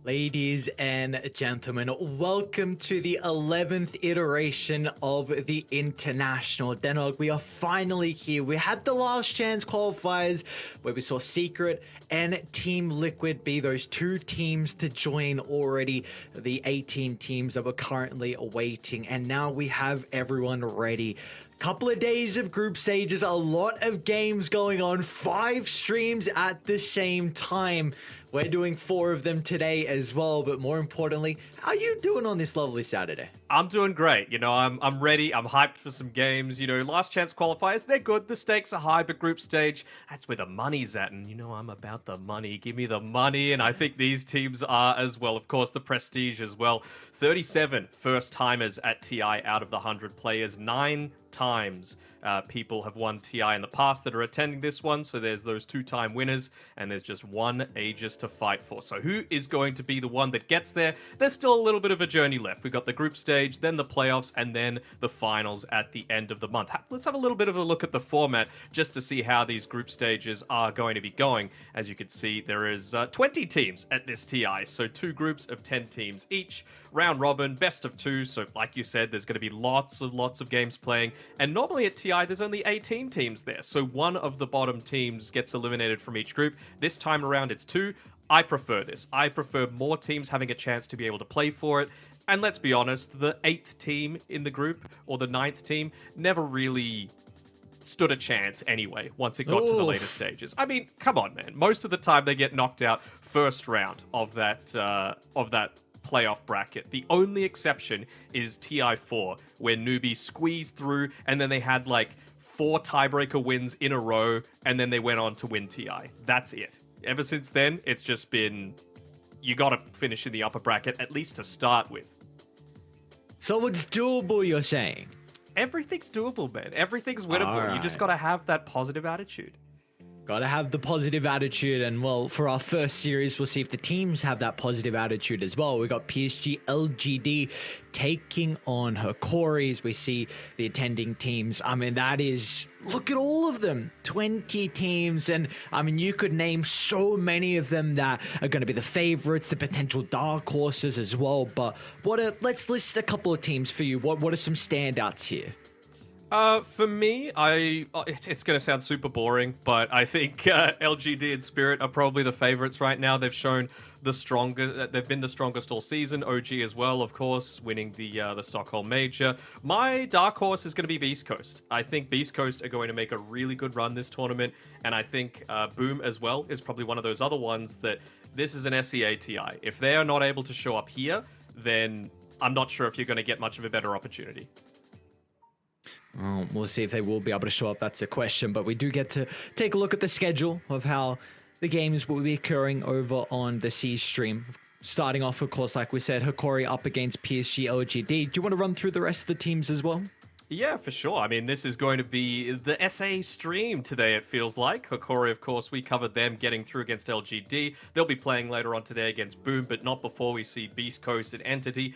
Ladies and gentlemen, welcome to the 11th iteration of the International Denmark. We are finally here. We had the last chance qualifiers where we saw Secret and Team Liquid be those two teams to join already, the 18 teams that we're currently awaiting. And now we have everyone ready. Couple of days of group stages, a lot of games going on, 5 streams at the same time. We're doing 4 of them today as well, but more importantly, how are you doing on this lovely Saturday? I'm doing great. You know, I'm ready. I'm hyped for some games. You know, last chance qualifiers, they're good. The stakes are high, but group stage, that's where the money's at. And you know, I'm about the money. Give me the money. And I think these teams are as well. Of course, the prestige as well. 37 first timers at TI out of the 100 players. 9 times people have won TI in the past that are attending this one. So there's those 2-time winners, and there's just one Aegis to fight for. So who is going to be the one that gets there? There's still a little bit of a journey left. We've got the group stage, then the playoffs, and then the finals at the end of the month. Let's have a little bit of a look at the format just to see how these group stages are going to be going. As you can see, there is 20 teams at this TI, so 2 groups of 10 teams each. Round robin, best of 2, so like you said, there's going to be lots of games playing, and normally at TI there's only 18 teams there, so one of the bottom teams gets eliminated from each group. This time around it's 2. I prefer this. I prefer more teams having a chance to be able to play for it. And let's be honest, the 8th team in the group, or the 9th team, never really stood a chance anyway once it got to the later stages. I mean, come on, man. Most of the time they get knocked out first round of that playoff bracket. The only exception is TI4, where newbie squeezed through, and then they had like 4 tiebreaker wins in a row, and then they went on to win TI. That's it. Ever since then, it's just been, you gotta finish in the upper bracket, at least to start with. So it's doable, you're saying? Everything's doable, man. Everything's winnable. All You just right. gotta have that positive attitude. Gotta have the positive attitude, and well, for our first series, we'll see if the teams have that positive attitude as well. We got PSG LGD taking on Hikori's. We see the attending teams. I mean, that is, look at all of them, 20 teams, and I mean, you could name so many of them that are going to be the favorites, the potential dark horses as well. But let's list a couple of teams for you. What are some standouts here? For me, it's going to sound super boring, but I think LGD and Spirit are probably the favorites right now. They've shown they've been the strongest all season. OG as well, of course, winning the Stockholm Major. My dark horse is going to be Beast Coast. I think Beast Coast are going to make a really good run this tournament, and I think Boom as well is probably one of those other ones that this is an SEA TI. If they are not able to show up here, then I'm not sure if you're going to get much of a better opportunity. We'll see if they will be able to show up. That's the question. But we do get to take a look at the schedule of how the games will be occurring over on the C stream. Starting off, of course, like we said, Hikori up against PSG LGD. Do you want to run through the rest of the teams as well? Yeah, for sure. I mean, this is going to be the SA stream today, it feels like. Hikori, of course, we covered them getting through against LGD. They'll be playing later on today against Boom, but not before we see Beast Coast and Entity.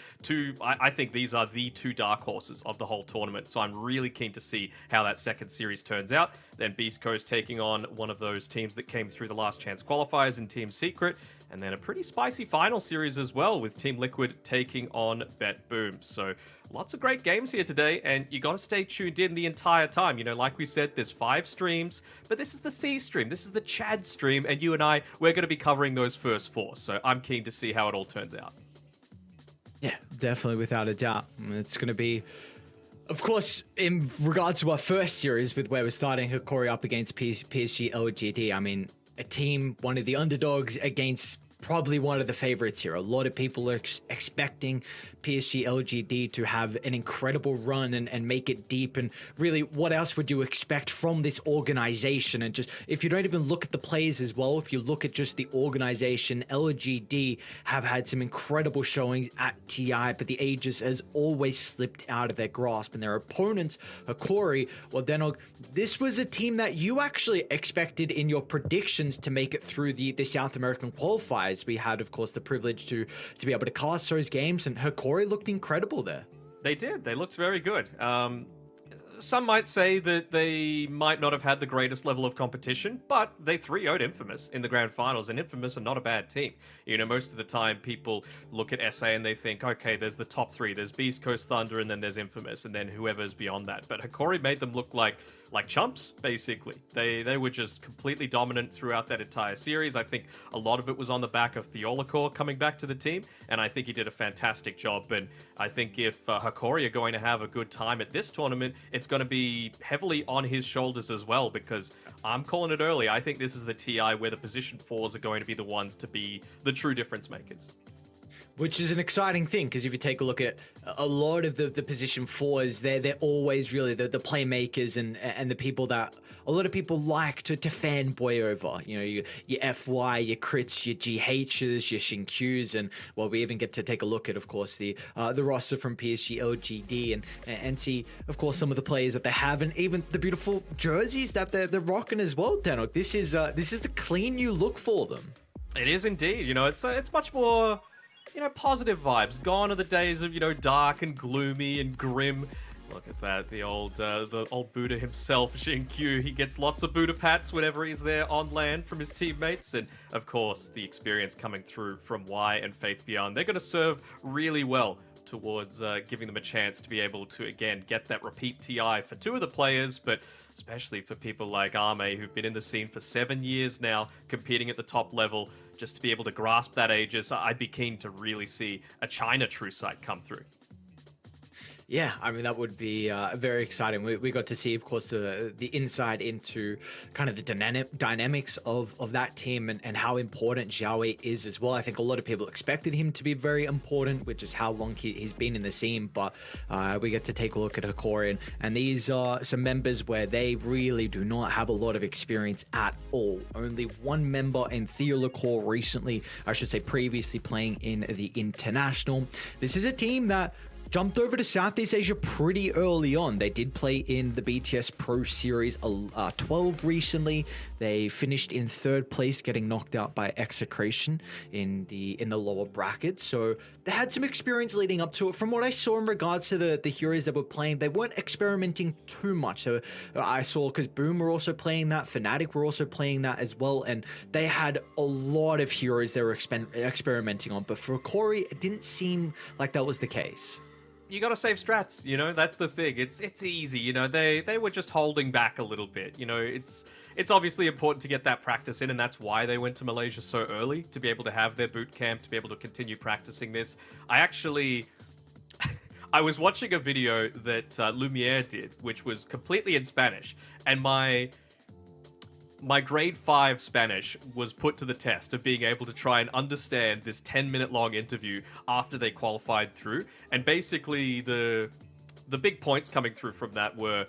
I think these are the 2 dark horses of the whole tournament, so I'm really keen to see how that second series turns out. Then Beast Coast taking on one of those teams that came through the last chance qualifiers in Team Secret. And then a pretty spicy final series as well with Team Liquid taking on Bet Boom. So lots of great games here today, and you got to stay tuned in the entire time. You know, like we said, there's 5 streams, but this is the C stream. This is the Chad stream, and you and I, we're going to be covering those first 4. So I'm keen to see how it all turns out. Yeah, definitely, without a doubt. It's going to be, of course, in regards to our first series with where we're starting Hikori up against PSG LGD. I mean, a team, one of the underdogs against probably one of the favorites here. A lot of people are expecting PSG LGD to have an incredible run and make it deep. And really, what else would you expect from this organization? And just, if you don't even look at the players as well, if you look at just the organization, LGD have had some incredible showings at TI, but the Aegis has always slipped out of their grasp. And their opponents, Hikori, well, Denog, this was a team that you actually expected in your predictions to make it through the South American qualifiers. We had, of course, the privilege to be able to cast those games, and Hikori looked incredible there. They did. They looked very good. Some might say that they might not have had the greatest level of competition, but they 3-0'd Infamous in the grand finals, and Infamous are not a bad team. You know, most of the time people look at SA and they think, okay, there's the top 3, there's Beast Coast Thunder, and then there's Infamous, and then whoever's beyond that. But Hikori made them look like chumps, basically. They were just completely dominant throughout that entire series. I think a lot of it was on the back of Theolacor coming back to the team, and I think he did a fantastic job. And I think if Hikori are going to have a good time at this tournament, it's going to be heavily on his shoulders as well, because I'm calling it early. I think this is the TI where the position 4s are going to be the ones to be the true difference makers. Which is an exciting thing, because if you take a look at a lot of the position 4s, they're always really the playmakers and the people that a lot of people like to fanboy over. You know, your FY, your crits, your GHs, your Shinkyus, and well, we even get to take a look at, of course, the roster from PSG LGD and see, of course, some of the players that they have, and even the beautiful jerseys that they're rocking as well. Denok, this is the clean new look for them. It is indeed. You know, it's much more, you know, positive vibes. Gone are the days of, you know, dark and gloomy and grim. Look at that, the old Buddha himself, Shinkyu. He gets lots of Buddha pats whenever he's there on land from his teammates, and of course the experience coming through from Y and Faith Beyond. They're going to serve really well towards giving them a chance to be able to again get that repeat TI for 2 of the players, but especially for people like Ame, who've been in the scene for 7 years now, competing at the top level. Just to be able to grasp that Aegis, I'd be keen to really see a China True Sight come through. Yeah, I mean that would be very exciting. We got to see, of course, the insight into kind of the dynamics of that team and how important Xiaowei is as well. I think a lot of people expected him to be very important, which is how long he's been in the scene. But we get to take a look at Hikori, and these are some members where they really do not have a lot of experience at all. Only one member in Theolacor recently, I should say previously, playing in the International. This is a team that jumped over to Southeast Asia pretty early on. They did play in the BTS Pro Series 12 recently. They finished in third place, getting knocked out by Execration in the lower bracket. So they had some experience leading up to it. From what I saw in regards to the heroes that were playing, they weren't experimenting too much. So I saw, because Boom were also playing that, Fnatic were also playing that as well, and they had a lot of heroes they were experimenting on. But for Corey, it didn't seem like that was the case. You gotta save strats, you know, that's the thing. It's easy, you know, they were just holding back a little bit, you know, it's obviously important to get that practice in, and that's why they went to Malaysia so early, to be able to have their boot camp, to be able to continue practicing this. I was watching a video that Lumiere did, which was completely in Spanish, and my grade 5 Spanish was put to the test of being able to try and understand this 10-minute long interview after they qualified through. And basically the big points coming through from that were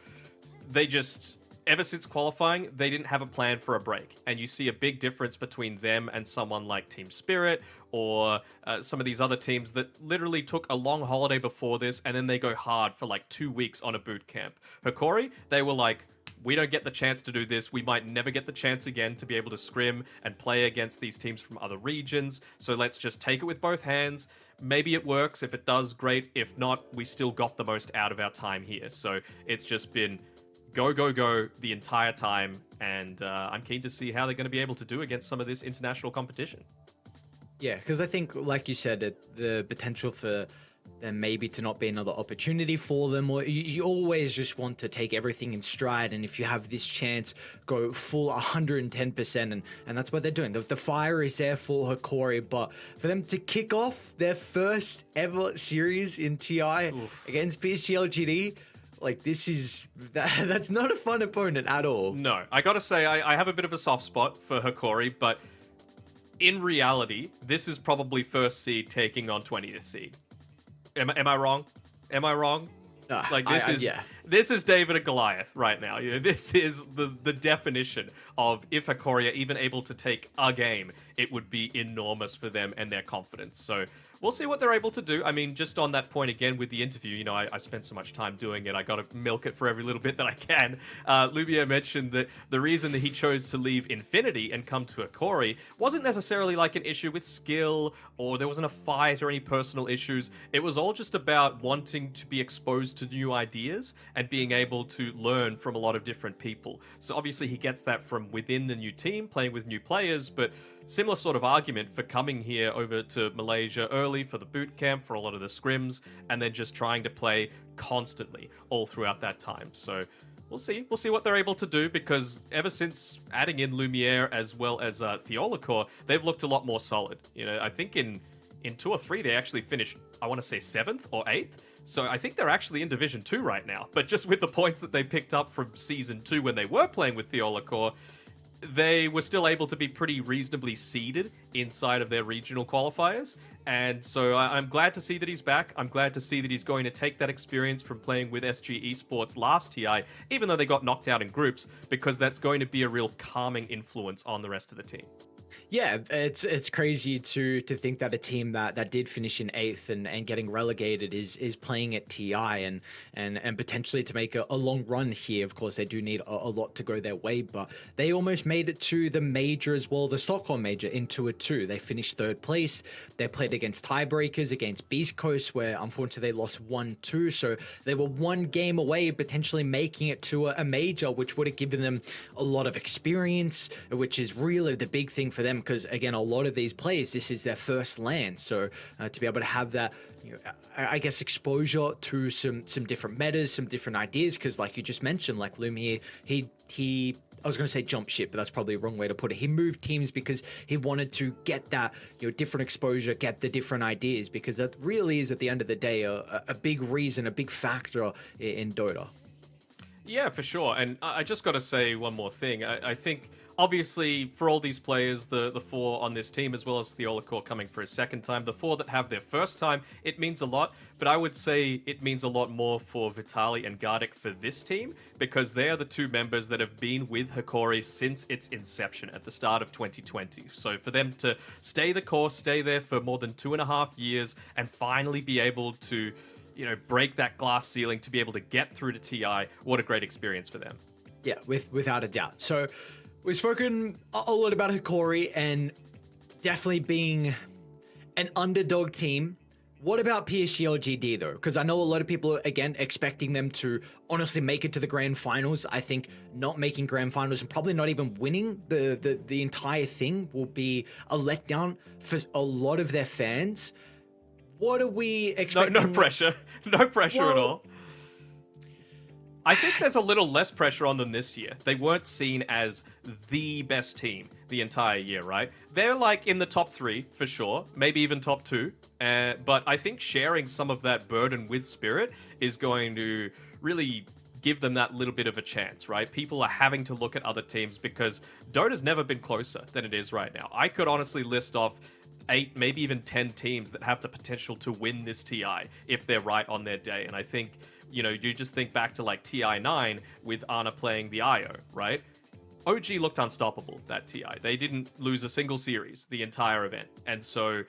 they just, ever since qualifying, they didn't have a plan for a break. And you see a big difference between them and someone like Team Spirit or some of these other teams that literally took a long holiday before this and then they go hard for like 2 weeks on a boot camp. Hikori, they were like, we don't get the chance to do this. We might never get the chance again to be able to scrim and play against these teams from other regions. So let's just take it with both hands. Maybe it works. If it does, great. If not, we still got the most out of our time here. So it's just been go, go, go the entire time. And I'm keen to see how they're going to be able to do against some of this international competition. Yeah, because I think, like you said, the potential for then maybe to not be another opportunity for them, or you always just want to take everything in stride, and if you have this chance, go full 110%, and that's what they're doing. The fire is there for Hikori, but for them to kick off their first ever series in TI against PSG LGD, like that's not a fun opponent at all. No, I gotta say, I have a bit of a soft spot for Hikori, but in reality, this is probably first seed taking on 20th seed. Am I wrong? Am I wrong? Like this is David and Goliath right now. You know, this is the definition of if Hikori are even able to take a game, it would be enormous for them and their confidence. So we'll see what they're able to do. I mean, just on that point again with the interview, you know, I spent so much time doing it. I got to milk it for every little bit that I can. Lumiere mentioned that the reason that he chose to leave Infinity and come to Hikori wasn't necessarily like an issue with skill or there wasn't a fight or any personal issues. It was all just about wanting to be exposed to new ideas and being able to learn from a lot of different people. So obviously he gets that from within the new team, playing with new players, but similar sort of argument for coming here over to Malaysia early for the boot camp, for a lot of the scrims, and then just trying to play constantly all throughout that time. So we'll see. We'll see what they're able to do, because ever since adding in Lumiere as well as Theolacor, they've looked a lot more solid. You know, I think in 2 or 3 they actually finished, I want to say 7th or 8th. So I think they're actually in Division 2 right now. But just with the points that they picked up from Season 2 when they were playing with Theolacor, they were still able to be pretty reasonably seeded inside of their regional qualifiers. And so I'm glad to see that he's back. I'm glad to see that he's going to take that experience from playing with SG Esports last TI, even though they got knocked out in groups, because that's going to be a real calming influence on the rest of the team. Yeah, it's crazy to think that a team that did finish in 8th and getting relegated is playing at TI and potentially to make a long run here. Of course, they do need a lot to go their way, but they almost made it to the major as well, the Stockholm major, in 2-2. They finished 3rd place. They played against tiebreakers against Beast Coast, where unfortunately they lost 1-2. So they were 1 game away potentially making it to a major, which would have given them a lot of experience, which is really the big thing for them, because again, a lot of these players, this is their first LAN, so to be able to have that, you know, I guess exposure to some different metas, some different ideas, because like you just mentioned, like Lumiere, he I was going to say jump ship, but that's probably a wrong way to put it. He moved teams because he wanted to get that, different exposure, get the different ideas, because that really is at the end of the day a big reason, a big factor in Dota. Yeah, for sure. And I just got to say one more thing. I think, obviously, for all these players, the four on this team, as well as Theolacor coming for his second time, the four that have their first time, it means a lot. But I would say it means a lot more for Vitaly and Gardic for this team, because they are the two members that have been with Hikori since its inception at the start of 2020. So for them to stay the course, stay there for more than 2.5 years, and finally be able to break that glass ceiling to be able to get through to TI. What a great experience for them. Yeah, without a doubt. So we've spoken a lot about Hikori and definitely being an underdog team. What about PSG LGD though? Because I know a lot of people are, again, expecting them to honestly make it to the grand finals. I think not making grand finals and probably not even winning the entire thing will be a letdown for a lot of their fans. What are we expecting? No pressure. No pressure at all. I think there's a little less pressure on them this year. They weren't seen as the best team the entire year, right? They're like in the top 3 for sure, maybe even top 2. But I think sharing some of that burden with Spirit is going to really give them that little bit of a chance, right? People are having to look at other teams because Dota's never been closer than it is right now. I could honestly list off 8, maybe even 10 teams that have the potential to win this TI if they're right on their day. And I think, you just think back to like TI9 with Ana playing the IO, right? OG looked unstoppable, that TI. They didn't lose a single series the entire event. And so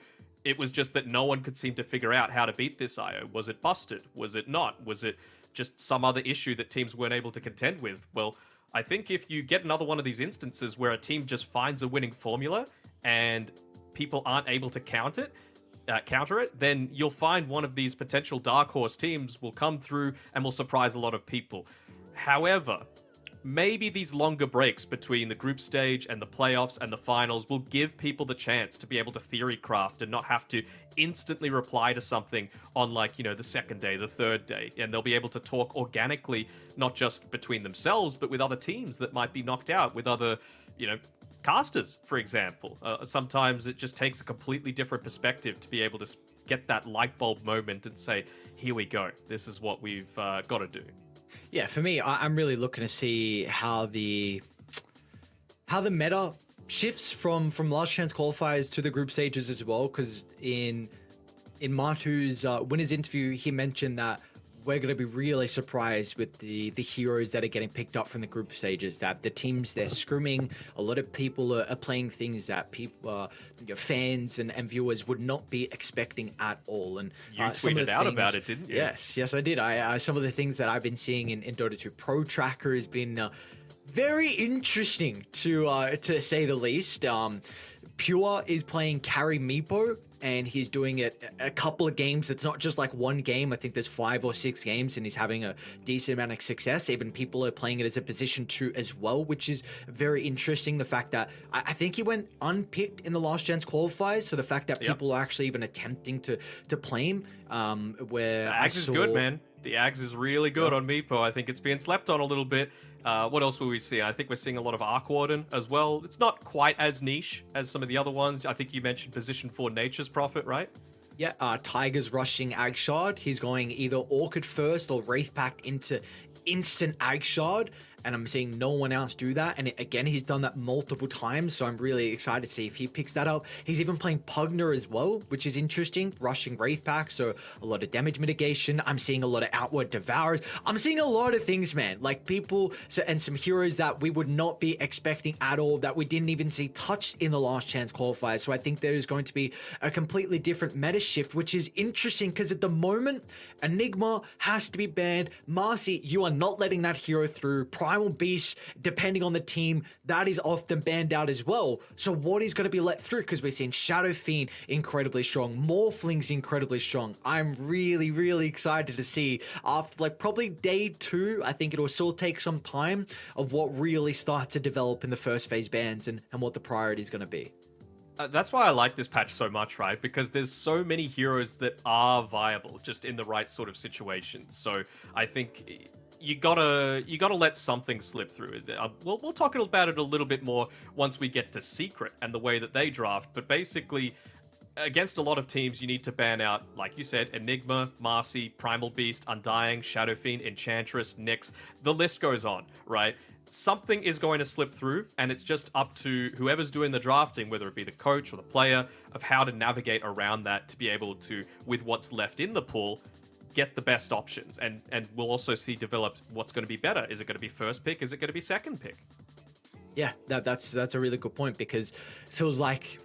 it was just that no one could seem to figure out how to beat this IO. Was it busted? Was it not? Was it just some other issue that teams weren't able to contend with? Well, I think if you get another one of these instances where a team just finds a winning formula and people aren't able to counter it, then you'll find one of these potential dark horse teams will come through and will surprise a lot of people. However, maybe these longer breaks between the group stage and the playoffs and the finals will give people the chance to be able to theory craft and not have to instantly reply to something on the second day, the third day. And they'll be able to talk organically, not just between themselves, but with other teams that might be knocked out, with other, casters, for example. Sometimes it just takes a completely different perspective to be able to get that light bulb moment and say, here we go. This is what we've got to do. Yeah, for me, I'm really looking to see how the meta shifts from last chance qualifiers to the group stages as well. Because in Matu's winners interview, he mentioned that we're going to be really surprised with the heroes that are getting picked up from the group stages, that the teams, they're scrimming. A lot of people are playing things that people, fans and viewers would not be expecting at all. And you tweeted out about it, didn't you? Yes, I did. Some of the things that I've been seeing in Dota 2 Pro Tracker has been very interesting to say the least. Pure is playing Carry Meepo, and he's doing it a couple of games. It's not just like one game. I think there's 5 or 6 games, and he's having a decent amount of success. Even people are playing it as a position 2 as well, which is very interesting. The fact that I think he went unpicked in the last chance qualifiers, so the fact that people are actually even attempting to play him, where the Ags is good, man. The Ags is really good on Meepo. I think it's being slept on a little bit. What else will we see? I think we're seeing a lot of Arc Warden as well. It's not quite as niche as some of the other ones. I think you mentioned position 4 Nature's Prophet, right? Yeah, Tiger's rushing Agshard. He's going either Orchid first or Wraith Pact into instant Agshard. And I'm seeing no one else do that. And again, he's done that multiple times. So I'm really excited to see if he picks that up. He's even playing Pugner as well, which is interesting. Rushing Wraith Pack, so a lot of damage mitigation. I'm seeing a lot of Outward Devourers. I'm seeing a lot of things, man. Like people and some heroes that we would not be expecting at all, that we didn't even see touched in the last chance qualifiers. So I think there is going to be a completely different meta shift, which is interesting because at the moment, Enigma has to be banned. Marcy, you are not letting that hero through. Primal Beast, depending on the team, that is often banned out as well. So what is going to be let through? Because we're seeing Shadow Fiend incredibly strong, Morphlings incredibly strong. I'm really, really excited to see after probably day 2. I think it will still take some time of what really starts to develop in the first phase bans and what the priority is going to be. That's why I like this patch so much, right? Because there's so many heroes that are viable just in the right sort of situations. So I think you gotta let something slip through. We'll talk about it a little bit more once we get to Secret and the way that they draft. But basically, against a lot of teams, you need to ban out, like you said, Enigma, Marcy, Primal Beast, Undying, Shadow Fiend, Enchantress, Nyx. The list goes on, right? Something is going to slip through, and it's just up to whoever's doing the drafting, whether it be the coach or the player, of how to navigate around that to be able to, with what's left in the pool, get the best options. And we'll also see developed what's going to be better. Is it going to be first pick? Is it going to be second pick? Yeah, that's a really good point, because it feels like,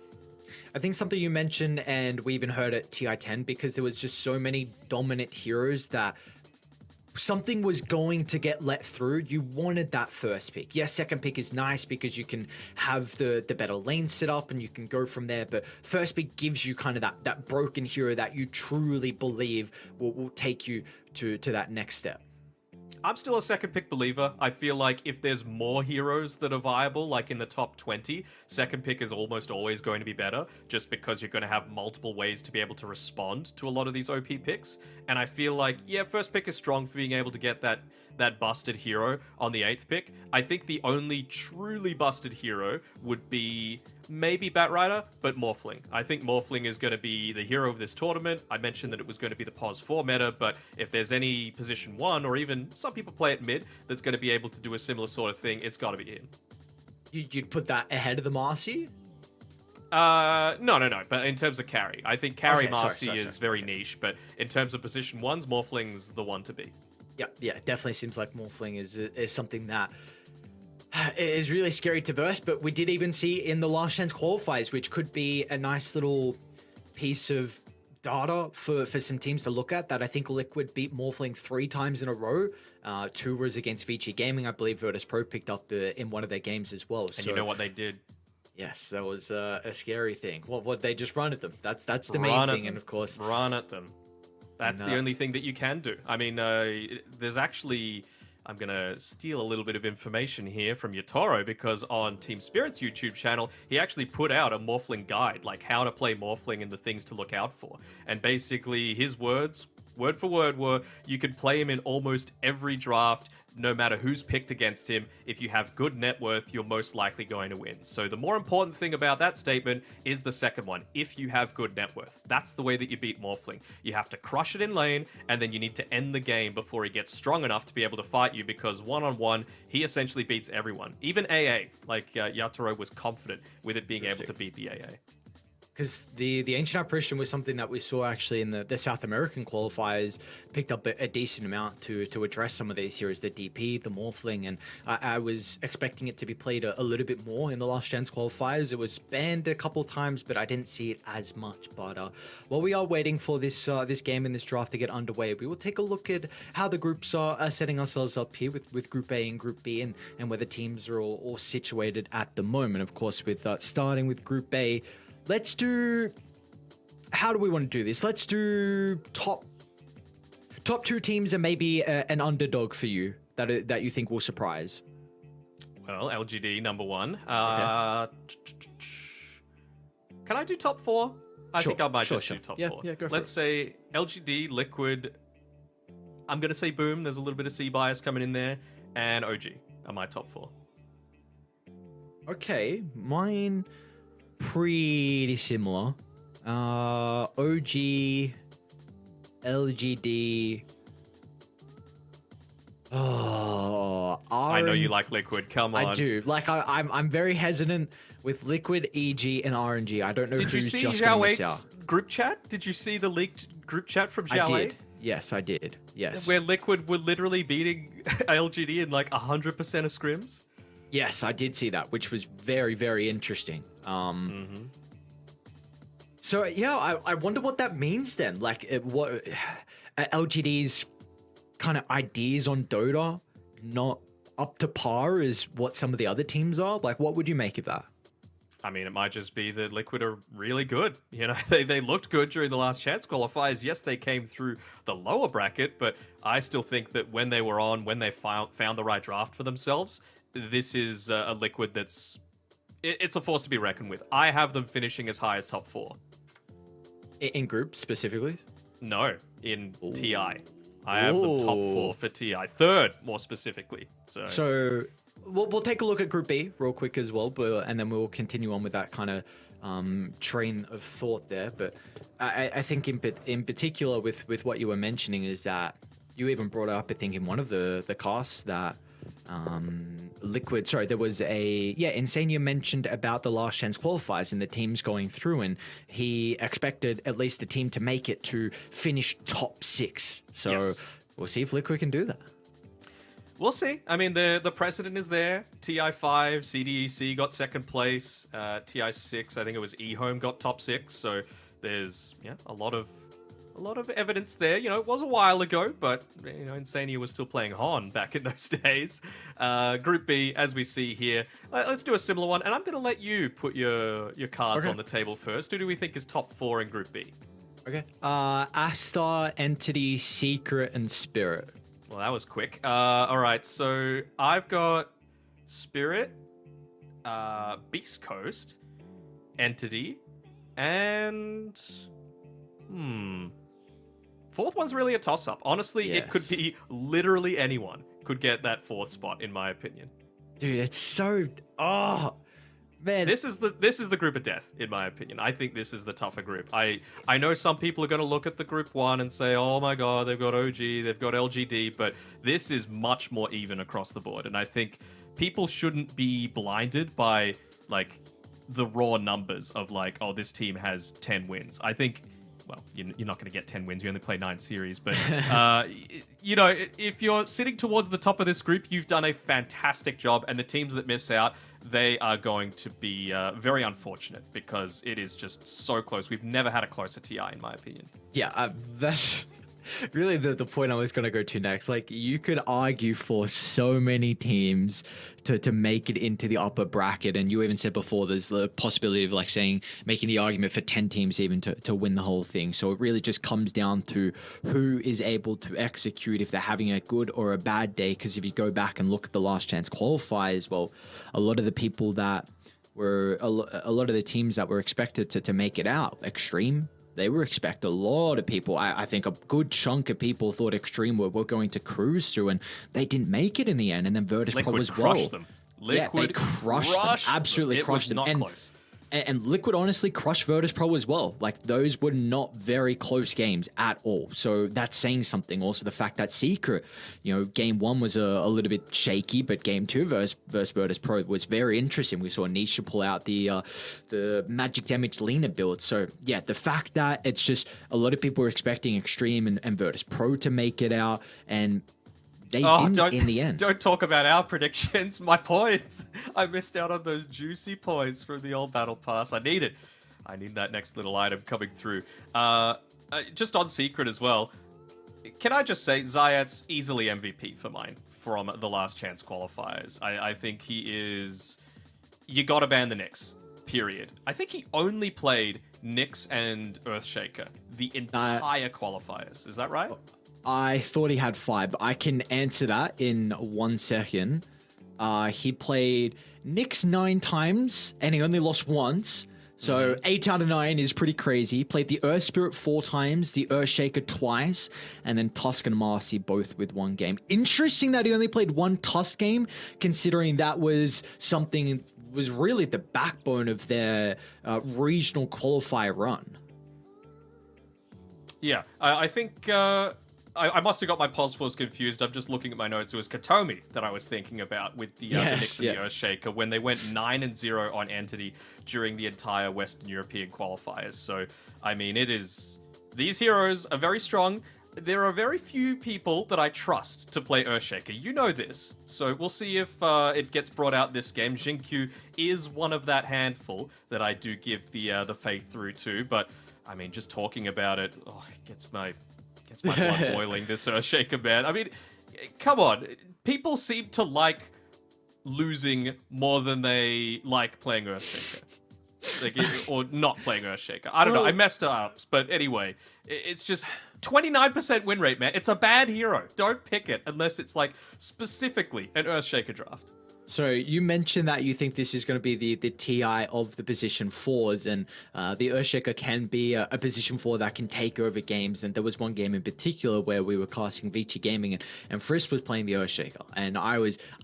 I think something you mentioned, and we even heard at TI10, because there was just so many dominant heroes that something was going to get let through. You wanted that first pick. Yes, second pick is nice because you can have the better lane set up and you can go from there. But first pick gives you kind of that broken hero that you truly believe will take you to that next step. I'm still a second pick believer. I feel like if there's more heroes that are viable, like in the top 20, second pick is almost always going to be better, just because you're going to have multiple ways to be able to respond to a lot of these OP picks. And I feel like, yeah, first pick is strong for being able to get that busted hero on the 8th pick. I think the only truly busted hero would be maybe Batrider, but Morphling. I think Morphling is going to be the hero of this tournament. I mentioned that it was going to be the POS 4 meta, but if there's any position 1, or even some people play it mid, that's going to be able to do a similar sort of thing, it's got to be him. You'd put that ahead of the Marcy? No. But in terms of carry, I think carry Okay, Marcy sorry. is very niche, but in terms of position 1s, Morphling's the one to be. Yeah, definitely seems like Morphling is something that is really scary to verse, but we did even see in the last chance qualifiers, which could be a nice little piece of data for some teams to look at, that I think Liquid beat Morphling 3 times in a row. 2 was against Vici Gaming. I believe Virtus Pro picked up in one of their games as well. And you know what they did? Yes, that was a scary thing. What they just run at them. That's the main thing, and of course run at them. That's the only thing that you can do. I mean, there's actually, I'm going to steal a little bit of information here from Yatoro, because on Team Spirit's YouTube channel, he actually put out a Morphling guide, like how to play Morphling and the things to look out for. And basically his words, word for word, were you could play him in almost every draft, no matter who's picked against him. If you have good net worth, you're most likely going to win. So the more important thing about that statement is the second one. If you have good net worth, that's the way that you beat Morphling. You have to crush it in lane, and then you need to end the game before he gets strong enough to be able to fight you, because one-on-one, he essentially beats everyone. Even AA, like Yatoro was confident with it being able to beat the AA. Because the Ancient Apparition was something that we saw actually in the South American qualifiers, picked up a decent amount to address some of these heroes, the DP, the Morphling, and I was expecting it to be played a little bit more in the last chance qualifiers. It was banned a couple times, but I didn't see it as much. But while we are waiting for this game and this draft to get underway, we will take a look at how the groups are setting ourselves up here with Group A and Group B, and where the teams are all situated at the moment. Of course, with starting with Group A, let's do, how do we want to do this? Let's do top 2 teams and maybe an underdog for you that you think will surprise. Well, LGD number 1. Okay. Can I do top 4? I think I might Sure. do top 4. Yeah, go for Let's it. say LGD, Liquid. I'm going to say Boom. There's a little bit of C bias coming in there. And OG are my top 4. Okay, mine pretty similar. OG, LGD. Oh, I know you like Liquid. Come on. I do. Like I'm very hesitant with Liquid, EG, and RNG. I don't know Did you who's see just Zhao going to miss out. 8's group chat? Did you see the leaked group chat from I Zhao did. 8? Yes, I did. Yes. Where Liquid were literally beating LGD in like 100% of scrims? Yes, I did see that, which was very, very interesting. So yeah, I wonder what that means then. Like, what LGD's kind of ideas on Dota not up to par as what some of the other teams are. Like, what would you make of that? I mean, it might just be that Liquid are really good. You know, they looked good during the last chance qualifiers. Yes, they came through the lower bracket, but I still think that when they were on, when they found the right draft for themselves, this is a Liquid that's... It's a force to be reckoned with. I have them finishing as high as top 4. In group, specifically? No, in TI. I have them top Ooh. 4 for TI, third more specifically. So we'll take a look at Group B real quick as well, but and then we'll continue on with that kind of train of thought there. But I think in particular with what you were mentioning is that you even brought up, I think, in one of the casts that Liquid. Sorry, there was Insania mentioned about the last chance qualifiers and the teams going through, and he expected at least the team to make it to finish top 6. So Yes. we'll see if Liquid can do that. We'll see. I mean, the precedent is there. TI5, CDEC got second place. TI6, I think it was eHome got top 6. So there's a lot of evidence there. You know, it was a while ago, but Insania was still playing Hon back in those days. Group B, as we see here, let's do a similar one, and I'm going to let you put your cards on the table first. Who do we think is top 4 in Group B? Okay. Astar, Entity, Secret, and Spirit. Well, that was quick. All right, so I've got Spirit, Beast Coast, Entity, and fourth one's really a toss-up. Honestly, it could be literally anyone could get that 4th spot, in my opinion. Dude, it's so... Oh, man. This is the group of death, in my opinion. I think this is the tougher group. I know some people are going to look at the group 1 and say, oh my god, they've got OG, they've got LGD, but this is much more even across the board. And I think people shouldn't be blinded by, like, the raw numbers of, like, oh, this team has 10 wins. I think... Well, you're not going to get 10 wins. You only play 9 series. But, if you're sitting towards the top of this group, you've done a fantastic job. And the teams that miss out, they are going to be very unfortunate because it is just so close. We've never had a closer TI, in my opinion. Yeah, that's really the point I was going to go to next. Like, you could argue for so many teams to make it into the upper bracket, and you even said before there's the possibility of, like, saying, making the argument for 10 teams even to win the whole thing. So it really just comes down to who is able to execute, if they're having a good or a bad day. Because if you go back and look at the last chance qualifiers, well, a lot of the people that were a lot of the teams that were expected to make it out, Extreme, they were expect a lot of people. I think a good chunk of people thought Extreme were going to cruise through, and they didn't make it in the end. And then Virtus Pro as well. Crushed them. Liquid they crushed them. Absolutely crushed them. It was not close. And Liquid honestly crushed Virtus Pro as well. Like, those were not very close games at all. So that's saying something. Also, the fact that Secret, game 1 was a little bit shaky, but game 2 versus Virtus Pro was very interesting. We saw Nisha pull out the Magic Damage Lena build. So, yeah, the fact that it's just a lot of people were expecting Extreme and Virtus Pro to make it out, and they didn't in the end. Don't talk about our predictions. My points. I missed out on those juicy points from the old Battle Pass. I need it. I need that next little item coming through. Just on Secret as well, can I just say Zayat's easily MVP for mine from the last chance qualifiers. I think he is... You gotta ban the Nyx, period. I think he only played Nyx and Earthshaker the entire qualifiers. Is that right? I thought he had 5, but I can answer that in 1 second. He played Nyx 9 times, and he only lost once. So 8 out of 9 is pretty crazy. He played the Earth Spirit 4 times, the Earthshaker twice, and then Tusk and Marcy both with 1 game. Interesting that he only played 1 Tusk game, considering that was something was really the backbone of their regional qualifier run. Yeah, I think... I must have got my positives confused. I'm just looking at my notes. It was Katomi that I was thinking about with the Nyx and the Earthshaker when they went 9-0 on Entity during the entire Western European qualifiers. So, I mean, these heroes are very strong. There are very few people that I trust to play Earthshaker. You know this. So we'll see if it gets brought out this game. Jinkyu is one of that handful that I do give the faith through to. But, I mean, just talking about it, it gets my blood boiling, this Earthshaker, man. I mean, come on. People seem to like losing more than they like playing Earthshaker. Or not playing Earthshaker. I don't know. I messed up. But anyway, it's just 29% win rate, man. It's a bad hero. Don't pick it unless it's, like, specifically an Earthshaker draft. So you mentioned that you think this is going to be the TI of the position fours, and the Earthshaker can be a position four that can take over games. And there was one game in particular where we were casting Vici Gaming, and Frisk was playing the Earthshaker, and I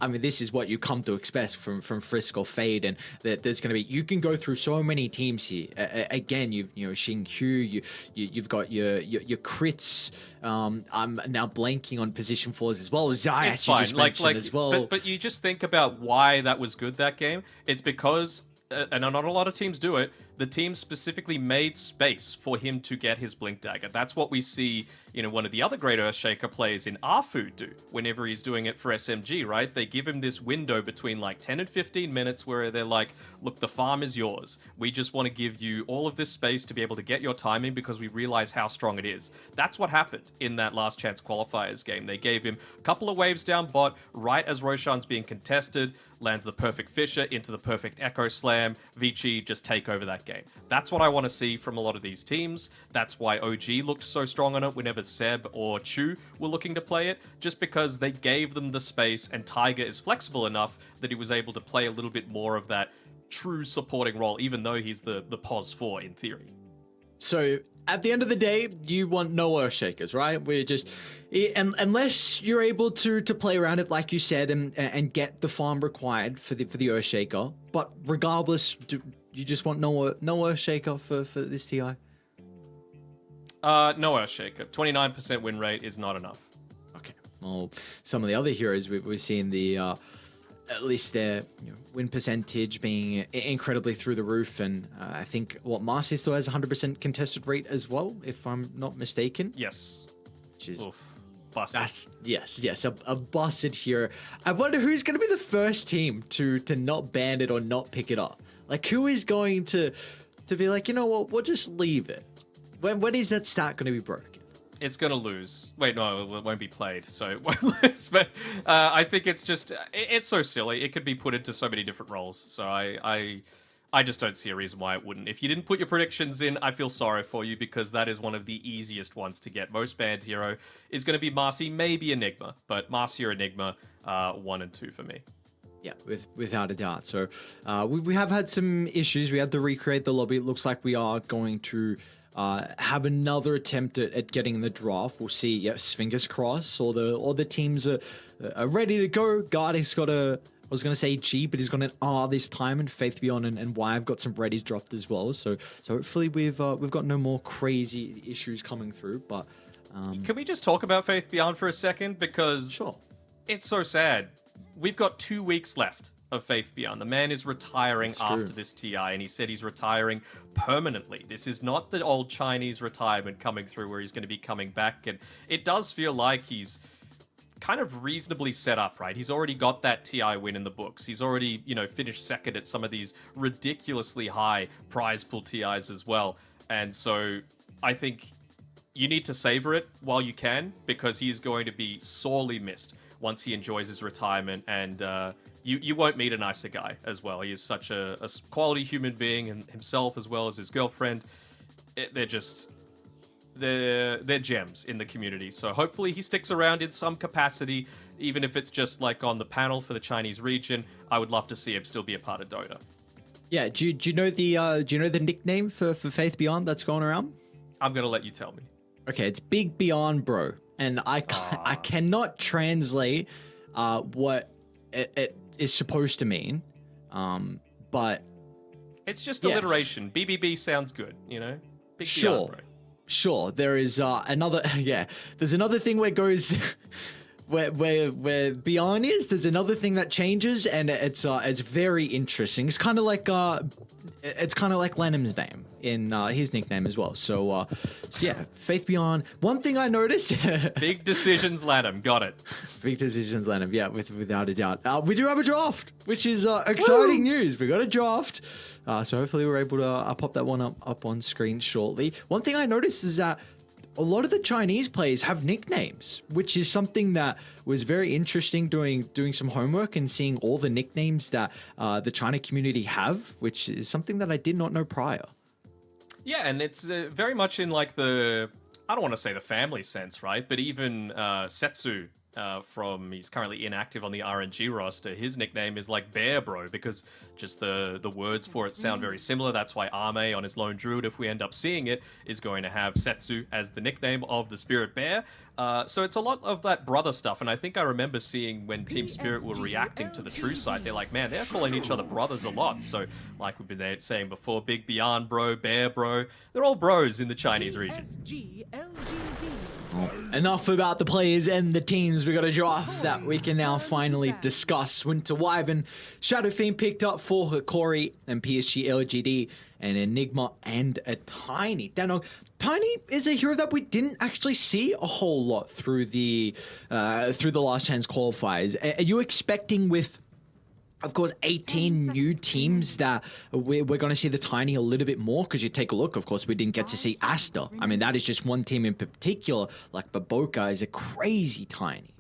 mean, this is what you come to expect from Frisk or Fade, and that there's going to be, you can go through so many teams here. Again, you know Xingqiu, you've got your crits. I'm now blanking on position fours as well. Zai, It's you fine. just mentioned as well. But you just think about why that was good that game. It's because, and not a lot of teams do it, the team specifically made space for him to get his Blink Dagger. That's what we see, one of the other great Earthshaker players in Arfu do whenever he's doing it for SMG, right? They give him this window between like 10 and 15 minutes where they're like, look, the farm is yours. We just want to give you all of this space to be able to get your timing because we realize how strong it is. That's what happened in that last chance qualifiers game. They gave him a couple of waves down bot right as Roshan's being contested, lands the perfect Fissure into the perfect Echo Slam. Vici just take over that game. That's what I want to see from a lot of these teams. That's why OG looked so strong on it whenever Seb or Chu were looking to play it, just because they gave them the space, and Tiger is flexible enough that he was able to play a little bit more of that true supporting role, even though he's the pos 4 in theory. So at the end of the day, you want no Earthshakers, right? We're just, unless you're able to play around it like you said, and get the farm required for the Earthshaker. But regardless, you just want no Earthshaker for this TI? No Earthshaker. 29% win rate is not enough. Okay. Well, some of the other heroes we're seeing at least their win percentage being incredibly through the roof, and I think Marcy still has 100% contested rate as well, if I'm not mistaken. Yes. Which is busted. Yes, a busted hero. I wonder who's going to be the first team to not ban it or not pick it up. Like, who is going to be like, you know what, we'll just leave it. When is that stat going to be broken? It's going to lose. Wait, no, it won't be played, so it won't lose. But I think it's just, it's so silly. It could be put into so many different roles. So I just don't see a reason why it wouldn't. If you didn't put your predictions in, I feel sorry for you, because that is one of the easiest ones to get. Most banned hero is going to be Marcy, maybe Enigma, but Marcy or Enigma, 1 and 2 for me. Yeah, without a doubt. So we have had some issues. We had to recreate the lobby. It looks like we are going to have another attempt at getting in the draft. We'll see. Yes, fingers crossed. All the teams are ready to go. Gardi's got I was going to say G, but he's got an R this time, and Faith Beyond and Y have got some readies dropped as well. So hopefully we've got no more crazy issues coming through. But can we just talk about Faith Beyond for a second? Because sure, it's so sad. We've got 2 weeks left of Faith Beyond. The man is retiring after this TI, and he said he's retiring permanently. This is not the old Chinese retirement coming through where he's going to be coming back, and it does feel like he's kind of reasonably set up, right? He's already got that TI win in the books. He's already, finished second at some of these ridiculously high prize pool TIs as well. And so I think you need to savor it while you can, because he is going to be sorely missed once he enjoys his retirement, and you won't meet a nicer guy as well. He is such a quality human being, and himself as well as his girlfriend. They're gems in the community. So hopefully he sticks around in some capacity, even if it's just like on the panel for the Chinese region. I would love to see him still be a part of Dota. yeah. Do you know the nickname for Faith Beyond that's going around? I'm gonna let you tell me. Okay, it's Big Beyond Bro, and I cannot translate what it is supposed to mean, but It's just yes. alliteration. BBB sounds good, Big Sure. Beyond, bro. Sure, there is another. Yeah, there's another thing where it goes where Beyond is. There's another thing that changes, and it's very interesting. It's kind of like Lenham's name in his nickname as well. So yeah, Faith Beyond. One thing I noticed. Big decisions, Lanham. Got it. Big decisions, Lanham. Yeah, without a doubt. We do have a draft, which is exciting news. We got a draft. So hopefully we're able to pop that one up on screen shortly. One thing I noticed is that a lot of the Chinese players have nicknames, which is something that was very interesting doing some homework and seeing all the nicknames that the China community have, which is something that I did not know prior. Yeah, and it's very much in like I don't want to say the family sense, right? But even Setsu from he's currently inactive on the RNG roster. His nickname is like Bear Bro because just the words for it sound very similar. That's why Ame on his Lone Druid, if we end up seeing it, is going to have Setsu as the nickname of the Spirit Bear. So it's a lot of that brother stuff, and I think I remember seeing when Team Spirit were reacting to the True site, they're like, man, they're calling each other brothers a lot. So like we've been saying before, Big Beyond Bro, Bear Bro, they're all bros in the Chinese region. Enough about the players and the teams. We got a draft that we can now finally discuss. Winter Wyvern, Shadow Fiend picked up for Hikori and PSG LGD, and Enigma and a Tiny. Danog, Tiny is a hero that we didn't actually see a whole lot through the last chance qualifiers. Are you expecting with, of course, 18 new teams that we're going to see the Tiny a little bit more? Because you take a look, of course, we didn't get to see Asta. I mean, that is just one team in particular. Like, Baboka is a crazy Tiny.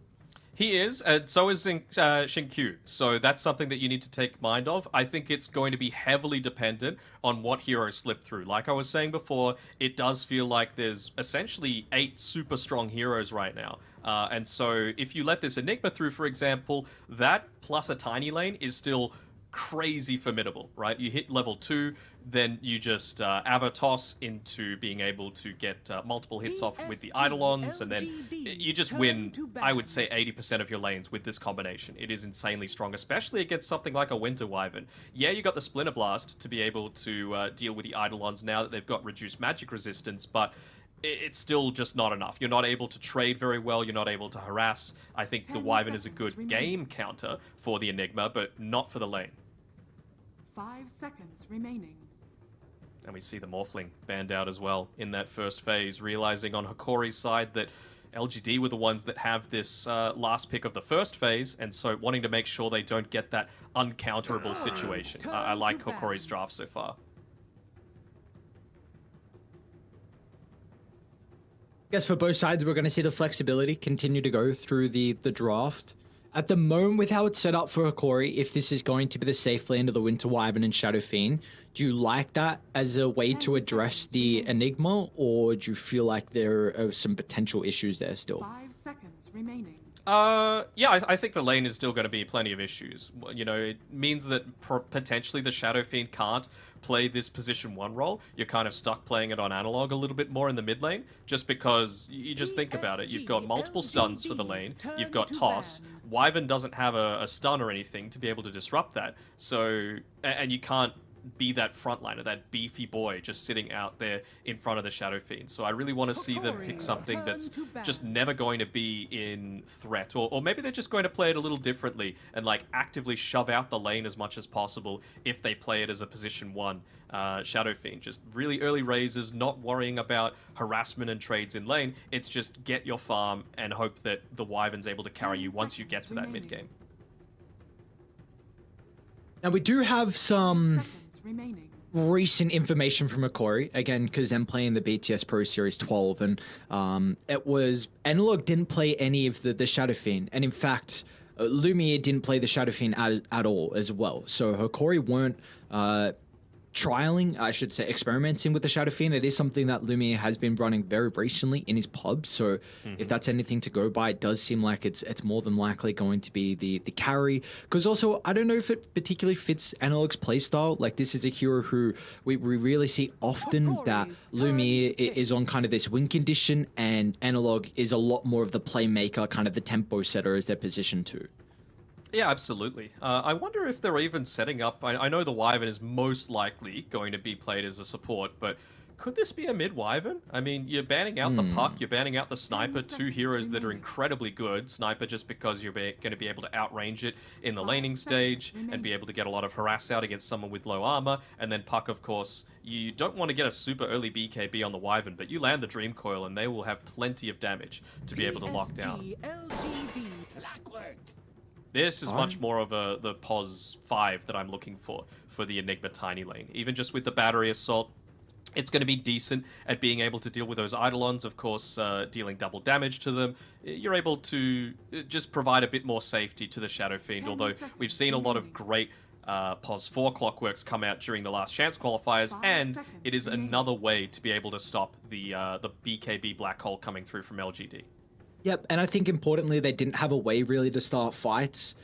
He is, and so is Shinkyu. So that's something that you need to take mind of. I think it's going to be heavily dependent on what heroes slip through. Like I was saying before, it does feel like there's essentially 8 super strong heroes right now. And so if you let this Enigma through, for example, that plus a Tiny lane is still crazy formidable, right? You hit level 2, then you just Avatos into being able to get multiple hits off with the Eidolons, and then you just win, I would say, 80% of your lanes with this combination. It is insanely strong, especially against something like a Winter Wyvern. Yeah, you got the Splinter Blast to be able to deal with the Eidolons now that they've got reduced magic resistance, but it's still just not enough. You're not able to trade very well. You're not able to harass. I think the Wyvern is a good game counter for the Enigma, but not for the lane. 5 seconds remaining. And we see the Morphling banned out as well in that first phase, realizing on Hikori's side that LGD were the ones that have this last pick of the first phase, and so wanting to make sure they don't get that uncounterable situation. I like Hikori's draft so far. I guess for both sides, we're going to see the flexibility continue to go through the draft. At the moment, with how it's set up for Hikori, if this is going to be the safe land of the Winter Wyvern and Shadow Fiend, do you like that as a way to address the Enigma, or do you feel like there are some potential issues there still? 5 seconds remaining. Yeah, I think the lane is still going to be plenty of issues. You know, it means that potentially the Shadow Fiend can't play this position 1 role. You're kind of stuck playing it on analog a little bit more in the mid lane, just because you just think about it. You've got multiple stuns for the lane. You've got Toss. Wyvern doesn't have a stun or anything to be able to disrupt that. So, and you can't be that frontliner, that beefy boy just sitting out there in front of the Shadow Fiend. So I really want to see them pick something that's just never going to be in threat, or maybe they're just going to play it a little differently and like actively shove out the lane as much as possible if they play it as a position 1 Shadow Fiend. Just really early raises, not worrying about harassment and trades in lane. It's just get your farm and hope that the Wyvern's able to carry you once you get to that mid game. Now, we do have some recent information from Hikori, again, because them playing the BTS Pro Series 12, and it was Analog didn't play any of the Shadow Fiend, and in fact, Lumiere didn't play the Shadow Fiend at all as well. So Hikori weren't trialing, I should say, experimenting with the Shadow Fiend. It is something that Lumiere has been running very recently in his pub, so if that's anything to go by, it does seem like it's more than likely going to be the carry. Because also, I don't know if it particularly fits Analog's playstyle. Like, this is a hero who we really see often that Lumiere is on kind of this win condition, and Analog is a lot more of the playmaker, kind of the tempo setter as their position too. Yeah, absolutely. I wonder if they're even setting up... I know the Wyvern is most likely going to be played as a support, but could this be a mid-Wyvern? I mean, you're banning out the Puck, you're banning out the Sniper, 2 heroes that are incredibly good. Sniper just because you're going to be able to outrange it in the laning stage and be able to get a lot of harass out against someone with low armor. And then Puck, of course, you don't want to get a super early BKB on the Wyvern, but you land the Dream Coil and they will have plenty of damage to be able to lock down. This is much more of the POS 5 that I'm looking for the Enigma Tiny lane. Even just with the Battery Assault, it's going to be decent at being able to deal with those Eidolons, of course, dealing double damage to them. You're able to just provide a bit more safety to the Shadow Fiend, although we've seen a lot of great POS 4 Clockworks come out during the last chance qualifiers, and it is another way to be able to stop the BKB Black Hole coming through from LGD. Yep, and I think importantly, they didn't have a way really to start fights.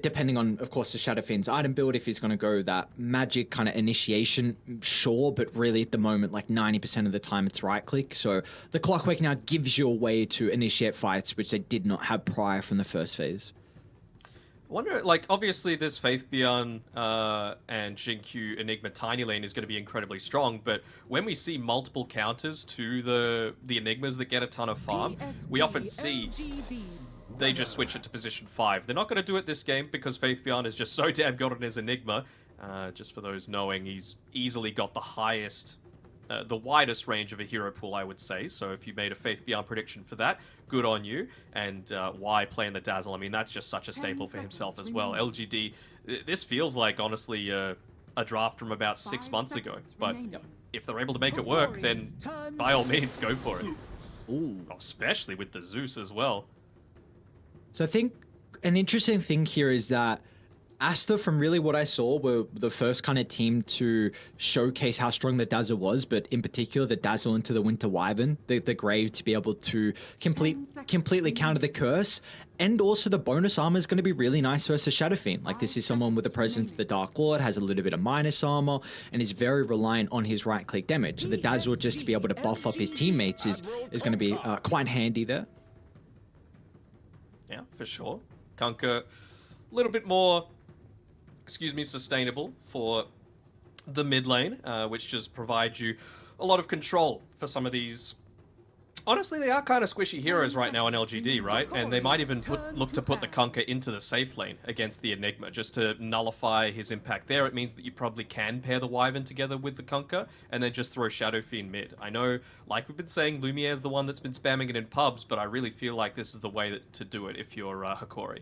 Depending on, of course, the Shadowfiend's item build, if he's going to go that magic kind of initiation, sure, but really at the moment, like 90% of the time, it's right click. So the Clockwork now gives you a way to initiate fights, which they did not have prior from the first phase. I wonder, like, obviously this Faith Beyond and Xingqiu Enigma Tiny Lane is going to be incredibly strong, but when we see multiple counters to the Enigmas that get a ton of farm, we often see they just switch it to position 5. They're not going to do it this game because Faith Beyond is just so damn good in his Enigma. Just for those knowing, he's easily got the highest, the widest range of a hero pool, I would say. So if you made a Faith Beyond prediction for that, good on you. And why playing the Dazzle? I mean, that's just such a staple for himself as well. LGD, this feels like, honestly, a draft from about 6 months ago. But if they're able to make it work, then by all means, go for it. Ooh. Especially with the Zeus as well. So I think an interesting thing here is that Asta, from really what I saw, were the first kind of team to showcase how strong the Dazzle was, but in particular the Dazzle into the Winter Wyvern, the Grave, to be able to completely counter the curse. And also the bonus armor is going to be really nice versus Shadowfiend. Like, this is someone with a presence of the Dark Lord, has a little bit of minus armor, and is very reliant on his right-click damage. So the Dazzle, just to be able to buff up his teammates, is going to be quite handy there. Yeah, for sure. Kunkka, a little bit more, sustainable for the mid lane, which just provides you a lot of control for some of these. Honestly, they are kind of squishy heroes right now on LGD, right? And they might even look to put the Kunkka into the safe lane against the Enigma, just to nullify his impact there. It means that you probably can pair the Wyvern together with the Kunkka, and then just throw Shadowfiend mid. I know, like we've been saying, Lumiere's the one that's been spamming it in pubs, but I really feel like this is the way to do it if you're Hikori.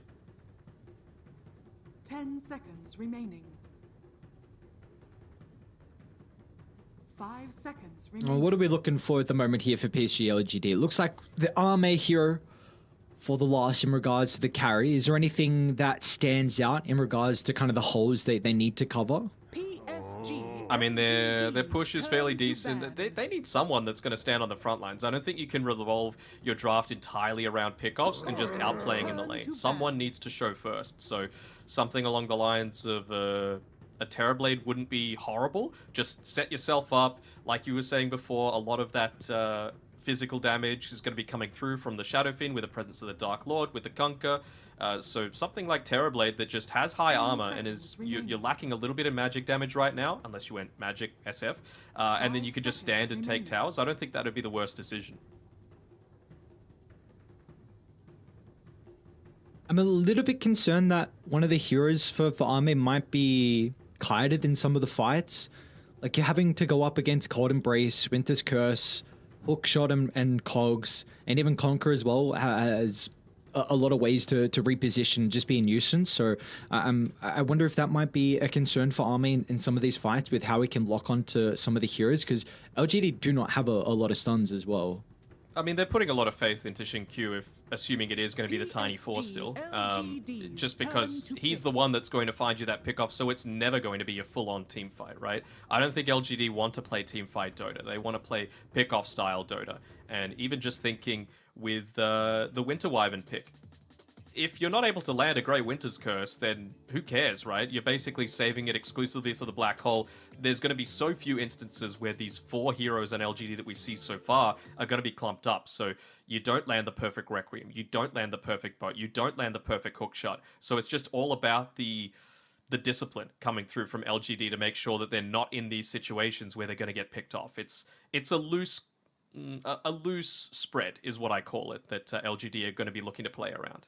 10 seconds remaining. 5 seconds remaining. Well, what are we looking for at the moment here for PSG LGD? It looks like the Arme hero for the loss in regards to the carry. Is there anything that stands out in regards to kind of the holes they need to cover? I mean, their push is fairly decent. They need someone that's going to stand on the front lines. I don't think you can revolve your draft entirely around pickoffs and just outplaying in the lane. Someone needs to show first. So something along the lines of a Terrorblade wouldn't be horrible. Just set yourself up. Like you were saying before, a lot of that physical damage is going to be coming through from the Shadowfiend with the presence of the Dark Lord, with the Kunkka. So something like Terrorblade that just has high armor and is you're lacking a little bit of magic damage right now, unless you went magic SF, and then you could just stand and take towers. I don't think that would be the worst decision. I'm a little bit concerned that one of the heroes for Arme might be kited in some of the fights. Like, you're having to go up against Cold Embrace, Winter's Curse, Hookshot and Cogs, and even Conquer as well has a lot of ways to reposition and just be a nuisance. So I wonder if that might be a concern for Arme in some of these fights with how we can lock onto some of the heroes, because LGD do not have a lot of stuns as well. I mean, they're putting a lot of faith into Xingqiu, assuming it is going to be the Tiny Four still. Just because he's the one that's going to find you that pickoff, so it's never going to be a full-on team fight, right? I don't think LGD want to play team fight Dota. They want to play pickoff style Dota. And even just thinking with the Winter Wyvern pick, if you're not able to land a Grey Winter's Curse, then who cares, right? You're basically saving it exclusively for the Black Hole. There's going to be so few instances where these 4 heroes on LGD that we see so far are going to be clumped up. So you don't land the perfect Requiem, you don't land the perfect boat, you don't land the perfect hookshot. So it's just all about the discipline coming through from LGD to make sure that they're not in these situations where they're going to get picked off. It's a loose spread is what I call it, that LGD are going to be looking to play around.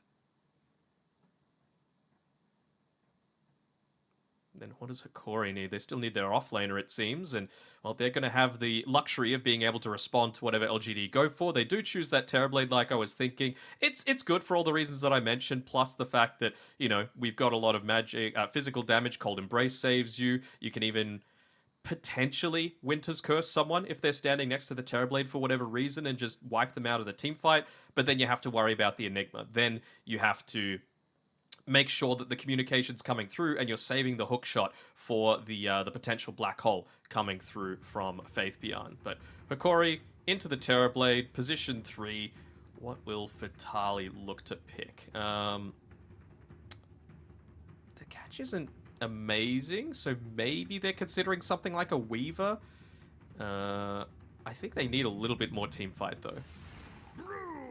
Then what does Hikori need? They still need their offlaner, it seems, and well, they're going to have the luxury of being able to respond to whatever LGD go for. They do choose that Terrorblade, like I was thinking. It's good for all the reasons that I mentioned, plus the fact that, you know, we've got a lot of magic, physical damage. Cold Embrace saves you. You can even potentially Winter's Curse someone if they're standing next to the Terrorblade for whatever reason and just wipe them out of the team fight. But then you have to worry about the Enigma. Then you have to make sure that the communication's coming through and you're saving the hookshot for the potential black hole coming through from Faith Beyond. But Hikori into the Terrorblade, position 3. What will Vitali look to pick? The catch isn't amazing, so maybe they're considering something like a Weaver. I think they need a little bit more team fight though.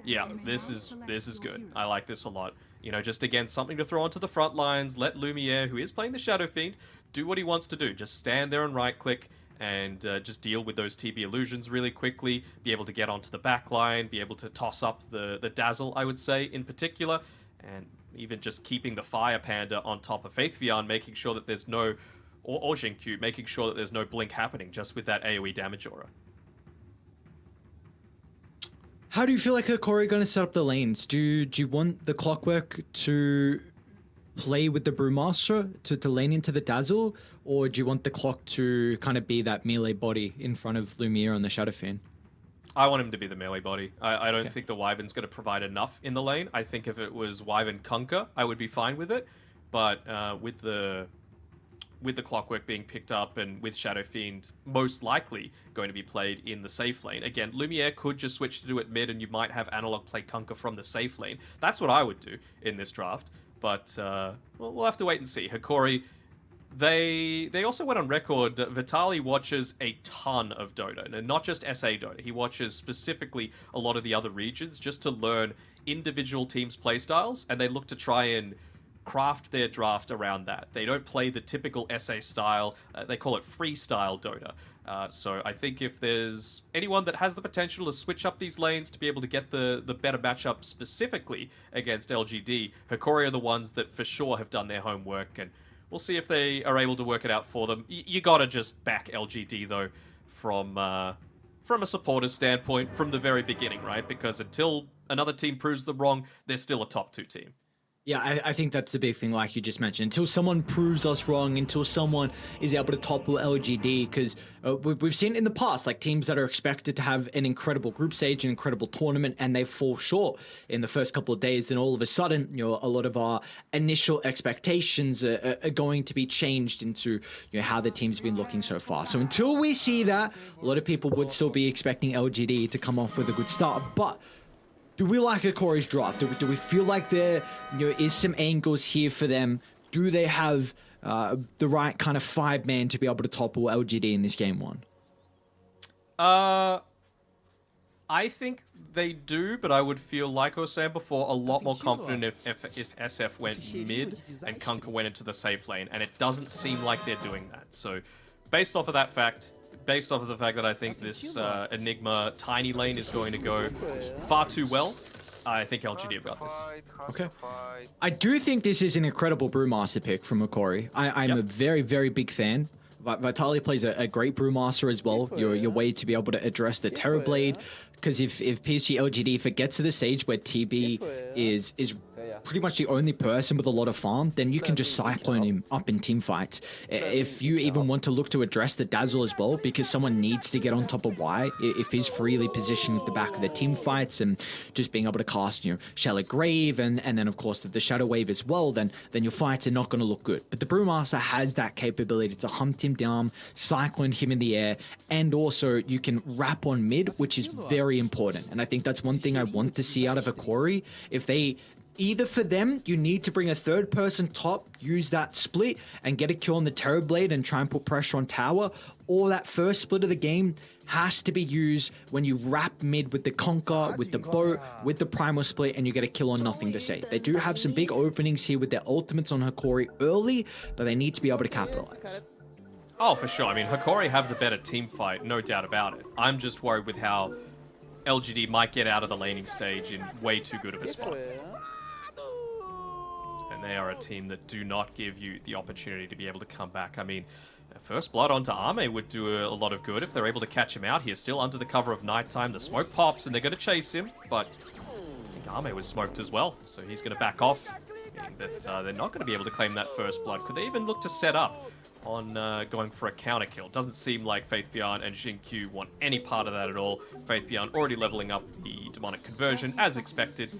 Yeah, this is good. I like this a lot. You know, just again, something to throw onto the front lines. Let Lumiere, who is playing the Shadow Fiend, do what he wants to do. Just stand there and right-click and just deal with those TB illusions really quickly. Be able to get onto the back line, be able to toss up the Dazzle, I would say, in particular. And even just keeping the Fire Panda on top of Faith Beyond, making sure that there's no... Or Xingqiu, making sure that there's no blink happening just with that AoE damage aura. How do you feel like Hikori going to set up the lanes? Do you want the Clockwork to play with the Brewmaster to lane into the Dazzle, or do you want the Clock to kind of be that melee body in front of Lumiere on the Shadow Fiend? I want him to be the melee body. I don't think the Wyvern's going to provide enough in the lane. I think if it was Wyvern Kunkka, I would be fine with it. But with the Clockwork being picked up and with Shadow Fiend most likely going to be played in the safe lane. Again, Lumiere could just switch to do it mid and you might have Analog play Kunkka from the safe lane. That's what I would do in this draft. But we'll have to wait and see. Hikori, they also went on record that Vitali watches a ton of Dota, and not just SA Dota. He watches specifically a lot of the other regions just to learn individual teams' playstyles, and they look to try and craft their draft around that. They don't play the typical SA style. They call it freestyle Dota. So I think if there's anyone that has the potential to switch up these lanes to be able to get the better matchup specifically against LGD, Hikori are the ones that for sure have done their homework, and we'll see if they are able to work it out for them. You gotta just back LGD though from a supporter standpoint from the very beginning, right? Because until another team proves them wrong, they're still a top 2 team. Yeah, I think that's the big thing, like you just mentioned. Until someone proves us wrong, until someone is able to topple LGD, because we've seen it in the past, like teams that are expected to have an incredible group stage, an incredible tournament, and they fall short in the first couple of days, and all of a sudden, you know, a lot of our initial expectations are going to be changed into, you know, how the team's been looking so far. So until we see that, a lot of people would still be expecting LGD to come off with a good start, but do we like Hikori's draft? Do we feel like there, you know, is some angles here for them? Do they have the right kind of 5-man to be able to topple LGD in this game 1? I think they do, but I would feel, like I was saying before, a lot more confident if SF went mid and Kunkka went into the safe lane, and it doesn't seem like they're doing that. So, based off of that fact, based off of the fact that I think this Enigma tiny lane is going to go far too well, I think LGD have got this. Okay. I do think this is an incredible Brewmaster pick from Hikori. I'm a very, very big fan. Vitali plays a great Brewmaster as well. Your way to be able to address the Terrorblade, because if PSG LGD, if it gets to the stage where TB is pretty much the only person with a lot of farm, then you can just Cyclone him up in team fights. If you even want to look to address the Dazzle as well, because someone needs to get on top of Y, if he's freely positioned at the back of the team fights and just being able to cast, you know, Shallow Grave and then of course the Shadow Wave as well, then your fights are not going to look good. But the Brewmaster has that capability to hunt him down, Cyclone him in the air, and also you can wrap on mid, which is very important. And I think that's one thing I want to see out of Hikori. If they... Either for them, you need to bring a third person top, use that split, and get a kill on the Terrorblade and try and put pressure on tower, or that first split of the game has to be used when you wrap mid with the Conquer, with the boat, with the Primal split, and you get a kill on Nothing to Say. They do have some big openings here with their ultimates on Hikori early, but they need to be able to capitalize. Oh, for sure. I mean, Hikori have the better team fight, no doubt about it. I'm just worried with how LGD might get out of the laning stage in way too good of a spot. And they are a team that do not give you the opportunity to be able to come back. I mean, first blood onto Ame would do a lot of good if they're able to catch him out here. Still under the cover of nighttime, the smoke pops and they're going to chase him, but I think Ame was smoked as well, so he's going to back off. Meaning that they're not going to be able to claim that first blood. Could they even look to set up on going for a counter kill? Doesn't seem like Faith Beyond and Xingqiu want any part of that at all. Faith Beyond already leveling up the demonic conversion as expected.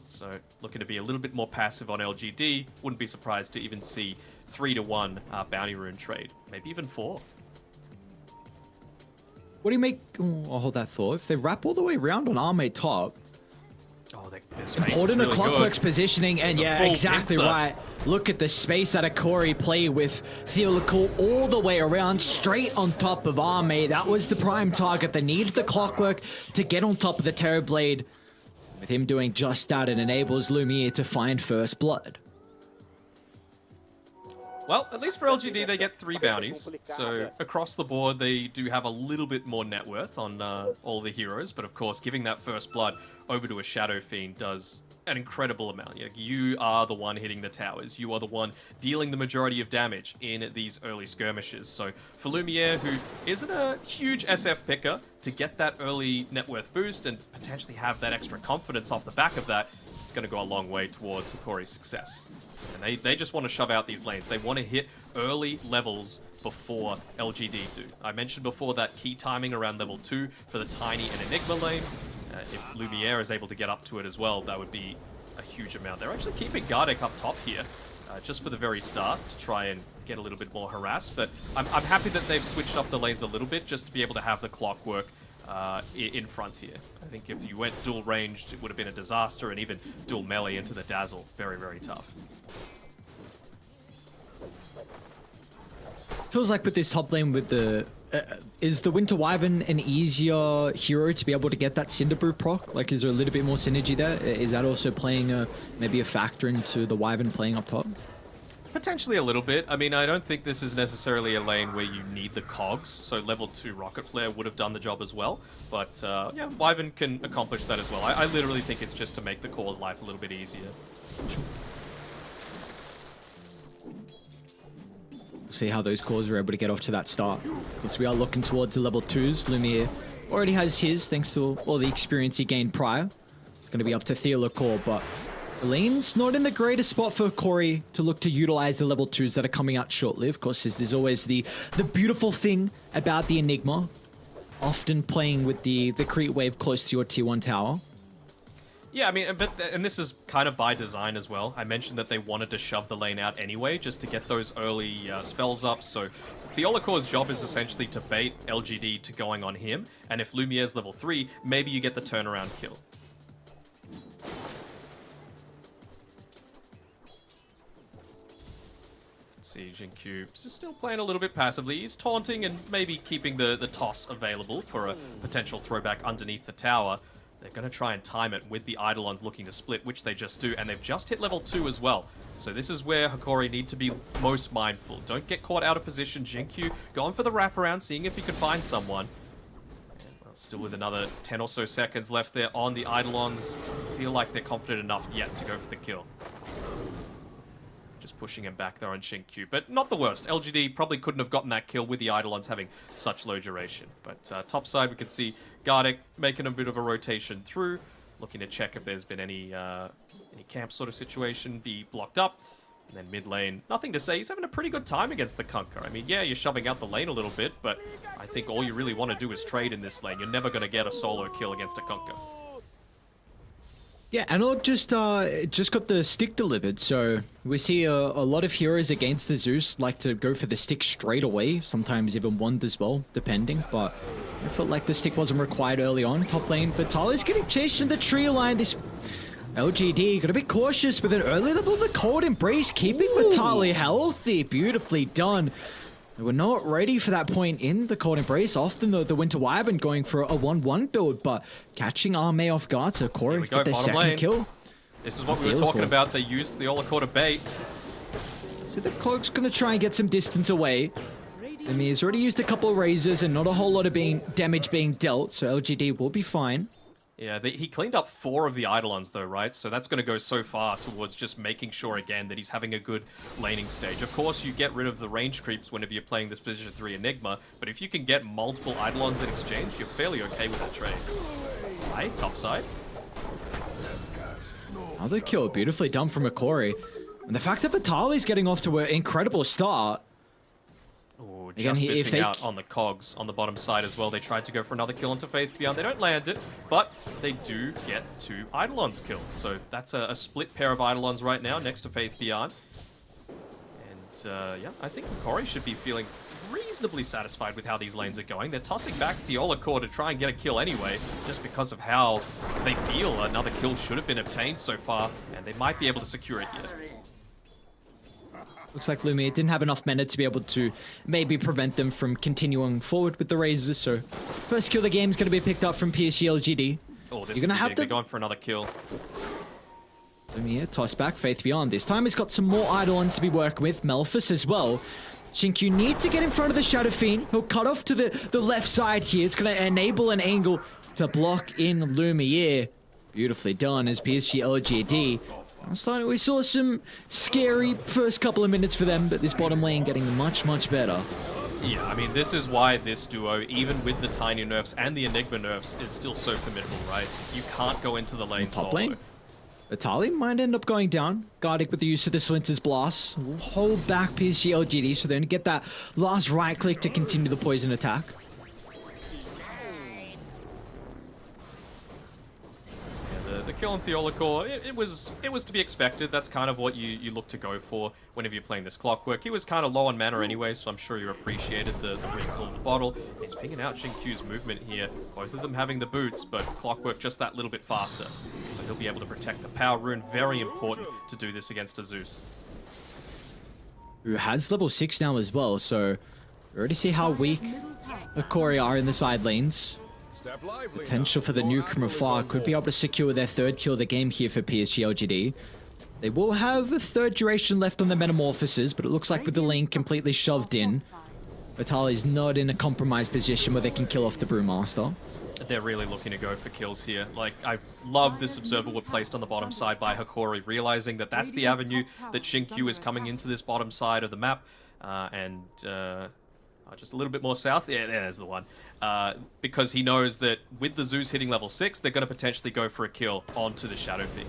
So looking to be a little bit more passive on LGD. Wouldn't be surprised to even see 3-1 bounty rune trade. Maybe even 4. What do you make... Oh, I'll hold that thought. If they wrap all the way around on Ame top... their space is Important really of Clockwork's good. positioning, and The yeah, full exactly pincer. right. Look at the space that Akori play with Theolical all the way around, straight on top of Arme. That was the prime target. They needed the Clockwork to get on top of the Terrorblade. With him doing just that, it enables Lumiere to find first blood. Well, at least for LGD, they get 3 bounties. So across the board, they do have a little bit more net worth on all the heroes. But of course, giving that first blood over to a Shadow Fiend does an incredible amount. You are the one hitting the towers. You are the one dealing the majority of damage in these early skirmishes. So for Lumiere, who isn't a huge SF picker, to get that early net worth boost and potentially have that extra confidence off the back of that, it's going to go a long way towards Hikori's success. And they just want to shove out these lanes. They want to hit early levels before LGD do. I mentioned before that key timing around level 2 for the Tiny and Enigma lane. If Lumiere is able to get up to it as well, that would be a huge amount. They're actually keeping Gardeck up top here, just for the very start, to try and get a little bit more harassed. But I'm happy that they've switched up the lanes a little bit, just to be able to have the Clockwork in front here. I think if you went dual ranged, it would have been a disaster, and even dual melee into the Dazzle, very, very tough. Feels like with this top lane with the... is the Winter Wyvern an easier hero to be able to get that Cinderbrew proc? Like, is there a little bit more synergy there? Is that also playing maybe a factor into the Wyvern playing up top? Potentially a little bit. I mean, I don't think this is necessarily a lane where you need the cogs, so level 2 Rocket Flare would have done the job as well. But yeah, Wyvern can accomplish that as well. I literally think it's just to make the core's life a little bit easier. See how those cores are able to get off to that start. Because we are looking towards the level 2s. Lumiere already has his, thanks to all the experience he gained prior. It's going to be up to Theolacor, but lane's not in the greatest spot for Corey to look to utilize the level 2s that are coming out short-lived. Of course, there's always the beautiful thing about the Enigma, often playing with the creep wave close to your tier 1 tower. Yeah, I mean, and this is kind of by design as well. I mentioned that they wanted to shove the lane out anyway, just to get those early spells up. So Theolacor's job is essentially to bait LGD to going on him, and if Lumiere's level 3, maybe you get the turnaround kill. Let's see, Jinkyu just still playing a little bit passively. He's taunting and maybe keeping the toss available for a potential throwback underneath the tower. They're going to try and time it with the Eidolons looking to split, which they just do, and they've just hit level 2 as well. So this is where Hikori need to be most mindful. Don't get caught out of position. Jinkyu going for the wraparound, seeing if he can find someone. And, well, still with another 10 or so seconds left there on the Eidolons. Doesn't feel like they're confident enough yet to go for the kill. Just pushing him back there on Jinkyu, but not the worst. LGD probably couldn't have gotten that kill with the Eidolons having such low duration. But top side, we can see Gardeck making a bit of a rotation through, looking to check if there's been any camp sort of situation be blocked up. And then mid lane, nothing to say. He's having a pretty good time against the Kunkka. I mean, yeah, you're shoving out the lane a little bit, but I think all you really want to do is trade in this lane. You're never going to get a solo kill against a Kunkka. Yeah, Analog just got the stick delivered, so we see a lot of heroes against the Zeus like to go for the stick straight away, sometimes even one as well, depending, but I felt like the stick wasn't required early on. Top lane, Vitalis getting chased in the tree line. This LGD got a bit cautious with an early level of the Cold Embrace, keeping Vitalis healthy. Beautifully done. They were not ready for that point in the Cold Embrace. Often the Winter Wyvern going for a 1-1 build, but catching Arme off guard, so Corey get their second lane. kill. This is what we were talking about. They used the Theolacor to bait. So the Cloak's going to try and get some distance away. I mean, he's already used a couple of razors and not a whole lot of damage being dealt, so LGD will be fine. Yeah, he cleaned up 4 of the Eidolons though, right? So that's going to go so far towards just making sure again that he's having a good laning stage. Of course, you get rid of the range creeps whenever you're playing this position 3 Enigma, but if you can get multiple Eidolons in exchange, you're fairly okay with that trade. Right, top side. Another kill, beautifully done from Hikori. And the fact that Vitalis getting off to an incredible start. Oh, Again, just if missing they- out on the cogs on the bottom side as well. They tried to go for another kill into Faith Beyond. They don't land it, but they do get 2 Eidolons killed. So that's a split pair of Eidolons right now next to Faith Beyond. And yeah, I think Hikori should be feeling reasonably satisfied with how these lanes are going. They're tossing back Theola Core to try and get a kill anyway, just because of how they feel another kill should have been obtained so far, and they might be able to secure it here. Looks like Lumiere didn't have enough mana to be able to maybe prevent them from continuing forward with the Razors, so first kill of the game is going to be picked up from PSG LGD. Oh, this You're gonna is have big. to- They're going for another kill. Lumiere, toss back, Faith Beyond. This time he's got some more Eidolons to be working with, Melphis as well. Shinkyu need to get in front of the Shadow Fiend. He'll cut off to the left side here. It's going to enable an angle to block in Lumiere. Beautifully done as PSG LGD. We saw some scary first couple of minutes for them, but this bottom lane getting much, much better. Yeah, I mean, this is why this duo, even with the tiny nerfs and the Enigma nerfs, is still so formidable, right? You can't go into the lane Top solo. lane. Vitali might end up going down. Gardic with the use of the Splinter's Blast will hold back PSG LGD so they're going to get that last right click to continue the poison attack. Yeah, the kill on Theola Core, it was to be expected. That's kind of what you look to go for whenever you're playing this Clockwork. He was kind of low on mana anyway, so I'm sure you appreciated the refill of the bottle. He's picking out Xingqiu's movement here. Both of them having the boots, but Clockwork just that little bit faster. So he'll be able to protect the power rune. Very important to do this against a Zeus. Who has level 6 now as well, so we already see how weak Akori are in the side lanes. Potential for the nuke from afar could be able to secure their third kill of the game here for PSG LGD. They will have a third duration left on the Metamorphoses, but it looks like with the lane completely shoved in, Vitali's not in a compromised position where they can kill off the Brewmaster. They're really looking to go for kills here. Like, I love this observable placed on the bottom side by Hakori, realizing that that's the avenue that Xingqiu is coming into this bottom side of the map, just a little bit more south. Yeah, there's the one. Because he knows that with the Zeus hitting level 6, they're going to potentially go for a kill onto the Shadow Fiend.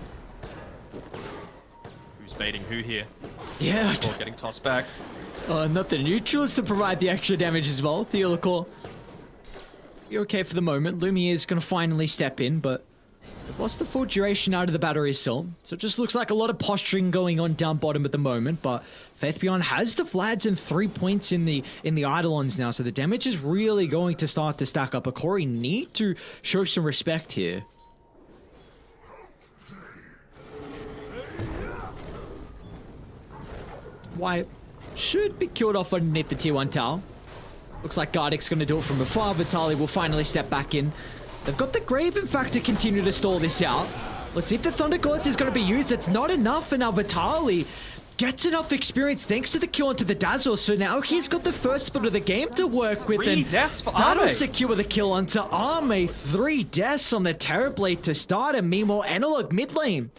Who's baiting who here? Yeah. Or getting tossed back. Not the neutrals to provide the extra damage as well. Theolacor, you're okay for the moment. Lumiere is going to finally step in, but they've lost the full duration out of the battery still. So it just looks like a lot of posturing going on down bottom at the moment, but Faith Beyond has the Vlads and 3 points in the Eidolons now, so the damage is really going to start to stack up. Akori need to show some respect here. Wyatt should be killed off underneath the tier 1 tower. Looks like Gardic's going to do it from afar. Vitali will finally step back in. They've got the Grave, in fact, to continue to stall this out. Let's see if the Thunder Gods is going to be used. It's not enough, and now Vitali gets enough experience thanks to the kill onto the Dazzle. So now he's got the first split of the game to work with. 3 deaths for that'll Arme. secure the kill onto Arme. 3 deaths on the Terrorblade to start, and meanwhile, Analog mid lane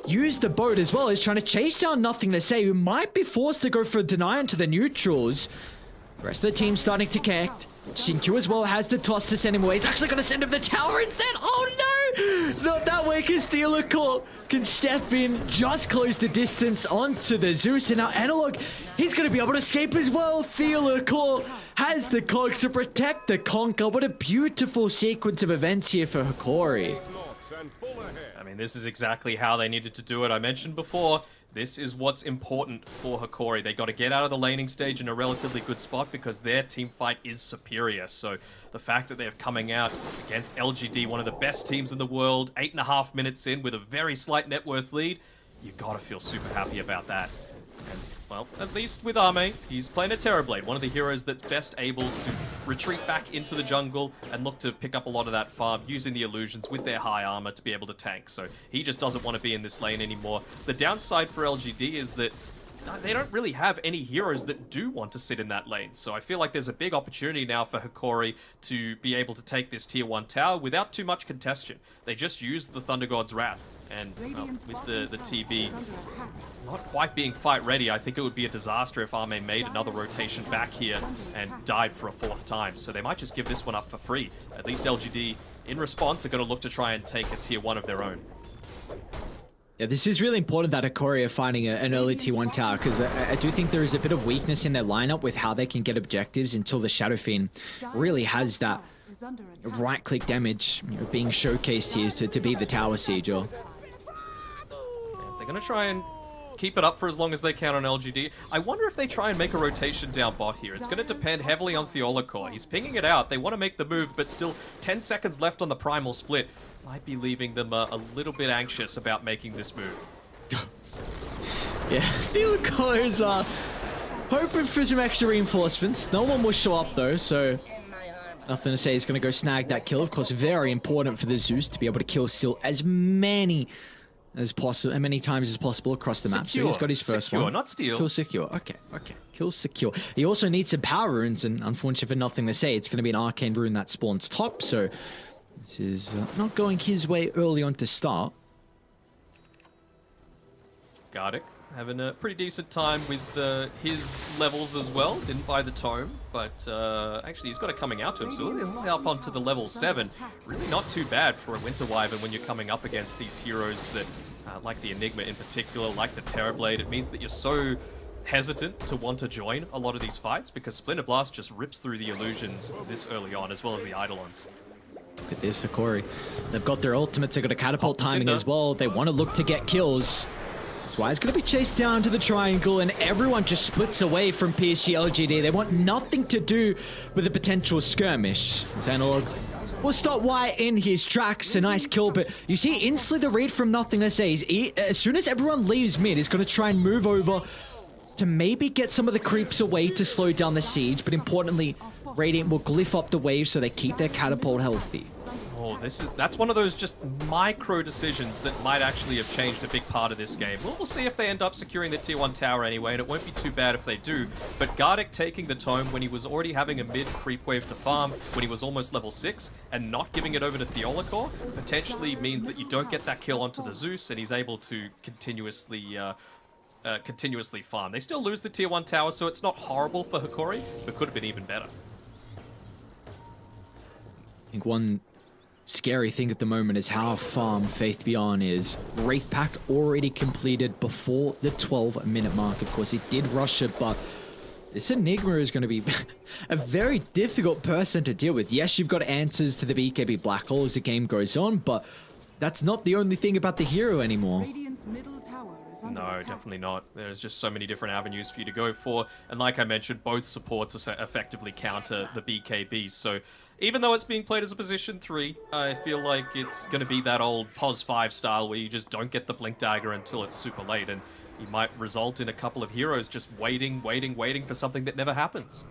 use the boat as well. He's trying to chase down Nothing to Say, who might be forced to go for a deny onto the neutrals. The rest of the team starting to connect. Xingqiu as well has the toss to send him away. He's actually going to send him the tower instead. Oh no! Not that way, because Theolacor can step in, just close the distance onto the Zeus. And now Analog, he's going to be able to escape as well. Theolacor has the cogs to protect the Conquer. What a beautiful sequence of events here for Hakori. I mean, this is exactly how they needed to do it. I mentioned before, this is what's important for Hakori. They got to get out of the laning stage in a relatively good spot because their team fight is superior. So the fact that they're coming out against LGD, one of the best teams in the world, 8.5 minutes in with a very slight net worth lead, you got to feel super happy about that. And, well, at least with Arme, he's playing a Terrorblade, one of the heroes that's best able to retreat back into the jungle and look to pick up a lot of that farm using the illusions with their high armor to be able to tank. So he just doesn't want to be in this lane anymore. The downside for LGD is that they don't really have any heroes that do want to sit in that lane. So I feel like there's a big opportunity now for Hakori to be able to take this tier 1 tower without too much congestion. They just use the Thunder God's Wrath. And well, with the TB not quite being fight ready, I think it would be a disaster if Arme made another rotation back here and died for a 4th time. So they might just give this one up for free. At least LGD, in response, are going to look to try and take a tier 1 of their own. Yeah, this is really important that Akori are finding an early T1 tower, because I do think there is a bit of weakness in their lineup with how they can get objectives until the Shadow Fiend really has that right-click damage, you know, being showcased here to be the tower sieger. They're going to try and keep it up for as long as they can on LGD. I wonder if they try and make a rotation down bot here. It's going to depend heavily on Theolacor. He's pinging it out. They want to make the move, but still 10 seconds left on the Primal Split. Might be leaving them a little bit anxious about making this move. Yeah, Theolacor is hoping for some extra reinforcements. No one will show up though, so nothing to say. He's going to go snag that kill. Of course, very important for the Zeus to be able to kill still as many times as possible across the map. So he's got his first secure, one. not steal. Kill secure. Okay. Kill secure. He also needs some power runes, and unfortunately for nothing to say, it's going to be an arcane rune that spawns top. So this is not going his way early on to start. Gardic having a pretty decent time with his levels as well. Didn't buy the tome, but actually he's got it coming out to him, so he'll up onto the level 7. Really not too bad for a Winter Wyvern when you're coming up against these heroes that, like the Enigma in particular, like the Terrorblade. It means that you're so hesitant to want to join a lot of these fights because Splinter Blast just rips through the illusions this early on, as well as the Eidolons. Look at this, Hakori. They've got their ultimates, they've got a catapult Pop the timing Cinder. as well. They want to look to get kills. That's why it's going to be chased down to the triangle, and everyone just splits away from PSG LGD. They want nothing to do with a potential skirmish. As Analog will stop Wyatt in his tracks. A nice kill, but you see instantly the read from Nothing to Say. As soon as everyone leaves mid, he's going to try and move over to maybe get some of the creeps away to slow down the siege, but importantly, Radiant will glyph up the wave so they keep their catapult healthy. Oh, that's one of those just micro decisions that might actually have changed a big part of this game. We'll see if they end up securing the tier 1 tower anyway, and it won't be too bad if they do. But Gardic taking the tome when he was already having a mid creep wave to farm, when he was almost level 6, and not giving it over to Theolacor, potentially means that you don't get that kill onto the Zeus, and he's able to continuously farm. They still lose the tier 1 tower, so it's not horrible for Hakori, but could have been even better. I think one scary thing at the moment is how farm Faith Beyond is. Wraith Pact already completed before the 12-minute mark. Of course, he did rush it, but this Enigma is going to be a very difficult person to deal with. Yes, you've got answers to the BKB Black Hole as the game goes on, but that's not the only thing about the hero anymore. Radiant's middle tower is under No, attack. definitely not. There's just so many different avenues for you to go for. And like I mentioned, both supports effectively counter the BKB. So even though it's being played as a position 3, I feel like it's going to be that old POS 5 style where you just don't get the Blink Dagger until it's super late. And you might result in a couple of heroes just waiting for something that never happens.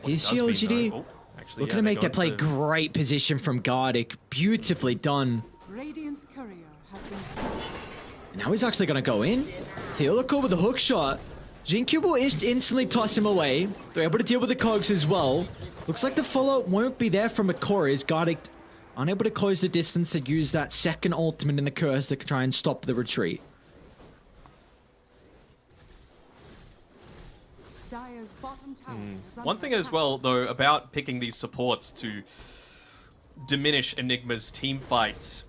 What it does mean, PCLGD though- actually, looking yeah, to make they're that play. going for- Great position from Gardic. Beautifully done. Radiant's courier has been killed. Now he's actually going to go in. Theolacor with a hook shot. Jinkyu will instantly toss him away. They're able to deal with the cogs as well. Looks like the follow-up won't be there from Akori as Gardic unable to close the distance to use that second ultimate in the curse to try and stop the retreat. Dire's bottom tower is under One thing as attack. well, though, about picking these supports to diminish Enigma's teamfight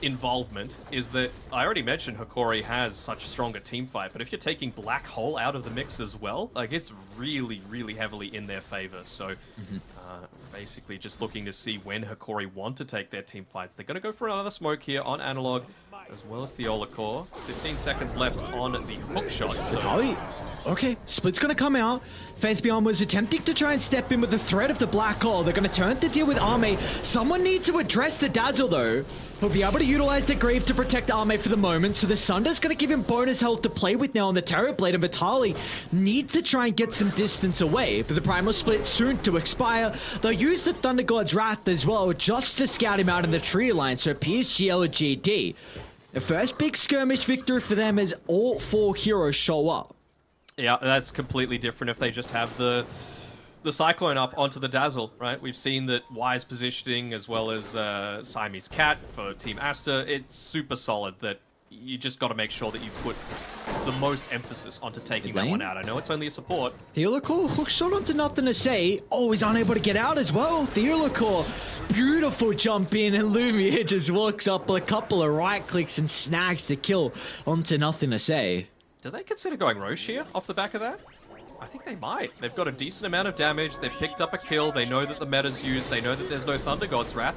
involvement is that I already mentioned Hakori has such stronger teamfight, but if you're taking Black Hole out of the mix as well, like it's really, really heavily in their favor. So basically just looking to see when Hakori want to take their team fights. They're going to go for another smoke here on Analog as well as Theolacor. 15 seconds left on the hook shot. So Oh, okay. Split's gonna come out. Faith Beyond was attempting to try and step in with the threat of the Black Hole. They're gonna turn to deal with Arme. Someone needs to address the Dazzle though. He'll be able to utilize the Grave to protect Arme for the moment, so the Sunder's gonna give him bonus health to play with now on the Terrorblade, and Vitali needs to try and get some distance away, but the Primal Split soon to expire. They'll use the Thunder God's Wrath as well, just to scout him out in the tree line, so PSG LGD. The first big skirmish victory for them as all 4 heroes show up. yeah, that's completely different if they just have the Cyclone up onto the Dazzle, right? We've seen that Wise positioning as well as Siamese Cat for Team Asta, it's super solid that you just got to make sure that you put the most emphasis onto taking that Lane? one out. I know it's only a support. Theolacor hook shot onto Nothing to Say. Oh, he's unable to get out as well. Theolacor, beautiful jump in, and Lumia just walks up a couple of right clicks and snags the kill onto Nothing to Say. Do they consider going Roche here off the back of that? I think they might. They've got a decent amount of damage. They've picked up a kill. They know that the meta's used. They know that there's no Thunder God's Wrath.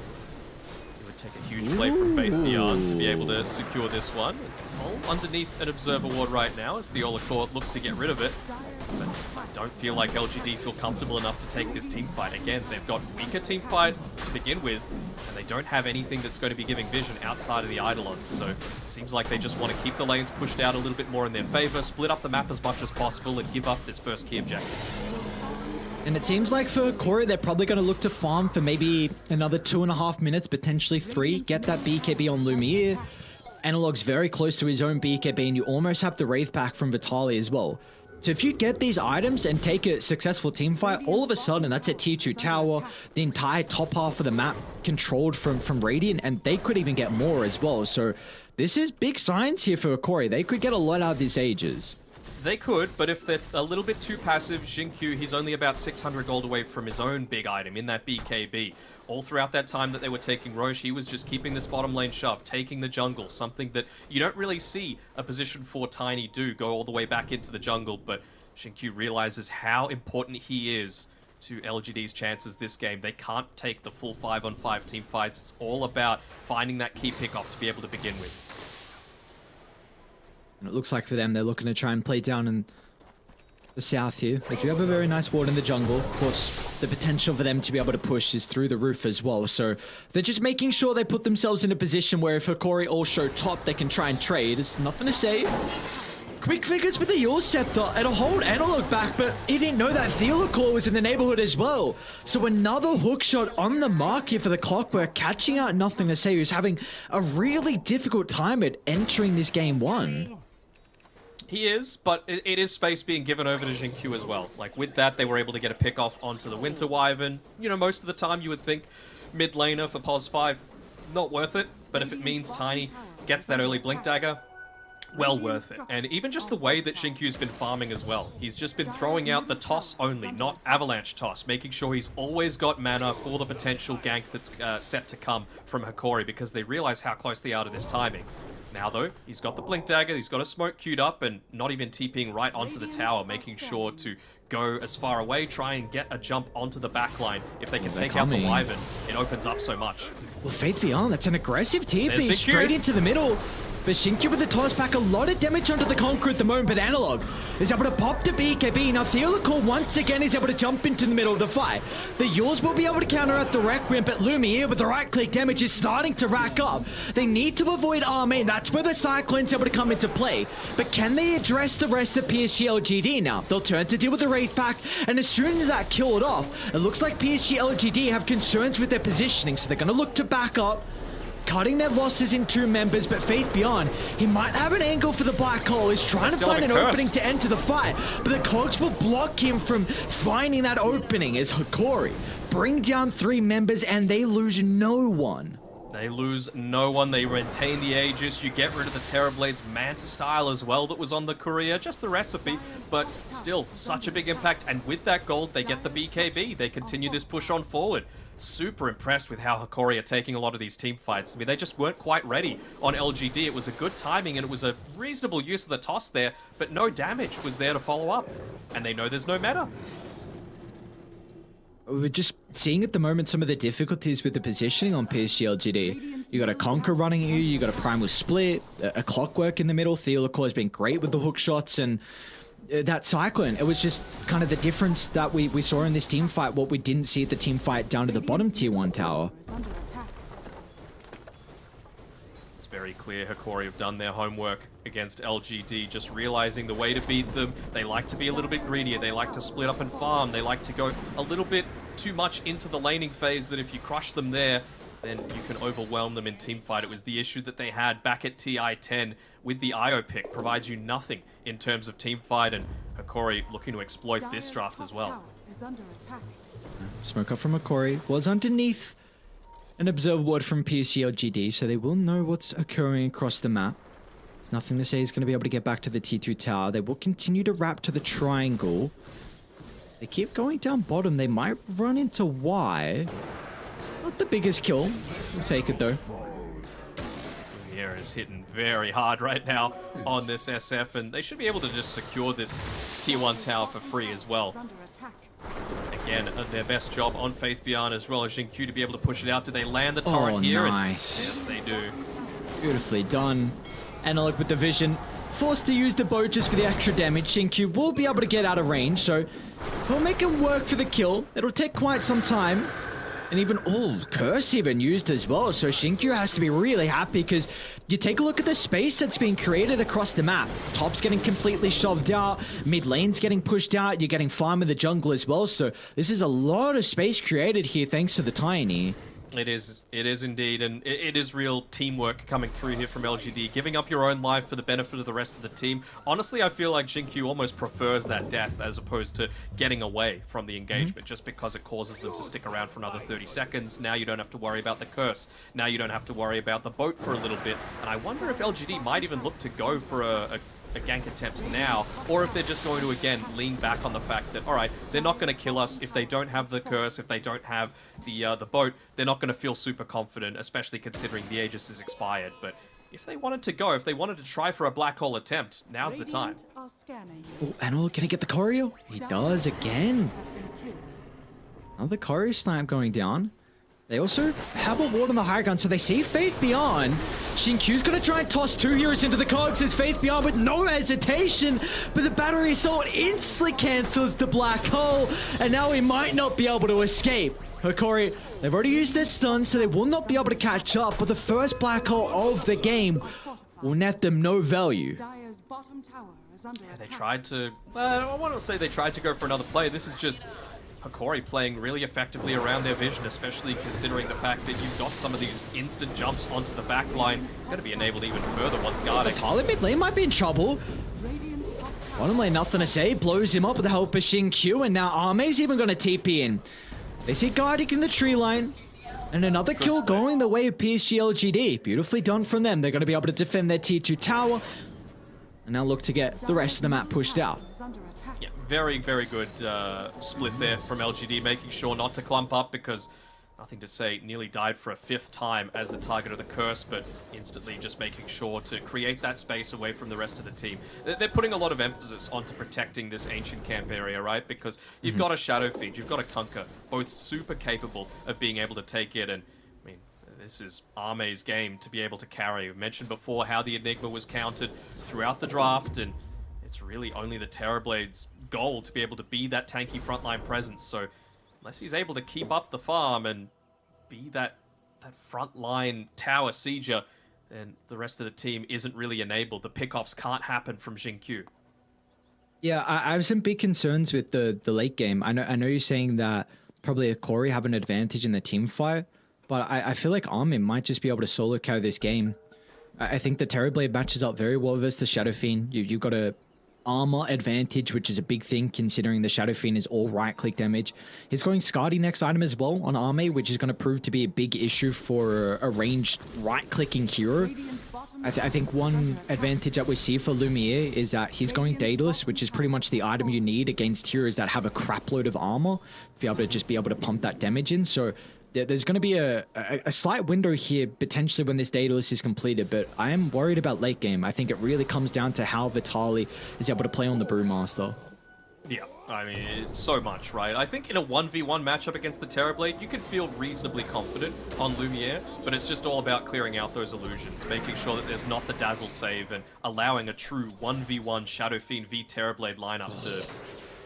You would take a huge play from Faith Beyond to be able to secure this one. It's all underneath an Observer Ward right now as the Ola Court looks to get rid of it. But I don't feel like LGD feel comfortable enough to take this team fight. Again, they've got weaker team fight to begin with, and they don't have anything that's going to be giving vision outside of the Eidolons. So it seems like they just want to keep the lanes pushed out a little bit more in their favor, split up the map as much as possible, and give up this first key objective. And it seems like for Corey, they're probably going to look to farm for maybe another 2.5 minutes, potentially 3. Get that BKB on Lumiere. Analog's very close to his own BKB, and you almost have the Wraith back from Vitali as well. So if you get these items and take a successful team fight, all of a sudden that's a tier 2 tower, the entire top half of the map controlled from Radiant, and they could even get more as well. So this is big signs here for Corey. They could get a lot out of these Aegis. They could, but if they're a little bit too passive, Xingqiu, he's only about 600 gold away from his own big item in that BKB. All throughout that time that they were taking Roche, he was just keeping this bottom lane shove, taking the jungle, something that you don't really see a position 4 Tiny do, go all the way back into the jungle, but Xingqiu realizes how important he is to LGD's chances this game. They can't take the full 5-on-5 team fights. It's all about finding that key pick-off to be able to begin with. And it looks like for them, they're looking to try and play down in the south here. They do have a very nice ward in the jungle. Of course, the potential for them to be able to push is through the roof as well. So they're just making sure they put themselves in a position where if Hikori all show top, they can try and trade. There's nothing to say. Quick figures with the Yule Scepter. It'll hold Analog back, but he didn't know that Theodore was in the neighborhood as well. So another hook shot on the mark here for the Clockwork, catching out Nothing to Say, who's having a really difficult time at entering this game 1. He is, but it is space being given over to Xingqiu as well. Like, with that, they were able to get a pick off onto the Winter Wyvern. You know, most of the time you would think mid laner for POS 5, not worth it. But if it means Tiny gets that early Blink Dagger, well worth it. And even just the way that Xingqiu's been farming as well. He's just been throwing out the toss only, not avalanche toss, making sure he's always got mana for the potential gank that's set to come from Hikori, because they realize how close they are to this timing. Now, though, he's got the Blink Dagger, he's got a smoke queued up, and not even TPing right onto the tower, making sure to go as far away, try and get a jump onto the backline. If they can take out the Wyvern, it opens up so much. Well, Faith Beyond, that's an aggressive TP There's straight into the middle. But Xingqiu with the toss back, a lot of damage onto the Conqueror at the moment, but Analog is able to pop the BKB. Now Theodore once again is able to jump into the middle of the fight. The Yules will be able to counteract the Requiem, but Lumiere with the right-click damage is starting to rack up. They need to avoid Armane, that's where the Cyclone's able to come into play. But can they address the rest of PSG LGD now? They'll turn to deal with the Wraith pack, and as soon as that killed off, it looks like PSG LGD have concerns with their positioning, so they're going to look to back up, cutting their losses in 2 members, but Faith Beyond, he might have an angle for the Black Hole. He's trying to find an opening to enter the fight, but the Cogs will block him from finding that opening as Hikori bring down 3 members and they lose no one. They lose no one, they retain the Aegis, you get rid of the Terrorblade's Manta style as well that was on the Courier, just the recipe, but still, such a big impact, and with that gold, they get the BKB, they continue this push on forward. Super impressed with how Hikori are taking a lot of these team fights. I mean, they just weren't quite ready on LGD. It was a good timing and it was a reasonable use of the toss there, but no damage was there to follow up. And they know there's no meta. We're just seeing at the moment some of the difficulties with the positioning on PSG LGD. You got a Conquer running at you got a Primal Split, a Clockwork in the middle. Theodore has been great with the hook shots, and that Cyclone, it was just kind of the difference that we saw in this team fight, what we didn't see at the team fight down to the bottom tier 1 tower. It's very clear Hikori have done their homework against LGD, just realizing the way to beat them. They like to be a little bit greedier, they like to split up and farm, they like to go a little bit too much into the laning phase, that if you crush them there, then you can overwhelm them in teamfight. It was the issue that they had back at TI-10 with the IO pick, provides you nothing in terms of teamfight, and Hikori looking to exploit this draft as well. Smoke up from Hikori was underneath an observer ward from PSG LGD, so they will know what's occurring across the map. There's nothing to say he's going to be able to get back to the T2 tower. They will continue to wrap to the triangle. They keep going down bottom. They might run into Y. Not the biggest kill. We'll take it though. Lumiere is hitting very hard right now on this SF, and they should be able to just secure this T1 tower for free as well. again, their best job on Faith Beyond as well as Xingqiu to be able to push it out. Do they land the torrent here? Nice. Yes, they do. Beautifully done. Analog with the vision. Forced to use the bow just for the extra damage. Xingqiu will be able to get out of range, so he'll make it work for the kill. It'll take quite some time. And even, Curse even used as well. So Xingqiu has to be really happy because you take a look at the space that's being created across the map. Top's getting completely shoved out. Mid lane's getting pushed out. You're getting farm in the jungle as well. So this is a lot of space created here thanks to the Tiny. It is indeed, and it is real teamwork coming through here from LGD, giving up your own life for the benefit of the rest of the team. Honestly, I feel like Xingqiu almost prefers that death as opposed to getting away from the engagement, just because it causes them to stick around for another 30 seconds. Now you don't have to worry about the curse. Now you don't have to worry about the boat for a little bit. And I wonder if LGD might even look to go for a gank attempt now, or if they're just going to again lean back on the fact that, all right, they're not going to kill us if they don't have the curse, if they don't have the boat. They're not going to feel super confident, especially considering the Aegis is expired. But if they wanted to go, if they wanted to try for a black hole attempt, now's the time. Radiant are scanning you. Anil, can he get the choreo? He does again. Has been killed. Another choreo snipe going down. They also have a ward on the high ground, so they see Faith Beyond. Xingqiu's gonna try and toss two heroes into the cogs as Faith Beyond with no hesitation, but the battery assault instantly cancels the black hole, and now he might not be able to escape. Hikori, they've already used their stun, so they will not be able to catch up, but the first black hole of the game will net them no value. Dire's bottom tower is under attack. They tried to, I want to say they tried to go for another play. This is just Hikori playing really effectively around their vision, especially considering the fact that you've got some of these instant jumps onto the back line. It's going to be enabled even further once guarding. Tali mid lane might be in trouble. Radiant's top tower. Bottom lane, nothing to say. Blows him up with the help of Xingqiu, and now Arme's even going to TP in. They see Gardic in the tree line. And another kill split. going the way of PSG LGD. Beautifully done from them. They're going to be able to defend their tier 2 tower. And now look to get the rest of the map pushed out. Is under attack. Yeah, very, very good split there from LGD, making sure not to clump up because, nothing to say, nearly died for a 5th time as the target of the curse, but instantly just making sure to create that space away from the rest of the team. They're putting a lot of emphasis onto protecting this ancient camp area, right? Because you've got a Shadow Fiend, you've got a Kunkka, both super capable of being able to take it, and I mean, this is Arme's game to be able to carry. We've mentioned before how the Enigma was countered throughout the draft, and it's really only the Terrorblade's goal to be able to be that tanky frontline presence, so unless he's able to keep up the farm and be that frontline tower sieger, then the rest of the team isn't really enabled. The pickoffs can't happen from Xingqiu. Yeah, I have some big concerns with the late game. I know you're saying that probably Hikori have an advantage in the team fight, but I feel like Armin might just be able to solo carry this game. I think the Terrorblade matches up very well versus the Shadow Fiend. You've got a armor advantage, which is a big thing considering the Shadow Fiend is all right-click damage. He's going Skadi next item as well on Arme, which is going to prove to be a big issue for a ranged right-clicking hero. Radiant's bottom I think tower is one under attack. advantage that we see for Lumiere is that he's going Daedalus, which is pretty much the item you need against heroes that have a crapload of armor to be able to pump that damage in. So there's going to be a slight window here potentially when this Daedalus is completed, but I am worried about late game. I think it really comes down to how Vitali is able to play on the Brewmaster. Yeah, I mean, it's so much, right? I think in a 1v1 matchup against the Terrorblade, you can feel reasonably confident on Lumiere, but it's just all about clearing out those illusions, making sure that there's not the Dazzle save, and allowing a true 1v1 Shadow Fiend v Terrorblade lineup to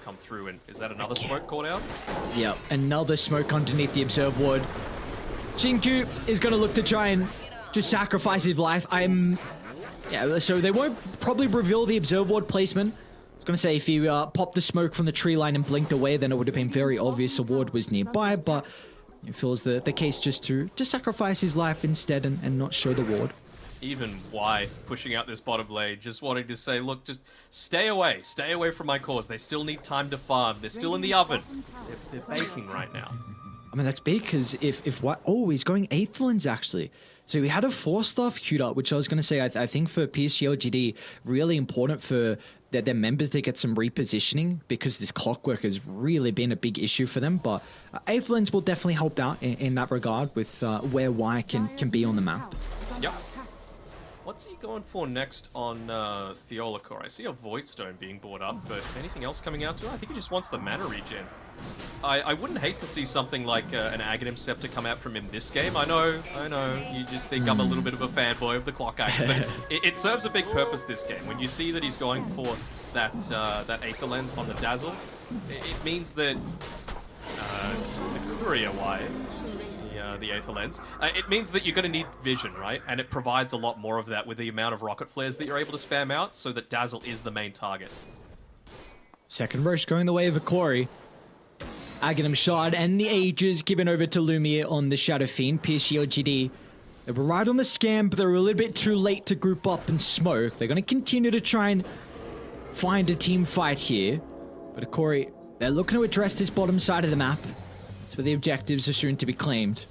come through. And is that another smoke called out? Yep, another smoke underneath the Observe Ward. Xingqiu is going to look to try and just sacrifice his life. Yeah, so they won't probably reveal the Observe Ward placement. I was going to say if he popped the smoke from the tree line and blinked away, then it would have been very obvious a ward was nearby, but it feels the case just to sacrifice his life instead and not show the ward. Even why pushing out this bottom lane, just wanting to say, look, just stay away from my cause. They still need time to farm. They're still in the oven. They're baking right now. I mean, that's big because if what? Oh, he's going Aethelins actually. So we had a 4-star queued up, which I was going to say, I think for PSG LGD, really important for their members to get some repositioning because this clockwork has really been a big issue for them. But Aethelins will definitely help out in that regard with where Y can be on the map. Yep. What's he going for next on Theolacor? I see a Void Stone being brought up, but anything else coming out to it? I think he just wants the mana regen. I wouldn't hate to see something like an Aghanim Scepter come out from him this game. I know, you just think I'm a little bit of a fanboy of the Clock Axe, but it serves a big purpose this game. When you see that he's going for that Aether Lens on the Dazzle, it means that it's the Courier wire, the Aether Lens. It means that you're going to need vision, right? And it provides a lot more of that with the amount of rocket flares that you're able to spam out, so that Dazzle is the main target. Second rush going the way of Akori. Aghanim Shard and the Aegis given over to Lumiere on the Shadow Fiend. PSG LGD. They were right on the scam, but they were a little bit too late to group up and smoke. They're going to continue to try and find a team fight here. But Akori, they're looking to address this bottom side of the map. That's where the objectives are soon to be claimed.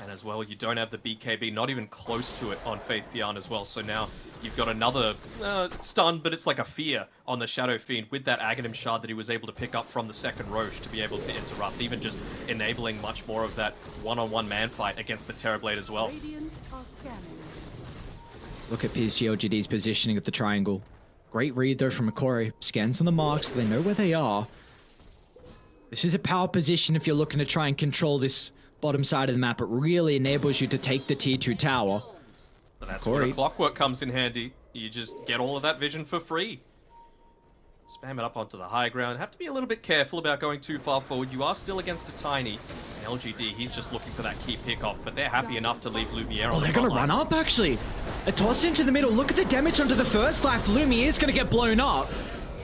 And as well, you don't have the BKB, not even close to it on Faith Beyond as well. So now you've got another stun, but it's like a fear on the Shadow Fiend with that Aghanim Shard that he was able to pick up from the second Roche to be able to interrupt, even just enabling much more of that one-on-one man fight against the Terrorblade as well. Radiant are scanning. Look at PSG LGD's positioning at the triangle. Great read though from Akori. Scans on the marks, so they know where they are. This is a power position if you're looking to try and control this bottom side of the map. It really enables you to take the tier 2 tower. But that's where Clockwork comes in handy. You just get all of that vision for free. Spam it up onto the high ground. Have to be a little bit careful about going too far forward. You are still against a Tiny. And LGD, he's just looking for that key pick-off, but they're happy enough to leave Lumiere on the they're going to front run lines. up, actually. A toss into the middle. Look at the damage onto the first life. Lumiere's going to get blown up.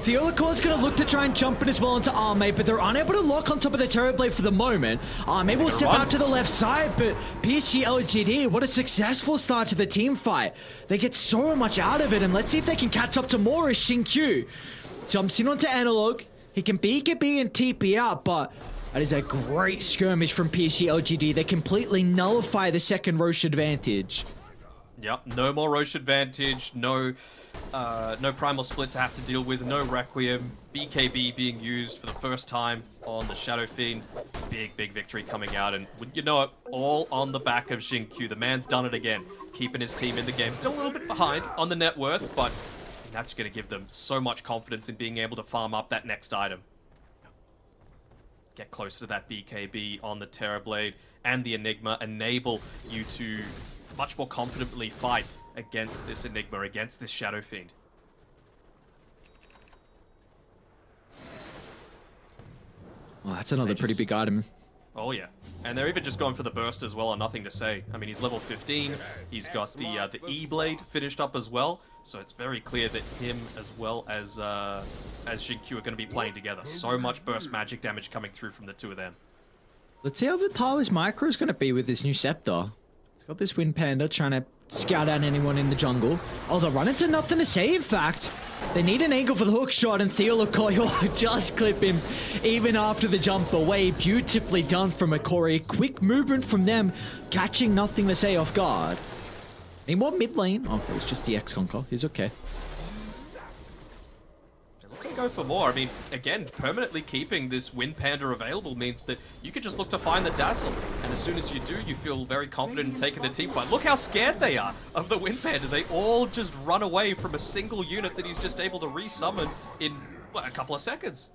Theolacor's going to look to try and jump in as well into Armate, but they're unable to lock on top of the Terrorblade for the moment. Armate will step out to the left side, but PSG LGD, what a successful start to the team fight. They get so much out of it, and let's see if they can catch up to more as Xinkyu jumps in onto Analog. He can BKB and TP out, but that is a great skirmish from PSG LGD. They completely nullify the second Roche advantage. Yep, no more Roche advantage, no Primal Split to have to deal with, no Requiem, BKB being used for the first time on the Shadow Fiend. Big victory coming out, and you know it, all on the back of Xinkyu. The man's done it again, keeping his team in the game. Still a little bit behind on the net worth, but that's going to give them so much confidence in being able to farm up that next item. Get closer to that BKB on the Terrorblade and the Enigma, enable you to much more confidently fight against this Enigma, against this Shadow Fiend. Well, that's another pretty big item. Oh yeah, and they're even just going for the burst as well, and nothing to say. I mean, he's level 15. He's got the E-Blade finished up as well, so it's very clear that him as well as Xinkyu are going to be playing together. So much burst magic damage coming through from the two of them. Let's see how Vitalis Micro is going to be with this new Scepter. It's got this Wind Panda trying to scout out anyone in the jungle. Oh, they'll run into nothing to say, in fact. They need an angle for the hook shot, and Theolacor will just clip him even after the jump away. Beautifully done from Akori. Quick movement from them, catching nothing to say off guard. Any more mid lane? Oh, it was just the X-Conquer. He's okay. Can go for more. I mean, again, permanently keeping this Wind Panda available means that you can just look to find the Dazzle, and as soon as you do, you feel very confident in taking the team fight. Look how scared they are of the Wind Panda. They all just run away from a single unit that he's just able to resummon in, what, a couple of seconds.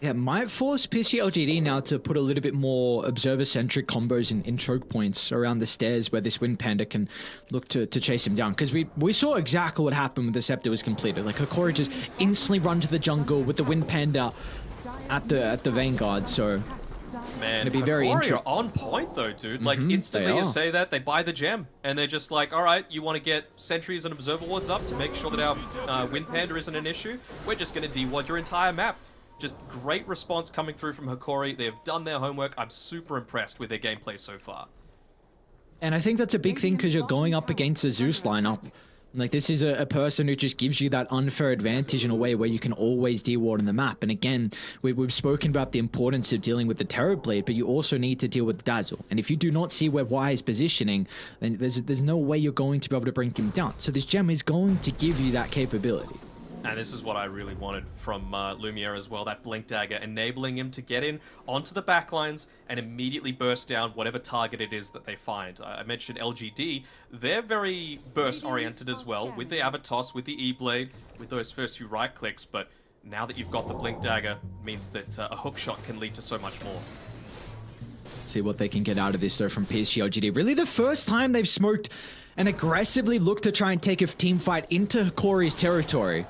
Yeah, might force PSG LGD now to put a little bit more observer-centric combos in choke points around the stairs where this Wind Panda can look to chase him down. Because we saw exactly what happened when the Scepter was completed. Like, Akori just instantly run to the jungle with the Wind Panda at the Vanguard, so... Man, it'll be very Akori are on point though, dude. Like, instantly you say that, they buy the gem, and they're just like, alright, you want to get sentries and observer wards up to make sure that our Wind Panda isn't an issue? We're just going to de-ward your entire map. Just great response coming through from Akori. They have done their homework. I'm super impressed with their gameplay so far. And I think that's a big thing because you're going up against the Zeus lineup. Like, this is a person who just gives you that unfair advantage in a way where you can always de-ward on the map. And again, we've spoken about the importance of dealing with the Terrorblade, but you also need to deal with Dazzle. And if you do not see where Y is positioning, then there's no way you're going to be able to bring him down. So this gem is going to give you that capability. And this is what I really wanted from Lumiere as well, that Blink Dagger, enabling him to get in onto the backlines and immediately burst down whatever target it is that they find. I mentioned LGD, they're very burst-oriented as well, with the Avatos, with the E-Blade, with those first few right clicks, but now that you've got the Blink Dagger, means that a hook shot can lead to so much more. See what they can get out of this though from PSG LGD. Really the first time they've smoked and aggressively looked to try and take a team fight into Hikori's territory.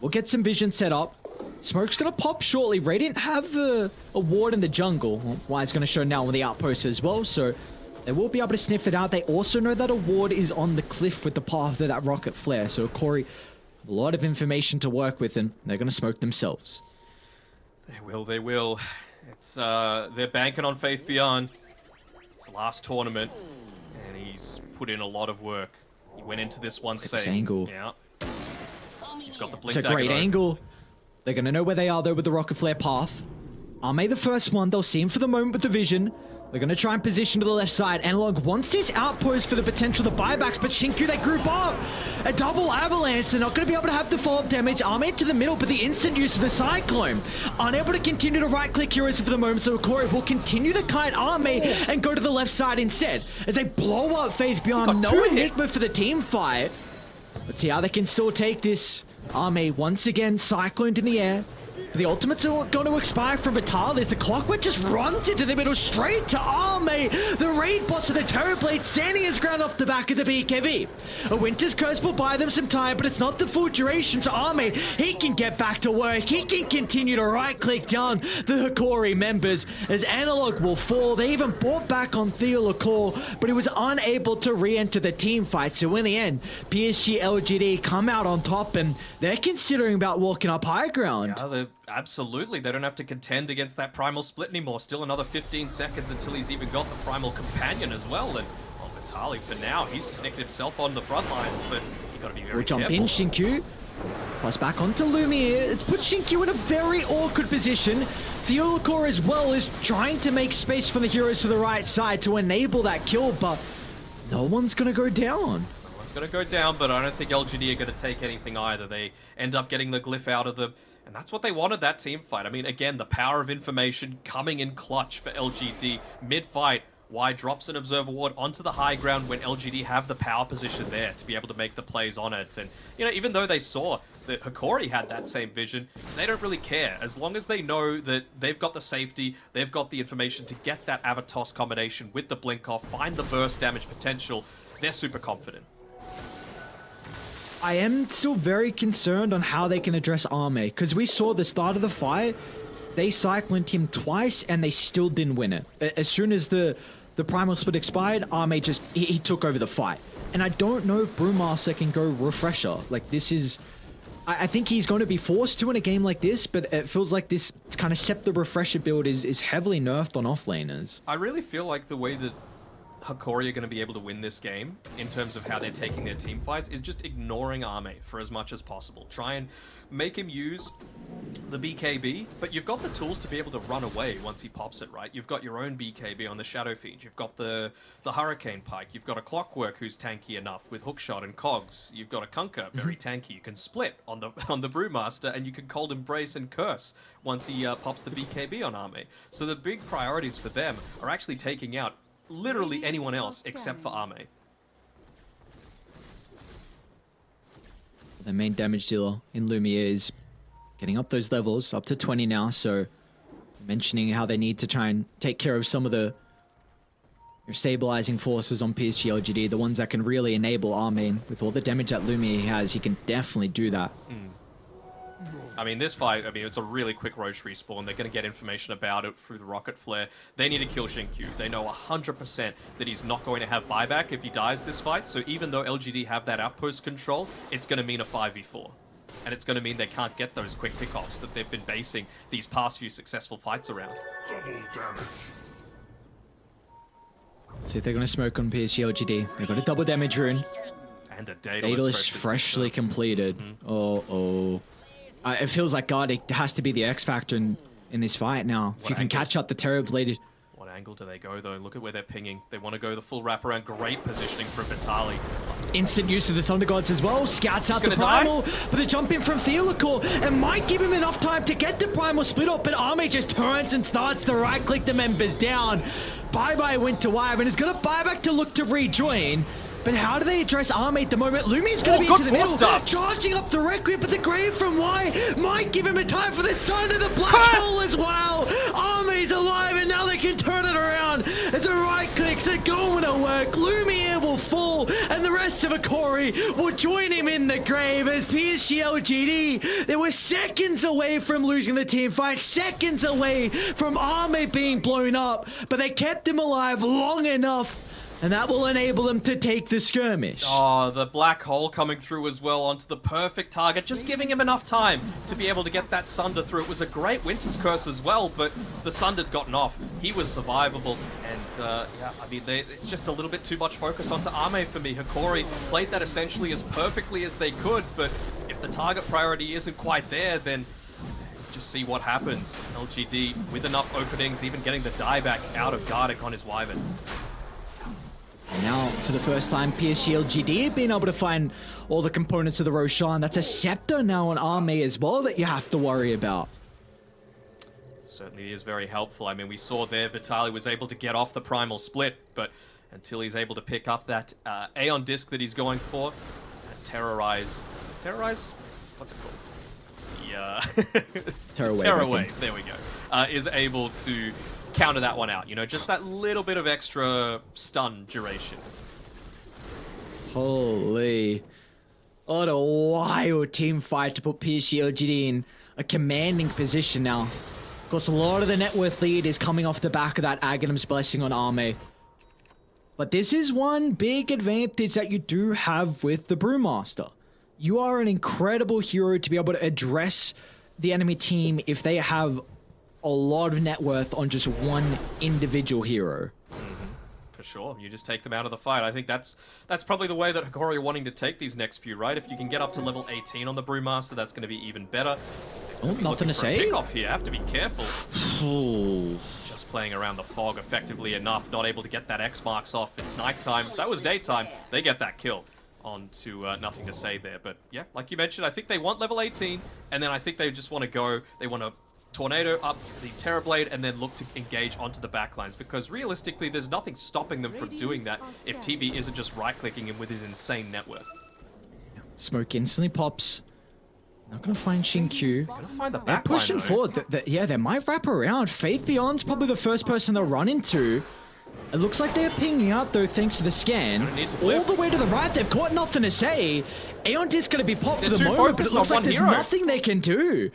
We'll get some vision set up. Smoke's gonna pop shortly. Radiant have a ward in the jungle. Well, Wire's gonna show now on the outpost as well, so they will be able to sniff it out. They also know that a ward is on the cliff with the path of that rocket flare, so Hikori, a lot of information to work with, and they're gonna smoke themselves. They will. It's, they're banking on Faith Beyond. It's the last tournament, and he's put in a lot of work. He went into this one safe. angle. Yeah. He's got the Blink It's a Dagger great though. angle. They're going to know where they are, though, with the rocket flare path. Arme the first one. They'll see him for the moment with the vision. They're going to try and position to the left side. Analog wants this outpost for the potential of the buybacks, but Xingqiu, they group up. A double avalanche. They're not going to be able to have the follow-up damage. Arme to the middle, but the instant use of the Cyclone. Unable to continue to right-click heroes for the moment, so Hikori will continue to kite Arme and go to the left side instead. As they blow up Faith Beyond. Got No two hit. Enigma for the team fight. Let's see how they can still take this. Arme once again cycloned in the air. The ultimates are going to expire from Vitalis. The Clockwork just runs into the middle straight to Arme. The raid boss of the Terrorblade standing his ground off the back of the BKB. A Winter's Curse will buy them some time, but it's not the full duration. So Arme, he can get back to work. He can continue to right-click down the Hikori members as Analog will fall. They even bought back on Theo Lacour, but he was unable to re-enter the team fight. So in the end, PSG LGD come out on top, and they're considering about walking up high ground. Yeah, absolutely. They don't have to contend against that Primal Split anymore. Still another 15 seconds until he's even got the Primal Companion as well. And well, Vitali, for now, he's snicked himself on the front lines, but you got to be very We'll jump careful. in, Xingqiu. Plus back onto Lumiere. It's put Xingqiu in a very awkward position. Theolacor as well is trying to make space for the heroes to the right side to enable that kill, but no one's going to go down. It's going to go down, but I don't think LGD are going to take anything either. They end up getting the glyph out of them, and that's what they wanted, that team fight. I mean, again, the power of information coming in clutch for LGD. Mid-fight, Y drops an Observer Ward onto the high ground when LGD have the power position there to be able to make the plays on it. And, you know, even though they saw that Hikori had that same vision, they don't really care. As long as they know that they've got the safety, they've got the information to get that Avatos combination with the blink off, find the burst damage potential, they're super confident. I am still very concerned on how they can address Arme, because we saw the start of the fight, they cycloned him twice and they still didn't win it. As soon as the Primal Split expired, Arme just, he took over the fight. And I don't know if Brewmaster can go Refresher. Like, this is... I think he's going to be forced to in a game like this, but it feels like this kind of Scepter Refresher build is heavily nerfed on offlaners. I really feel like the way that Hikori are going to be able to win this game, in terms of how they're taking their team fights, is just ignoring Arme for as much as possible. Try and make him use the BKB, but you've got the tools to be able to run away once he pops it, right? You've got your own BKB on the Shadow Fiend, you've got the Hurricane Pike, you've got a Clockwork who's tanky enough with Hookshot and Cogs, you've got a Kunkka, very tanky, you can split on the Brewmaster, and you can Cold Embrace and Curse once he pops the BKB on Arme. So the big priorities for them are actually taking out literally anyone else except for Arme. The main damage dealer in Lumiere is getting up those levels, up to 20 now, so mentioning how they need to try and take care of some of the stabilizing forces on PSG LGD, the ones that can really enable Arme. With all the damage that Lumiere has, he can definitely do that. I mean, this fight, it's a really quick Roche respawn. They're going to get information about it through the Rocket Flare. They need to kill Xingqiu. They know 100% that he's not going to have buyback if he dies this fight. So even though LGD have that outpost control, it's going to mean a 5v4. And it's going to mean they can't get those quick pickoffs that they've been basing these past few successful fights around. Double damage. So if they're going to smoke on PSG LGD, they've got a double damage rune. And a Daedalus Daedalus freshly completed. Oh. It feels like, God, it has to be the X factor in this fight now. If you can catch up the Terrorblade. What angle do they go, though? Look at where they're pinging. They want to go the full wraparound. Great positioning from Vitali. Instant use of the Thunder Gods as well. Scouts out the gonna die. Primal, but the jump in from Theolacor and might give him enough time to get the Primal split up, but Army just turns and starts to right-click the members down. Bye-bye Winter Wyvern, and is going to buy back to look to rejoin. But how do they address Army at the moment? Lumia's going to be good into the middle, force stuff. charging up the Requiem, but the Grave from Y might give him a time for the Sun of the Black Curse! Hole as well. Army's alive, and now they can turn it around. As a right clicks are going to work. Lumia will fall, and the rest of Akori will join him in the grave as PSG LGD. They were seconds away from losing the team fight, seconds away from Army being blown up, but they kept him alive long enough. And that will enable them to take the skirmish. Oh, the black hole coming through as well onto the perfect target, just giving him enough time to be able to get that Sunder through. It was a great Winter's Curse as well, but the Sunder'd gotten off. He was survivable, and yeah, I mean, it's just a little bit too much focus onto Ame for me. Hikori played that essentially as perfectly as they could, but if the target priority isn't quite there, then just see what happens. LGD with enough openings, even getting the dieback out of Gardic on his Wyvern. And now, for the first time, PSG LGD have been able to find all the components of the Roshan. That's a Scepter now on Army as well that you have to worry about. Certainly is very helpful. I mean, we saw there Vitaly was able to get off the Primal Split, but until he's able to pick up that Aeon Disc that he's going for, Terrorize? What's it called? The Terror Wave, I Terror think. Wave, there we go. Is able to counter that one out. You know, just that little bit of extra stun duration. Holy. What a wild team fight to put PSG LGD in a commanding position now. Of course, a lot of the net worth lead is coming off the back of that Aghanim's Blessing on Arme. But this is one big advantage that you do have with the Brewmaster. You are an incredible hero to be able to address the enemy team if they have a lot of net worth on just one individual hero. For sure, you just take them out of the fight. I think that's probably the way that Hikori are wanting to take these next few, right? If you can get up to level 18 on the Brewmaster, that's going to be even better. Oh, nothing to say. Pick off here, have to be careful. Oh. Just playing around the fog effectively enough, not able to get that X marks off. It's nighttime. If that was daytime, they get that kill. On to nothing to say there. But yeah, like you mentioned, I think they want level 18, and then I think they just want to go, they want to Tornado up the Terrorblade and then look to engage onto the backlines, because realistically there's nothing stopping them from doing that if TB isn't just right-clicking him with his insane net worth. Smoke instantly pops. Not gonna find Shinkyu. Gonna find the They're backline, pushing though. forward. Yeah, they might wrap around. Faith Beyond's probably the first person they'll run into. It looks like they're pinging out though, thanks to the scan. Gonna need to All flip. the way to the right, they've got nothing to say. Aeon Disc gonna be popped They're for the too moment, but it focused looks on like one there's hero. nothing they can do.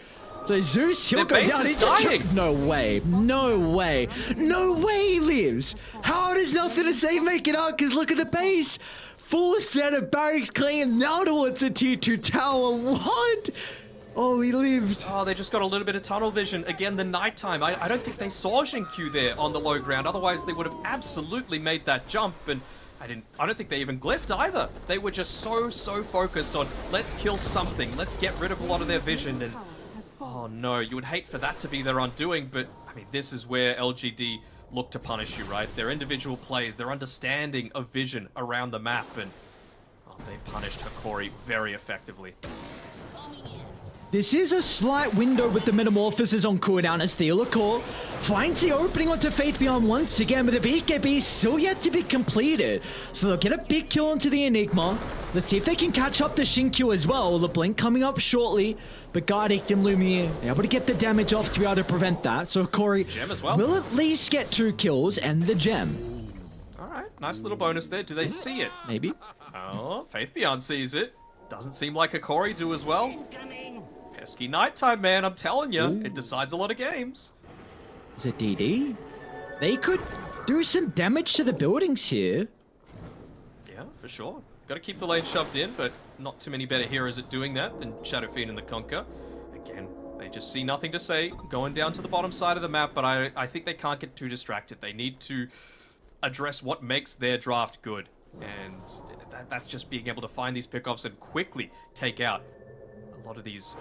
So Zeus, he'll Their go base down. is He's just dying. no way. No way. No way he lives. How does nothing to say make it out? Because look at the base. Full set of barracks claimed now towards a tier 2 tower. What? Oh, he lived. Oh, they just got a little bit of tunnel vision. Again, the nighttime. I don't think they saw Xinkyu there on the low ground. Otherwise, they would have absolutely made that jump. And I don't think they even glyphed either. They were just so focused on, let's kill something. Let's get rid of a lot of their vision. And oh no, you would hate for that to be their undoing. But I mean, this is where LGD look to punish you, right? Their individual plays, their understanding of vision around the map. And oh, they punished Hikori very effectively. This is a slight window with the Metamorphosis on cooldown as Theolacor finds the opening onto Faith Beyond once again, but the BKB still yet to be completed. So they'll get a big kill onto the Enigma. Let's see if they can catch up to Shinkyu as well. The Blink coming up shortly, but Gardic and Lumiere able to get the damage off to be able to prevent that. So Corey Gem as well. will at least get 2 kills and the gem. Alright, nice little bonus there. Do they see it? Maybe. Oh, Faith Beyond sees it. Doesn't seem like Hikori do as well. Pesky nighttime, man, I'm telling you. It decides a lot of games. Is it DD? They could do some damage to the buildings here. Yeah, for sure. Got to keep the lane shoved in, but not too many better heroes at doing that than Shadowfiend and the Conquer. Again, they just see nothing to say, going down to the bottom side of the map, but I think they can't get too distracted. They need to address what makes their draft good, and that's just being able to find these pickoffs and quickly take out a lot of these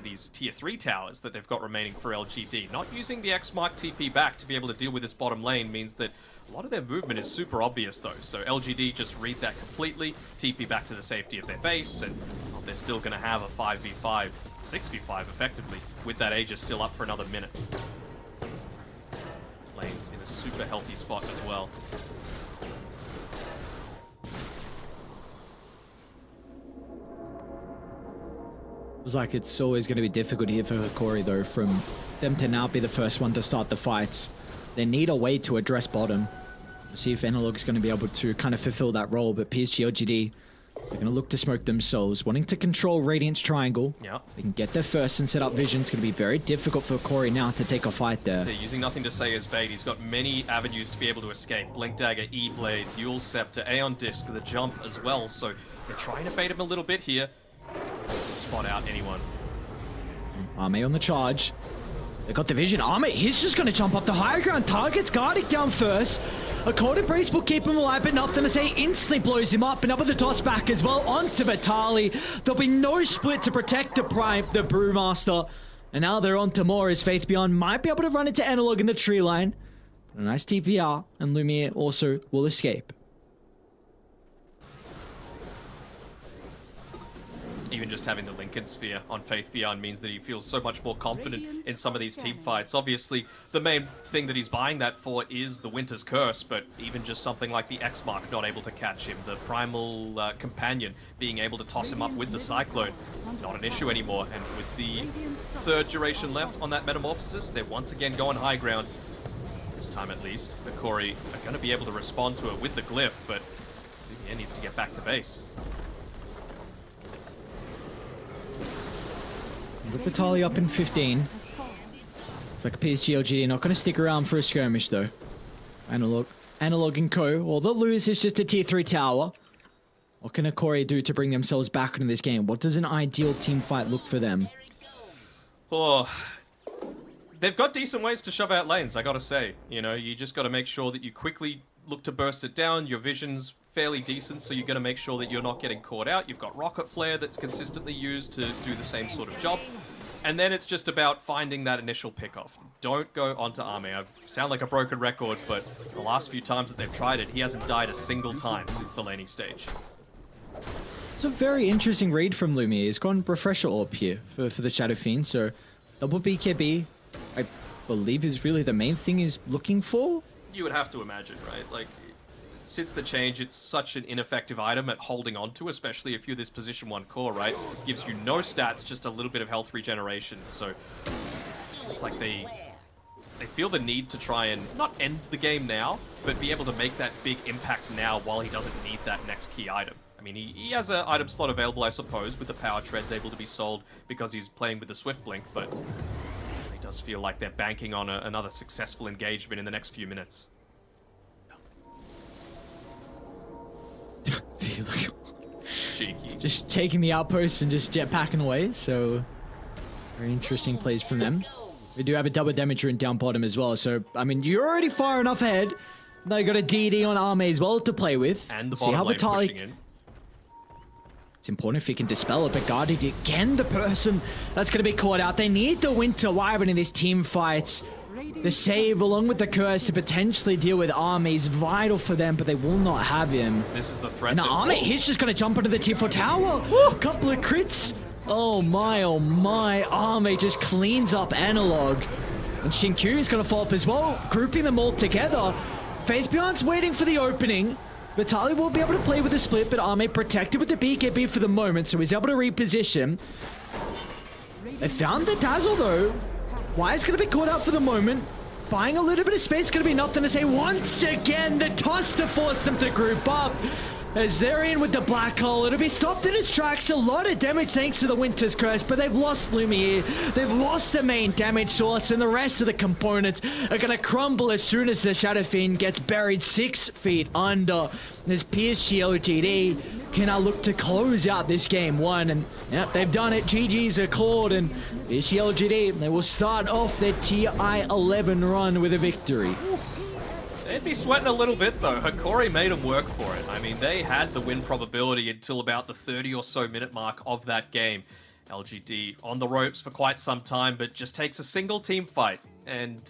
these tier 3 towers that they've got remaining for LGD. Not using the X-Mark TP back to be able to deal with this bottom lane means that a lot of their movement is super obvious though. So LGD just read that completely, TP back to the safety of their base, and well, they're still going to have a 5v5, 6v5 effectively, with that Aegis still up for another minute. Lane's in a super healthy spot as well. Feels like it's always going to be difficult here for Corey, though, from them to now be the first one to start the fights. They need a way to address bottom. We'll see if Analog is going to be able to kind of fulfill that role, but PSG LGD, they're going to look to smoke themselves, wanting to control Radiant's triangle. Yep. They can get there first and set up vision. It's going to be very difficult for Corey now to take a fight there. They're using Nothing to Say as bait. He's got many avenues to be able to escape. Blink Dagger, E-Blade, Dual Scepter, Aeon Disc, the jump as well. So they're trying to bait him a little bit here. Spot out anyone. Arme on the charge. They got the vision. Arme, he's just going to jump up the higher ground. Target's guarding down first. A cold embrace will keep him alive, but Nothing to Say instantly blows him up, and up with the toss back as well onto Vitali. There'll be no split to protect the Brewmaster. And now they're on to more as Faith Beyond might be able to run into Analog in the tree line. A nice TPR, and Lumiere also will escape. Even just having the Lincoln Sphere on Faith Beyond means that he feels so much more confident in some of these team fights. Obviously, the main thing that he's buying that for is the Winter's Curse, but even just something like the X-Mark not able to catch him, the Primal Companion being able to toss him up with the Cyclone, not an issue anymore. And with the third duration left on that Metamorphosis, they're once again going high ground. This time at least, the Corey are going to be able to respond to it with the Glyph, but Lumiere needs to get back to base. With Vitali up in 15. It's like a PSG LGD not going to stick around for a skirmish though. Analog and Co. All they'll lose is just a tier 3 tower. What can a Corey do to bring themselves back into this game? What does an ideal team fight look for them? Oh, they've got decent ways to shove out lanes, I gotta say. You know, you just gotta make sure that you quickly look to burst it down. Your vision's fairly decent, so you gotta make sure that you're not getting caught out. You've got Rocket Flare that's consistently used to do the same sort of job. And then it's just about finding that initial pick-off. Don't go onto Arme. I sound like a broken record, but the last few times that they've tried it, he hasn't died a single time since the laning stage. It's a very interesting read from Lumiere. He's gone Refresher Orb here for the Shadow Fiend, so double BKB, I believe, is really the main thing he's looking for. You would have to imagine, right? Like, since the change, it's such an ineffective item at holding on to, especially if you're this position 1 core, right? Gives you no stats, just a little bit of health regeneration, so it's like they feel the need to try and not end the game now, but be able to make that big impact now while he doesn't need that next key item. I mean, he has an item slot available, I suppose, with the Power Treads able to be sold because he's playing with the Swift Blink, but it does feel like they're banking on another successful engagement in the next few minutes. Cheeky. Just taking the outpost and just jetpacking away, so very interesting plays from them. We do have a double damager in down bottom as well, so I mean, you're already far enough ahead. They got a DD on Arme as well to play with. And the See how bottom lane Vitali... pushing in. It's important if he can dispel it, but guarded again, the person that's going to be caught out. They need the Winter Wyvern in this team fight. The save along with the curse to potentially deal with Arme is vital for them, but they will not have him. This is the threat. And Arme, he's just going to jump into the tier 4 tower. A couple of crits. Oh my, Arme just cleans up Analog. And Shinkyu is going to fall up as well, grouping them all together. Faith Beyond's waiting for the opening. Vitali will be able to play with the split, but Arme protected with the BKB for the moment, so he's able to reposition. They found the Dazzle though. Wire's going to be caught out for the moment. Buying a little bit of space, going to be Nothing to Say. Once again, the toss to force them to group up. As they're in with the Black Hole, it'll be stopped in its tracks. A lot of damage thanks to the Winter's Curse, but they've lost Lumiere. They've lost the main damage source, and the rest of the components are going to crumble as soon as the Shadow Fiend gets buried 6 feet under. This PSG LGD can now look to close out this game 1, and yep, they've done it. GG's are clawed, and PSG LGD, they will start off their TI-11 run with a victory. They'd be sweating a little bit though. Hakori made them work for it. I mean, they had the win probability until about the 30 or so minute mark of that game. LGD on the ropes for quite some time, but just takes a single team fight. And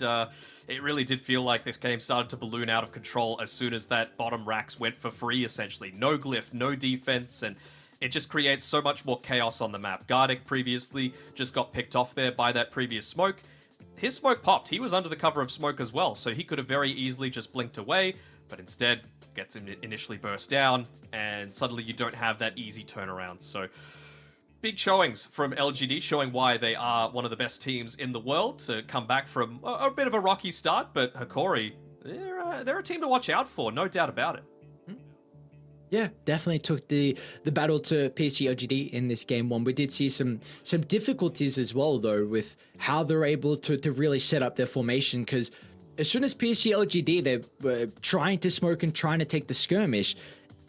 it really did feel like this game started to balloon out of control as soon as that bottom racks went for free, essentially. No glyph, no defense, and it just creates so much more chaos on the map. Gardic previously just got picked off there by that previous smoke. His smoke popped. He was under the cover of smoke as well, so he could have very easily just blinked away, but instead gets him initially burst down, and suddenly you don't have that easy turnaround. So big showings from LGD, showing why they are one of the best teams in the world to come back from a bit of a rocky start, but Hikori, they're a team to watch out for, no doubt about it. Yeah, definitely took the battle to PSG LGD in this game one. We did see some difficulties as well, though, with how they're able to really set up their formation, because as soon as PSG LGD, they were trying to smoke and trying to take the skirmish,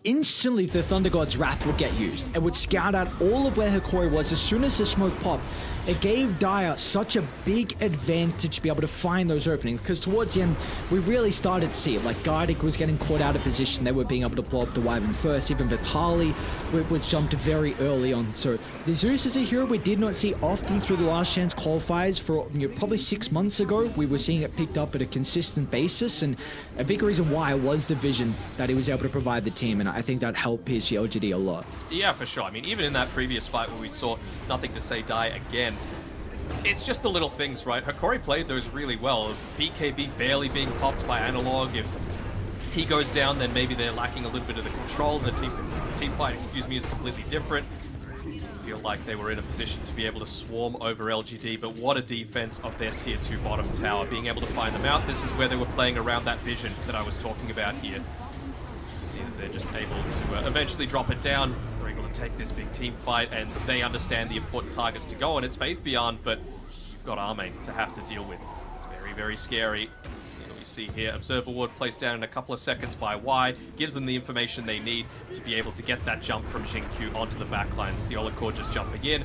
instantly the Thunder God's Wrath would get used. It would scout out all of where Hikori was. As soon as the smoke popped, it gave Dire such a big advantage to be able to find those openings, because towards the end, we really started to see it. Like, Gardic was getting caught out of position. They were being able to blow up the Wyvern first. Even Vitali was jumped very early on. So the Zeus is a hero we did not see often through the Last Chance qualifiers. For probably 6 months ago, we were seeing it picked up at a consistent basis, and a big reason why was the vision that he was able to provide the team, and I think that helped PSG LGD a lot. Yeah, for sure. I mean, even in that previous fight where we saw Nothing to Say die again, it's just the little things, right? Hikori played those really well. BKB barely being popped by Analog. If he goes down, then maybe they're lacking a little bit of the control. The team fight, is completely different. I feel like they were in a position to be able to swarm over LGD, but what a defense of their tier 2 bottom tower, being able to find them out. This is where they were playing around that vision that I was talking about here. See that they're just able to eventually drop it down. They're able to take this big team fight, and they understand the important targets to go on. It's Faith Beyond, but you've got Armane to have to deal with. It's very, very scary. We see here Observer Ward placed down in a couple of seconds by Y, gives them the information they need to be able to get that jump from Xingqiu onto the backlines. The Core just jumping in,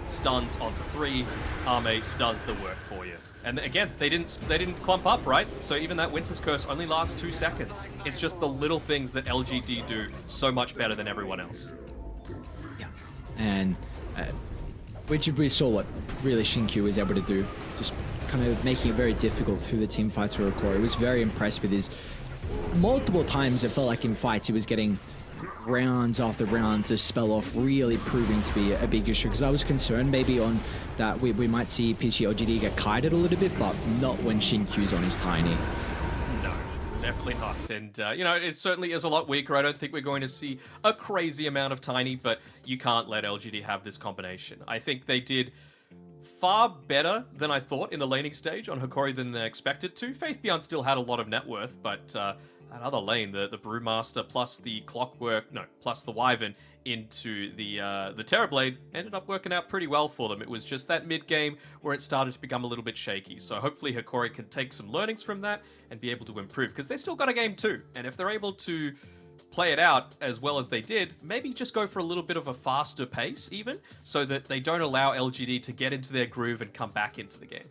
stuns onto 3. Armane does the work for you. And again, they didn't clump up, right? So even that Winter's Curse only lasts 2 seconds. It's just the little things that LGD do so much better than everyone else. Yeah, and we saw what really Xingqiu was able to do, just kind of making it very difficult through the team fights for Hikori. I was very impressed with his multiple times. It felt like in fights he was getting rounds after round to spell off, really proving to be a big issue, because I was concerned maybe on that we might see PSG LGD get kited a little bit, but not when Xingqiu's on his tiny. No, definitely not. And, it certainly is a lot weaker. I don't think we're going to see a crazy amount of tiny, but you can't let LGD have this combination. I think they did far better than I thought in the laning stage on Hikori than they expected to. Faith Beyond still had a lot of net worth, but that other lane, the Brewmaster plus the plus the Wyvern into the Terrorblade ended up working out pretty well for them. It was just that mid game where it started to become a little bit shaky. So hopefully Hikori can take some learnings from that and be able to improve, because they still got a game too. And if they're able to play it out as well as they did, maybe just go for a little bit of a faster pace even, so that they don't allow LGD to get into their groove and come back into the game.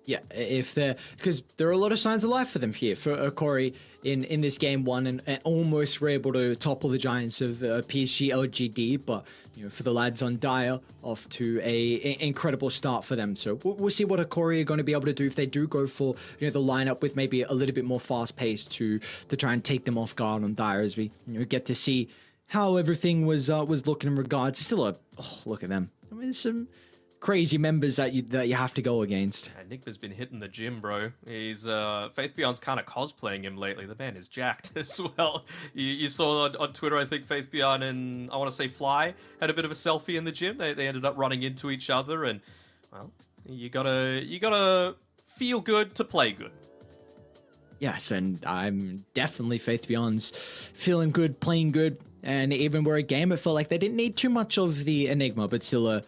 Yeah, because there are a lot of signs of life for them here, for Hikori in this game one, and almost were able to topple the giants of PSG LGD, but for the lads on Dire, off to a incredible start for them. So we'll see what Hikori are going to be able to do if they do go for the lineup with maybe a little bit more fast pace to try and take them off guard on Dire, as we get to see how everything was looking in regards. Still look at them. I mean, some crazy members that you have to go against. And Nigma's been hitting the gym, bro. He's Faith Beyond's kind of cosplaying him lately. The man is jacked as well. You saw on Twitter, I think Faith Beyond and I want to say Fly had a bit of a selfie in the gym. They ended up running into each other, and well, you gotta feel good to play good. Yes, and I'm definitely Faith Beyond's feeling good, playing good, and even where a game, it felt like they didn't need too much of the Enigma, but still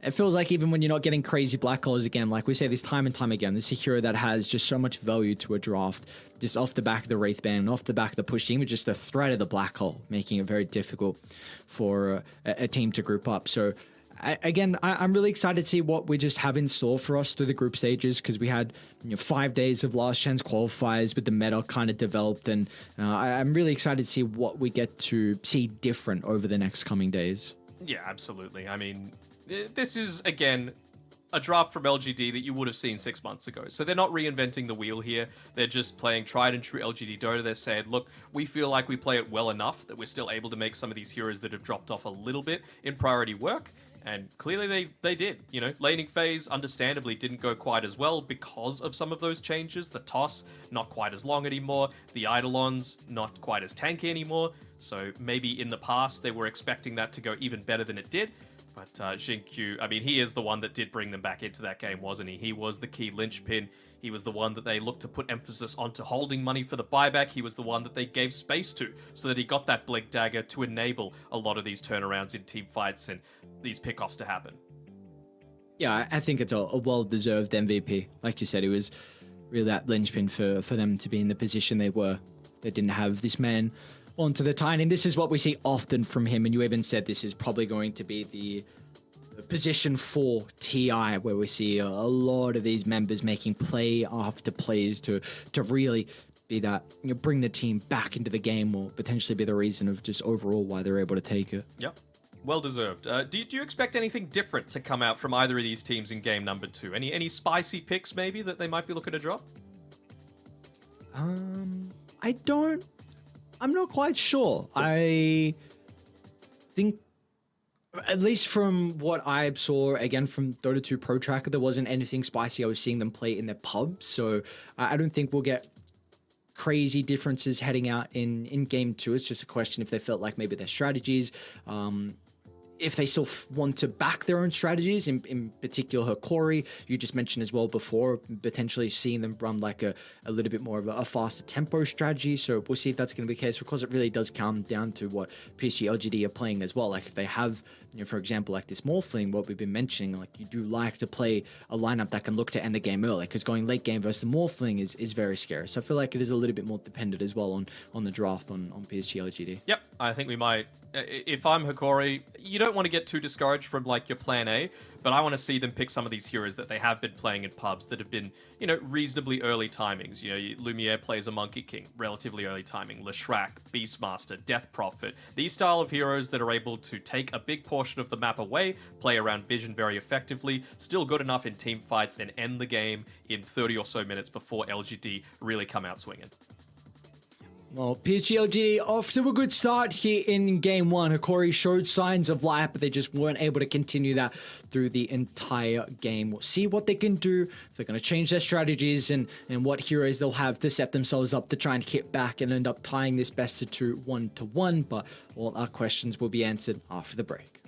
it feels like even when you're not getting crazy black holes again, like we say this time and time again, this is a hero that has just so much value to a draft, just off the back of the Wraith Band, off the back of the pushing, with just the threat of the black hole, making it very difficult for a team to group up. So I'm really excited to see what we just have in store for us through the group stages, because we had 5 days of Last Chance qualifiers with the meta kind of developed, and I'm really excited to see what we get to see different over the next coming days. Yeah, absolutely. I mean, this is, again, a draft from LGD that you would have seen 6 months ago. So they're not reinventing the wheel here. They're just playing tried and true LGD Dota. They're saying, look, we feel like we play it well enough that we're still able to make some of these heroes that have dropped off a little bit in priority work. And clearly they did. You know, laning phase, understandably, didn't go quite as well because of some of those changes. The toss, not quite as long anymore. The Eidolons, not quite as tanky anymore. So maybe in the past, they were expecting that to go even better than it did. But Xingqiu, I mean, he is the one that did bring them back into that game, wasn't he? He was the key linchpin. He was the one that they looked to put emphasis onto holding money for the buyback. He was the one that they gave space to so that he got that Blink Dagger to enable a lot of these turnarounds in team fights and these pickoffs to happen. Yeah, I think it's a well-deserved MVP. Like you said, it was really that linchpin for them to be in the position they were. They didn't have this man onto the Titan, and this is what we see often from him. And you even said this is probably going to be the position for TI, where we see a lot of these members making play after plays to really be that, you know, bring the team back into the game, or potentially be the reason of just overall why they're able to take it. Yep. Well deserved. Do you expect anything different to come out from either of these teams in game number 2? Any spicy picks maybe that they might be looking to drop? I'm not quite sure. I think, at least from what I saw, again, from Dota 2 Pro Tracker, there wasn't anything spicy I was seeing them play in their pubs. So I don't think we'll get crazy differences heading out in game 2. It's just a question if they felt like maybe their strategies, if they still want to back their own strategies, in particular Corey, you just mentioned as well before, potentially seeing them run like a little bit more of a faster tempo strategy. So we'll see if that's going to be the case, because it really does come down to what PSG LGD are playing as well. Like if they have, you know, for example, like this Morphling, what we've been mentioning, like you do like to play a lineup that can look to end the game early, because going late game versus the Morphling is very scary. So I feel like it is a little bit more dependent as well on the draft on PSG LGD. Yep, I think we might. If I'm Hikori, you don't want to get too discouraged from like your plan A, but I want to see them pick some of these heroes that they have been playing in pubs that have been, you know, reasonably early timings. You know, Lumiere plays a Monkey King, relatively early timing. Leshrac, Beastmaster, Death Prophet. These style of heroes that are able to take a big portion of the map away, play around vision very effectively, still good enough in team fights, and end the game in 30 or so minutes before LGD really come out swinging. Well, PSG LGD off to a good start here in game 1. Hikori showed signs of life, but they just weren't able to continue that through the entire game. We'll see what they can do, if they're going to change their strategies, and what heroes they'll have to set themselves up to try and hit back and end up tying this best of 2 1-1. But all our questions will be answered after the break.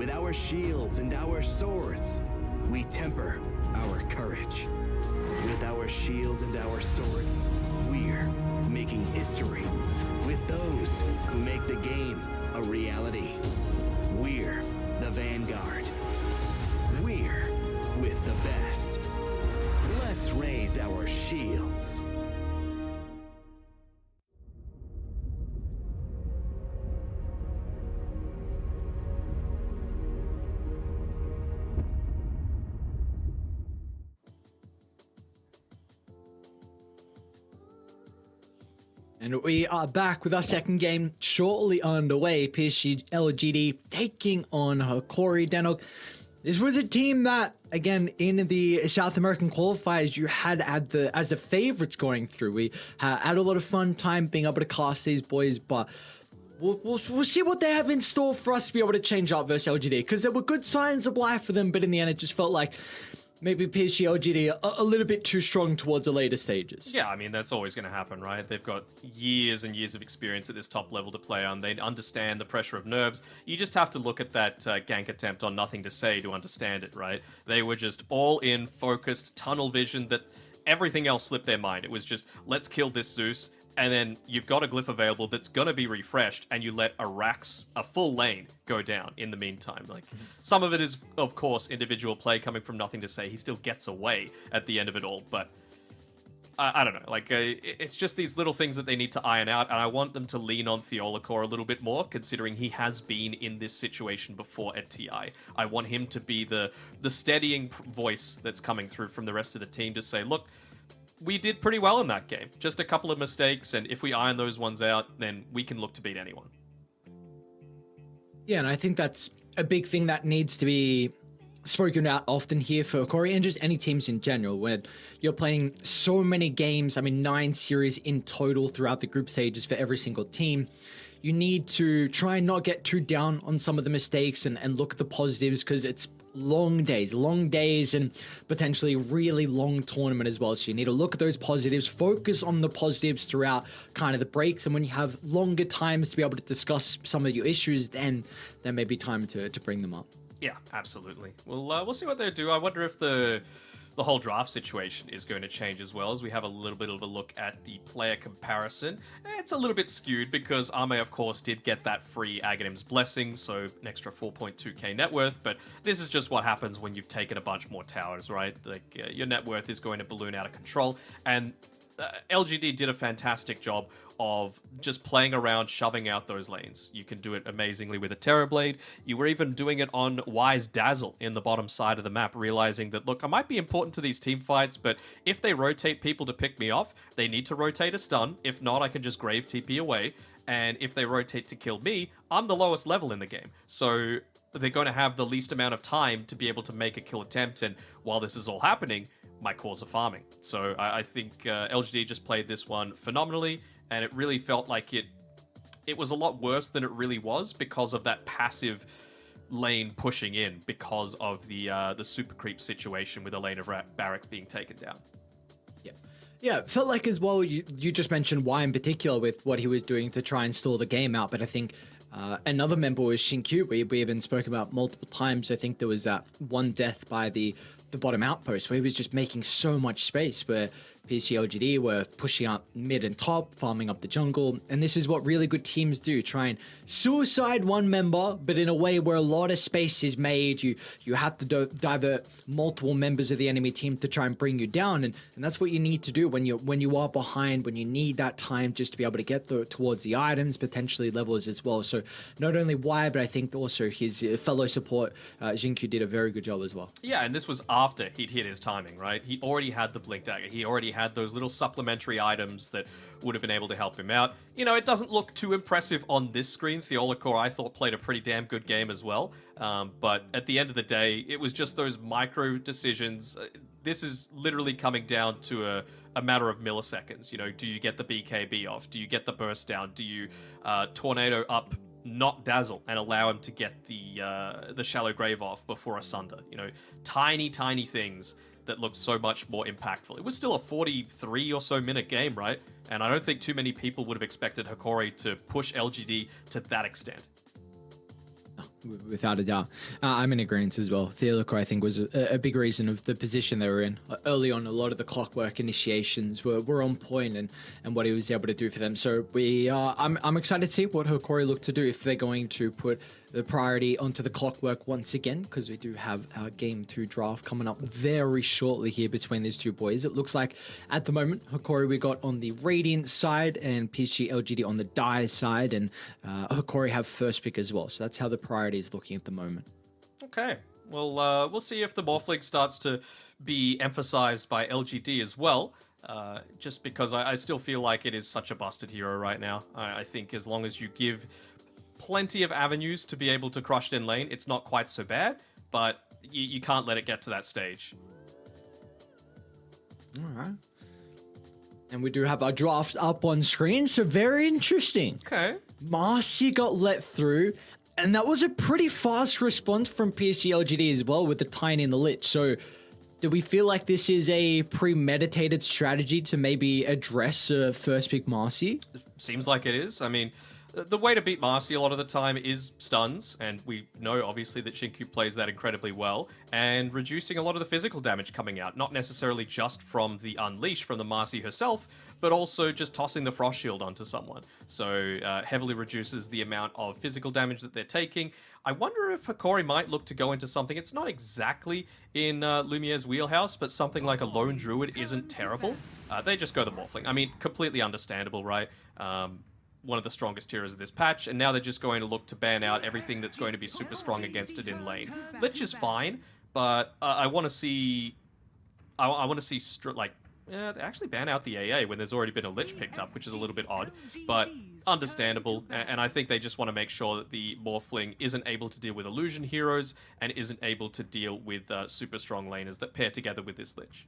With our shields and our swords, we temper our courage. With our shields and our swords, we're making history. With those who make the game a reality. We're the Vanguard. We're with the best. Let's raise our shields. And we are back with our second game shortly underway. PSG LGD taking on Hikori Denog. This was a team that, again, in the South American qualifiers, you had as the favorites going through. We had a lot of fun time being able to cast these boys, but we'll see what they have in store for us to be able to change up versus LGD, because there were good signs of life for them, but in the end, it just felt like maybe PSG LGD a little bit too strong towards the later stages. Yeah, I mean, that's always going to happen, right? They've got years and years of experience at this top level to play on. They understand the pressure of nerves. You just have to look at that gank attempt on Nothing to Say to understand it, right? They were just all in, focused, tunnel vision, that everything else slipped their mind. It was just, let's kill this Zeus, and then you've got a glyph available that's going to be refreshed, and you let a full lane go down in the meantime. Like, some of it is, of course, individual play coming from Nothing to Say. He still gets away at the end of it all, but I don't know. Like, it's just these little things that they need to iron out, and I want them to lean on Theolacor a little bit more, considering he has been in this situation before at TI. I want him to be the steadying voice that's coming through from the rest of the team to say, look, we did pretty well in that game. Just a couple of mistakes, and if we iron those ones out, then we can look to beat anyone. Yeah, and I think that's a big thing that needs to be spoken out often here for Hikori and just any teams in general, where you're playing so many games. I mean, 9 series in total throughout the group stages for every single team. You need to try and not get too down on some of the mistakes and look at the positives, because it's long days and potentially really long tournament as well. So you need to look at those positives, focus on the positives throughout kind of the breaks, and when you have longer times to be able to discuss some of your issues, then there may be time to bring them up. Yeah, absolutely. We'll see what they do. I wonder if the whole draft situation is going to change as well, as we have a little bit of a look at the player comparison. It's a little bit skewed because Ame, of course, did get that free Aghanim's Blessing, so an extra 4.2k net worth, but this is just what happens when you've taken a bunch more towers, right? Like, your net worth is going to balloon out of control, and LGD did a fantastic job of just playing around, shoving out those lanes. You can do it amazingly with a Terrorblade. You were even doing it on Wise Dazzle in the bottom side of the map, realizing that, look, I might be important to these team fights, but if they rotate people to pick me off, they need to rotate a stun. If not, I can just Grave TP away. And if they rotate to kill me, I'm the lowest level in the game. So they're going to have the least amount of time to be able to make a kill attempt. And while this is all happening, my cores are farming. So I think LGD just played this one phenomenally, and it really felt like it was a lot worse than it really was because of that passive lane pushing in, because of the super creep situation with a lane of Barak being taken down. Yeah, it felt like as well, you just mentioned why in particular with what he was doing to try and stall the game out, but I think another member was Shinkyu. We even spoke about multiple times. I think there was that one death by the bottom outpost where he was just making so much space, where PSG LGD were pushing up mid and top, farming up the jungle, and this is what really good teams do, try and suicide one member, but in a way where a lot of space is made. You have to divert multiple members of the enemy team to try and bring you down, and that's what you need to do when you are behind, when you need that time just to be able to get towards the items, potentially levels as well. So not only why, but I think also his fellow support Jinkyu did a very good job as well. Yeah, and this was after he'd hit his timing, right? He already had the Blink Dagger. He already had those little supplementary items that would have been able to help him out. You know, it doesn't look too impressive on this screen. Theolacor, I thought, played a pretty damn good game as well. But at the end of the day, it was just those micro decisions. This is literally coming down to a matter of milliseconds. You know, do you get the BKB off? Do you get the burst down? Do you tornado up, not Dazzle, and allow him to get the shallow grave off before a Sunder? You know, tiny things that looked so much more impactful. It was still a 43 or so minute game, right? And I don't think too many people would have expected Hikori to push LGD to that extent. without a doubt. I'm in agreement as well. Theoloco, I think, was a big reason of the position they were in. Early on, a lot of the clockwork initiations were on point and what he was able to do for them. So I'm excited to see what Hokori look to do if they're going to put the priority onto the clockwork once again, because we do have our Game 2 draft coming up very shortly here between these two boys. It looks like at the moment, Hokori we got on the Radiant side and PSG LGD on the Die side, and Hokori have first pick as well. So that's how the priority is looking at the moment. Okay. Well, we'll see if the Morphling starts to be emphasized by LGD as well. Just because I still feel like it is such a busted hero right now. I think as long as you give plenty of avenues to be able to crush it in lane, it's not quite so bad, but you can't let it get to that stage. All right. And we do have our draft up on screen, so very interesting. Okay. Marcy got let through, and that was a pretty fast response from PSG LGD as well with the Tiny and the Lich. So do we feel like this is a premeditated strategy to maybe address first pick Marcy? Seems like it is. I mean, the way to beat Marcy a lot of the time is stuns, and we know obviously that Xingqiu plays that incredibly well, and reducing a lot of the physical damage coming out, not necessarily just from the Unleash from the Marcy herself, but also just tossing the Frost Shield onto someone. So heavily reduces the amount of physical damage that they're taking. I wonder if Hokori might look to go into something, it's not exactly in Lumiere's wheelhouse, but something like a Lone Druid isn't terrible. They just go the Morphling. I mean, completely understandable, right? One of the strongest heroes of this patch, and now they're just going to look to ban out everything that's going to be super strong against it in lane. Lich is fine, but I want to see... I want to see they actually ban out the AA when there's already been a Lich picked up, which is a little bit odd, but understandable. And I think they just want to make sure that the Morphling isn't able to deal with illusion heroes and isn't able to deal with super strong laners that pair together with this Lich.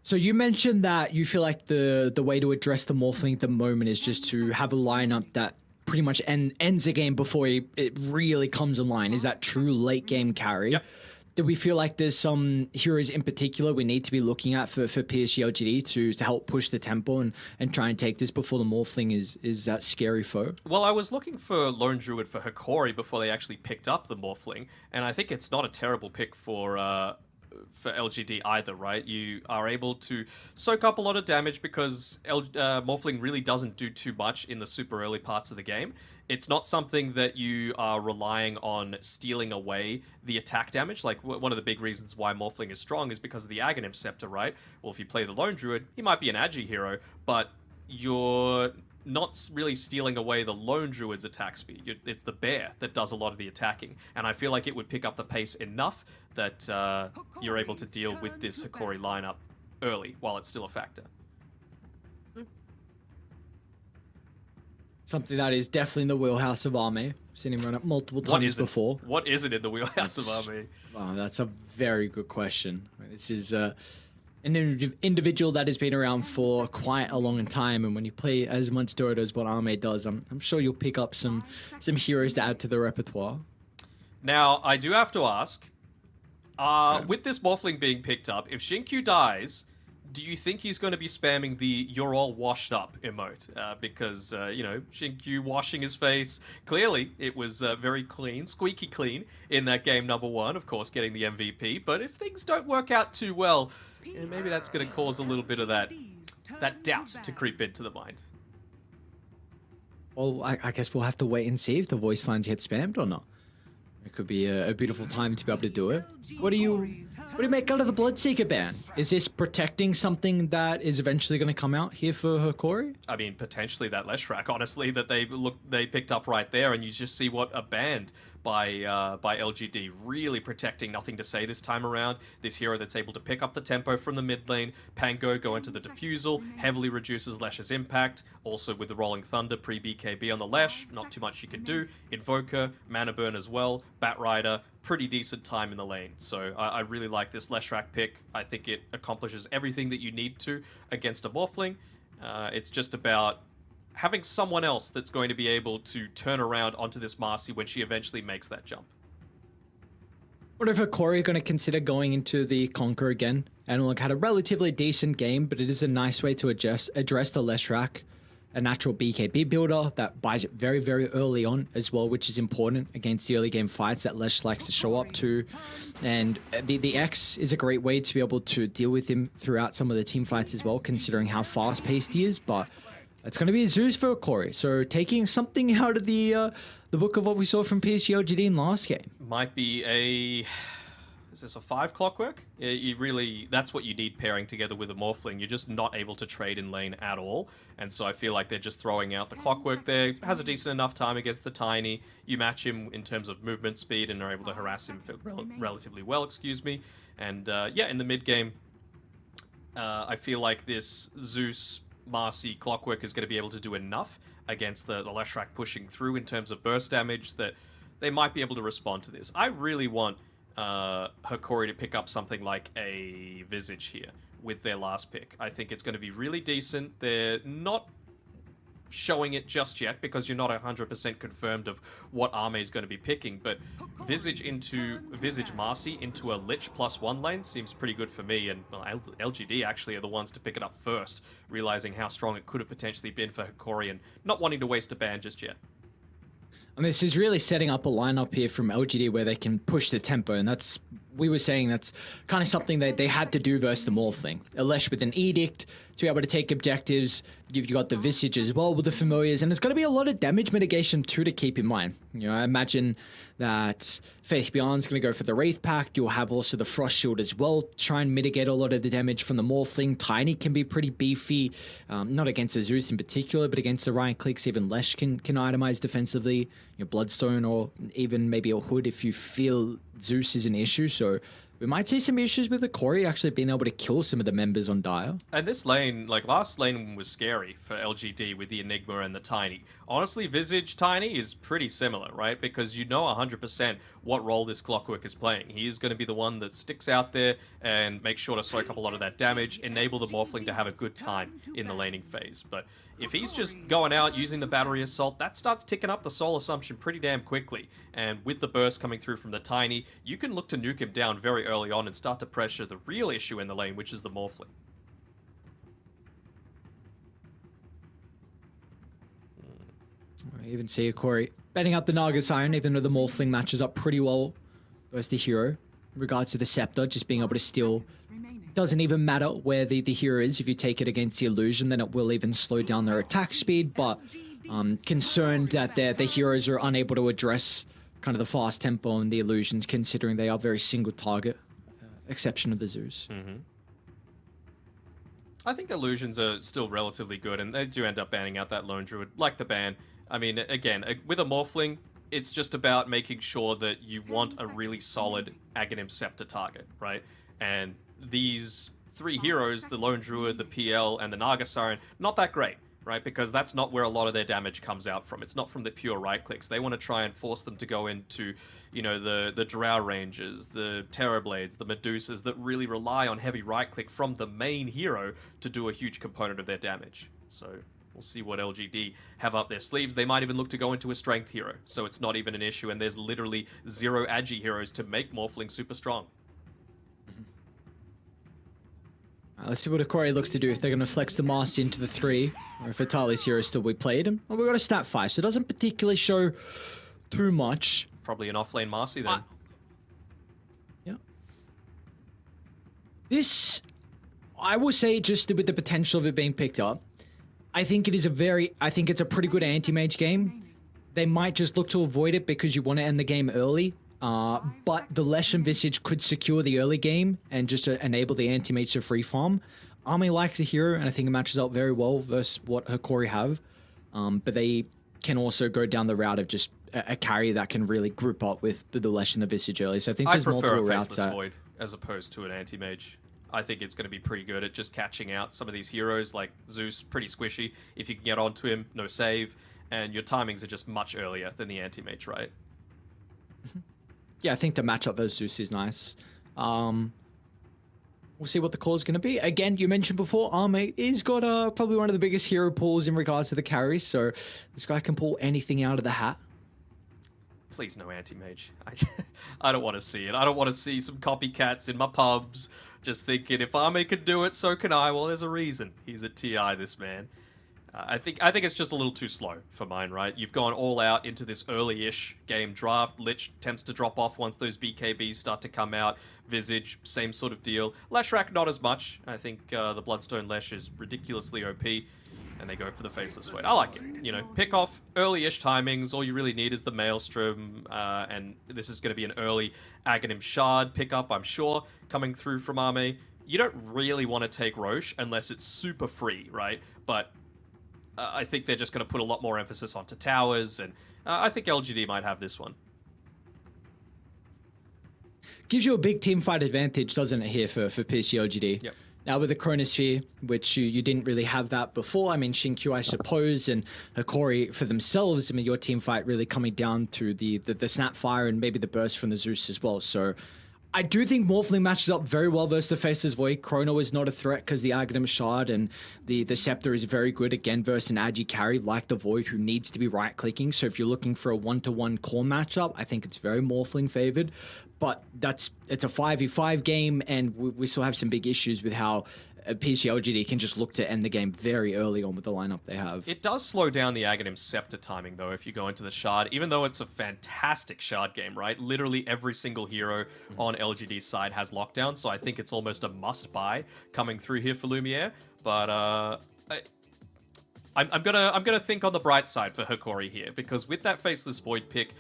So you mentioned that you feel like the way to address the Morphling at the moment is just to have a lineup that pretty much ends the game before it really comes online. Is that true late game carry? Yep. Do we feel like there's some heroes in particular we need to be looking at for PSG LGD to help push the tempo and try and take this before the Morphling is that scary foe? Well, I was looking for Lone Druid for Hokori before they actually picked up the Morphling, and I think it's not a terrible pick for LGD either, right? You are able to soak up a lot of damage because Morphling really doesn't do too much in the super early parts of the game. It's not something that you are relying on stealing away the attack damage. Like, one of the big reasons why Morphling is strong is because of the Aghanim Scepter, right? Well, if you play the Lone Druid, he might be an Agi hero, but you're not really stealing away the Lone Druid's attack speed. It's the Bear that does a lot of the attacking, and I feel like it would pick up the pace enough that you're able to deal with this Hokori lineup early while it's still a factor. Something that is definitely in the wheelhouse of Arme. Seen him run up multiple times before. What is it in the wheelhouse of Arme? Wow, that's a very good question. This is an individual that has been around for quite a long time, and when you play as much Dota as what Arme does, I'm sure you'll pick up some heroes to add to the repertoire. Now, I do have to ask, with this Morphling being picked up, if Xingqiu dies, do you think he's going to be spamming the "you're all washed up" emote? Because, Xingqiu washing his face, clearly it was very clean, squeaky clean in that game number 1, of course, getting the MVP. But if things don't work out too well, maybe that's going to cause a little bit of that doubt to creep into the mind. Well, I guess we'll have to wait and see if the voice lines get spammed or not. It could be a beautiful time to be able to do it. What do you make out of the Bloodseeker ban? Is this protecting something that is eventually going to come out here for Hokori? I mean, potentially that Leshrac, honestly, that they picked up right there, and you just see what a band by LGD, really protecting Nothing to Say this time around. This hero that's able to pick up the tempo from the mid lane, Pango go into the Diffusal, heavily reduces Lesh's impact, also with the Rolling Thunder pre-BKB on the Lesh, not too much you can do, Invoker, Mana Burn as well, Batrider, pretty decent time in the lane. So I really like this Leshrac pick. I think it accomplishes everything that you need to against a Morphling. It's just about having someone else that's going to be able to turn around onto this Marcy when she eventually makes that jump. What if Hokori going to consider going into the Conquer again? And look, had a relatively decent game, but it is a nice way to address the Leshrac a natural BKB builder that buys it very, very early on as well, which is important against the early game fights that Lesh likes to show up to. And the X is a great way to be able to deal with him throughout some of the team fights as well, considering how fast-paced he is. But it's going to be a Zeus for Corey. So taking something out of the book of what we saw from PSG LGD in last game. Might be a... Is this a 5 clockwork? You really, that's what you need pairing together with a Morphling. You're just not able to trade in lane at all. And so I feel like they're just throwing out the clockwork there. Has a decent enough time against the Tiny. You match him in terms of movement speed and are able to harass him relatively well, And yeah, in the mid game, I feel like this Zeus, Marcy, clockwork is going to be able to do enough against the Leshrac pushing through in terms of burst damage that they might be able to respond to this. I really want Hikori to pick up something like a Visage here with their last pick. I think it's going to be really decent. They're not showing it just yet because you're not 100% confirmed of what Ame is going to be picking, but Visage Marcy into a Lich +1 lane seems pretty good for me, and well, LGD actually are the ones to pick it up first, realizing how strong it could have potentially been for Hikori and not wanting to waste a ban just yet. And this is really setting up a lineup here from LGD where they can push the tempo, and we were saying that's kind of something that they had to do versus the Morphling. Elesh with an Edict to be able to take objectives. You've got the Visage as well with the Familiars, and there's going to be a lot of damage mitigation too to keep in mind. You know, I imagine that Faith Beyond's going to go for the Wraith Pact. You'll have also the Frost Shield as well, try and mitigate a lot of the damage from the Morphling. Tiny can be pretty beefy, not against the Zeus in particular, but against the Ryan Clicks, even Lesh can itemize defensively. Your Bloodstone or even maybe a Hood if you feel Zeus is an issue. So we might see some issues with the Corey actually being able to kill some of the members on Dire. And this lane, like last lane was scary for LGD with the Enigma and the Tiny. Honestly, Visage Tiny is pretty similar, right? Because you know 100% what role this Clockwork is playing. He is going to be the one that sticks out there and makes sure to soak up a lot of that damage, enable the Morphling to have a good time in the laning phase. But if he's just going out using the Battery Assault, that starts ticking up the Soul Assumption pretty damn quickly. And with the burst coming through from the Tiny, you can look to nuke him down very early on and start to pressure the real issue in the lane, which is the Morphling. I even see a Corey betting out the Naga Siren, even though the Morphling matches up pretty well versus the hero. In regards to the Scepter, just being able to steal. Doesn't even matter where the hero is. If you take it against the Illusion, then it will even slow down their attack speed, but concerned that the heroes are unable to address kind of the fast tempo and the Illusions, considering they are very single target, exception of the Zeus. Mm-hmm. I think Illusions are still relatively good, and they do end up banning out that Lone Druid, like the ban. I mean, again, with a Morphling, it's just about making sure that you want a really solid Aghanim Scepter target, right? And these three heroes, the Lone Druid, the PL, and the Naga Siren, not that great, right? Because that's not where a lot of their damage comes out from. It's not from the pure right clicks. They want to try and force them to go into, you know, the Drow Rangers, the Terrorblades, the Medusas that really rely on heavy right click from the main hero to do a huge component of their damage. So we'll see what LGD have up their sleeves. They might even look to go into a strength hero, so it's not even an issue, and there's literally 0 Agi heroes to make Morphling super strong. Let's see what Akori looks to do, if they're going to flex the Master into the 3, or if Atali's hero still be played. And well, we've got a stat 5, so it doesn't particularly show too much. Probably an offlane Marcy then. Yeah. This, I will say, just with the potential of it being picked up, I think it's a pretty good anti-mage game. They might just look to avoid it because you want to end the game early. But the Lesh and Visage could secure the early game and just enable the anti-mage to free farm. Army likes the hero, and I think it matches up very well versus what Hikori have. But they can also go down the route of just a carry that can really group up with the Lesh and the Visage early. So I think there's multiple routes. I prefer a Faceless Void as opposed to an anti-mage. I think it's going to be pretty good at just catching out some of these heroes like Zeus, pretty squishy. If you can get onto him, no save, and your timings are just much earlier than the anti-mage, right? Yeah, I think the matchup versus Zeus is nice. We'll see what the call is going to be. Again, you mentioned before, Arme is got probably one of the biggest hero pools in regards to the carries, so this guy can pull anything out of the hat. Please no anti-mage. I don't want to see it. I don't want to see some copycats in my pubs just thinking, if Arme can do it, so can I. Well, there's a reason. He's a TI, this man. I think it's just a little too slow for mine, right? You've gone all out into this early-ish game draft. Lich tends to drop off once those BKBs start to come out. Visage, same sort of deal. Leshrac, not as much. I think the Bloodstone Lesh is ridiculously OP, and they go for the Faceless Void. I like it. You know, pick off early-ish timings. All you really need is the Maelstrom, and this is going to be an early Aghanim Shard pickup, I'm sure, coming through from Arme. You don't really want to take Roche unless it's super free, right? But I think they're just going to put a lot more emphasis onto towers, and I think LGD might have this one. Gives you a big team fight advantage, doesn't it, here for PSG LGD? Yep. Now with the Chronosphere, which you didn't really have that before. I mean, Shinkyu, I suppose, and Hikori for themselves. I mean, your team fight really coming down through the Snapfire and maybe the burst from the Zeus as well. So I do think Morphling matches up very well versus the Faceless Void. Chrono is not a threat because the Aghanim Shard and the Scepter is very good again versus an Agi carry like the Void who needs to be right-clicking. So if you're looking for a one-to-one core matchup, I think it's very Morphling favored. But it's a 5v5 game, and we still have some big issues with how PSG LGD can just look to end the game very early on with the lineup they have. It does slow down the Aghanim Scepter timing, though, if you go into the Shard, even though it's a fantastic Shard game, right? Literally every single hero on LGD's side has lockdown, so I think it's almost a must-buy coming through here for Lumiere. But I'm gonna think on the bright side for Hikori here, because with that Faceless Void pick,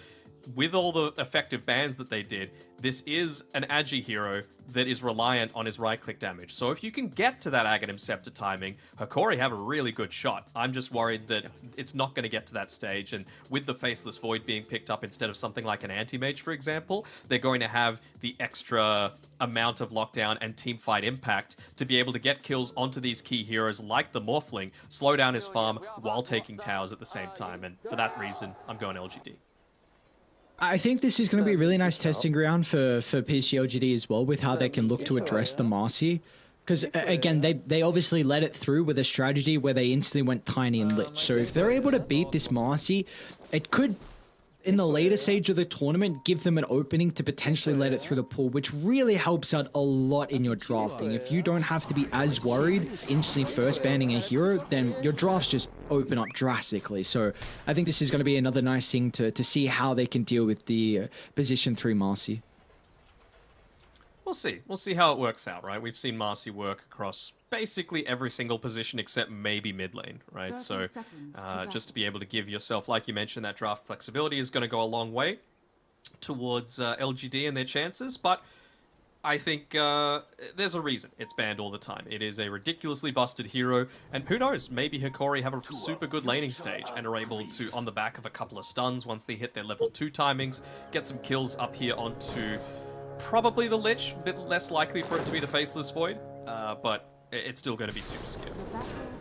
with all the effective bans that they did, this is an Agi hero that is reliant on his right-click damage. So if you can get to that Aghanim Scepter timing, Hikori have a really good shot. I'm just worried that it's not going to get to that stage, and with the Faceless Void being picked up instead of something like an Anti-Mage, for example, they're going to have the extra amount of lockdown and teamfight impact to be able to get kills onto these key heroes like the Morphling, slow down his farm while taking towers at the same time, and for that reason, I'm going LGD. I think this is going to be a really nice testing ground for PSG LGD as well, with how they can look to address the Marcy. Because, again, they obviously let it through with a strategy where they instantly went Tiny and Lich. So if they're able to beat this Marcy, it could, in the later stage of the tournament, give them an opening to potentially let it through the pool, which really helps out a lot in your drafting. If you don't have to be as worried instantly first banning a hero, then your drafts just open up drastically. So I think this is going to be another nice thing to see how they can deal with the position 3 Marcy. We'll see. We'll see how it works out, right? We've seen Marcy work across basically every single position except maybe mid lane, right? 30 So seconds to just to be able to give yourself, like you mentioned, that draft flexibility is going to go a long way towards LGD and their chances. But I think there's a reason it's banned all the time. It is a ridiculously busted hero, and who knows, maybe Hikori have a super good laning stage and are able to, on the back of a couple of stuns, once they hit their level 2 timings, get some kills up here onto probably the Lich, a bit less likely for it to be the Faceless Void, but it's still going to be super scary.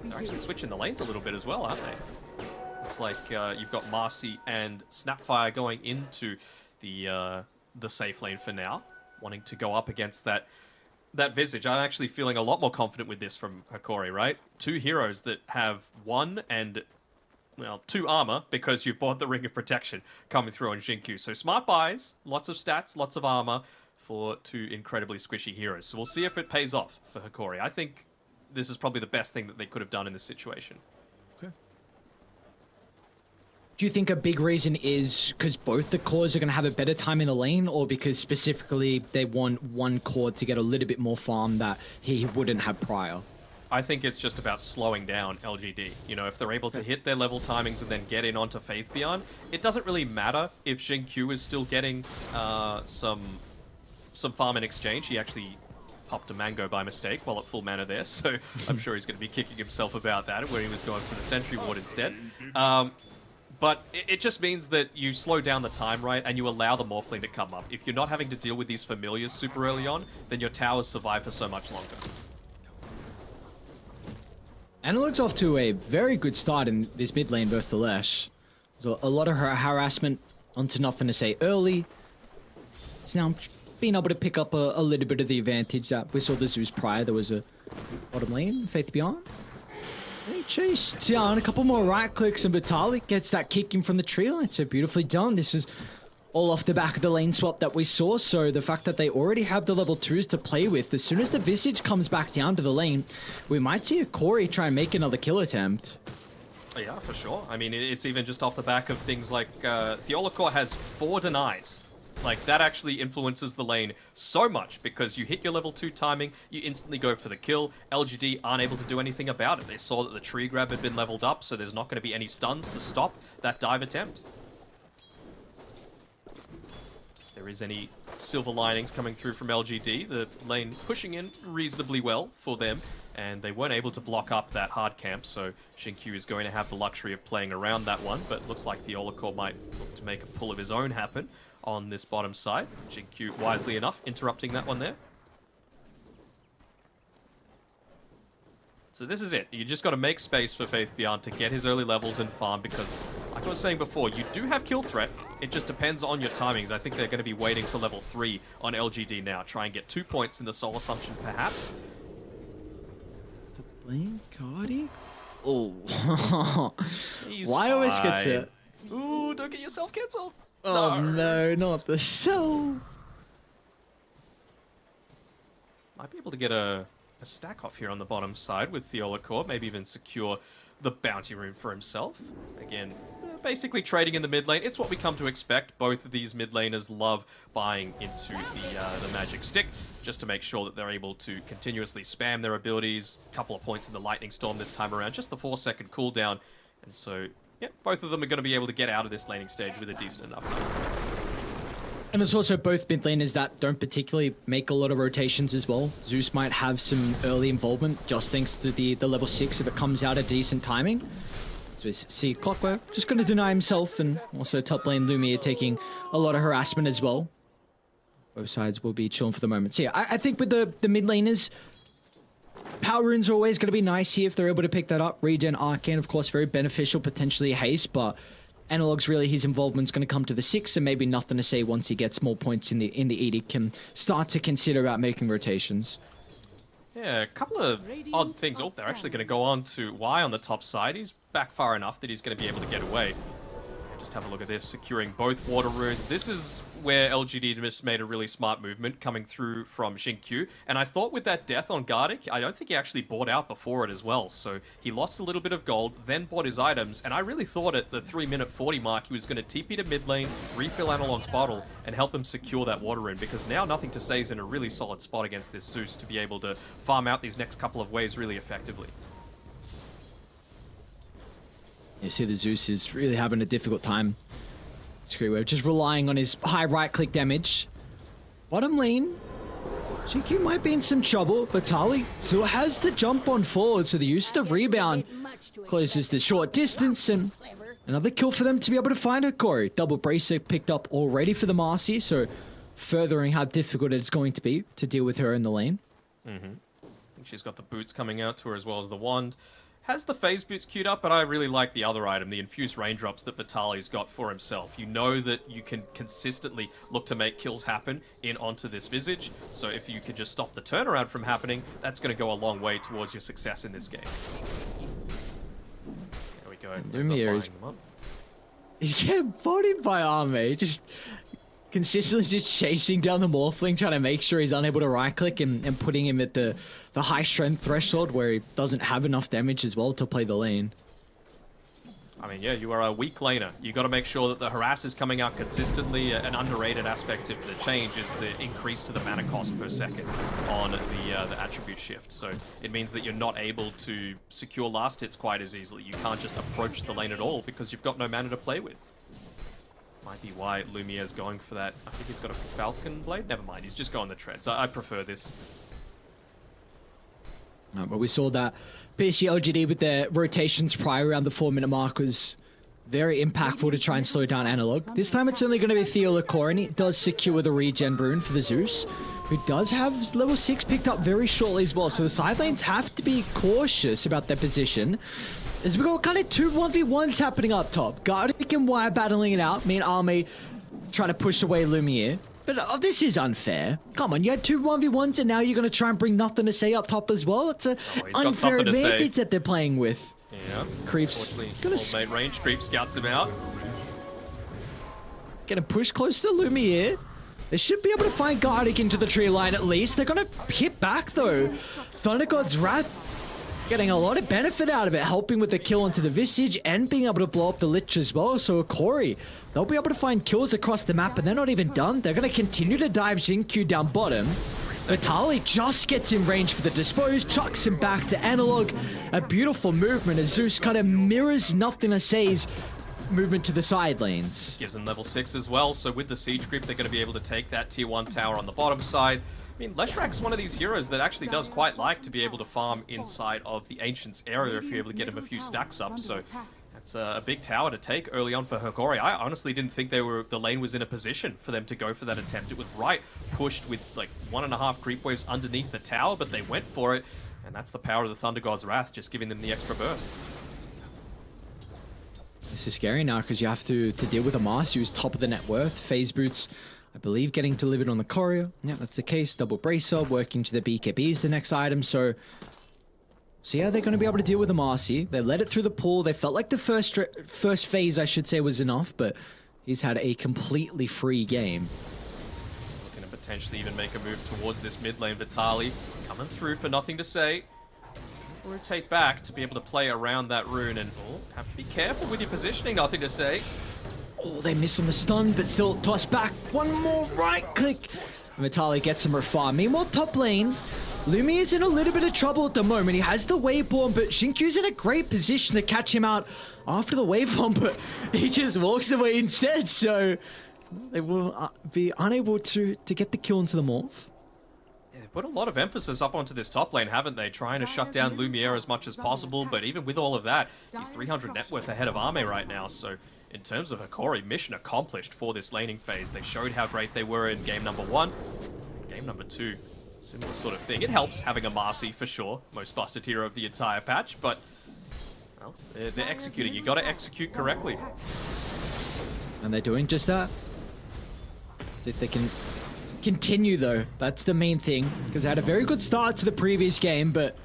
They're actually switching the lanes a little bit as well, aren't they? Looks like you've got Marcy and Snapfire going into the safe lane for now, wanting to go up against that Visage. I'm actually feeling a lot more confident with this from Hikori, right? 2 heroes that have 1 and, well, 2 armor, because you've bought the Ring of Protection coming through on Xingqiu. So smart buys, lots of stats, lots of armor for 2 incredibly squishy heroes. So we'll see if it pays off for Hikori. I think this is probably the best thing that they could have done in this situation. Do you think a big reason is because both the cores are going to have a better time in the lane, or because specifically they want one core to get a little bit more farm that he wouldn't have prior? I think it's just about slowing down LGD. You know, if they're able to hit their level timings and then get in onto Faith Beyond, it doesn't really matter if Xingqiu is still getting some farm in exchange. He actually popped a mango by mistake while at full mana there, so I'm sure he's going to be kicking himself about that, where he was going for the Sentry Ward instead. But it just means that you slow down the time, right, and you allow the Morphling to come up. If you're not having to deal with these familiars super early on, then your towers survive for so much longer. Analog's off to a very good start in this mid lane versus the Lesh. So a lot of her harassment onto nothing to say early. It's now being able to pick up a little bit of the advantage that we saw the Zeus prior. There was a bottom lane, Faith Beyond. They chased down a couple more right clicks, and Vitalik gets that kick in from the tree line. So beautifully done. This is all off the back of the lane swap that we saw. So the fact that they already have the level 2s to play with, as soon as the Visage comes back down to the lane, we might see a Corey try and make another kill attempt. Yeah, for sure. I mean, it's even just off the back of things like Theolacor has 4 denies. Like, that actually influences the lane so much because you hit your level 2 timing, you instantly go for the kill. LGD aren't able to do anything about it. They saw that the tree grab had been leveled up, so there's not going to be any stuns to stop that dive attempt. If there is any silver linings coming through from LGD, the lane pushing in reasonably well for them, and they weren't able to block up that hard camp, so Xingqiu is going to have the luxury of playing around that one, but looks like Theolacor might look to make a pull of his own happen on this bottom side. Xingqiu, wisely enough, interrupting that one there. So this is it. You just got to make space for Faith Beyond to get his early levels and farm because, like I was saying before, you do have kill threat. It just depends on your timings. I think they're going to be waiting for level 3 on LGD now. Try and get 2 points in the Soul Assumption, perhaps. Playing Cardi? Oh. He's Why always gets fine. it? Ooh, don't get yourself cancelled. Oh no, not the soul. Might be able to get a stack off here on the bottom side with Theolacor, maybe even secure the bounty room for himself. Again, basically trading in the mid lane. It's what we come to expect. Both of these mid laners love buying into the magic stick just to make sure that they're able to continuously spam their abilities. A couple of points in the lightning storm this time around, just the 4-second cooldown. And so, yeah, both of them are going to be able to get out of this laning stage with a decent enough time. And it's also both mid laners that don't particularly make a lot of rotations as well. Zeus might have some early involvement just thanks to the level 6 if it comes out at decent timing. So we see Clockwork just going to deny himself, and also top lane Lumiere taking a lot of harassment as well. Both sides will be chilling for the moment. So yeah, I think with the mid laners, power runes are always going to be nice here if they're able to pick that up. Regen, Arcane, of course, very beneficial, potentially haste, but Analog's really his involvement's going to come to the 6, and maybe nothing to say once he gets more points in the Edict can start to consider about making rotations. Yeah, a couple of odd things. Oh, they're actually going to go on to Y on the top side. He's back far enough that he's going to be able to get away. Yeah, just have a look at this, securing both water runes. This is where LGD just made a really smart movement coming through from Xingqiu. And I thought with that death on Gardic, I don't think he actually bought out before it as well. So he lost a little bit of gold, then bought his items. And I really thought at the 3-minute 40 mark, he was going to TP to mid lane, refill Analog's bottle, and help him secure that water rune. Because now Nothing to Say is in a really solid spot against this Zeus to be able to farm out these next couple of waves really effectively. You see the Zeus is really having a difficult time. Screwwave just relying on his high right-click damage. Bottom lane, Xingqiu might be in some trouble. Vitali still has the jump on forward, so the use of the rebound closes the short distance, and another kill for them to be able to find her, Corey. Double bracer picked up already for the Marcy, so furthering how difficult it's going to be to deal with her in the lane. I think she's got the boots coming out to her as well as the wand. Has the phase boots queued up, but I really like the other item, the infused raindrops that Vitali's got for himself. You know that you can consistently look to make kills happen in onto this Visage, so if you can just stop the turnaround from happening, that's going to go a long way towards your success in this game. There we go. Lumiere is... He's getting bodied by Arme, just consistently just chasing down the Morphling, trying to make sure he's unable to right-click and putting him at the high strength threshold where he doesn't have enough damage as well to play the lane. I mean, yeah, you are a weak laner. You got to make sure that the harass is coming out consistently. An underrated aspect of the change is the increase to the mana cost per second on the attribute shift. So it means that you're not able to secure last hits quite as easily. You can't just approach the lane at all because you've got no mana to play with. Might be why Lumiere's going for that. I think he's got a Falcon Blade. Never mind, he's just going the treads. I prefer this. But we saw that PSG LGD with their rotations prior around the 4-minute mark was very impactful to try and slow down Analog. This time it's only going to be Theolacor, and it does secure the regen rune for the Zeus, who does have level 6 picked up very shortly as well. So the side lanes have to be cautious about their position, as we got kind of 2 1v1s happening up top. Gardic and Y battling it out, me and Army trying to push away Lumiere. But this is unfair. Come on, you had 2 1v1s and now you're going to try and bring Nothing to Say up top as well? It's an unfair advantage that they're playing with. Yeah. Creeps. Unfortunately, old mate range creep scouts him out. Gonna push close to Lumiere. They should be able to find Gardic into the tree line at least. They're going to hit back though. Thunder God's Wrath getting a lot of benefit out of it, helping with the kill onto the Visage and being able to blow up the Lich as well. So Corey, they'll be able to find kills across the map, and they're not even done. They're going to continue to dive Xingqiu down bottom. Vitali just gets in range for the dispose, chucks him back to Analog. A beautiful movement as Zeus kind of mirrors Nothing to Say's movement to the side lanes. Gives them level 6 as well, so with the siege creep, they're going to be able to take that tier 1 tower on the bottom side. I mean, Leshrak's one of these heroes that actually does quite like to be able to farm inside of the Ancients area if you're able to get him a few stacks up, so that's a big tower to take early on for Hikori. I honestly didn't think the lane was in a position for them to go for that attempt. It was right pushed with like 1.5 creep waves underneath the tower, but they went for it, and that's the power of the Thunder God's Wrath, just giving them the extra burst. This is scary now because you have to deal with a Mars who's top of the net worth. Phase boots, I believe, getting delivered on the courier. Yeah, that's the case. Double bracer, working to the BKB is the next item. So yeah, they're going to be able to deal with the Marcy. They let it through the pool. They felt like the first phase, I should say, was enough, but he's had a completely free game. Looking to potentially even make a move towards this mid lane. Vitali coming through for Nothing to Say. Rotate back to be able to play around that rune, and have to be careful with your positioning, Nothing to Say. Oh, they miss on the stun, but still toss back. One more right click. Vitali gets him refar. Meanwhile, top lane, Lumi is in a little bit of trouble at the moment. He has the Waveborn, but Xingqiu's in a great position to catch him out after the Waveborn, but he just walks away instead, so they will be unable to get the kill into the Morph. Put a lot of emphasis up onto this top lane, haven't they? Trying to shut down Lumiere as much as possible, but even with all of that, he's 300 net worth ahead of Ame right now, so in terms of Hikori, mission accomplished for this laning phase. They showed how great they were in game number 1. Game number 2, similar sort of thing. It helps having a Marcy for sure, most busted hero of the entire patch, but well, they're executing. You got to execute correctly. And they're doing just that. See if they can continue, though. That's the main thing, because they had a very good start to the previous game, but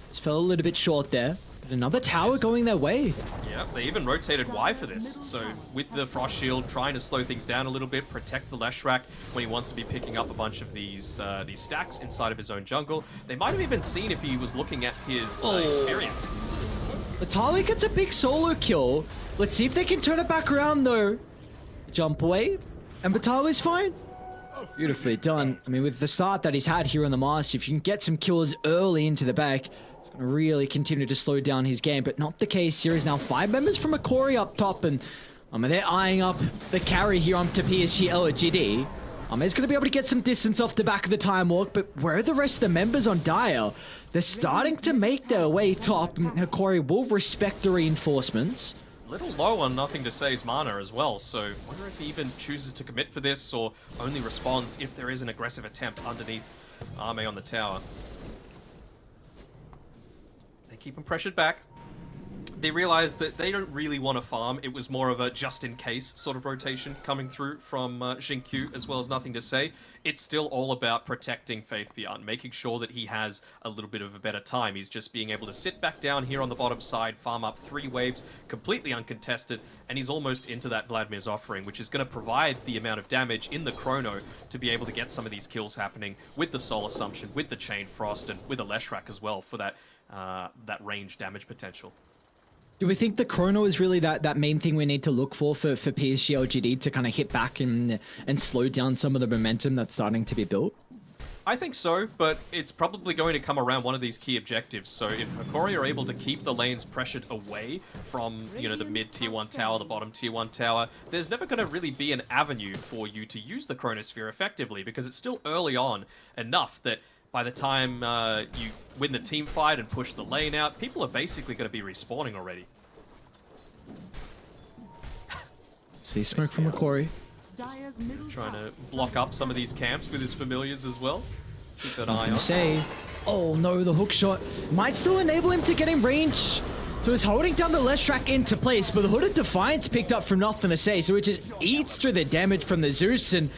just fell a little bit short there. But another tower going their way. Yeah, they even rotated Y for this. So with the Frost Shield, trying to slow things down a little bit, protect the Leshrac when he wants to be picking up a bunch of these stacks inside of his own jungle. They might have even seen if he was looking at his experience. Vitali gets a big solo kill. Let's see if they can turn it back around, though. Jump away, and Vitali's fine. Beautifully done. I mean, with the start that he's had here on the Master, if you can get some kills early into the back, it's going to really continue to slow down his game, but not the case. Here is now 5 members from Hikori up top, and they're eyeing up the carry here onto PSG LGD. He's going to be able to get some distance off the back of the Time Walk, but where are the rest of the members on Dire? They're starting to make their way top, and Hikori will respect the reinforcements. A little low on Nothing to Say's mana as well, so I wonder if he even chooses to commit for this or only responds if there is an aggressive attempt underneath Ame on the tower. They keep him pressured back. They realize that they don't really want to farm. It was more of a just-in-case sort of rotation coming through from Xingqiu, as well as Nothing to Say. It's still all about protecting Faith Beyond, making sure that he has a little bit of a better time. He's just being able to sit back down here on the bottom side, farm up 3 waves, completely uncontested, and he's almost into that Vladimir's Offering, which is going to provide the amount of damage in the Chrono to be able to get some of these kills happening with the Soul Assumption, with the Chain Frost, and with the Leshrac as well for that, that range damage potential. Do we think the Chrono is really that main thing we need to look for PSG LGD to kind of hit back and slow down some of the momentum that's starting to be built? I think so, but it's probably going to come around one of these key objectives. So if Hikori are able to keep the lanes pressured away from, you know, the mid tier 1 tower, the bottom tier 1 tower, there's never going to really be an avenue for you to use the Chronosphere effectively, because it's still early on enough that by the time you win the team fight and push the lane out, people are basically going to be respawning already. See smoke from Hikori. Dire's middle Trying tower to block up some of these camps with his familiars as well. Keep that eye Nothing on. to say. Oh no, the hook shot might still enable him to get in range. So he's holding down the Leshrac into place, but the Hooded Defiance picked up from Nothing to Say, so it just eats through the damage from the Zeus, and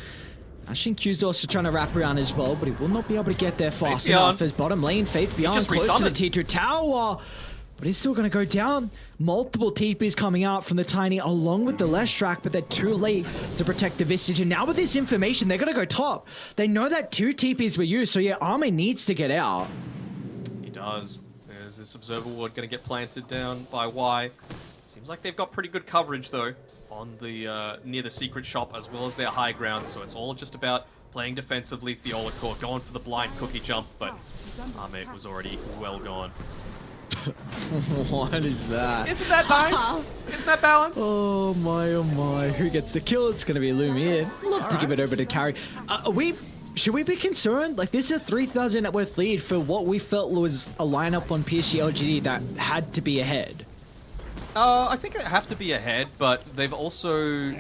Xingqiu's also trying to wrap around as well, but he will not be able to get there fast enough as bottom lane, Faith Beyond just close to the resummoned. T2 tower. But he's still going to go down. Multiple TPs coming out from the Tiny along with the Leshrac, but they're too late to protect the Visage. And now with this information, they're going to go top. They know that 2 TPs were used, so yeah, Ame needs to get out. He does. There's this this observer ward going to get planted down by Y. Seems like they've got pretty good coverage though on the near the secret shop as well as their high ground. So it's all just about playing defensively. Theolacore going for the blind cookie jump, but Armate was already well gone. What is that? Isn't that nice? Isn't that balanced? Oh my. Who gets the kill? It's going to be Lumiere. Love to give it over to Carry. Should we be concerned? Like, this is a 3,000 net worth lead for what we felt was a lineup on PSG LGD that had to be ahead. I think they have to be ahead, but they've also...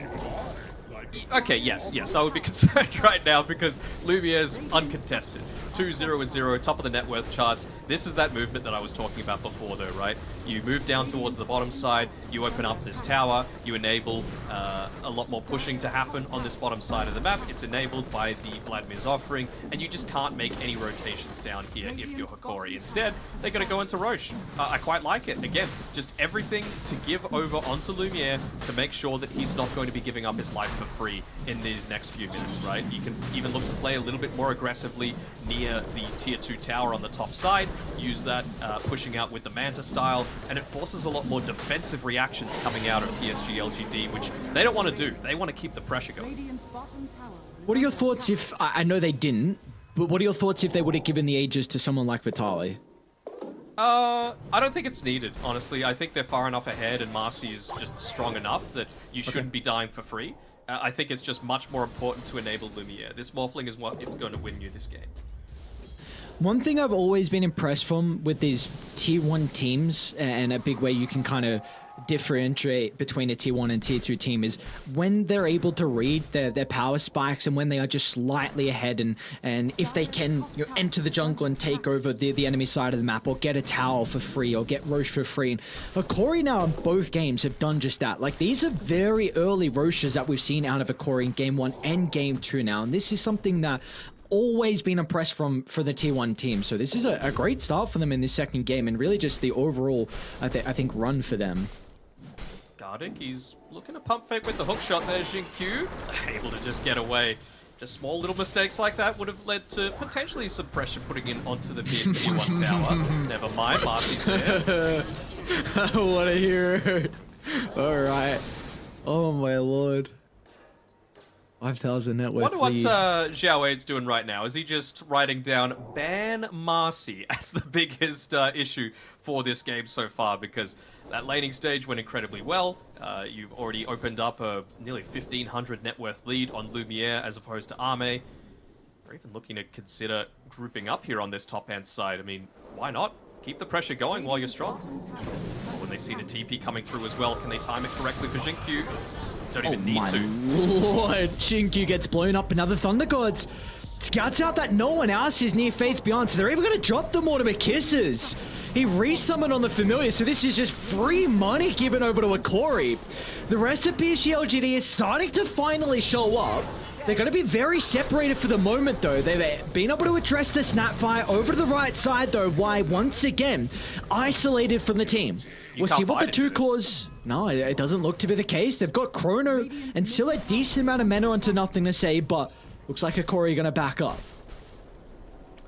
Okay, yes, I would be concerned right now because Lumiere's uncontested. 2-0-0, top of the net worth charts. This is that movement that I was talking about before though, right? You move down towards the bottom side, you open up this tower, you enable a lot more pushing to happen on this bottom side of the map. It's enabled by the Vladimir's offering, and you just can't make any rotations down here if you're Hakori. Instead, they're going to go into Roche. I quite like it. Again, just everything to give over onto Lumiere to make sure that he's not going to be giving up his life for free in these next few minutes, right? You can even look to play a little bit more aggressively near the tier 2 tower on the top side, use that pushing out with the Manta style, and it forces a lot more defensive reactions coming out of PSG LGD, which they don't want to do. They want to keep the pressure going. Radiant's bottom tower is What are your under thoughts if... I know they didn't, but what are your thoughts if they would have given the Aegis to someone like Vitali? I don't think it's needed, honestly. I think they're far enough ahead and Marcy is just strong enough that you shouldn't be dying for free. I think it's just much more important to enable Lumiere. This Morphling is what it's going to win you this game. One thing I've always been impressed from with these tier 1 teams, and a big way you can kind of differentiate between a tier 1 and tier 2 team, is when they're able to read their power spikes and when they are just slightly ahead, and if they can enter the jungle and take over the enemy side of the map, or get a tower for free, or get Roche for free. And Hakori now in both games have done just that. Like, these are very early Roches that we've seen out of Hakori in game 1 and game 2 now, and this is something that always been impressed for the tier 1 team. So this is a great start for them in this second game, and really just the overall I think run for them. Gardic, he's looking to pump fake with the hook shot there. Xingqiu able to just get away. Just small little mistakes like that would have led to potentially some pressure putting in onto the tier 1 tower. Never mind, Marcy's there. What a hero. Alright. Oh my lord. 5,000 net worth Wonder what lead. Xiao Wade's doing right now. Is he just writing down ban Marcy as the biggest issue for this game so far? Because that laning stage went incredibly well. You've already opened up a nearly 1,500 net worth lead on Lumiere as opposed to Arme. They're even looking to consider grouping up here on this top-hand side. I mean, why not? Keep the pressure going while you're strong. When they see the TP coming through as well, can they time it correctly for Xingqiu? Don't even need to. Lord, Xingqiu gets blown up. Another Thunder Gods. Scouts out that no one else is near Faith Beyond, so they're even going to drop the Mortimer Kisses. He resummoned on the Familiar, so this is just free money given over to Hakori. The rest of PSG LGD is starting to finally show up. They're going to be very separated for the moment, though. They've been able to address the Snapfire over to the right side, though. Why, once again, isolated from the team. We'll see what the two cores... No, it doesn't look to be the case. They've got Chrono and still a decent amount of mana onto Nothing to Say, but looks like Hakori are going to back up.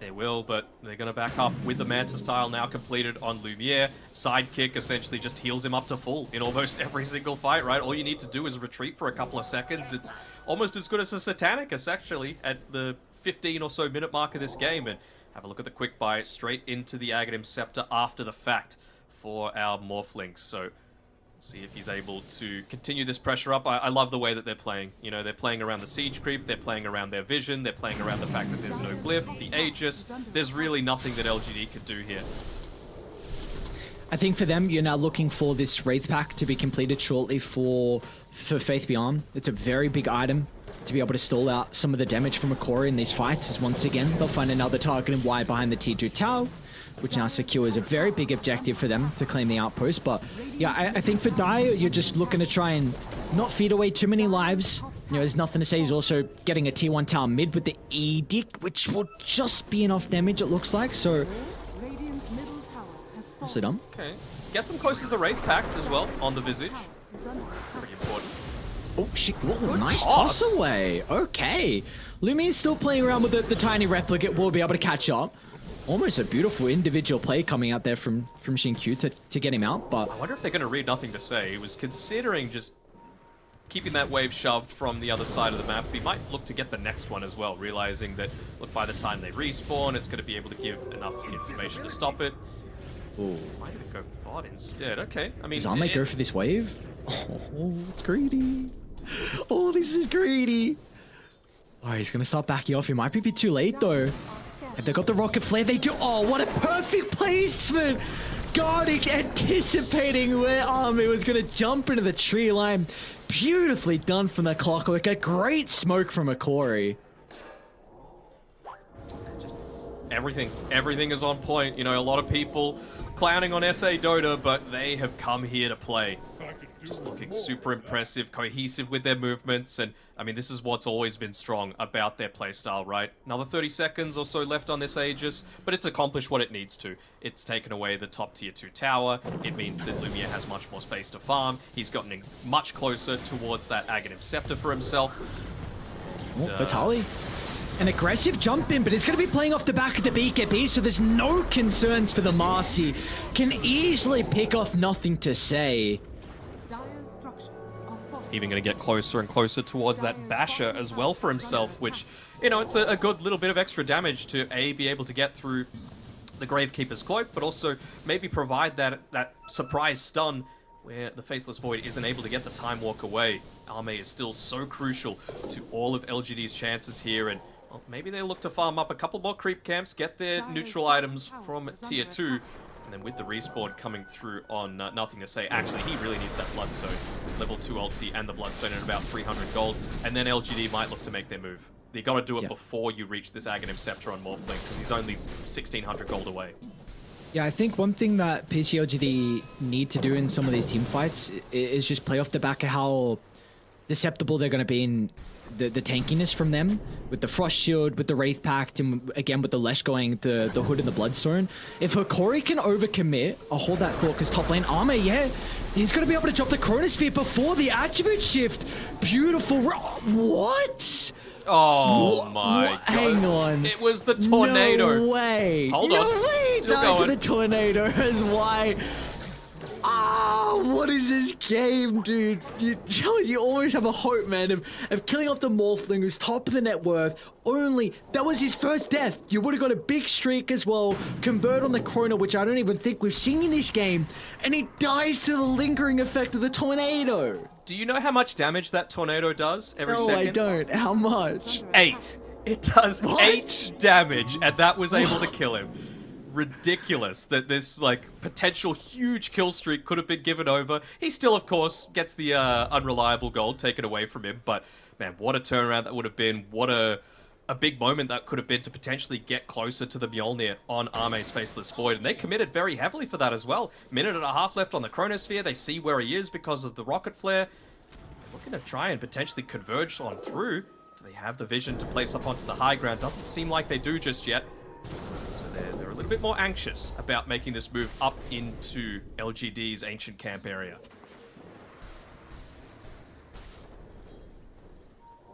They will, but they're going to back up with the Manta style now completed on Lumiere. Sidekick essentially just heals him up to full in almost every single fight, right? All you need to do is retreat for a couple of seconds. It's almost as good as a Satanicus, actually, at the 15 or so minute mark of this game. And have a look at the quick buy straight into the Aghanim Scepter after the fact for our Morphling. So see if he's able to continue this pressure up. I love the way that they're playing. You know, they're playing around the siege creep, they're playing around their vision, they're playing around the fact that there's no glyph, the Aegis. There's really nothing that LGD could do here. I think for them, you're now looking for this Wraith Pack to be completed shortly for Faith Beyond. It's a very big item to be able to stall out some of the damage from Hakori in these fights, as once again, they'll find another target and wide behind the tier 2 tower, which now secures a very big objective for them to claim the outpost. But yeah, I think for Dire, you're just looking to try and not feed away too many lives. You know, there's Nothing to Say. He's also getting a tier 1 tower mid with the Edict, which will just be enough damage, it looks like. So, Radiant's middle tower has what's it done? Okay. Gets them close to the Wraith Pact as well on the Visage. is under attack. Pretty important. Oh, shit. Whoa, Good nice toss. toss away. Okay. Lumia's still playing around with the tiny replicate. Will be able to catch up. Almost a beautiful individual play coming out there from Xinkyu to get him out, but I wonder if they're going to read Nothing to Say. He was considering just keeping that wave shoved from the other side of the map. He might look to get the next one as well, realizing that, look, by the time they respawn, it's going to be able to give enough information to stop it. ooh. Why did it go bot instead? Okay, I mean... Does Ame go for this wave? Oh, it's greedy. Oh, this is greedy. Oh, he's going to start backing off. He might be a bit too late, though. If they got the rocket flare, they do. Oh, what a perfect placement. Guarding, anticipating where Ame was going to jump into the tree line. Beautifully done from the Clockwork. A great smoke from Akori. Everything is on point. You know, a lot of people clowning on SA Dota, but they have come here to play. Just looking super impressive, cohesive with their movements, and I mean, this is what's always been strong about their playstyle, right? Another 30 seconds or so left on this Aegis, but it's accomplished what it needs to. It's taken away the top tier 2 tower. It means that Lumia has much more space to farm. He's gotten much closer towards that Aghanim Scepter for himself. Oh, Vitali. An aggressive jump in, but it's going to be playing off the back of the BKB, so there's no concerns for the Marcy. Can easily pick off Nothing to Say. Dire's structures are fortified. Even going to get closer and closer towards that Basher as well for himself, which, you know, it's a good little bit of extra damage to be able to get through the Gravekeeper's Cloak, but also maybe provide that surprise stun where the Faceless Void isn't able to get the Time Walk away. Ame is still so crucial to all of LGD's chances here, and well, maybe they look to farm up a couple more creep camps, get their neutral items from tier 2, and then with the respawn coming through on Nothing to Say, actually he really needs that Bloodstone. Level 2 ulti and the Bloodstone at about 300 gold, and then LGD might look to make their move. You gotta do it before you reach this Aghanim Scepter on Morphling, because he's only 1600 gold away. Yeah, I think one thing that PCLGD need to do in some of these team fights is just play off the back of how susceptible they're going to be in the tankiness from them, with the Frost Shield, with the Wraith Pact, and again with the Lesh going, the Hood and the Bloodstone. If Hikori can overcommit, I'll hold that thought, because top lane Ame, yeah, he's going to be able to drop the Chronosphere before the attribute shift. Beautiful. What? Oh my god. Hang on. It was the tornado. No way. Hold on. Wait, Still died to going. the tornado is why. Ah, what is this game, dude? You always have a hope, man, of killing off the Morphling who's top of the net worth. Only, that was his first death. You would have got a big streak as well. Convert on the Chrono, which I don't even think we've seen in this game. And he dies to the lingering effect of the tornado. Do you know how much damage that tornado does every No, second? I don't. How much? 8. It does What? 8 damage, and that was able to kill him. Ridiculous that this, like, potential huge kill streak could have been given over. He still, of course, gets the unreliable gold taken away from him, but, man, what a turnaround that would have been. What a big moment that could have been to potentially get closer to the Mjolnir on Ame's Faceless Void, and they committed very heavily for that as well. Minute and a half left on the Chronosphere. They see where he is because of the Rocket Flare. Looking to try and potentially converge on through. Do they have the vision to place up onto the high ground? Doesn't seem like they do just yet. So they're a little bit more anxious about making this move up into LGD's Ancient Camp area.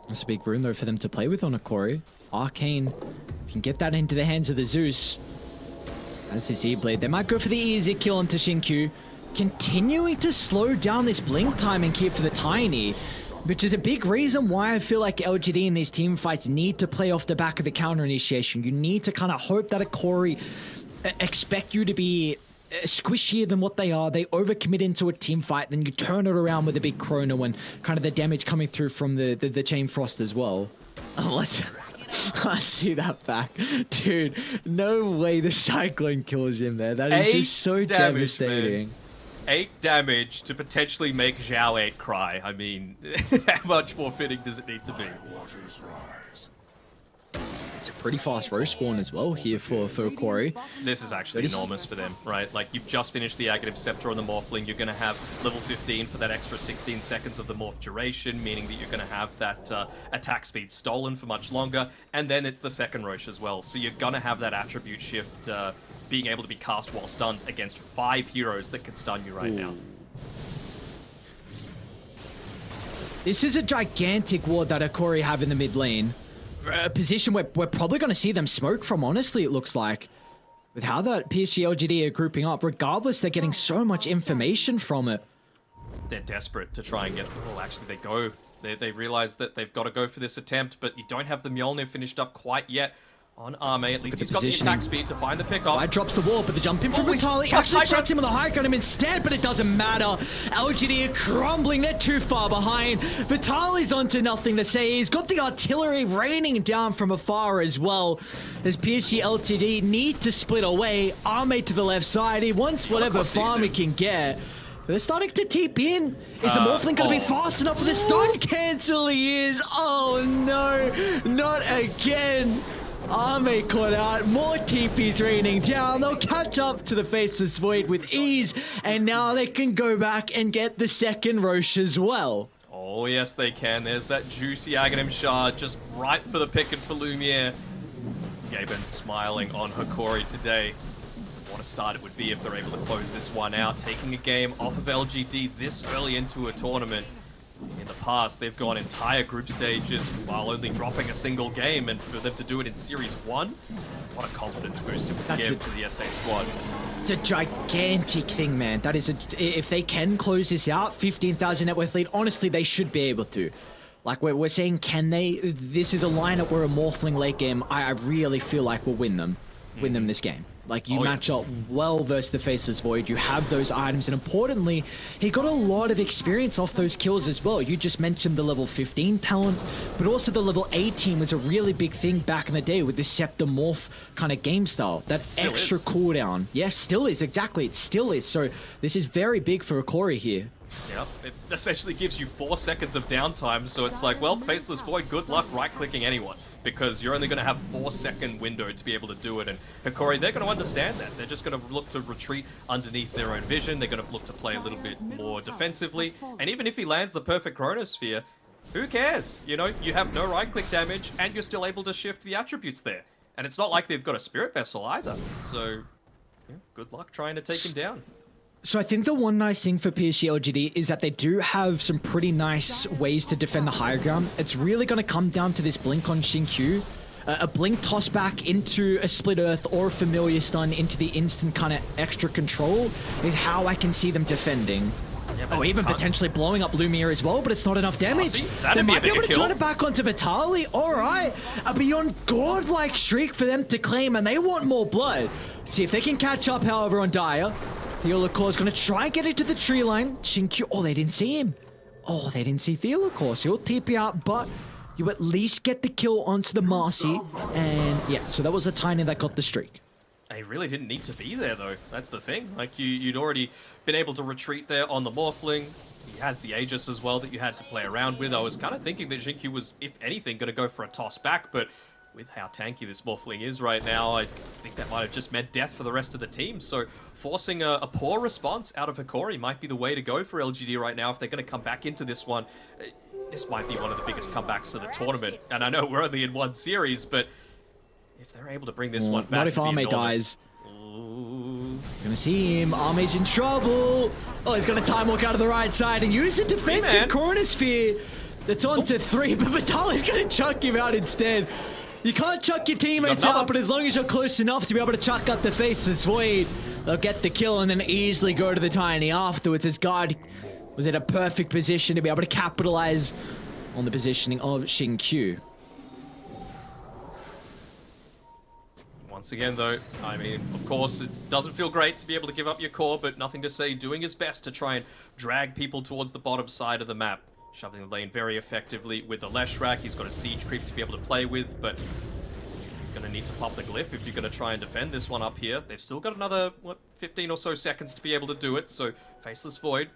That's a big room, though, for them to play with on Akori. Arcane, if you can get that into the hands of the Zeus. That's his E-Blade. They might go for the easy kill onto Xinkyu. Continuing to slow down this blink timing here for the Tiny, which is a big reason why I feel like LGD in these team fights need to play off the back of the counter initiation. You need to kind of hope that Akori expect you to be squishier than what they are. They overcommit into a team fight, then you turn it around with a big Chrono and kind of the damage coming through from the Chain Frost as well. Oh, let's see that back. Dude, no way the Cyclone kills him there. That is just so damage, devastating. man. 8 damage to potentially make Zhao 8 cry. I mean, how much more fitting does it need to be? It's a pretty fast roast spawn as well here for Akori. This is actually enormous for them, right? Like, you've just finished the Aghanim Scepter on the Morphling. You're going to have level 15 for that extra 16 seconds of the Morph duration, meaning that you're going to have that attack speed stolen for much longer. And then it's the second Roche as well. So you're going to have that attribute shift being able to be cast while stunned against 5 heroes that can stun you right now. This is a gigantic ward that Akori have in the mid lane. A position where we're probably going to see them smoke from, honestly, it looks like. with how that PSG LGD are grouping up, regardless, they're getting so much information from it. They're desperate to try and get... Well, actually, they go. They realize that they've got to go for this attempt, but you don't have the Mjolnir finished up quite yet on Arme. At least he's got the attack speed to find the pickup. Wide drops the wall, but the jump in from Always Vitaly trust actually Hydra. chucks him with a high ground him instead, but it doesn't matter. LGD are crumbling, they're too far behind. Vitaly's onto nothing to say. He's got the artillery raining down from afar as well. As PSG LGD need to split away. Arme to the left side, he wants whatever course, farm he easy. can get. They're starting to TP in. Is the Morphling going to be fast enough for the stun cancel? He is. Oh no, not again. Arme caught out. More TPs raining down. They'll catch up to the Faceless Void with ease. And now they can go back and get the second Roche as well. Oh, yes, they can. There's that juicy Aghanim shard just right for the pick and for Lumiere. Gaben smiling on Hikori today. What a start it would be if they're able to close this one out. Taking a game off of LGD this early into a tournament. In the past, they've gone entire group stages while only dropping a single game, and for them to do it in Series 1, what a confidence boost it would That's give it. to the SA squad. It's a gigantic thing, man. That is if they can close this out, 15,000 net worth lead, honestly, they should be able to. Like, we're saying, can they? This is a lineup where a Morphling late game, I really feel like will win them this game. Like, you Oh, yeah. match up well versus the Faceless Void. You have those items, and importantly, he got a lot of experience off those kills as well. You just mentioned the level 15 talent, but also the level 18 was a really big thing back in the day with the Septimorph kind of game style. That Still extra is. cooldown. Yeah, still is, exactly. It still is. So this is very big for Hikori here. Yep, it essentially gives you 4 seconds of downtime, so it's like, well, Faceless Void, good luck right-clicking anyone, because you're only going to have 4-second window to be able to do it, and Hikori, they're going to understand that. They're just going to look to retreat underneath their own vision, they're going to look to play a little bit more defensively, and even if he lands the perfect Chronosphere, who cares? You know, you have no right-click damage, and you're still able to shift the attributes there. And it's not like they've got a Spirit Vessel either, so yeah, good luck trying to take him down. So I think the one nice thing for PSG LGD is that they do have some pretty nice ways to defend the higher ground. It's really going to come down to this blink on Xinkyu. A blink toss back into a split earth or a familiar stun into the instant kind of extra control is how I can see them defending. Yeah, but Oh, even can't- potentially blowing up Lumiere as well, but it's not enough damage. see, They that'd be a might be able bigger to kill. turn it back onto Vitaly. All right, a beyond godlike streak for them to claim, and they want more blood. See if they can catch up, however, on Dire. Theolacor is going to try and get into the tree line. Xinkyu, oh, they didn't see him. Oh, they didn't see Theolacor, so he'll TP out, but you at least get the kill onto the Marcy. And yeah, so that was a Tiny that got the streak. He really didn't need to be there, though. That's the thing. Like, you'd already been able to retreat there on the Morphling. He has the Aegis as well that you had to play around with. I was kind of thinking that Xinkyu was, if anything, going to go for a toss back, but with how tanky this Morphling is right now, I think that might have just meant death for the rest of the team. So forcing a poor response out of Hikori might be the way to go for LGD right now if they're going to come back into this one. This might be one of the biggest comebacks of the tournament. And I know we're only in one series, but if they're able to bring this one back, Not if it'd be Arme enormous. dies. Gonna see him. Arme's in trouble. Oh, he's gonna time walk out of the right side and use a defensive man. Chronosphere. That's on to 3, but Vitaly's gonna chuck him out instead. You can't chuck your teammates another. out, but as long as you're close enough to be able to chuck out the Faceless Void, they'll get the kill and then easily go to the Tiny afterwards as God was in a perfect position to be able to capitalize on the positioning of Xinkyu. Once again, though, I mean, of course, it doesn't feel great to be able to give up your core, but nothing to say, doing his best to try and drag people towards the bottom side of the map. Shoving the lane very effectively with the Leshrac. He's got a siege creep to be able to play with, but you're going to need to pop the glyph if you're going to try and defend this one up here. They've still got another, 15 or so seconds to be able to do it, so Faceless Void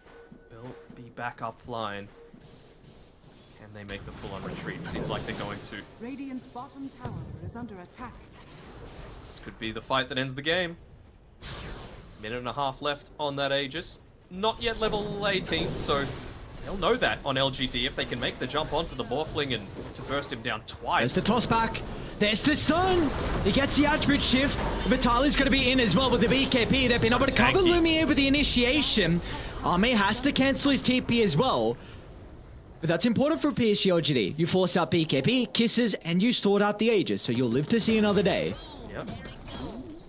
will be back up line. Can they make the full-on retreat? Seems like they're going to. Radiant's bottom tower is under attack. This could be the fight that ends the game. Minute and a half left on that Aegis. Not yet level 18, so they'll know that on LGD if they can make the jump onto the Morphling and to burst him down twice. There's the toss back. There's the stun. He gets the attribute shift. Vitaly's going to be in as well with the BKB. They've been able to cover tanky. Lumiere with the initiation. Arme has to cancel his TP as well. But that's important for PSG LGD. You force out BKB, kisses, and you stored out the Aegis, so you'll live to see another day. Yep.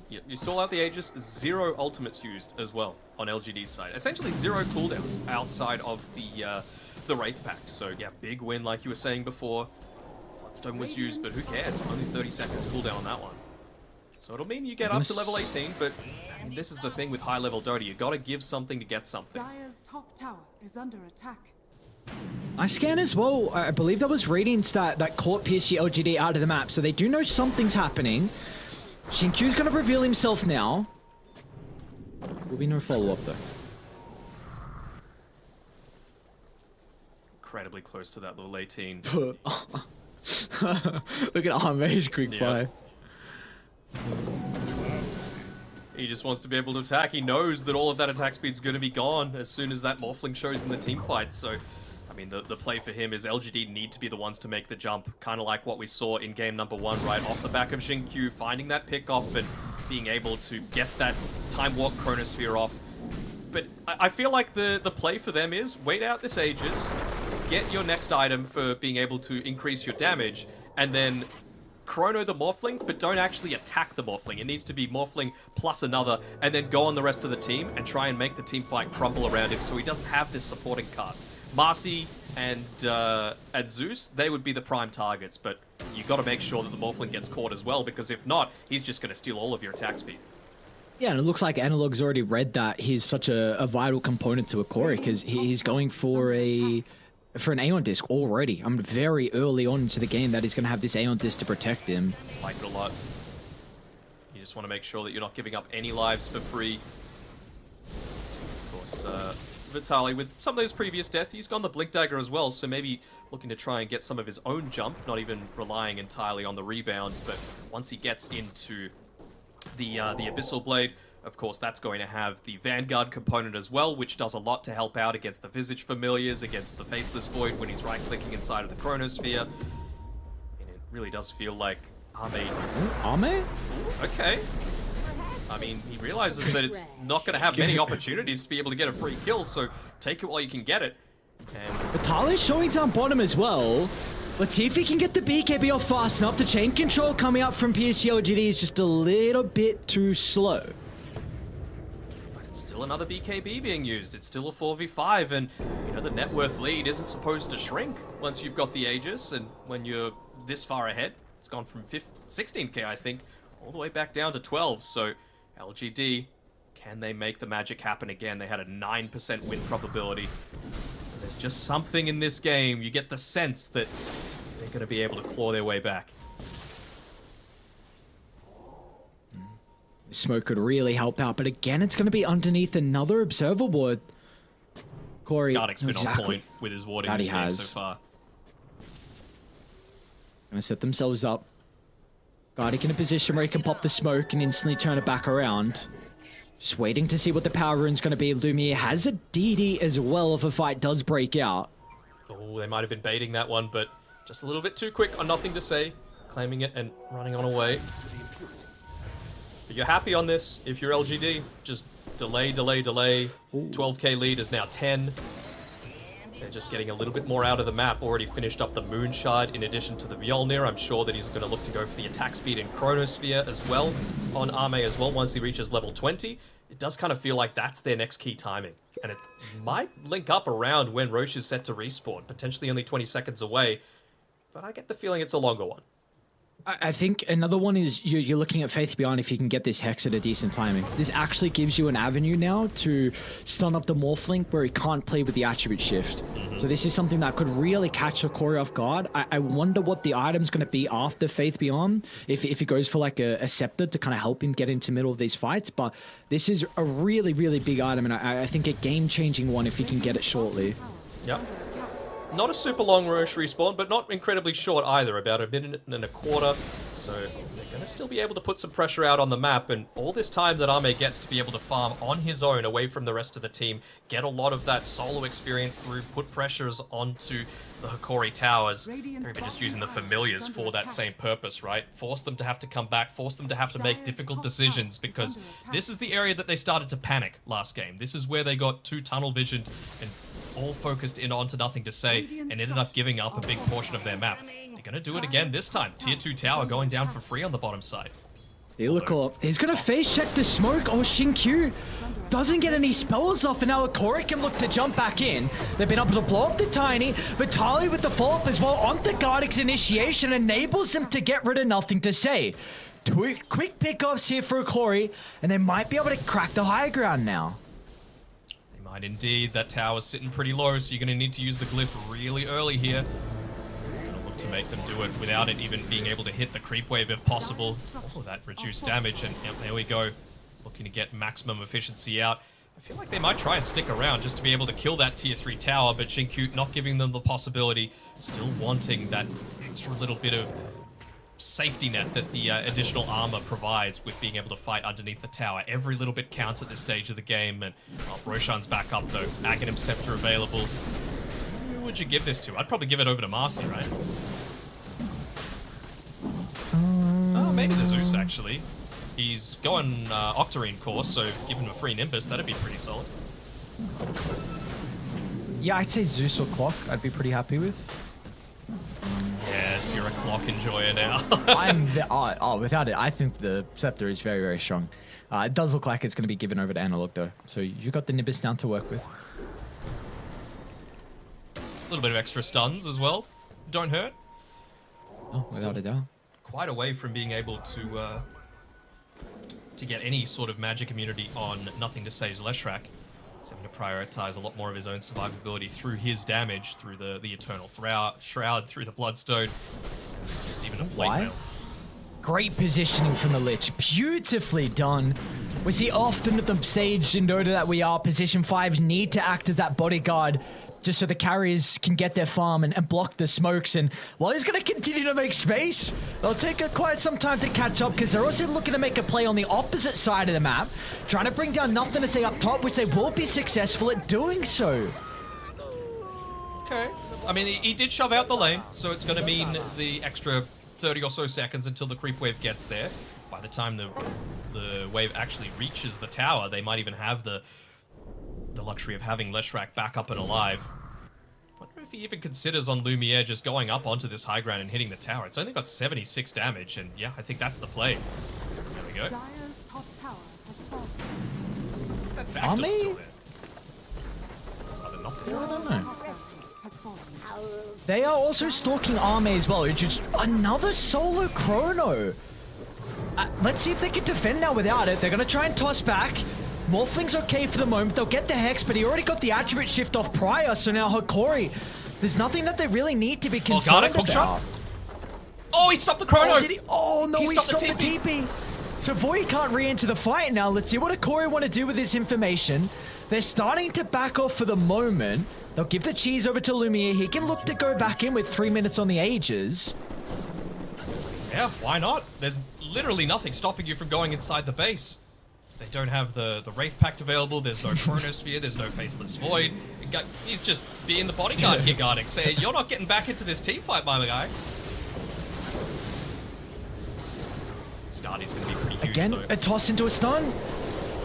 You You stall out the Aegis, 0 ultimates used as well on LGD's side. Essentially 0 cooldowns outside of the Wraith Pact. So yeah, big win like you were saying before. Bloodstone was used, but who cares? Only 30 seconds cooldown on that one. So it'll mean you get up to level 18, but I mean, this is the thing with high-level Dota. You gotta give something to get something. Dire's top tower is under attack. I scan as well. I believe that was Radiance that caught PSG LGD out of the map, so they do know something's happening. Xingqiu's gonna reveal himself now. Will be no follow-up though. Incredibly close to that level 18. Look at Arme's quick fire. He just wants to be able to attack. He knows that all of that attack speed's going to be gone as soon as that Morphling shows in the team fight. So, I mean, the play for him is LGD need to be the ones to make the jump, kind of like what we saw in game number 1, right off the back of Xingqiu, finding that pick-off and being able to get that Time Walk Chronosphere off. But I feel like the play for them is wait out this Aegis, get your next item for being able to increase your damage, and then Chrono the Morphling, but don't actually attack the Morphling. It needs to be Morphling plus another, and then go on the rest of the team and try and make the team fight crumble around him so he doesn't have this supporting cast. Marci and Zeus, they would be the prime targets, but you got to make sure that the Morphling gets caught as well, because if not, he's just going to steal all of your attack speed. Yeah, and it looks like Analog's already read that he's such a vital component to Akori, because he's going for an Aeon Disc already. I'm very early on into the game that he's going to have this Aeon Disc to protect him. Like it a lot. You just want to make sure that you're not giving up any lives for free. Of course, Vitaly, with some of those previous deaths, he's gone the Blink Dagger as well, so maybe looking to try and get some of his own jump, not even relying entirely on the rebound, but once he gets into the Abyssal Blade, of course, that's going to have the Vanguard component as well, which does a lot to help out against the Visage Familiars, against the Faceless Void when he's right-clicking inside of the Chronosphere. And it really does feel like Arme? Okay. I mean, he realizes that it's not going to have many opportunities to be able to get a free kill, so take it while you can get it. And Vitaly's showing down bottom as well. Let's see if he can get the BKB off fast enough. The chain control coming up from PSG LGD is just a little bit too slow. Still another BKB being used. It's still a 4v5, and you know the net worth lead isn't supposed to shrink once you've got the Aegis, and when you're this far ahead, it's gone from 16k, I think, all the way back down to 12. So LGD, can they make the magic happen again? They had a 9% win probability. There's just something in this game. You get the sense that they're going to be able to claw their way back. Smoke could really help out, but again, it's going to be underneath another observer ward. Corey, Gardick's been on point with his warding this game so far. Going to set themselves up. Gardick in a position where he can pop the smoke and instantly turn it back around. Just waiting to see what the power rune's going to be able to do. He has a DD as well if a fight does break out. Oh, they might have been baiting that one, but just a little bit too quick on Nothing to Say. Claiming it and running on away. But you're happy on this if you're LGD. Just delay, delay, delay. 12k lead is now 10. They're just getting a little bit more out of the map. Already finished up the Moon Shard in addition to the Mjolnir. I'm sure that he's going to look to go for the attack speed in Chronosphere as well on Arme as well once he reaches level 20. It does kind of feel like that's their next key timing. And it might link up around when Roche is set to respawn, potentially only 20 seconds away. But I get the feeling it's a longer one. I think another one is you're looking at Faith Beyond if you can get this Hex at a decent timing. This actually gives you an avenue now to stun up the Morphling where he can't play with the attribute shift. So this is something that could really catch Akori off guard. I wonder what the item's going to be after Faith Beyond, if he goes for like a Scepter to kind of help him get into the middle of these fights. But this is a really, really big item, and I think a game-changing one if he can get it shortly. Yep. Not a super long Roche respawn, but not incredibly short either, about a minute and a quarter. So they're going to still be able to put some pressure out on the map, and all this time that Arme gets to be able to farm on his own away from the rest of the team, get a lot of that solo experience through, put pressures onto the Hikori towers. They're even just using the familiars for that same purpose, right? Force them to have to come back, force them to have to make difficult decisions, because this is the area that they started to panic last game. This is where they got too tunnel visioned and all focused in onto Nothing to Say and ended up giving up a big portion of their map. They're going to do it again this time. Tier 2 tower going down for free on the bottom side. He's gonna face check the smoke. Oh, Shinkyu doesn't get any spells off, and now Akori can look to jump back in. They've been able to blow up the Tiny. Vitali with the follow-up as well onto Gardeck's initiation enables him to get rid of Nothing to Say. Two quick pickoffs here for Akori, and they might be able to crack the high ground now. They might indeed. That tower's sitting pretty low, so you're going to need to use the glyph really early here. To make them do it without it even being able to hit the creep wave if possible. Oh, that reduced damage, and yep, there we go. Looking to get maximum efficiency out. I feel like they might try and stick around just to be able to kill that tier 3 tower, but Shinkyu not giving them the possibility, still wanting that extra little bit of safety net that the additional armor provides with being able to fight underneath the tower. Every little bit counts at this stage of the game, and Roshan's back up though. Aghanim Scepter available. Who would you give this to? I'd probably give it over to Marcy, right? Oh, maybe the Zeus, actually. He's going Octarine course, so giving him a free Nimbus, that'd be pretty solid. Yeah, I'd say Zeus or Clock I'd be pretty happy with. Yes, you're a Clock enjoyer now. Without it, I think the Scepter is very, very strong. It does look like it's going to be given over to Analog, though. So you've got the Nimbus down to work with. A little bit of extra stuns as well. Don't hurt. Oh, without a doubt. Quite away from being able to get any sort of magic immunity on Nothing to Say's Leshrac. He's having to prioritize a lot more of his own survivability through his damage, through the Eternal Shroud, through the Bloodstone, just even a plate Why? mail. Great positioning from the Lich. Beautifully done. We see often at the stage in Dota that we are, position 5s need to act as that bodyguard just so the carriers can get their farm and block the smokes. And while he's going to continue to make space, it'll take quite some time to catch up because they're also looking to make a play on the opposite side of the map, trying to bring down Nothing to Say up top, which they will be successful at doing so. Okay. I mean, he did shove out the lane, so it's going to mean the extra 30 or so seconds until the creep wave gets there. By the time the wave actually reaches the tower, they might even have the luxury of having Leshrac back up and alive. I wonder if he even considers on Lumiere just going up onto this high ground and hitting the tower. It's only got 76 damage, and yeah, I think that's the play. There we go. Dire's top tower has fallen. Is that backdoor still there? Oh, they're not there. I don't know. Top tower has fallen. They are also stalking Arme as well, which is another solo chrono. Let's see if they can defend now without it. They're going to try and toss back. Morphling's okay for the moment. They'll get the Hex, but he already got the attribute shift off prior, so now Hakori, there's nothing that they really need to be concerned about. Shot. Oh, he stopped the chrono! Oh, did he? Oh no, he stopped the TP. TP. So Void can't re-enter the fight now. Let's see what Hakori want to do with this information. They're starting to back off for the moment. They'll give the cheese over to Lumiere. He can look to go back in with 3 minutes on the Aegis. Yeah, why not? There's literally nothing stopping you from going inside the base. They don't have the Wraith Pact available, there's no Chronosphere, there's no Faceless Void. He's just being the bodyguard here, Gardeck, saying, you're not getting back into this team fight, my guy. Skadi's gonna be pretty huge, Again, though. a toss into a stun.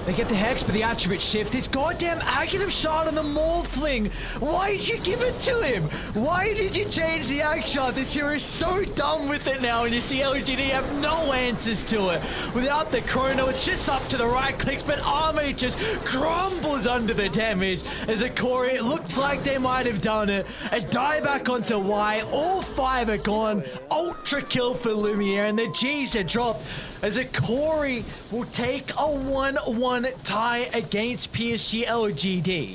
They get the Hex, but the attribute shift. This goddamn Aghanim shot on the Morphling. Why did you give it to him? Why did you change the Ag shot? This hero is so dumb with it now, and you see LGD have no answers to it. Without the chrono, it's just up to the right clicks, but Arme just crumbles under the damage. As Akori, it looks like they might have done it. A dieback onto Y. All 5 are gone. Ultra kill for Lumiere, and the G's are dropped. As Akori will take a 1-1 tie against PSG LGD.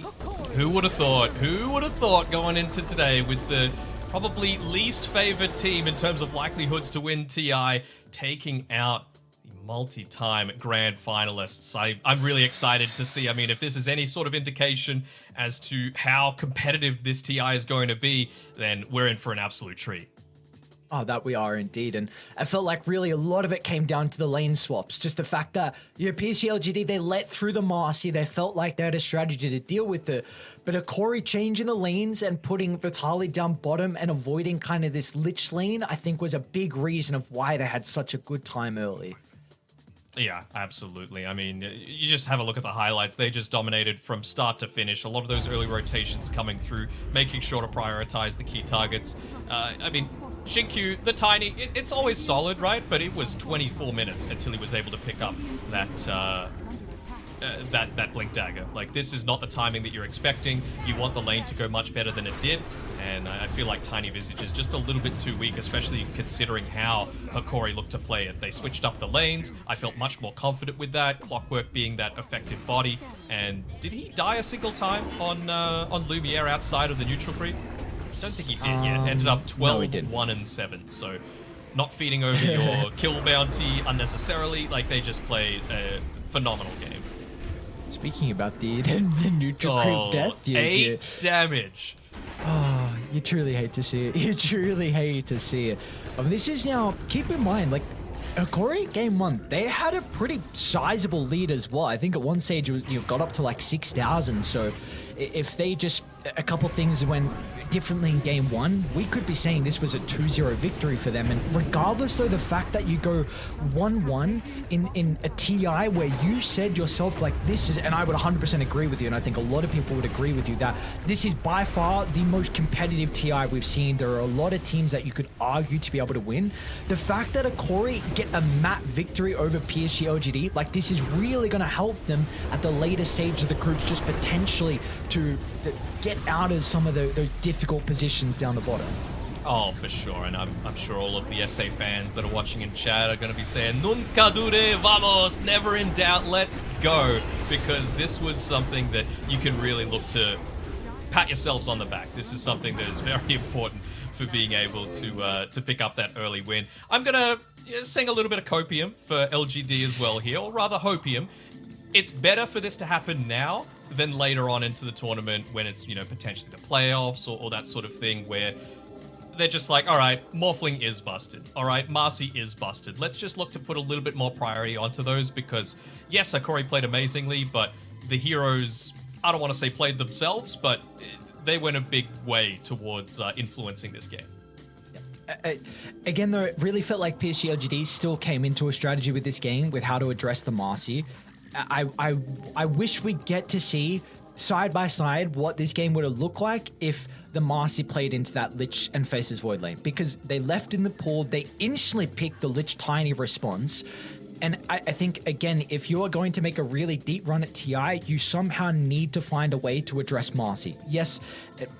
Who would have thought? Who would have thought going into today with the probably least favored team in terms of likelihoods to win TI, taking out the multi-time grand finalists? I'm really excited to see. I mean, if this is any sort of indication as to how competitive this TI is going to be, then we're in for an absolute treat. Oh, that we are indeed. And I felt like really a lot of it came down to the lane swaps. Just the fact that, PSG LGD, they let through the Marcy. They felt like they had a strategy to deal with it. But Akori changing the lanes and putting Vitali down bottom and avoiding kind of this Lich lane, I think was a big reason of why they had such a good time early. Yeah, absolutely. I mean, you just have a look at the highlights. They just dominated from start to finish. A lot of those early rotations coming through, making sure to prioritize the key targets. I mean, Shinkyu, the tiny, it's always solid, right? But it was 24 minutes until he was able to pick up that that Blink Dagger. Like, this is not the timing that you're expecting. You want the lane to go much better than it did, and I feel like Tiny Visage is just a little bit too weak, especially considering how Hakori looked to play it. They switched up the lanes. I felt much more confident with that. Clockwork being that effective body. And did he die a single time on Lumiere outside of the neutral creep? Don't think he did yet. Ended up 12, 1, and 7. So not feeding over your kill bounty unnecessarily. Like, they just played a phenomenal game. Speaking about the neutral creep death, 8 damage. Oh, you truly hate to see it. You truly hate to see it. This is now, keep in mind, like, Hakori game 1, they had a pretty sizable lead as well. I think at one stage you got up to like 6,000. So if they just, a couple things went differently in game 1, we could be saying this was a 2-0 victory for them. And regardless of the fact that you go 1-1 in a TI where you said yourself, like, this is, and I would 100% agree with you, and I think a lot of people would agree with you, that this is by far the most competitive TI we've seen. There are a lot of teams that you could argue to be able to win. The fact that Hakori get a map victory over PSG LGD, like, this is really going to help them at the later stage of the groups, just potentially to get out of some of those difficult positions down the bottom. Oh, for sure, and I'm sure all of the SA fans that are watching in chat are going to be saying, Nunca dude, vamos, never in doubt, let's go, because this was something that you can really look to pat yourselves on the back. This is something that is very important for being able to pick up that early win. I'm going to sing a little bit of copium for LGD as well here, or rather hopium. It's better for this to happen now than later on into the tournament when it's, you know, potentially the playoffs or that sort of thing, where they're just like, all right, Morphling is busted. All right, Marcy is busted. Let's just look to put a little bit more priority onto those, because yes, Hakori played amazingly, but the heroes, I don't want to say played themselves, but they went a big way towards influencing this game. Again, though, it really felt like PSG LGD still came into a strategy with this game with how to address the Marcy. I wish we get to see side by side what this game would have looked like if the Marcy played into that Lich and Faces Void lane, because they left in the pool, they instantly picked the Lich Tiny response. And I think, again, if you are going to make a really deep run at TI, you somehow need to find a way to address Marcy. Yes,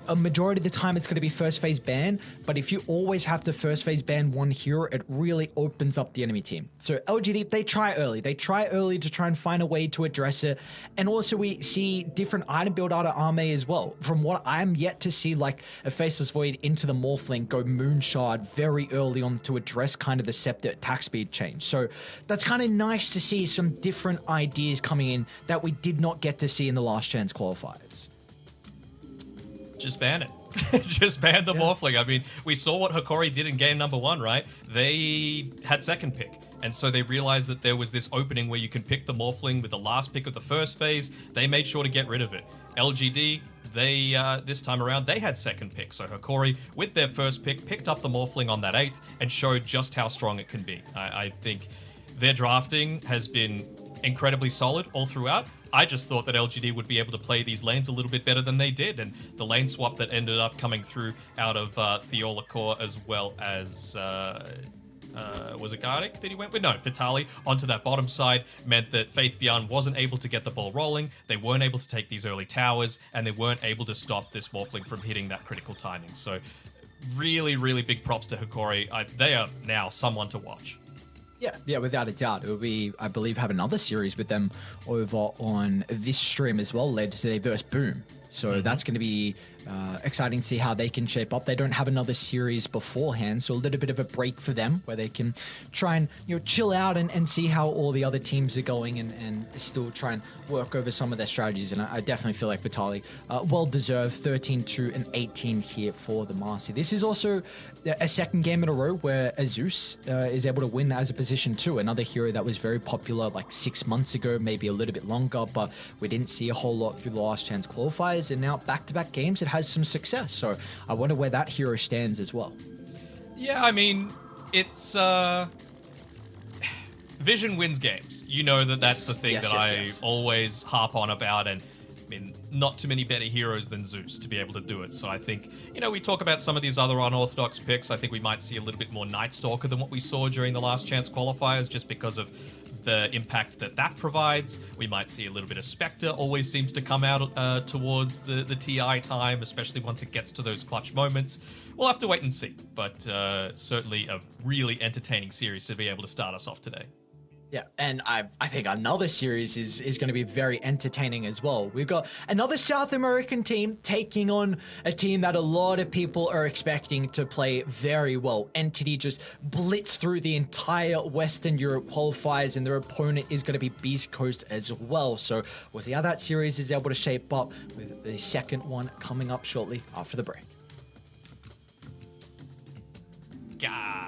a majority of the time it's going to be first phase ban, but if you always have to first phase ban one hero, it really opens up the enemy team. So LGD, they try early. They try early to try and find a way to address it. And also we see different item build out of Arme as well. From what I'm yet to see, like a Faceless Void into the Morphling go Moonshard very early on to address kind of the Scepter attack speed change. So that's kind of nice to see some different ideas coming in that we did not get to see in the last chance qualifiers. Just ban it. Just ban the Morphling. I mean, we saw what Hakori did in game number 1, right? They had second pick. And so they realized that there was this opening where you can pick the Morphling with the last pick of the first phase. They made sure to get rid of it. LGD, they this time around, they had second pick. So Hakori, with their first pick, picked up the Morphling on that 8th and showed just how strong it can be. I think their drafting has been incredibly solid all throughout. I just thought that LGD would be able to play these lanes a little bit better than they did, and the lane swap that ended up coming through out of Theola Core, as well as was it Gardic that he went with? No, Vitali onto that bottom side meant that Faith Beyond wasn't able to get the ball rolling. They weren't able to take these early towers, and they weren't able to stop this Morphling from hitting that critical timing. So really, really big props to Hakori. They are now someone to watch. Yeah, without a doubt. It will be, I believe, have another series with them over on this stream as well, led today versus Boom. So that's going to be exciting to see how they can shape up. They don't have another series beforehand, so a little bit of a break for them where they can try and chill out and see how all the other teams are going and still try and work over some of their strategies. And I definitely feel like Vitali, well-deserved 13-2 and 18 here for the Marcy. This is also a second game in a row where Azus is able to win as a position 2. Another hero that was very popular like 6 months ago, maybe a little bit longer, but we didn't see a whole lot through the last chance qualifiers. And now back-to-back games, it has some success. So I wonder where that hero stands as well. Yeah, I mean, it's Vision wins games. You know that's the thing that I always harp on about, and I mean, not too many better heroes than Zeus to be able to do it. So I think, we talk about some of these other unorthodox picks. I think we might see a little bit more Night Stalker than what we saw during the last chance qualifiers, just because of the impact that provides. We might see a little bit of Spectre, always seems to come out towards the TI time, especially once it gets to those clutch moments. We'll have to wait and see, but certainly a really entertaining series to be able to start us off today. Yeah, and I think another series is going to be very entertaining as well. We've got another South American team taking on a team that a lot of people are expecting to play very well. Entity just blitz through the entire Western Europe qualifiers, and their opponent is going to be Beast Coast as well. So we'll see how that series is able to shape up, with the second one coming up shortly after the break. Gah.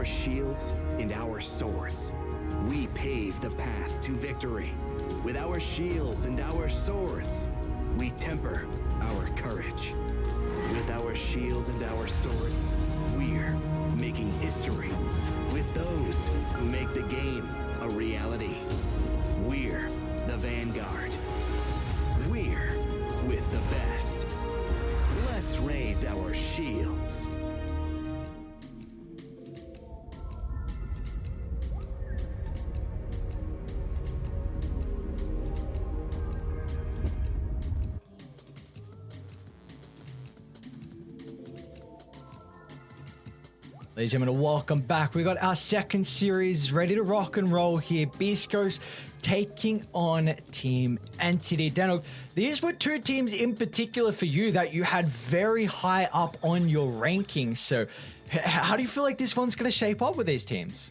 our shields and our swords, we pave the path to victory. With our shields and our swords, we temper our courage. With our shields and our swords, we're making history. With those who make the game a reality, we're the Vanguard. We're with the best. Let's raise our shields. Ladies and gentlemen, welcome back. We got our second series ready to rock and roll here. Beast Coast taking on Team Entity. Dano, these were two teams in particular for you that you had very high up on your rankings. So how do you feel like this one's going to shape up with these teams?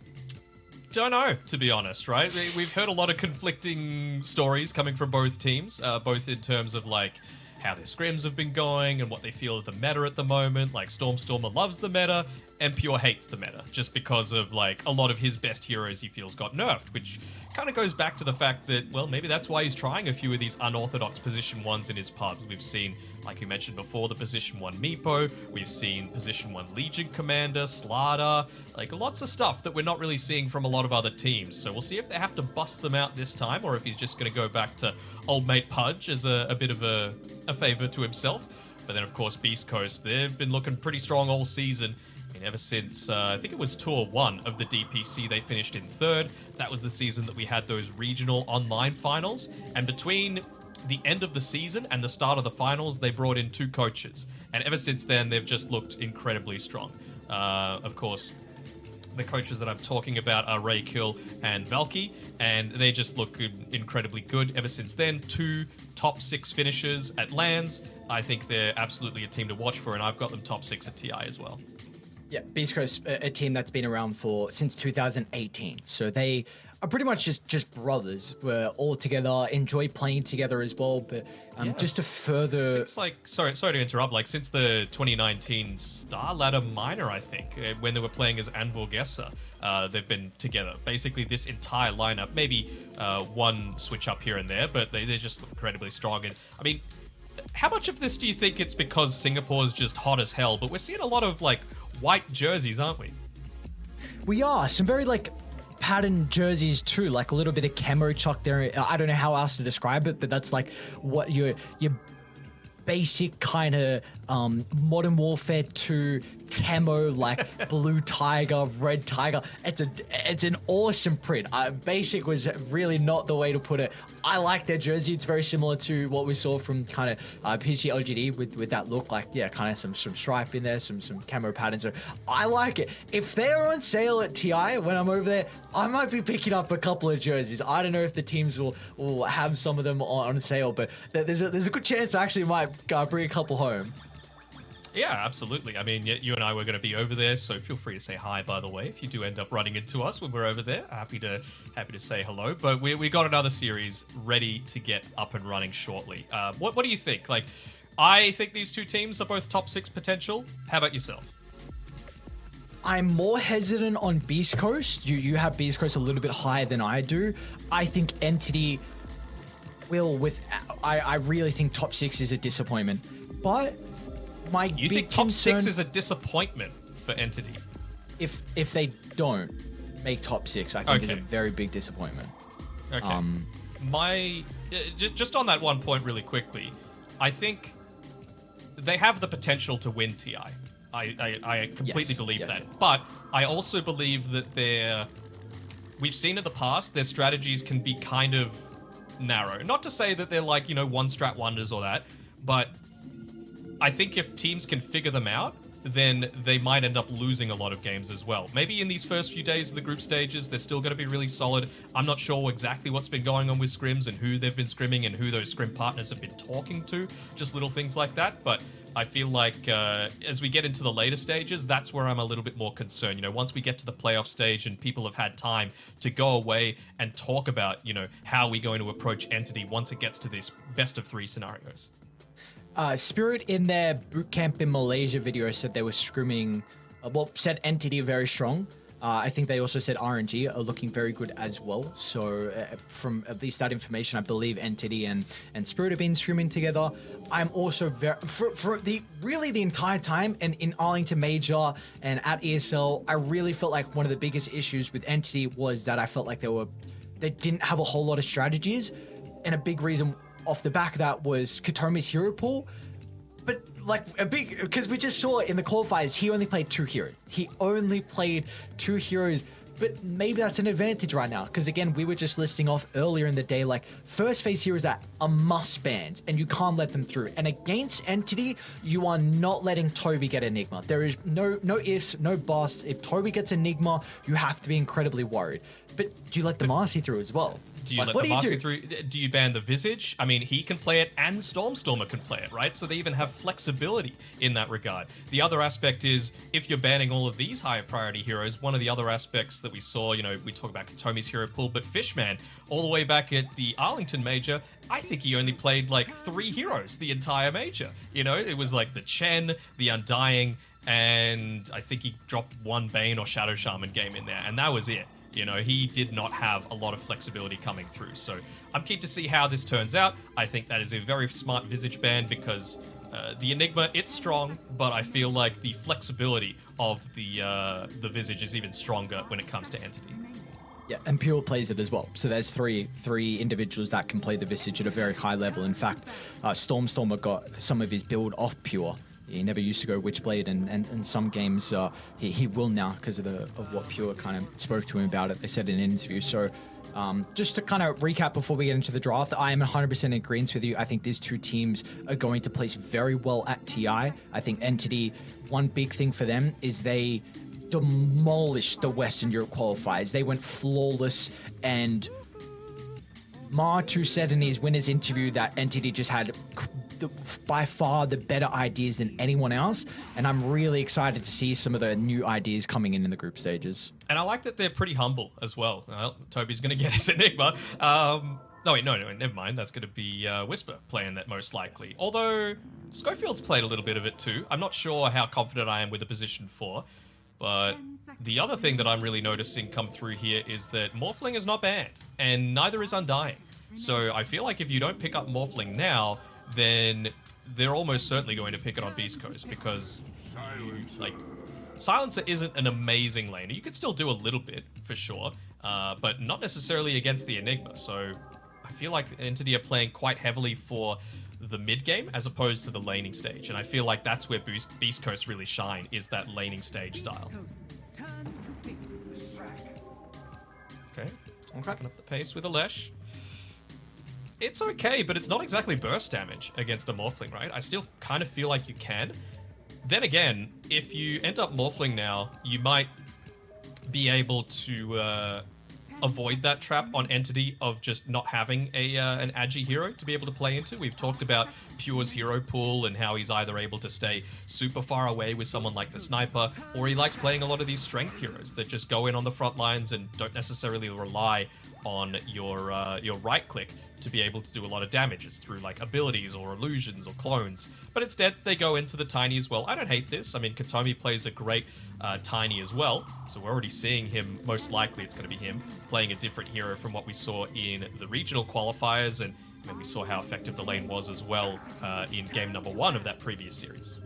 Don't know, to be honest, right? We've heard a lot of conflicting stories coming from both teams, both in terms of like how their scrims have been going and what they feel of the meta at the moment. Like Stormstormer loves the meta and Pure hates the meta just because of like a lot of his best heroes he feels got nerfed, which kind of goes back to the fact that, well, maybe that's why he's trying a few of these unorthodox position ones in his pubs. We've seen, like you mentioned before, the position 1 Meepo. We've seen position 1 Legion Commander, Slardar, like lots of stuff that we're not really seeing from a lot of other teams. So we'll see if they have to bust them out this time or if he's just going to go back to old mate Pudge as a bit of a favor to himself. But then, of course, Beast Coast, they've been looking pretty strong all season. And ever since, I think it was Tour 1 of the DPC, they finished in 3rd. That was the season that we had those regional online finals. And between the end of the season and the start of the finals, they brought in 2 coaches. And ever since then, they've just looked incredibly strong. Of course, the coaches that I'm talking about are Ray Kill and Valky, and they just look incredibly good. Ever since then, 2 top 6 finishers at LANs. I think they're absolutely a team to watch for, and I've got them top 6 at TI as well. Yeah, Beast Coast, a team that's been around since 2018. So they are pretty much just brothers. We're all together, enjoy playing together as well. But just to further... Since like, sorry to interrupt, like since the 2019 Star Ladder Minor, I think, when they were playing as Anvil Gesser, they've been together. Basically this entire lineup, maybe one switch up here and there, but they just look incredibly strong. And I mean, how much of this do you think it's because Singapore is just hot as hell? But we're seeing a lot of like white jerseys, aren't we? We are. Some very like patterned jerseys too, like a little bit of camo chuck there. I don't know how else to describe it, but that's like what your basic kind of Modern Warfare 2 camo, like blue tiger, red tiger. It's an awesome print. Basic was really not the way to put it. I like their jersey. It's very similar to what we saw from kind of PC OGD with that look, like kind of some stripe in there, some camo patterns. So I like it. If they're on sale at TI when I'm over there, I might be picking up a couple of jerseys. I don't know if the teams will have some of them on sale, but there's a good chance I actually might bring a couple home. Yeah, absolutely. I mean, you and I were going to be over there, so feel free to say hi, by the way, if you do end up running into us when we're over there. Happy to say hello. But we got another series ready to get up and running shortly. What do you think? Like, I think these two teams are both top 6 potential. How about yourself? I'm more hesitant on Beast Coast. You have Beast Coast a little bit higher than I do. I think Entity will I really think top 6 is a disappointment. But you think top 6 is a disappointment for Entity? If they don't make top 6, I think it's a very big disappointment. Okay. Just on that one point really quickly, I think they have the potential to win TI. I completely believe that. But I also believe that we've seen in the past, their strategies can be kind of narrow. Not to say that they're like, one strat wonders or that, but I think if teams can figure them out, then they might end up losing a lot of games as well. Maybe in these first few days of the group stages, they're still going to be really solid. I'm not sure exactly what's been going on with scrims and who they've been scrimming and who those scrim partners have been talking to, just little things like that. But I feel like as we get into the later stages, that's where I'm a little bit more concerned. Once we get to the playoff stage and people have had time to go away and talk about, how we're going to approach Entity once it gets to this best of 3 scenarios. Spirit in their bootcamp in Malaysia video said they were scrimming, said Entity very strong. I think they also said RNG are looking very good as well. So from at least that information, I believe Entity and Spirit have been streaming together. I'm also very for the entire time and in Arlington Major and at ESL, I really felt like one of the biggest issues with Entity was that I felt like they didn't have a whole lot of strategies, and a big reason off the back of that was Katomi's hero pool. But like because we just saw in the qualifiers, he only played 2 heroes. He only played 2 heroes, but maybe that's an advantage right now. Because again, we were just listing off earlier in the day, like first phase heroes that are must bans, and you can't let them through. And against Entity, you are not letting Toby get Enigma. There is no ifs, no buts. If Toby gets Enigma, you have to be incredibly worried. But do you let the Marcy through as well? Do you let the Marcy through? Do you ban the Visage? I mean, he can play it and Stormstormer can play it, right? So they even have flexibility in that regard. The other aspect is, if you're banning all of these higher priority heroes, one of the other aspects that we saw, you know, we talk about Katomi's hero pool, but Fishman, all the way back at the Arlington Major, I think he only played like 3 heroes the entire major. You know, it was like the Chen, the Undying, and I think he dropped 1 Bane or Shadow Shaman game in there, and that was it. You know, he did not have a lot of flexibility coming through. So I'm keen to see how this turns out. I think that is a very smart Visage ban because the Enigma, it's strong, but I feel like the flexibility of the Visage is even stronger when it comes to Entity. Yeah, and Pure plays it as well. So there's three individuals that can play the Visage at a very high level. In fact, Stormstormer got some of his build off Pure. He never used to go Witchblade, and some games he will now because of what Pure kind of spoke to him about it. They said in an interview. So just to kind of recap before we get into the draft, I am 100% in agreement with you. I think these 2 teams are going to place very well at TI. I think Entity, one big thing for them is they demolished the Western Europe qualifiers. They went flawless, and Martu said in his winners interview that Entity just had by far the better ideas than anyone else, and I'm really excited to see some of the new ideas coming in the group stages. And I like that they're pretty humble as well. Toby's going to get his Enigma. No, never mind. That's going to be Whisper playing that most likely. Although Schofield's played a little bit of it too. I'm not sure how confident I am with the position 4. But the other thing that I'm really noticing come through here is that Morphling is not banned, and neither is Undying. So I feel like if you don't pick up Morphling now, then they're almost certainly going to pick it on Beast Coast because, like, Silencer isn't an amazing laner. You could still do a little bit, for sure, but not necessarily against the Enigma. So I feel like Entity are playing quite heavily for the mid game as opposed to the laning stage, and I feel like that's where Beast Coast really shine, is that laning stage style. Okay, picking up the pace with Alesh. It's okay, but it's not exactly burst damage against a Morphling, right? I still kind of feel like you can. Then again, if you end up Morphling now, you might be able to avoid that trap on Entity of just not having an Agi hero to be able to play into. We've talked about Pure's hero pool and how he's either able to stay super far away with someone like the Sniper, or he likes playing a lot of these strength heroes that just go in on the front lines and don't necessarily rely on your right click to be able to do a lot of damages through like abilities or illusions or clones. But instead, they go into the Tiny as well. I don't hate this. I mean, Katomi plays a great Tiny as well, so we're already seeing him, most likely it's going to be him, playing a different hero from what we saw in the regional qualifiers, and we saw how effective the lane was as well in game number 1 of that previous series.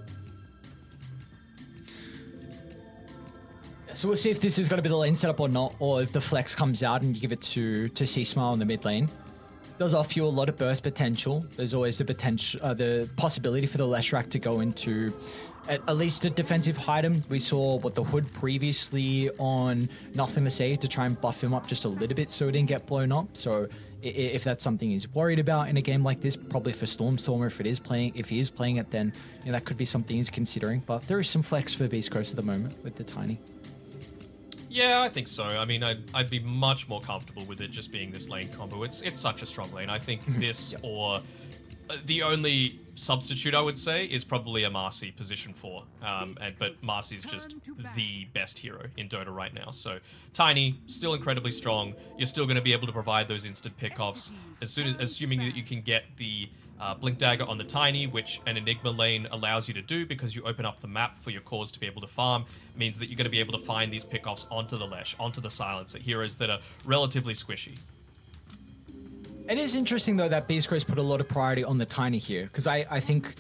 So we'll see if this is going to be the lane setup or not, or if the flex comes out and you give it to C-Smile in the mid lane. Does offer you a lot of burst potential. There's always the possibility for the Leshrac to go into at least a defensive item. We saw the Hood previously on Nothing to Say to try and buff him up just a little bit so he didn't get blown up. So if that's something he's worried about in a game like this, probably for Stormstormer, if he is playing it, then that could be something he's considering. But there is some flex for Beast Coast at the moment with the Tiny. Yeah, I think so. I mean, I'd be much more comfortable with it just being this lane combo. It's such a strong lane. I think this or the only substitute I would say is probably a Marcy position 4. But Marcy's just the best hero in Dota right now. So Tiny, still incredibly strong. You're still going to be able to provide those instant pickoffs assuming that you can get the Blink Dagger on the Tiny, which an Enigma lane allows you to do because you open up the map for your cores to be able to farm, means that you're going to be able to find these pickoffs onto the Lesh, onto the Silencer, heroes that are relatively squishy. It is interesting though that Beast Coast put a lot of priority on the Tiny here, because I think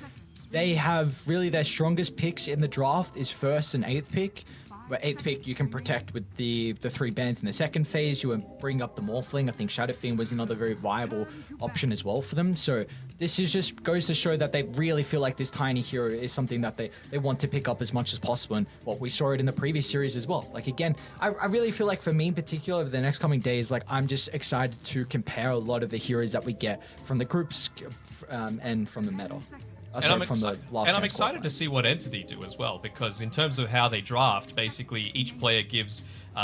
they have really their strongest picks in the draft is first and eighth pick. But eighth pick you can protect with the three bands in the second phase. You bring up the Morphling. I think Shadow Fiend was another very viable option as well for them. So this is just goes to show that they really feel like this Tiny hero is something that they want to pick up as much as possible. And what we saw it in the previous series as well. Like again, I really feel like for me in particular over the next coming days, like I'm just excited to compare a lot of the heroes that we get from the groups and from the meta. And I'm excited to see what Entity do as well, because in terms of how they draft, basically each player gives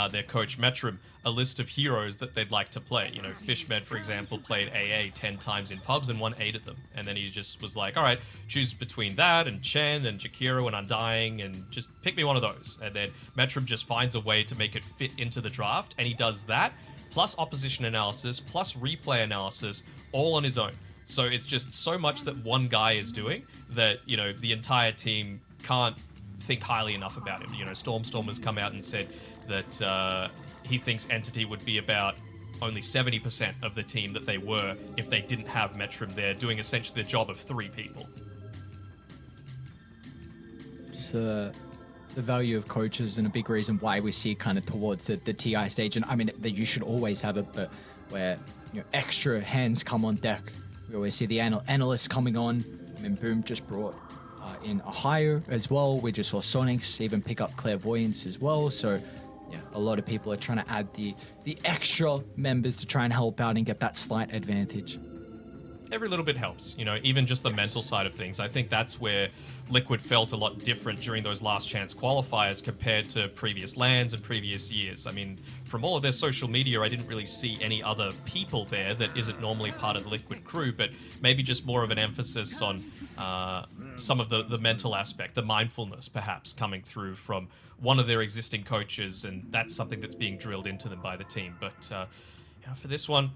their coach Metrum a list of heroes that they'd like to play. You know, Fishmed, for example, played AA 10 times in pubs and won 8 of them. And then he just was like, all right, choose between that and Chen and Jakiro and Undying and just pick me one of those. And then Metrum just finds a way to make it fit into the draft, and he does that, plus opposition analysis, plus replay analysis, all on his own. So it's just so much that one guy is doing that, you know, the entire team can't think highly enough about him. You know, Storm has come out and said that he thinks Entity would be about only 70% of the team that they were if they didn't have Metrum there doing essentially the job of 3 people. Just the value of coaches and a big reason why we see kind of towards the TI stage. And I mean, that you should always have it, but where, you know, extra hands come on deck. We always see the analysts coming on. I mean, Boom just brought in Ohio as well. We just saw Sonics even pick up Clairvoyance as well. So, yeah, a lot of people are trying to add the extra members to try and help out and get that slight advantage. Every little bit helps, you know, even just the mental side of things. I think that's where Liquid felt a lot different during those last chance qualifiers compared to previous lands and previous years. I mean, from all of their social media, I didn't really see any other people there that isn't normally part of the Liquid crew, but maybe just more of an emphasis on some of the mental aspect, the mindfulness perhaps coming through from one of their existing coaches, and that's something that's being drilled into them by the team. But yeah, for this one,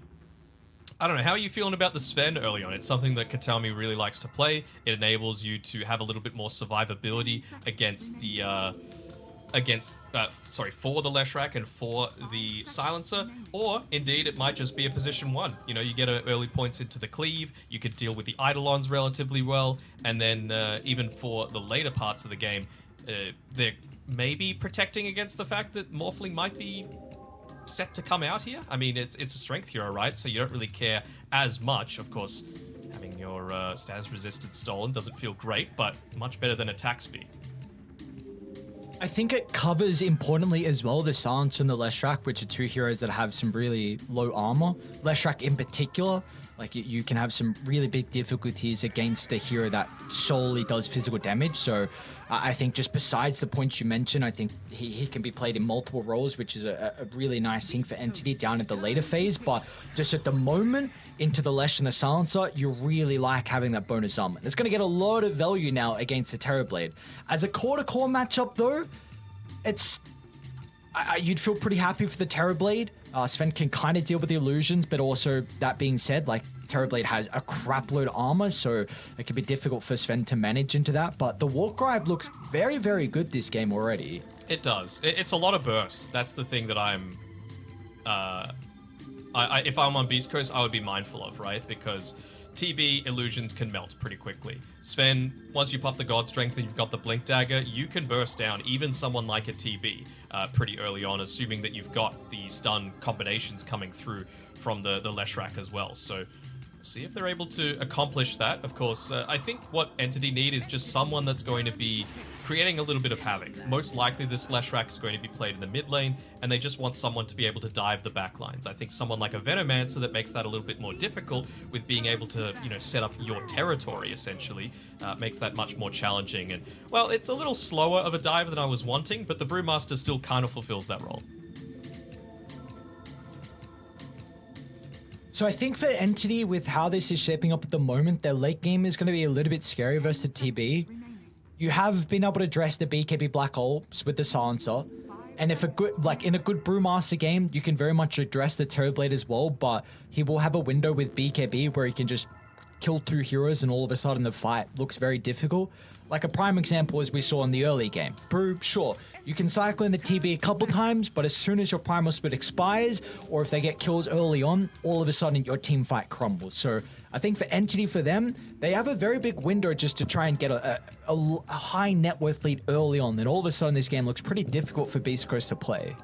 I don't know, how are you feeling about the Sven early on? It's something that Katami really likes to play. It enables you to have a little bit more survivability against the for the Leshrac and for the Silencer, or indeed it might just be a position 1. You know, you get early points into the cleave, you could deal with the Eidolons relatively well, and then even for the later parts of the game, they're maybe protecting against the fact that Morphling might be set to come out here. I mean, it's a strength hero, right? So you don't really care as much. Of course, having your stats resisted stolen doesn't feel great, but much better than attack speed. I think it covers importantly as well the Silencer and the Leshrac, which are 2 heroes that have some really low armor. Leshrac in particular, like you can have some really big difficulties against a hero that solely does physical damage. So I think just besides the points you mentioned, I think he can be played in multiple roles, which is a really nice thing for Entity down at the later phase. But just at the moment, into the Lesh and the Silencer, you really like having that bonus armor. It's going to get a lot of value now against the Terrorblade. As a core-to-core matchup, though, it's you'd feel pretty happy for the Terrorblade. Sven can kind of deal with the illusions, but also, that being said, like, Terrorblade has a crapload of armor, so it can be difficult for Sven to manage into that. But the Warcry looks very, very good this game already. It does. It's a lot of burst. That's the thing that I'm... if I'm on Beast Coast, I would be mindful of, right? Because TB illusions can melt pretty quickly. Sven, once you pop the God Strength and you've got the Blink Dagger, you can burst down even someone like a TB pretty early on, assuming that you've got the stun combinations coming through from the Leshrac as well. So see if they're able to accomplish that. Of course, I think what Entity need is just someone that's going to be creating a little bit of havoc. Most likely this Leshrac is going to be played in the mid lane, and they just want someone to be able to dive the back lines. I think someone like a Venomancer that makes that a little bit more difficult with being able to, you know, set up your territory, essentially, makes that much more challenging. And, well, it's a little slower of a dive than I was wanting, but the Brewmaster still kind of fulfills that role. So I think for Entity, with how this is shaping up at the moment, their late game is going to be a little bit scary versus the TB. You have been able to address the BKB Black Ops with the Silencer. And if in a good Brewmaster game, you can very much address the Terrorblade as well, but he will have a window with BKB where he can just kill 2 heroes and all of a sudden the fight looks very difficult. Like a prime example as we saw in the early game. Brew, sure, you can cycle in the TB a couple times, but as soon as your primal split expires, or if they get kills early on, all of a sudden your team fight crumbles. So I think for Entity, for them, they have a very big window just to try and get a high net worth lead early on. Then all of a sudden this game looks pretty difficult for Beast Coast to play.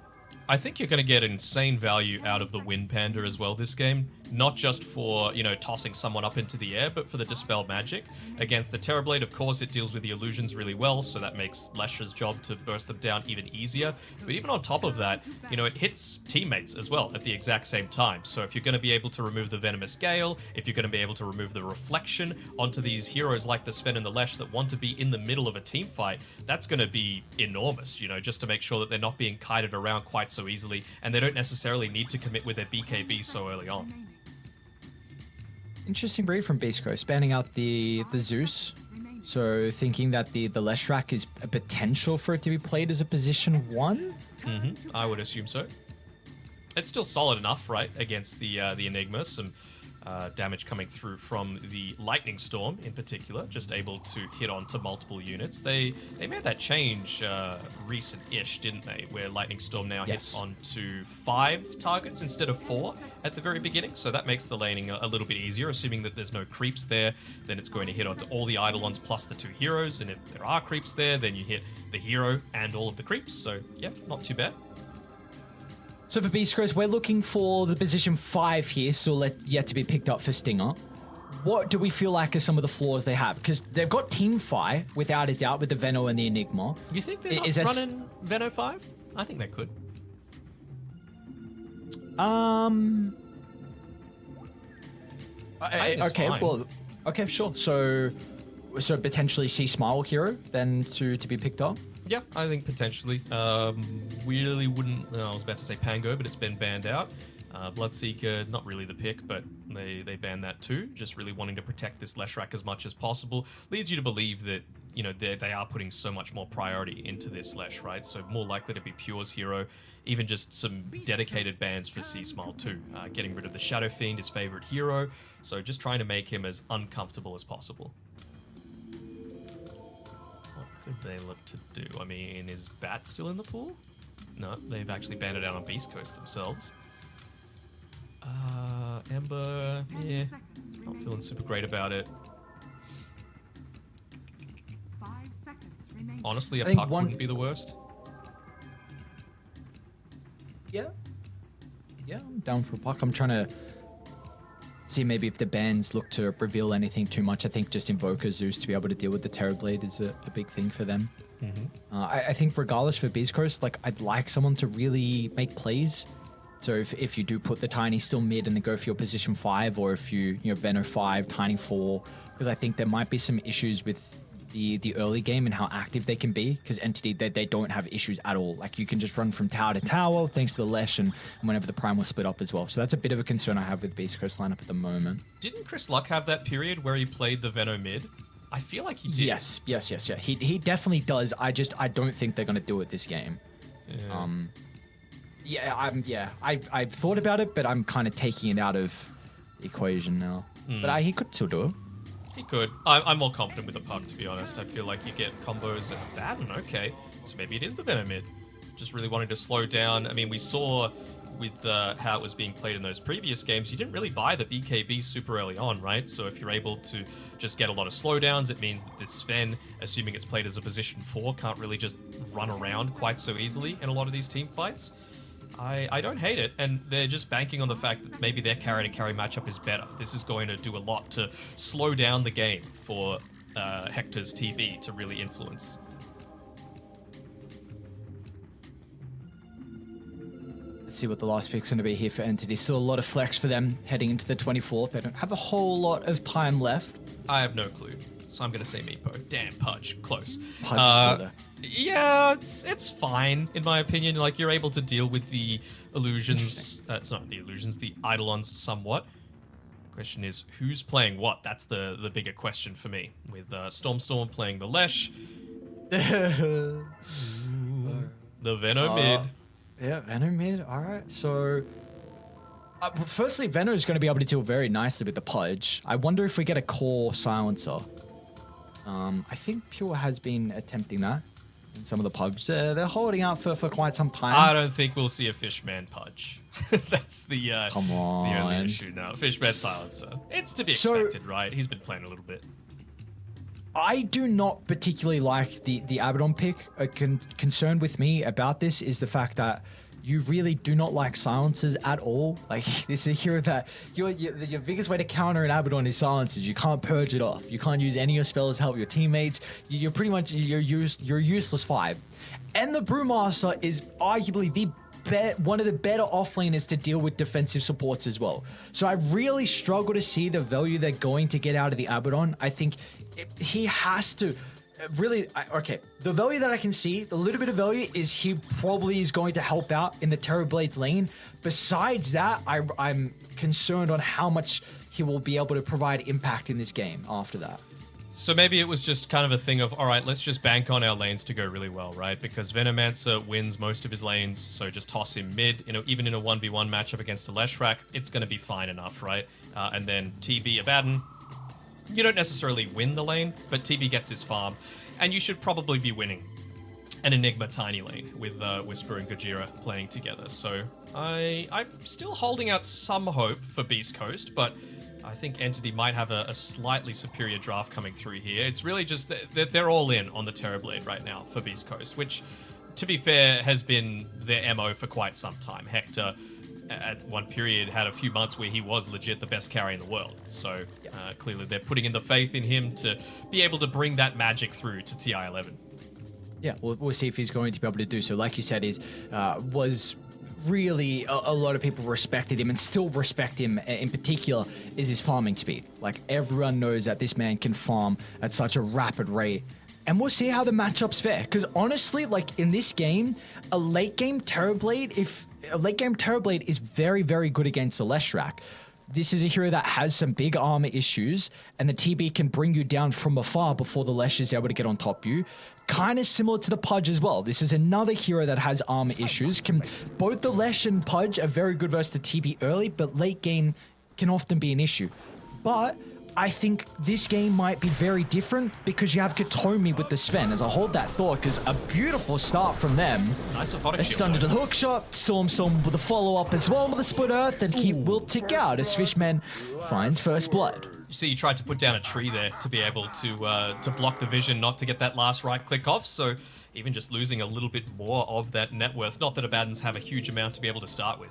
I think you're going to get insane value out of the Wind Panda as well this game. Not just for, you know, tossing someone up into the air, but for the Dispel Magic. Against the Terrorblade, of course, it deals with the illusions really well, so that makes Lesh's job to burst them down even easier. But even on top of that, you know, it hits teammates as well at the exact same time. So if you're going to be able to remove the Venomous Gale, if you're going to be able to remove the Reflection onto these heroes like the Sven and the Lesh that want to be in the middle of a team fight, that's going to be enormous, you know, just to make sure that they're not being kited around quite so easily, and they don't necessarily need to commit with their BKB so early on. Interesting breed from Beast Coast, banning out the Zeus. So thinking that the Leshrac is a potential for it to be played as a position 1? I would assume so. It's still solid enough, right, against the Enigma. Some damage coming through from the Lightning Storm in particular, just able to hit onto multiple units. They made that change recent-ish, didn't they? Where Lightning Storm now hits onto 5 targets instead of 4 at the very beginning. So that makes the laning a little bit easier, assuming that there's no creeps there. Then it's going to hit onto all the Eidolons plus the 2 heroes. And if there are creeps there, then you hit the hero and all of the creeps. So yeah, not too bad. So for Beast Coast, we're looking for the position 5 here, still yet to be picked up for Stinger. What do we feel like are some of the flaws they have? Because they've got Team Fi, without a doubt, with the Veno and the Enigma. You think they're not running Veno 5? I think they could. Okay, fine. well, okay, sure. So potentially see Smile Hero then to be picked up. Yeah, I think potentially. Really wouldn't. I was about to say Pango, but it's been banned out. Bloodseeker, not really the pick, but they banned that too. Just really wanting to protect this Leshrac as much as possible leads you to believe that, you know, they are putting so much more priority into this Lesh, right? So more likely to be Pure's hero. Even just some dedicated bans for C-Smile too. Getting rid of the Shadow Fiend, his favorite hero. So just trying to make him as uncomfortable as possible. What could they look to do? I mean, is Bat still in the pool? No, they've actually banned it out on Beast Coast themselves. Ember, yeah, not feeling super great about it. 5 seconds remaining. Honestly, a I think puck wouldn't be the worst. Yeah, I'm down for a puck. I'm trying to see maybe if the bans look to reveal anything too much. I think just Invoker Zeus to be able to deal with the Terrorblade is a big thing for them. I think regardless for Beast Coast, like I'd like someone to really make plays. So if you do put the Tiny still mid and then go for your position 5, or if you Veno 5, Tiny 4, because I think there might be some issues with the early game and how active they can be, because Entity, they don't have issues at all. Like you can just run from tower to tower thanks to the Lesh and whenever the Prime will split up as well. So that's a bit of a concern I have with Beast Coast lineup at the moment. Didn't Chris Luck have that period where he played the Veno mid? I feel like he did. Yes. He definitely does. I don't think they're gonna do it this game. Yeah. I've thought about it, but I'm kind of taking it out of the equation now. But he could still do it. He could. I'm more confident with the puck, to be honest. I feel like you get combos at that, and okay. So maybe it is the Venom mid. Just really wanting to slow down. I mean, we saw with how it was being played in those previous games, you didn't really buy the BKB super early on, right? So if you're able to just get a lot of slowdowns, it means that this Sven, assuming it's played as a position 4, can't really just run around quite so easily in a lot of these team fights. I don't hate it, and they're just banking on the fact that maybe their carry-to-carry matchup is better. This is going to do a lot to slow down the game for Hector's TB to really influence. Let's see what the last pick's going to be here for Entity. Still a lot of flex for them heading into the 24th. They don't have a whole lot of time left. I have no clue, so I'm going to say Meepo. Damn, Pudge. Close. Pudge still there. Yeah, it's fine, in my opinion. Like, you're able to deal with the illusions. It's not the illusions, the Eidolons somewhat. Question is, who's playing what? That's the bigger question for me. With Storm playing the Lesh. The Veno mid. Yeah, Veno mid. All right. So Firstly, Venom is going to be able to deal very nicely with the Pudge. I wonder if we get a core silencer. I think Pure has been attempting that in some of the Pudges. They're holding out for quite some time. I don't think we'll see a Fishman Pudge. That's the Come the only on. issue now. Fishman Silencer. It's to be So- expected, right? He's been playing a little bit. I do not particularly like the Abaddon pick. A concern with me about this is the fact that you really do not like silencers at all. Like, this is a hero that your biggest way to counter an Abaddon is silencers. You can't purge it off. You can't use any of your spells to help your teammates. You're pretty much you're useless 5. And the Brewmaster is arguably one of the better offlaners to deal with defensive supports as well. So I really struggle to see the value they're going to get out of the Abaddon. I think he has to really, okay, the value that I can see, the little bit of value is he probably is going to help out in the Terrorblades lane. Besides that, I'm concerned on how much he will be able to provide impact in this game after that. So maybe it was just kind of a thing of, all right, let's just bank on our lanes to go really well, right? Because Venomancer wins most of his lanes, so just toss him mid. Even in a 1v1 matchup against a Leshrac, it's going to be fine enough, right? And then TB Abaddon, you don't necessarily win the lane, but TB gets his farm, and you should probably be winning an Enigma Tiny lane with Whisper and Gojira playing together. So I'm still holding out some hope for Beast Coast, but I think Entity might have a slightly superior draft coming through here. It's really just that they're all in on the Terrorblade right now for Beast Coast, which, to be fair, has been their MO for quite some time. Hector, at one period, had a few months where he was legit the best carry in the world. So clearly they're putting in the faith in him to be able to bring that magic through to TI 11. Yeah, we'll see if he's going to be able to do so. Like you said, was really a lot of people respected him and still respect him in particular is his farming speed. Like, everyone knows that this man can farm at such a rapid rate, and we'll see how the matchups fare, because honestly, like, in this game, a late game Terrorblade is very, very good against the Leshrac. This is a hero that has some big armor issues, and the TB can bring you down from afar before the Lesh is able to get on top of you. Kind of similar to the Pudge as well. This is another hero that has armor issues. Both the Lesh and Pudge are very good versus the TB early, but late game can often be an issue. But I think this game might be very different because you have Katomi with the Sven. As I hold that thought, because a beautiful start from them. Nice Aphotic A Shield, stun to though. the hook shot, Storm with a follow-up as well with a Split Earth, and he will tick out as Fishman finds first blood. You see, he tried to put down a tree there to be able to block the vision, not to get that last right click off. So even just losing a little bit more of that net worth, not that Abaddons have a huge amount to be able to start with.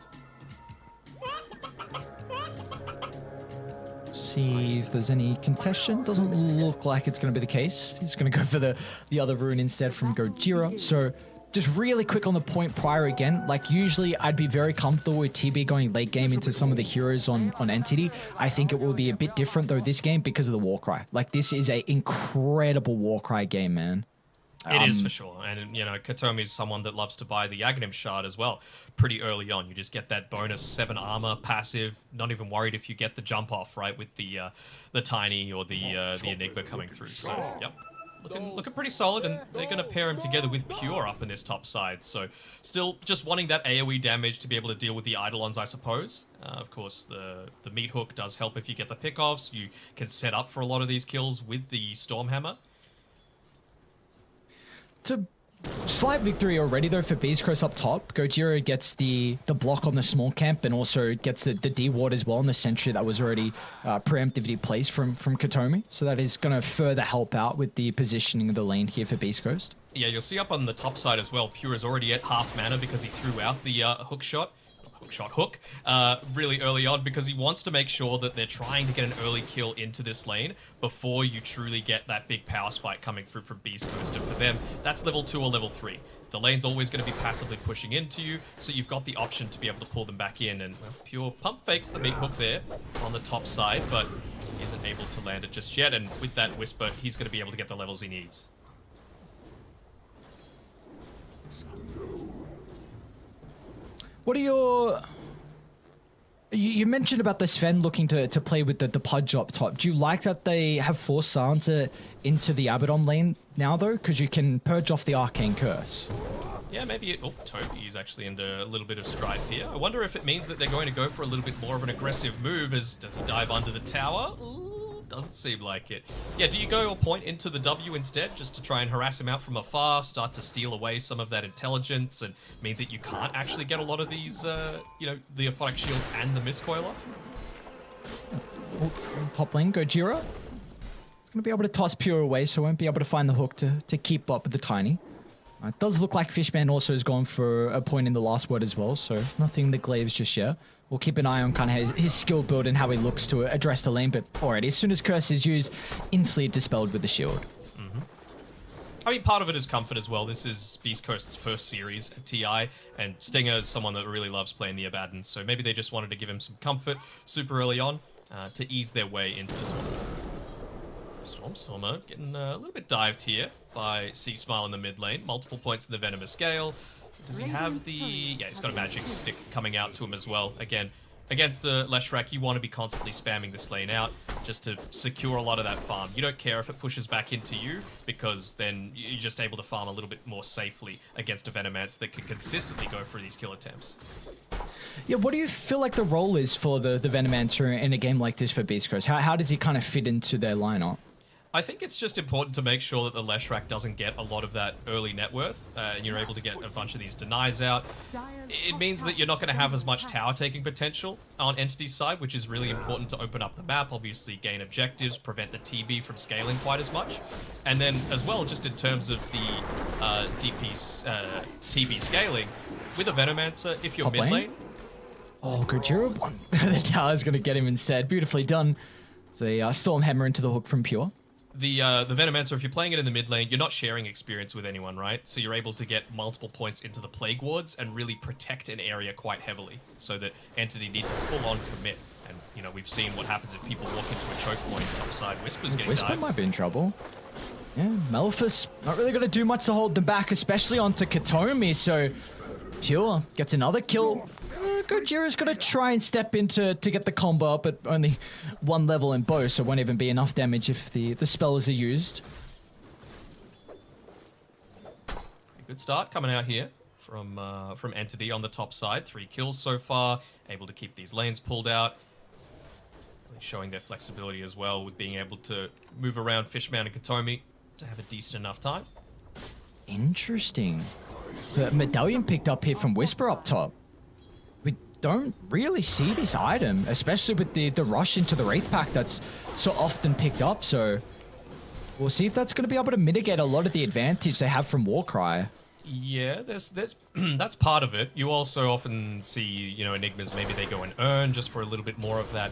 See if there's any contestation. Doesn't look like it's going to be the case. He's going to go for the other rune instead from Gojira. So just really quick on the point prior again. Like, usually I'd be very comfortable with TB going late game into some of the heroes on Entity. I think it will be a bit different though this game because of the Warcry. Like, this is a incredible Warcry game, man. It is for sure. And, Katomi is someone that loves to buy the Aghanim Shard as well pretty early on. You just get that bonus 7 armor passive, not even worried if you get the jump off, right, with the Tiny or the Enigma coming through. So, yep. Looking pretty solid, and they're going to pair him together with Pure up in this top side. So, still just wanting that AoE damage to be able to deal with the Eidolons, I suppose. Of course, the Meat Hook does help if you get the pickoffs. You can set up for a lot of these kills with the Stormhammer. It's a slight victory already though for Beast Coast up top. Gojira gets the block on the small camp and also gets the D-ward as well on the sentry that was already preemptively placed from Katomi. So that is going to further help out with the positioning of the lane here for Beast Coast. Yeah, you'll see up on the top side as well, Pure is already at half mana because he threw out the hook really early on because he wants to make sure that they're trying to get an early kill into this lane before you truly get that big power spike coming through from Beast Coast. And for them, that's level 2 or level 3. The lane's always going to be passively pushing into you, so you've got the option to be able to pull them back in. And well, Pure pump fakes the Meat Hook there on the top side, but isn't able to land it just yet. And with that Whisper, he's going to be able to get the levels he needs. What are your... You mentioned about the Sven looking to play with the Pudge up top. Do you like that they have forced Silencer into the Abaddon lane now, though? Because you can purge off the Arcane Curse. Yeah, maybe Toby is actually under a little bit of strife here. I wonder if it means that they're going to go for a little bit more of an aggressive move. Does he dive under the tower? Ooh, doesn't seem like it. Yeah, do you go a point into the W instead, just to try and harass him out from afar, start to steal away some of that intelligence, and mean that you can't actually get a lot of these, you know, the Aphotic Shield and the Mistcoil off? Top lane, Gojira. He's going to be able to toss Pure away, so won't be able to find the hook to keep up with the Tiny. It does look like Fishman also has gone for a point in the last word as well, so nothing that Glaives just yet. We'll keep an eye on kind of his skill build and how he looks to address the lane, but already, as soon as Curse is used, instantly dispelled with the shield. I mean, part of it is comfort as well. This is Beast Coast's first series at TI, and Stinger is someone that really loves playing the Abaddon, so maybe they just wanted to give him some comfort super early on to ease their way into the tournament. Stormstormer getting a little bit dived here by Sea Smile in the mid lane. Multiple points in the Venomous Gale. Does he have the... Yeah, he's got a magic stick coming out to him as well. Again, against the Leshrac, you want to be constantly spamming this lane out just to secure a lot of that farm. You don't care if it pushes back into you, because then you're just able to farm a little bit more safely against a Venomance that can consistently go for these kill attempts. Yeah, what do you feel like the role is for the Venomancer in a game like this for Beast Coast? How does he kind of fit into their lineup? I think it's just important to make sure that the Leshrac doesn't get a lot of that early net worth, and you're able to get a bunch of these denies out. It means that you're not going to have as much tower taking potential on Entity's side, which is really important to open up the map, obviously gain objectives, prevent the TB from scaling quite as much. And then as well, just in terms of the TB scaling, with a Venomancer, if you're Top mid lane? lane... Oh, Gojira. The tower's going to get him instead. Beautifully done. So Stormhammer into the hook from Pure. The Venomancer, if you're playing it in the mid lane, you're not sharing experience with anyone, right? So you're able to get multiple points into the Plague Wards and really protect an area quite heavily, so that Entity needs to full-on commit. And, you know, we've seen what happens if people walk into a choke point, topside Whisper's getting Whisper dived. might be in trouble. Yeah, Maleficus not really going to do much to hold them back, especially onto Katomi, so Pure gets another kill. Gojira's going to try and step in to get the combo up, but only one level in both, so it won't even be enough damage if the spells are used. Pretty good start coming out here from Entity on the top side. 3 kills so far, able to keep these lanes pulled out. Really showing their flexibility as well with being able to move around Fishman and Katomi to have a decent enough time. Interesting. The medallion picked up here from Whisper up top. We don't really see this item, especially with the rush into the Wraith Pack that's so often picked up, so we'll see if that's going to be able to mitigate a lot of the advantage they have from Warcry. Yeah, there's that's part of it. You also often see, you know, Enigmas, maybe they go and earn just for a little bit more of that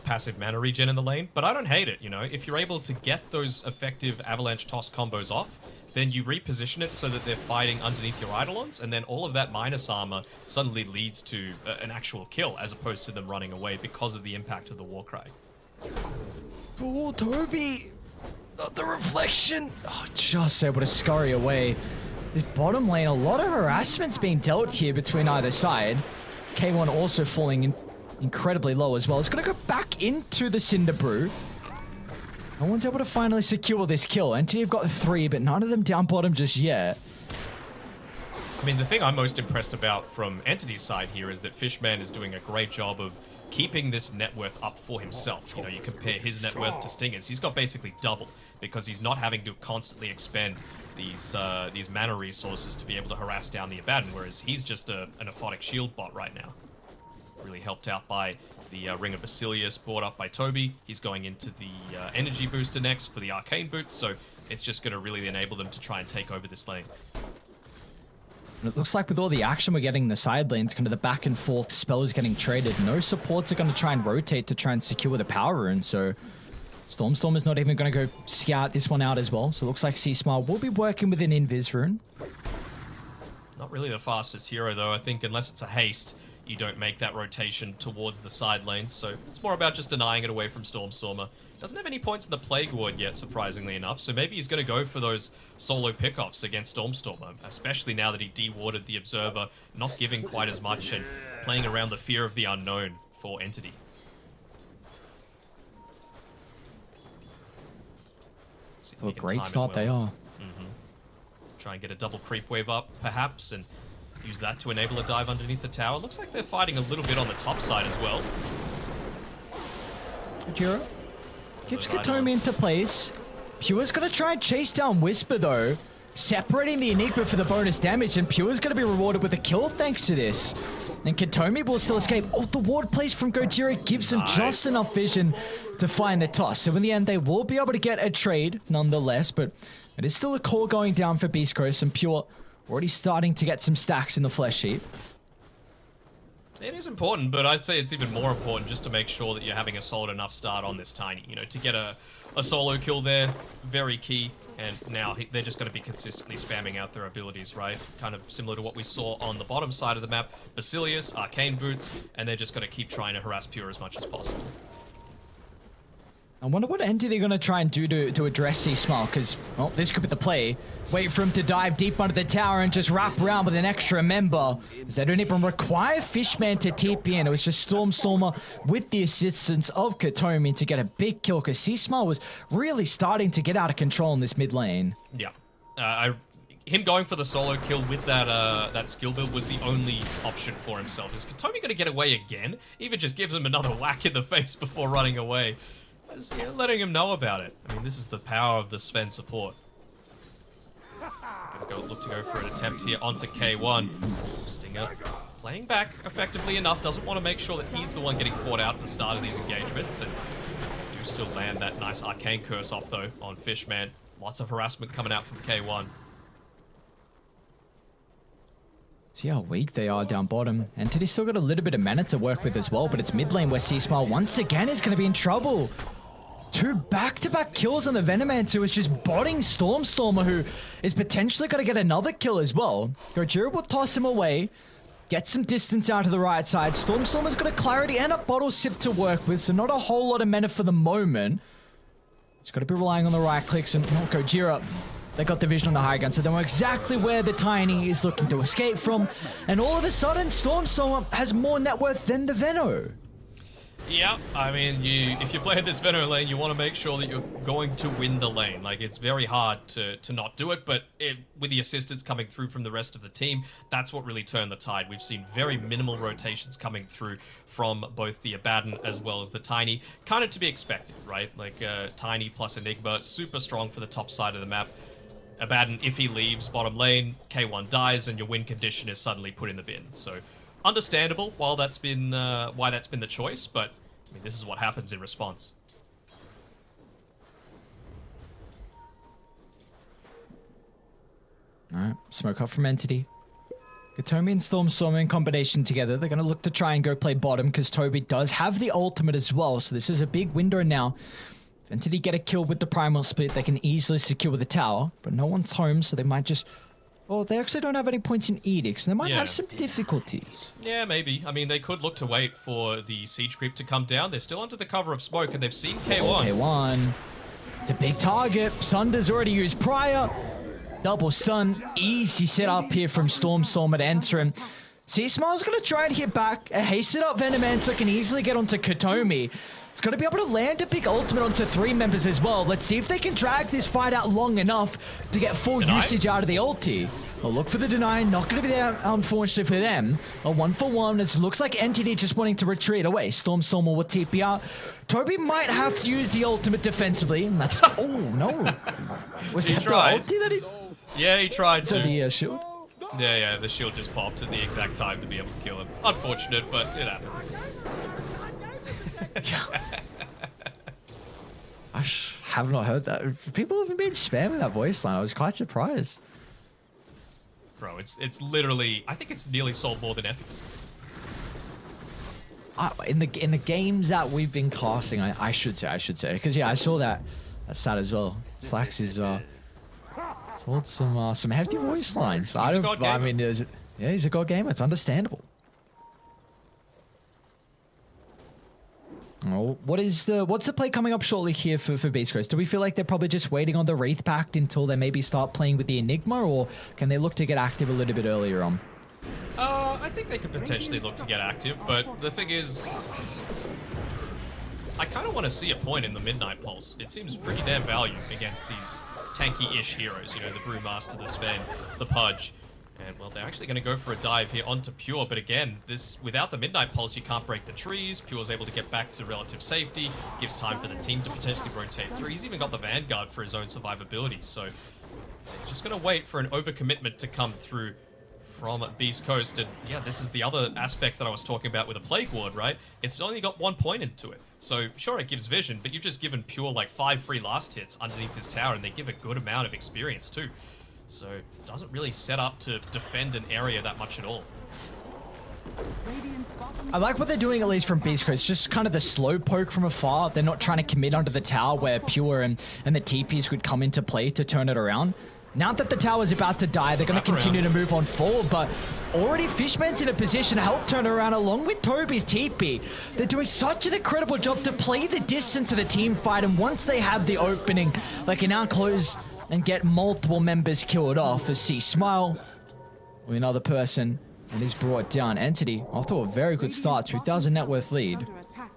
passive mana regen in the lane, but I don't hate it, you know. If you're able to get those effective Avalanche Toss combos off, then you reposition it so that they're fighting underneath your Eidolons, and then all of that minus armor suddenly leads to an actual kill, as opposed to them running away because of the impact of the Warcry. Oh, Toby! Not the reflection! Oh, just able to scurry away. This bottom lane, a lot of harassment's being dealt here between either side. K1 also falling incredibly low as well. It's going to go back into the Cinder Brew. No one's able to finally secure this kill. Entity have got 3, but none of them down bottom just yet. I mean, the thing I'm most impressed about from Entity's side here is that Fishman is doing a great job of keeping this net worth up for himself. You know, you compare his net worth to Stinger's, he's got basically double, because he's not having to constantly expend these mana resources to be able to harass down the Abaddon, whereas he's just an Aphotic Shield bot right now. Really helped out by the Ring of Basilius brought up by Toby. He's going into the Energy Booster next for the Arcane Boots, so it's just going to really enable them to try and take over this lane. It looks like with all the action we're getting in the side lanes, kind of the back and forth spells getting traded, no supports are going to try and rotate to try and secure the power rune, so Stormstorm is not even going to go scout this one out as well. So it looks like Sea Smile will be working with an Invis rune. Not really the fastest hero though. I think unless it's a haste, you don't make that rotation towards the side lanes, so it's more about just denying it away from Stormstormer. Doesn't have any points in the Plague Ward yet, surprisingly enough, so maybe he's going to go for those solo pickoffs against Stormstormer, especially now that he dewarded the Observer, not giving quite as much and playing around the fear of the unknown for Entity. So a great start they are. Try and get a double creep wave up, perhaps, and use that to enable a dive underneath the tower. Looks like they're fighting a little bit on the top side as well. Jiro keeps Those Katomi items. into place. Pure's gonna try and chase down Whisper though, separating the Enigma for the bonus damage, and Pure's gonna be rewarded with a kill thanks to this. And Katomi will still escape. Oh, the ward place from Gojira gives him just enough vision to find the toss. So in the end, they will be able to get a trade nonetheless, but it is still a call going down for Beast Coast, and Pure already starting to get some stacks in the flesh heap. It is important, but I'd say it's even more important just to make sure that you're having a solid enough start on this Tiny. You know, to get a solo kill there, very key. And now they're just going to be consistently spamming out their abilities, right? Kind of similar to what we saw on the bottom side of the map. Basilius, Arcane Boots, and they're just going to keep trying to harass Pure as much as possible. I wonder what entity they're going to try and do to address C-Smile, because, well, this could be the play. Wait for him to dive deep under the tower and just wrap around with an extra member, as they don't even require Fishman to TP in. It was just Stormer with the assistance of Katomi to get a big kill, because C-Smile was really starting to get out of control in this mid lane. Yeah. Him going for the solo kill with that skill build was the only option for himself. Is Katomi going to get away again? Even just gives him another whack in the face before running away. Just, you know, letting him know about it. I mean, this is the power of the Sven support. Look to go for an attempt here onto K1. Stinger playing back effectively enough. Doesn't want to make sure that he's the one getting caught out at the start of these engagements. And they do still land that nice Arcane Curse off, though, on Fishman. Lots of harassment coming out from K1. See how weak they are down bottom. Entity's still got a little bit of mana to work with as well, but it's mid lane where C-Smile once again is going to be in trouble. 2 back-to-back kills on the Venomancer, who is just botting Stormer, who is potentially going to get another kill as well. Gojira will toss him away, get some distance out to the right side. Stormer's got a clarity and a bottle sip to work with, so not a whole lot of mana for the moment. Just got to be relying on the right clicks, and Gojira, they got the vision on the high ground, so they know exactly where the Tiny is looking to escape from. And all of a sudden, Stormer has more net worth than the Veno. Yeah, I mean, if you're playing this Veno lane, you want to make sure that you're going to win the lane. Like, it's very hard to not do it, but with the assistance coming through from the rest of the team, that's what really turned the tide. We've seen very minimal rotations coming through from both the Abaddon as well as the Tiny. Kind of to be expected, right? Like, Tiny plus Enigma, super strong for the top side of the map. Abaddon, if he leaves bottom lane, K1 dies, and your win condition is suddenly put in the bin. So, understandable why that's been the choice, but I mean, this is what happens in response. Alright, smoke up from Entity. Katomi and Stormer in combination together. They're going to look to try and go play bottom, because Toby does have the ultimate as well, so this is a big window now. If Entity get a kill with the Primal Split, they can easily secure the tower, but no one's home, so they might just... Well, they actually don't have any points in Edict, so they might have some difficulties. Yeah, maybe. I mean, they could look to wait for the siege creep to come down. They're still under the cover of smoke, and they've seen K1. K1. It's a big target. Sunder's already used prior. Double stun. Easy set up here from Stormer to enter him. C-Smile's going to try and hit back. A hasted up Venomancer can easily get onto Katomi. He's going to be able to land a big ultimate onto 3 members as well. Let's see if they can drag this fight out long enough to get full usage out of the ulti. Well, look for the deny. Not going to be there, unfortunately, for them. A 1-for-1. It looks like Entity just wanting to retreat away. Stormer will TP out. Toby might have to use the ultimate defensively. And that's... Oh, no. Was that tries. the ulti that he... Yeah, he tried to. The shield? Yeah, the shield just popped at the exact time to be able to kill him. Unfortunate, but it happens. I have not heard that. People haven't been spamming that voice line. I was quite surprised. Bro, it's literally... I think it's nearly sold more than Effie's. In the games that we've been casting, I should say, because yeah, I saw that stat as well. Slacks is sold some hefty voice lines. He's a god gamer. I mean, he's a god gamer. It's understandable. Oh, what's the play coming up shortly here for Beast Coast? Do we feel like they're probably just waiting on the Wraith Pact until they maybe start playing with the Enigma, or can they look to get active a little bit earlier on? I think they could potentially look to get active, but the thing is, I kind of want to see a point in the Midnight Pulse. It seems pretty damn valued against these tanky-ish heroes. You know, the Brewmaster, the Sven, the Pudge. And, well, they're actually going to go for a dive here onto Pure, but again, this without the Midnight Pulse, you can't break the trees. Pure's able to get back to relative safety, gives time for the team to potentially rotate through. He's even got the Vanguard for his own survivability, so just going to wait for an overcommitment to come through from Beast Coast. And yeah, this is the other aspect that I was talking about with a Plague Ward, right? It's only got 1 point into it. So sure, it gives vision, but you've just given Pure like 5 free last hits underneath his tower, and they give a good amount of experience too. So it doesn't really set up to defend an area that much at all. Radiant's bottom I like what they're doing, at least from Beast Coast. Just kind of the slow poke from afar. They're not trying to commit onto the tower where Pure and the TPs would come into play to turn it around. Now that the tower's about to die, they're going to continue to move on forward, but already Fishman's in a position to help turn around along with Toby's TP. They're doing such an incredible job to play the distance of the team fight, and once they have the opening, they can now close and get multiple members killed off as C Smile with another person and is brought down. Entity, off to a very good start, 2,000 net worth lead. under attack.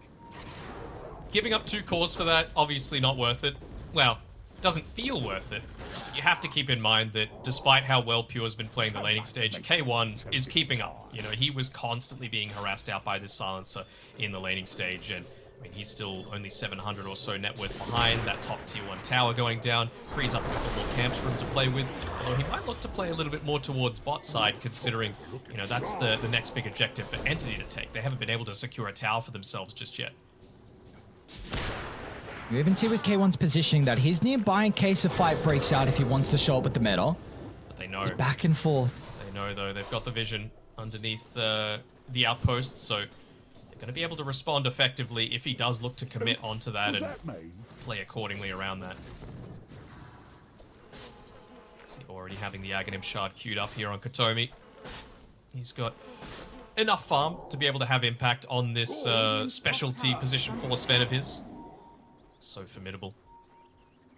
Giving up 2 cores for that, obviously not worth it. Well, doesn't feel worth it. You have to keep in mind that despite how well Pure's been playing the laning stage, K1 is keeping up. You know, he was constantly being harassed out by this silencer in the laning stage, and I mean, he's still only 700 or so net worth behind. That top tier 1 tower going down frees up a couple more camps for him to play with. Although he might look to play a little bit more towards bot side, considering, you know, that's the next big objective for Entity to take. They haven't been able to secure a tower for themselves just yet. You even see with K1's positioning that he's nearby in case a fight breaks out if he wants to show up with the meta. But they know. Back and forth. They know, though. They've got the vision underneath the outpost, so they're going to be able to respond effectively if he does look to commit onto that and play accordingly around that. See, already having the Aghanim Shard queued up here on Katomi. He's got enough farm to be able to have impact on this specialty position 4 Sven of his. So formidable.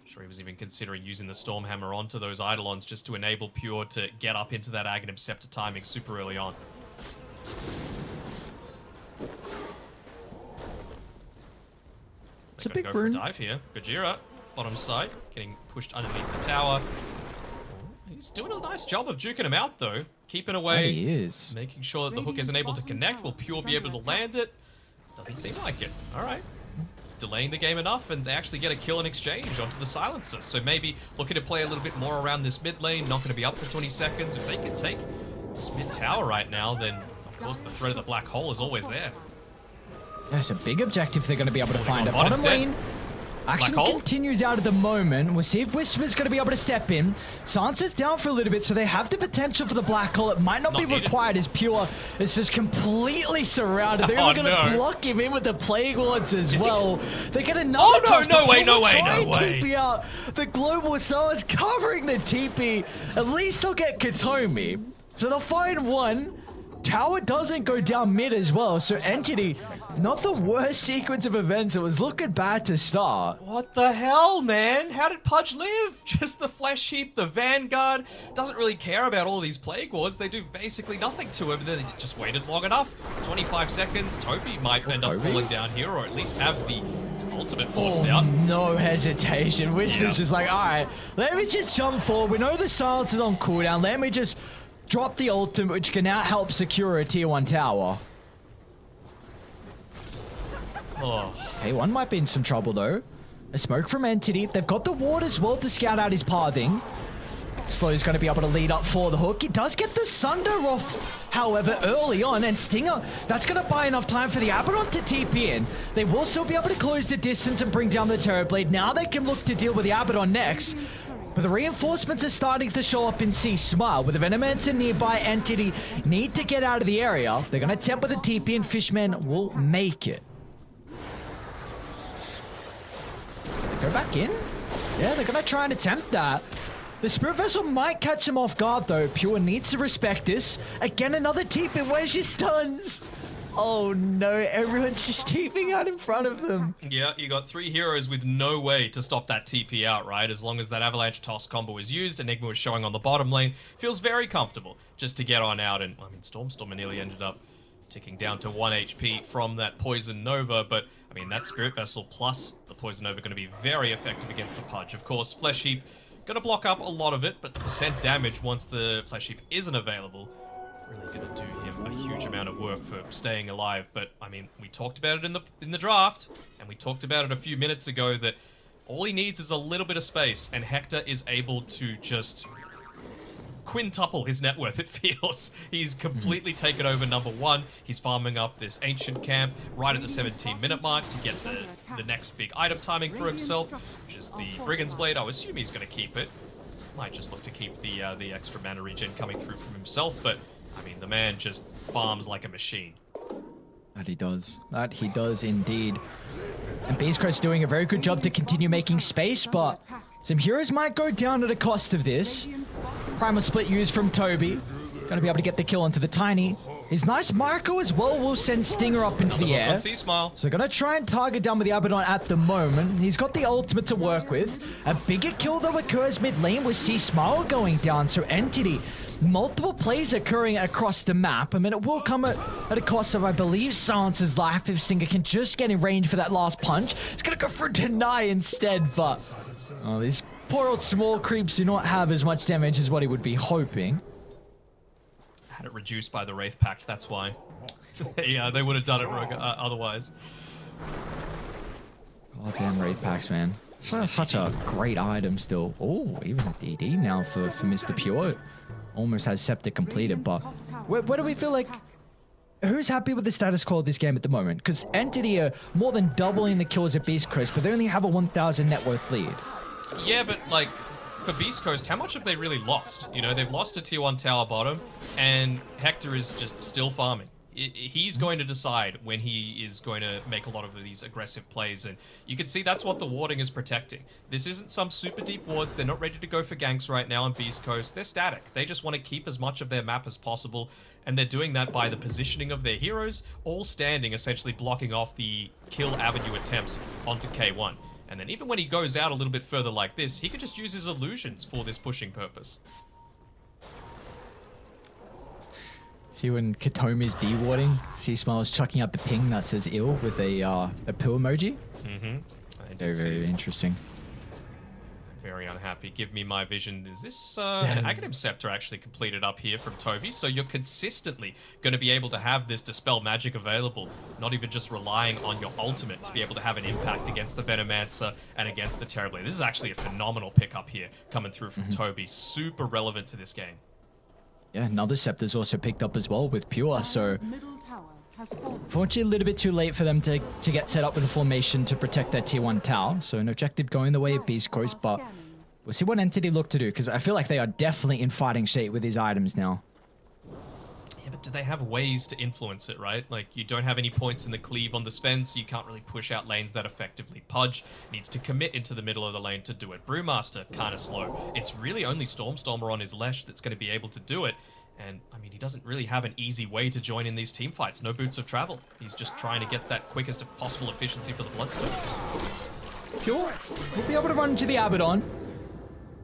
I'm sure he was even considering using the Stormhammer onto those Eidolons just to enable Pure to get up into that Aghanim Scepter timing super early on. It's a Gonna big go for a burn. dive here. Gojira, bottom side, getting pushed underneath the tower. He's doing a nice job of juking him out though. Keeping away, He is. making sure that the hook isn't able to connect. Will Pure be able to land it? Doesn't seem like it. Alright. Delaying the game enough, and they actually get a kill in exchange onto the silencer. So maybe looking to play a little bit more around this mid lane, not going to be up for 20 seconds. If they can take this mid tower right now, then of course the threat of the black hole is always there. That's a big objective they're going to be able to find. on A bottom's bottom dead. lane action Black hole. continues out at the moment. We'll see if Whisper's going to be able to step in. Sansa's down for a little bit, so they have the potential for the black hole. It might not be Not needed. required as Pure is just completely surrounded. They're Oh, even going to no. block him in with the Plague Lords as Is he- well. They get another Oh, no, touch, no but way, Pure no will way, try no and way. TP out. The Global Assault's covering the TP. At least they'll get Katomi. So they'll find one. Tower doesn't go down mid as well, so Entity, not the worst sequence of events. It was looking bad to start. What the hell, man? How did Pudge live? Just the flesh heap, the Vanguard. Doesn't really care about all these Plague Wards. They do basically nothing to him. They just waited long enough. 25 seconds. Toby might end up Toby? falling down here, or at least have the ultimate forced out. No hesitation. Whisper's Yeah. just like, all right, let me just jump forward. We know the silence is on cooldown. Let me just drop the ultimate, which can now help secure a tier 1 tower. Oh, K1 might be in some trouble though. A smoke from Entity. They've got the ward as well to scout out his pathing. Slow's going to be able to lead up for the hook. He does get the Sunder off, however, early on. And Stinger, that's going to buy enough time for the Abaddon to TP in. They will still be able to close the distance and bring down the Terrorblade. Now they can look to deal with the Abaddon next. But the reinforcements are starting to show up in C Smile. With the Venomancer nearby, Entity need to get out of the area. They're going to attempt with a TP and Fishman will make it. Go back in? Yeah, they're going to try and attempt that. The Spirit Vessel might catch him off guard though. Pure needs to respect this. Again, another TP. Where's your stuns? Oh no, everyone's just TPing out in front of them. yeah, you got 3 heroes with no way to stop that TP out, right? As long as that Avalanche Toss combo is used, Enigma was showing on the bottom lane. Feels very comfortable just to get on out. And, I mean, Stormstormer nearly ended up ticking down to 1 HP from that Poison Nova, but, I mean, that Spirit Vessel plus the Poison Nova going to be very effective against the Pudge. Of course, Flesh Heap Gonna block up a lot of it, but the percent damage once the Flesh Heap isn't available, really gonna do him a huge amount of work for staying alive. But I mean, we talked about it in the draft, and we talked about it a few minutes ago that all he needs is a little bit of space, and Hector is able to just quintuple his net worth, it feels. He's completely taken over number 1. He's farming up this ancient camp right at the 17-minute mark to get the next big item timing for himself, which is the Brigand's Blade. I assume he's going to keep it. Might just look to keep the extra mana regen coming through from himself, but I mean, the man just farms like a machine. That he does. That he does indeed. And Beast Coast doing a very good job to continue making space, but some heroes might go down at a cost of this. Primal Split used from Toby. Gonna be able to get the kill onto the Tiny. His nice Marco as well will send Stinger up into the air. C-Smile. So gonna try and target down with the Abaddon at the moment. He's got the ultimate to work with. A bigger kill though occurs mid lane with C-Smile going down. So Entity, multiple plays occurring across the map. I mean, it will come at a cost of, I believe, Silence's life if Stinger can just get in range for that last punch. It's gonna go for a deny instead, but these poor old small creeps do not have as much damage as what he would be hoping. Had it reduced by the Wraith Pact, that's why. Yeah, they would have done it otherwise. Goddamn Wraith Packs, man. Such a great item still. Oh, even a DD now for Mr. Pure. Almost has Scepter completed, but where do we feel like... Who's happy with the status quo of this game at the moment? Because Entity are more than doubling the kills at Beast Coast, but they only have a 1,000 net worth lead. Yeah, but like, for Beast Coast, how much have they really lost? You know, they've lost a tier 1 tower bottom, and Hector is just still farming. He's going to decide when he is going to make a lot of these aggressive plays, and you can see that's what the warding is protecting. This isn't some super deep wards. They're not ready to go for ganks right now on Beast Coast. They're static. They just want to keep as much of their map as possible, and they're doing that by the positioning of their heroes, all standing, essentially blocking off the kill avenue attempts onto K1. And then even when he goes out a little bit further like this, he could just use his illusions for this pushing purpose. See when Katomi's dewarding, C-Smile's chucking out the ping that says ill with a pill emoji. Very, very interesting. Very unhappy. Give me my vision. Is this an Aghanim Scepter actually completed up here from Toby? So you're consistently going to be able to have this Dispel magic available, not even just relying on your ultimate to be able to have an impact against the Venomancer and against the Terrorblade. This is actually a phenomenal pickup here coming through from Toby. Super relevant to this game. Yeah, another Scepter's also picked up as well with Pure, so... Fortunately, a little bit too late for them to get set up with a formation to protect their tier 1 tower. So an objective going the way of Beast Coast, but we'll see what Entity look to do, because I feel like they are definitely in fighting shape with these items now. Yeah, but do they have ways to influence it, right? Like, you don't have any points in the cleave on the Sven, so you can't really push out lanes that effectively Pudge needs to commit into the middle of the lane to do it. Brewmaster, kind of slow. It's really only Stormstormer on his Lesh that's going to be able to do it. And, I mean, he doesn't really have an easy way to join in these team fights. No boots of travel. He's just trying to get that quickest possible efficiency for the Bloodstone. Pure will be able to run into the Abaddon.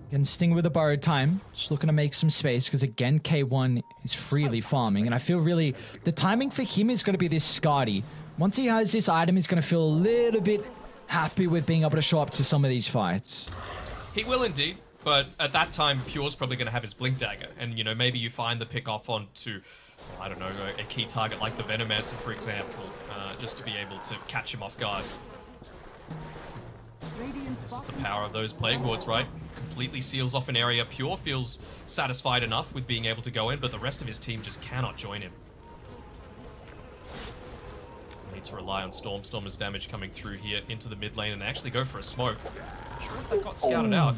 Again, Sting with a borrowed time. Just looking to make some space, because again, K1 is freely farming. And I feel really, the timing for him is going to be this Skadi. Once he has this item, he's going to feel a little bit happy with being able to show up to some of these fights. He will indeed. But at that time, Pure's probably going to have his Blink Dagger. And, you know, maybe you find the pick off onto, well, I don't know, a key target like the Venomancer, for example, just to be able to catch him off guard. This is the power of those Plague Wards, right? Completely seals off an area. Pure feels satisfied enough with being able to go in, but the rest of his team just cannot join him. Need to rely on Stormstormer's damage coming through here into the mid lane, and they actually go for a smoke. Not sure if that got scouted out.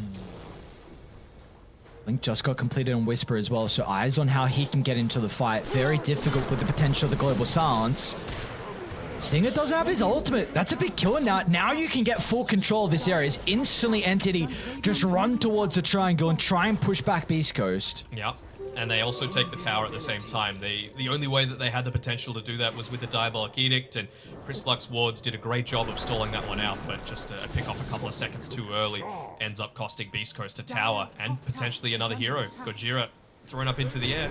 Link just got completed on Whisper as well, so eyes on how he can get into the fight. Very difficult with the potential of the Global Silence. Stinger doesn't have his ultimate. That's a big kill. Now you can get full control of this area. It's instantly Entity just run towards the triangle and try and push back Beast Coast. Yeah, and they also take the tower at the same time. The only way that they had the potential to do that was with the Diabolic Edict, and Chris Luck's wards did a great job of stalling that one out, but just a pick off a couple of seconds too early ends up costing Beast Coast a tower and potentially another hero. Gojira thrown up into the air.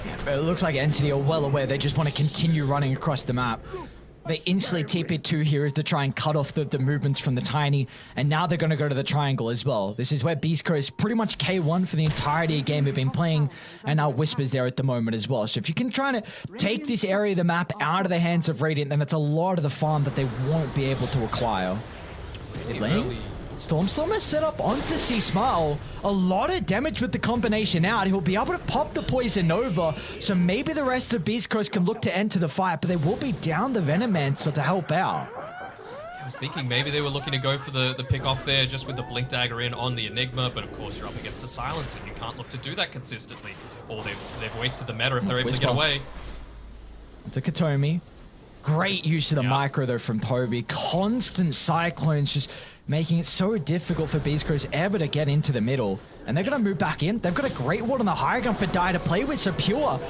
Yeah, but it looks like Entity are well aware they just want to continue running across the map. They instantly TP 2 heroes to try and cut off the movements from the Tiny, and now they're going to go to the triangle as well. This is where Beast Coast pretty much K1 for the entirety of the game have been playing, and now Whisper's there at the moment as well. So if you can try to take this area of the map out of the hands of Radiant, then it's a lot of the farm that they won't be able to acquire. Lane? Stormstormer set up onto C Smile. A lot of damage with the combination out. He'll be able to pop the Poison Nova, so maybe the rest of Beast Coast can look to enter the fight, but they will be down the Venomancer to help out. I was thinking maybe they were looking to go for the pick off there just with the Blink Dagger in on the Enigma, but of course you're up against a Silencer. You can't look to do that consistently, or they've wasted the meta if they're able to get away. To Katomi. Great use of the micro though from Toby. Constant cyclones just making it so difficult for Beast Coast ever to get into the middle. And they're going to move back in. They've got a great ward on the high ground for Dai to play with, so Pure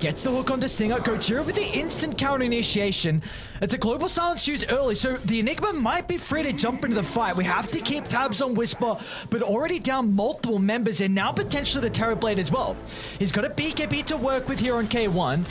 gets the hook onto Stinger. Gojira with the instant counter initiation. It's a global silence used early, so the Enigma might be free to jump into the fight. We have to keep tabs on Whisper, but already down multiple members and now potentially the Terrorblade as well. He's got a BKB to work with here on K1.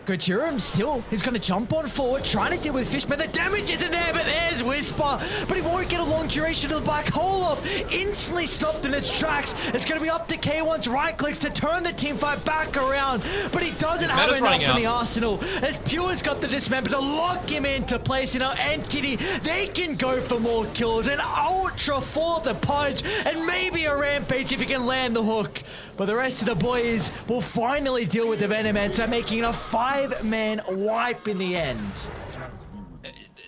Gojira still is going to jump on forward, trying to deal with Fishman. The damage isn't there, but there's Whisper. But he won't get a long duration of the black hole off. Instantly stopped in its tracks. It's going to be up to K1's right clicks to turn the team fight back around. But he doesn't have enough in the arsenal. As Pure's got the dismember to lock him into place. And now Entity, they can go for more kills. An ultra for the punch. And maybe a rampage if he can land the hook. But the rest of the boys will finally deal with the Venomancer, making it a 5-man wipe in the end.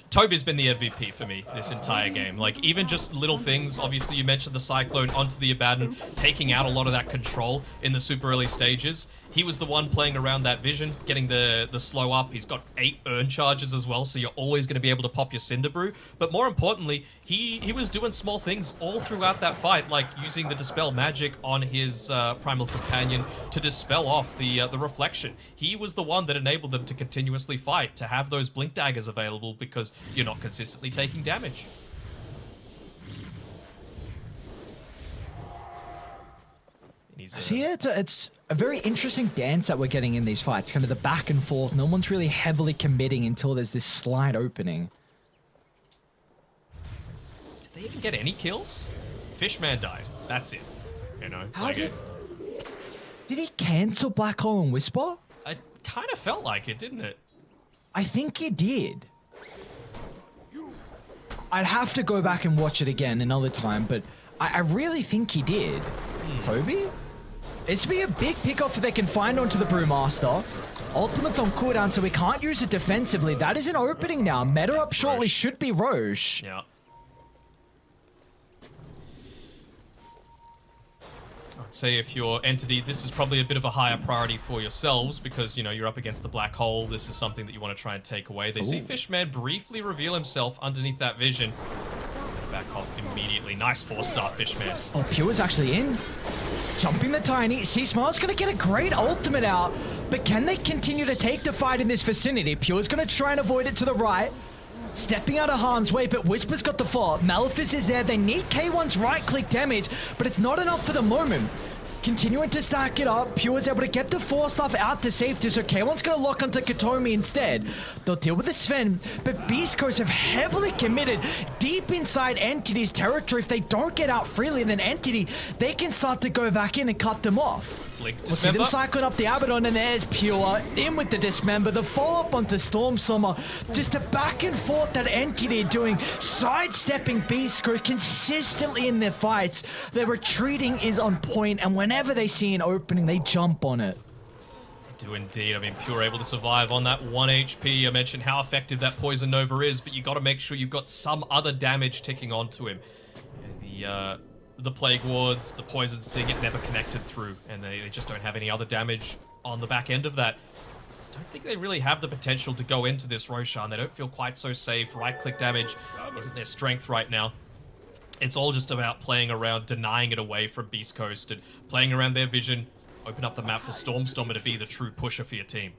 Toby's been the MVP for me this entire game. Like, even just little things. Obviously, you mentioned the Cyclone onto the Abaddon, taking out a lot of that control in the super early stages. He was the one playing around that vision, getting the slow up. He's got 8 urn charges as well, so you're always going to be able to pop your Cinder Brew. But more importantly, he was doing small things all throughout that fight, like using the Dispel magic on his Primal Companion to dispel off the reflection. He was the one that enabled them to continuously fight, to have those Blink Daggers available because you're not consistently taking damage. See, it's a very interesting dance that we're getting in these fights, kind of the back and forth. No one's really heavily committing until there's this slight opening. Did they even get any kills? Fishman died. That's it. You know, Did he cancel Black Hole and Whisper? It kind of felt like it, didn't it? I think he did. I'd have to go back and watch it again another time, but I really think he did. Toby? It's be a big pickoff if they can find onto the Brewmaster. Ultimate's on cooldown, so we can't use it defensively. That is an opening now. Meta up shortly Roche. should be Roche. Yeah. I'd say if you're Entity, this is probably a bit of a higher priority for yourselves because, you know, you're up against the Black Hole. This is something that you want to try and take away. They see Fishman briefly reveal himself underneath that vision. Back off immediately. Nice 4-star Fishman. Oh, Pure's actually in. Jumping the Tiny. C-Smile's going to get a great ultimate out, but can they continue to take the fight in this vicinity? Pure's going to try and avoid it to the right. Stepping out of harm's way, but Whisper's got the fall. Malefice is there. They need K1's right-click damage, but it's not enough for the moment. Continuing to stack it up, Pure's able to get the 4-stuff out to safety, so K1's going to lock onto Katomi instead. They'll deal with the Sven, but Beast Coast have heavily committed deep inside Entity's territory. If they don't get out freely, then Entity, they can start to go back in and cut them off. Blink We'll see them cycling up the Abaddon, and there's Pure in with the Dismember. The follow-up onto Stormstormer. Just a back and forth that Entity are doing, sidestepping Beast Coast consistently in their fights. Their retreating is on point, and whenever they see an opening, they jump on it. Do indeed. I mean, Pure able to survive on that 1 HP. I mentioned how effective that Poison Nova is, but you got to make sure you've got some other damage ticking onto him. And the Plague Wards, the Poison Sting, it never connected through, and they just don't have any other damage on the back end of that. I don't think they really have the potential to go into this Roshan. They don't feel quite so safe. Right-click damage isn't their strength right now. It's all just about playing around, denying it away from Beast Coast, and playing around their vision. Open up the map for Stormstormer to be the true pusher for your team.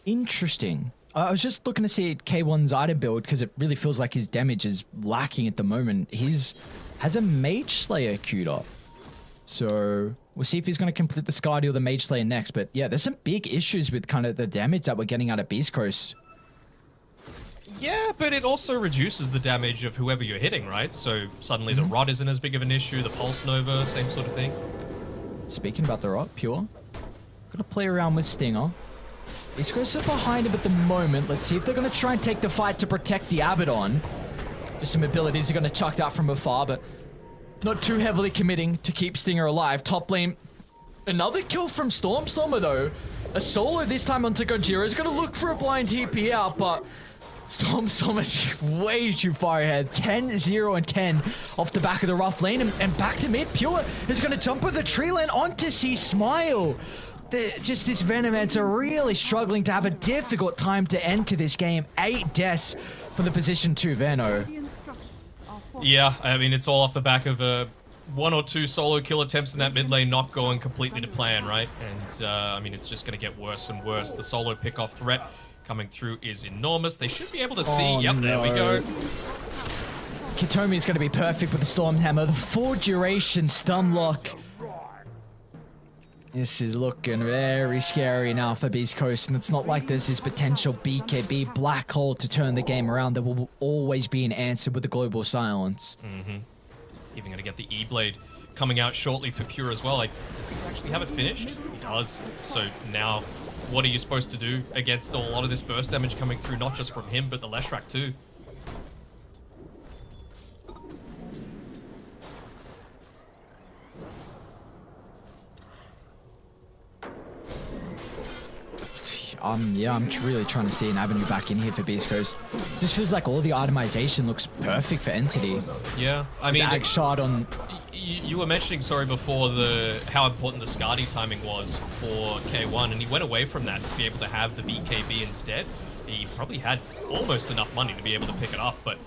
Interesting. I was just looking to see K1's item build because it really feels like his damage is lacking at the moment. His has a Mage Slayer queued up. So we'll see if he's going to complete the Skadi or the Mage Slayer next. But yeah, there's some big issues with kind of the damage that we're getting out of Beast Coast. Yeah, but it also reduces the damage of whoever you're hitting, right? So suddenly the rod isn't as big of an issue, the Pulse Nova, same sort of thing. Speaking about the rod, Pure. Gonna play around with Stinger. Beast Coast are behind him at the moment. Let's see if they're going to try and take the fight to protect the Abaddon. Just some abilities are going to chuck that from afar, but not too heavily committing to keep Stinger alive. Top lane, another kill from Stormstormer though. A solo this time onto Gojira is going to look for a blind TP out, but Stormstormer's way too far ahead. 10, 0, and 10 off the back of the rough lane, and back to mid. Pure is going to jump with the tree lane onto C Smile. Just this Venomance are really struggling to have a difficult time to enter this game. 8 deaths for the position 2 Veno. The instructions are for Yeah, I mean, it's all off the back of 1 or 2 solo kill attempts in that mid lane not going completely to plan, right? And, I mean, it's just going to get worse and worse. The solo pick-off threat coming through is enormous. They should be able to see. Oh, Yep, there we no. go. Kitomi is going to be perfect with the Storm Hammer. The full duration stun lock. This is looking very scary now for Beast Coast, and it's not like there's this potential BKB black hole to turn the game around. There will always be an answer with the Global Silence. Even going to get the E-Blade coming out shortly for Pure as well. Like, does he actually have it finished? He does. So now, what are you supposed to do against a lot of this burst damage coming through, not just from him, but the Leshrac too? Yeah, I'm really trying to see an avenue back in here for Beast Coast. Just feels like all the itemization looks perfect for Entity. Yeah, I mean, Zag shot on... you were mentioning, sorry, before how important the Skadi timing was for K1, and he went away from that to be able to have the BKB instead. He probably had almost enough money to be able to pick it up, but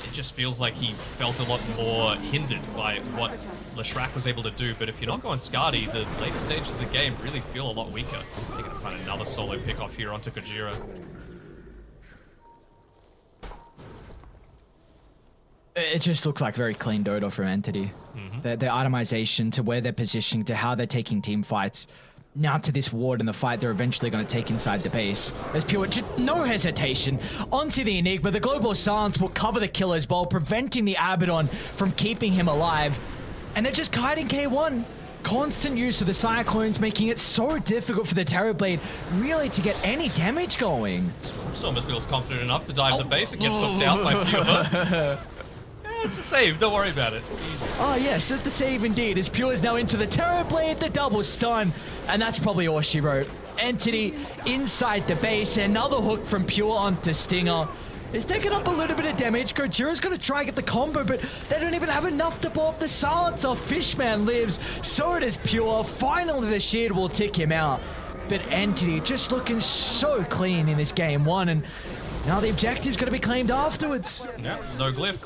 it just feels like he felt a lot more hindered by what Leshrac was able to do. But if you're not going Skadi, the later stages of the game really feel a lot weaker. They're going to find another solo pick off here onto Gojira. It just looks like very clean Dota from Entity. Their itemization to where they're positioning to how they're taking team fights. Now to this ward and the fight they're eventually going to take inside the base. There's Pure, just no hesitation. Onto the Enigma. The Global Silence will cover the killer's ball, preventing the Abaddon from keeping him alive. And they're just kiting K1. Constant use of the Cyclones, making it so difficult for the Terrorblade really to get any damage going. Stormer feels confident enough to dive the base and gets hooked out by Pure. It's a save, don't worry about it. Easy. Oh yes, it's the save indeed, as Pure is now into the Terrorblade, the double stun, and that's probably all she wrote. Entity inside the base, another hook from Pure onto Stinger. It's taking up a little bit of damage. Gojira's going to try and get the combo, but they don't even have enough to blow up the silencer. Fishman lives, so does Pure. Finally, the shield will tick him out. But Entity just looking so clean in this game 1, and now the objective's going to be claimed afterwards. Yeah, no glyph.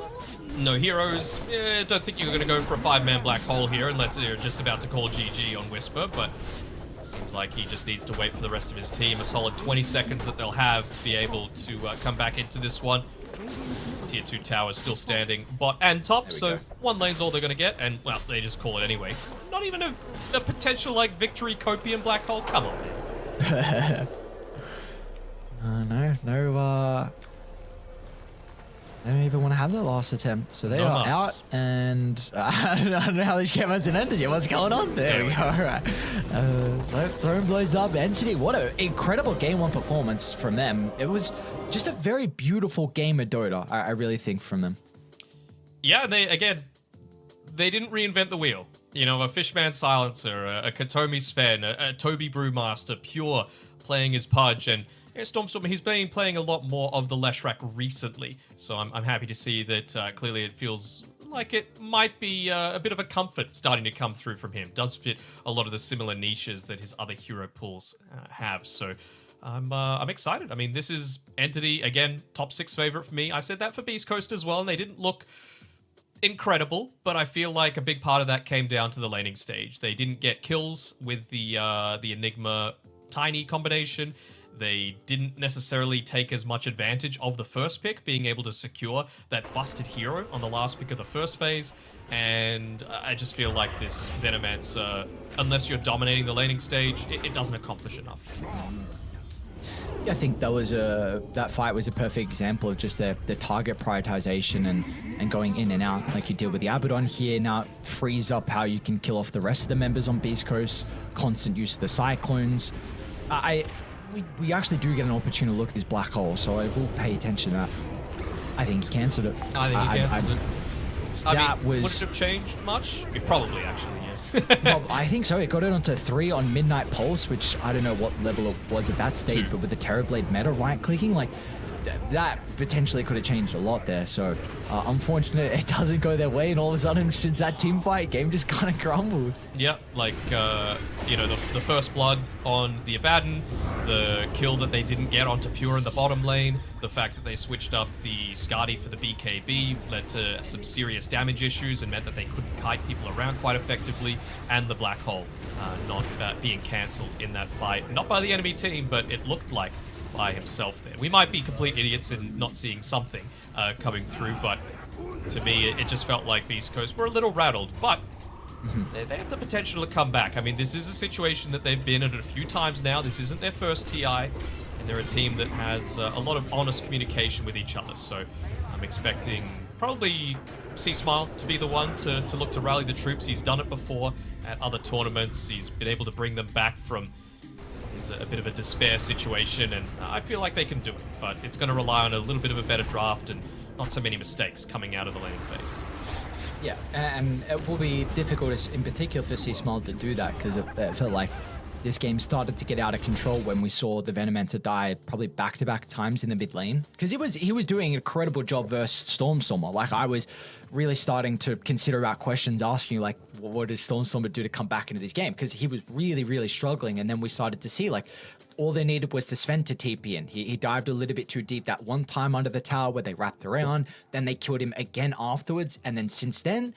No heroes. Don't think you're going to go for a 5-man black hole here unless you're just about to call GG on Whisper, but seems like he just needs to wait for the rest of his team. A solid 20 seconds that they'll have to be able to come back into this one. Tier 2 tower still standing bot and top, so one lane's all they're going to get, and, well, they just call it anyway. Not even a potential, like, victory copium black hole? Come on, man. I don't even want to have the last attempt. So they No are mas. out, and I don't know how these game hasn't ended yet. What's going on? There we go. All right. Throne blows up. Entity, what an incredible game 1 performance from them. It was just a very beautiful game of Dota, I really think, from them. Yeah, they didn't reinvent the wheel. You know, a Fishman Silencer, a Katomi Sven, a Toby Brewmaster, Pure playing his Pudge, and Stormstormer, he's been playing a lot more of the Leshrac recently, so I'm happy to see that clearly it feels like it might be a bit of a comfort starting to come through from him. Does fit a lot of the similar niches that his other hero pools have, so I'm excited. I mean, this is Entity, again, top 6 favorite for me. I said that for Beast Coast as well, and they didn't look incredible, but I feel like a big part of that came down to the laning stage. They didn't get kills with the Enigma Tiny combination. they didn't necessarily take as much advantage of the first pick, being able to secure that busted hero on the last pick of the first phase. And I just feel like this Venomancer, unless you're dominating the laning stage, it doesn't accomplish enough. I think that fight was a perfect example of just the target prioritization and going in and out like you did with the Abaddon here. Now it frees up how you can kill off the rest of the members on Beast Coast, constant use of the Cyclones. We actually do get an opportunity to look at this black hole, so I will pay attention to that. I think he cancelled it. I think he cancelled it. That would was... it have changed much? It probably, actually, yeah. Well, I think so. It got it onto 3 on Midnight Pulse, which I don't know what level it was at that stage, 2. but with the Terrorblade meta right-clicking, like, that potentially could have changed a lot there. So, unfortunately, it doesn't go their way, and all of a sudden, since that team fight, game just kind of crumbles. Yeah, like, you know, the first blood on the Abaddon, the kill that they didn't get onto Pure in the bottom lane, the fact that they switched up the Skadi for the BKB led to some serious damage issues and meant that they couldn't kite people around quite effectively, and the Black Hole not being cancelled in that fight. Not by the enemy team, but it looked like by himself there. We might be complete idiots in not seeing something coming through, but to me, it just felt like Beast Coast were a little rattled, but they have the potential to come back. I mean, this is a situation that they've been in a few times now. This isn't their first TI, and they're a team that has a lot of honest communication with each other, so I'm expecting probably C-Smile to be the one to look to rally the troops. He's done it before at other tournaments. He's been able to bring them back from a bit of a despair situation, and I feel like they can do it, but it's going to rely on a little bit of a better draft and not so many mistakes coming out of the laning phase. Yeah, and it will be difficult, in particular for C-Smile to do that, because it felt like this game started to get out of control when we saw the Venomancer die probably back-to-back times in the mid lane. Because he was doing an incredible job versus Stormstormer. Like, I was really starting to consider about questions, asking you, like, what does Stormstormer do to come back into this game? Because he was really, really struggling. And then we started to see, like, all they needed was the Sven to TP in. He dived a little bit too deep that one time under the tower where they wrapped around. Then they killed him again afterwards. And then since then,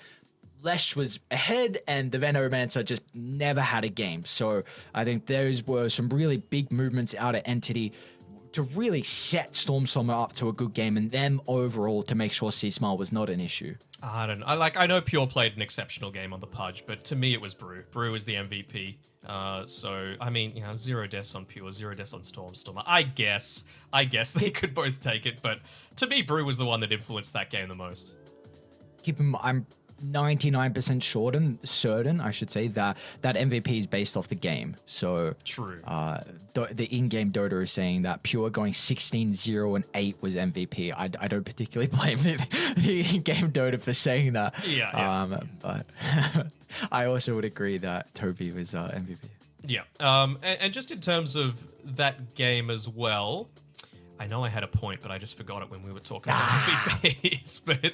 Lesh was ahead, and the Venomancer just never had a game. So I think those were some really big movements out of Entity to really set Stormstormer up to a good game, and them overall to make sure C-Smile was not an issue. I don't know. I know Pure played an exceptional game on the Pudge, but to me it was Brew. Brew was the MVP. So, I mean, you know, 0 deaths on Pure, 0 deaths on Stormstormer. I guess they could both take it, but to me, Brew was the one that influenced that game the most. I'm 99% certain, I should say, that MVP is based off the game. So True. The in-game Dota is saying that Pure going 16, 0, and 8 was MVP. I don't particularly blame the in-game Dota for saying that. Yeah. But I also would agree that Toby was MVP. Yeah. And just in terms of that game as well, I know I had a point, but I just forgot it when we were talking about MVPs. But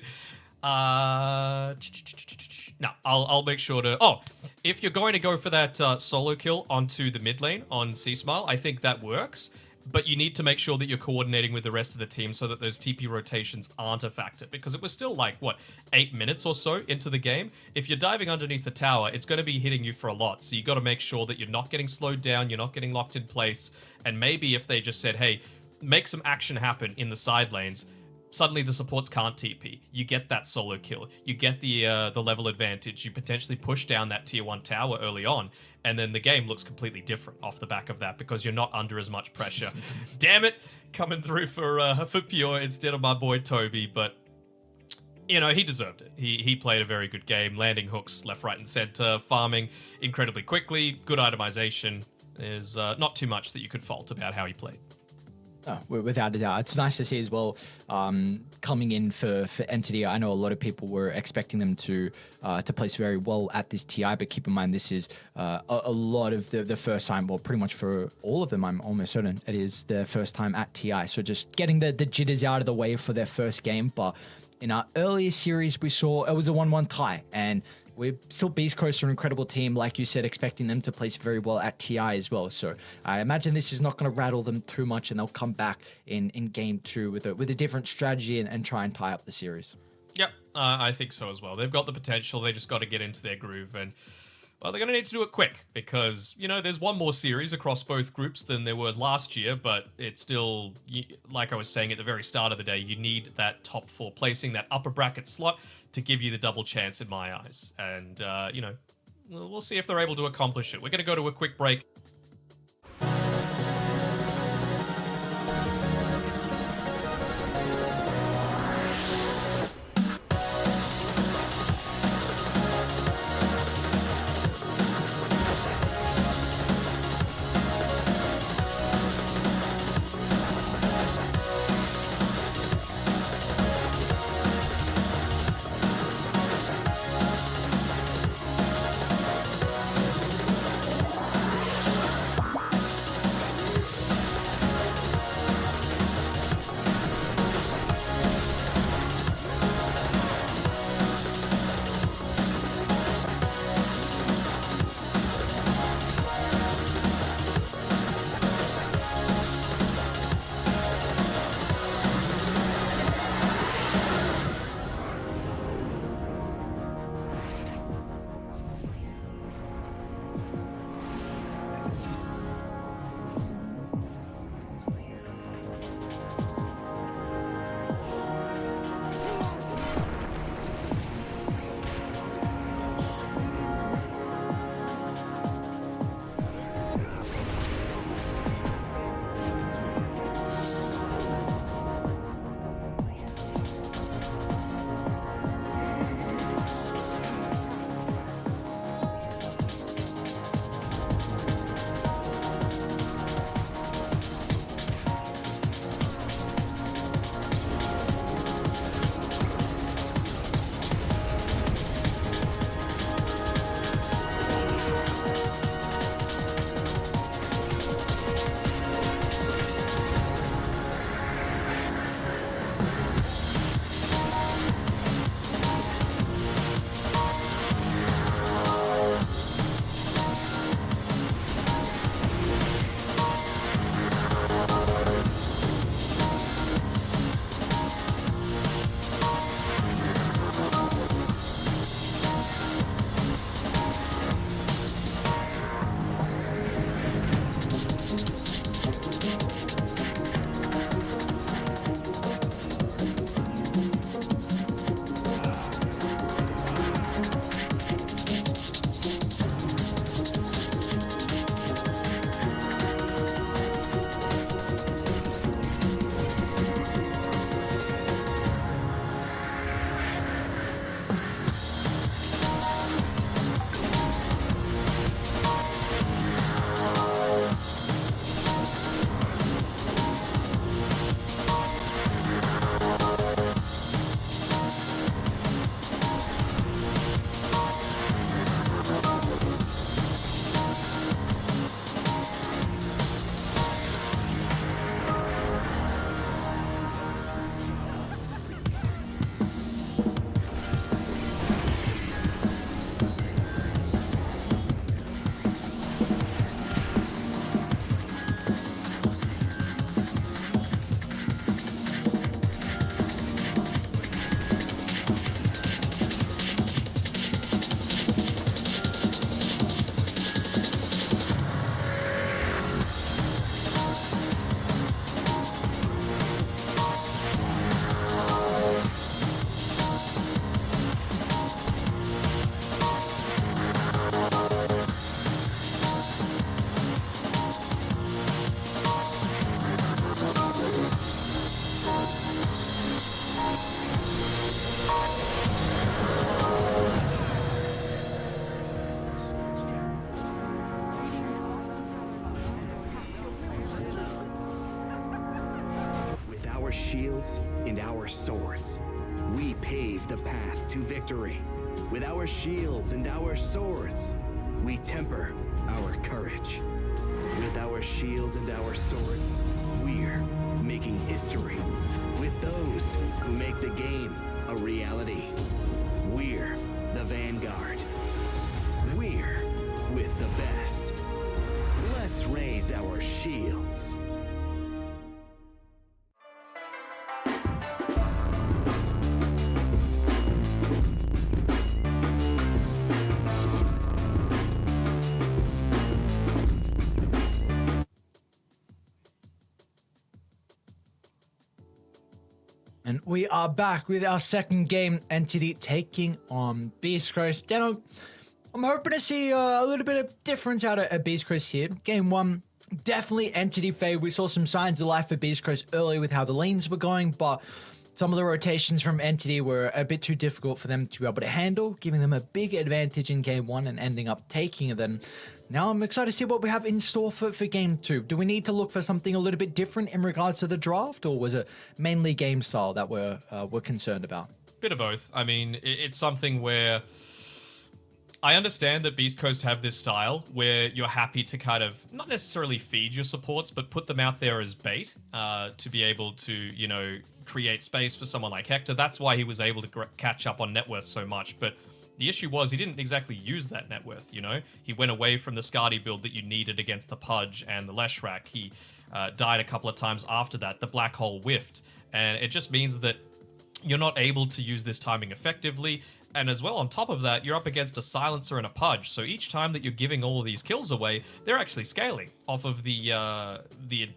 no, I'll make sure to. Oh, if you're going to go for that solo kill onto the mid lane on C-Smile, I think that works. But you need to make sure that you're coordinating with the rest of the team so that those TP rotations aren't a factor. Because it was still like, 8 minutes or so into the game? If you're diving underneath the tower, it's going to be hitting you for a lot. So you got to make sure that you're not getting slowed down, you're not getting locked in place. And maybe if they just said, hey, make some action happen in the side lanes, suddenly the supports can't TP. You get that solo kill. You get the level advantage. You potentially push down that tier 1 tower early on, and then the game looks completely different off the back of that because you're not under as much pressure. Damn it, coming through for Pure instead of my boy Toby, but you know, he deserved it. He played a very good game, landing hooks left, right, and center, farming incredibly quickly, good itemization. There's not too much that you could fault about how he played. Oh, without a doubt. It's nice to see as well, coming in for Entity. I know a lot of people were expecting them to place very well at this TI, but keep in mind this is a lot of the first time, well, pretty much for all of them, I'm almost certain it is their first time at TI. So just getting the jitters out of the way for their first game. But in our earlier series, we saw it was a 1-1 tie, and we're still Beast Coast are an incredible team, like you said, expecting them to place very well at TI as well. So I imagine this is not going to rattle them too much, and they'll come back in game 2 with a different strategy and try and tie up the series. Yep, I think so as well. They've got the potential. They just got to get into their groove. And Well, they're going to need to do it quick because, there's one more series across both groups than there was last year, but it's still, like I was saying at the very start of the day, you need that top 4 placing, that upper bracket slot to give you the double chance in my eyes. And, we'll see if they're able to accomplish it. We're going to go to a quick break. shields and our swords, we pave the path to victory. With our shields and our swords, we temper our courage. With our shields and our swords, we're making history. With those who make the game a reality, we're the Vanguard. We're with the best. Let's raise our shields. we are back with our second game, Entity taking on Beast Coast. Dano, I'm hoping to see a little bit of difference out of Beast Coast here. Game 1, definitely Entity favored. We saw some signs of life for Beast Coast early with how the lanes were going, but some of the rotations from Entity were a bit too difficult for them to be able to handle, giving them a big advantage in Game 1 and ending up taking them. Now I'm excited to see what we have in store for Game 2. Do we need to look for something a little bit different in regards to the draft, or was it mainly game style that we're concerned about? Bit of both. I mean, it's something where I understand that Beast Coast have this style where you're happy to kind of not necessarily feed your supports, but put them out there as bait to be able to, you know, create space for someone like Hector. That's why he was able to catch up on net worth so much. But the issue was he didn't exactly use that net worth, you know? He went away from the Skadi build that you needed against the Pudge and the Leshrac. He died a couple of times after that. The Black Hole whiffed. And it just means that you're not able to use this timing effectively. And as well, on top of that, you're up against a Silencer and a Pudge. So each time that you're giving all of these kills away, they're actually scaling off of the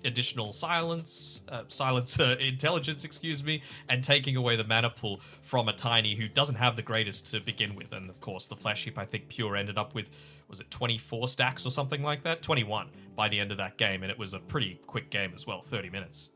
additional silencer intelligence, excuse me, and taking away the mana pool from a Tiny who doesn't have the greatest to begin with. And of course, the Flash Heap, I think Pure ended up with, was it 24 stacks or something like that? 21 by the end of that game. And it was a pretty quick game as well, 30 minutes.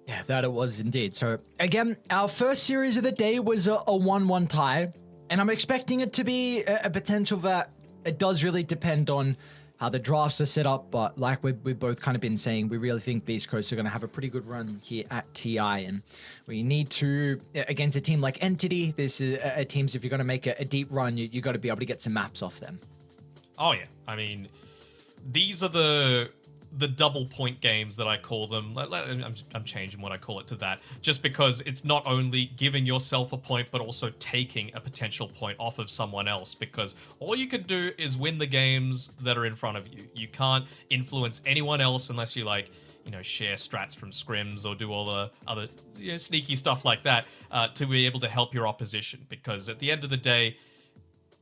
Yeah, that it was indeed. So again, our first series of the day was a 1-1 tie, and I'm expecting it to be a potential that it does really depend on how the drafts are set up, but like we've both kind of been saying, we really think Beast Coast are going to have a pretty good run here at TI, and we need to, against a team like Entity, this is a teams, if you're going to make a deep run, you got to be able to get some maps off them. Oh yeah, I mean, these are the double point games that I call them. I'm changing what I call it to that, just because it's not only giving yourself a point, but also taking a potential point off of someone else, because all you can do is win the games that are in front of you. You can't influence anyone else unless you, like, you know, share strats from scrims or do all the other, you know, sneaky stuff like that to be able to help your opposition, because at the end of the day,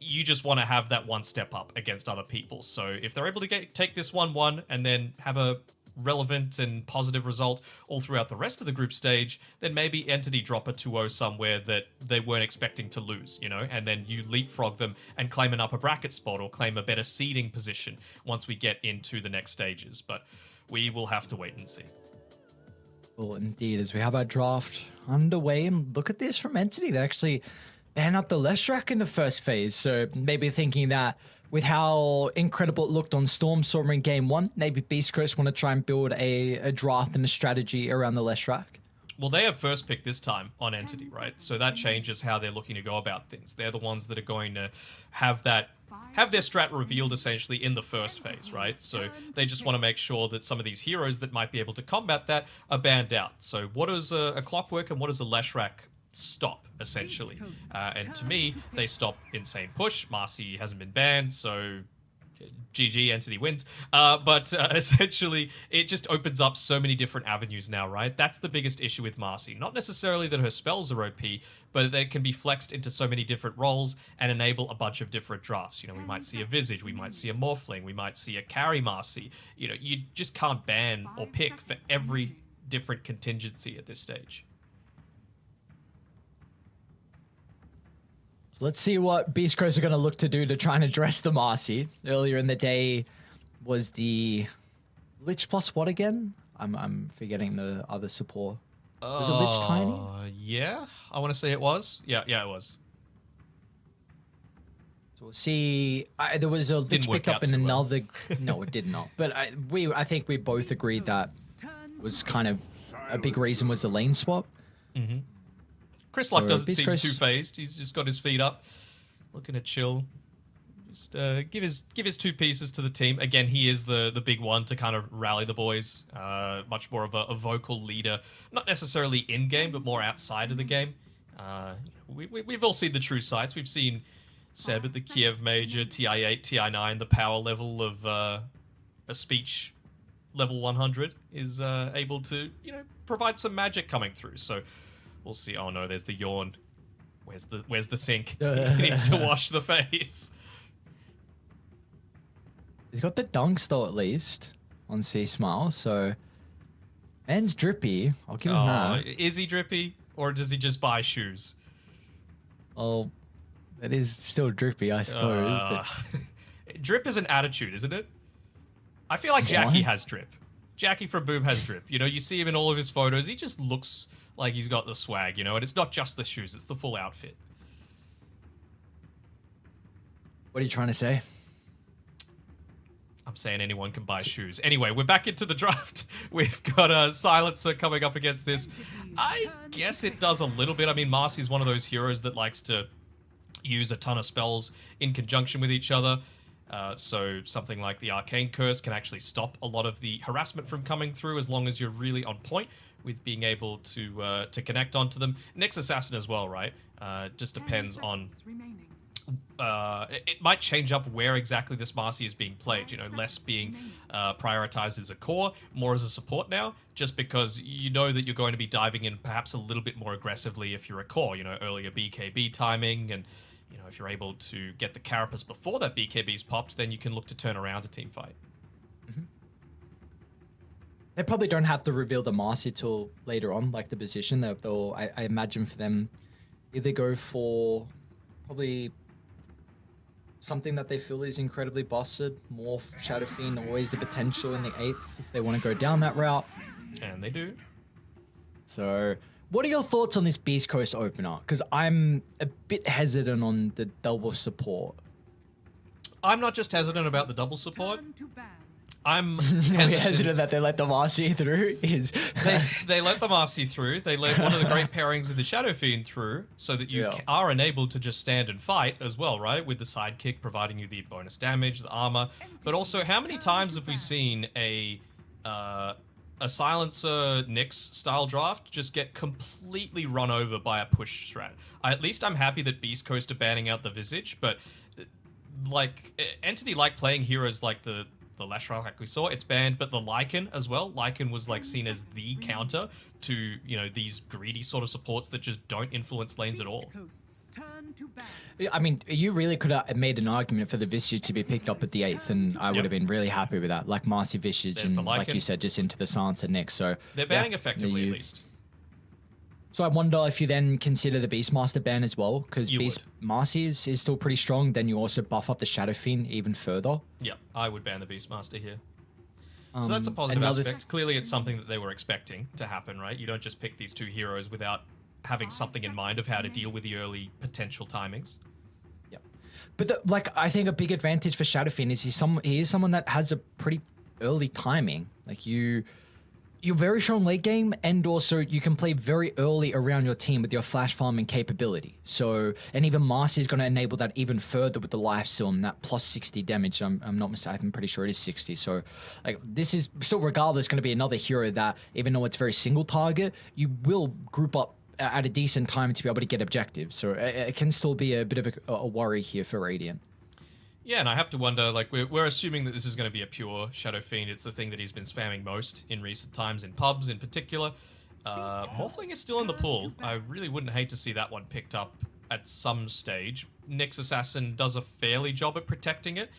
you just want to have that one step up against other people. So if they're able to take this 1-1 and then have a relevant and positive result all throughout the rest of the group stage, then maybe Entity drop a 2-0 somewhere that they weren't expecting to lose, you know, and then you leapfrog them and claim an upper bracket spot or claim a better seeding position once we get into the next stages. But we will have to wait and see. Well, indeed, as we have our draft underway, and look at this from Entity. They actually ban up the Leshrac in the first phase, so maybe thinking that with how incredible it looked on Stormstormer in Game 1, maybe Beast Coast want to try and build a draft and a strategy around the Leshrac. Well, they have first pick this time on Entity, right? So that changes how they're looking to go about things. They're the ones that are going to have their strat revealed essentially in the first phase, right? So they just want to make sure that some of these heroes that might be able to combat that are banned out. So what does a Clockwork and what does a Leshrac stop, essentially? And to me, they stop Insane Push. Marcy hasn't been banned, so GG, Entity wins. But essentially, it just opens up so many different avenues now, right? That's the biggest issue with Marcy. Not necessarily that her spells are OP, but that it can be flexed into so many different roles and enable a bunch of different drafts. You know, we might see a Visage, we might see a Morphling, we might see a Carry Marcy. You know, you just can't ban or pick for every different contingency at this stage. Let's see what Beast Coast are going to look to do to try and address the Marcy. Earlier in the day was the Lich plus what again? I'm forgetting the other support. Was it Lich Tiny? Yeah, I want to say it was. Yeah, it was. So we'll see. There was a Lich pick up in another. No, it did not. But I think we both agreed that was kind of a big reason was the lane swap. Mm-hmm. Chris Luck doesn't seem too phased. He's just got his feet up, looking to chill. Just give his two pieces to the team. Again, he is the big one to kind of rally the boys. Much more of a vocal leader, not necessarily in game, but more outside of the game. We've all seen the true sights. We've seen Seb at the Kiev Major, TI8, TI9. The power level of a speech level 100 is able to, you know, provide some magic coming through. So we'll see. Oh no, there's the yawn. Where's the sink? He needs to wash the face. He's got the dunks though, at least on C Smile. So Ben's drippy. I'll give him that. Is he drippy, or does he just buy shoes? Oh, that is still drippy, I suppose. But Drip is an attitude, isn't it? I feel like Jackie has drip. Jackie from Boom has drip. You know, you see him in all of his photos. He just looks like he's got the swag, you know, and it's not just the shoes, it's the full outfit. what are you trying to say? I'm saying anyone can buy shoes. Anyway, we're back into the draft. We've got a Silencer coming up against this. I guess it does a little bit. I mean, Marcy's one of those heroes that likes to use a ton of spells in conjunction with each other. So something like the Arcane Curse can actually stop a lot of the harassment from coming through as long as you're really on point with being able to connect onto them. Nyx Assassin as well, right? Just depends on... Remaining. It might change up where exactly this Marcy is being played, you know, less being prioritized as a core, more as a support now, just because you know that you're going to be diving in perhaps a little bit more aggressively if you're a core, you know, earlier BKB timing, and, you know, if you're able to get the Carapace before that BKB's popped, then you can look to turn around a team fight. They probably don't have to reveal the Marcy till later on, like the position. They'll I imagine for them, either go for probably something that they feel is incredibly busted, Morph, Shadow Fiend, always the potential in the 8th if they want to go down that route. And they do. So, what are your thoughts on this Beast Coast opener? Because I'm a bit hesitant on the double support. I'm not just hesitant about the double support. Turn to ban. I'm Hesitant that they let the Marcy through is... They let the Marcy through. They let one of the great pairings of the Shadow Fiend through, so that you are enabled to just stand and fight as well, right? With the sidekick providing you the bonus damage, the armor. But also, how many times have we seen a Silencer Nyx style draft just get completely run over by a push strat? At least I'm happy that Beast Coast are banning out the Visage, but like Entity like playing heroes like the Leshrac, like we saw, it's banned, but the Lycan as well. Lycan was like seen as the counter to, you know, these greedy sort of supports that just don't influence lanes at all. Coasts turn to ban. I mean, you really could have made an argument for the Visage to be picked up at the 8th, and I would have been really happy with that. Like Marcy Visage, There's and the like Lycan. you said, just into the Silencer next. So They're banning yeah, effectively, you- at least. So I wonder if you then consider the Beastmaster ban as well, because You Beast Marcy is still pretty strong. Then you also buff up the Shadow Fiend even further. Yeah, I would ban the Beastmaster here. So that's a positive another aspect. Clearly, it's something that they were expecting to happen, right? You don't just pick these two heroes without having something in mind of how to deal with the early potential timings. Yep. But I think a big advantage for Shadow Fiend is he is someone that has a pretty early timing. Like you're very strong late game, and also you can play very early around your team with your flash farming capability. So, and even Marcy is going to enable that even further with the life seal and that plus 60 damage. I'm not mistaken. I'm pretty sure it is 60. So, like this is still regardless going to be another hero that, even though it's very single target, you will group up at a decent time to be able to get objectives. So it can still be a bit of a worry here for Radiant. Yeah, and I have to wonder, like, we're assuming that this is going to be a pure Shadow Fiend. It's the thing that he's been spamming most in recent times, in pubs in particular. Morphling is still in the pool. I really wouldn't hate to see that one picked up at some stage. Nyx Assassin does a fairly job at protecting it.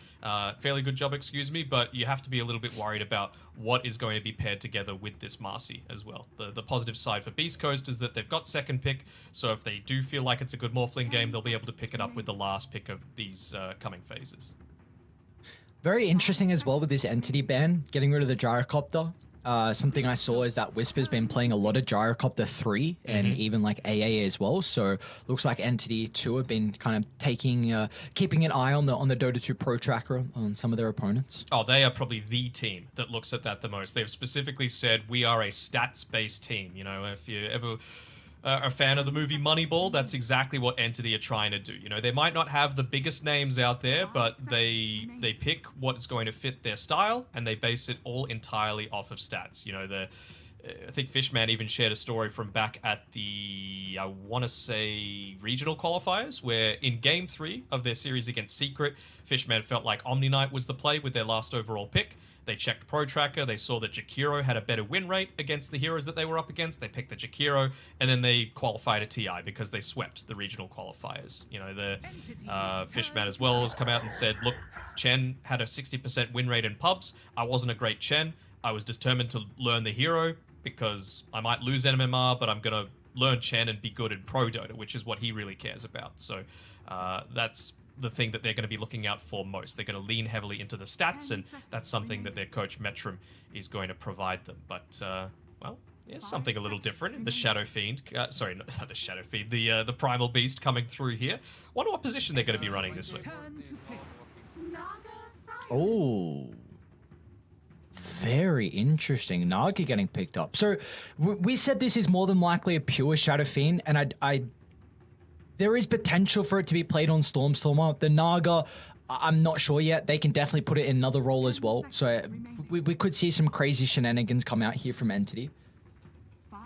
Fairly good job, excuse me, but you have to be a little bit worried about what is going to be paired together with this Marcy as well. The positive side for Beast Coast is that they've got second pick, so if they do feel like it's a good Morphling game, they'll be able to pick it up with the last pick of these coming phases. Very interesting as well with this entity ban, getting rid of the Gyrocopter. Something I saw is that Whisper's been playing a lot of Gyrocopter 3 and even like AA as well. So looks like Entity 2 have been kind of keeping an eye on the Dota 2 Pro Tracker on some of their opponents. Oh, they are probably the team that looks at that the most. They've specifically said, we are a stats-based team. You know, if you ever are a fan of the movie Moneyball, that's exactly what Entity are trying to do. You know, they might not have the biggest names out there, but they pick what is going to fit their style, and they base it all entirely off of stats. You know, I think Fishman even shared a story from back at the, I want to say, regional qualifiers, where in Game 3 of their series against Secret, Fishman felt like Omni Knight was the play with their last overall pick. They checked Pro Tracker, they saw that Jakiro had a better win rate against the heroes that they were up against, they picked the Jakiro, and then they qualified a TI because they swept the regional qualifiers. You know, the Fishman as well has come out and said, look, Chen had a 60% win rate in pubs, I wasn't a great Chen, I was determined to learn the hero, because I might lose MMR, but I'm going to learn Chen and be good in Pro Dota, which is what he really cares about. So that's the thing that they're going to be looking out for most. They're going to lean heavily into the stats, and that's something that their coach Metrum is going to provide them. But, well, yeah, something a little different in the Shadow Fiend. Sorry, not the Shadow Fiend, the Primal Beast coming through here. Wonder what position they're going to be running this week. Turn to pick. Oh, very interesting. Naga getting picked up. So we said this is more than likely a pure Shadow Fiend, and I there is potential for it to be played on Stormstormer. The Naga, I'm not sure yet. They can definitely put it in another role as well. So we could see some crazy shenanigans come out here from Entity.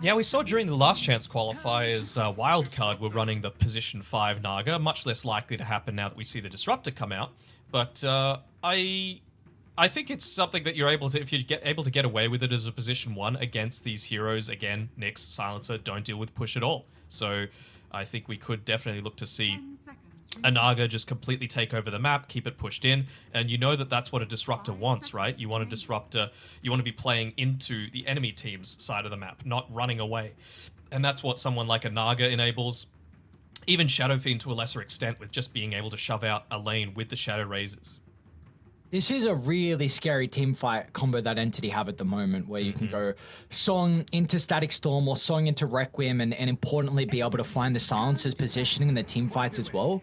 Yeah, we saw during the last chance qualifiers, Wildcard were running the position 5 Naga, much less likely to happen now that we see the Disruptor come out. But I think it's something that you're able to, if you're able to get away with it as a position 1 against these heroes, again, Nyx, Silencer, don't deal with push at all. So I think we could definitely look to see 10 seconds a Naga just completely take over the map, keep it pushed in, and you know that that's what a Disruptor wants, right? You want a Disruptor, you want to be playing into the enemy team's side of the map, not running away. And that's what someone like a Naga enables. Even Shadow Fiend to a lesser extent, with just being able to shove out a lane with the Shadow Razors. This is a really scary team fight combo that Entity have at the moment, where you can go Song into Static Storm or Song into Requiem, and importantly be able to find the Silencer's positioning in the team fights as well.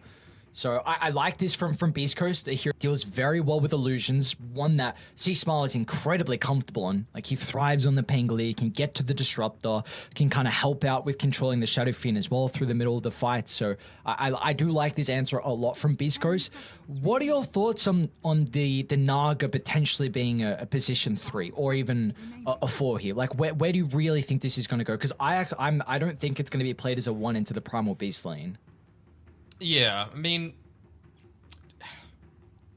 So I like this from Beast Coast. The hero deals very well with illusions, one that C-Smile is incredibly comfortable on. Like, he thrives on the Pangolier, can get to the Disruptor, can kind of help out with controlling the Shadow Fiend as well through the middle of the fight. So I do like this answer a lot from Beast Coast. What are your thoughts on the Naga potentially being a position 3 or even a 4 here? Like, where do you really think this is going to go? Because I don't think it's going to be played as a 1 into the Primal Beast lane. Yeah, I mean,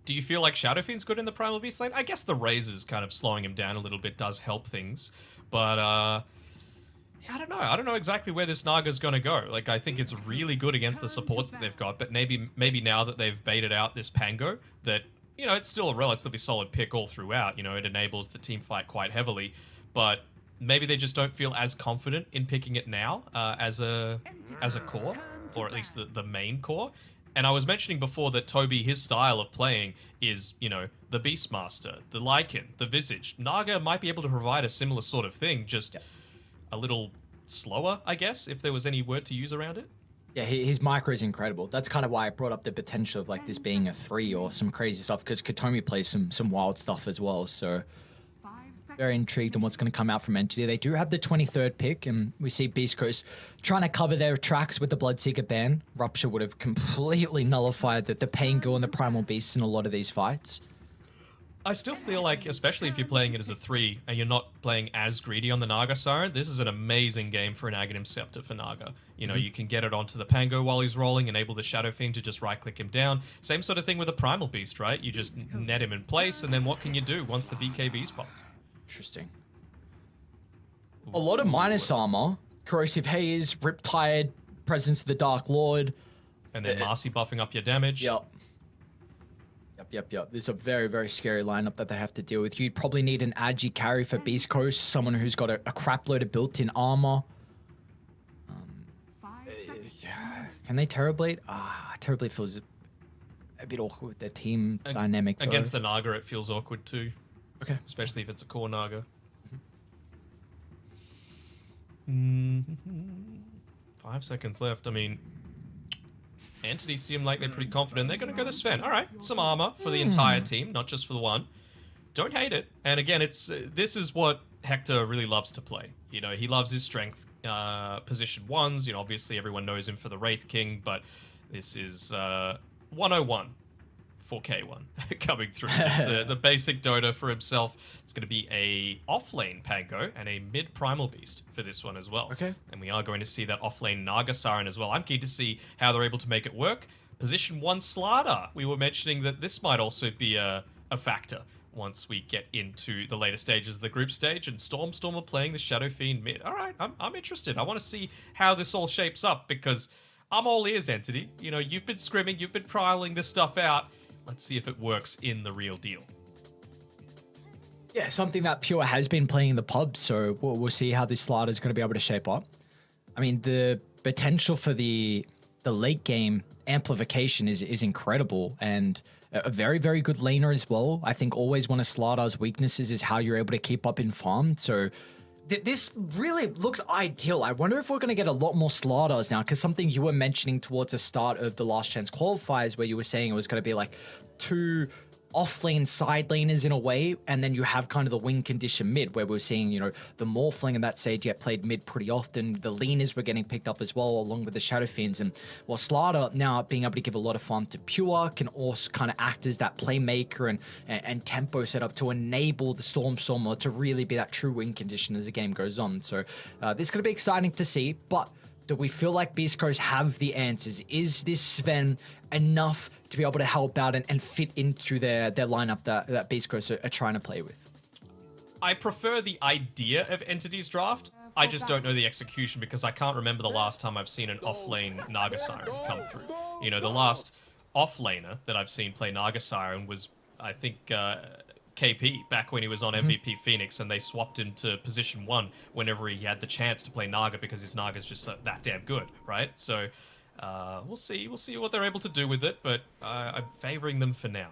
do you feel like Shadow Fiend's good in the Primal Beast lane? I guess the Razors kind of slowing him down a little bit does help things, but yeah, I don't know. I don't know exactly where this Naga's going to go. Like, I think it's really good against the supports that they've got, but maybe now that they've baited out this Pango, that, you know, it's still a relatively solid pick all throughout. You know, it enables the team fight quite heavily, but maybe they just don't feel as confident in picking it now as a core. Or at least the main core. And I was mentioning before that Toby, his style of playing is, you know, the Beastmaster, the Lycan, the Visage. Naga might be able to provide a similar sort of thing, just a little slower, I guess, if there was any word to use around it. Yeah, his micro is incredible. That's kind of why I brought up the potential of like this being a 3 or some crazy stuff, because Katomi plays some wild stuff as well. So 5 seconds. very intrigued on what's going to come out from Entity. They do have the 23rd pick, and we see Beast Coast trying to cover their tracks with the Bloodseeker ban. Rupture would have completely nullified the Pango and the Primal Beast in a lot of these fights. I still feel like, especially if you're playing it as a 3 and you're not playing as greedy on the Naga Siren, this is an amazing game for an Aghanim Scepter for Naga. You know, you can get it onto the Pango while he's rolling, enable the Shadow Fiend to just right-click him down. Same sort of thing with a Primal Beast, right? You just net him in place, and then what can you do once the BKB's popped? Interesting. A lot of minus armor. Corrosive Haze, Riptide, Presence of the Dark Lord. And then Marcy buffing up your damage. Yep. This is a very, very scary lineup that they have to deal with. You'd probably need an Agi carry for Beast Coast, someone who's got a crap load of built-in armor. 5 seconds. Can they Terrorblade? Terrorblade feels a bit awkward with their team dynamic, though. Against the Naga, it feels awkward too. Okay. Especially if it's a core Naga. 5 seconds left. I mean, Entity seem like they're pretty confident. They're going to go the Sven. All right, some armor for the entire team, not just for the one. Don't hate it. And again, it's this is what Hector really loves to play. You know, he loves his strength position 1s. You know, obviously everyone knows him for the Wraith King, but this is 101 for K1 coming through. Just the basic Dota for himself. It's going to be a off-lane Pango and a mid-Primal Beast for this one as well. Okay. And we are going to see that off-lane Naga Siren as well. I'm keen to see how they're able to make it work. Position 1 Slardar. We were mentioning that this might also be a factor once we get into the later stages of the group stage, and Stormstormer playing the Shadow Fiend mid. All right, I'm interested. I want to see how this all shapes up, because I'm all ears, Entity. You know, you've been scrimming, you've been trialing this stuff out. Let's see if it works in the real deal. Yeah, something that Pure has been playing in the pub, so we'll see how this Slardar is going to be able to shape up. I mean, the potential for the late game amplification is incredible, and a very, very good laner as well. I think always one of Slardar's weaknesses is how you're able to keep up in farm, so this really looks ideal. I wonder if we're going to get a lot more Slardars now, because something you were mentioning towards the start of the Last Chance qualifiers where you were saying it was going to be like 2 off-lane side laners in a way, and then you have kind of the win condition mid, where we're seeing, you know, the Morphling and that stage get played mid pretty often. The Leaners were getting picked up as well, along with the Shadow Fiends. And while Slardar now being able to give a lot of farm to Pure, can also kind of act as that playmaker and tempo setup to enable the Stormstormer to really be that true win condition as the game goes on. So this is going to be exciting to see, but do we feel like Beast Coast have the answers? Is this Sven enough to be able to help out and fit into their lineup that Beast Coast are trying to play with? I prefer the idea of Entities Draft. I just don't know the execution, because I can't remember the last time I've seen an off-lane Naga Siren come through. You know, the last off-laner that I've seen play Naga Siren was, I think, KP, back when he was on MVP Phoenix, and they swapped him to position 1 whenever he had the chance to play Naga, because his Naga's just that damn good, right? So we'll see what they're able to do with it, but I'm favoring them for now.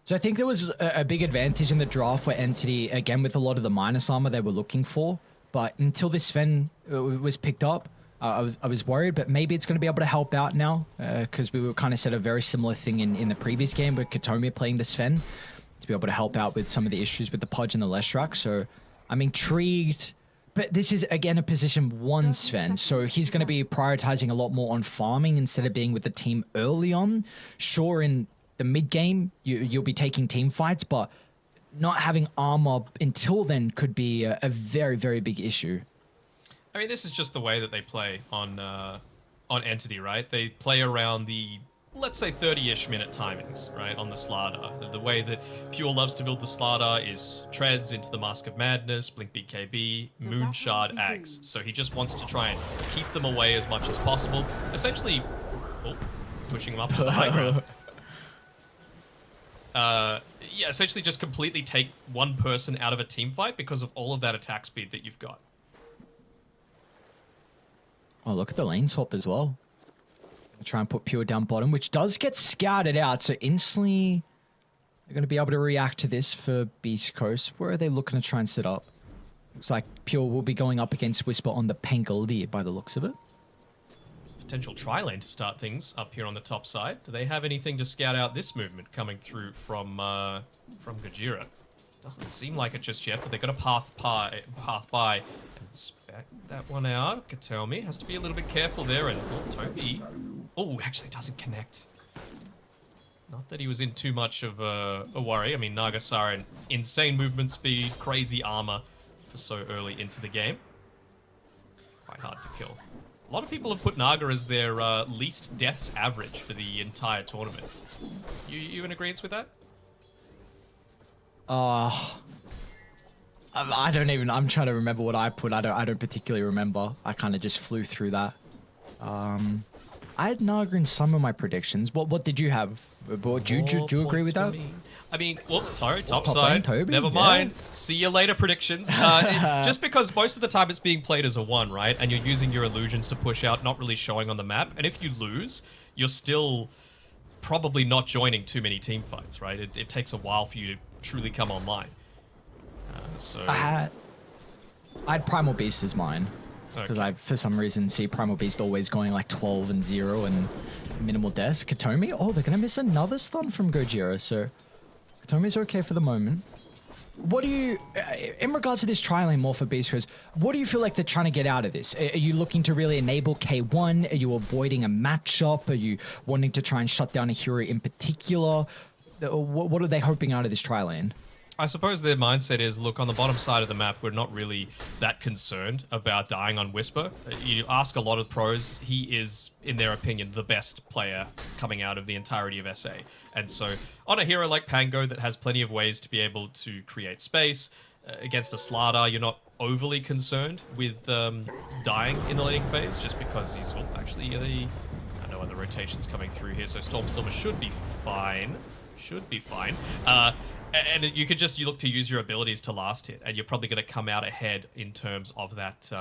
So I think there was a big advantage in the draft for Entity, again, with a lot of the minus armor they were looking for, but until this Sven was picked up, I was worried, but maybe it's going to be able to help out now, because we were kind of said a very similar thing in the previous game with Katomi playing the Sven, to be able to help out with some of the issues with the Pudge and the Leshrac. So I'm intrigued, but this is, again, a position 1 Sven, so he's going to be prioritizing a lot more on farming instead of being with the team early on. Sure, in the mid game, you'll be taking team fights, but not having armor until then could be a very, very big issue. I mean, this is just the way that they play on Entity, right? They play around the, let's say, 30-ish minute timings, right, on the Slardar. The way that Pure loves to build the Slardar is treads into the Mask of Madness, Blink BKB, Moonshard, Ags. So he just wants to try and keep them away as much as possible. Essentially, pushing them up to the high ground. Yeah, essentially just completely take one person out of a team fight because of all of that attack speed that you've got. Oh, look at the lane swap as well. I'll try and put Pure down bottom, which does get scouted out. So instantly, they're going to be able to react to this for Beast Coast. Where are they looking to try and set up? Looks like Pure will be going up against Whisper on the Pangolier by the looks of it. Potential tri-lane to start things up here on the top side. Do they have anything to scout out this movement coming through from Gojira? Doesn't seem like it just yet, but they've got a path by and spec that one out. Katomi has to be a little bit careful there, and Toby, actually doesn't connect. Not that he was in too much of a worry. I mean, Naga Siren, insane movement speed, crazy armor for so early into the game. Quite hard to kill. A lot of people have put Naga as their least deaths average for the entire tournament. You in agreement with that? I don't even, I'm trying to remember what I put. I don't particularly remember. I kind of just flew through that. I had Naga in some of my predictions. What did you have? Do you agree with that? I mean, sorry, top top side. lane, Toby, Never yeah. mind. See you later predictions. Just because most of the time it's being played as a 1, right? And you're using your illusions to push out, not really showing on the map. And if you lose, you're still probably not joining too many team fights, right? It takes a while for you to truly come online. I had Primal Beast as mine. Because I, for some reason, see Primal Beast always going like 12 and 0 and minimal deaths. Katomi, they're going to miss another stun from Gojira, so Katomi's okay for the moment. What do you, in regards to this tri-lane more for Beast Coast, what do you feel like they're trying to get out of this? Are you looking to really enable K1? Are you avoiding a matchup? Are you wanting to try and shut down a hero in particular? What are they hoping out of this tri-lane? I suppose their mindset is, look, on the bottom side of the map, we're not really that concerned about dying on Whisper. You ask a lot of pros, he is, in their opinion, the best player coming out of the entirety of SA. And so, on a hero like Pango that has plenty of ways to be able to create space, against a Slardar, you're not overly concerned with dying in the laning phase, just because he's, I know other rotations coming through here, so Stormstormer should be fine. should be fine. And you could just, you look to use your abilities to last hit, and you're probably going to come out ahead in terms of that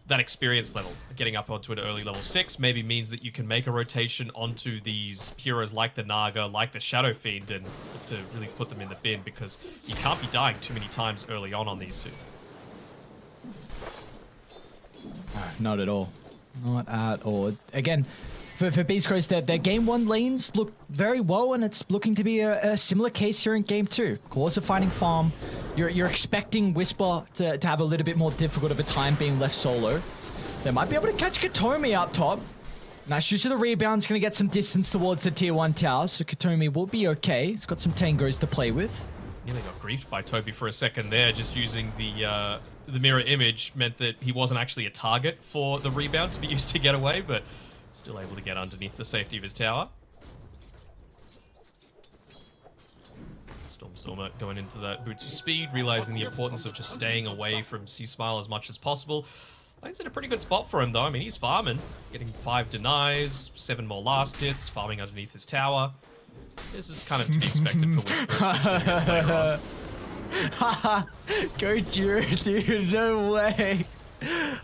that experience level. Getting up onto an early level 6 maybe means that you can make a rotation onto these heroes like the Naga, like the Shadow Fiend, and look to really put them in the bin, because you can't be dying too many times early on these two. Not at all. Not at all. Again, for Beast Coast, their game 1 lanes look very well, and it's looking to be a similar case here in game 2. Claws are fighting farm. You're expecting Whisper to have a little bit more difficult of a time being left solo. They might be able to catch Katomi up top. Nice use of the rebound. He's going to get some distance towards the tier 1 tower, so Katomi will be okay. He's got some tangos to play with. Nearly got griefed by Toby for a second there, just using the mirror image meant that he wasn't actually a target for the rebound to be used to get away, but still able to get underneath the safety of his tower. Stormer going into that Bootsy speed, realizing the importance of just staying away from C-Smile as much as possible. Lane's in a pretty good spot for him though. I mean, he's farming, getting 5 denies, 7 more last hits, farming underneath his tower. This is kind of to be expected for Whisper, especially against later on. Haha, go Jiro, dude, no way.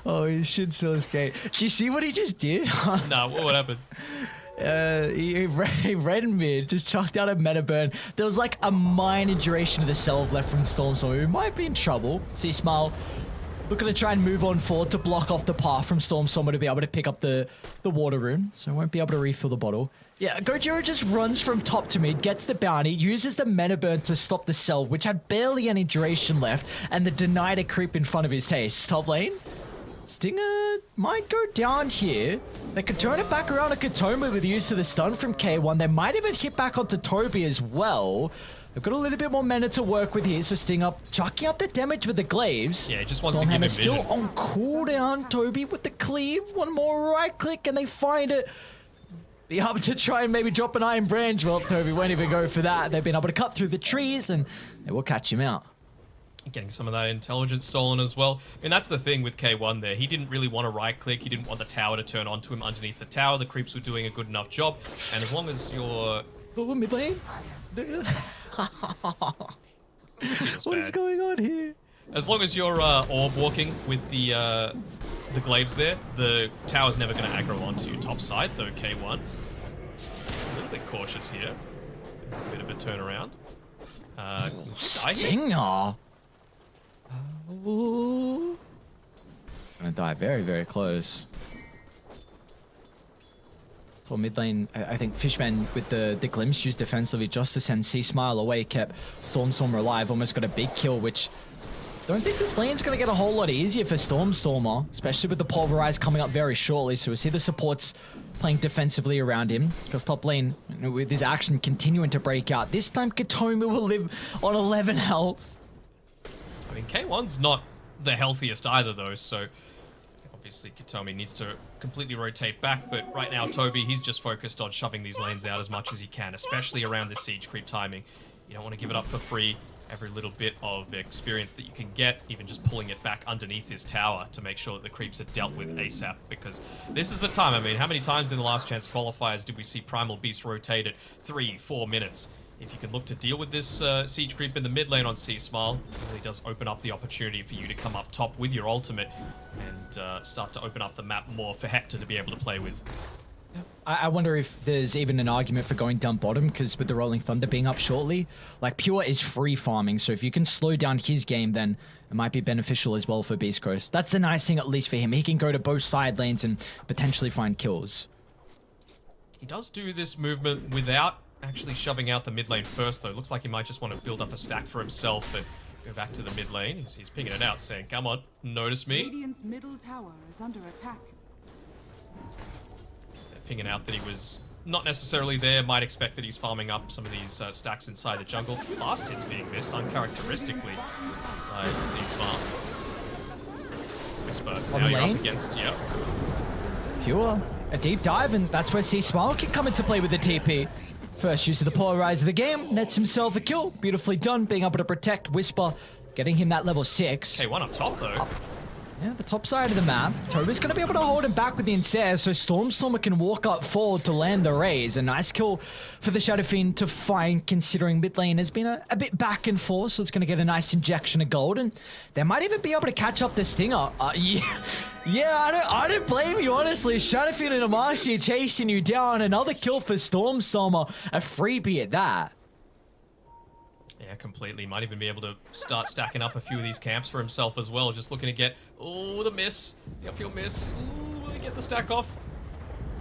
Oh, he should so escape. Do you see what he just did? Nah, what happened? He ran mid, just chucked out a meta burn. There was like a minor duration of the self left from Stormstormer, who might be in trouble. See Smile looking to try and move on forward to block off the path from Stormstormer to be able to pick up the water rune, so won't be able to refill the bottle. Yeah, Gojira just runs from top to mid, gets the bounty, uses the meta burn to stop the cell, which had barely any duration left, and the deny to creep in front of his haste. Top lane, Stinger might go down here. They could turn it back around to Katomi with the use of the stun from K1. They might even hit back onto Toby as well. They've got a little bit more mana to work with here, so Stinger chucking up the damage with the glaives. Yeah, he just wants to give him vision. Still on cooldown. Toby with the cleave. One more right click and they find it. Be able to try and maybe drop an Iron Branch. Well, Toby won't even go for that. They've been able to cut through the trees and they will catch him out. Getting some of that intelligence stolen as well. I mean, that's the thing with K1 there. He didn't really want to right-click. He didn't want the tower to turn onto him underneath the tower. The creeps were doing a good enough job. And as long as you're... Mid lane? What is going on here? As long as you're orb walking with the glaives there, the tower's never going to aggro onto you. Top side, though, K1. A little bit cautious here. A bit of a turnaround. Stinger! Ooh. Gonna die very, very close. So mid lane, I think Fishman with the glimpse used defensively just to send C-Smile away, kept Stormstormer alive, almost got a big kill, which don't think this lane's gonna get a whole lot easier for Stormstormer, especially with the Pulverize coming up very shortly. So we see the supports playing defensively around him, because top lane, with his action continuing to break out. This time Katomi will live on 11 health. I mean, K1's not the healthiest either, though, so obviously Katomi needs to completely rotate back, but right now Toby, he's just focused on shoving these lanes out as much as he can, especially around the siege creep timing. You don't want to give it up for free. Every little bit of experience that you can get, even just pulling it back underneath his tower to make sure that the creeps are dealt with ASAP, because this is the time. I mean, how many times in the last chance qualifiers did we see Primal Beast rotate at 3-4 minutes? If you can look to deal with this siege creep in the mid lane on C-Smile, it really does open up the opportunity for you to come up top with your ultimate and start to open up the map more for Hector to be able to play with. I wonder if there's even an argument for going down bottom, because with the Rolling Thunder being up shortly, like Pure is free farming, so if you can slow down his game, then it might be beneficial as well for Beast Coast. That's the nice thing, at least for him. He can go to both side lanes and potentially find kills. He does do this movement without actually shoving out the mid lane first, though. Looks like he might just want to build up a stack for himself and go back to the mid lane. He's pinging it out, saying, come on, notice me. Radiant's middle tower is under attack. Pinging out that he was not necessarily there. Might expect that he's farming up some of these stacks inside the jungle. Last hits being missed uncharacteristically by C-Smile. Whisper, now you're up against, yep. Pure, a deep dive, and that's where C-Smile can come into play with the TP. First use of the Polarize of the game, nets himself a kill. Beautifully done, being able to protect Whisper, getting him that level 6. K1 up top, though. Yeah, the top side of the map. Toby's going to be able to hold him back with the Ensnare, so Stormstormer can walk up forward to land the raise. A nice kill for the Shadow Fiend to find, considering mid lane has been a bit back and forth, so it's going to get a nice injection of gold, and they might even be able to catch up the Stinger. Yeah, I don't blame you, honestly. Shadow Fiend and Amaxia chasing you down. Another kill for Stormstormer. A freebie at that. Yeah, completely. Might even be able to start stacking up a few of these camps for himself as well. Just looking to get, oh, the miss. The upfield miss. Ooh, will they get the stack off?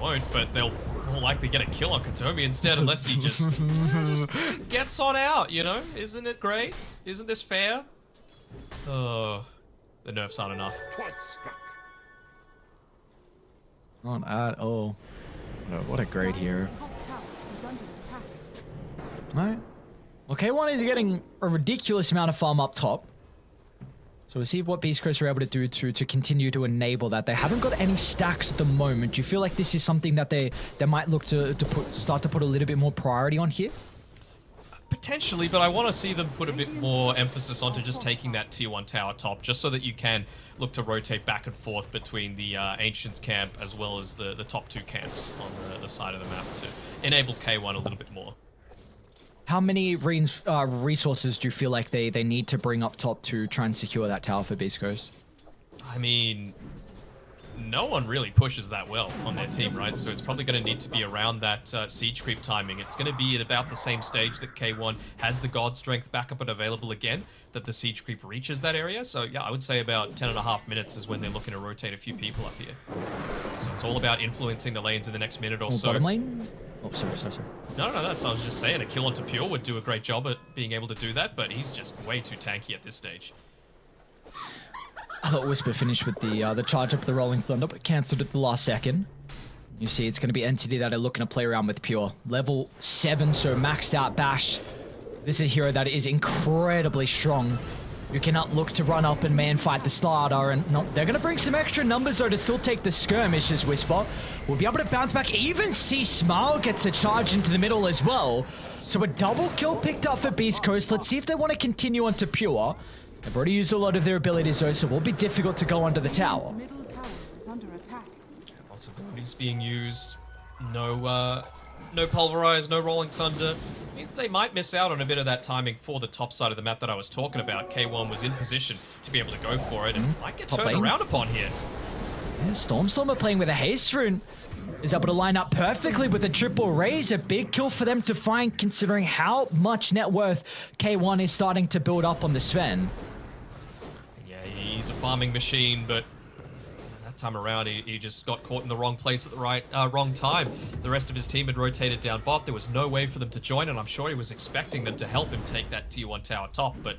Won't, but they'll more likely get a kill on Katomi instead, unless he just gets on out, you know? Isn't it great? Isn't this fair? Oh, the nerfs aren't enough. Not at all. What a great hero. Dire's top tower is under attack. No. Well, K1 is getting a ridiculous amount of farm up top. So we'll see what Beast Coast are able to do to continue to enable that. They haven't got any stacks at the moment. Do you feel like this is something that they might look to start to put a little bit more priority on here? Potentially, but I want to see them put a bit more emphasis onto just taking that tier 1 tower top, just so that you can look to rotate back and forth between the Ancients camp as well as the top 2 camps on the side of the map to enable K1 a little bit more. How many resources do you feel like they need to bring up top to try and secure that tower for Beast Coast? I mean, no one really pushes that well on their team, right? So it's probably going to need to be around that siege creep timing. It's going to be at about the same stage that K1 has the God Strength back up and available again, that the siege creep reaches that area. So yeah, I would say about 10.5 minutes is when they're looking to rotate a few people up here. So it's all about influencing the lanes in the next minute or so. Bottom lane? Oh, sorry. No, that's I was just saying. A kill onto Pure would do a great job at being able to do that, but he's just way too tanky at this stage. I thought Whisper finished with the charge up the Rolling Thunder, but cancelled at the last second. You see, it's going to be Entity that are looking to play around with Pure. Level 7, so maxed out Bash. This is a hero that is incredibly strong. You cannot look to run up and man fight the starter, and no, they're going to bring some extra numbers though to still take the skirmishes. Whisper will be able to bounce back. Even See Smile gets a charge into the middle as well. So a double kill picked up for Beast Coast. Let's see if they want to continue onto Pure. They've already used a lot of their abilities though, so it will be difficult to go under the tower. Middle tower is under attack. Lots of abilities being used. No Pulverize, no Rolling Thunder. Means they might miss out on a bit of that timing for the top side of the map that I was talking about. K1 was in position to be able to go for it and might get Top turned lane. around upon here. Yeah, Stormstormer playing with a Haste Rune is able to line up perfectly with a triple raise. A big kill for them to find, considering how much net worth K1 is starting to build up on the Sven. Yeah, he's a farming machine, but that time around he just got caught in the wrong place at the wrong time. The rest of his team had rotated down bot. There was no way for them to join, and I'm sure he was expecting them to help him take that tier 1 tower top. But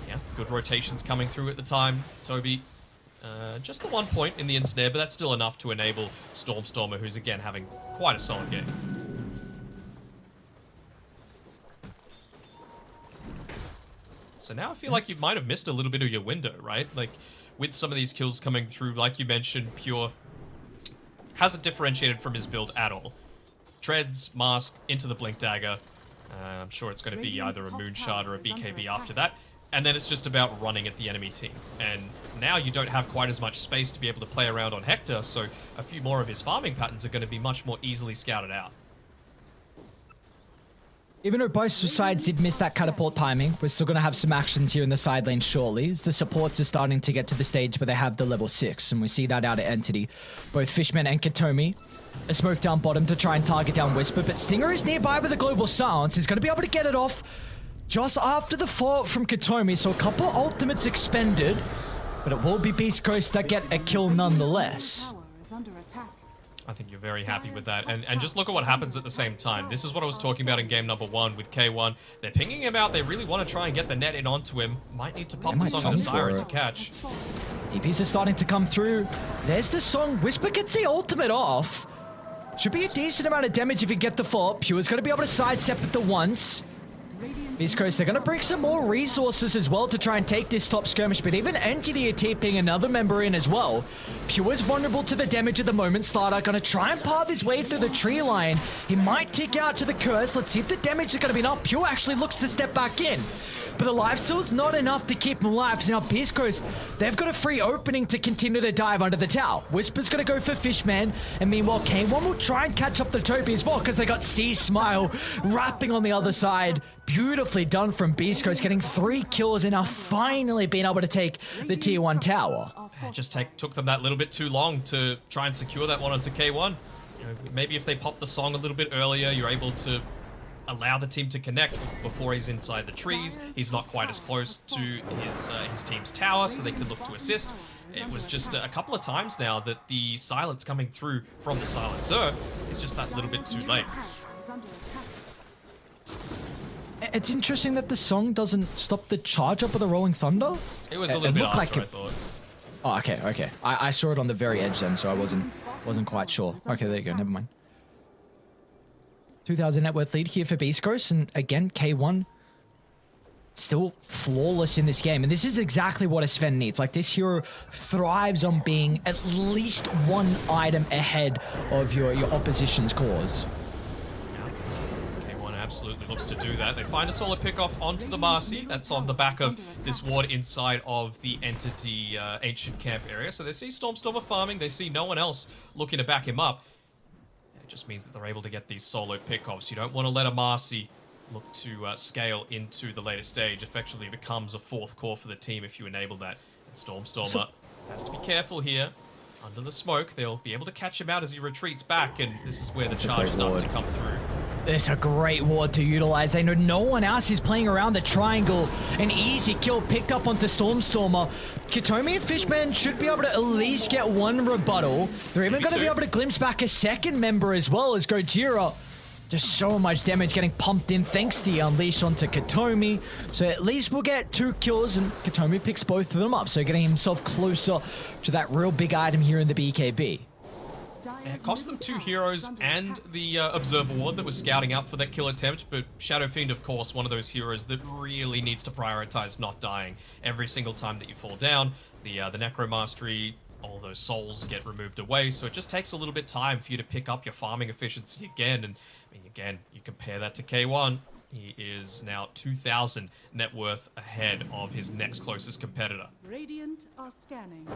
yeah, good rotations coming through at the time. Toby, just the 1 point in the ensnare, but that's still enough to enable Stormstormer, who's again having quite a solid game. So now I feel like you might have missed a little bit of your window, right? Like, with some of these kills coming through, like you mentioned, Pure hasn't differentiated from his build at all. Treads, Mask, into the Blink Dagger. I'm sure it's going to be either a Moonshard or a BKB after that. And then it's just about running at the enemy team. And now you don't have quite as much space to be able to play around on Hector, so a few more of his farming patterns are going to be much more easily scouted out. Even though both sides did miss that catapult timing, we're still going to have some actions here in the side lane shortly, as the supports are starting to get to the stage where they have the level 6, and we see that out at Entity. Both Fishman and Katomi a smoke down bottom to try and target down Whisper, but Stinger is nearby with a global silence. He's going to be able to get it off just after the fall from Katomi, so a couple ultimates expended, but it will be Beast Coast that get a kill nonetheless. Tower is under attack. I think you're very happy with that. And just look at what happens at the same time. This is what I was talking about in game number 1 with K1. They're pinging him out. They really want to try and get the net in onto him. Might need to pop the might Song of the song for Siren it. to catch. EPs are starting to come through. There's the song. Whisper gets the ultimate off. Should be a decent amount of damage if you get the fall. Pure's going to be able to sidestep it the once. Beast Coast, they're going to bring some more resources as well to try and take this top skirmish, but even Entity are TPing another member in as well. Pure's vulnerable to the damage at the moment. Starter going to try and path his way through the tree line. He might tick out to the curse. Let's see if the damage is going to be enough. Pure actually looks to step back in. but the lifesteal's not enough to keep them alive. So now Beast Coast, they've got a free opening to continue to dive under the tower. Whisper's going to go for Fishman, and meanwhile K1 will try and catch up to Toby as well because they got C Smile wrapping on the other side. Beautifully done from Beast Coast, getting 3 kills and now finally being able to take the tier 1 tower. It just took them that little bit too long to try and secure that one onto K1. You know, maybe if they pop the song a little bit earlier, you're able to allow the team to connect before he's inside the trees. He's not quite as close to his team's tower, so they could look to assist. It was just a couple of times now that the silence coming through from the silencer is just that little bit too late. Is under attack. It's interesting that the song doesn't stop the charge up of the Rolling Thunder. It was a little bit looked after, like I thought. Oh, okay. I saw it on the very edge then, so I wasn't quite sure. Okay, there you go. Never mind. 2,000 net worth lead here for Beast Coast, and again, K1 still flawless in this game. And this is exactly what a Sven needs. Like, this hero thrives on being at least 1 item ahead of your opposition's cause. K1 absolutely looks to do that. They find a solid pickoff onto the Marcy. That's on the back of this ward inside of the Entity Ancient Camp area. So they see Stormstormer farming. They see no one else looking to back him up. It just means that they're able to get these solo pickoffs. You don't want to let a Marcy look to scale into the later stage. Effectively becomes a 4th core for the team if you enable that. And Stormstormer has to be careful here. Under the smoke, they'll be able to catch him out as he retreats back, and this is where the charge starts to come through. It's a great ward to utilize. They know no one else is playing around the triangle. An easy kill picked up onto Stormstormer. Kitomi and Fishman should be able to at least get 1 rebuttal. They're even going to be able to glimpse back a 2nd member as well as Gojira. Just so much damage getting pumped in thanks to the unleash onto Katomi. So at least we'll get 2 kills, and Katomi picks both of them up. So getting himself closer to that real big item here in the BKB. It cost them 2 heroes and the Observer Ward that was scouting out for that kill attempt, but Shadow Fiend, of course, one of those heroes that really needs to prioritize not dying every single time that you fall down. The Necro Mastery, all those souls get removed away, so it just takes a little bit of time for you to pick up your farming efficiency again. And I mean, again, you compare that to K1. He is now 2,000 net worth ahead of his next closest competitor. Radiant are scanning.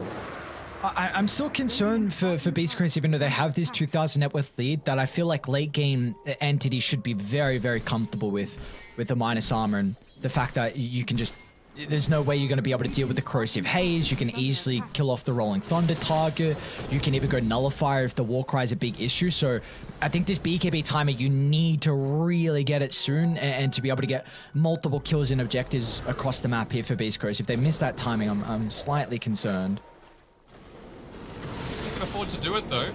I'm still concerned for Beast Coast, even though they have this 2,000 net worth lead, that I feel like late game Entity should be very, very comfortable with the minus armor and the fact that you can just... There's no way you're going to be able to deal with the Corrosive Haze. You can easily kill off the Rolling Thunder target. You can even go Nullifier if the Warcry is a big issue. So I think this BKB timer, you need to really get it soon and to be able to get multiple kills and objectives across the map here for Beast Coast. If they miss that timing, I'm slightly concerned. They can afford to do it though.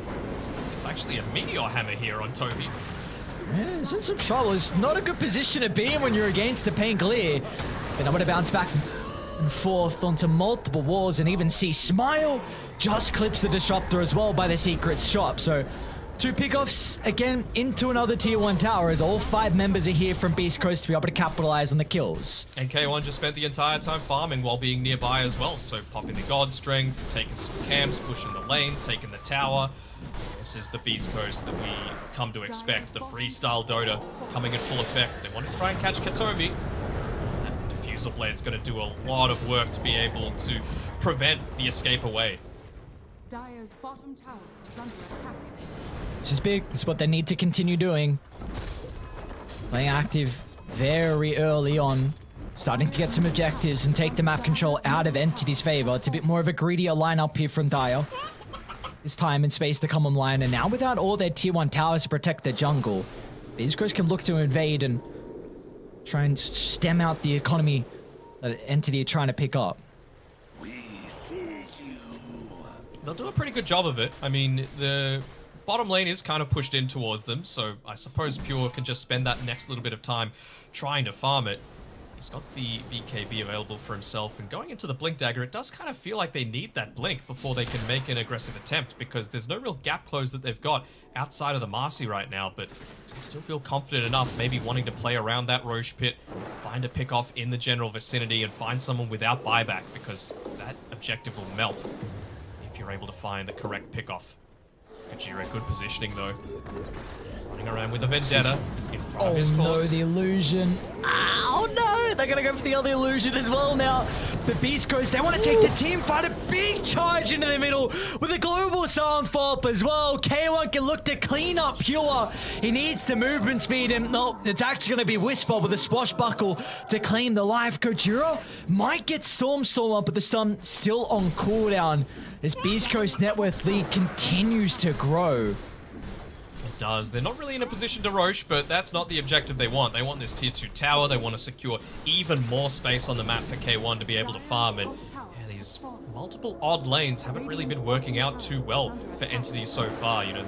It's actually a Meteor Hammer here on Toby. Yeah, it's in some trouble. It's not a good position to be in when you're against the Pangolier. And I'm going to bounce back and forth onto multiple walls, and even see Smile just clips the Disruptor as well by the Secret Shop. So 2 pickoffs again into another tier 1 tower as all 5 members are here from Beast Coast to be able to capitalize on the kills. And K1 just spent the entire time farming while being nearby as well. So popping the God Strength, taking some camps, pushing the lane, taking the tower. This is the Beast Coast that we come to expect. The freestyle Dota coming in full effect. They want to try and catch Katomi. That Diffusal Blade's going to do a lot of work to be able to prevent the escape away. Dire's bottom tower is under attack. This is big. This is what they need to continue doing. Playing active very early on. Starting to get some objectives and take the map control out of Entity's favor. It's a bit more of a greedier lineup here from Dire. This time and space to come online, and now without all their tier 1 towers to protect the jungle, Beast Coast can look to invade and try and stem out the economy that Entity are trying to pick up. They'll do a pretty good job of it. I mean, the bottom lane is kind of pushed in towards them, so I suppose Pure can just spend that next little bit of time trying to farm it. He's got the BKB available for himself, and going into the Blink Dagger, it does kind of feel like they need that Blink before they can make an aggressive attempt, because there's no real gap close that they've got outside of the Marcy right now, but they still feel confident enough, maybe wanting to play around that Roche Pit, find a pick off in the general vicinity, and find someone without buyback, because that objective will melt if you're able to find the correct pick off. Gojira, good positioning though. Running around with a Vendetta in front of his Oh no, course. the illusion. Oh no, They're gonna go for the other illusion as well now. The Beast Coast, they want to take the team fight. A big charge into the middle with a global silence follow-up as well. K1 can look to clean up Pure. He needs the movement speed, and no, it's actually going to be Whisper with a swashbuckle to claim the life. Gojira might get Storm up, but the stun still on cooldown as Beast Coast net worth lead continues to grow. It does. They're not really in a position to Roche, but that's not the objective they want. They want this tier 2 tower. They want to secure even more space on the map for K1 to be able to farm. And yeah, these multiple odd lanes haven't really been working out too well for Entity so far. You know,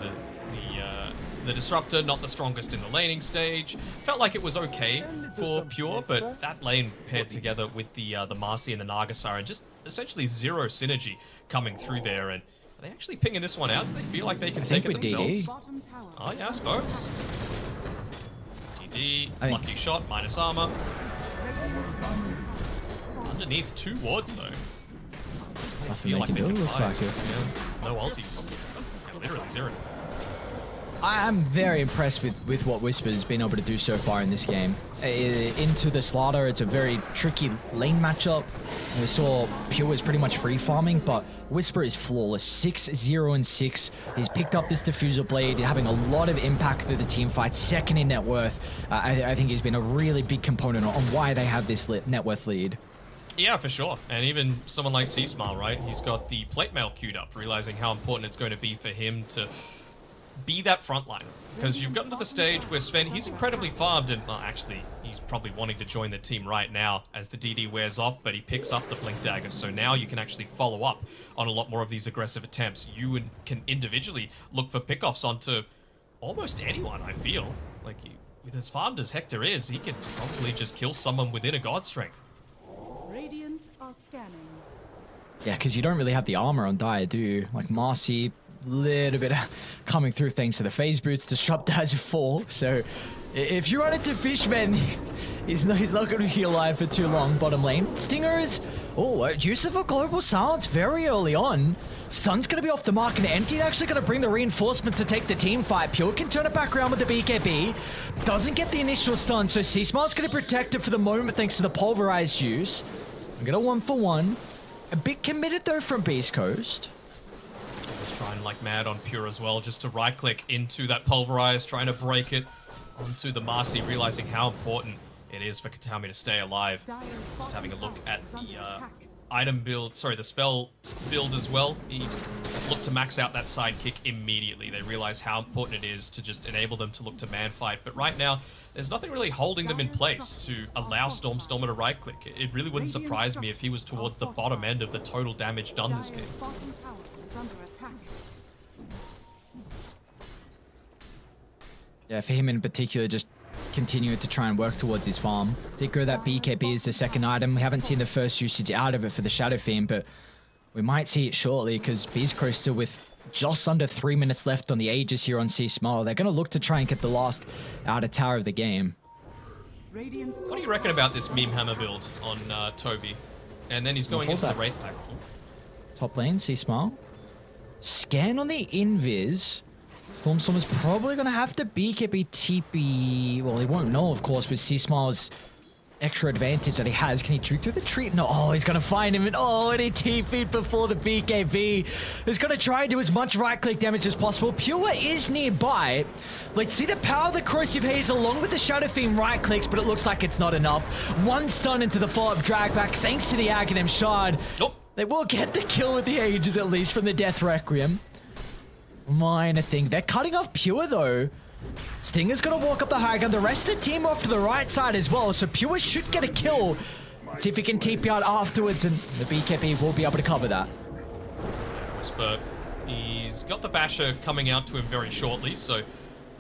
the Disruptor, not the strongest in the laning stage. Felt like it was okay for Pure, but that lane paired together with the Marcy and the Nagasara, just essentially zero synergy coming through there. And are they actually pinging this one out? Do they feel like they can take it themselves? Bottom tower. Oh yeah, I suppose. DD, I- lucky shot, minus armor. Radiant's bottom tower is falling. Underneath 2 wards though. Nothing they can do, looks like it. Yeah, no ultis. Yeah, literally zero. I am very impressed with what Whisper's been able to do so far in this game. Into the Slaughter, it's a very tricky lane matchup. We saw Pure was pretty much free farming, but Whisper is flawless. 6-0-6. He's picked up this Diffuser Blade, having a lot of impact through the team fight. Second in net worth. I think he's been a really big component on why they have this net worth lead. Yeah, for sure. And even someone like C-Smile, right? He's got the plate mail queued up, realizing how important it's going to be for him to be that front line. Because you've gotten to the stage where Sven, he's incredibly farmed, and well, actually, he's probably wanting to join the team right now as the DD wears off, but he picks up the Blink Dagger, so now you can actually follow up on a lot more of these aggressive attempts. You can individually look for pickoffs onto almost anyone, I feel. Like, with as farmed as Hector is, he can probably just kill someone within a God Strength. Radiant are scanning. Yeah, because you don't really have the armor on Dire, do you? Like Marcy, little bit coming through thanks to the phase boots. Disrupt has 4, so if you run into Fishman, he's not going to be alive for too long. Bottom lane, Stingers. Oh, use of a global silence very early on. Sun's going to be off the mark, and Empty actually going to bring the reinforcements to take the team fight. Pure can turn it back around with the BKB. Doesn't get the initial stun, so C-Smile's going to protect it for the moment thanks to the pulverized use. I'm going to 1-for-1. A bit committed though from Beast Coast. He's trying like mad on Pure as well, just to right click into that pulverize, trying to break it onto the Marcy, realizing how important it is for Katami to stay alive. Dire's Just having a bottom look tower at is under the attack. item build, sorry, the spell build as well. He looked to max out that sidekick immediately. They realize how important it is to just enable them to look to man fight. But right now, there's nothing really holding them in place to allow Stormstormer to right click. It really wouldn't surprise me if he was towards the bottom end of the total damage done this game. Dire's bottom tower is under attack. Yeah, for him in particular, just continue to try and work towards his farm. Did go that BKB is the second item. We haven't seen the first usage out of it for the Shadow Fiend, but we might see it shortly because Beast Coast still with just under 3 minutes left on the Aegis here on C-Smile. They're going to look to try and get the last outer tower of the game. Radiant's What do you reckon about this meme hammer build on Toby? And then he's going hold into the that. Wraith Pack. Top lane, C-Smile. Scan on the invis. Stormstormer's probably going to have to BKB TP. Well, he won't know, of course, with C-Smile's extra advantage that he has. Can he juke through the tree? No. Oh, he's going to find him. And oh, and he TP'd before the BKB. He's going to try and do as much right-click damage as possible. Pure is nearby. Let's see the power of the Corrosive Haze along with the Shadow Fiend right-clicks, but it looks like it's not enough. One stun into the follow-up drag back thanks to the Aghanim Shard. Nope. They will get the kill with the Aegis, at least, from the Death Requiem. Minor thing. They're cutting off Pure, though. Stinger's gonna walk up the high ground. The rest of the team off to the right side as well, so Pure should get a kill. See if he can TP out afterwards, and the BKB will be able to cover that. But he's got the Basher coming out to him very shortly, so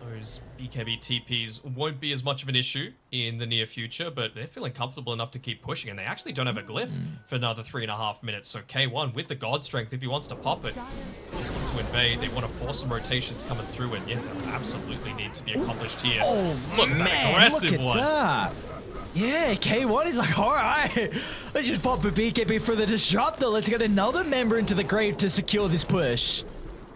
those BKB TPs won't be as much of an issue in the near future, but they're feeling comfortable enough to keep pushing, and they actually don't have a glyph for another 3.5 minutes, so K1 with the God Strength, if he wants to pop it, just look to invade. They want to force some rotations coming through, and yeah, that'll absolutely need to be accomplished here. Oh, look at that man, aggressive look at one. that. Yeah, K1 is like, all right, let's just pop a BKB for the Disruptor. Let's get another member into the grave to secure this push.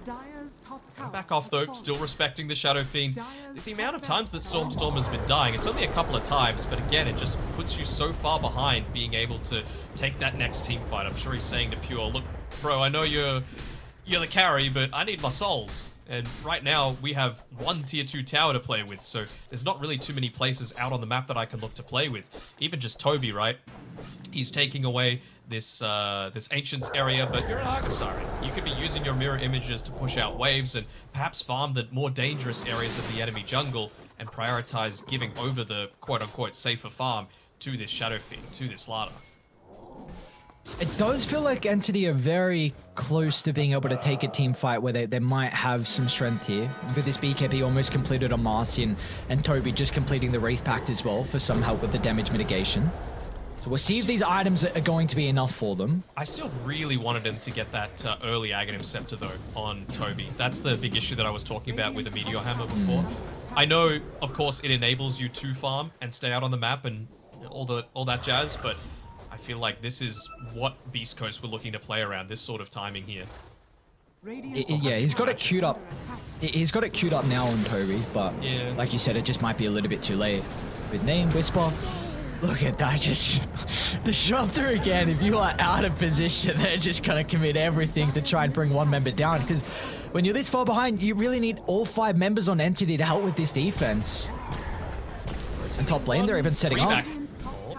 Dire's top tower Back off though, still respecting the Shadow Fiend. The amount of times that Storm has been dying, it's only a couple of times, but again, it just puts you so far behind being able to take that next team fight. I'm sure he's saying to Pure, look, bro, I know you're the carry, but I need my souls. And right now, we have one tier 2 tower to play with, so there's not really too many places out on the map that I can look to play with. Even just Toby, right? He's taking away this this Ancients area, but you're an Argus Siren. You could be using your mirror images to push out waves and perhaps farm the more dangerous areas of the enemy jungle and prioritize giving over the quote-unquote safer farm to this Shadow Fiend, to this Lada. It does feel like Entity are very close to being able to take a team fight where they might have some strength here. With this BKB almost completed on Marcian and Toby just completing the Wraith Pact as well for some help with the damage mitigation. So we'll see if these items are going to be enough for them. I still really wanted him to get that early Aghanim Scepter though on Toby. That's the big issue that I was talking about with the Meteor Hammer before. I know, of course, it enables you to farm and stay out on the map and all that jazz, but I feel like this is what Beast Coast were looking to play around, this sort of timing here. Yeah, he's got it queued up. He's got it queued up now on Toby, but Yeah. like you said, it just might be a little bit too late. With Name, Whisper, look at that, just the shove through again. If you are out of position, they're just gonna commit everything to try and bring one member down, because when you're this far behind, you really need all 5 members on Entity to help with this defense. And top lane, they're even setting up. Back.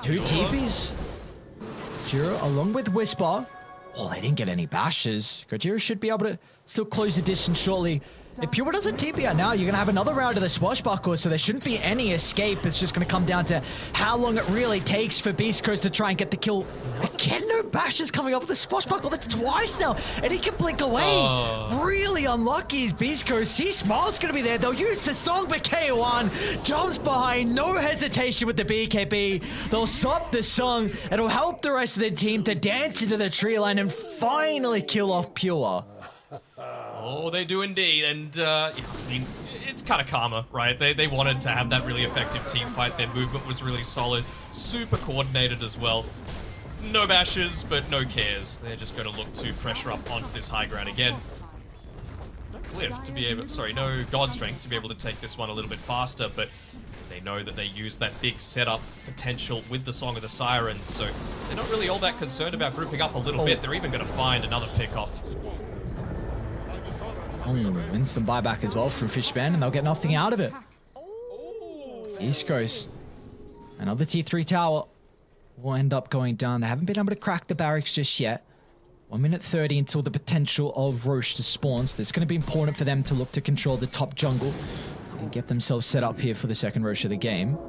2 TPs. Gojira along with Whisper. Oh, they didn't get any bashes. Gojira should be able to still close the distance shortly. If Pure doesn't TP out now, you're going to have another round of the Swashbuckler, so there shouldn't be any escape. It's just going to come down to how long it really takes for Beast Coast to try and get the kill. Again, no bashes coming up with the Swashbuckler. That's twice now, and he can blink away. Really unlucky is Beast Coast. C-Smile's going to be there. They'll use the song, but K1 jumps behind, no hesitation with the BKB. They'll stop the song. It'll help the rest of the team to dance into the tree line and finally kill off Pure. Oh, they do indeed, and yeah, I mean, it's kind of karma, right? They wanted to have that really effective team fight. Their movement was really solid, super coordinated as well. No bashes, but no cares. They're just going to look to pressure up onto this high ground again. No Glyph to be able, sorry, no God Strength to be able to take this one a little bit faster, but they know that they use that big setup potential with the Song of the Sirens, so they're not really all that concerned about grouping up a little bit. They're even going to find another pick-off. Instant buyback as well from Fishman, and they'll get nothing out of it. East Coast. Another T3 tower will end up going down. They haven't been able to crack the barracks just yet. 1 minute 30 until the potential of Roche to spawn. So it's going to be important for them to look to control the top jungle and get themselves set up here for the second Roche of the game.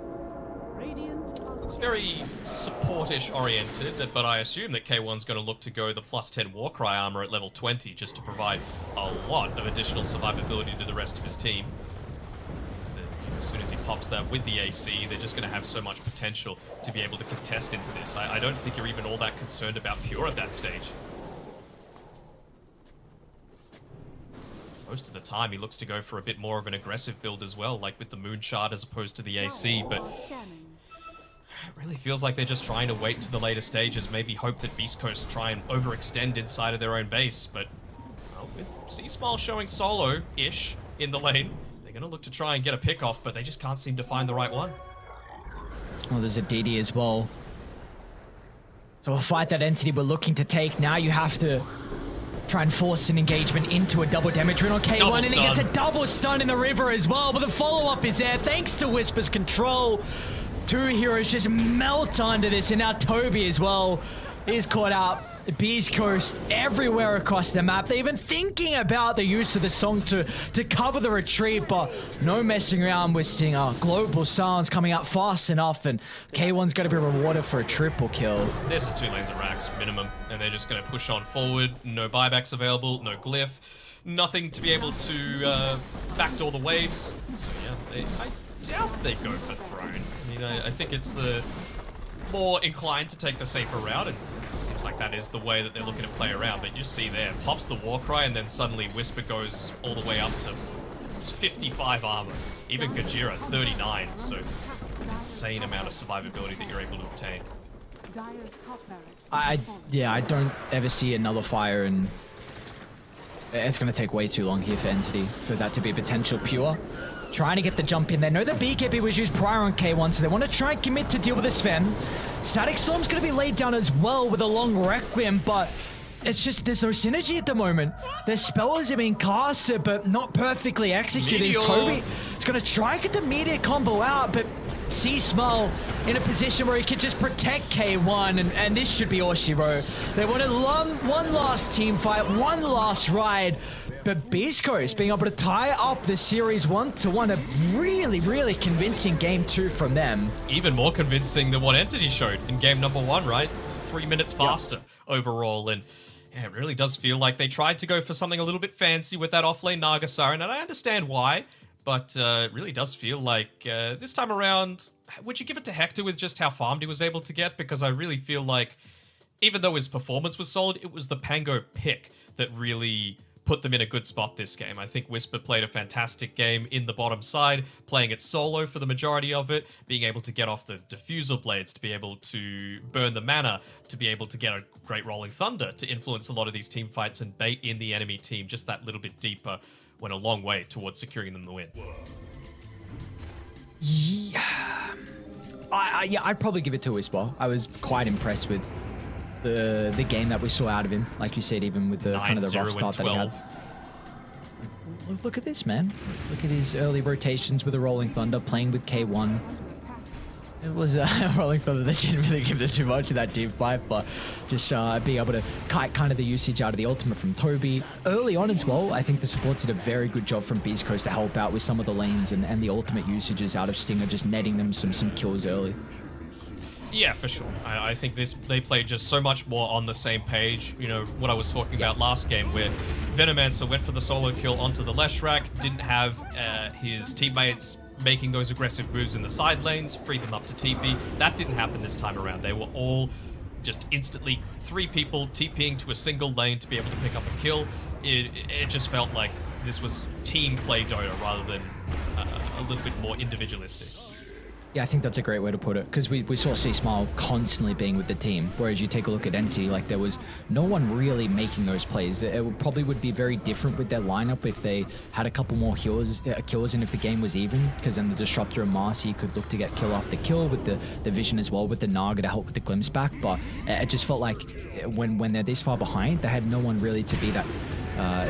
It's very support-ish oriented, but I assume that K1's going to look to go the +10 Warcry armor at level 20 just to provide a lot of additional survivability to the rest of his team. As soon as he pops that with the AC, they're just going to have so much potential to be able to contest into this. I don't think you're even all that concerned about Pure at that stage. Most of the time, he looks to go for a bit more of an aggressive build as well, like with the Moon Shard as opposed to the AC, but it really feels like they're just trying to wait to the later stages, maybe hope that Beast Coast try and overextend inside of their own base, but well, with C-Smile showing solo-ish in the lane, they're going to look to try and get a pick off, but they just can't seem to find the right one. Oh, there's a DD as well. So a fight that Entity were looking to take, now you have to try and force an engagement into a double damage rune on K1, Double and he stun. gets a double stun in the river as well, but the follow-up is there thanks to Whisper's control. 2 heroes just melt under this, and now Toby as well is caught out. Beast Coast everywhere across the map. They're even thinking about the use of the song to cover the retreat, but no messing around with Singer. Global Silence coming out fast enough, and K1's going to be rewarded for a triple kill. This is 2 lanes of racks minimum, and they're just going to push on forward. No buybacks available, no glyph, nothing to be able to backdoor the waves. So yeah, I doubt they go for Throne. I mean, I think it's the more inclined to take the safer route, and it seems like that is the way that they're looking to play around. But you see there, pops the Warcry, and then suddenly Whisper goes all the way up to 55 armor. Even Gojira 39, so an insane amount of survivability that you're able to obtain. Dire's top barracks. I don't ever see another fire in It's going to take way too long here for Entity for that to be a potential pure. Trying to get the jump in there. Know the BKB was used prior on K1, so they want to try and commit to deal with the Sven. Static Storm's going to be laid down as well with a long Requiem, but it's just there's no synergy at the moment. The spells are being casted, but not perfectly executed. Toby is going to try and get the Meteor combo out, but C-Smile in a position where he can just protect K1, and this should be all she wrote. They wanted one last team fight, one last ride, but Beast Coast being able to tie up the series 1-1, a really, really convincing game 2 from them. Even more convincing than what Entity showed in game number 1, right? 3 minutes faster overall, and yeah, it really does feel like they tried to go for something a little bit fancy with that offlane Naga Siren, and I understand why. But it really does feel like this time around, would you give it to Hector with just how farmed he was able to get? Because I really feel like, even though his performance was solid, it was the Pango pick that really put them in a good spot this game. I think Whisper played a fantastic game in the bottom side, playing it solo for the majority of it, being able to get off the diffusal blades, to be able to burn the mana, to be able to get a great Rolling Thunder, to influence a lot of these team fights and bait in the enemy team just that little bit deeper. Went a long way towards securing them the win. Yeah, I'd probably give it to Whisper. I was quite impressed with the game that we saw out of him. Like you said, even with the kind of the rough start that he had. Look at this, man. Look at his early rotations with the Rolling Thunder, playing with K1. It was Rolling Thunder. They didn't really give it too much of that team fight, but just being able to kite kind of the usage out of the ultimate from Toby. Early on as well, I think the supports did a very good job from Beast Coast to help out with some of the lanes and the ultimate usages out of Stinger, just netting them some kills early. Yeah, for sure. I think they played just so much more on the same page. You know, what I was talking about last game, where Venomancer went for the solo kill onto the Leshrac, didn't have his teammates making those aggressive moves in the side lanes, free them up to TP. That didn't happen this time around. They were all just instantly 3 people TPing to a single lane to be able to pick up a kill. It just felt like this was team play Dota rather than a little bit more individualistic. Yeah, I think that's a great way to put it, because we saw C-Smile constantly being with the team, whereas you take a look at Entity, like there was no one really making those plays. Probably would be very different with their lineup if they had a couple more killers and if the game was even, because then the Disruptor and Marcy could look to get kill after kill with the Vision as well, with the Naga to help with the glimpse back, but it just felt like when they're this far behind, they had no one really to be that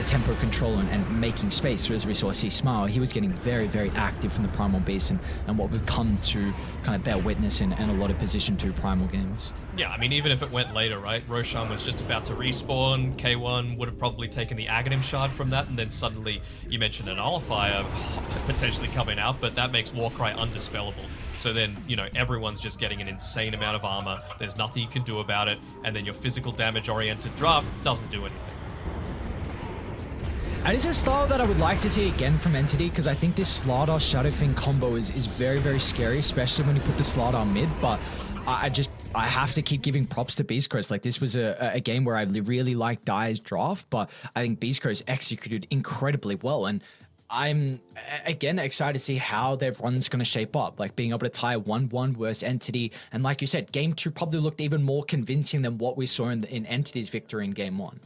tempo control and making space. So as we saw C-Smile, he was getting very, very active from the Primal Beast and what would come to kind of bear witness in a lot of Position 2 Primal games. Yeah, I mean, even if it went later, right? Roshan was just about to respawn. K1 would have probably taken the Aghanim Shard from that, and then suddenly you mentioned an Nullifier potentially coming out, but that makes Warcry undispellable. So then, you know, everyone's just getting an insane amount of armor. There's nothing you can do about it, and then your physical damage-oriented draft doesn't do anything. And it's a style that I would like to see again from Entity, because I think this Slardar Shadowfiend combo is very, very scary, especially when you put the Slardar mid, but I have to keep giving props to Beast Coast. Like, this was a game where I really liked Dire's draft, but I think Beast Coast executed incredibly well, and I'm, again, excited to see how their run's going to shape up, like being able to tie 1-1 versus Entity, and like you said, Game 2 probably looked even more convincing than what we saw in Entity's victory in Game 1.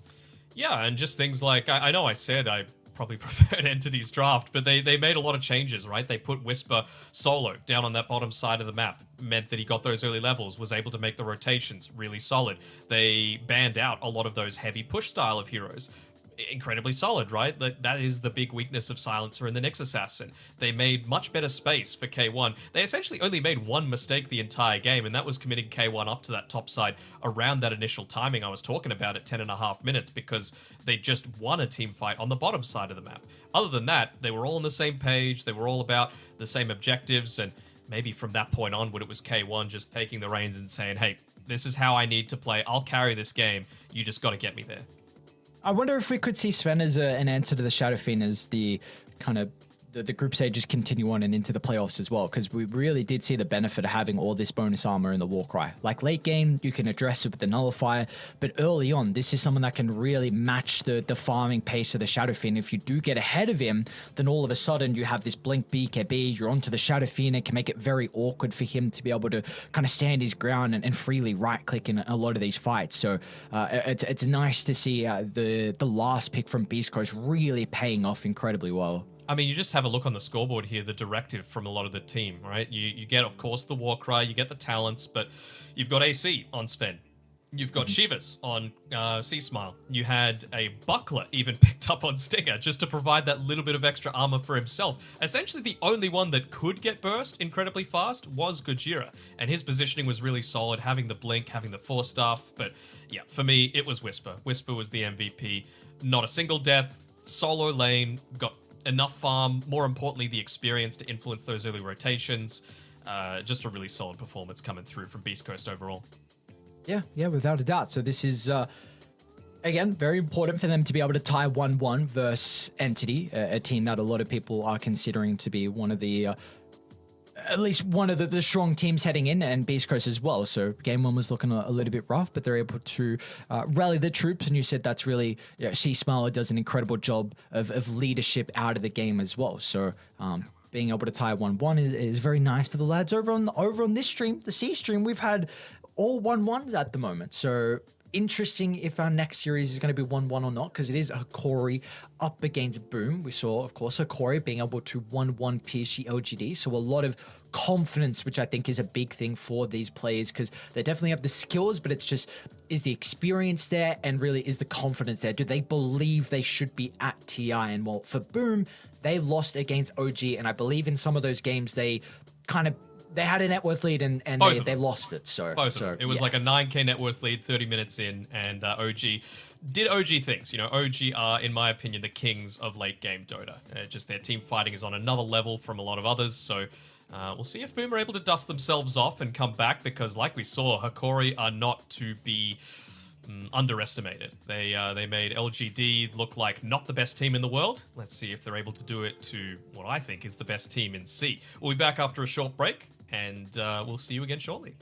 Yeah, and just things like, I know I said I probably preferred Entity's draft, but they made a lot of changes, right? They put Whisper solo down on that bottom side of the map, meant that he got those early levels, was able to make the rotations really solid. They banned out a lot of those heavy push style of heroes. Incredibly solid, right? That is the big weakness of Silencer and the Nyx Assassin. They made much better space for K1. They essentially only made one mistake the entire game, and that was committing K1 up to that top side around that initial timing I was talking about at 10.5 minutes, because they just won a team fight on the bottom side of the map. Other than that, they were all on the same page, they were all about the same objectives, and maybe from that point onward, it was K1 just taking the reins and saying, hey, this is how I need to play, I'll carry this game, you just got to get me there. I wonder if we could see Sven as an answer to the Shadowfiend as the kind of the group stages continue on and into the playoffs as well, because we really did see the benefit of having all this bonus armor in the Warcry. Like late game, you can address it with the Nullifier, but early on, this is someone that can really match the farming pace of the Shadow Fiend. If you do get ahead of him, then all of a sudden you have this Blink BKB, you're onto the Shadow Fiend. It can make it very awkward for him to be able to kind of stand his ground and freely right-click in a lot of these fights. So it's nice to see the last pick from Beast Coast really paying off incredibly well. I mean, you just have a look on the scoreboard here, the directive from a lot of the team, right? You get, of course, the Warcry, you get the talents, but you've got AC on Sven. You've got Shivers on Sea Smile. You had a Buckler even picked up on Stinger just to provide that little bit of extra armor for himself. Essentially, the only one that could get burst incredibly fast was Gojira, and his positioning was really solid, having the Blink, having the Force Staff. But yeah, for me, it was Whisper. Whisper was the MVP. Not a single death, solo lane, got enough farm, more importantly, the experience to influence those early rotations. Just a really solid performance coming through from Beast Coast overall. Yeah, without a doubt. So this is, again, very important for them to be able to tie 1-1 versus Entity, a team that a lot of people are considering to be one of the, at least one of the strong teams heading in, and Beast Coast as well. So game 1 was looking a little bit rough, but they're able to rally the troops. And you said that's really, Sea Smiler does an incredible job of leadership out of the game as well. So being able to tie 1-1 is very nice for the lads. Over on this stream, the C stream, we've had all 1-1s at the moment. So interesting if our next series is going to be 1-1 or not, because it is Hakori up against Boom. We saw, of course, Hakori being able to 1-1 PSG LGD. So a lot of confidence, which I think is a big thing for these players, because they definitely have the skills, but it's just, is the experience there, and really is the confidence there? Do they believe they should be at TI? And well, for Boom, they lost against OG, and I believe in some of those games they had a net worth lead and they lost it. So both of them. It was like a 9k net worth lead 30 minutes in, and OG did OG things. You know, OG are, in my opinion, the kings of late game Dota. Just their team fighting is on another level from a lot of others. So we'll see if Boom are able to dust themselves off and come back, because like we saw, Hakori are not to be underestimated. They made LGD look like not the best team in the world. Let's see if they're able to do it to what I think is the best team in C. We'll be back after a short break, and we'll see you again shortly.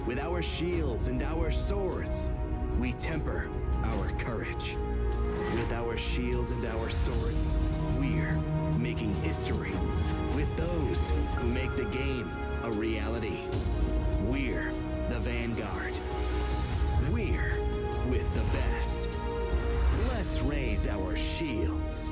With our shields and our swords, we temper our courage. With our shields and our swords, we're making history. With those who make the game a reality, we're the Vanguard. We're with the best. Let's raise our shields.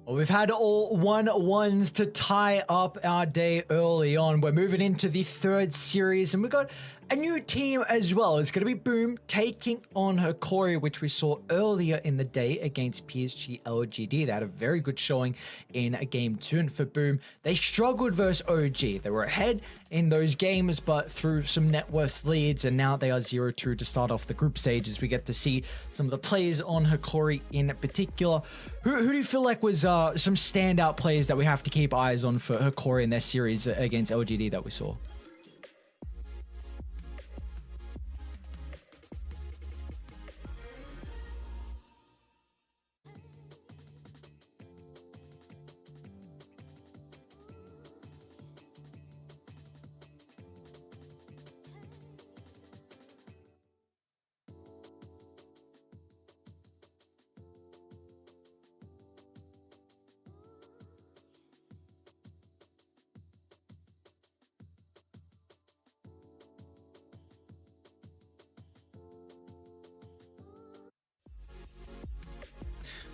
Well, we've had all 1-1s to tie up our day early on. We're moving into the third series, and we've got a new team as well. It's going to be Boom taking on Hikori, which we saw earlier in the day against PSG LGD. They had a very good showing in a game 2, and for Boom, they struggled versus OG. They were ahead in those games, but through some net worth leads, and now they are 0-2 to start off the group stages. We get to see some of the plays on Hikori in particular. Who do you feel like was some standout plays that we have to keep eyes on for Hikori in their series against LGD that we saw?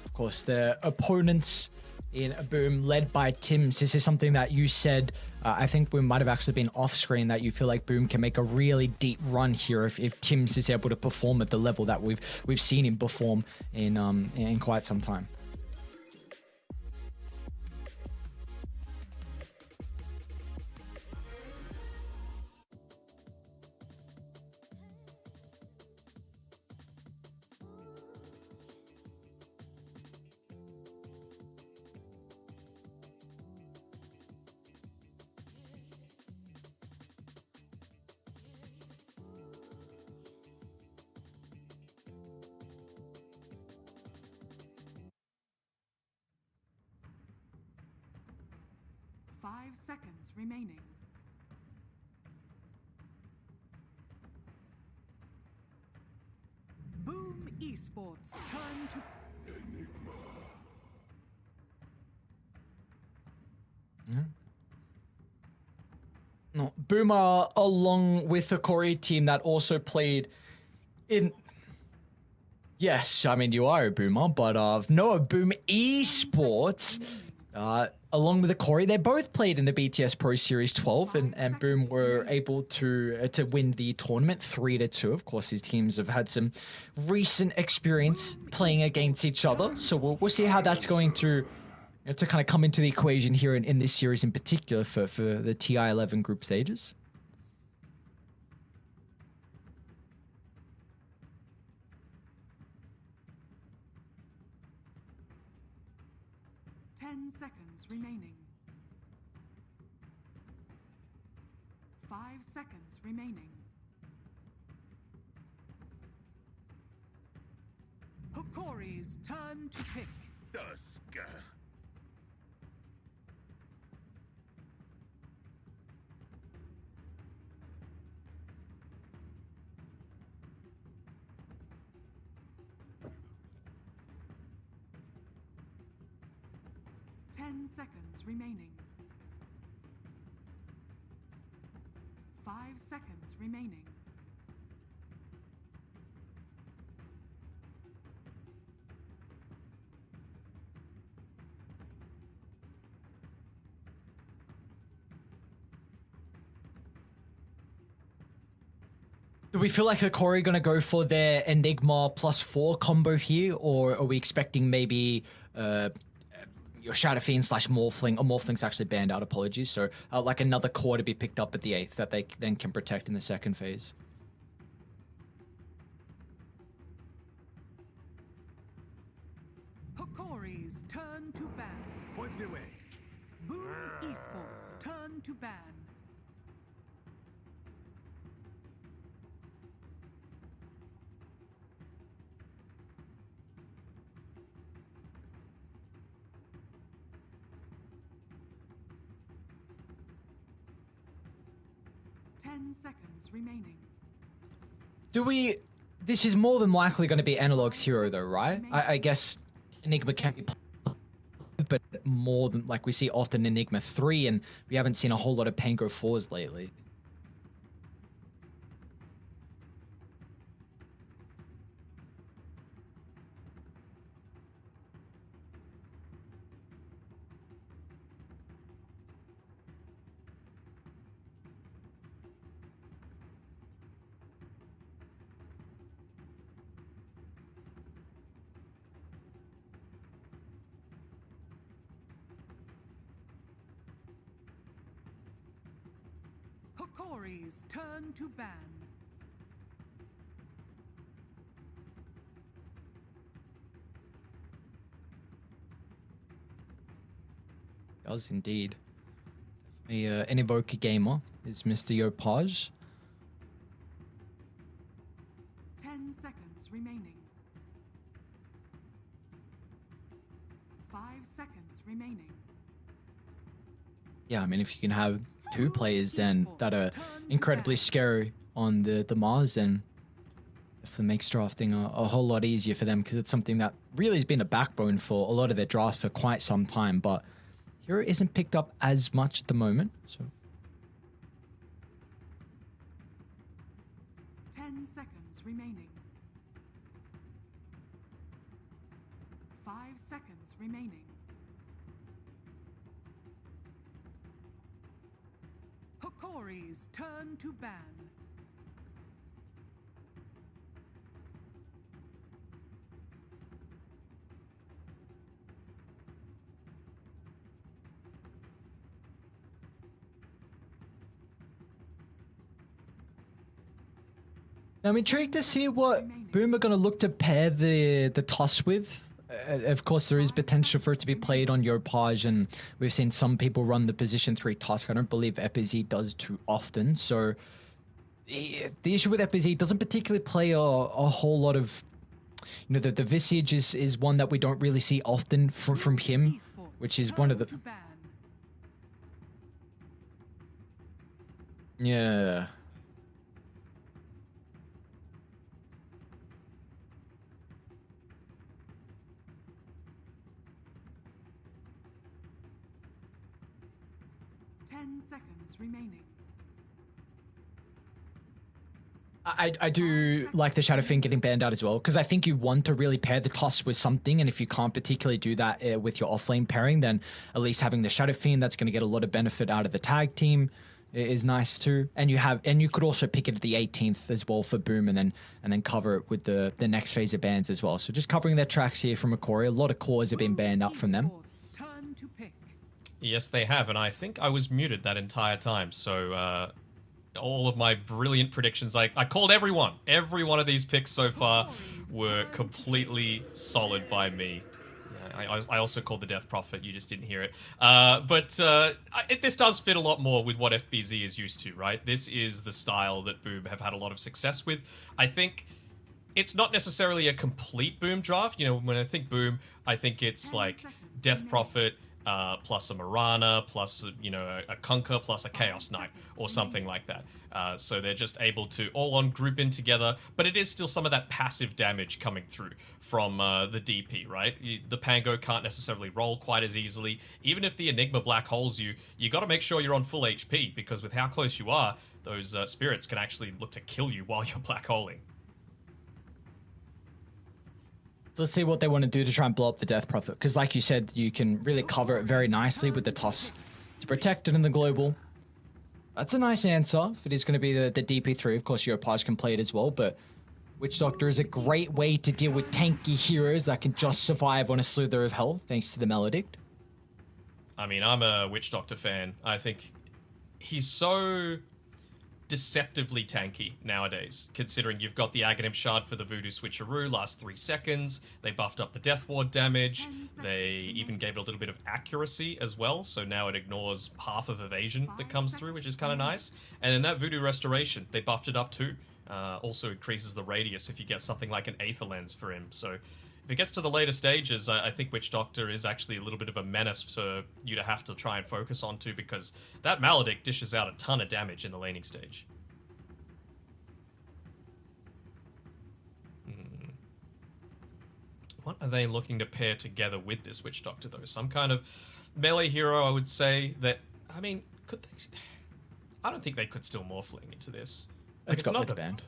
Of course, the opponents in Boom led by Tims. This is something that you said, I think we might have actually been off screen, that you feel like Boom can make a really deep run here if Tims is able to perform at the level that we've seen him perform in quite some time. Five seconds remaining. Boom Esports turn to No, Boom are along with the Hikori team that also played in. Yes, I mean you are a Boomer, but no, Boom Esports. Along with the Hikori, they both played in the BTS Pro Series 12, and Boom were able to win the tournament 3-2. Of course, these teams have had some recent experience playing against each other, so we'll see how that's going to kind of come into the equation here in this series in particular for the TI-11 group stages. seconds remaining. 5 seconds remaining. Hikori's turn to pick. Dusk. 10 seconds remaining. 5 seconds remaining. Do we feel like Hikori going to go for their Enigma +4 combo here, or are we expecting maybe your Shadow Fiend / Morphling, or Morphling's actually banned out, apologies, so like another core to be picked up at the 8th that they then can protect in the second phase? Hikori's turn to ban. Points away. Boom Esports turn to ban. Ten seconds remaining. Do we? This is more than likely going to be Analog's hero, though, right? I guess Enigma can be played, but more than like we see often Enigma 3, and we haven't seen a whole lot of Pango 4s lately. Hokori's turn to ban. Does indeed. An Evoker gamer is Mr. Yopaj. 10 seconds remaining. 5 seconds remaining. Yeah, I mean, if you can have two players then that are incredibly scary on the Mars, then definitely makes drafting a whole lot easier for them, because it's something that really has been a backbone for a lot of their drafts for quite some time. But Hero isn't picked up as much at the moment, so 10 seconds remaining. 5 seconds remaining. Hokori's turn to ban. now I'm intrigued to see what Boom are going to look to pair the toss with. Of course, there is potential for it to be played on Yopaj, and we've seen some people run the position 3 Tusk. I don't believe FBZ does too often. So the issue with FBZ doesn't particularly play a whole lot of, you know, the Visage is one that we don't really see often from him, which is one of the, Turn to ban. yeah. Seconds remaining. I do like the Shadow Fiend getting banned out as well, because I think you want to really pair the Tusk with something, and if you can't particularly do that with your offlane pairing, then at least having the Shadow Fiend that's going to get a lot of benefit out of the tag team is nice too. And you could also pick it at the 18th as well for Boom, and then cover it with the next phase of bans as well. So just covering their tracks here from Hokori. A lot of cores have been banned out from them. Esports turn to pick. Yes, they have, and I think I was muted that entire time, so all of my brilliant predictions, I called everyone. Every one of these picks so far were completely solid by me. Yeah, I also called the Death Prophet, you just didn't hear it. This does fit a lot more with what FBZ is used to, right? This is the style that Boom have had a lot of success with. I think it's not necessarily a complete Boom draft. You know, when I think Boom, I think it's like Death Prophet, plus a Marana, plus a Kunkka, plus a Chaos Knight, or something like that. So they're just able to all on group in together, but it is still some of that passive damage coming through from the DP, right? The Pango can't necessarily roll quite as easily. Even if the Enigma black holes you, you got to make sure you're on full HP, because with how close you are, those spirits can actually look to kill you while you're black holing. Let's see what they want to do to try and blow up the Death Prophet, because like you said, you can really cover it very nicely with the toss to protect it in the global. That's a nice answer if it is going to be the DP3. Of course, Yopaj can play it as well, but Witch Doctor is a great way to deal with tanky heroes that can just survive on a slither of hell, thanks to the Maledict. I mean, I'm a Witch Doctor fan. I think he's so deceptively tanky nowadays, considering you've got the Aghanim Shard for the Voodoo Switcheroo, lasts 3 seconds, they buffed up the Death Ward damage, they even gave it a little bit of accuracy as well, so now it ignores half of evasion that comes through, which is kind of nice. And then that Voodoo Restoration, they buffed it up too. Also increases the radius if you get something like an Aether Lens for him, so if it gets to the later stages, I think Witch Doctor is actually a little bit of a menace for you to have to try and focus on too, because that Maledict dishes out a ton of damage in the laning stage. What are they looking to pair together with this Witch Doctor, though? Some kind of melee hero, I would say, that... I mean, could they... I don't think they could still Morphling into this. Like, It's got the band.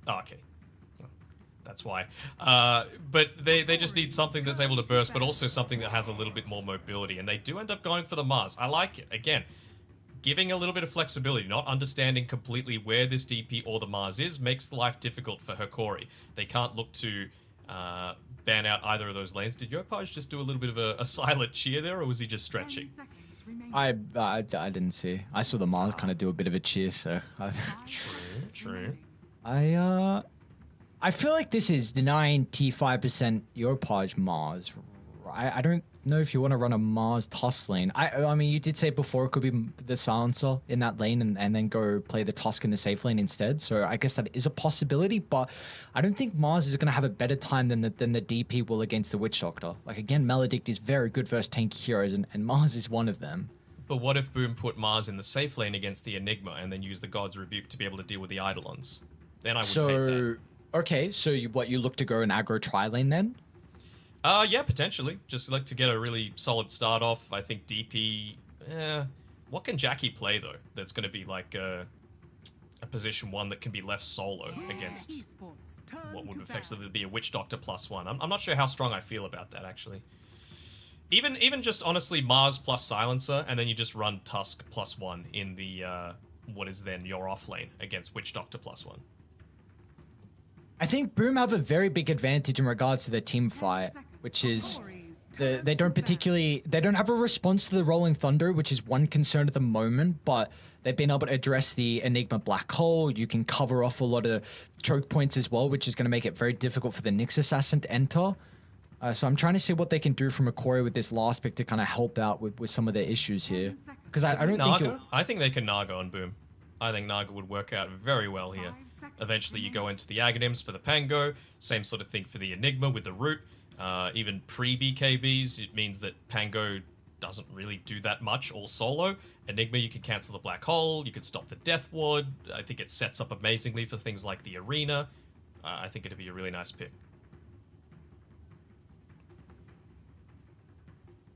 Oh, okay. That's why. But they just need something that's able to burst, but also something that has a little bit more mobility. And they do end up going for the Mars. I like it. Again, giving a little bit of flexibility, not understanding completely where this DP or the Mars is, makes life difficult for Hikori. They can't look to ban out either of those lanes. Did Yopaj just do a little bit of a silent cheer there, or was he just 10 stretching? seconds remaining. I didn't see. I saw the Mars kind of do a bit of a cheer, so 5 True, seconds true. remaining. I feel like this is 95% Yopaj Mars. I don't know if you want to run a Mars Tusk lane. I mean, you did say before it could be the Silencer in that lane and then go play the Tusk in the safe lane instead. So I guess that is a possibility, but I don't think Mars is going to have a better time than the DP will against the Witch Doctor. Like, again, Maledict is very good versus tanky heroes, and Mars is one of them. But what if Boom put Mars in the safe lane against the Enigma and then use the God's Rebuke to be able to deal with the Eidolons? Then I would hate that. Okay, so you look to go an aggro tri lane then? Yeah, potentially. Just like to get a really solid start off. I think DP. What can Jackie play though? That's going to be like a position 1 that can be left solo against Esports, turn what would to effectively ban. be a Witch Doctor +1. I'm not sure how strong I feel about that actually. Even just honestly Mars plus Silencer, and then you just run Tusk +1 in the what is then your off lane against Witch Doctor +1. I think Boom have a very big advantage in regards to their team fight, which is they don't have a response to the Rolling Thunder, which is one concern at the moment, but they've been able to address the Enigma Black Hole. You can cover off a lot of choke points as well, which is going to make it very difficult for the Nyx Assassin to enter. So I'm trying to see what they can do from Ikoria with this last pick to kind of help out with some of their issues here. Because I don't think... Naga? I think they can Naga on Boom. I think Naga would work out very well here. 5 seconds Eventually, you go remaining. into the Aghanims for the Pango. Same sort of thing for the Enigma with the Root. Even pre-BKBs, it means that Pango doesn't really do that much all solo. Enigma, you can cancel the Black Hole. You can stop the Death Ward. I think it sets up amazingly for things like the Arena. I think it'd be a really nice pick.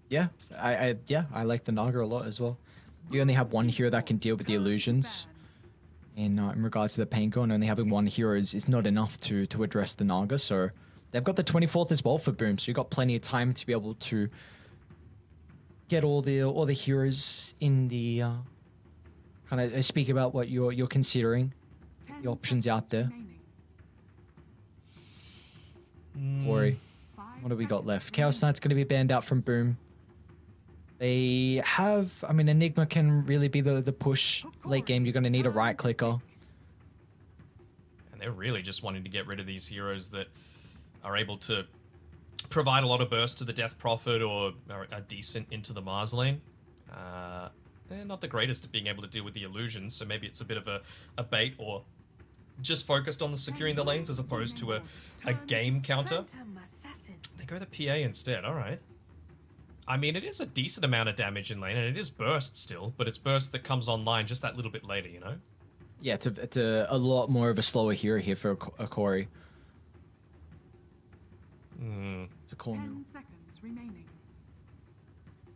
Yeah, I like the Naga a lot as well. You only have one hero that can deal with the illusions. In regards to the Pango, and only having one hero is not enough to address the Naga. So they've got the 24th as well for Boom, so you've got plenty of time to be able to get all the heroes in the kind of speak about what you're considering, 10 the options out there. seconds remaining. Corey, 5 what have we got seconds left? Chaos remaining. Knight's going to be banned out from Boom. They have, I mean, Enigma can really be the push late game. You're going to need a right clicker. And they're really just wanting to get rid of these heroes that are able to provide a lot of burst to the Death Prophet or are decent into the Mars lane. They're not the greatest at being able to deal with the illusions, so maybe it's a bit of a bait or just focused on the securing the lanes as opposed to a game counter. They go the PA instead, alright. I mean, it is a decent amount of damage in lane, and it is burst still, but it's burst that comes online just that little bit later, you know? Yeah, it's a lot more of a slower hero here for a Corey. It's a cool 10 move. seconds remaining.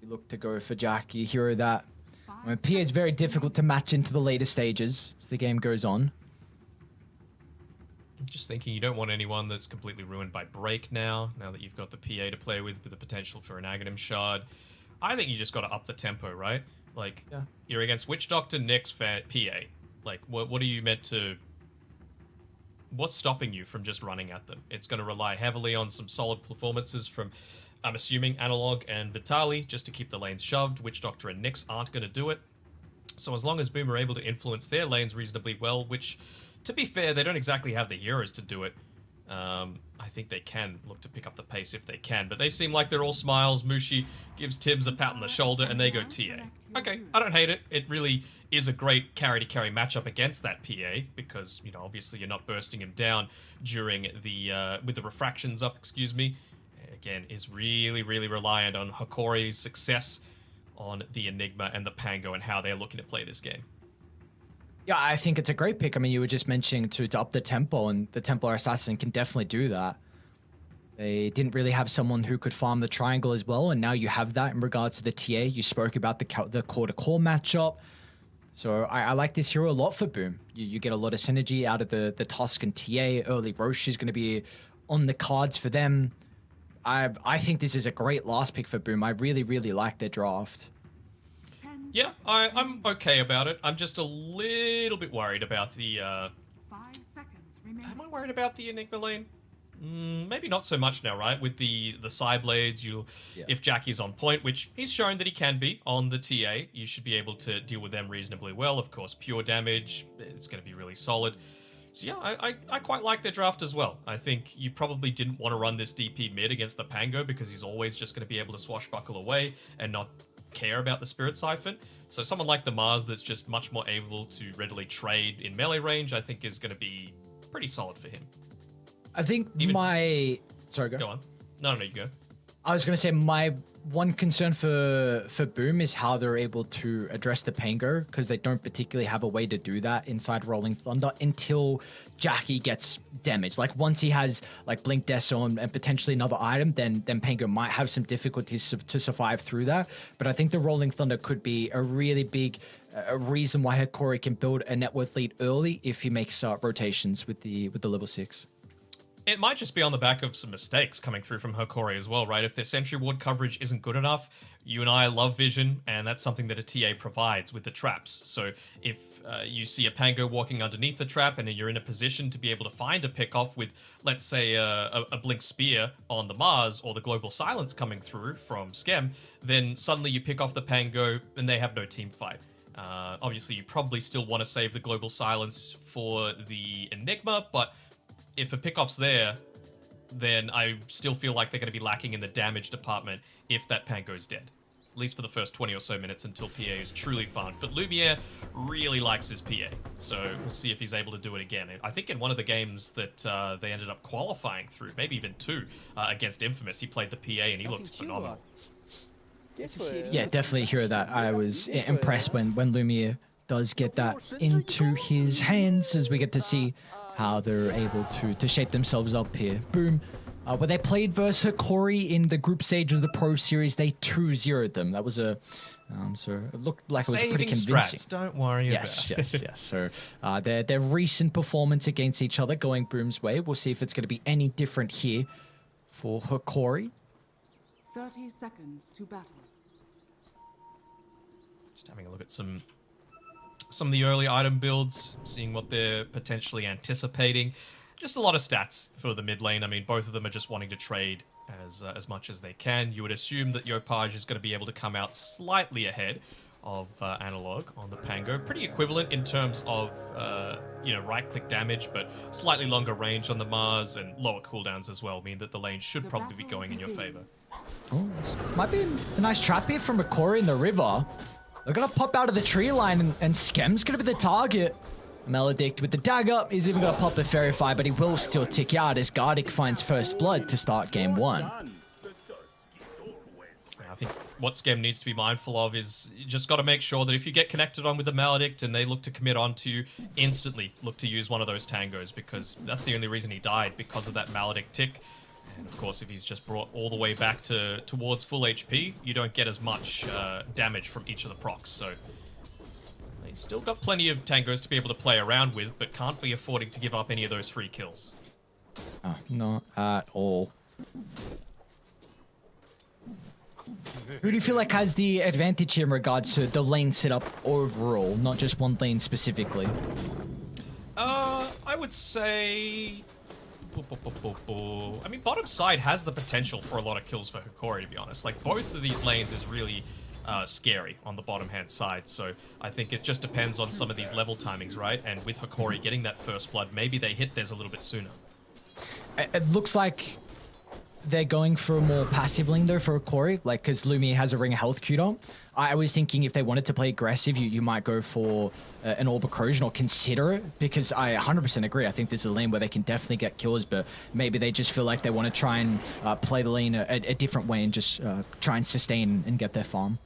You look to go for Jackie, hero that. I mean, 5 PA is very seconds difficult to match into the later stages as the game goes on. I'm just thinking you don't want anyone that's completely ruined by break now that you've got the PA to play with the potential for an Aghanim Shard. I think you just got to up the tempo, right? Like, Yeah. you're against Witch Doctor, Nyx, PA. Like, what are you meant to... What's stopping you from just running at them? It's going to rely heavily on some solid performances from, I'm assuming, Analog and Vitali, just to keep the lanes shoved. Witch Doctor and Nyx aren't going to do it. So as long as Boom are able to influence their lanes reasonably well, which, to be fair, they don't exactly have the heroes to do it. I think they can look to pick up the pace if they can, but they seem like they're all smiles. Mushi gives Tibbs a pat on the shoulder, and they go TA. Okay, I don't hate it. It really is a great carry-to-carry matchup against that PA, because, you know, obviously you're not bursting him down during the, with the refractions up, excuse me. Again, is really, really reliant on Hokori's success on the Enigma and the Pango and how they're looking to play this game. Yeah, I think it's a great pick. I mean, you were just mentioning to up the tempo, and the Templar Assassin can definitely do that. They didn't really have someone who could farm the triangle as well, and now you have that in regards to the TA. You spoke about the core-to-core matchup. So I like this hero a lot for Boom. You get a lot of synergy out of the Tusk and TA. Early Roche is going to be on the cards for them. I think this is a great last pick for Boom. I really, really like their draft. Yeah, I'm okay about it. I'm just a little bit worried about the, 5 seconds remaining. Am I worried about the Enigma lane? Maybe not so much now, right? With the side blades, if Jackie's on point, which he's shown that he can be on the TA, you should be able to deal with them reasonably well. Of course, pure damage, it's going to be really solid. So yeah, I quite like their draft as well. I think you probably didn't want to run this DP mid against the Pango because he's always just going to be able to swashbuckle away and not care about the Spirit Siphon. So someone like the Mars that's just much more able to readily trade in melee range, I think is going to be pretty solid for him. I think Sorry, Go on. No, you go. I was going to say my one concern for Boom is how they're able to address the Pango, because they don't particularly have a way to do that inside Rolling Thunder until Jackie gets damaged. Like once he has like Blink Deso and potentially another item, then Pango might have some difficulties to survive through that. But I think the Rolling Thunder could be a really big reason why Hikori can build a net worth lead early if he makes rotations with the level 6. It might just be on the back of some mistakes coming through from Hokori as well, right? If their Sentry Ward coverage isn't good enough, you and I love vision, and that's something that a TA provides with the traps. So if you see a Pango walking underneath the trap and you're in a position to be able to find a pick-off with, let's say, a Blink Spear on the Mars or the Global Silence coming through from Skem, then suddenly you pick off the Pango and they have no team fight. Obviously, you probably still want to save the Global Silence for the Enigma, but if a pickoff's there, then I still feel like they're going to be lacking in the damage department if that Pango's dead. At least for the first 20 or so minutes until PA is truly farmed. But Lumiere really likes his PA, so we'll see if he's able to do it again. I think in one of the games that they ended up qualifying through, maybe even 2, against Infamous, he played the PA and he looked phenomenal. Yeah, definitely a hero that I was impressed when Lumiere does get that into his hands, as we get to see how they're able to shape themselves up here. Boom. When they played versus Hikori in the group stage of the Pro Series, they 2-0'd them. That was so it looked like it was pretty convincing. Strats, don't worry about it. Yes. So their recent performance against each other going Boom's way. We'll see if it's going to be any different here for Hikori. 30 seconds to battle. Just having a look at some of the early item builds, seeing what they're potentially anticipating. Just a lot of stats for the mid lane. I mean, both of them are just wanting to trade as much as they can. You would assume that Yopaj is going to be able to come out slightly ahead of Analog on the Pango. Pretty equivalent in terms of, right-click damage, but slightly longer range on the Mars and lower cooldowns as well, mean that the lane should probably be going in your favor. Oh, this might be a nice trap here from Hikori in the river. They're going to pop out of the tree line, and Skem's going to be the target. Maledict with the dagger. He's even going to pop the Fairy Fire, but he will still tick out as Gardic finds first blood to start game 1. I think what Skem needs to be mindful of is you just got to make sure that if you get connected on with the Maledict and they look to commit on to you, instantly look to use one of those tangos, because that's the only reason he died, because of that Maledict tick. And of course, if he's just brought all the way back towards full HP, you don't get as much damage from each of the procs. So he's still got plenty of tangos to be able to play around with, but can't be affording to give up any of those free kills. Not at all. Who do you feel like has the advantage here in regards to the lane setup overall, not just one lane specifically? I would say... I mean, bottom side has the potential for a lot of kills for Hikori, to be honest. Like, both of these lanes is really scary on the bottom hand side. So I think it just depends on some of these level timings, right? And with Hikori getting that first blood, maybe they hit theirs a little bit sooner. It looks like they're going for a more passive lane though for Hikori, like because Lumi has a ring of health queued up. I was thinking if they wanted to play aggressive, you might go for an Orb Corrosion or consider it, because I 100% agree. I think this is a lane where they can definitely get kills, but maybe they just feel like they want to try and play the lane a different way and just try and sustain and get their farm.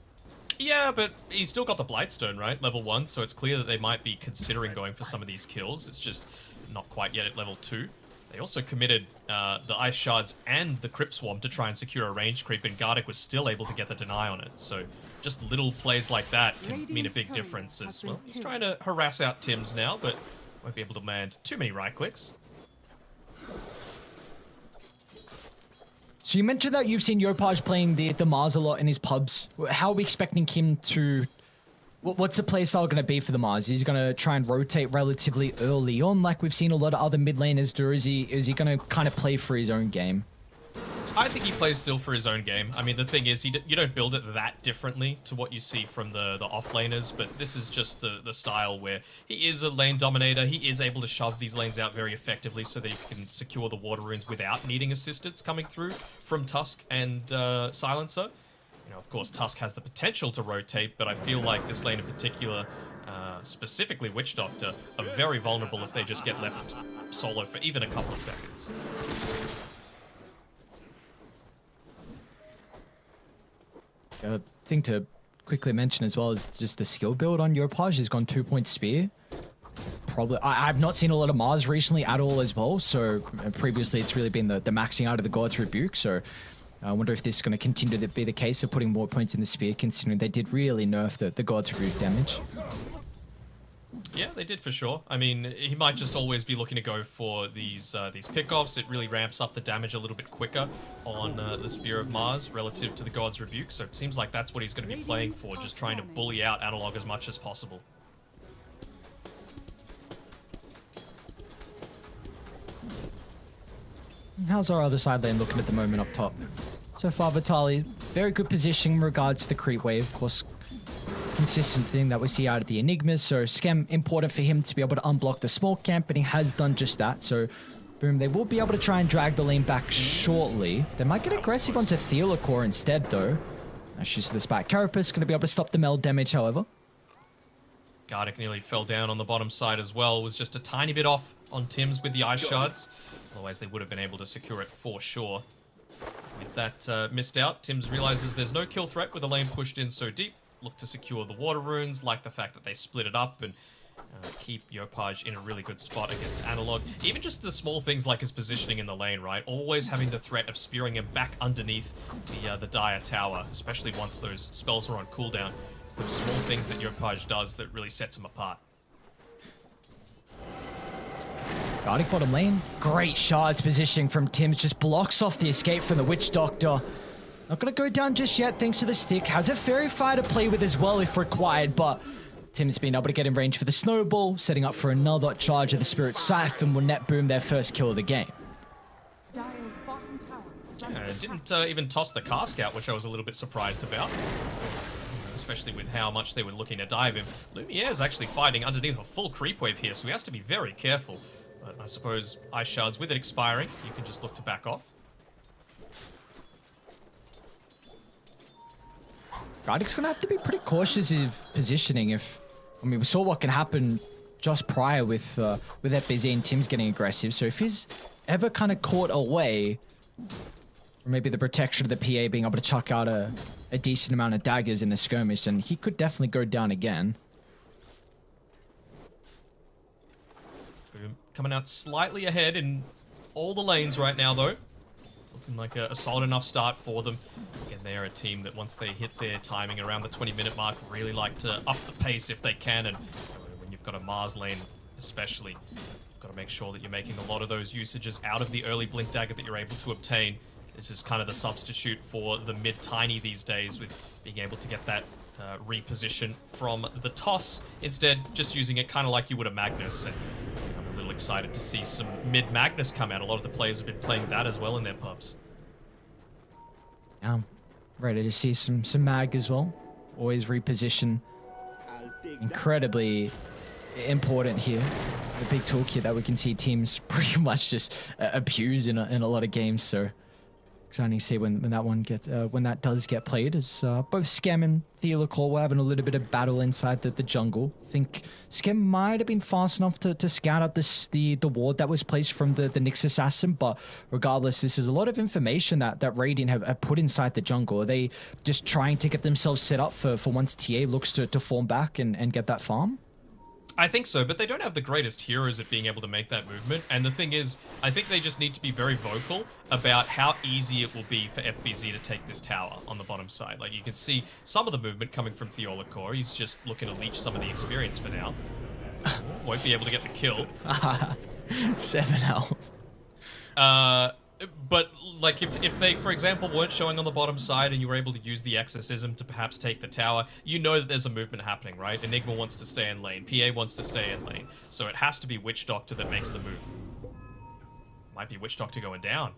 Yeah, but he's still got the Blightstone, right? Level 1, so it's clear that they might be considering going for some of these kills. It's just not quite yet at level 2. They also committed the Ice Shards and the Crypt Swarm to try and secure a range creep, and Gardic was still able to get the deny on it. So just little plays like that can mean a big difference as well. He's trying to harass out Tims now, but won't be able to land too many right clicks. So you mentioned that you've seen Yopaj playing the Mars a lot in his pubs. How are we expecting him to... What's the play style going to be for the Mars? Is he going to try and rotate relatively early on like we've seen a lot of other mid laners do? Or is he going to kind of play for his own game? I think he plays still for his own game. I mean, the thing is, you don't build it that differently to what you see from the off-laners, but this is just the style where he is a lane dominator. He is able to shove these lanes out very effectively so that he can secure the water runes without needing assistance coming through from Tusk and Silencer. You know, of course, Tusk has the potential to rotate, but I feel like this lane in particular, specifically Witch Doctor, are very vulnerable if they just get left solo for even a couple of seconds. Thing to quickly mention as well is just the skill build on Yopaj has gone 2-point spear. Probably, I've not seen a lot of Mars recently at all as well, so previously it's really been the maxing out of the God's Rebuke, so I wonder if this is going to continue to be the case of putting more points in the spear, considering they did really nerf the God's Rebuke damage. Yeah, they did for sure. I mean, he might just always be looking to go for these pickoffs. It really ramps up the damage a little bit quicker on the Spear of Mars relative to the God's Rebuke, so it seems like that's what he's going to be playing for, just trying to bully out Analog as much as possible. How's our other side lane looking at the moment up top? So far, Vitaly, very good position in regards to the creep wave. Of course, consistent thing that we see out of the Enigmas. So Skem, important for him to be able to unblock the smoke camp, and he has done just that. So, boom, they will be able to try and drag the lane back shortly. They might get aggressive onto Thealacor instead, though. She's the Spat Carapace, going to be able to stop the meld damage, however. Gardic nearly fell down on the bottom side as well. Was just a tiny bit off on Tims with the Ice Shards. Otherwise, they would have been able to secure it for sure. With that missed out, Tims realizes there's no kill threat with the lane pushed in so deep. Look to secure the water runes, like the fact that they split it up and keep Yopaj in a really good spot against Analog. Even just the small things like his positioning in the lane, right? Always having the threat of spearing him back underneath the Dire Tower, especially once those spells are on cooldown. It's those small things that Yopaj does that really sets him apart. Gardic bottom lane. Great shards positioning from Tims. Just blocks off the escape from the Witch Doctor. Not going to go down just yet thanks to the stick. Has a Fairy Fire to play with as well if required, but Tim's been able to get in range for the Snowball, setting up for another charge of the Spirit Scythe, and will net boom their first kill of the game. Dire's bottom tower is under Yeah, didn't even toss the cask out, which I was a little bit surprised about. Especially with how much they were looking to dive him. Lumiere's actually fighting underneath a full creep wave here, so he has to be very careful. But I suppose Ice Shards, with it expiring, you can just look to back off. Gardic's going to have to be pretty cautious of positioning if... I mean, we saw what can happen just prior with FBZ and Tims getting aggressive, so if he's ever kind of caught away, or maybe the protection of the PA being able to chuck out a decent amount of daggers in the skirmish, then he could definitely go down again. Boom. Coming out slightly ahead in all the lanes right now, though. Looking like a solid enough start for them. Again, they're a team that once they hit their timing around the 20-minute mark, really like to up the pace if they can. And when you've got a Mars lane, especially, you've got to make sure that you're making a lot of those usages out of the early Blink Dagger that you're able to obtain. This is kind of the substitute for the mid-tiny these days, with being able to get that reposition from the toss. Instead, just using it kind of like you would a Magnus. And I'm a little excited to see some mid-Magnus come out. A lot of the players have been playing that as well in their pubs. Ready to see some mag as well. always reposition. Incredibly important here. The big toolkit that we can see teams pretty much just abuse in a lot of games. So exciting to see when that does get played. As both Skem and Theolacor were having a little bit of battle inside the jungle. I think Skem might have been fast enough to scout out the ward that was placed from the Nyx Assassin, but regardless, this is a lot of information that Radiant have put inside the jungle. Are they just trying to get themselves set up for once TA looks to form back and get that farm? I think so, but they don't have the greatest heroes at being able to make that movement. And the thing is, I think they just need to be very vocal about how easy it will be for FBZ to take this tower on the bottom side. Like, you can see some of the movement coming from Theolacor. He's just looking to leech some of the experience for now. Won't be able to get the kill. 7 health. But, like, if they, for example, weren't showing on the bottom side and you were able to use the Exorcism to perhaps take the tower, you know that there's a movement happening, right? Enigma wants to stay in lane. PA wants to stay in lane. So it has to be Witch Doctor that makes the move. Might be Witch Doctor going down.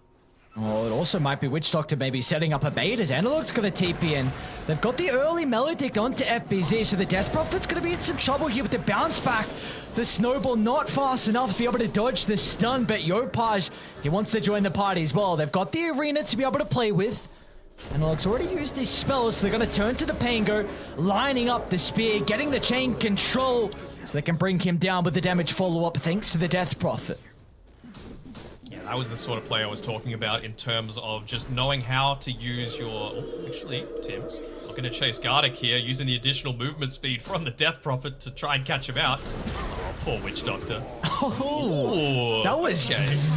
Well, it also might be Witch Doctor maybe setting up a bait as Analog's going to TP in. They've got the early Melodic onto FBZ, so the Death Prophet's going to be in some trouble here with the bounce back. The Snowball not fast enough to be able to dodge the stun, but Yopaj, he wants to join the party as well. They've got the arena to be able to play with. Analog's already used his spells, so they're going to turn to the Pango, lining up the spear, getting the chain control, so they can bring him down with the damage follow-up thanks to the Death Prophet. That was the sort of play I was talking about in terms of just knowing how to use your... Oh, actually, Tim's looking to chase Gardic here, using the additional movement speed from the Death Prophet to try and catch him out. Oh, poor Witch Doctor. Oh, Ooh, that was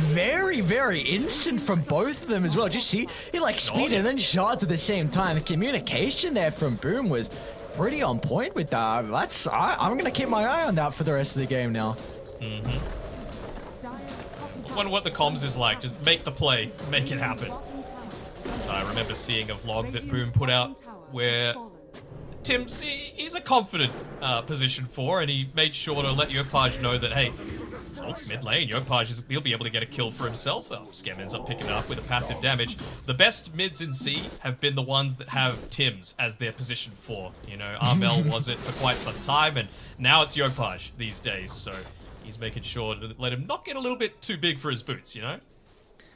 very, very instant from both of them as well. Just see, he like speed and then shots at the same time. The communication there from Boom was pretty on point with that. I'm going to keep my eye on that for the rest of the game now. Mm-hmm. I wonder what the comms is like. Just make the play, make it happen. So I remember seeing a vlog that Boom put out where Tim's, he's a confident position 4, and he made sure to let Yopaj know that, hey, it's all mid lane. Yopaj, he'll be able to get a kill for himself. Skem ends up picking it up with a passive damage. The best mids in C have been the ones that have Tims as their position 4. You know, Armel was it for quite some time, and now it's Yopaj these days, so he's making sure to let him not get a little bit too big for his boots, you know?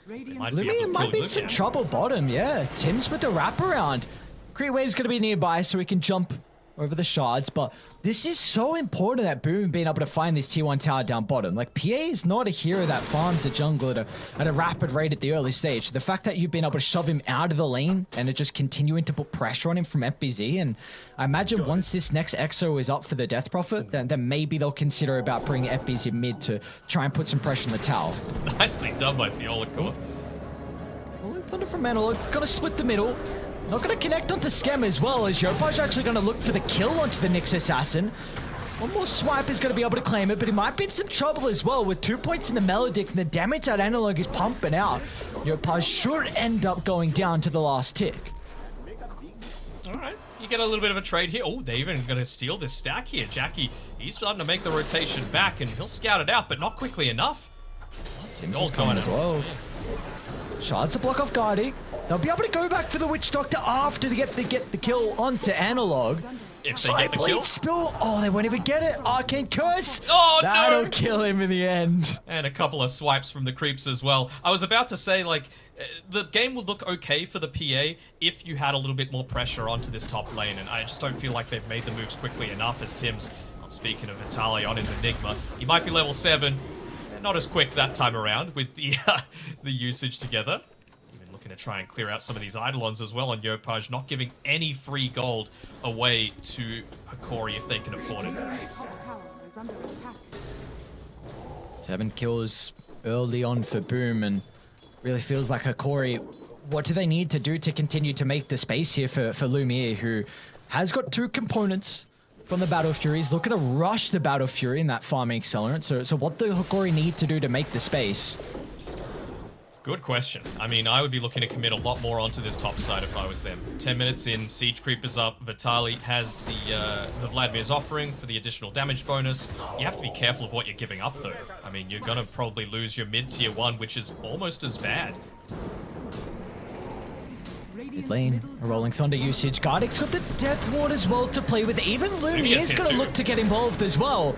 Lumion might be in some trouble bottom, yeah. Tim's with the wraparound. Creep Wave's going to be nearby so we can jump over the shards, but this is so important that Boom being able to find this T1 tower down bottom. Like, PA is not a hero that farms the jungle at a rapid rate at the early stage. The fact that you've been able to shove him out of the lane and it just continuing to put pressure on him from FBZ, and I imagine once this next EXO is up for the Death Prophet, then maybe they'll consider about bringing FBZ mid to try and put some pressure on the tower. Nicely done by Theolacor. Thunder from Analog, gonna split the middle. Not gonna connect onto Skem as well, as Yopaj actually gonna look for the kill onto the Nyx Assassin. One more swipe is gonna be able to claim it, but he might be in some trouble as well with 2 points in the Melodic, and the damage that Analog is pumping out. Yopaj should end up going down to the last tick. Alright, you get a little bit of a trade here. Oh, they're even gonna steal this stack here. Jackie, he's starting to make the rotation back, and he'll scout it out, but not quickly enough. Lots of gold coming as well. Shards to block off Guardi. They'll be able to go back for the Witch Doctor after they get the kill onto Analog. If they get the kill. Spill. Oh, they won't even get it. Arcane Curse. Oh, That'll no. kill him in the end. And a couple of swipes from the creeps as well. I was about to say, like, the game would look okay for the PA if you had a little bit more pressure onto this top lane, and I just don't feel like they've made the moves quickly enough as Tim's, speaking of Vitaly on his Enigma, he might be level 7. Not as quick that time around with the the usage together. Even looking to try and clear out some of these Eidolons as well on Yopaj, not giving any free gold away to Hakori if they can afford it. 7 kills early on for Boom, and really feels like Hakori, what do they need to do to continue to make the space here for Lumiere, who has got 2 components from the Battle Fury. He's looking to rush the Battle Fury in that farming accelerant. So what do Hakori need to do to make the space? Good question. I mean, I would be looking to commit a lot more onto this top side if I was them. 10 minutes in, Siege Creep is up. Vitaly has the Vladimir's offering for the additional damage bonus. You have to be careful of what you're giving up, though. I mean, you're going to probably lose your mid-tier 1, which is almost as bad. Mid lane, a Rolling Thunder usage. Gardick's got the Death Ward as well to play with. Even Lumiere's hit going to too. look to get involved as well.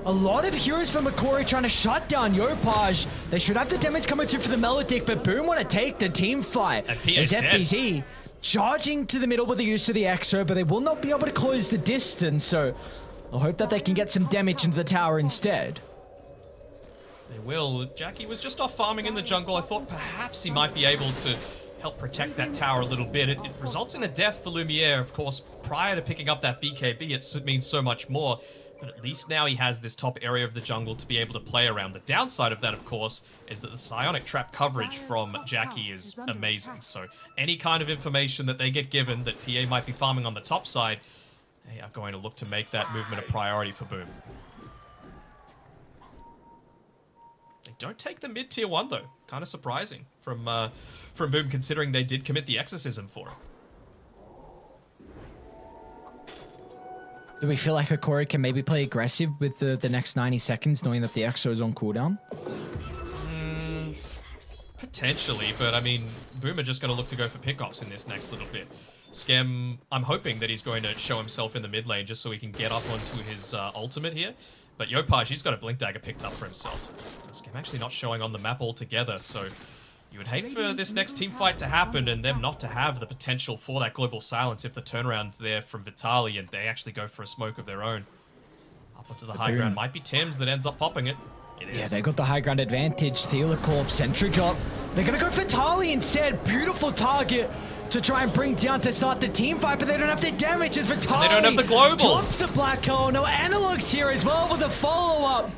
A lot of heroes from Hakori trying to shut down Yopaj. They should have the damage coming through for the Melodic, but Boom want to take the team fight. And PA's As dead. FBZ charging to the middle with the use of the Exo, but they will not be able to close the distance, so I hope that they can get some damage into the tower instead. They will. Jackie was just off farming in the jungle. I thought perhaps he might be able to help protect that tower a little bit. It results in a death for Lumiere, of course. Prior to picking up that BKB, it means so much more. But at least now he has this top area of the jungle to be able to play around. The downside of that, of course, is that the psionic trap coverage from Jackie is amazing. So any kind of information that they get given that PA might be farming on the top side, they are going to look to make that movement a priority for Boom. They don't take the mid tier 1 though. Kind of surprising from Boom, considering they did commit the exorcism for it. Do we feel like Hakori can maybe play aggressive with the next 90 seconds, knowing that the Exo is on cooldown? Potentially, but I mean, Boom are just going to look to go for pickoffs in this next little bit. Skem, I'm hoping that he's going to show himself in the mid lane just so he can get up onto his ultimate here. But Yopaj, he's got a Blink Dagger picked up for himself. Skem actually not showing on the map altogether, so you would hate for this next team fight to happen and them not to have the potential for that global silence if the turnaround's there from Vitaly and they actually go for a smoke of their own. Up onto the high ground. Might be Tim's that ends up popping it. It is. Yeah, they got the high ground advantage. Theocorp, Sentry drop. They're going to go for Tali instead. Beautiful target to try and bring down to start the team fight, but they don't have the damage as Vitaly. They don't have the global. Drops the black hole. No analogs here as well with the follow-up.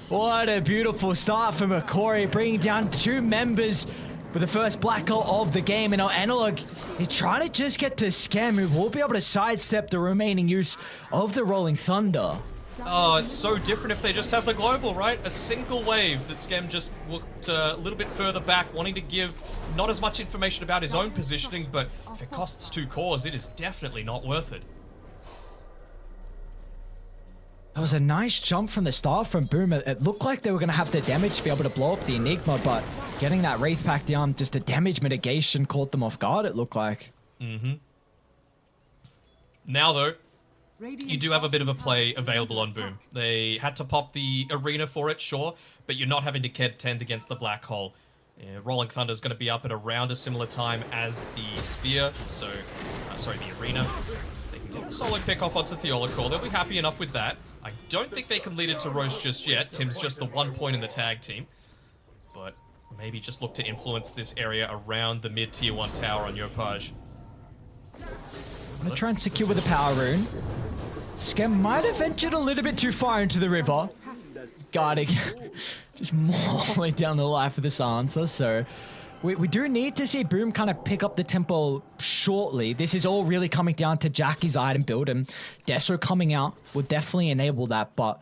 What a beautiful start from Hakori, bringing down 2 members with the first black hole of the game. And our analog is trying to just get to Skem, who will be able to sidestep the remaining use of the Rolling Thunder. Oh, it's so different if they just have the global, right? A single wave that Skem just looked a little bit further back, wanting to give not as much information about his own positioning, but if it costs 2 cores, it is definitely not worth it. That was a nice jump from the start from Boom. It looked like they were going to have the damage to be able to blow up the Enigma, but getting that Wraith Pack down, just the damage mitigation caught them off guard, it looked like. Now, though, you do have a bit of a play available on Boom. They had to pop the arena for it, sure, but you're not having to contend against the black hole. Yeah, Rolling Thunder is going to be up at around a similar time as the Sphere, so, sorry, the arena. They can get a solo pick off onto Theolicor. They'll be happy enough with that. I don't think they can lead it to Roche just yet. Tim's just the 1 point in the tag team. But maybe just look to influence this area around the mid tier 1 tower on Yopaj. I'm going to try and secure with the power rune. Skem might have ventured a little bit too far into the river. Guarding, just mauling down the life of this answer, so we do need to see Boom kind of pick up the tempo shortly. This is all really coming down to Jackie's item build, and Deso coming out will definitely enable that, but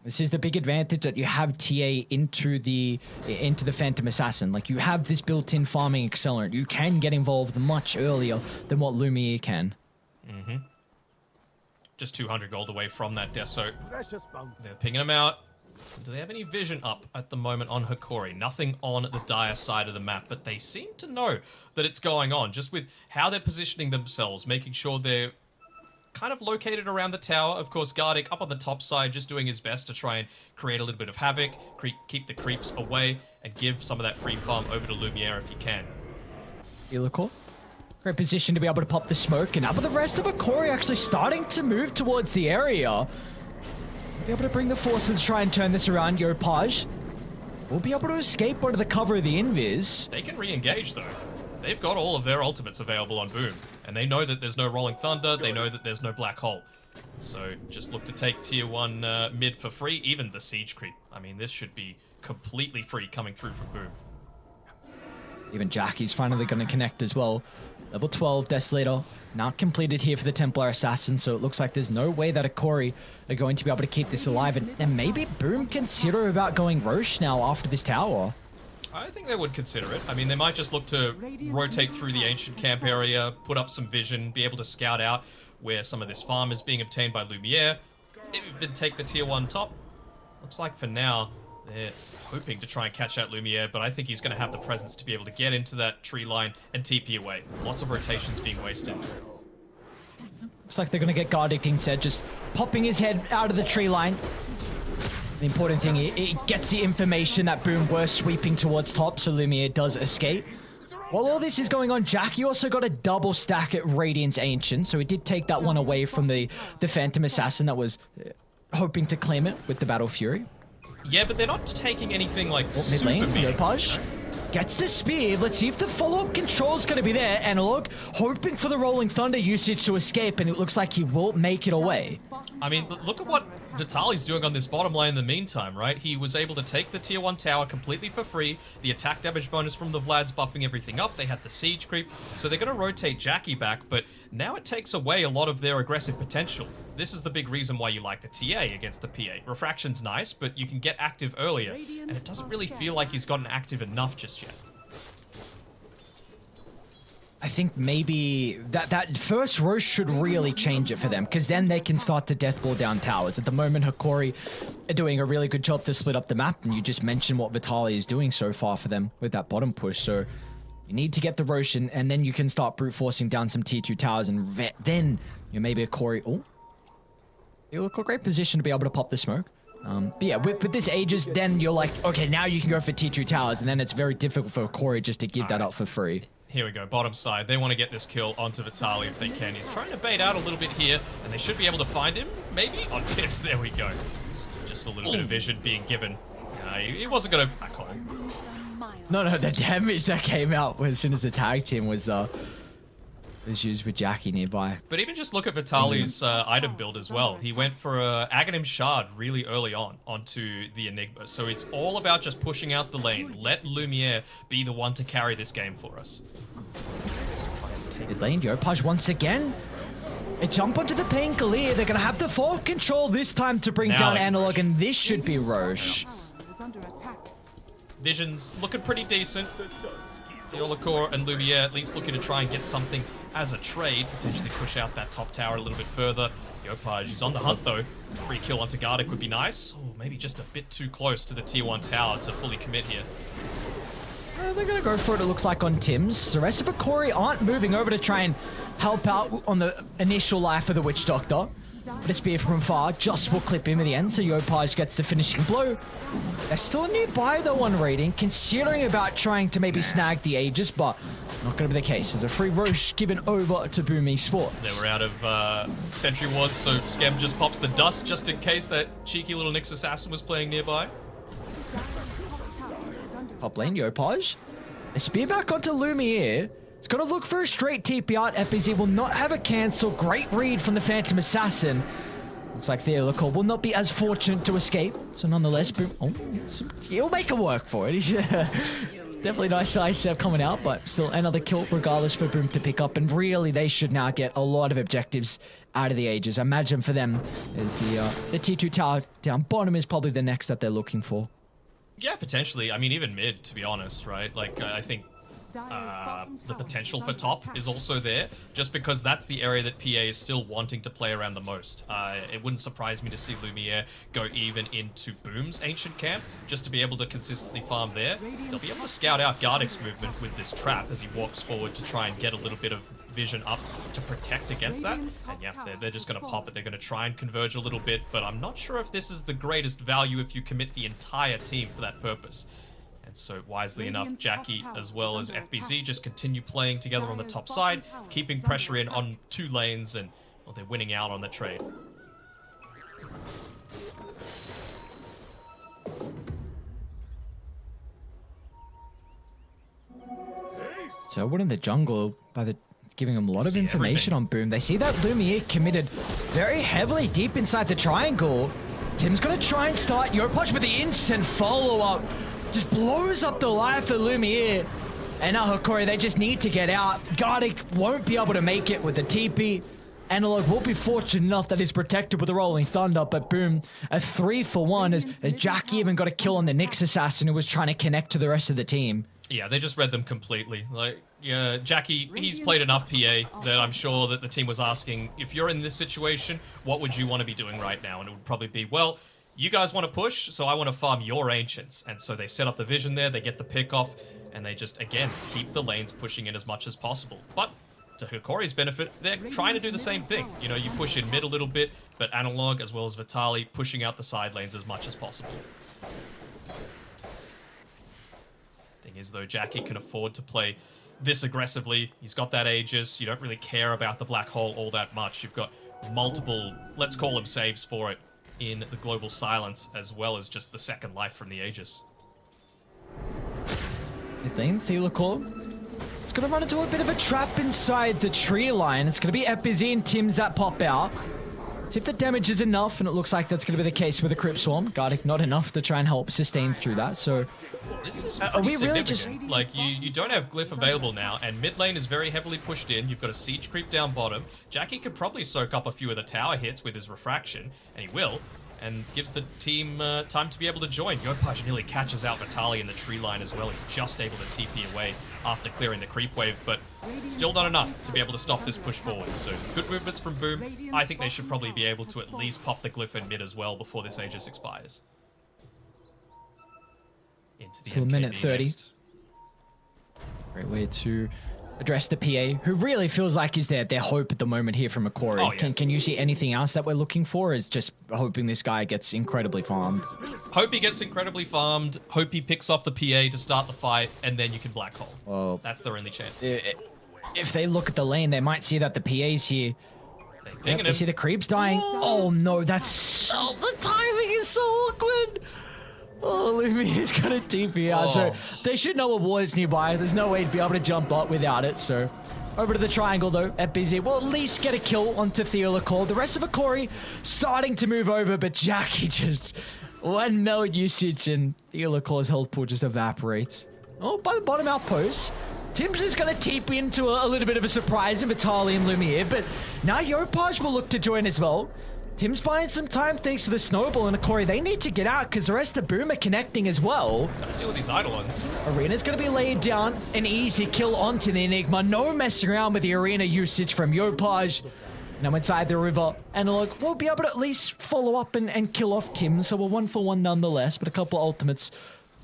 this is the big advantage that you have TA into the Phantom Assassin. Like, you have this built-in farming accelerant. You can get involved much earlier than what Lumiere can. Just 200 gold away from that Deso. They're pinging him out. Do they have any vision up at the moment on Hakori? Nothing on the dire side of the map, but they seem to know that it's going on, just with how they're positioning themselves, making sure they're kind of located around the tower. Of course, Gardick up on the top side, just doing his best to try and create a little bit of havoc, keep the creeps away, and give some of that free farm over to Lumiere if he can. Theolicor, great position to be able to pop the smoke, and now with the rest of Hakori actually starting to move towards the area. Be able to bring the forces to try and turn this around. Yopaj will be able to escape under the cover of the invis. They can re-engage though. They've got all of their ultimates available on Boom, and they know that there's no Rolling Thunder, they know that there's no Black Hole. So just look to take tier 1 mid for free, even the siege creep. I mean, this should be completely free coming through from Boom. Even Jackie's finally going to connect as well. Level 12 Desolator not completed here for the Templar Assassin, so it looks like there's no way that Hakori are going to be able to keep this alive, and maybe Boom consider about going Roche now after this tower. I think they would consider it. I mean, they might just look to rotate through the ancient camp area, put up some vision, be able to scout out where some of this farm is being obtained by Lumiere, even take the tier 1 top. Looks like for now, They're hoping to try and catch out Lumiere, but I think he's going to have the presence to be able to get into that tree line and TP away. Lots of rotations being wasted. Looks like they're going to get Gardic instead, just popping his head out of the tree line. The important thing, it gets the information that Boom were sweeping towards top, so Lumiere does escape. While all this is going on, Jackie also got a double stack at Radiance Ancient, so he did take that one away from the Phantom Assassin that was hoping to claim it with the Battle Fury. Yeah, but they're not taking anything like Mid super lane, big. Yopaj gets the speed. Let's see if the follow-up control's going to be there. Analog hoping for the Rolling Thunder usage to escape, and it looks like he will make it away. I mean, look at what Vitaly's doing on this bottom lane in the meantime, right? He was able to take the tier 1 tower completely for free. The attack damage bonus from the Vlad's buffing everything up. They had the siege creep. So they're going to rotate Jackie back, but now it takes away a lot of their aggressive potential. This is the big reason why you like the TA against the PA. Refraction's nice, but you can get active earlier, and it doesn't really feel like he's gotten active enough just yet. I think maybe that first Rosh should really change it for them, because then they can start to deathball down towers. At the moment, Hikori are doing a really good job to split up the map, and you just mentioned what Vitaly is doing so far for them with that bottom push. So you need to get the Rosh, and then you can start brute forcing down some tier 2 towers, and then you maybe Hikori. Oh, you look a great position to be able to pop the smoke. But yeah, with this Aegis, then you're like, okay, now you can go for tier 2 towers, and then it's very difficult for Hikori just to give that up for free. Here we go, bottom side. They want to get this kill onto Vitaly if they can. He's trying to bait out a little bit here, and they should be able to find him, maybe? On tips, there we go. Just a little bit of vision being given. He wasn't going to... I call him. No, the damage that came out as soon as the tag team was used with Jackie nearby. But even just look at Vitaly's item build as well. He went for a Aghanim Shard really early on onto the Enigma. So it's all about just pushing out the lane. Let Lumiere be the one to carry this game for us. Mid lane, Yopaj once again. A jump onto the Painkalier. They're going to have the full control this time to bring Now down it's Analog, Rosh. and this should be Rosh. Tower is under attack. Vision's looking pretty decent. Theolacor and Lumiere at least looking to try and get something as a trade. Potentially push out that top tower a little bit further. Yopaj is on the hunt though. Free kill onto Gardic would be nice. Oh, maybe just a bit too close to the tier 1 tower to fully commit here. They're going to go for it, it looks like, on Tim's. The rest of Hikori aren't moving over to try and help out on the initial life of the Witch Doctor. But a spear from far just will clip him in the end, so Yopaj gets the finishing blow. They're still nearby though on rating, considering about trying to maybe snag the Aegis, but not going to be the case. There's a free Rosh given over to Boom Esports. They were out of sentry wards, so Skem just pops the dust just in case that cheeky little Nyx assassin was playing nearby. Top lane, Yopaj. A spear back onto Lumiere. He's got to look for a straight TP out. FBZ will not have a cancel. Great read from the Phantom Assassin. Looks like Theolacor will not be as fortunate to escape. So nonetheless, Boom... Oh, he'll make it work for it. He's definitely nice side step coming out, but still another kill regardless for Boom to pick up. And really, they should now get a lot of objectives out of the Aegis. I imagine for them is the T2 tower down bottom is probably the next that they're looking for. Yeah, potentially. I mean, even mid, to be honest, right? Like, I think the potential for top is also there, just because that's the area that PA is still wanting to play around the most. It wouldn't surprise me to see Lumiere go even into Boom's ancient camp, just to be able to consistently farm there. They'll be able to scout out Gardic's movement with this trap as he walks forward to try and get a little bit of vision up to protect against that. And yeah, they're just going to pop it. They're going to try and converge a little bit, but I'm not sure if this is the greatest value if you commit the entire team for that purpose. And so wisely enough, Jackie as well as FBZ just continue playing together on the top side, keeping pressure in on 2 lanes, and well, they're winning out on the trade. So what in the jungle giving them a lot of information on Boom. They see that Lumiere committed very heavily deep inside the triangle. Tim's gonna try and start Yopaj, but the instant follow-up just blows up the life of Lumiere. And now Hikori, they just need to get out. Gardic won't be able to make it with the TP. Analog will be fortunate enough that he's protected with the Rolling Thunder, but Boom, a 3-for-1 as Jackie even got a kill on the Nyx assassin who was trying to connect to the rest of the team. Yeah, they just read them completely. Like, yeah, Jackie, he's played enough PA that I'm sure that the team was asking, if you're in this situation, what would you want to be doing right now? And it would probably be, well, you guys want to push, so I want to farm your ancients. And so they set up the vision there, they get the pick off, and they just, again, keep the lanes pushing in as much as possible. But to Hikori's benefit, they're trying to do the same thing. You know, you push in mid a little bit, but Analog as well as Vitali pushing out the side lanes as much as possible. Thing is, though, Jackie can afford to play this aggressively. He's got that Aegis. You don't really care about the black hole all that much. You've got multiple, let's call them saves for it, in the Global Silence, as well as just the second life from the Aegis. Thing, Thelacore. It's gonna run into a bit of a trap inside the tree line. It's gonna be Epizzy and Tims that pop out. See if the damage is enough, and it looks like that's gonna be the case with the Crypt Swarm. Gardic not enough to try and help sustain through that, so... This is are pretty we really significant. just... Like, you don't have Glyph available now, and mid lane is very heavily pushed in. You've got a siege creep down bottom. Jackie could probably soak up a few of the tower hits with his refraction, and he will, and gives the team time to be able to join. Yopaj nearly catches out Vitali in the tree line as well. He's just able to TP away after clearing the creep wave, but still not enough to be able to stop this push forward. So good movements from Boom. I think they should probably be able to at least pop the Glyph in mid as well before this Aegis expires. Into the Still a minute 30. next. Great way to address the PA, who really feels like is their hope at the moment here from Hikori. Oh, yeah. Can you see anything else that we're looking for? Is just hoping this guy gets incredibly farmed. Hope he gets incredibly farmed. Hope he picks off the PA to start the fight, and then you can black hole. Well, That's their only chances. if they look at the lane, they might see that the PA's here. They Yep, pinging they him. see the creeps dying. Oh no, that's so... The timing is so awkward. Oh, Lumia's got a TP out, so Oh. they should know a ward is nearby. There's no way to be able to jump up without it, so... Over to the triangle, though, at Busy. Will at least get a kill onto Thelacore. The rest of Hikori starting to move over, but Jackie just... One meld usage, and Thelacore's health pool just evaporates. Oh, by the bottom outpost. Tims is going to TP into a little bit of a surprise in Vitali and Lumiere, but now Yopaj will look to join as well. Tim's buying some time thanks to the snowball, and Hikori, they need to get out because the rest of Boom are connecting as well. Gotta deal with these Eidolons. Arena's going to be laid down. An easy kill onto the Enigma. No messing around with the arena usage from Yopaj. Now inside the river, Analog will be able to at least follow up and kill off Tim, so we're 1-for-1 nonetheless, but a couple of ultimates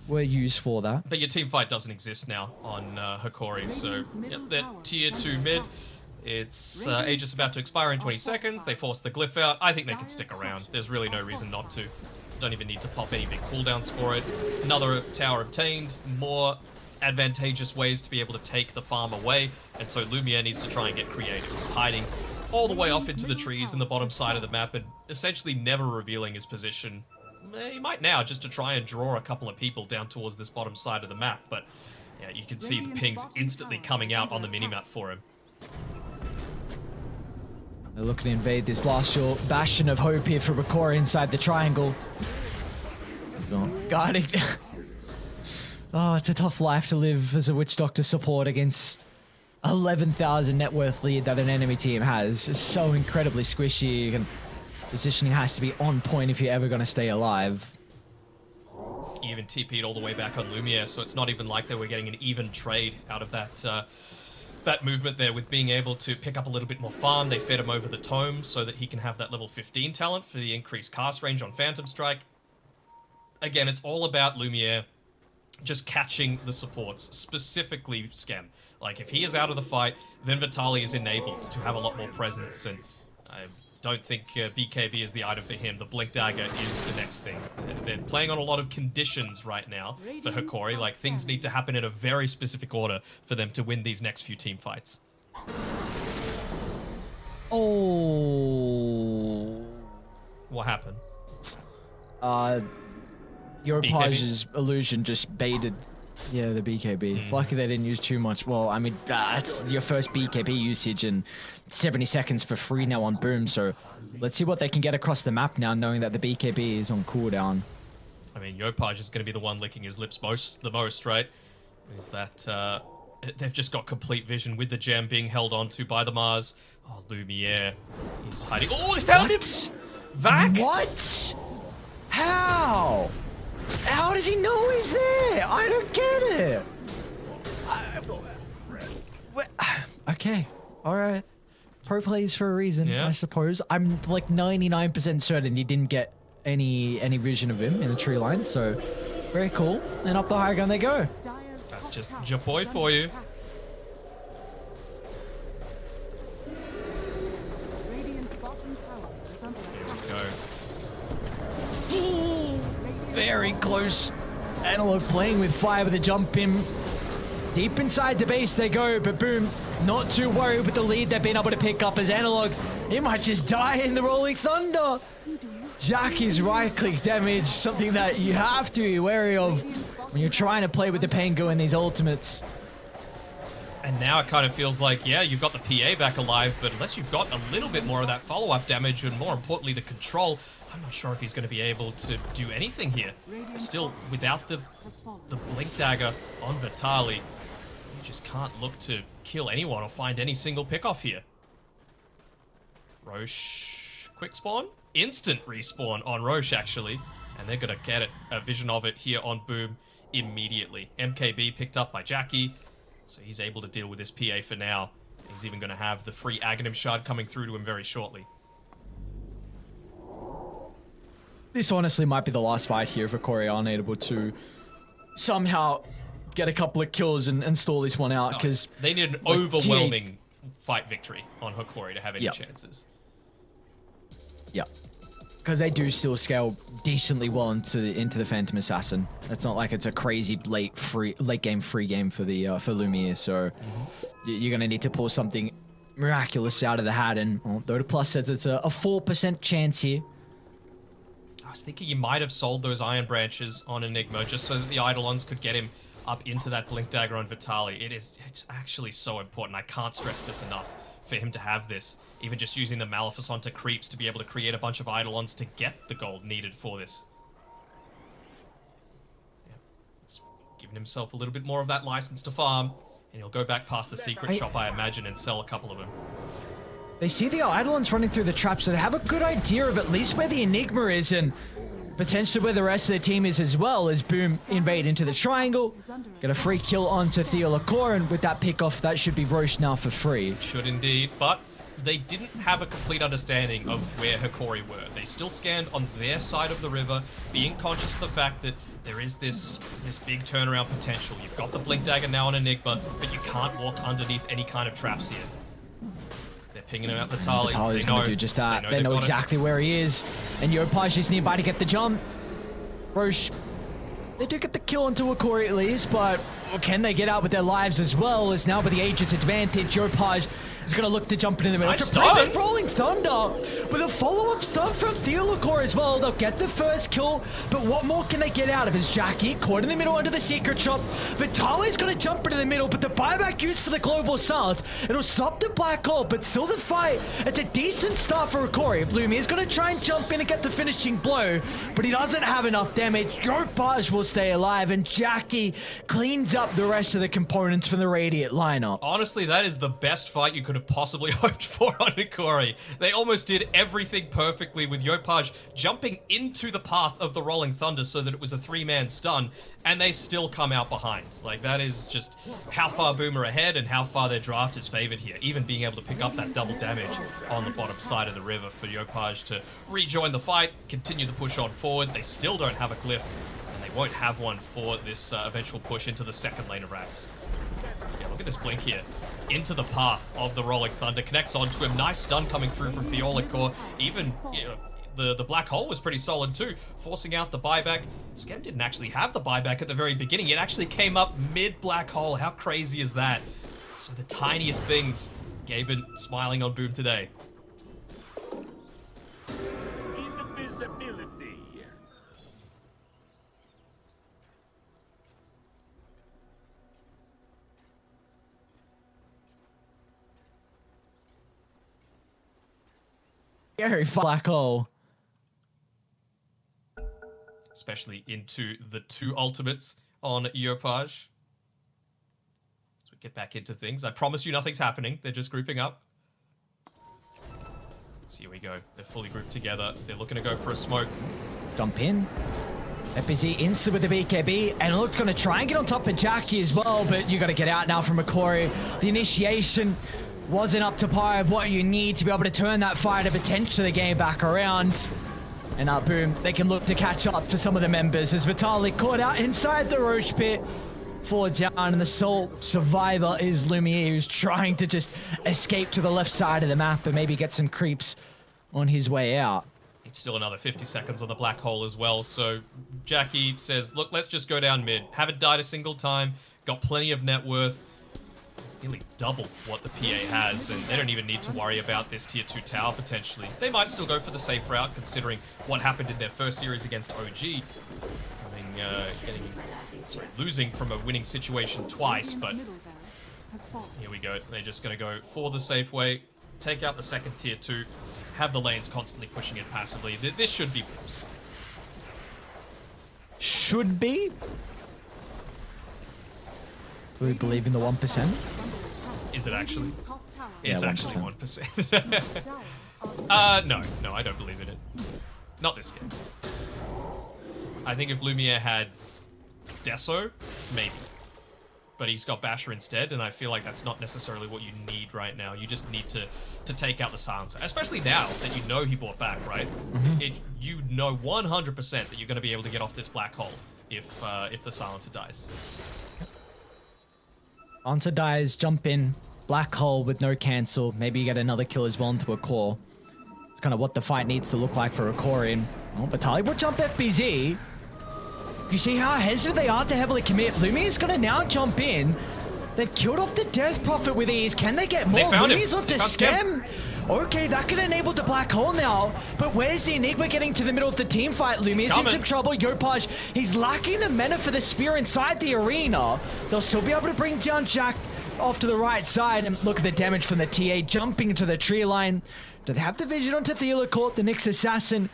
were used for that. But your team fight doesn't exist now on Hikori, so yep, they're tier 2 mid. It's Aegis about to expire in 20 seconds. They force the Glyph out. I think they can stick around. There's really no reason not to. Don't even need to pop any big cooldowns for it. Another tower obtained. More advantageous ways to be able to take the farm away. And so Lumiere needs to try and get creative. He's hiding all the way off into the trees in the bottom side of the map and essentially never revealing his position. He might now, just to try and draw a couple of people down towards this bottom side of the map. But yeah, you can see the pings instantly coming out on the minimap for him. They're looking to invade this last short bastion of hope here for Hikori inside the triangle. Guarding. Oh, it's a tough life to live as a Witch Doctor support against 11,000 net worth lead that an enemy team has. It's so incredibly squishy, and positioning has to be on point if you're ever going to stay alive. He even TP'd all the way back on Lumiere, so it's not even like they were getting an even trade out of that that movement there with being able to pick up a little bit more farm. They fed him over the tome so that he can have that level 15 talent for the increased cast range on Phantom Strike. Again, it's all about Lumiere just catching the supports, specifically Schem. Like, if he is out of the fight, then Vitali is enabled to have a lot more presence, and I don't think BKB is the item for him. The Blink Dagger is the next thing. They're playing on a lot of conditions right now for Hikori. Like, things need to happen in a very specific order for them to win these next few team fights. Oh. What happened? Yopaj's illusion just baited, yeah, the BKB. Lucky they didn't use too much. Well, I mean, that's your first BKB usage in 70 seconds for free now on Boom, so let's see what they can get across the map now, knowing that the BKB is on cooldown. I mean, Yopaj is going to be the one licking his lips the most, right? Is that they've just got complete vision with the gem being held onto by the Mars. Oh, Lumiere. He's hiding. Oh, they found him! Vac? What? How? How does he know he's there? I don't get it. Okay, all right. Pro plays for a reason, Yeah. I suppose. I'm like 99% certain he didn't get any vision of him in the tree line. So very cool. And up the high ground they go. Dire's That's top just tower Japoy is for under you. attack. Radiant's bottom tower is under attack. Go. Very close. Analog playing with fire with a jump in. Deep inside the base they go, but Boom, not too worried with the lead they've been able to pick up as Analog. He might just die in the Rolling Thunder. Jackie's right click damage, something that you have to be wary of when you're trying to play with the Pengu in these ultimates. And now it kind of feels like, yeah, you've got the PA back alive, but unless you've got a little bit more of that follow-up damage and more importantly the control, I'm not sure if he's going to be able to do anything here. Still, without the Blink Dagger on Vitali, you just can't look to kill anyone or find any single pick-off here. Roche, quick spawn? Instant respawn on Roche, actually. And they're going to get a vision of it here on Boom immediately. MKB picked up by Jackie, so he's able to deal with this PA for now. He's even going to have the free Aghanim Shard coming through to him very shortly. This honestly might be the last fight here for Corey unable to somehow get a couple of kills and stall this one out, because They need an overwhelming fight victory on Hikori to have any Yep. chances. yeah, because they do still scale decently well into the Phantom Assassin. It's not like it's a crazy late game free game for the for Lumiere. So you're gonna need to pull something miraculous out of the hat, and Dota Plus says it's a 4% chance here. I was thinking you might have sold those Iron Branches on Enigma just so that the Eidolons could get him up into that Blink Dagger on Vitali. It's actually so important. I can't stress this enough for him to have this. Even just using the Maleficent to creeps to be able to create a bunch of Eidolons to get the gold needed for this. Yeah. He's giving himself a little bit more of that license to farm, and he'll go back past the secret shop, I imagine, and sell a couple of them. They see the Eidolons running through the trap, so they have a good idea of at least where the Enigma is and potentially where the rest of the team is as well, as Boom invade into the triangle. Get a free kill onto Theo Lacor, and with that pick off, that should be Roche now for free. Should indeed, but they didn't have a complete understanding of where Hikori were. They still scanned on their side of the river, being conscious of the fact that there is this big turnaround potential. You've got the Blink Dagger now on Enigma, but you can't walk underneath any kind of traps here. They're pinging him out Vitali. Vitali's going to do just that. They know they've got exactly where he is. And Yopaj is nearby to get the jump. Roche, they do get the kill onto Hikori at least, but can they get out with their lives as well? As now with the Aegis advantage, Yopaj is going to look to jump into the middle. Nice To prevent stun. Rolling Thunder with a follow-up stun from Theo Lacor as well. They'll get the first kill, but what more can they get out of his Jackie? Caught in the middle under the secret shop. Vitali's going to jump into the middle, but the buyback used for the Global South, it'll stop the black hole, but still the fight. It's a decent start for Hikori. Lumiere's going to try and jump in and get the finishing blow, but he doesn't have enough damage. Yopaj will stay alive, and Jackie cleans up the rest of the components from the Radiant lineup. Honestly, that is the best fight you could have possibly hoped for on Hikori. They almost did everything perfectly, with Yopaj jumping into the path of the Rolling Thunder so that it was a 3-man stun, and they still come out behind. Like, that is just how far Boomer ahead and how far their draft is favored here. Even being able to pick up that double damage on the bottom side of the river for Yopaj to rejoin the fight, continue the push on forward. They still don't have a glyph, and they won't have one for this eventual push into the second lane of Rax. Yeah, look at this blink here. Into the path of the Rolling Thunder, connects onto him. Nice stun coming through from Theo Lacor. Even, you know, the black hole was pretty solid too, forcing out the buyback. Skem didn't actually have the buyback at the very beginning. It actually came up mid-black hole. How crazy is that? So the tiniest things. Gaben smiling on Boom today. Invisibility. Very black hole. Especially into the 2 ultimates on Yopaj. As we get back into things, I promise you nothing's happening. They're just grouping up. So here we go. They're fully grouped together. They're looking to go for a smoke. Jump in. FPZ insta with the BKB, and look, gonna try and get on top of Jackie as well, but you gotta get out now from Hikori. The initiation wasn't up to par of what you need to be able to turn that fight to potentially the game back around. And Boom, they can look to catch up to some of the members as Vitalik caught out inside the Roche pit. 4 down, and the sole survivor is Lumiere, who's trying to just escape to the left side of the map and maybe get some creeps on his way out. It's still another 50 seconds on the black hole as well, so Jackie says, look, let's just go down mid. Haven't died a single time, got plenty of net worth. Nearly double what the PA has, and they don't even need to worry about this tier 2 tower potentially. They might still go for the safe route considering what happened in their first series against OG. Losing from a winning situation twice, but Middle barracks has fallen. here we go. They're just going to go for the safe way, take out the second tier 2, have the lanes constantly pushing it passively. This should be worse. Should be. Do we believe in the 1%? Is it actually? Radiant's top tower It's Yeah, actually 1%. 1%. Dire are No, I don't believe in it. Not this game. I think if Lumiere had Deso, maybe. But he's got Basher instead, and I feel like that's not necessarily what you need right now. You just need to take out the silencer. Especially now that you know he bought back, right? You know 100% that you're going to be able to get off this black hole if the silencer dies. Answer dies, jump in, black hole with no cancel. Maybe you get another kill as well into a core. It's kind of what the fight needs to look like for a core in. Oh, Vitalik will jump FBZ. You see how hesitant they are to heavily commit. Lumiere's gonna now jump in. They've killed off the Death Prophet with ease. Can they get more? They found him. Lumiere's onto They found Stem. Okay, that could enable the black hole now. But where's the Enigma getting to the middle of the team fight? Lumiere's in coming. some trouble. Yopaj, he's lacking the mana for the spear inside the arena. They'll still be able to bring down Jack off to the right side. And look at the damage from the TA jumping into the tree line. Do they have the vision onto Theolicort? The Nyx Assassin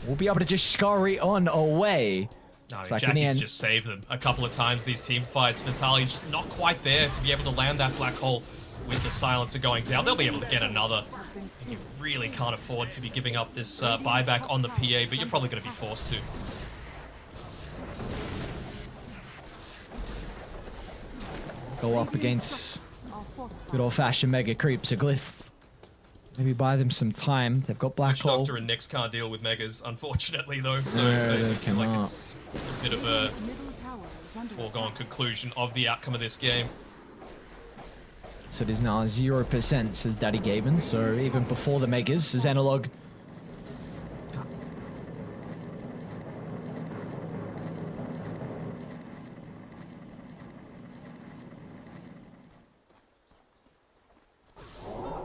will be able to just scurry on away. No, It's like in the Jackie's end- just saved them a couple of times, these team fights. Vitaly just not quite there to be able to land that black hole with the silencer going down. They'll be able to get another. You really can't afford to be giving up this buyback on the PA, but you're probably going to be forced to. Go up against are fortified. good old-fashioned Mega Creeps, a glyph. Maybe buy them some time. They've got Black Witch Hole. Doctor and Nyx can't deal with Megas, unfortunately, though, so No, I they feel like cannot. it's a bit of a Middle tower is under foregone attack. conclusion of the outcome of this game. So it is now 0%, says Daddy Gaben. So even before the Megas, says Analog.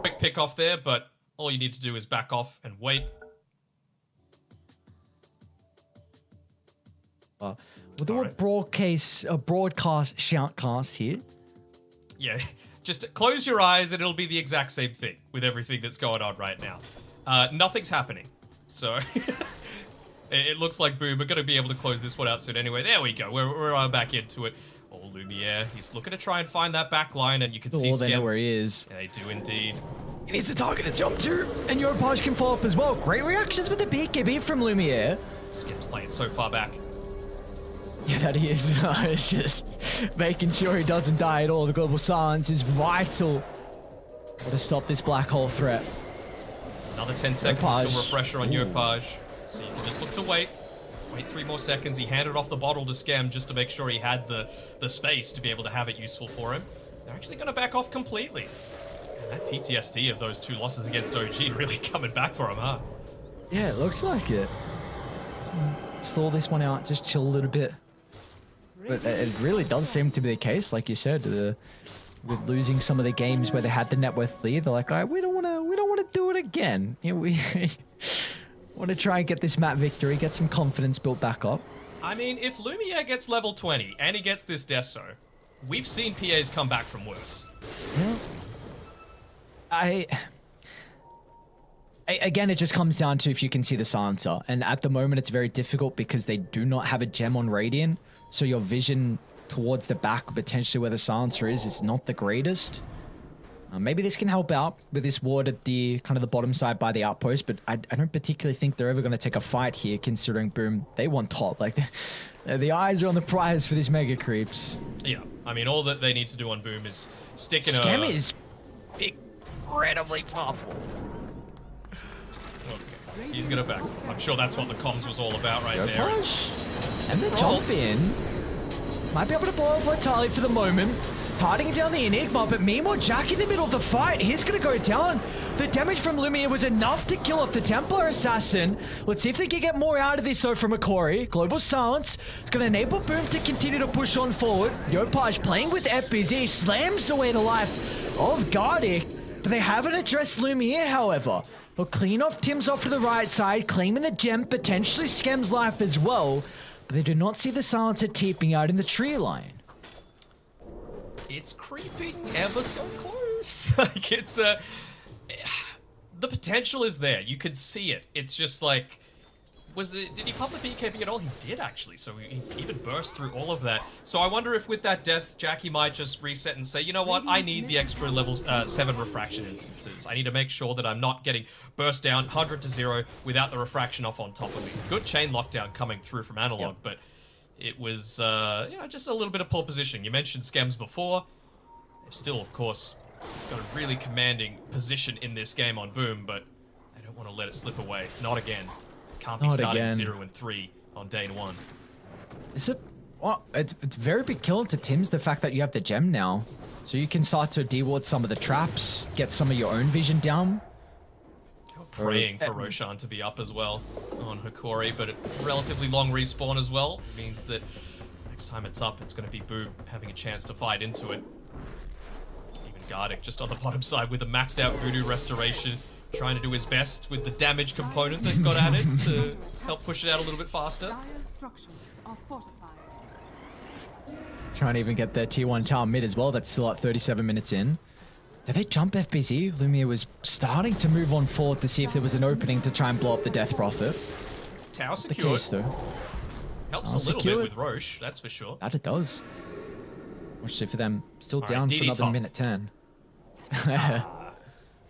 Quick pick off there, but all you need to do is back off and wait. We'll do Alright. a broadcast shoutcast here. Yeah, just close your eyes and it'll be the exact same thing with everything that's going on right now. Nothing's happening. So it looks like Boom are going to be able to close this one out soon anyway. There we go. We're back into it. Oh, Lumiere, he's looking to try and find that back line, and you can see Oh, they know Skem. where he is. Yeah, they do indeed. He needs a target to jump to, and Yopaj can follow up as well. Great reactions with the BKB from Lumiere. Skem's playing so far back. Yeah, that he is. It's just making sure he doesn't die at all. The global silence is vital to stop this black hole threat. Another 10 seconds Yopaj. until refresher on Yopaj. So you can just look to wait. Wait 3 more seconds. He handed off the bottle to Skem just to make sure he had the space to be able to have it useful for him. They're actually going to back off completely. And that PTSD of those 2 losses against OG really coming back for him, huh? Yeah, it looks like it. Stall this one out, just chill a little bit. But it really does seem to be the case, like you said, with losing some of the games where they had the net worth lead. They're like, all right, we don't want to do it again. You know, we want to try and get this map victory, get some confidence built back up. I mean, if Lumiere gets level 20 and he gets this Deso, we've seen PAs come back from worse. Again, it just comes down to if you can see the silencer. And at the moment, it's very difficult because they do not have a gem on Radiant. So your vision towards the back, potentially where the silencer is not the greatest. Maybe this can help out with this ward at the kind of the bottom side by the outpost, but I don't particularly think they're ever going to take a fight here, considering Boom, they want top. Like, the eyes are on the prize for these Mega Creeps. Yeah, I mean, all that they need to do on Boom is stick in Scam a... is incredibly powerful. Okay. He's gonna back. I'm sure that's what the comms was all about right there. Push. And the jump in. Might be able to blow up Vitali for the moment. Tiding down the Enigma, but meanwhile, Jack in the middle of the fight. He's going to go down. The damage from Lumia was enough to kill off the Templar Assassin. Let's see if they can get more out of this, though, from Akori. Global Silence. It's going to enable Boom to continue to push on forward. Yopaj playing with FBZ slams away the life of Gardic, but they haven't addressed Lumia, however. They'll clean off Tim's off to the right side, claiming the gem, potentially Skem's life as well, but they do not see the Silencer teeping out in the tree line. It's creeping ever so close. Like, it's the potential is there. You could see it. It's just like, did he pop the BKB at all? He did, actually. So he even burst through all of that. So I wonder if with that death, Jackie might just reset and say, you know what? I need the extra level 7 refraction instances. I need to make sure that I'm not getting burst down 100 to 0 without the refraction off on top of me. Good chain lockdown coming through from Analog, but it was, just a little bit of poor positioning. You mentioned Skems before. They've still, of course, got a really commanding position in this game on Boom, but I don't want to let it slip away. Not again. Can't be Not starting again. 0 and 3 on day 1. It's very big kill to Tim's, the fact that you have the gem now. So you can start to deward some of the traps, get some of your own vision down. Praying for Roshan to be up as well on Hikori, but a relatively long respawn as well. Means that next time it's up, it's going to be Boom having a chance to fight into it. Even Gardic just on the bottom side with a maxed out Voodoo Restoration, trying to do his best with the damage component that got added to help push it out a little bit faster. Dire's structures are fortified. Trying to even get their T1 tower mid as well. That's still at 37 minutes in. Did they jump FBZ? Lumia was starting to move on forward to see if there was an opening to try and blow up the Death Prophet. Tower The secured. case, though. Helps Tower a little secured. bit with Roche, that's for sure. That it does. Watch it for them. Still All down right, for DD another top. minute 10.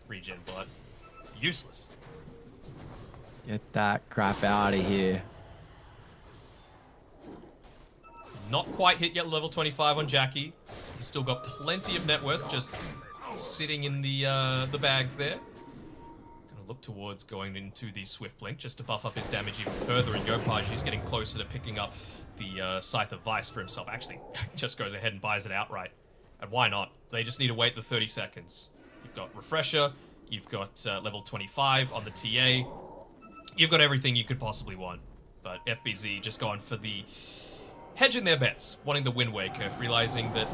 Regen blood. Useless. Get that crap out of here. Not quite hit yet level 25 on Jackie. He's still got plenty of net worth just sitting in the bags there. Gonna look towards going into the Swift Blink just to buff up his damage even further. And Yopaj, he's getting closer to picking up the Scythe of Vice for himself. Actually, just goes ahead and buys it outright. And why not? They just need to wait the 30 seconds. You've got Refresher, you've got level 25 on the TA. You've got everything you could possibly want. But FBZ just going for the hedging their bets, wanting the Wind Waker, realizing that,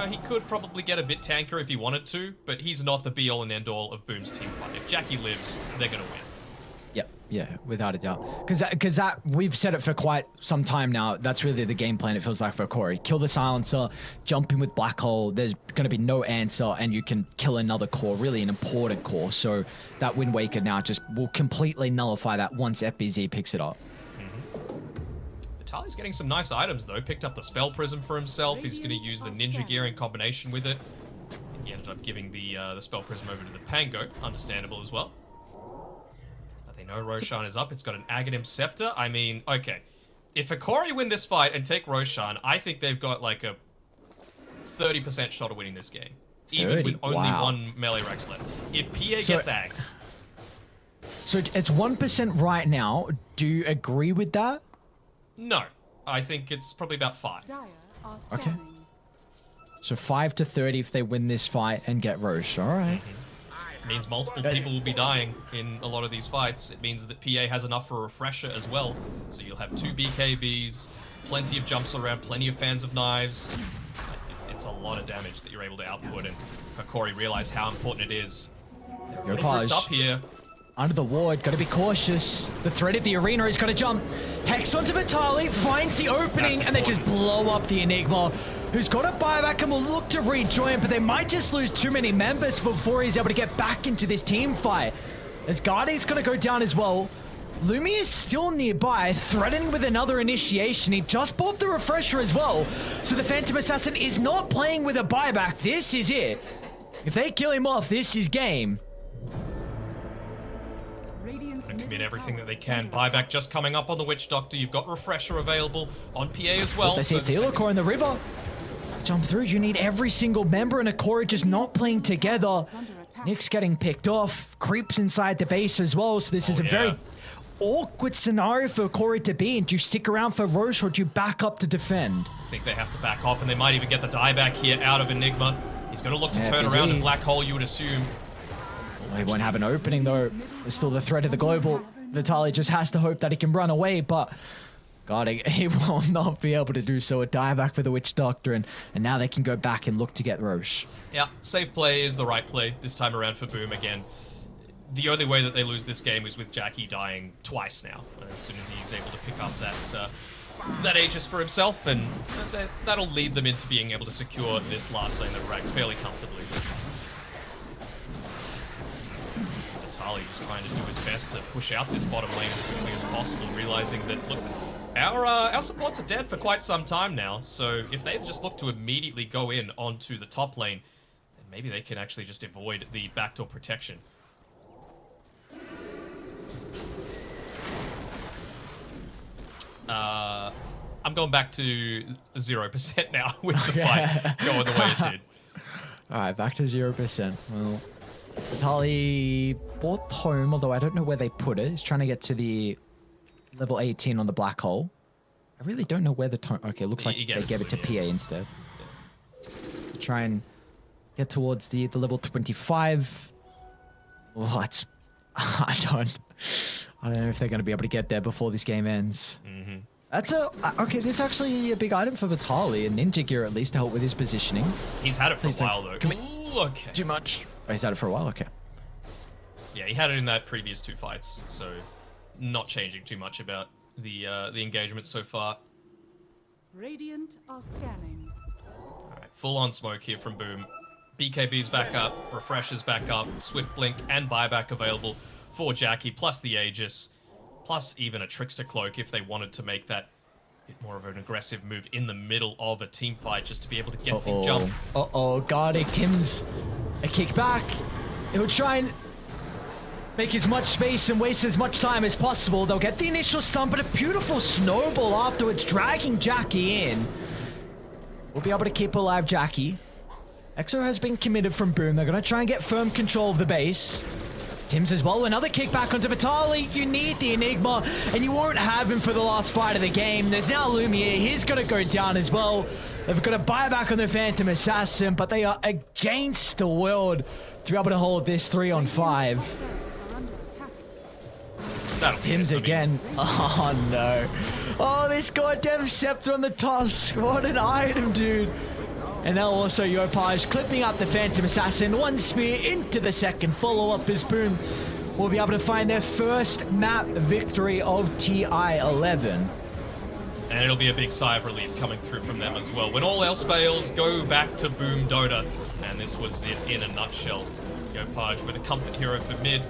he could probably get a bit tanker if he wanted to, but he's not the be-all and end-all of Boom's team fight. If Jackie lives, they're gonna win. Yep, yeah, without a doubt. Because that we've said it for quite some time now. That's really the game plan. It feels like for Corey. Kill the Silencer, jump in with Black Hole. There's going to be no answer, and you can kill another core, really an important core. So that Wind Waker now just will completely nullify that once FBZ picks it up. Vitali's getting some nice items though. Picked up the Spell Prism for himself. He's going to use the Ninja Gear in combination with it. He ended up giving the Spell Prism over to the Pango. Understandable as well. They know Roshan is up. It's got an Aghanim Scepter. I mean, okay. If Hikori win this fight and take Roshan, I think they've got like a 30% shot of winning this game. Even 30? with only Wow. one melee Rex left. If PA So- gets Ags, So it's 1% right now. Do you agree with that? no. I think it's probably about 5. Dire are scanning. So 5 to 30 if they win this fight and get Roche. All right. Means multiple people will be dying in a lot of these fights. It means that PA has enough for a Refresher as well. So you'll have 2 BKBs, plenty of jumps around, plenty of fans of knives. It's a lot of damage that you're able to output, and Hikori realized how important it is. They're really grouped up here. Under the ward, gotta be cautious. The threat of the arena is gonna jump. Hex onto Vitali, finds the opening, That's and they just blow up the Enigma, who's got a buyback and will look to rejoin, but they might just lose too many members before he's able to get back into this team fight. As Guardian's gonna go down as well. Lumi is still nearby, threatened with another initiation. He just bought the Refresher as well. So the Phantom Assassin is not playing with a buyback. This is it. If they kill him off, this is game. Radiant's And commit middle everything tower that they is can. under Buyback just coming up on the Witch Doctor. You've got Refresher available on PA as well. They see so the second- Theolacor in the river. Jump through. You need every single member in a core just not playing together. is under attack. Nick's getting picked off. Creeps inside the base as well. So this is a yeah. very awkward scenario for Corey to be in. Do you stick around for Roche or do you back up to defend? I think they have to back off, and they might even get the dieback here out of Enigma. He's going to look to turn busy. around in Black Hole, you would assume. Well, he won't have an opening though. There's still the threat of the global. Vitaly just has to hope that he can run away, but God, he will not be able to do so. A dieback for the Witch Doctor, and now they can go back and look to get Roche. Yeah, safe play is the right play this time around for Boom again. The only way that they lose this game is with Jackie dying twice now, as soon as he's able to pick up that Aegis for himself, and that'll lead them into being able to secure this last lane of Rags fairly comfortably. Vitaly just trying to do his best to push out this bottom lane as quickly as possible, realizing that, look, our supports are dead for quite some time now, so if they just look to immediately go in onto the top lane, then maybe they can actually just avoid the backdoor protection. I'm going back to 0% now with the fight going the way it did. Alright, back to 0%. Well, Vitaly bought home, although I don't know where they put it. He's trying to get to the level 18 on the black hole. I really don't know where the okay, it looks like they gave it to PA instead. Try and get towards the level 25. What? I don't know if they're going to be able to get there before this game ends. That's okay. This is actually a big item for Vitaly, a ninja gear at least to help with his positioning. He's had it for a Please don't while though. commit Ooh, okay. Too much. Oh, he's had it for a while. Okay. Yeah, he had it in that previous 2 fights, so not changing too much about the engagement so far. Radiant are scanning. All right, full on smoke here from Boom. BKB's back up, Refresher's back up, Swift Blink and buyback available for Jackie, plus the Aegis, plus even a Trickster Cloak if they wanted to make that bit more of an aggressive move in the middle of a team fight just to be able to get the jump. Gardic, Tim's a kick back. He'll try and make as much space and waste as much time as possible. They'll get the initial stun, but a beautiful snowball afterwards, dragging Jackie in. We'll be able to keep alive Jackie. Exo has been committed from Boom. They're going to try and get firm control of the base. Tim's as well. Another kickback onto Vitaly. You need the Enigma, and you won't have him for the last fight of the game. There's now Lumiere. He's going to go down as well. They've got a buyback on the Phantom Assassin, but they are against the world to be able to hold this 3-on-5. Tim's again. Oh, no. Oh, this goddamn Scepter on the Tusk. What an item, dude. And now also Yopaj clipping up the Phantom Assassin. One spear into the second follow-up as Boom will be able to find their first map victory of TI-11. And it'll be a big sigh of relief coming through from them as well. When all else fails, go back to Boom Dota. And this was it in a nutshell. Yopaj with a comfort hero for mid,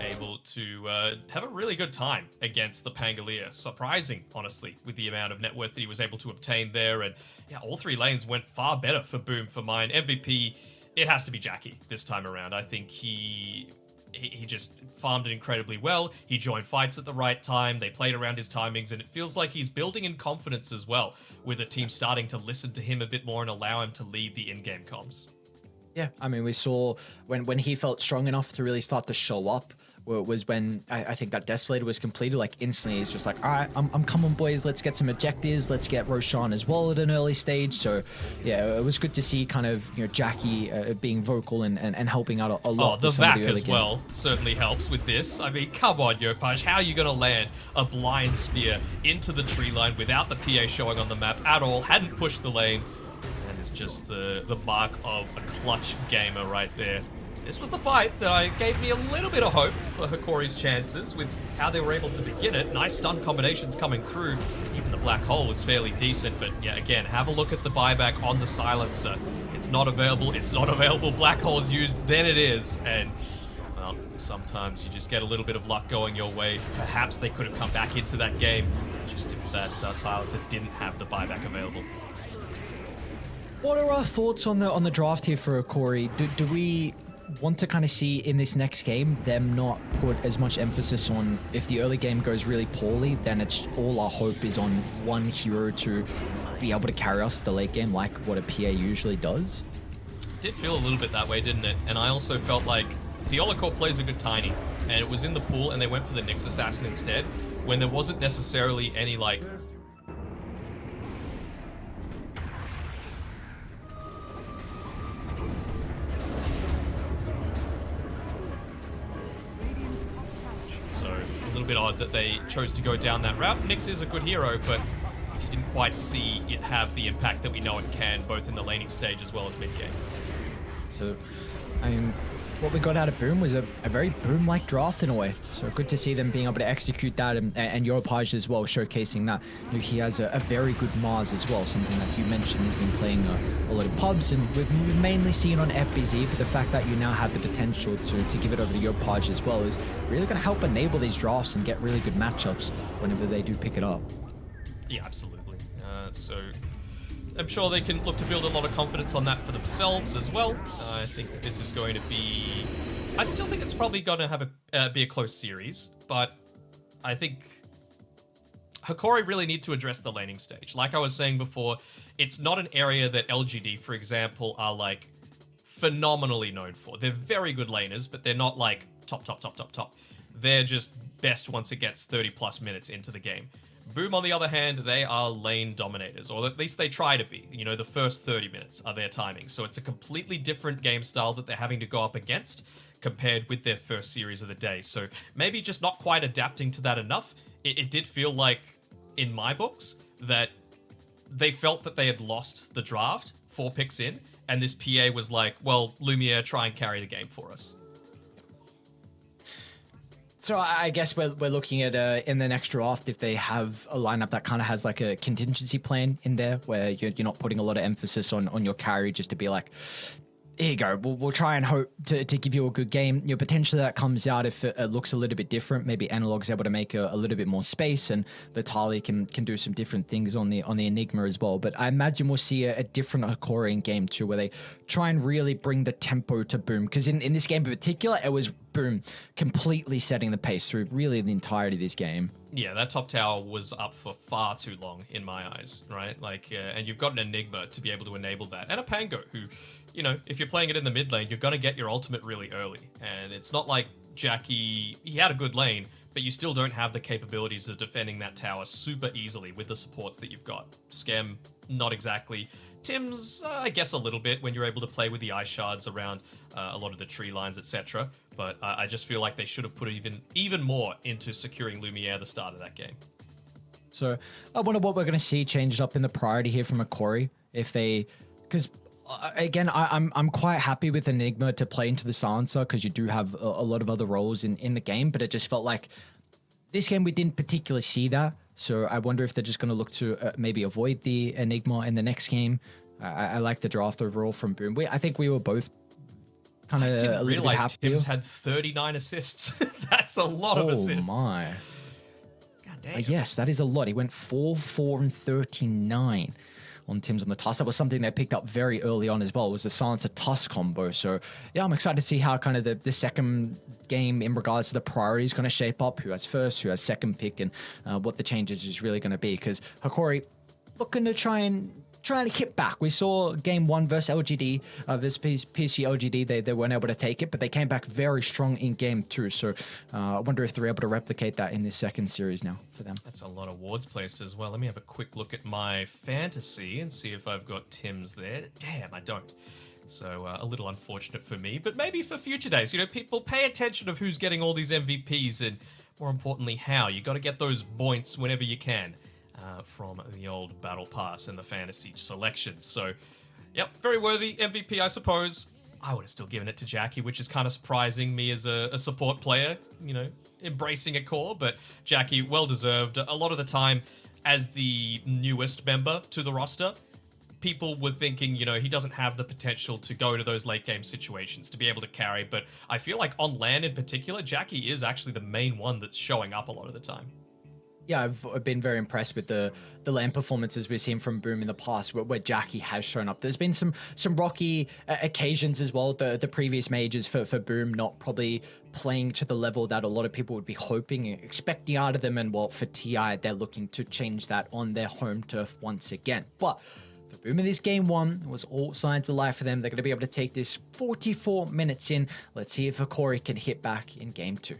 able to have a really good time against the Pangolier. Surprising, honestly, with the amount of net worth that he was able to obtain there. And yeah, all 3 lanes went far better for Boom for mine. MVP, it has to be Jackie this time around. I think he just farmed it incredibly well. He joined fights at the right time. They played around his timings, and it feels like he's building in confidence as well, with the team starting to listen to him a bit more and allow him to lead the in-game comms. Yeah, I mean, we saw when he felt strong enough to really start to show up, was when I think that Desolator was completed. Like instantly, he's just like, all right, I'm coming, boys. Let's get some objectives. Let's get Roshan as well at an early stage. So yeah, it was good to see kind of Jackie being vocal and helping out a lot. Oh, the VAC as well certainly helps with this. I mean, come on, Yopaj, how are you going to land a blind spear into the tree line without the PA showing on the map at all? Hadn't pushed the lane, and it's just the mark of a clutch gamer right there. This was the fight that gave me a little bit of hope for Hikori's chances with how they were able to begin it. Nice stun combinations coming through. Even the black hole was fairly decent, but yeah, again, have a look at the buyback on the silencer. It's not available. It's not available. Black hole is used, then it is. And, well, sometimes you just get a little bit of luck going your way. Perhaps they could have come back into that game just if that silencer didn't have the buyback available. What are our thoughts on the draft here for Hikori? Do we want to kind of see in this next game them not put as much emphasis on, if the early game goes really poorly, then it's all our hope is on one hero to be able to carry us to the late game like what a PA usually does? It did feel a little bit that way, didn't it? And I also felt like Theolicor plays a good tiny and it was in the pool, and they went for the Nyx Assassin instead, when there wasn't necessarily any, like... So, a little bit odd that they chose to go down that route. Nyx is a good hero, but we just didn't quite see it have the impact that we know it can, both in the laning stage as well as mid-game. So, I mean, what we got out of Boom was a very Boom-like draft in a way. So good to see them being able to execute that, and Europage as well, showcasing that he has a very good Mars as well, something that you mentioned he's been playing a lot of pubs, and we've mainly seen on FBZ, but the fact that you now have the potential to give it over to Europage as well is really going to help enable these drafts and get really good matchups whenever they do pick it up. Yeah, absolutely. So I'm sure they can look to build a lot of confidence on that for themselves as well. I think that this is going to be... I still think it's probably going to have be a close series, but I think Hikori really need to address the laning stage. Like I was saying before, it's not an area that LGD, for example, are like phenomenally known for. They're very good laners, but they're not like top. They're just best once it gets 30 plus minutes into the game. Boom, on the other hand, they are lane dominators, or at least they try to be. You know, the first 30 minutes are their timing. So it's a completely different game style that they're having to go up against compared with their first series of the day. So maybe just not quite adapting to that enough. It did feel like, in my books, that they felt that they had lost the draft 4 picks in, and this PA was like, well, Lumiere, try and carry the game for us. So I guess we're looking at in the next draft, if they have a lineup that kind of has like a contingency plan in there where you're not putting a lot of emphasis on your carry, just to be like, here you go, we'll try and hope to give you a good game. You know, potentially that comes out if it looks a little bit different. Maybe Analog's able to make a little bit more space, and Vitali can do some different things on the Enigma as well. But I imagine we'll see a different Hikori in game 2 where they try and really bring the tempo to Boom. Because in this game in particular, it was Boom completely setting the pace through really the entirety of this game. Yeah, that top tower was up for far too long in my eyes, right? Like, and you've got an Enigma to be able to enable that, and a Pango who, you know, if you're playing it in the mid lane, you're going to get your ultimate really early. And it's not like Jackie, he had a good lane, but you still don't have the capabilities of defending that tower super easily with the supports that you've got. Skem, not exactly. Tim's, I guess, a little bit when you're able to play with the ice shards around a lot of the tree lines, etc. But I just feel like they should have put even more into securing Lumiere at the start of that game. So I wonder what we're going to see changed up in the priority here from Hikori. If they... Because... Again, I'm quite happy with Enigma to play into the Silencer because you do have a lot of other roles in the game, but it just felt like this game we didn't particularly see that. So I wonder if they're just going to look to maybe avoid the Enigma in the next game. I like the draft overall from Boom. I think we were both kind of a little bit happy. I didn't realize Tim's had 39 assists. That's a lot of assists. Oh my. God damn. Yes, that is a lot. He went 4, 4, and 39. On Tim's on the Tusk. That was something they picked up very early on as well. It was the Silencer Tusk combo. So yeah, I'm excited to see how kind of the second game in regards to the priorities going to shape up. Who has first, who has second pick, and what the changes is really going to be. Because Hikori looking to trying to hit back. We saw game 1 versus LGD, versus PC LGD. They weren't able to take it, but they came back very strong in game 2. So I wonder if they're able to replicate that in this second series now for them. That's a lot of wards placed as well. Let me have a quick look at my fantasy and see if I've got Tim's there. Damn, I don't. So a little unfortunate for me, but maybe for future days. You know, people pay attention of who's getting all these MVPs and, more importantly, how. You got to get those points whenever you can. From the old Battle Pass and the fantasy selections. So, yep, very worthy MVP, I suppose. I would have still given it to Jackie, which is kind of surprising me as a support player, you know, embracing a core. But Jackie, well-deserved. A lot of the time, as the newest member to the roster, people were thinking, you know, he doesn't have the potential to go to those late-game situations, to be able to carry. But I feel like on LAN in particular, Jackie is actually the main one that's showing up a lot of the time. Yeah, I've been very impressed with the LAN performances we've seen from Boom in the past, where Jackie has shown up. There's been some rocky occasions as well. The previous majors for Boom not probably playing to the level that a lot of people would be hoping and expecting out of them. And well, for TI, they're looking to change that on their home turf once again. But for Boom in this game 1, it was all signs of life for them. They're going to be able to take this 44 minutes in. Let's see if Hikori can hit back in game 2.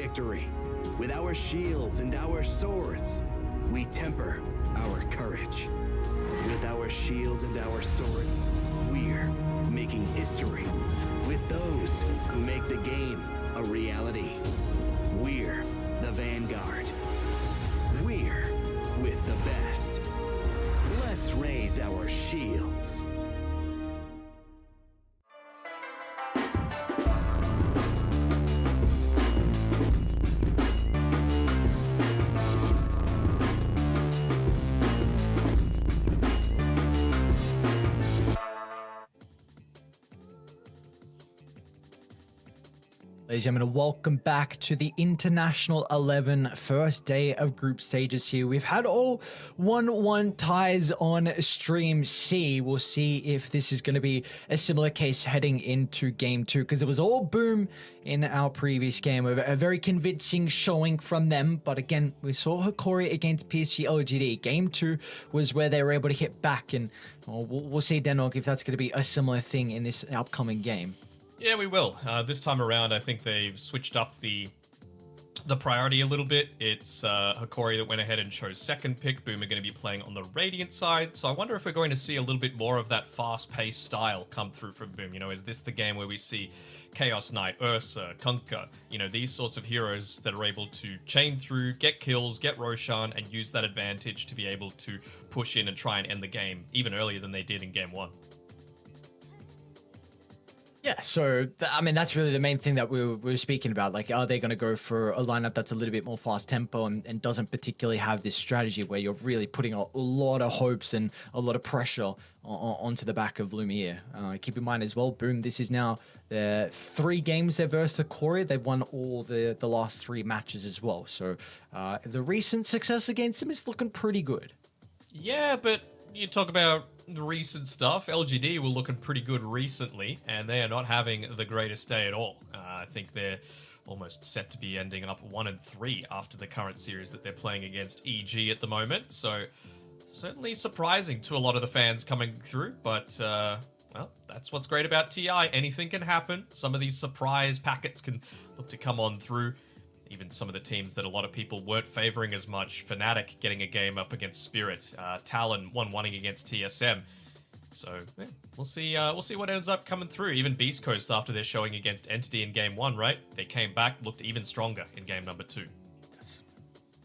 victory. With our shields and our swords, we temper our courage. With our shields and our swords, we're making history. With those who make the game a reality, we're the Vanguard. We're with the best. Let's raise our shields. Ladies and gentlemen, welcome back to the International 11 first day of group stages here. We've had all 1-1 ties on Stream C. We'll see if this is going to be a similar case heading into game 2, because it was all boom in our previous game. A very convincing showing from them, but again, we saw Hikori against PSG LGD. Game 2 was where they were able to hit back, and we'll see, Denog, if that's going to be a similar thing in this upcoming game. Yeah, we will. This time around, I think they've switched up the priority a little bit. It's Hikori that went ahead and chose second pick. Boom are going to be playing on the Radiant side. So I wonder if we're going to see a little bit more of that fast-paced style come through from Boom. You know, is this the game where we see Chaos Knight, Ursa, Kunkka, you know, these sorts of heroes that are able to chain through, get kills, get Roshan, and use that advantage to be able to push in and try and end the game even earlier than they did in game 1. Yeah, so, I mean, that's really the main thing that we were speaking about. Like, are they going to go for a lineup that's a little bit more fast tempo and doesn't particularly have this strategy where you're really putting a lot of hopes and a lot of pressure onto the back of Lumiere? Keep in mind as well, Boom, this is now the 3 games they've versed Hikori. They've won all the last 3 matches as well. So the recent success against them is looking pretty good. Yeah, but you talk about the recent stuff. LGD were looking pretty good recently, and they are not having the greatest day at all. I think they're almost set to be ending up 1-3 after the current series that they're playing against EG at the moment. So certainly surprising to a lot of the fans coming through, but well, that's what's great about TI. Anything can happen. Some of these surprise packets can look to come on through. Even some of the teams that a lot of people weren't favoring as much. Fnatic getting a game up against Spirit. Talon 1-1ing against TSM. So yeah, we'll see what ends up coming through. Even Beast Coast, after their showing against Entity in game 1, right? They came back, looked even stronger in game number 2.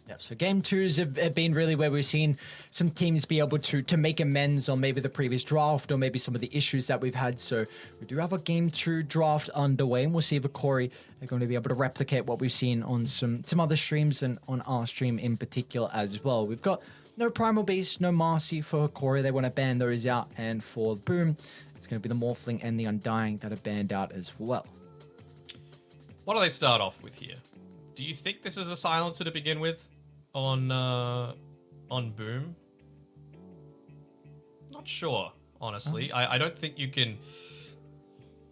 Yeah, so game 2s have been really where we've seen some teams be able to make amends on maybe the previous draft or maybe some of the issues that we've had. So we do have a game 2 draft underway, and we'll see if Hikori are going to be able to replicate what we've seen on some other streams and on our stream in particular as well. We've got no Primal Beast, no Marcy for Hikori. They want to ban those out, and for Boom, it's going to be the Morphling and the Undying that are banned out as well. What do they start off with here? Do you think this is a silencer to begin with on Boom? Not sure, honestly. I don't think you can...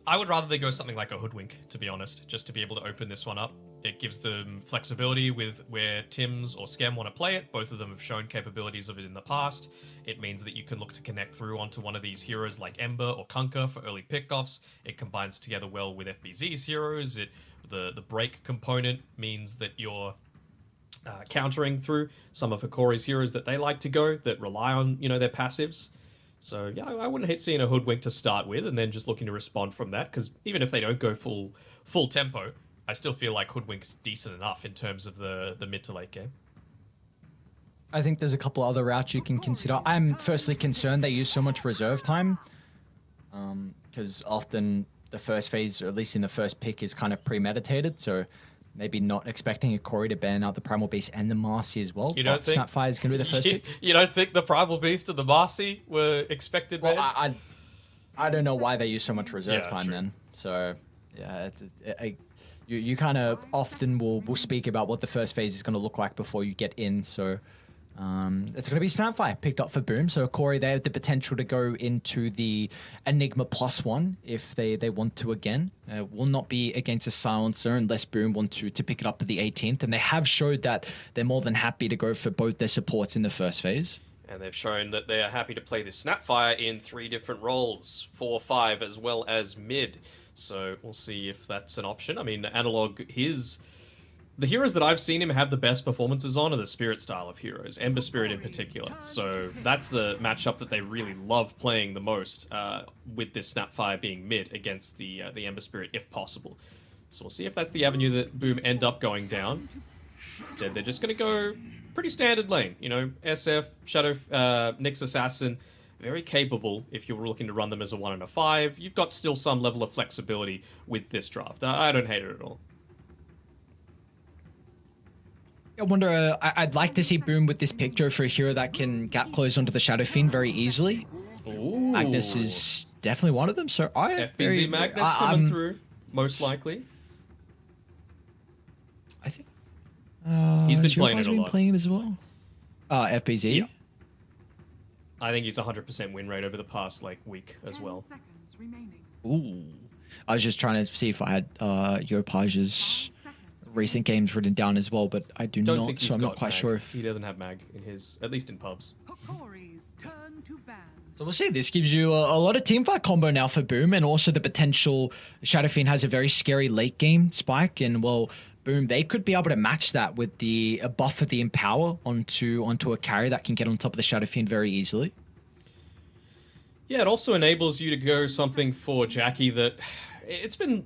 I would rather they go something like a Hoodwink, to be honest, just to be able to open this one up. It gives them flexibility with where Tims or Scam want to play it. Both of them have shown capabilities of it in the past. It means that you can look to connect through onto one of these heroes like Ember or Kunkka for early pickoffs. It combines together well with FBZ's heroes. The break component means that you're countering through some of Hikori's heroes that they like to go, that rely on, you know, their passives. So yeah, I wouldn't hate seeing a Hoodwink to start with and then just looking to respond from that, because even if they don't go full tempo, I still feel like Hoodwink's decent enough in terms of the mid to late game. I think there's a couple other routes you can consider. I'm firstly concerned they use so much reserve time, because often the first phase, or at least in the first pick, is kind of premeditated. So maybe not expecting Hikori to ban out the Primal Beast and the Marcy as well. You don't think Snapfire is going to be the first pick? You don't think the Primal Beast and the Marcy were expected bans? Well, I don't know why they use so much reserve Yeah, time true. then. So yeah, you kind of often will speak about what the first phase is going to look like before you get in. So it's going to be Snapfire picked up for Boom. So Corey, they have the potential to go into the Enigma +1 if they want to again. Will not be against a Silencer unless Boom want to pick it up at the 18th. And they have showed that they're more than happy to go for both their supports in the first phase. And they've shown that they are happy to play this Snapfire in 3 different roles, 4, 5, as well as mid. So we'll see if that's an option. I mean, Analog, the heroes that I've seen him have the best performances on are the Spirit style of heroes, Ember Spirit in particular. So that's the matchup that they really love playing the most, with this Snapfire being mid against the Ember Spirit if possible. So we'll see if that's the avenue that Boom end up going down. Instead, they're just going to go pretty standard lane. You know, SF, Shadow, Nyx Assassin, very capable if you're looking to run them as a 1 and a 5. You've got still some level of flexibility with this draft. I don't hate it at all. I wonder, I'd like to see Boom with this picture for a hero that can gap close onto the Shadow Fiend very easily. Ooh. Magnus is definitely one of them, so FBZ Magnus coming through, most likely. I think He's been has playing it Europe's a been lot. playing it as well. FBZ. Yeah. I think he's 100% win rate over the past week as 10 well. seconds remaining. Ooh. I was just trying to see if I had Europage's 5 seconds recent games written down as well, but I do Don't not, think he's so I'm got not quite mag. sure if... He doesn't have mag in his, at least in pubs. Hokori's turn to ban. So we'll see. This gives you a lot of teamfight combo now for Boom, and also the potential Shadow Fiend has a very scary late game spike, and well, Boom, they could be able to match that with the buff of the Empower onto a carry that can get on top of the Shadow Fiend very easily. Yeah, it also enables you to go something for Jackie that it's been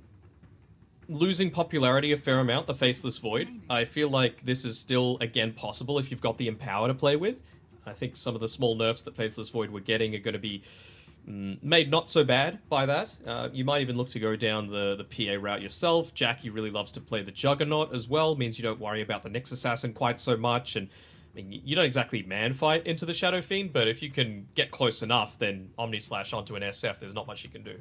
losing popularity a fair amount, the Faceless Void. I feel like this is still, again, possible if you've got the Empower to play with. I think some of the small nerfs that Faceless Void were getting are going to be made not so bad by that. You might even look to go down the PA route yourself. Jackie really loves to play the Juggernaut as well, means you don't worry about the Nyx Assassin quite so much, and I mean, you don't exactly man fight into the Shadow Fiend, but if you can get close enough, then Omni Slash onto an SF, there's not much you can do.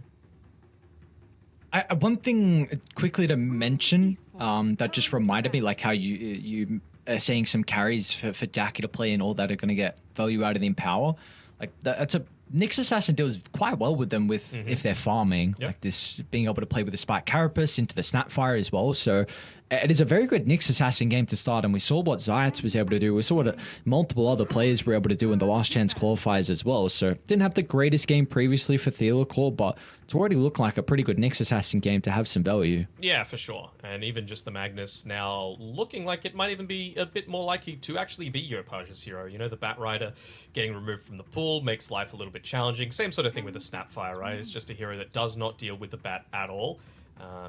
One thing quickly to mention that just reminded me, like how you are saying some carries for Jackie to play and all that are going to get value out of the Empower. Like that's a Nyx Assassin deals quite well with them with if they're farming, Yep. like this being able to play with the Spike Carapace into the Snapfire as well. So it is a very good Nyx Assassin game to start, and we saw what Zayats was able to do. We saw what multiple other players were able to do in the Last Chance qualifiers as well. So didn't have the greatest game previously for Theolacor, but it's already looked like a pretty good Nyx Assassin game to have some value. Yeah, for sure. And even just the Magnus now looking like it might even be a bit more likely to actually be Europage's hero. You know, the Bat Rider getting removed from the pool makes life a little bit challenging. Same sort of thing with the Snapfire, right? It's just a hero that does not deal with the Bat at all.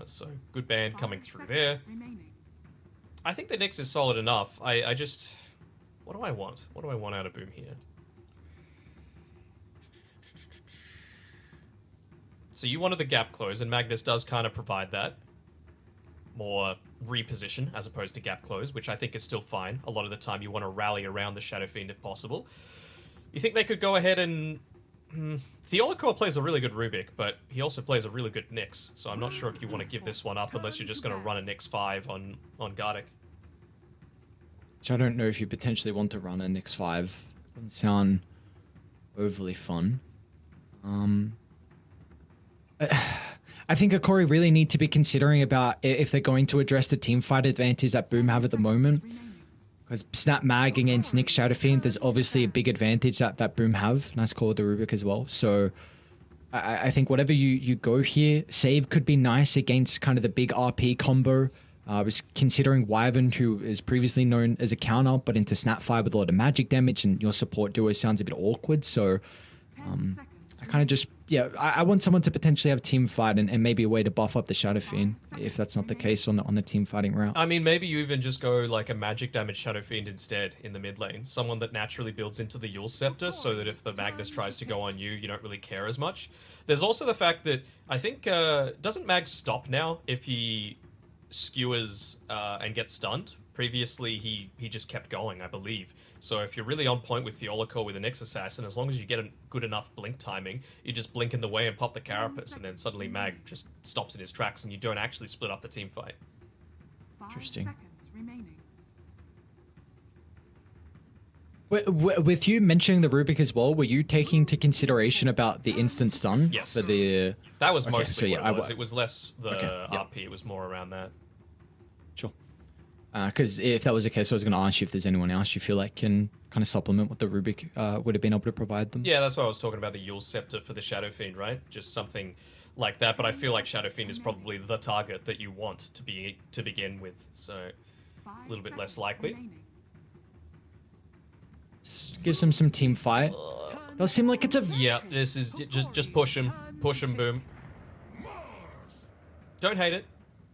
So good band coming 5 through there. seconds remaining. I think the Nyx is solid enough. I just... What do I want? What do I want out of Boom here? So you wanted the gap close, and Magnus does kind of provide that. More reposition as opposed to gap close, which I think is still fine. A lot of the time you want to rally around the Shadow Fiend if possible. You think they could go ahead and... Theolacor plays a really good Rubik, but he also plays a really good Nyx, so I'm not sure if you want to give this one up unless you're just going to run a Nyx 5 on Gardic. Which I don't know if you potentially want to run a Nyx 5. Doesn't sound overly fun. I think Hokori really need to be considering about if they're going to address the team fight advantage that Boom have at the moment. Because Snap Mag against Nyx Shadow Fiend, there's obviously a big advantage that Boom have. Nice call with the Rubik as well. So I think whatever you go here, save could be nice against kind of the big RP combo. I was considering Wyvern, who is previously known as a counter, but into Snapfire with a lot of magic damage, and your support duo sounds a bit awkward. So 10 seconds I kind of just, yeah, I want someone to potentially have team fight and maybe a way to buff up the Shadow Fiend, if that's not the case on the team fighting route. I mean, maybe you even just go like a magic damage Shadow Fiend instead in the mid lane. Someone that naturally builds into the Yule Scepter, so that if the Magnus tries to go on you, you don't really care as much. There's also the fact that I think, doesn't Mag stop now if he skewers and gets stunned? Previously, he just kept going, I believe. So if you're really on point with Theolacor with an Nyx Assassin, as long as you get a good enough blink timing, you just blink in the way and pop the Carapace, and then suddenly Mag just stops in his tracks, and you don't actually split up the team fight. 5 Interesting. seconds remaining. With you mentioning the Rubik as well, were you taking into consideration about the instant stun? Yes. For the... That was Okay, mostly so yeah, what it was. It was less the Okay, yeah. RP, it was more around that. Sure. Because if that was the case, I was going to ask you if there's anyone else you feel like can kind of supplement what the Rubik would have been able to provide them. Yeah, that's why I was talking about the Yule Scepter for the Shadow Fiend, right? Just something like that, but I feel like Shadow Fiend is probably the target that you want to begin with. So a little bit less likely. Gives them some team fight. Does seem like it's a Yeah, this is just push him, boom. Don't hate it.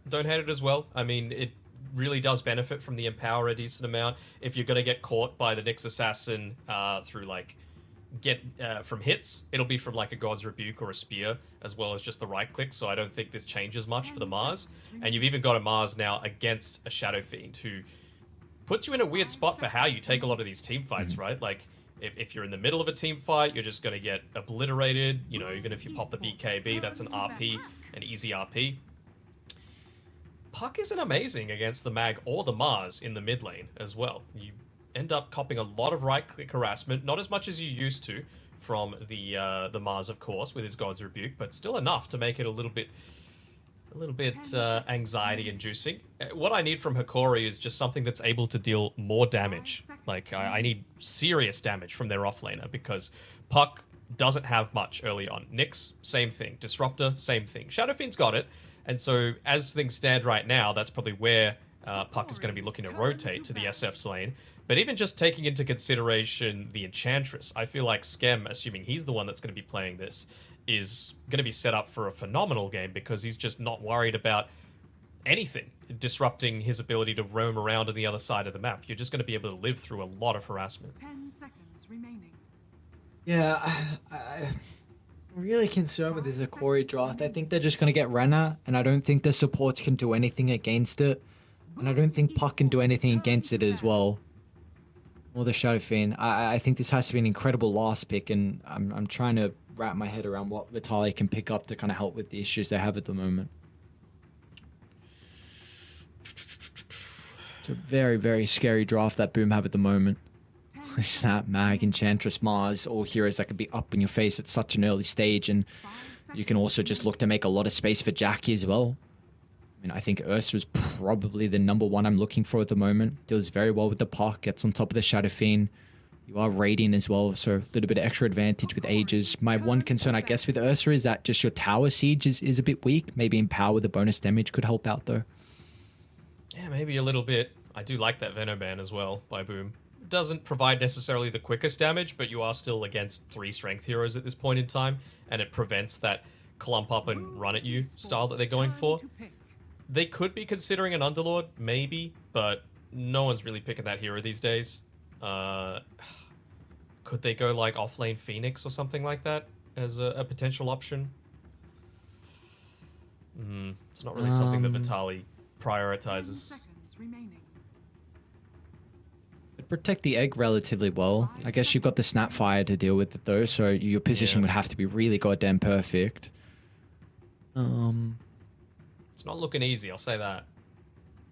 Don't hate it as well. I mean, it really does benefit from the empower a decent amount. If you're gonna get caught by the Nyx assassin through like from hits, it'll be from like a God's Rebuke or a spear, as well as just the right click. So I don't think this changes much for the Mars. And you've even got a Mars now against a Shadow Fiend who puts you in a weird spot for how you take a lot of these team fights, right? Like if you're in the middle of a team fight, you're just gonna get obliterated. You know, even if you pop the BKB, that's an RP, an easy RP. Puck isn't amazing against the Mag or the Mars in the mid lane as well. You end up copping a lot of right-click harassment, not as much as you used to from the Mars, of course, with his God's Rebuke, but still enough to make it a little bit anxiety-inducing. What I need from Hikori is just something that's able to deal more damage. Like, I need serious damage from their offlaner, because Puck doesn't have much early on. Nyx, same thing. Disruptor, same thing. Shadow Fiend's got it. And so, as things stand right now, that's probably where Puck is going to be looking to rotate to the SF's lane. But even just taking into consideration the Enchantress, I feel like Skem, assuming he's the one that's going to be playing this, is going to be set up for a phenomenal game, because he's just not worried about anything disrupting his ability to roam around on the other side of the map. You're just going to be able to live through a lot of harassment. 10 seconds remaining. Yeah, I'm really concerned with this Hikori draft. I think they're just going to get Rena, and I don't think the supports can do anything against it. And I don't think Puck can do anything against it as well. Or the Shadow Fiend. I think this has to be an incredible last pick, and I'm trying to wrap my head around what Vitaly can pick up to kind of help with the issues they have at the moment. It's a very, very scary draft that Boom have at the moment. Snap, Mag, Enchantress, Mars, all heroes that could be up in your face at such an early stage, and you can also just look to make a lot of space for Jackie as well. I mean, I think Ursa is probably the number one I'm looking for at the moment. Deals very well with the Puck, gets on top of the Shadow Fiend. You are raiding as well, so a little bit of extra advantage with Aegis. My one concern, I guess, with Ursa is that just your tower siege is a bit weak. Maybe Empower with the bonus damage could help out, though. Yeah, maybe a little bit. I do like that Venoman as well by Boom. Doesn't provide necessarily the quickest damage, but you are still against 3 strength heroes at this point in time, and it prevents that clump up and run at you style that they're going for. They could be considering an Underlord, maybe, but no one's really picking that hero these days. Could they go like offlane Phoenix or something like that as a potential option? It's not really something that Vitaly prioritizes. 10 seconds remaining. Protect the egg relatively well. I guess you've got the Snapfire to deal with it though, so your position would have to be really goddamn perfect. It's not looking easy, I'll say that.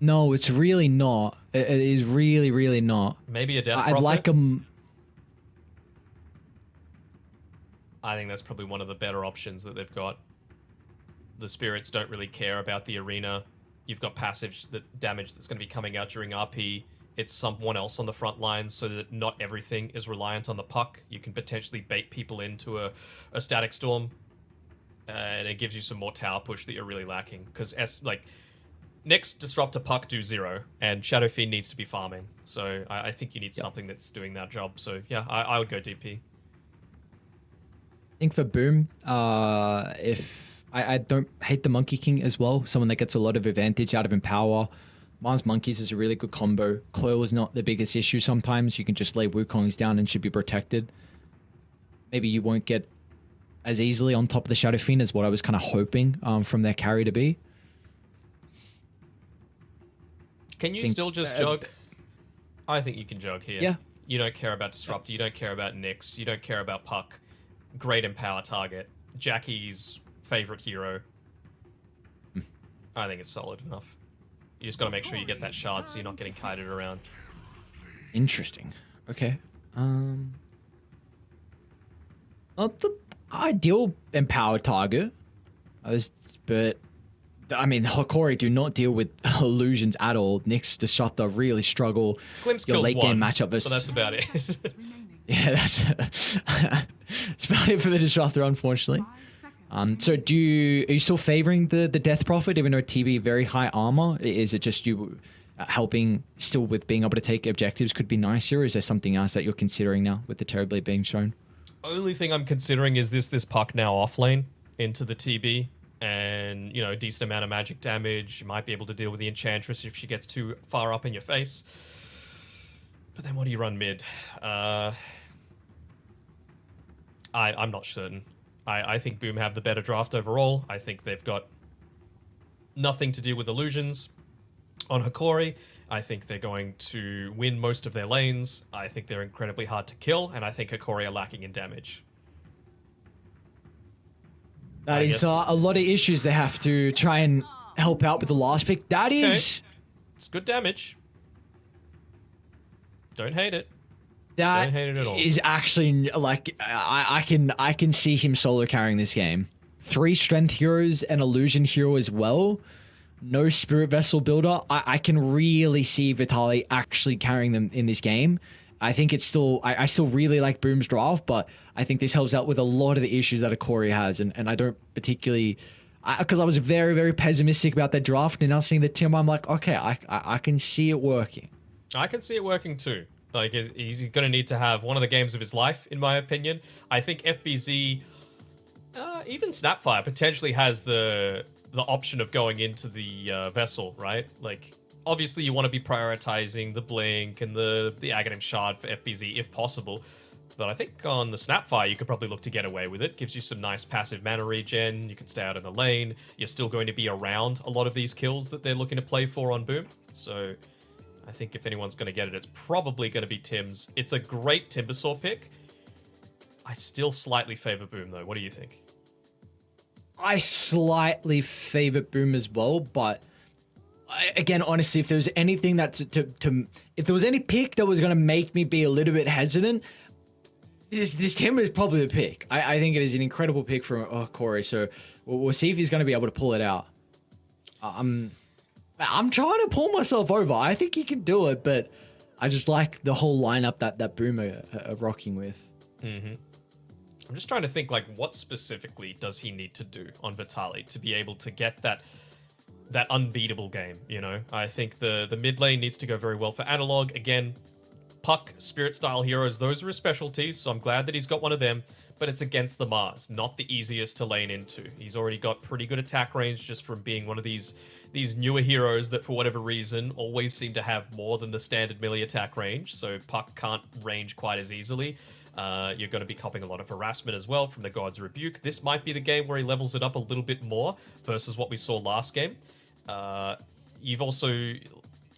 No, it's really not. It is really, really not. Maybe a Death I'd Prophet? like them. I think that's probably one of the better options that they've got. The spirits don't really care about the arena. You've got passive damage that's going to be coming out during RP. It's someone else on the front lines, so that not everything is reliant on the Puck. You can potentially bait people into a Static Storm, and it gives you some more tower push that you're really lacking. Because Nyx, Disruptor, Puck do 0, and Shadow Fiend needs to be farming. So I think you need something that's doing that job. So yeah, I would go DP. I think for Boom, if I don't hate the Monkey King as well, someone that gets a lot of advantage out of Empower. Mars Monkeys is a really good combo. Coil is not the biggest issue sometimes. You can just lay Wukongs down and should be protected. Maybe you won't get as easily on top of the Shadow Fiend as what I was kind of hoping from their carry to be. Can you still just jug? I think you can jug here. Yeah. You don't care about Disruptor. You don't care about Nyx. You don't care about Puck. Great Empower target. Jackie's favorite hero. I think it's solid enough. You just got to make sure you get that shard so you're not getting kited around. Interesting. Okay. Not the ideal Empower target. But I mean, Hikori do not deal with illusions at all. Nyx, Disruptor really struggle. Glimpse Your kills late one, game matchup versus. but that's about it. Yeah, that's about it for the Disruptor, unfortunately. 5 seconds. So are you still favoring the Death Prophet, even though TB very high armor? Is it just you helping still with being able to take objectives could be nice here? Or is there something else that you're considering now with the Terrorblade being shown? Only thing I'm considering is this puck now off lane into the TB, and you know, decent amount of magic damage. You might be able to deal with the Enchantress if she gets too far up in your face. But then what do you run mid? I'm not certain. I think Boom have the better draft overall. I think they've got nothing to do with illusions on Hikori. I think they're going to win most of their lanes. I think they're incredibly hard to kill, and I think Hikori are lacking in damage. That is a lot of issues they have to try and help out with the last pick. That is... It's good damage. Don't hate it. That Don't hate it at all. is actually like I can see him solo carrying this game. 3 strength heroes and illusion hero as well. No spirit vessel builder. I can really see Vitaly actually carrying them in this game. I think it's still I still really like Boom's draft, but I think this helps out with a lot of the issues that Hikori has, and I don't particularly because I was very, very pessimistic about that draft, and now seeing the team, I'm like, okay, I can see it working. I can see it working too. Like, he's going to need to have one of the games of his life, in my opinion. I think FBZ, even Snapfire, potentially has the option of going into the vessel, right? Like, obviously you want to be prioritizing the Blink and the Aghanim Shard for FBZ if possible. But I think on the Snapfire, you could probably look to get away with it. Gives you some nice passive mana regen. You can stay out in the lane. You're still going to be around a lot of these kills that they're looking to play for on Boom. So I think if anyone's going to get it, it's probably going to be Tim's. It's a great Timbersaw pick. I still slightly favor Boom, though. What do you think? I slightly favor Boom as well, but again, honestly, if there was anything that if there was any pick that was going to make me be a little bit hesitant, this Timber is probably the pick. I think it is an incredible pick from Corey, so we'll see if he's going to be able to pull it out. I'm trying to pull myself over. I think he can do it, but I just like the whole lineup that Boom are rocking with. Mm-hmm. I'm just trying to think, like, what specifically does he need to do on Vitaly to be able to get that unbeatable game, you know? I think the mid lane needs to go very well for Analog. Again, Puck, Spirit style heroes, those are his specialties, so I'm glad that he's got one of them, but it's against the Mars, not the easiest to lane into. He's already got pretty good attack range just from being one of these newer heroes that, for whatever reason, always seem to have more than the standard melee attack range, so Puck can't range quite as easily. You're going to be copping a lot of harassment as well from the God's Rebuke. This might be the game where he levels it up a little bit more versus what we saw last game.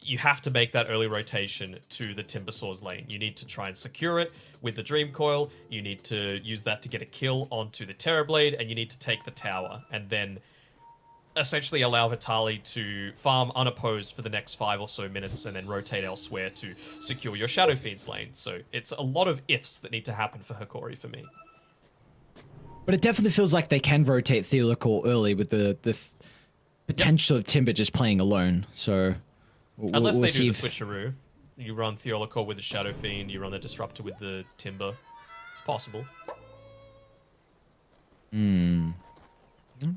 You have to make that early rotation to the Timbersaw's lane. You need to try and secure it with the Dream Coil. You need to use that to get a kill onto the Terrorblade, and you need to take the tower, and then essentially allow Vitaly to farm unopposed for the next 5 or so minutes, and then rotate elsewhere to secure your Shadow Fiend's lane. So it's a lot of ifs that need to happen for Hikori for me. But it definitely feels like they can rotate Theolacor early with the potential of Timber just playing alone. So unless we'll they see do the switcheroo, you run Theolacor with the Shadow Fiend, you run the Disruptor with the Timber. It's possible.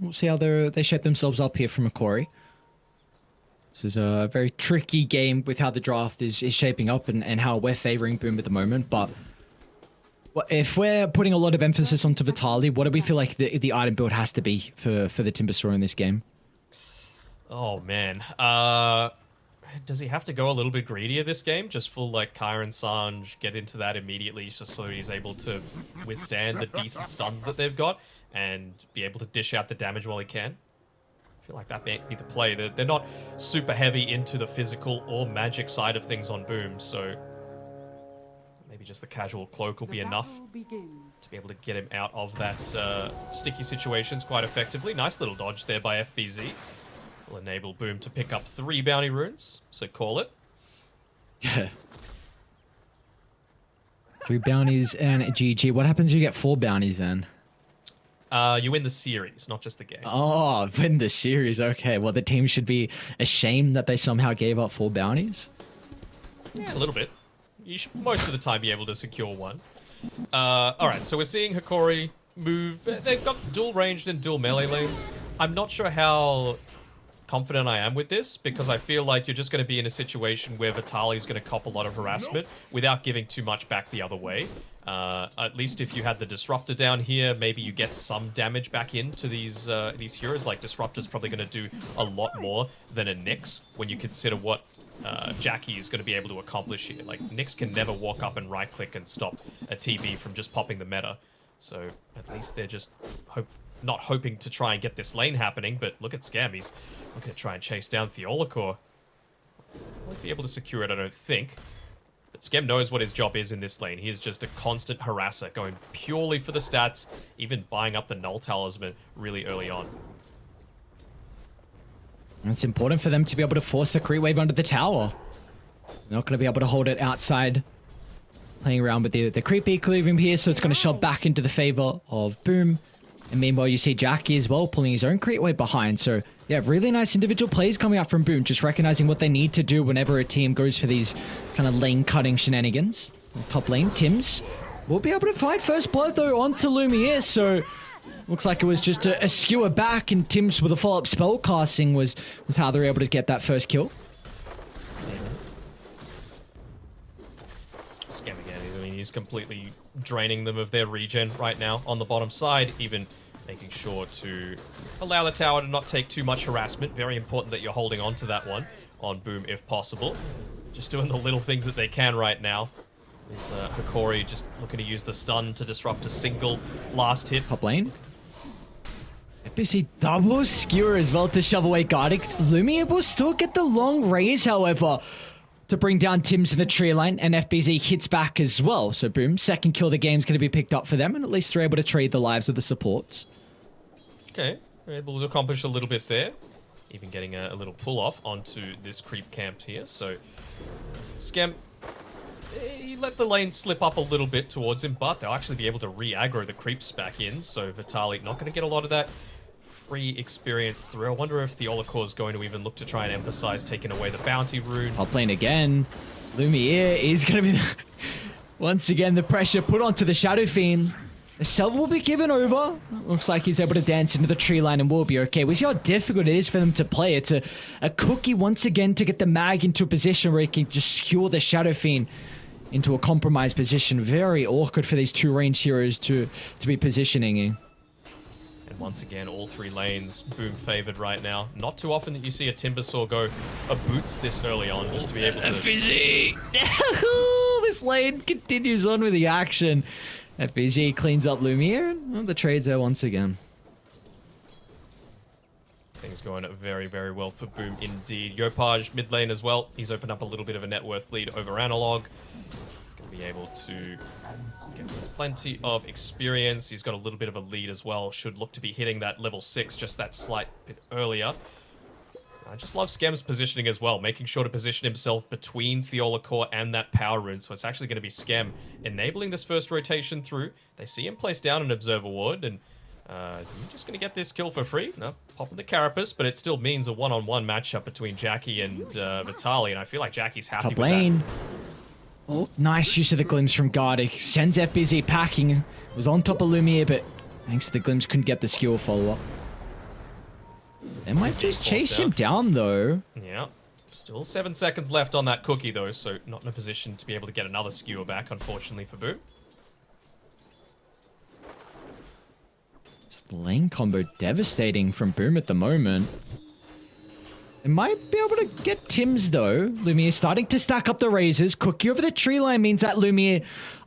We'll see how they shape themselves up here from Hikori. This is a very tricky game with how the draft is shaping up and how we're favoring Boom at the moment. But if we're putting a lot of emphasis onto Vitaly, what do we feel like the item build has to be for the Timbersaw in this game? Oh, man. Does he have to go a little bit greedier this game? Just full, like, Kyron Sange, get into that immediately just so he's able to withstand the decent stuns that they've got and be able to dish out the damage while he can? I feel like that may be the play. They're not super heavy into the physical or magic side of things on Boom, so maybe just the casual cloak will be enough to be able to get him out of that sticky situations quite effectively. Nice little dodge there by FBZ. Will enable Boom to pick up 3 bounty runes, so call it. Yeah. 3 bounties and a GG. What happens if you get 4 bounties then? You win the series, not just the game. Oh, win the series. Okay. Well, the team should be ashamed that they somehow gave up 4 bounties. Yeah, a little bit. You should most of the time be able to secure 1. Alright, so we're seeing Hikori move. They've got dual ranged and dual melee lanes. I'm not sure how confident I am with this, because I feel like you're just going to be in a situation where Vitali's going to cop a lot of harassment without giving too much back the other way. At least if you had the Disruptor down here, maybe you get some damage back into these heroes. Like, Disruptor's probably going to do a lot more than a Nyx when you consider what Jackie is going to be able to accomplish here. Like, Nyx can never walk up and right-click and stop a TB from just popping the meta. So at least they're just not hoping to try and get this lane happening, but look at Scam. He's looking to try and chase down Theolacor. Won't be able to secure it, I don't think. But Scam knows what his job is in this lane. He is just a constant harasser, going purely for the stats, even buying up the Null Talisman really early on. And it's important for them to be able to force the creep wave under the tower. They're not going to be able to hold it outside. Playing around with the creep equilibrium here, so it's going to shove back into the favor of Boom. And meanwhile, you see Jackie as well pulling his own creep wave behind. So, yeah, really nice individual plays coming out from Boom, just recognizing what they need to do whenever a team goes for these kind of lane-cutting shenanigans. This top lane, Tims will be able to find first blood, though, onto Lumiere, so looks like it was just a skewer back, and Tims with a follow-up spell casting was how they were able to get that first kill. Scam again. I mean, he's completely draining them of their regen right now on the bottom side, even making sure to allow the tower to not take too much harassment. Very important that you're holding on to that one on Boom if possible. Just doing the little things that they can right now. With Hikori just looking to use the stun to disrupt a single last hit. Top lane. FBZ double skewer as well to shove away Gardic. Lumiere will still get the long raise, however, to bring down Tims in the tree line, and FBZ hits back as well. So Boom, second kill of the game is going to be picked up for them, and at least they're able to trade the lives of the supports. Okay, we're able to accomplish a little bit there. Even getting a little pull-off onto this creep camp here. So Scam, he let the lane slip up a little bit towards him, but they'll actually be able to re-aggro the creeps back in. So Vitali not going to get a lot of that free experience through. I wonder if Theolacor is going to even look to try and emphasize taking away the bounty rune. Top lane again. Lumiere is going to be once again the pressure put onto the Shadow Fiend. The Selva will be given over. Looks like he's able to dance into the tree line and will be okay. We see how difficult it is for them to play. It's a cookie once again to get the mag into a position where he can just skewer the Shadow Fiend into a compromised position. Very awkward for these two ranged heroes to be positioning in. And once again, all three lanes Boom favored right now. Not too often that you see a Timbersaw go a boots this early on, just to be able to... FBZ! This lane continues on with the action. FBZ cleans up Lumiere, and the trade's there once again. Things going very, very well for Boom indeed. Yopaj mid lane as well. He's opened up a little bit of a net worth lead over Analog. Going to be able to get plenty of experience. He's got a little bit of a lead as well. Should look to be hitting that level 6 just that slight bit earlier. I just love Scam's positioning as well, making sure to position himself between Theolacor and that power rune. So it's actually going to be Scam enabling this first rotation through. They see him place down an Observer Ward, and you're just going to get this kill for free. No, popping the Carapace, but it still means a one-on-one matchup between Jackie and Vitali, and I feel like Jackie's happy Top with lane. that. Oh, nice use of the glimpse from Gardic. Sends FBZ packing. Was on top of Lumiere, but thanks to the glimpse, couldn't get the skill follow-up. They might just chase him down, though. Yeah. Still 7 seconds left on that cookie, though, so not in a position to be able to get another skewer back, unfortunately, for Boom. This lane combo devastating from Boom at the moment. They might be able to get Tims, though. Lumiere starting to stack up the raises. Cookie over the tree line means that Lumiere,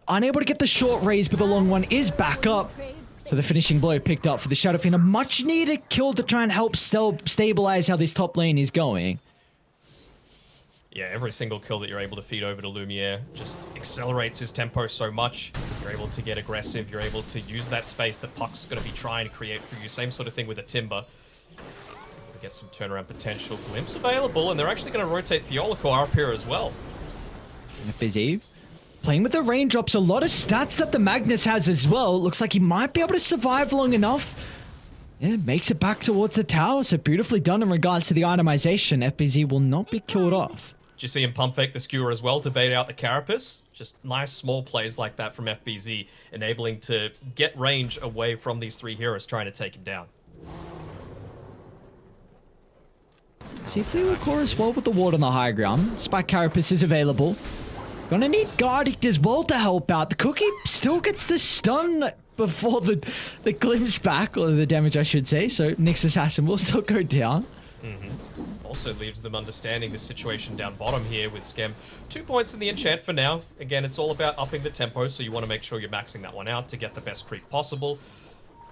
unable to get the short raise, but the long one is back up. So the finishing blow picked up for the Shadow Fiend. A much needed kill to try and help stabilize how this top lane is going. Yeah, every single kill that you're able to feed over to Lumiere just accelerates his tempo so much. You're able to get aggressive. You're able to use that space that Puck's going to be trying to create for you. Same sort of thing with a Timber. Able to get some turnaround potential. Glimpse available, and they're actually going to rotate Theolacor up here as well. Busy. Playing with the raindrops, a lot of stats that the Magnus has as well. Looks like he might be able to survive long enough. Yeah, makes it back towards the tower. So beautifully done in regards to the itemization. FBZ will not be killed off. Did you see him pump fake the skewer as well to bait out the Carapace? Just nice small plays like that from FBZ, enabling to get range away from these three heroes trying to take him down. See if they will core as well with the ward on the high ground. Spike Carapace is available. Gonna need Gardic as well to help out. The Cookie still gets the stun before the glimpse back, or the damage I should say. So Nyx Assassin will still go down. Also leaves them understanding the situation down bottom here with Scam. 2 points in the enchant for now. Again, it's all about upping the tempo, so you want to make sure you're maxing that one out to get the best creep possible.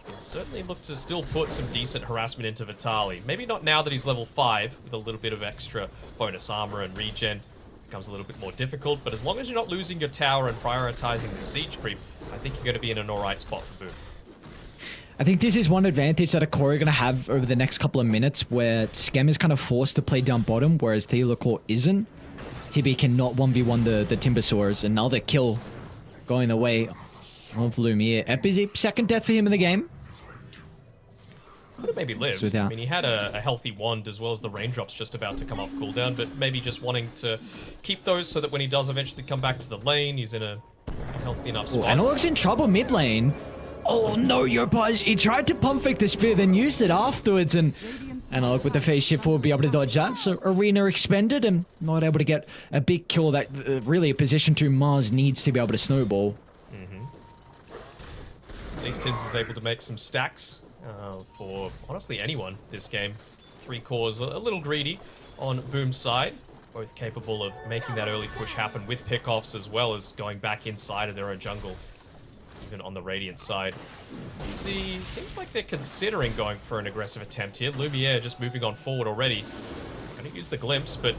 You can certainly look to still put some decent harassment into Vitali. Maybe not now that he's level 5, with a little bit of extra bonus armor and regen. Becomes a little bit more difficult, but as long as you're not losing your tower and prioritizing the siege creep, I think you're going to be in an alright spot for Boom. I think this is one advantage that Akori are going to have over the next couple of minutes, where Scam is kind of forced to play down bottom, whereas Theolacor isn't. TB cannot 1v1 the Timbersaurs. Another kill going the way of Lumiere. FBZ, second death for him in the game. Could have maybe lived. So I mean, he had a healthy wand as well as the raindrops just about to come off cooldown, but maybe just wanting to keep those so that when he does eventually come back to the lane, he's in a healthy enough spot. Analog's in trouble mid lane. Oh no, Yopaj, he tried to pump fake the spear, then used it afterwards, and Analog with the phase shift will be able to dodge that. So Arena expended and not able to get a big kill that really a position 2 Mars needs to be able to snowball. At least Tims is able to make some stacks for honestly anyone this game. 3 cores, a little greedy on Boom's side. Both capable of making that early push happen with pickoffs as well as going back inside of their own jungle. Even on the Radiant side. Easy. Seems like they're considering going for an aggressive attempt here. Lumiere just moving on forward already. Gonna use the glimpse, but...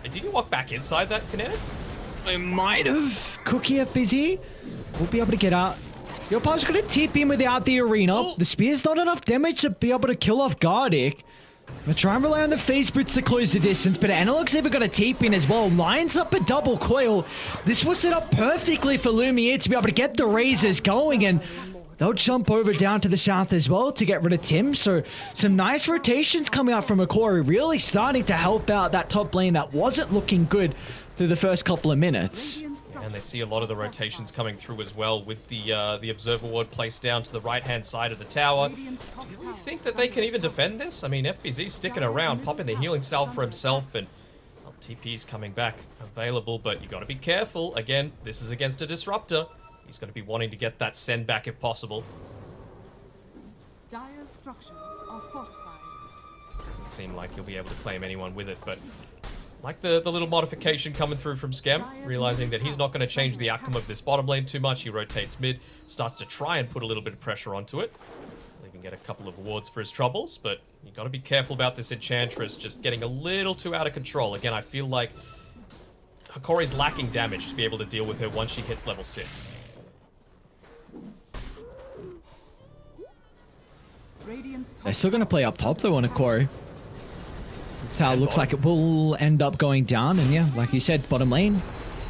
did he walk back inside that kinetic? They might have. Cookie FBZ will be able to get out. Yopaj's gonna tip in without the arena. Oh. The spear's not enough damage to be able to kill off Gardic. They're trying to rely on the phase boots to close the distance, but Analog's even got a TP in as well. Lines up a double coil. This was set up perfectly for Lumiere to be able to get the razors going, and they'll jump over down to the south as well to get rid of Tim. So some nice rotations coming out from Akori, really starting to help out that top lane that wasn't looking good through the first couple of minutes. And they see a lot of the rotations coming through as well with the Observer Ward placed down to the right-hand side of the tower. Do you think that they can even defend this? I mean, FBZ sticking around, popping the healing salve for himself, and well, TP's coming back available, but you got to be careful. Again, this is against a Disruptor. He's going to be wanting to get that send back if possible. Dire's structures are fortified. Doesn't seem like you'll be able to claim anyone with it, but like the little modification coming through from Scam, realizing that he's not going to change the outcome of this bottom lane too much. He rotates mid, starts to try and put a little bit of pressure onto it. He can get a couple of awards for his troubles, but you got to be careful about this Enchantress just getting a little too out of control. Again, I feel like Hakori's lacking damage to be able to deal with her once she hits level 6. They're still going to play up top though on Akori. That's how it looks like it will end up going down. And yeah, like you said, bottom lane,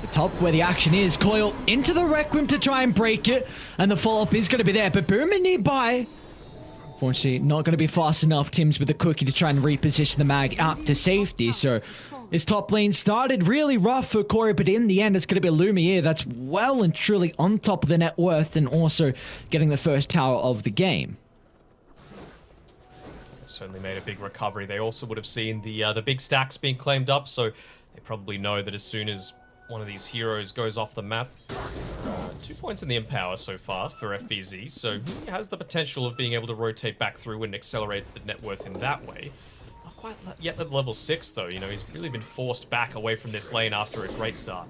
the top where the action is. Coil into the Requiem to try and break it. And the follow-up is going to be there. But Boomer nearby. Unfortunately, not going to be fast enough. Tim's with the cookie to try and reposition the mag out to safety. So his top lane started really rough for Corey, but in the end, it's going to be Lumiere that's well and truly on top of the net worth and also getting the first tower of the game. Certainly made a big recovery. They also would have seen the big stacks being claimed up, so they probably know that as soon as one of these heroes goes off the map, 2 points in the Empower so far for FBZ, so he has the potential of being able to rotate back through and accelerate the net worth in that way. Not quite yet at level 6 though, you know, he's really been forced back away from this lane after a great start.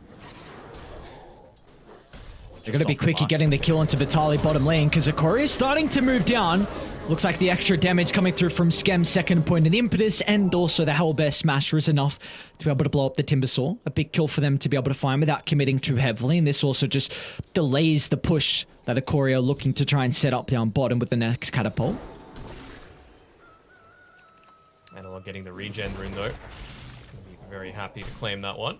They're going to be quick at getting the kill onto Vitali bottom lane because Akori is starting to move down. Looks like the extra damage coming through from Skem's second point of the impetus and also the Hellbear Smasher is enough to be able to blow up the Timbersaw. A big kill for them to be able to find without committing too heavily, and this also just delays the push that Akori are looking to try and set up down bottom with the next catapult. Analog getting the regen rune though. Be very happy to claim that one.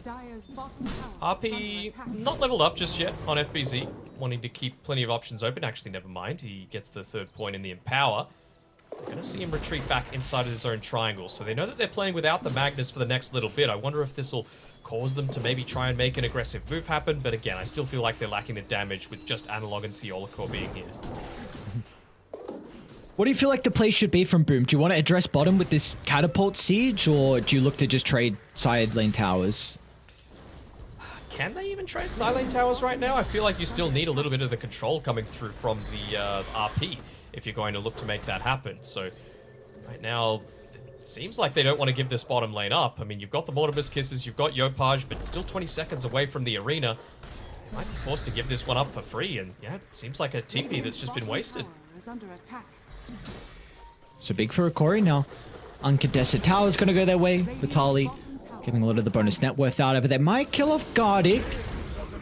Dire's bottom tower RP not leveled up just yet on FBZ, wanting to keep plenty of options open. Actually, never mind. He gets the third point in the Empower. We're going to see him retreat back inside of his own triangle. So they know that they're playing without the Magnus for the next little bit. I wonder if this will cause them to maybe try and make an aggressive move happen. But again, I still feel like they're lacking the damage with just Analog and Theolacor being here. What do you feel like the play should be from Boom? Do you want to address bottom with this catapult siege, or do you look to just trade side lane towers? Can they even trade side lane towers right now? I feel like you still need a little bit of the control coming through from the RP if you're going to look to make that happen. So right now, it seems like they don't want to give this bottom lane up. I mean, you've got the Mortimer's Kisses, you've got Yopaj, but still 20 seconds away from the arena. Might be forced to give this one up for free, and yeah, it seems like a TP that's just been wasted. Is under attack. So big for Akori now. Uncontested tower's going to go their way. Vitali giving a lot of the bonus net worth out over there. Might kill off Gardic.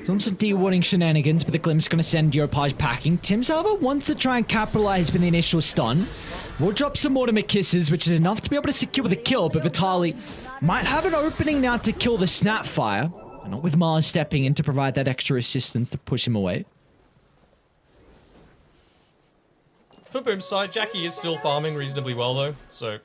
Some de-warning shenanigans, but the Glimpse going to send Yopaj packing. Tim Salva wants to try and capitalize with the initial stun. We'll drop some Mortimer Kisses, which is enough to be able to secure the kill, but Vitali might have an opening now to kill the Snapfire. And not with Mars stepping in to provide that extra assistance to push him away. For Boom's side, Jackie is still farming reasonably well though, so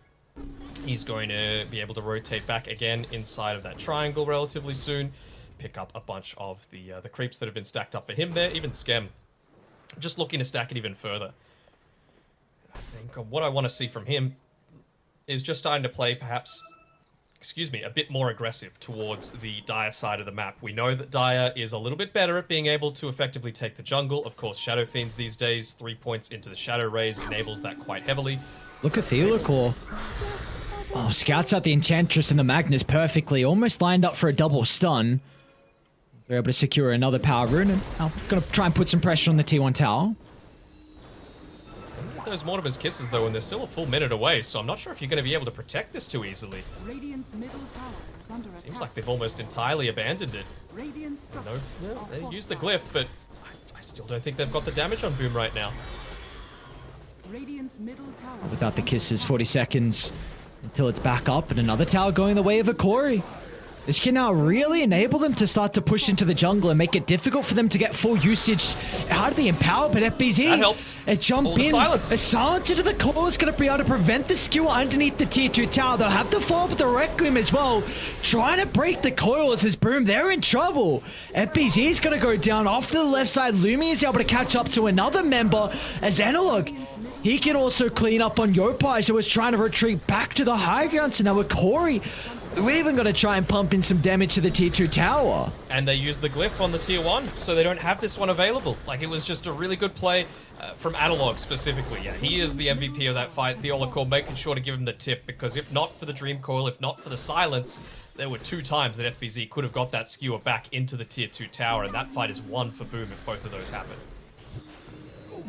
he's going to be able to rotate back again inside of that triangle relatively soon. Pick up a bunch of the creeps that have been stacked up for him there. Even Skem, just looking to stack it even further. I think what I want to see from him is just starting to play perhaps, a bit more aggressive towards the Dire side of the map. We know that Dire is a little bit better at being able to effectively take the jungle. Of course, Shadow Fiends these days, 3 points into the Shadow Rays enables that quite heavily. Look at Theodore. Oh, scouts out the Enchantress and the Magnus perfectly. Almost lined up for a double stun. They're able to secure another power rune, and I'm going to try and put some pressure on the T1 tower. Those Mortimer's Kisses though, and they're still a full minute away, so I'm not sure if you're going to be able to protect this too easily. Radiant's middle tower is under attack. Seems like they've almost entirely abandoned it. Radiant structures No, are they use the fortified. glyph, but I still don't think they've got the damage on Boom right now. Radiant's middle tower Without the Kisses, 40 seconds until it's back up, and another tower going the way of Akori. This can now really enable them to start to push into the jungle and make it difficult for them to get full usage out of the Empower, but FBZ, That helps. a jump All the in, silence. a silence into the core is going to be able to prevent the skewer underneath the tier 2 tower. They'll have to follow up with the Requiem as well, trying to break the coils as Boom, they're in trouble. FBZ is going to go down off to the left side. Lumi is able to catch up to another member as Analog. He can also clean up on Yopaj, who was trying to retreat back to the high ground. So now with Corey, we even got to try and pump in some damage to the tier 2 tower. And they use the glyph on the tier 1, so they don't have this one available. Like, it was just a really good play from Analog specifically. Yeah, he is the MVP of that fight. Theolacor making sure to give him the tip, because if not for the Dream Coil, if not for the silence, there were 2 times that FBZ could have got that skewer back into the tier 2 tower, and that fight is 1 for Boom if both of those happen.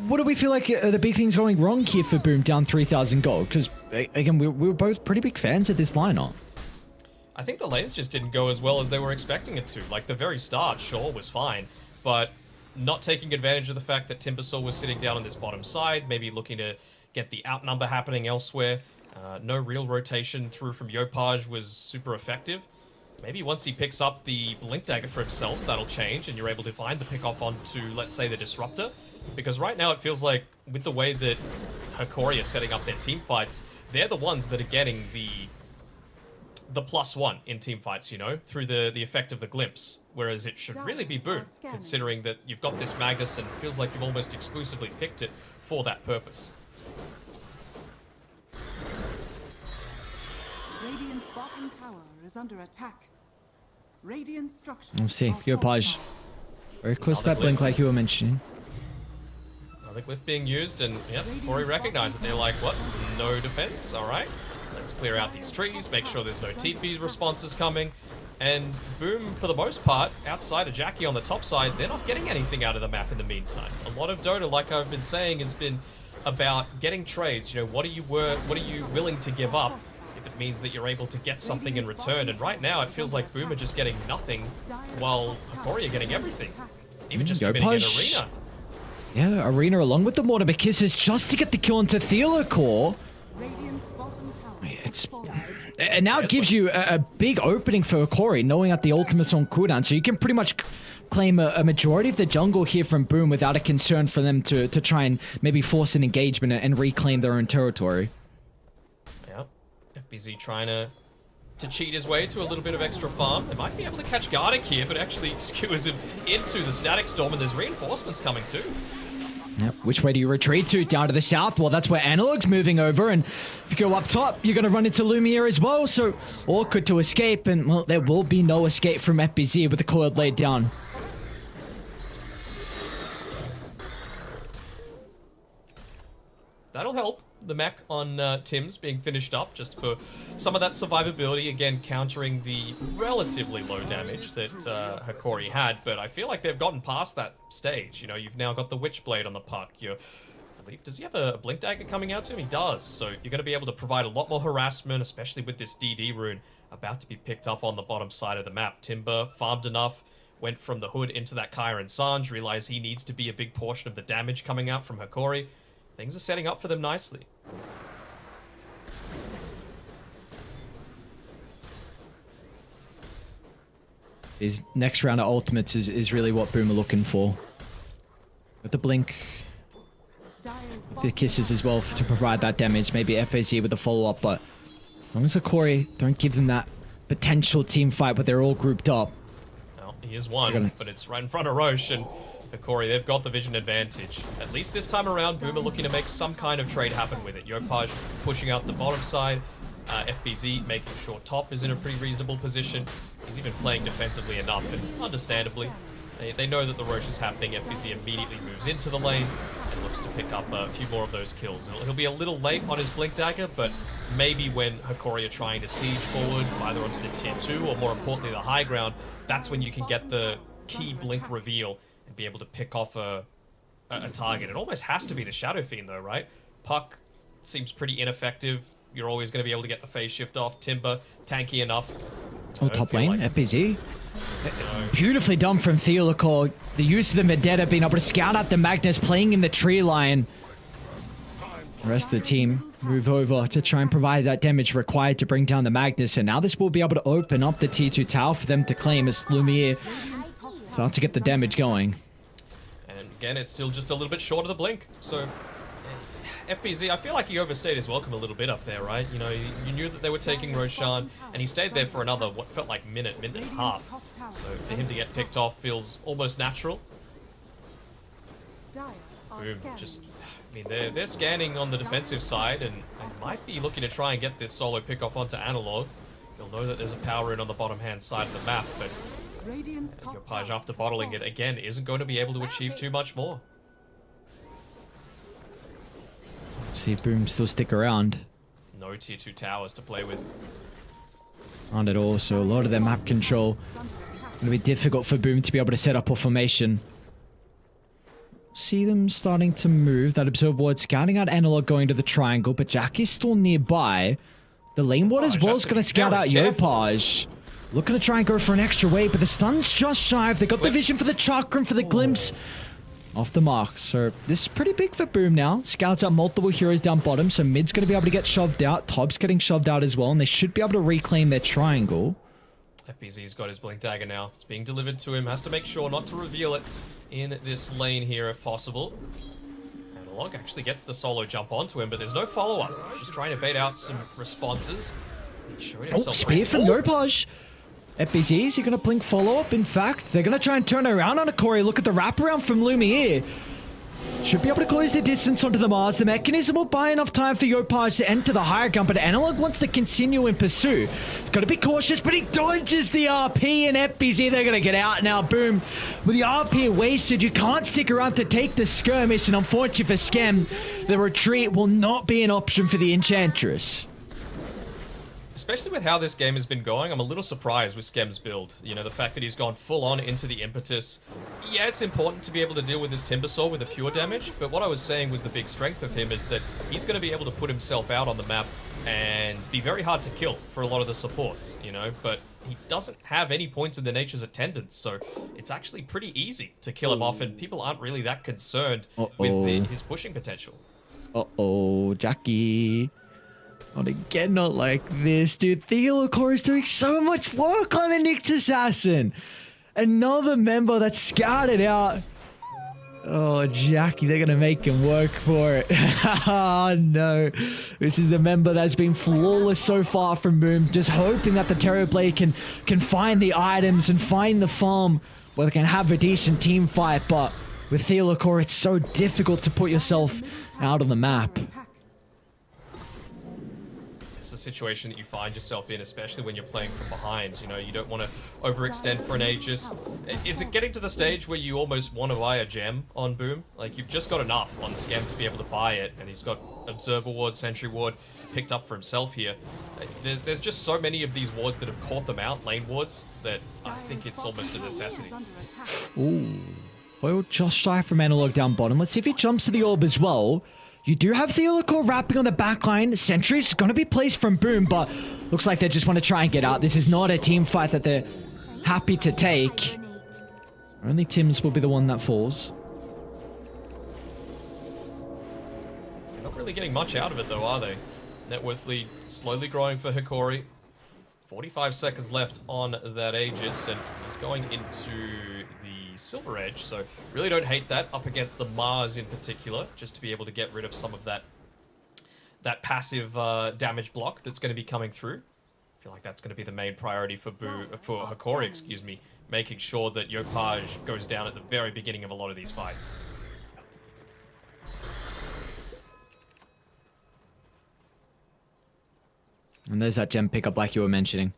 What do we feel like are the big things going wrong here for Boom down 3,000 gold? Because, again, we were both pretty big fans of this lineup. I think the lanes just didn't go as well as they were expecting it to. Like, the very start, sure, was fine, but not taking advantage of the fact that Timbersaw was sitting down on this bottom side, maybe looking to get the outnumber happening elsewhere. No real rotation through from Yopaj was super effective. Maybe once he picks up the Blink Dagger for himself, that'll change, and you're able to find the pick off onto, let's say, the Disruptor. Because right now it feels like, with the way that Hakori are setting up their team fights, they're the ones that are getting the +1 in team fights, you know, through the effect of the glimpse. Whereas it should really be Boom, considering that you've got this Magnus and it feels like you've almost exclusively picked it for that purpose. Radiant's bottom tower is under attack. Radiant structures. We'll see. are Yopaj. fortified. Very close to Another that blink glyph. like you were mentioning. Another glyph being used, and yep, Corey recognized it. They're like, what? No defense? Alright. Let's clear out these trees, make sure there's no TP responses coming. And Boom, for the most part, outside of Jackie on the top side, they're not getting anything out of the map in the meantime. A lot of Dota, like I've been saying, has been about getting trades. You know, what are you willing to give up if it means that you're able to get something in return? And right now, it feels like Boom are just getting nothing, while Hakori are getting everything. Even just committing an Yopaj. arena. Yeah, Arena along with the Mortimer Kisses just to get the kill into Theolacor. Radiant's bottom tower It's is fortified. and now it gives you a big opening for Corey, knowing that the ultimate's on cooldown, so you can pretty much claim a majority of the jungle here from Boom without a concern for them to try and maybe force an engagement and reclaim their own territory. Yeah, FBZ trying to cheat his way to a little bit of extra farm. They might be able to catch Gardic here, but actually skewers him into the Static Storm, and there's reinforcements coming too. Yep. Which way do you retreat to? Down to the south? Well, that's where Analog's moving over, and if you go up top, you're going to run into Lumiere as well, so awkward to escape, and, well, there will be no escape from FBZ with the coil laid down. That'll help. The mech on Tim's being finished up just for some of that survivability, again countering the relatively low damage that Hikori had, but I feel like they've gotten past that stage. You know, you've now got the Witchblade on the puck. I believe, does he have a Blink Dagger coming out to him? He does, so you're going to be able to provide a lot more harassment, especially with this DD rune about to be picked up on the bottom side of the map. Timber farmed enough, went from the hood into that Kyron Sange, realized he needs to be a big portion of the damage coming out from Hikori. Things are setting up for them nicely. His next round of ultimates is really what Boom are looking for. With the blink, the kisses as well to provide that damage. Maybe FAZ with the follow-up, but as long as Hikori don't give them that potential team fight, but they're all grouped up. Well, he is one, but it's right in front of Roche, and Hikori, they've got the vision advantage. At least this time around, Boom are looking to make some kind of trade happen with it. Yopaj pushing out the bottom side, FBZ making sure top is in a pretty reasonable position. He's even playing defensively enough, and understandably, they know that the Roche is happening. FBZ immediately moves into the lane and looks to pick up a few more of those kills. He'll be a little late on his Blink Dagger, but maybe when Hikori are trying to siege forward, either onto the tier 2 or more importantly the high ground, that's when you can get the key Blink reveal and be able to pick off a target. It almost has to be the Shadow Fiend though, right? Puck seems pretty ineffective. You're always going to be able to get the phase shift off. Timber, tanky enough. Oh, top lane, FBZ. Beautifully done from Theolacor. The use of the Medetta, being able to scout out the Magnus, playing in the tree line. The rest of the team move over to try and provide that damage required to bring down the Magnus, and now this will be able to open up the T2 tower for them to claim as Lumiere start to get the damage going. And again, it's still just a little bit short of the blink. So FBZ, I feel like he overstayed his welcome a little bit up there, right? You know, you knew that they were taking Roshan, and he stayed there for another, what felt like minute and a half. So for him to get picked off feels almost natural. Boom, just, I mean, they're scanning on the defensive side, and they might be looking to try and get this solo pick off onto Analog. They'll know that there's a power in on the bottom hand side of the map, but Yopaj, after bottling it again, isn't going to be able to achieve too much more. See if Boom still stick around. No tier 2 towers to play with. Aren't at all, so a lot of their map control going to be difficult for Boom to be able to set up a formation. See them starting to move. That Observe Ward scouting out Analog going to the triangle, but Jack is still nearby. The lane ward as well is going to scout out Yopaj. Looking to try and go for an extra wave, but the stun's just shy. They got the vision for the chakram, for the glimpse. Off the mark. So this is pretty big for Boom now. Scouts out multiple heroes down bottom, so mid's going to be able to get shoved out. Top's getting shoved out as well, and they should be able to reclaim their triangle. FBZ's got his Blink Dagger now. It's being delivered to him. Has to make sure not to reveal it in this lane here if possible. Analog actually gets the solo jump onto him, but there's no follow-up. Just trying to bait out some responses. He's showing himself Spear from Yopaj. FBZ, is he going to blink follow-up? In fact, they're going to try and turn around on Hikori. Look at the wraparound from Lumiere. Should be able to close the distance onto the Mars. The mechanism will buy enough time for Yopaj to enter the higher ground, but Analog wants to continue in pursuit. He's got to be cautious, but he dodges the RP, and FBZ, they're going to get out now. Boom. With the RP wasted, you can't stick around to take the skirmish, and unfortunately for Skem, the retreat will not be an option for the Enchantress. Especially with how this game has been going, I'm a little surprised with Skem's build. You know, the fact that he's gone full on into the impetus. Yeah, it's important to be able to deal with his Timbersaw with the pure damage, but what I was saying was the big strength of him is that he's going to be able to put himself out on the map and be very hard to kill for a lot of the supports, you know, but he doesn't have any points in the Nature's Attendants, so it's actually pretty easy to kill him off, and people aren't really that concerned with his pushing potential. Uh-oh, Jackie. Not again, not like this, dude. Theolacor is doing so much work on the Nyx Assassin. Another member that's scouted out. Oh, Jackie, they're going to make him work for it. Oh, no. This is the member that's been flawless so far from Boom. Just hoping that the Terrorblade can find the items and find the farm where they can have a decent team fight. But with Theolacor, it's so difficult to put yourself out on the map. It's a situation that you find yourself in, especially when you're playing from behind. You know, you don't want to overextend for an Aegis. Is it getting to the stage where you almost want to buy a gem on Boom? Like, you've just got enough on Schem to be able to buy it, and he's got Observer Ward, Sentry Ward picked up for himself here. There's just so many of these wards that have caught them out, lane wards, that I think it's almost a necessity. Ooh. Well, just shy from Analog down bottom. Let's see if he jumps to the orb as well. You do have Theolacor wrapping on the backline. Sentry's going to be placed from Boom, but looks like they just want to try and get out. This is not a team fight that they're happy to take. Only Tim's will be the one that falls. Not really getting much out of it though, are they? Net worth lead slowly growing for Hikori. 45 seconds left on that Aegis, and he's going into the Silver Edge, so really don't hate that up against the Mars in particular, just to be able to get rid of some of that passive damage block that's going to be coming through. I feel like that's going to be the main priority for Hikori, excuse me, making sure that Yopaj goes down at the very beginning of a lot of these fights. And there's that gem pickup like you were mentioning.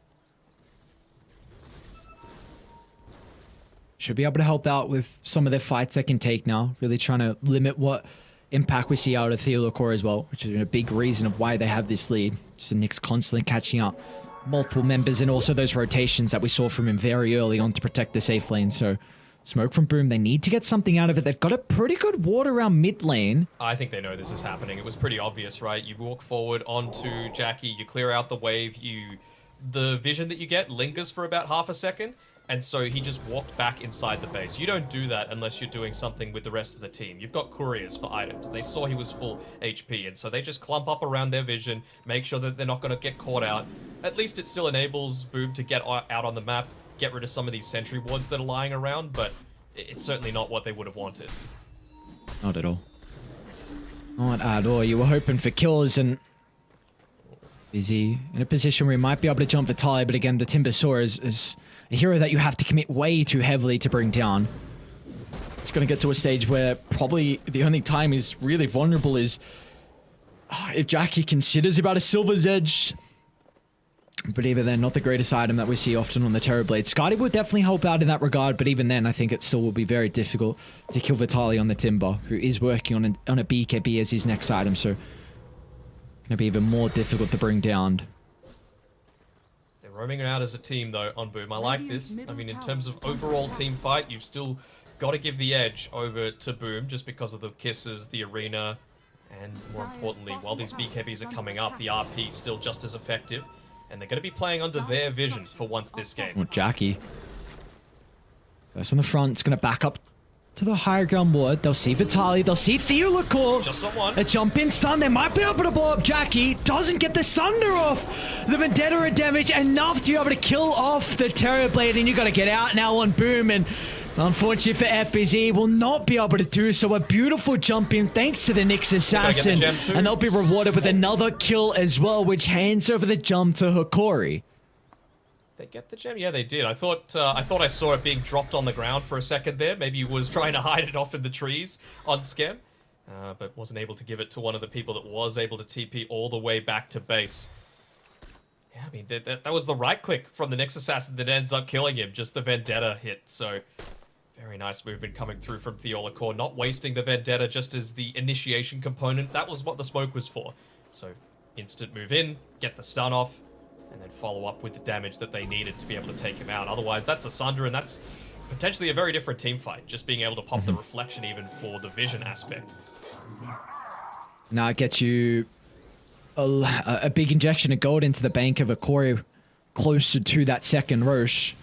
Should be able to help out with some of their fights they can take now. Really trying to limit what impact we see out of Theolacor as well, which is a big reason of why they have this lead. Just the Nyx constantly catching up multiple members, and also those rotations that we saw from him very early on to protect the safe lane. So smoke from Boom, they need to get something out of it. They've got a pretty good ward around mid lane. I think they know this is happening. It was pretty obvious, right? You walk forward onto Jackie, you clear out the wave, the vision that you get lingers for about half a second, and so he just walked back inside the base. You don't do that unless you're doing something with the rest of the team. You've got couriers for items. They saw he was full HP, and so they just clump up around their vision, make sure that they're not going to get caught out. At least it still enables Boom to get out on the map, get rid of some of these sentry wards that are lying around, but it's certainly not what they would have wanted. Not at all. Not at all. You were hoping for kills, and Busy in a position where he might be able to jump Vitaly, but again, the Timbersaur is a hero that you have to commit way too heavily to bring down. It's going to get to a stage where probably the only time he's really vulnerable is if Jackie considers about a Silver's Edge. But even then, not the greatest item that we see often on the Terrorblade. Skadi will definitely help out in that regard, but even then, I think it still will be very difficult to kill Vitaly on the Timber, who is working on a BKB as his next item, so going to be even more difficult to bring down. They're roaming out as a team, though, on Boom. I like this. I mean, in terms of overall team fight, you've still got to give the edge over to Boom, just because of the kisses, the arena, and more importantly, while these BKBs are coming up, the RP is still just as effective. And they're going to be playing under their vision for once this game. Well, Jackie. First on the front, it's going to back up to the higher ground ward. They'll see Vitaly. They'll see Theolacor. Just on one. A jump in stun. They might be able to blow up Jackie. Doesn't get the Sunder off. The Vendetta damage enough to be able to kill off the Terrorblade. And you got to get out now on Boom. And unfortunately for FBZ, will not be able to do so. A beautiful jump in thanks to the Nyx Assassin. And they'll be rewarded with another kill as well, which hands over the jump to Hikori. They get the gem? Yeah, they did. I thought I saw it being dropped on the ground for a second there. Maybe he was trying to hide it off in the trees on Schem, but wasn't able to give it to one of the people that was able to TP all the way back to base. Yeah, I mean, that was the right click from the Nyx Assassin that ends up killing him. Just the Vendetta hit, so very nice movement coming through from Theolacor. Not wasting the Vendetta just as the initiation component. That was what the smoke was for. So instant move in, get the stun off, and then follow up with the damage that they needed to be able to take him out. Otherwise, that's a Sunder, and that's potentially a very different team fight. Just being able to pop the reflection even for the vision aspect. Now it gets you a big injection of gold into the bank of Hikori closer to that second Roche.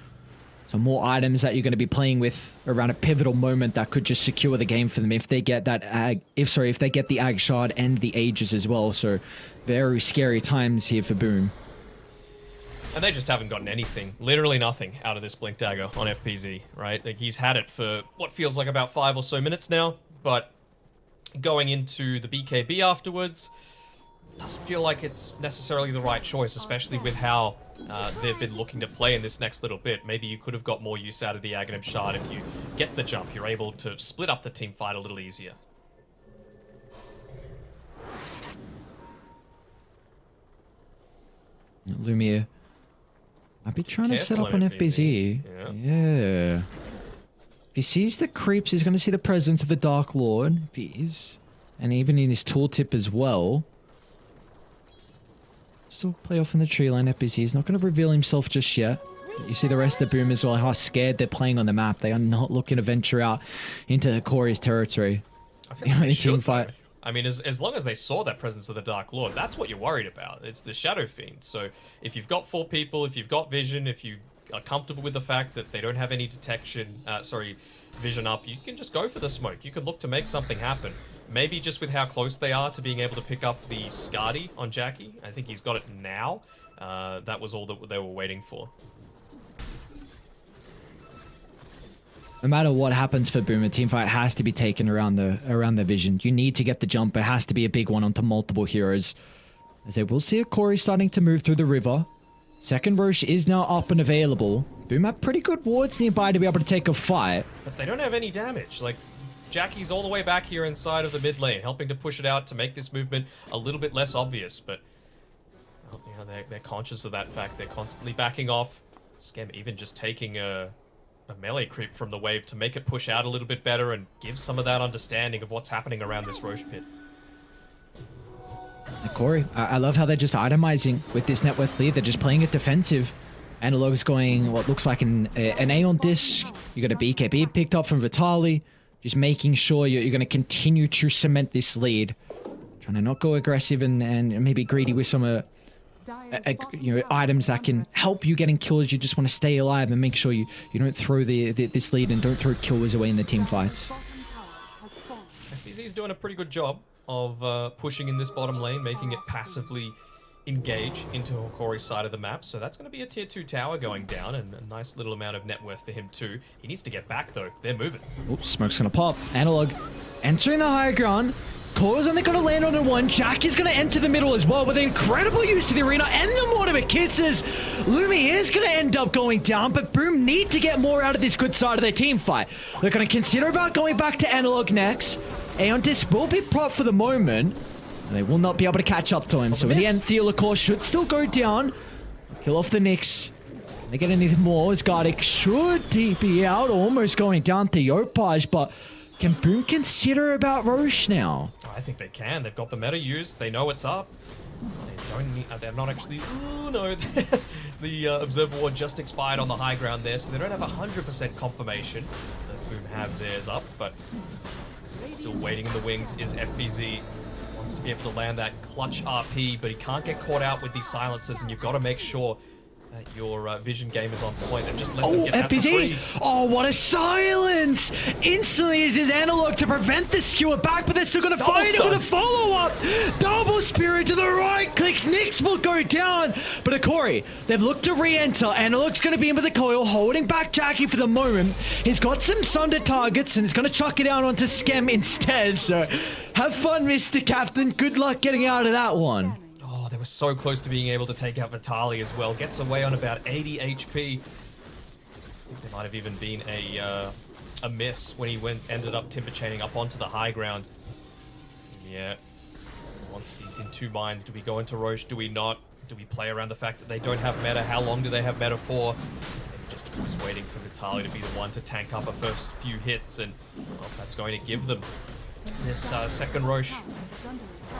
So more items that you're going to be playing with around a pivotal moment that could just secure the game for them if they get that if they get the Ag Shard and the Aegis as well. So very scary times here for Boom. And they just haven't gotten anything, literally nothing, out of this Blink Dagger on FPZ, right? Like, he's had it for what feels like about 5 or so minutes now, but going into the BKB afterwards, doesn't feel like it's necessarily the right choice, especially with how they've been looking to play in this next little bit. Maybe you could have got more use out of the Aghanim Shard if you get the jump. You're able to split up the team fight a little easier. Lumiere. I'd be trying to set Careful up on on FBZ. Yeah. If he sees the creeps, he's going to see the presence of the Dark Lord. If he is. And even in his tooltip as well. Still play off in the tree line. FBZ. He's not going to reveal himself just yet. You see the rest of the Boom as well, how scared they're playing on the map. They are not looking to venture out into Hikori's territory. I think they In should, team fight. though. I mean, as long as they saw that presence of the Dark Lord, that's what you're worried about. It's the Shadow Fiend. So if you've got 4 people, if you've got vision, if you are comfortable with the fact that they don't have any vision up, you can just go for the smoke. You can look to make something happen. Maybe just with how close they are to being able to pick up the Skadi on Jackie. I think he's got it now. That was all that they were waiting for. No matter what happens for Boom, a team fight has to be taken around the vision. You need to get the jump. It has to be a big one onto multiple heroes. As they will see Corey starting to move through the river. Second Roche is now up and available. Boom have pretty good wards nearby to be able to take a fight. But they don't have any damage. Like, Jackie's all the way back here inside of the mid lane, helping to push it out to make this movement a little bit less obvious. But well, you know, they're conscious of that fact. They're constantly backing off. Skem even just taking a melee creep from the wave to make it push out a little bit better and give some of that understanding of what's happening around this Roche pit. Corey, I love how they're just itemizing with this net worth lead. They're just playing it defensive. Analog's going what looks like an Aeon disc. You got a BKB picked up from Vitali. Just making sure you're going to continue to cement this lead. Trying to not go aggressive and maybe greedy with some items that can help you getting kills. You just want to stay alive and make sure you don't throw this lead and don't throw killers away in the team fights. FBZ's doing a pretty good job of pushing in this bottom lane, making it passively engage into Hikori's side of the map. So that's going to be a tier 2 tower going down and a nice little amount of net worth for him too. He needs to get back though. They're moving. Oops, smoke's going to pop. Analog entering the high ground. Core's only going to land on a 1. Jack is going to enter the middle as well with incredible use of the arena and the Mortimer Kisses. Lumi is going to end up going down, but Boom need to get more out of this good side of their team fight. They're going to consider about going back to Analog next. Aeon Disc will be prop for the moment, and they will not be able to catch up to him. So in the end, Theolacor should still go down. Kill off the Nyx. They get anything more as Gardic should be out, almost going down to Yopaj, but can Boom consider about Roche now? I think they can. They've got the meta used. They know what's up. They don't need, they're not actually... Oh, no. The Observer Ward just expired on the high ground there, so they don't have 100% confirmation that Boom have theirs up, but still waiting in the wings is FBZ. Wants to be able to land that clutch RP, but he can't get caught out with these silencers, and you've got to make sure that your vision game is on point and just let them get that for free. Oh, what a silence! Instantly is his Analog to prevent the skewer back, but they're still going to find it with a follow-up! Double Spirit to the right clicks, Nyx will go down, but Hikori, they've looked to re-enter. Analog's going to be in with the coil, holding back Jackie for the moment. He's got some Sunder targets, and he's going to chuck it out onto Skem instead, so have fun, Mr. Captain. Good luck getting out of that one. They were so close to being able to take out Vitali as well. Gets away on about 80 HP. I think there might have even been a miss when he ended up timber chaining up onto the high ground. Yeah. Once he's in 2 minds, do we go into Roche? Do we not? Do we play around the fact that they don't have meta? How long do they have meta for? And just was waiting for Vitali to be the one to tank up a first few hits, and well, that's going to give them this second Roche.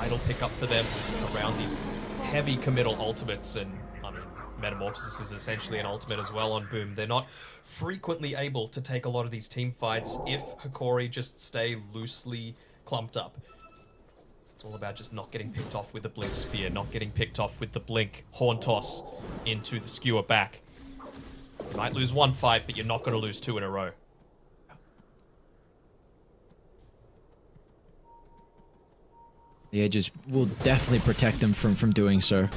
Idle pickup for them around these heavy committal ultimates, and I mean, Metamorphosis is essentially an ultimate as well on Boom. They're not frequently able to take a lot of these team fights if Hikori just stay loosely clumped up. It's all about just not getting picked off with the Blink Spear, not getting picked off with the Blink Horn Toss into the Skewer back. You might lose 1 fight, but you're not going to lose 2 in a row. The edges will definitely protect them from doing so.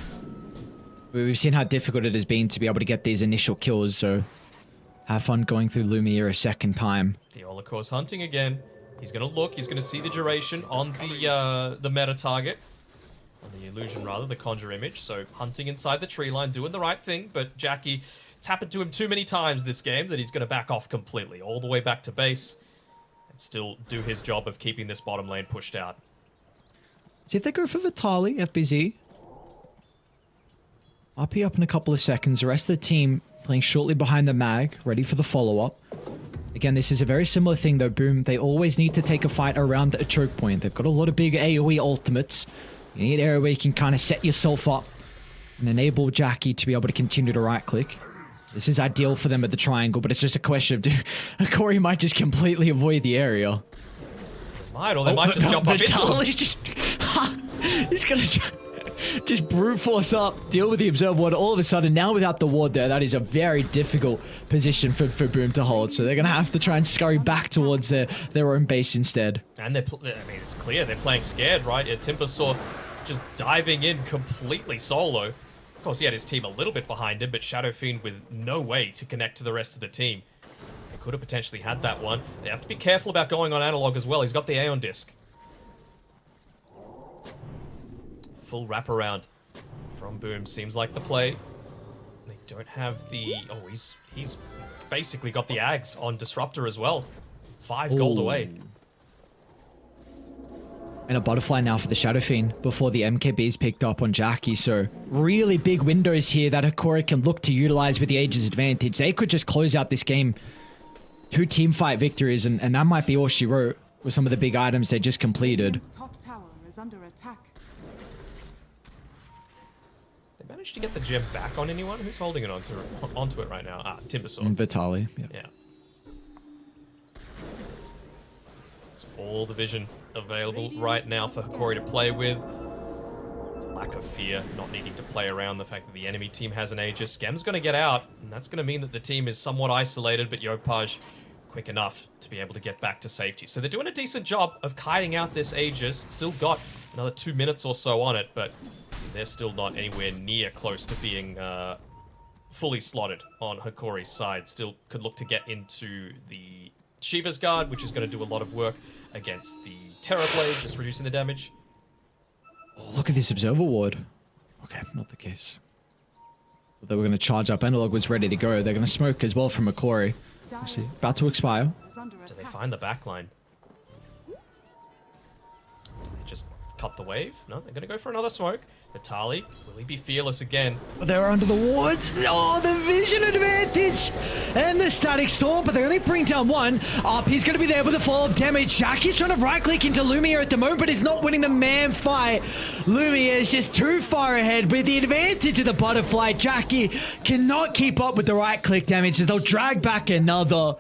We've seen how difficult it has been to be able to get these initial kills, so have fun going through Lumiere a second time. Theolacor's hunting again. He's going to look, he's going to see the duration on the meta target. On the illusion, rather, the conjure image. So hunting inside the tree line, doing the right thing, but Jackie, it's happened to him too many times this game that he's going to back off completely, all the way back to base, and still do his job of keeping this bottom lane pushed out. See if they go for Vitali, FBZ. RP up in a couple of seconds. The rest of the team playing shortly behind the mag, ready for the follow-up. Again, this is a very similar thing though, Boom. They always need to take a fight around a choke point. They've got a lot of big AoE ultimates. You need an area where you can kind of set yourself up and enable Jackie to be able to continue to right-click. This is ideal for them at the triangle, but it's just a question of Corey might just completely avoid the area. Might, or they might just jump up into him. He's gonna just brute force up, deal with the observer ward. All of a sudden, now without the ward there, that is a very difficult position for Boom to hold. So they're gonna have to try and scurry back towards their own base instead. And I mean, it's clear they're playing scared, right? Yeah, Timbersaw just diving in completely solo. Of course, he had his team a little bit behind him, but Shadow Fiend with no way to connect to the rest of the team. They could have potentially had that one. They have to be careful about going on Analog as well. He's got the Aeon Disc. Full wraparound from Boom seems like the play. They don't have the... Oh, he's basically got the Ags on Disruptor as well. 5 gold away. And a butterfly now for the Shadow Fiend before the MKB's picked up on Jackie. So really big windows here that Hakori can look to utilize with the Aegis advantage. They could just close out this game. 2 team fight victories, and that might be all she wrote with some of the big items they just completed. Radiant's top tower is under attack. They managed to get the gem back on anyone? Who's holding it onto it right now? Ah, Timbersaw. And Vitali. Yeah. It's all the vision available right now for Hakori to play with. Lack of fear, not needing to play around the fact that the enemy team has an Aegis. Gem's going to get out, and that's going to mean that the team is somewhat isolated, but Yopaj quick enough to be able to get back to safety. So they're doing a decent job of kiting out this Aegis. It's still got another 2 minutes or so on it, but they're still not anywhere near close to being fully slotted on Hakori's side. Still could look to get into the Shiva's Guard, which is going to do a lot of work against the Terror Blade, just reducing the damage. Oh, look at this Observer Ward. Okay, not the case. They were going to charge up. Analog was ready to go. They're going to smoke as well from Hakori. Actually, about to expire. Do they find the backline? Do they just cut the wave? No, they're going to go for another smoke. Vitali, will he be fearless again? They're under the wards. Oh, the vision advantage and the static storm, but they only bring down one. Up, he's going to be able to follow up damage. Jackie's trying to right-click into Lumia at the moment, but he's not winning the man fight. Lumia is just too far ahead with the advantage of the butterfly. Jackie cannot keep up with the right-click damage as they'll drag back another.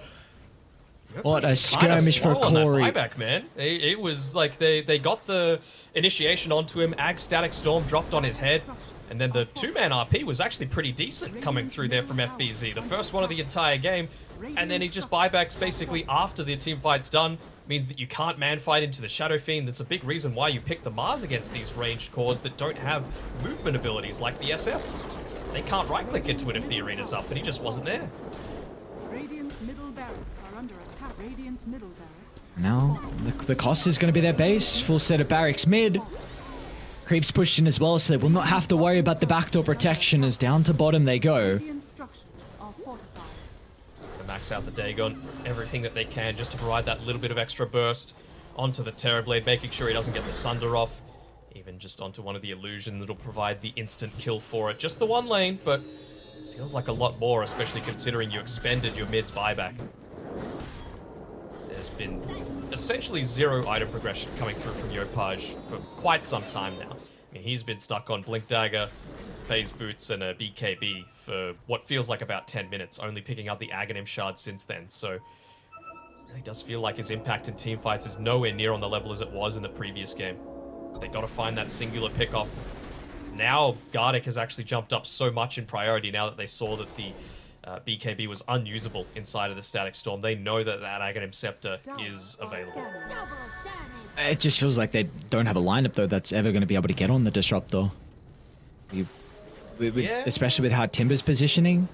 What a skirmish for Corey. Buyback, man. It was like they got the initiation onto him. Ag Static Storm dropped on his head. And then the 2-man RP was actually pretty decent coming through there from FBZ. The first one of the entire game. And then he just buybacks basically after the team fight's done. Means that you can't man fight into the Shadow Fiend. That's a big reason why you pick the Mars against these ranged cores that don't have movement abilities like the SF. They can't right-click into it if the arena's up, and he just wasn't there. Radiant's middle barracks are under attack. Radiant's middle barracks. Now, the cost is going to be their base. Full set of barracks mid. Creeps pushed in as well, so they will not have to worry about the backdoor protection as down to bottom they go. Radiant structures are fortified. They max out the Dagon, everything that they can just to provide that little bit of extra burst onto the Terrorblade, making sure he doesn't get the Sunder off. Even just onto one of the illusions that'll provide the instant kill for it. Just the one lane, but feels like a lot more, especially considering you expended your mid's buyback. There's been essentially 0 item progression coming through from Yopaj for quite some time now. I mean, he's been stuck on Blink Dagger, Phase Boots, and a BKB for what feels like about 10 minutes, only picking up the Aghanim Shard since then, so it really does feel like his impact in teamfights is nowhere near on the level as it was in the previous game. They got to find that singular pick-off. Now, Gardic has actually jumped up so much in priority now that they saw that the BKB was unusable inside of the Static Storm. They know that that Aghanim Scepter is available. It just feels like they don't have a lineup, though, that's ever going to be able to get on the Disruptor. Especially with how Timber's positioning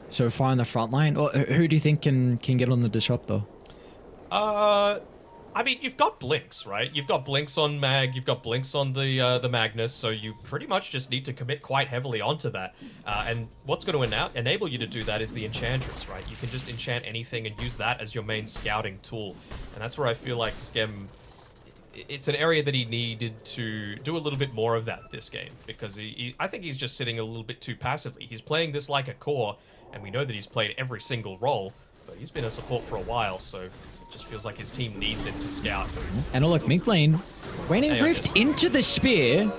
so far in the front line. Or who do you think can get on the Disruptor? I mean, you've got blinks, right? You've got blinks on Mag, you've got blinks on the Magnus, so you pretty much just need to commit quite heavily onto that. And what's going to enable you to do that is the Enchantress, right? You can just enchant anything and use that as your main scouting tool. And that's where I feel like Skem, it's an area that he needed to do a little bit more of that this game, because I think he's just sitting a little bit too passively. He's playing this like a core, and we know that he's played every single role, but he's been a support for a while, so just feels like his team needs him to scout. And look, mid lane, Waning Rift into the spear.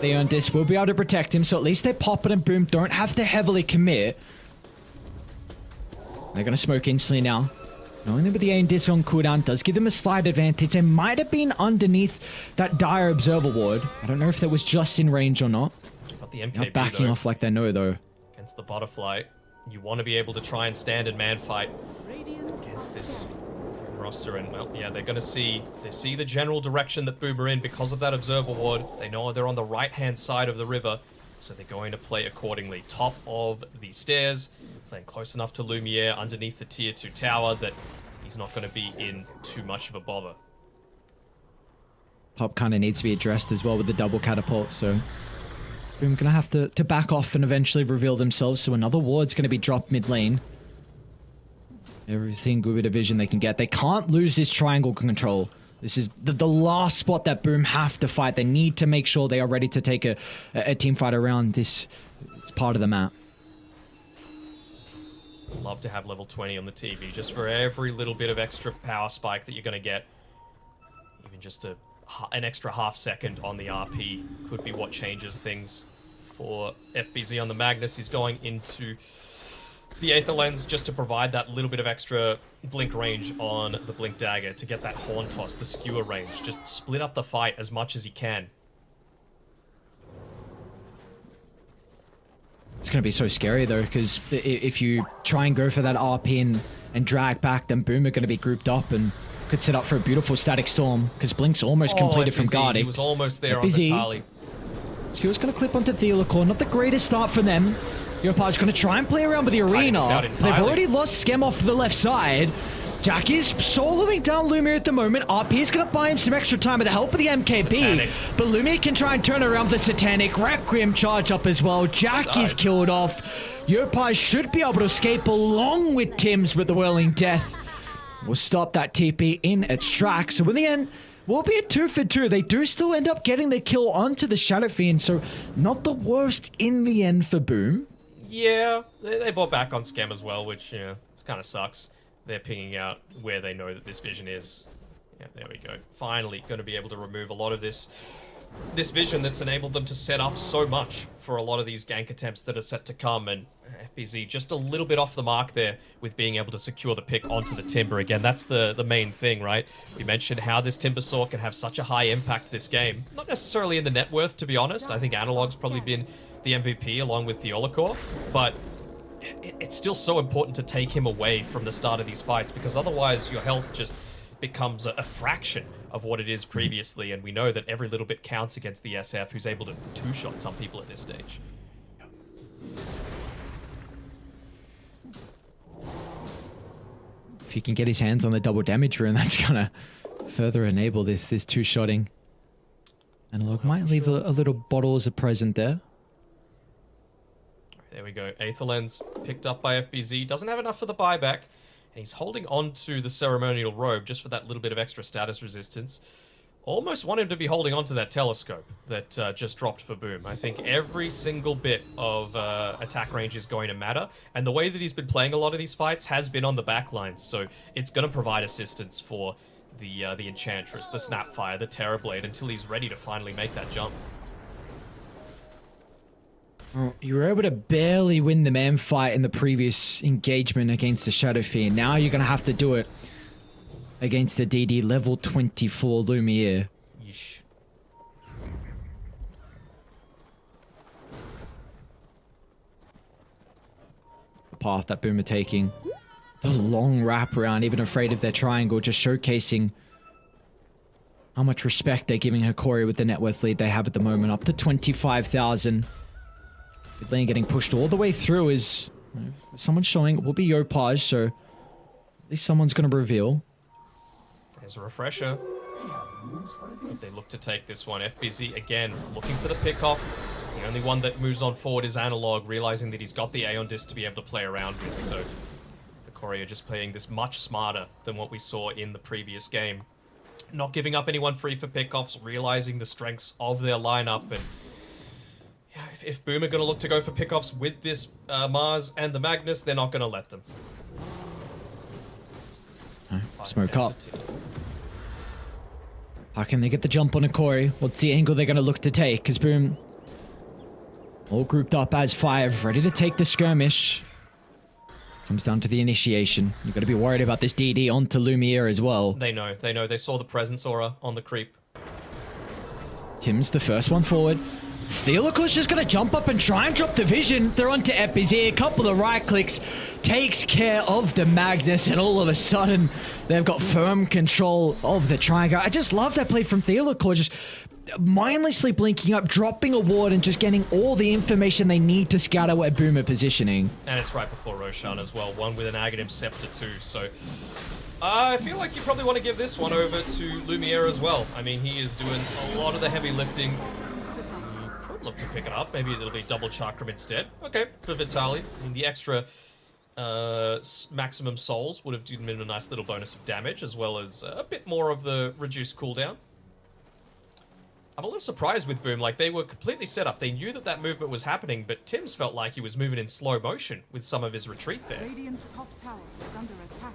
Leondis will be able to protect him, so at least they pop it and Boom don't have to heavily commit. They're going to smoke instantly now. Knowing with the Aeondis on cooldown does give them a slight advantage. They might have been underneath that dire Observer Ward. I don't know if that was just in range or not. But the MKB, Not backing though, off like they know, though. against the Butterfly, you want to be able to try and stand and man fight against this roster, and well, yeah, they're gonna see the general direction that Boom are in because of that Observer Ward. They know they're on the right-hand side of the river, so they're going to play accordingly. Top of the stairs, playing close enough to Lumiere underneath the tier 2 tower that he's not going to be in too much of a bother. Pop kind of needs to be addressed as well with the double catapult, so Boom gonna have to back off and eventually reveal themselves, so another ward's gonna be dropped mid lane. Everything good bit of vision they can get. They can't lose this triangle control. This is the last spot that Boom have to fight. They need to make sure they are ready to take a team fight around this part of the map. Love to have level 20 on the TV, just for every little bit of extra power spike that you're going to get. Even just an extra half second on the RP could be what changes things for FBZ on the Magnus. He's going into the Aether Lens just to provide that little bit of extra blink range on the Blink Dagger to get that Horn Toss, the skewer range. Just split up the fight as much as he can. It's going to be so scary though, because if you try and go for that RP and drag back, then Boom are going to be grouped up and could set up for a beautiful Static Storm, because Blink's almost completed from Gardic. He was almost there on Vitali. Skew's going to clip onto Theolacor. Not the greatest start for them. Yopaj going to try and play around with the arena. They've already lost Skem off to the left side. Jack is soloing down Lumiere at the moment. RP is going to buy him some extra time with the help of the MKB. Satanic. But Lumiere can try and turn around the Satanic. Requiem charge up as well. Jack is killed off. Yopaj should be able to escape along with Tims with the Whirling Death. We'll stop that TP in its tracks. So in the end, we'll be a 2 for 2. They do still end up getting the kill onto the Shadow Fiend, so not the worst in the end for Boom. Yeah, they bought back on Skem as well, which, you know, kind of sucks. They're pinging out where they know that this vision is. Yeah, there we go. Finally going to be able to remove a lot of this vision that's enabled them to set up so much for a lot of these gank attempts that are set to come, and FBZ just a little bit off the mark there with being able to secure the pick onto the Timber. Again, that's the main thing, right? We mentioned how this Timber Saw can have such a high impact this game. Not necessarily in the net worth, to be honest. I think Analog's probably been the MVP along with Theolacor, but it's still so important to take him away from the start of these fights, because otherwise your health just becomes a fraction of what it is previously, and we know that every little bit counts against the SF, who's able to two-shot some people at this stage. If he can get his hands on the double damage rune, that's gonna further enable this two-shotting. Analog might leave a little bottle as a present there. There we go. Aether Lens picked up by FBZ. Doesn't have enough for the buyback. And he's holding on to the Ceremonial Robe just for that little bit of extra status resistance. Almost want him to be holding on to that Telescope that just dropped for Boom. I think every single bit of attack range is going to matter. And the way that he's been playing a lot of these fights has been on the back lines. So it's going to provide assistance for the Enchantress, the Snapfire, the Terrorblade, until he's ready to finally make that jump. Well, you were able to barely win the man fight in the previous engagement against the Shadow Fiend. Now you're going to have to do it against the DD level 24 Lumiere. Yeesh. The path that Boom are taking. The long wraparound, even afraid of their triangle, just showcasing how much respect they're giving Hikori with the net worth lead they have at the moment. Up to 25,000. Mid lane getting pushed all the way through is someone showing it will be Yopaj, so at least someone's going to reveal. There's a refresher. If they look to take this one, FBZ again looking for the pickoff. The only one that moves on forward is Analog, realizing that he's got the Aeon Disc to be able to play around with. So the Courier just playing this much smarter than what we saw in the previous game. Not giving up anyone free for pickoffs, realizing the strengths of their lineup. And you know, if Boom are going to look to go for pickoffs with this Mars and the Magnus, they're not going to let them. Smoke up. How can they get the jump on a Corey? What's the angle they're going to look to take? Because Boom all grouped up as 5, ready to take the skirmish. Comes down to the initiation. You've got to be worried about this DD onto Lumiere as well. They know. They saw the presence aura on the creep. Tim's the first one forward. Theolocor's just going to jump up and try and drop the vision. They're onto FBZ. A couple of right clicks takes care of the Magnus, and all of a sudden, they've got firm control of the triangle. I just love that play from Theolocor, just mindlessly blinking up, dropping a ward, and just getting all the information they need to scout out where Boomer positioning. And it's right before Roshan as well. One with an Aghanim Scepter too, so I feel like you probably want to give this one over to Lumiere as well. I mean, he is doing a lot of the heavy lifting. You could look to pick it up. Maybe it'll be double Chakram instead. Okay, for Vitaly. I mean, the extra maximum souls would have given him a nice little bonus of damage, as well as a bit more of the reduced cooldown. I'm a little surprised with Boom. Like, they were completely set up. They knew that that movement was happening, but Tim's felt like he was moving in slow motion with some of his retreat there. Radiant's top tower is under attack.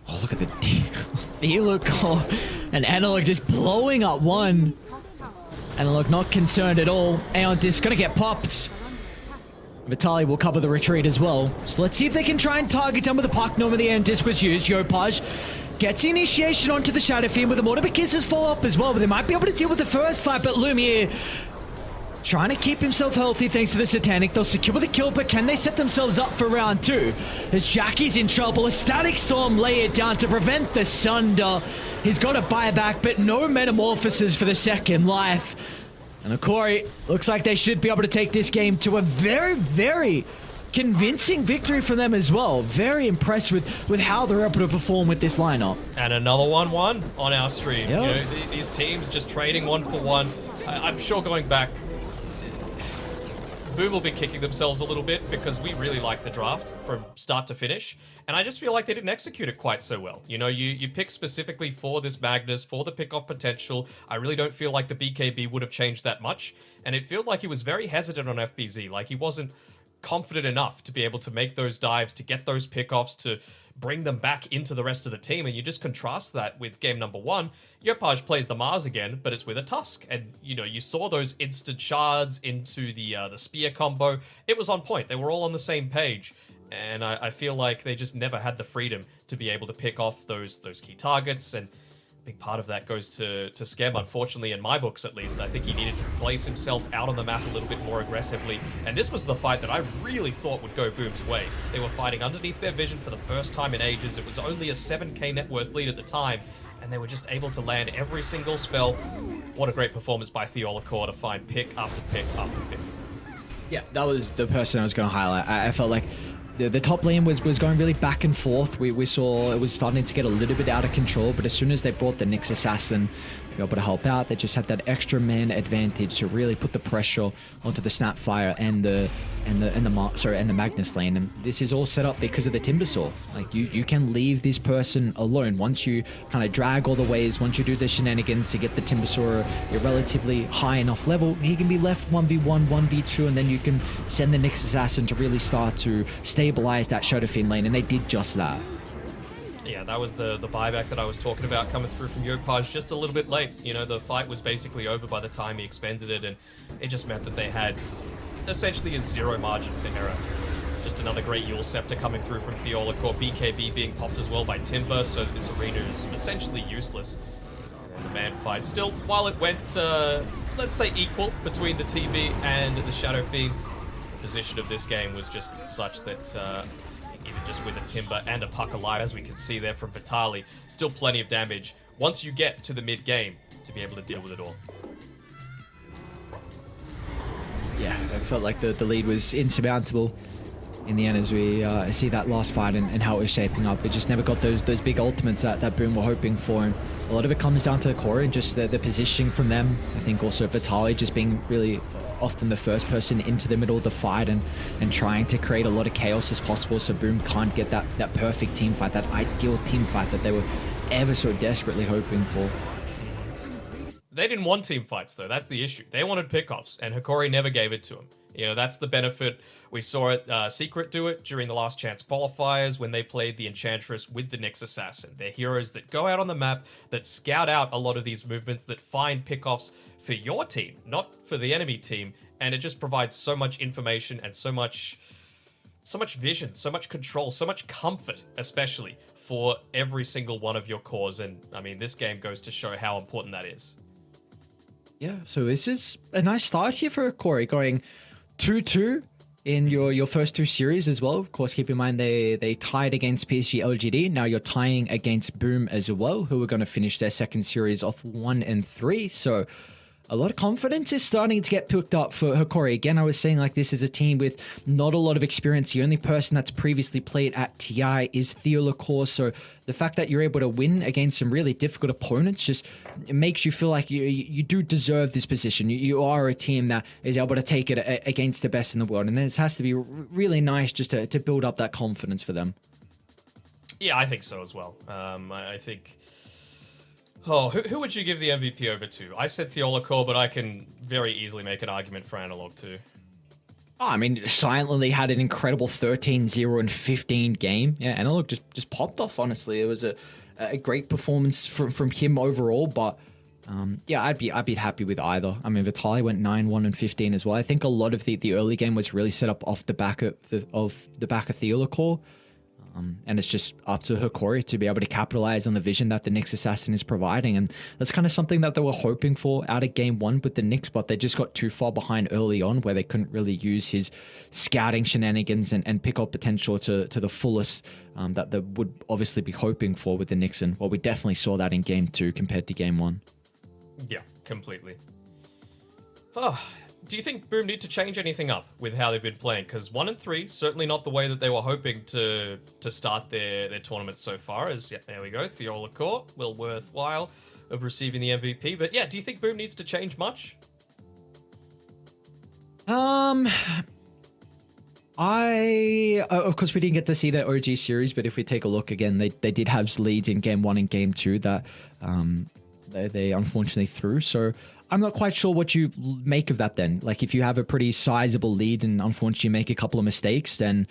Oh, look at the Theolocor and Analog just blowing up one. Radiant's top tower Analog not concerned at all. Aeon Disc gonna get popped. is under attack. Vitaly will cover the retreat as well. So let's see if they can try and target him with the puck. Normally the Aeon Disc was used. Yopaj gets the initiation onto the Shadow Fiend with the Mortar Kisses fall up as well, but they might be able to deal with the first slap at Lumiere. Trying to keep himself healthy thanks to the Satanic. They'll secure the kill, but can they set themselves up for round 2? As Jackie's in trouble, a Static Storm lay it down to prevent the Sunder. He's got a buyback, but no Metamorphosis for the second life. And Akori, looks like they should be able to take this game to a very, very convincing victory for them as well. Very impressed with how they're able to perform with this lineup. And another 1-1 on our stream. Yep. You know, these teams just trading 1 for 1. I'm sure going back, Boom will be kicking themselves a little bit because we really like the draft from start to finish. And I just feel like they didn't execute it quite so well. You know, you pick specifically for this Magnus, for the pickoff potential. I really don't feel like the BKB would have changed that much. And it felt like he was very hesitant on FBZ. Like, he wasn't confident enough to be able to make those dives, to get those pickoffs, to bring them back into the rest of the team. And you just contrast that with game number 1. Yopaj plays the Mars again, but it's with a Tusk. And, you know, you saw those instant shards into the spear combo. It was on point. They were all on the same page. And I feel like they just never had the freedom to be able to pick off those key targets. And a big part of that goes to Skem, unfortunately, in my books at least. I think he needed to place himself out on the map a little bit more aggressively. And this was the fight that I really thought would go Boom's way. They were fighting underneath their vision for the first time in ages. It was only a 7k net worth lead at the time, and they were just able to land every single spell. What a great performance by Theolocor to find pick after pick after pick. Yeah, that was the person I was going to highlight. I felt like the top lane was going really back and forth. We saw it was starting to get a little bit out of control, but as soon as they brought the Nyx Assassin, they were able to help out. They just had that extra man advantage to really put the pressure onto the Snapfire and the Magnus lane. And this is all set up because of the Timbersaw. Like, you can leave this person alone once you kind of drag all the ways. Once you do the shenanigans to get the Timbersaw a relatively high enough level, he can be left 1v1, 1v2, and then you can send the Nyx Assassin to really start to stabilize that Shadow Fiend lane, and they did just that. Yeah, that was the buyback that I was talking about coming through from Yopaj just a little bit late. You know, the fight was basically over by the time he expended it, and it just meant that they had essentially a 0 margin for error. Just another great Yule Scepter coming through from Theolocor, BKB being popped as well by Timber, so this arena is essentially useless. And the man fight still, while it went, let's say, equal between the TB and the Shadow Fiend, the position of this game was just such that even just with a Timber and a Puck alive, as we can see there from Vitaly, still plenty of damage once you get to the mid-game to be able to deal with it all. Yeah, I felt like the lead was insurmountable. in the end as we see that last fight and how it was shaping up. It just never got those big ultimates that Boom were hoping for. And a lot of it comes down to Corey and just the positioning from them. I think also Vitaly just being really often the first person into the middle of the fight and trying to create a lot of chaos as possible so Boom can't get that perfect team fight, that ideal team fight that they were ever so desperately hoping for. They didn't want team fights, though. That's the issue. They wanted pickoffs, and Hikori never gave it to them. You know, that's the benefit. We saw it, Secret do it during the Last Chance qualifiers when they played the Enchantress with the Nyx Assassin. They're heroes that go out on the map, that scout out a lot of these movements, that find pickoffs for your team, not for the enemy team, and it just provides so much information and so much vision, so much control, so much comfort, especially for every single one of your cores. And, I mean, this game goes to show how important that is. Yeah, so this is a nice start here for Corey, going 2-2 in your first two series as well. Of course, keep in mind they tied against PSG LGD. Now you're tying against Boom as well, who are going to finish their second series off 1-3. So a lot of confidence is starting to get picked up for Hikori. Again, I was saying like this is a team with not a lot of experience. The only person that's previously played at TI is Theolacor. So the fact that you're able to win against some really difficult opponents just it makes you feel like you do deserve this position. You are a team that is able to take it against the best in the world. And this has to be really nice just to build up that confidence for them. Yeah, I think so as well. I think... Oh, who would you give the MVP over to? I said Theolacor, but I can very easily make an argument for Analog too. Oh, I mean, Silently had an incredible 13-0 and 15 game. Yeah, Analog just popped off, honestly. It was a great performance from him overall, but yeah, I'd be happy with either. I mean, Vitaly went 9-1 and 15 as well. I think a lot of the early game was really set up off the back of Theolacor. And it's just up to Hikori to be able to capitalize on the vision that the Nyx Assassin is providing. And that's kind of something that they were hoping for out of game one with the Nyx, but they just got too far behind early on where they couldn't really use his scouting shenanigans and pick up potential to the fullest that they would obviously be hoping for with the Nyx. And well, we definitely saw that in game two compared to game one. Yeah, completely. Oh, do you think Boom need to change anything up with how they've been playing? Because 1-3, certainly not the way that they were hoping to start their tournament so far. As yeah, there we go, Theolacor, well worthwhile of receiving the MVP. But yeah, do you think Boom needs to change much? Of course we didn't get to see their OG series, but if we take a look again, they did have leads in game one and game two that they unfortunately threw. So I'm not quite sure what you make of that then. Like if you have a pretty sizable lead and unfortunately make a couple of mistakes, then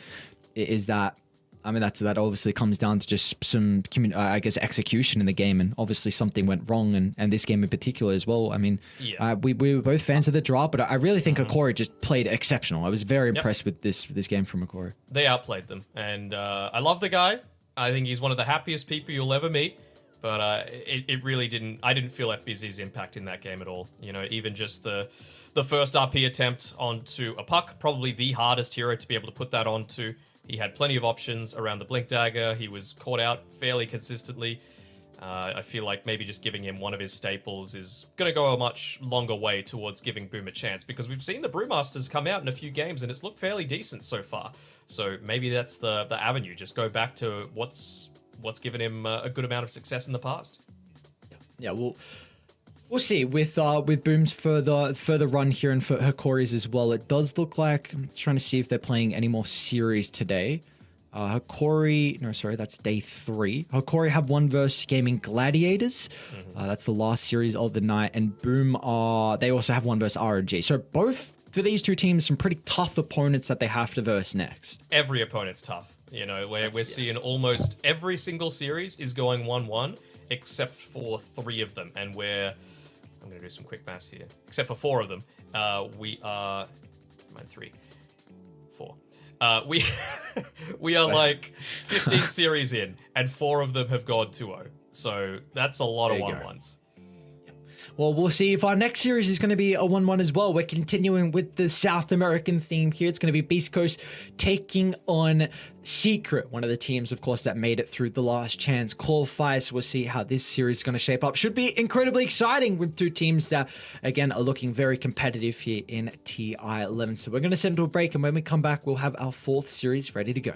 is that, I mean, that obviously comes down to just some, I guess, execution in the game, and obviously something went wrong, and this game in particular as well. I mean, yeah. we were both fans of the draw, but I really think Hikori just played exceptional. I was very impressed with this game from Hikori. They outplayed them, and I love the guy. I think he's one of the happiest people you'll ever meet. But it really didn't... I didn't feel FBZ's impact in that game at all. You know, even just the first RP attempt onto a puck, probably the hardest hero to be able to put that onto. He had plenty of options around the Blink Dagger. He was caught out fairly consistently. I feel like maybe just giving him one of his staples is going to go a much longer way towards giving Boom a chance, because we've seen the Brewmasters come out in a few games and it's looked fairly decent so far. So maybe that's the avenue. Just go back to what's given him a good amount of success in the past. Yeah, we'll see with Boom's further run here and for Hikori's as well. It does look like, I'm trying to see if they're playing any more series today. That's day 3. Hikori have one versus Gaming Gladiators. That's the last series of the night, and Boom they also have one versus RNG. So both for these two teams, some pretty tough opponents that they have to verse next. Every opponent's tough. You know, we're seeing almost every single series is going 1-1, except for 3 of them. And I'm going to do some quick maths here. Except for 4 of them. We are... 3, 4. We are like 15 series in, and 4 of them have gone 2-0. So that's a lot of 1-1s. Well, we'll see if our next series is going to be a 1-1 as well. We're continuing with the South American theme here. It's going to be Beast Coast taking on Secret, one of the teams, of course, that made it through the last chance qualifiers. So we'll see how this series is going to shape up. Should be incredibly exciting with two teams that, again, are looking very competitive here in TI11. So we're going to send to a break, and when we come back, we'll have our fourth series ready to go.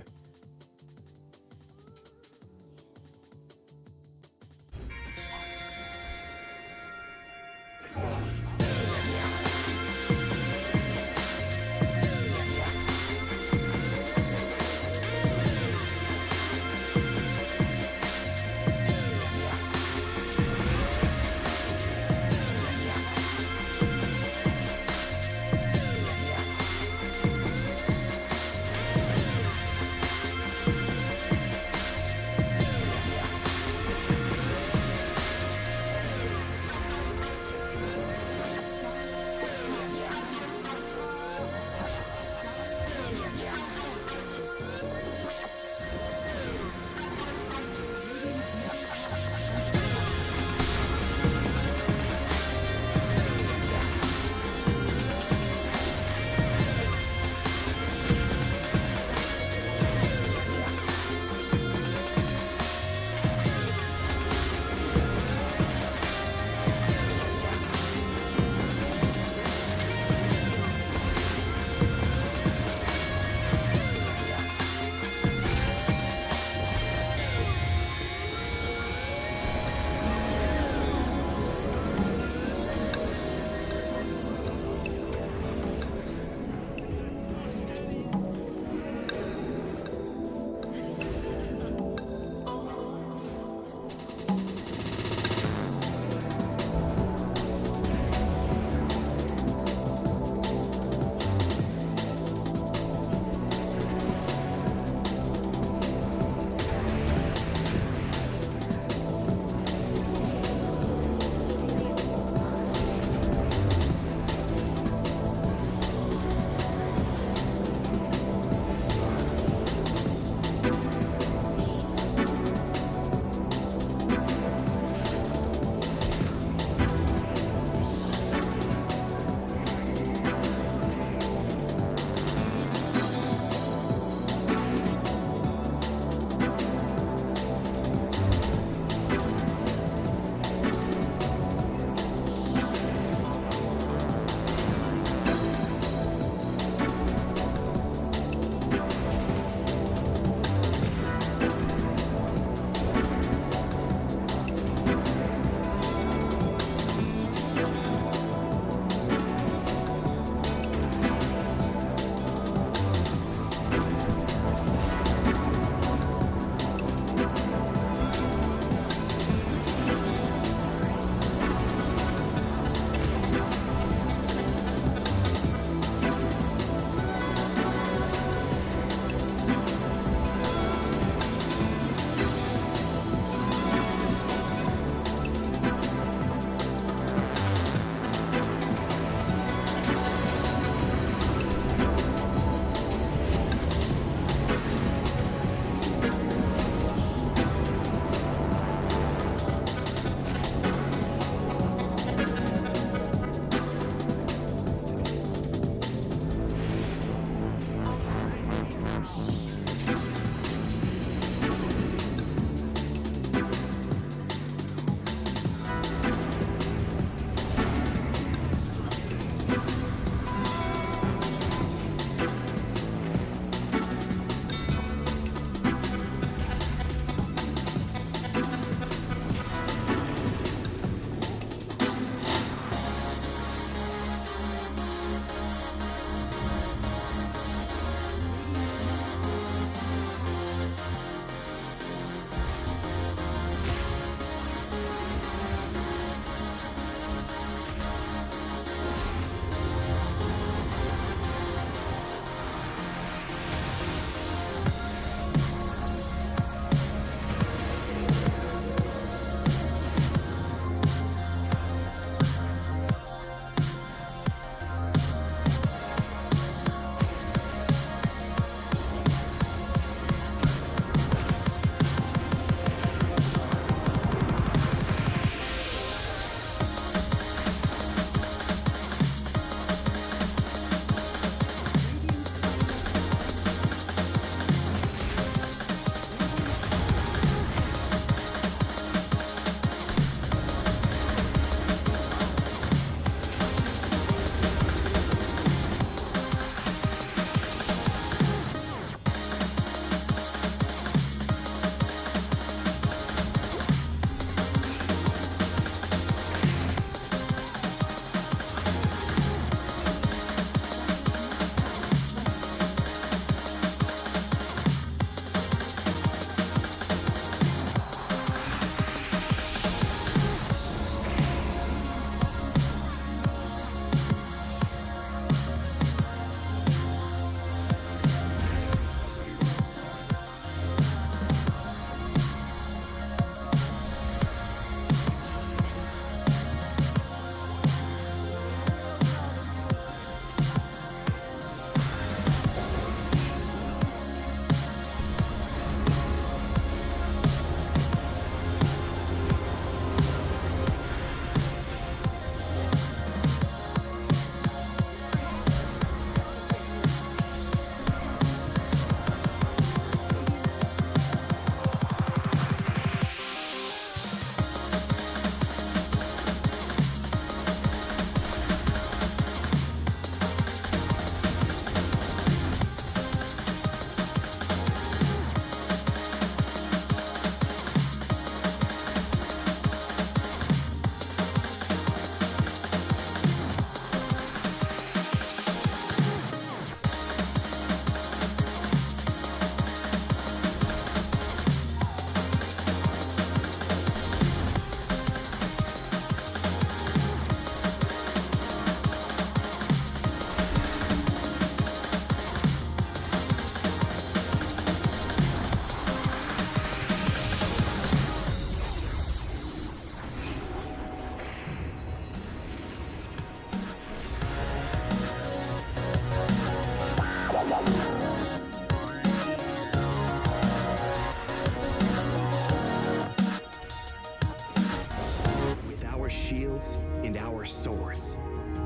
our shields and our swords,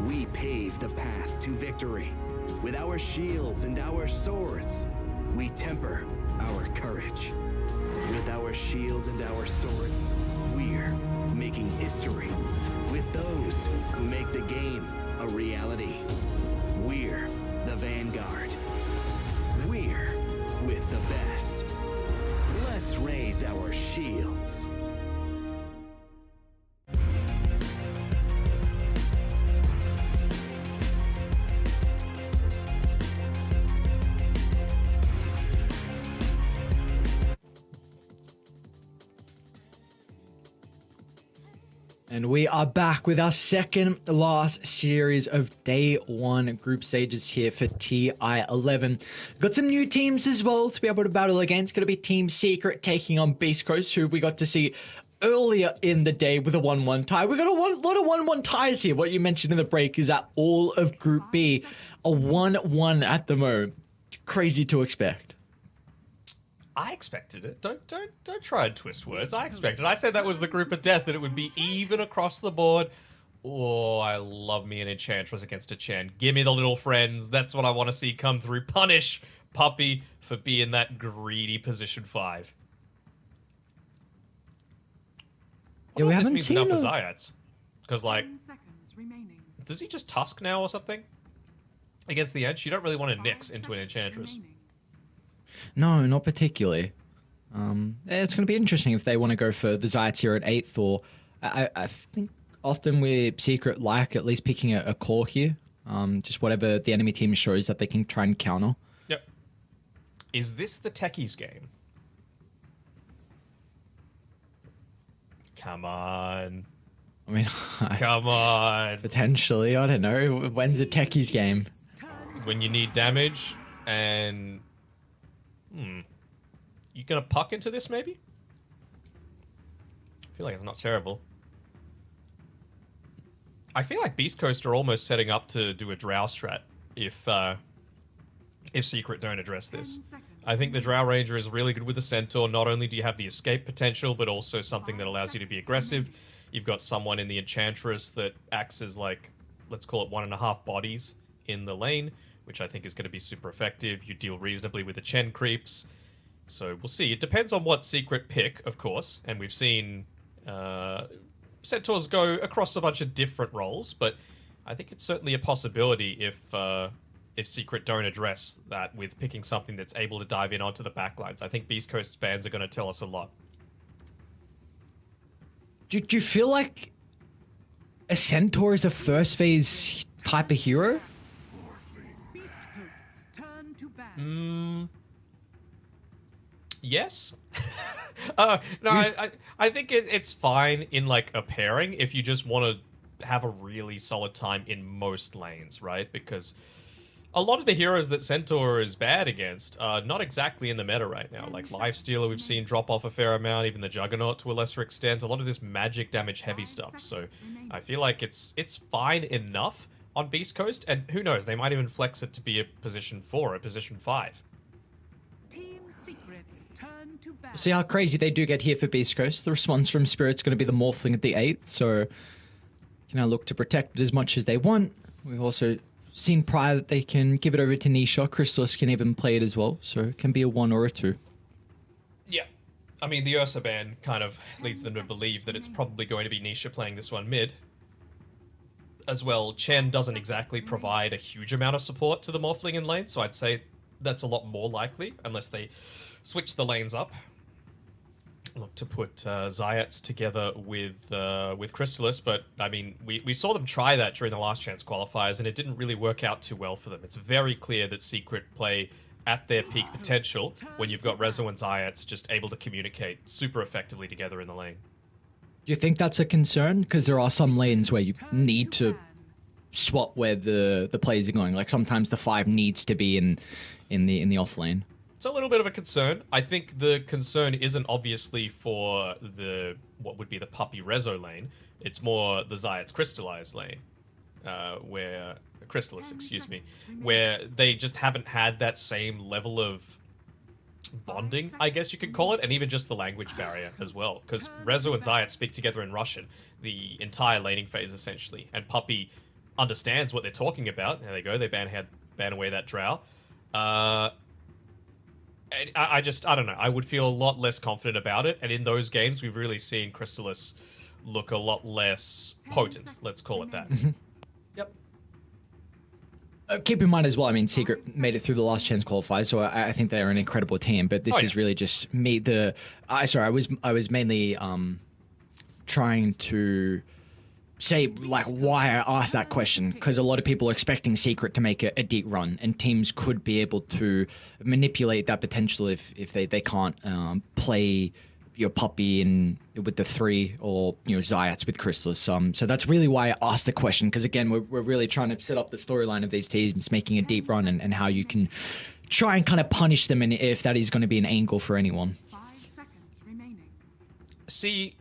we pave the path to victory. With our shields and our swords, we temper our courage. With our shields and our swords, we're making history. With those who make the game a reality, we're the Vanguard. We're with the best. Let's raise our shields. And we are back with our second last series of day one group stages here for TI11. Got some new teams as well to be able to battle against. Going to be Team Secret taking on Beast Coast, who we got to see earlier in the day with a 1-1 tie. We got a lot of 1-1 ties here. What you mentioned in the break is that all of Group B, a 1-1 at the moment. Crazy to expect. I expected it. Don't try and twist words. I expected it. I said that was the group of death, that it would be even across the board. Oh, I love me an Enchantress against a Chen. Give me the little friends. That's what I want to see come through. Punish Puppey for being that greedy position 5. Yeah, we this haven't means seen now for a- Zayats. Because, like, 10 seconds remaining. does he just Tusk now or something? Against the Edge? You don't really want to 5 Nyx into an seconds Enchantress. remaining. No, not particularly. It's going to be interesting if they want to go for the Zayats here at 8th, or I think often we're Secret like at least picking a core here. Just whatever the enemy team shows that they can try and counter. Yep. Is this the Techies game? Come on. I mean, Come on. potentially, I don't know. When's a Techies game? When you need damage and... You gonna puck into this, maybe? I feel like it's not terrible. I feel like Beast Coast are almost setting up to do a Drow strat if Secret don't address this. 10 seconds I think the Drow Ranger is really good with the Centaur. Not only do you have the escape potential, but also something that allows you to be aggressive. You've got someone in the Enchantress that acts as, like, let's call it 1.5 bodies in the lane, which I think is going to be super effective. You deal reasonably with the Chen creeps. So we'll see. It depends on what Secret pick, of course. And we've seen Centaurs go across a bunch of different roles, but I think it's certainly a possibility if Secret don't address that with picking something that's able to dive in onto the backlines. I think Beast Coast bans are going to tell us a lot. Do you feel like a Centaur is a first phase type of hero? Beast Coast's turn to ban. Yes. No, I think it's fine in, like, a pairing if you just want to have a really solid time in most lanes, right? Because a lot of the heroes that Centaur is bad against are not exactly in the meta right now. Like Lifestealer, we've seen drop off a fair amount, even the Juggernaut to a lesser extent. A lot of this magic damage heavy stuff. So I feel like it's fine enough on Beast Coast, and who knows, they might even flex it to be a position 4, a position 5. Team Secret's turn to ban. See how crazy they do get here for Beast Coast. The response from Spirit's going to be the Morphling at the 8th, so look to protect it as much as they want. We've also seen prior that they can give it over to Nisha. Crystallis can even play it as well, so it can be a 1 or a 2. Yeah. I mean, the Ursa ban kind of leads them to believe that it's probably going to be Nisha playing this one mid. As well, Chen doesn't exactly provide a huge amount of support to the Morphling in lane, so I'd say that's a lot more likely, unless they switch the lanes up. Look to put Zayats together with Crystallis, but I mean, we saw them try that during the last chance qualifiers, and it didn't really work out too well for them. It's very clear that Secret play at their peak potential when you've got Rezo and Zayats just able to communicate super effectively together in the lane. Do you think that's a concern? Because there are some lanes where you need to swap where the players are going. Like sometimes the 5 needs to be in the off lane. It's a little bit of a concern. I think the concern isn't obviously for what would be the Puppey Rezo lane. It's more the Zayats Crystallized lane, where Crystallis, excuse me, where they just haven't had that same level of bonding, I guess you could call it, and even just the language barrier as well. Because Rezo and Zayat speak together in Russian the entire laning phase, essentially. And Puppey understands what they're talking about. There they go, they ban away that drow. And I don't know. I would feel a lot less confident about it. And in those games, we've really seen Crystallis look a lot less potent, let's call it that. Yep. Keep in mind as well, I mean, Secret made it through the last chance qualifiers, so I think they're an incredible team. But this is really just me. I was mainly trying to say like why I asked that question, because a lot of people are expecting Secret to make a deep run, and teams could be able to manipulate that potential if they can't play your Puppey in with the 3 or Zayats with Crystallis. So that's really why I asked the question, because again we're really trying to set up the storyline of these teams making a deep run and how you can try and kind of punish them, and if that is going to be an angle for anyone. 5 seconds remaining. See,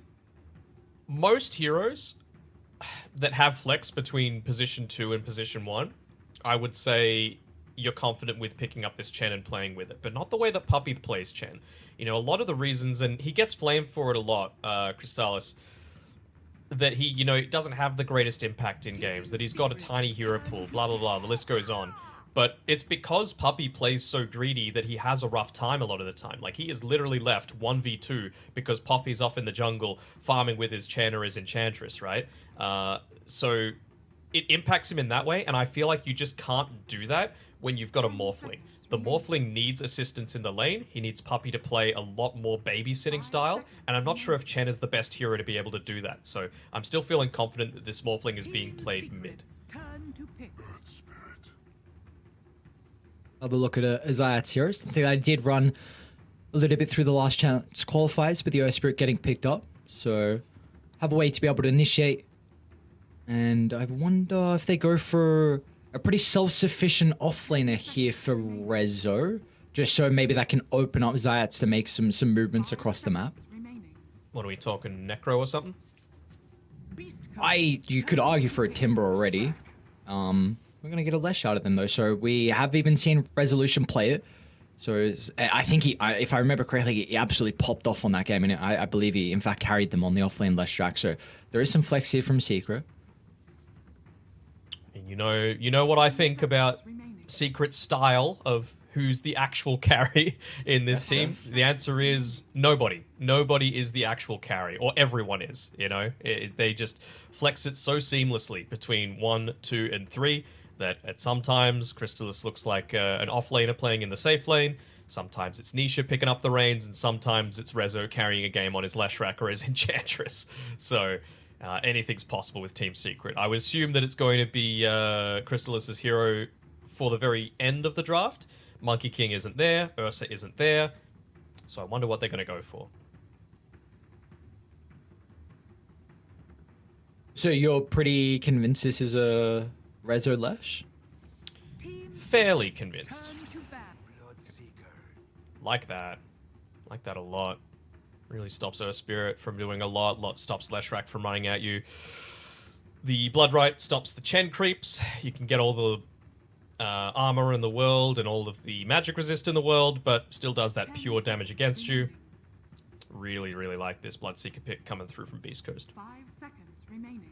most heroes that have flex between position 2 and position 1, I would say you're confident with picking up this Chen and playing with it, but not the way that Puppey plays Chen. A lot of the reasons, and he gets flamed for it a lot, Crystallis, that he, doesn't have the greatest impact in games, that he's got a tiny hero pool, blah, blah, blah, the list goes on. But it's because Puppey plays so greedy that he has a rough time a lot of the time. Like, he is literally left 1v2 because Puppey's off in the jungle farming with his Chen or his Enchantress, right? So it impacts him in that way, and I feel like you just can't do that when you've got a Morphling. The Morphling needs assistance in the lane. He needs Puppey to play a lot more babysitting style, and I'm not sure if Chen is the best hero to be able to do that. So I'm still feeling confident that this Morphling is being played mid. Turn to pick. Another look at Zayat's heroes. I think I did run a little bit through the last chance qualifiers with the Earth Spirit getting picked up, so have a way to be able to initiate. And I wonder if they go for a pretty self-sufficient offlaner here for Rezo, just so maybe that can open up Zayats to make some movements across the map. What are we talking, Necro or something? You could argue for a Timber already. We're gonna get a Lesh out of them though, so we have even seen Resolution play it. So I think if I remember correctly, he absolutely popped off on that game, and I believe he in fact carried them on the offlane Lesh track. So there is some flex here from Secret. You know what I think about Secret's style of who's the actual carry in this team? The answer is nobody. Nobody is the actual carry, or everyone is, They just flex it so seamlessly between 1, 2, and 3 that at sometimes Crystallis looks like an offlaner playing in the safe lane. Sometimes it's Nisha picking up the reins, and sometimes it's Rezo carrying a game on his Leshrac or his Enchantress. So anything's possible with Team Secret. I would assume that it's going to be Crystallis' hero for the very end of the draft. Monkey King isn't there. Ursa isn't there. So I wonder what they're going to go for. So you're pretty convinced this is a Rezo Lesh? Fairly convinced. Like that. Like that a lot. Really stops Earth Spirit from doing a lot stops Leshrac from running at you. The Bloodright stops the Chen creeps. You can get all the armor in the world and all of the magic resist in the world, but still does that pure damage against you. Really, really like this Bloodseeker pick coming through from Beast Coast. 5 seconds remaining.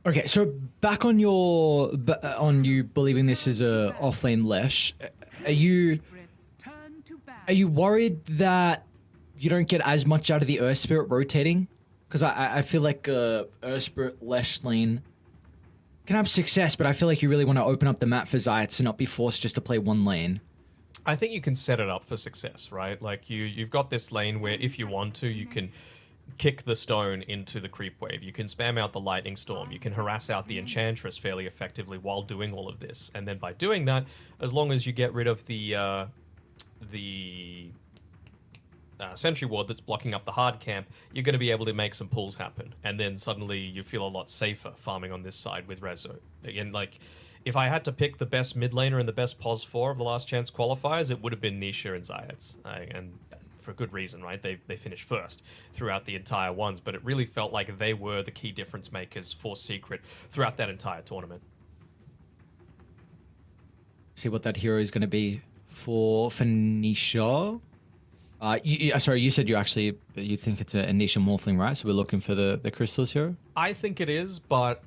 Okay, so back on on you believing this is a offlane Lesh, are you worried that you don't get as much out of the Earth Spirit rotating? Because I feel like Earth Spirit Lesh lane can have success, but I feel like you really want to open up the map for Zayats and not be forced just to play one lane. I think you can set it up for success, right? Like you've got this lane where if you want to, you can kick the stone into the creep wave. You can spam out the lightning storm. You can harass out the Enchantress fairly effectively while doing all of this. And then by doing that, as long as you get rid of the sentry ward that's blocking up the hard camp, you're going to be able to make some pulls happen. And then suddenly you feel a lot safer farming on this side with Rezo. Again, like, if I had to pick the best mid laner and the best POS 4 of the last chance qualifiers, it would have been Nisha and Zayats. And for good reason, right? They finished first throughout the entire ones, but it really felt like they were the key difference makers for Secret throughout that entire tournament. See what that hero is going to be for Nisha. Sorry, you said you think it's a Nisha Morphling, right? So we're looking for the crystals here? I think it is, but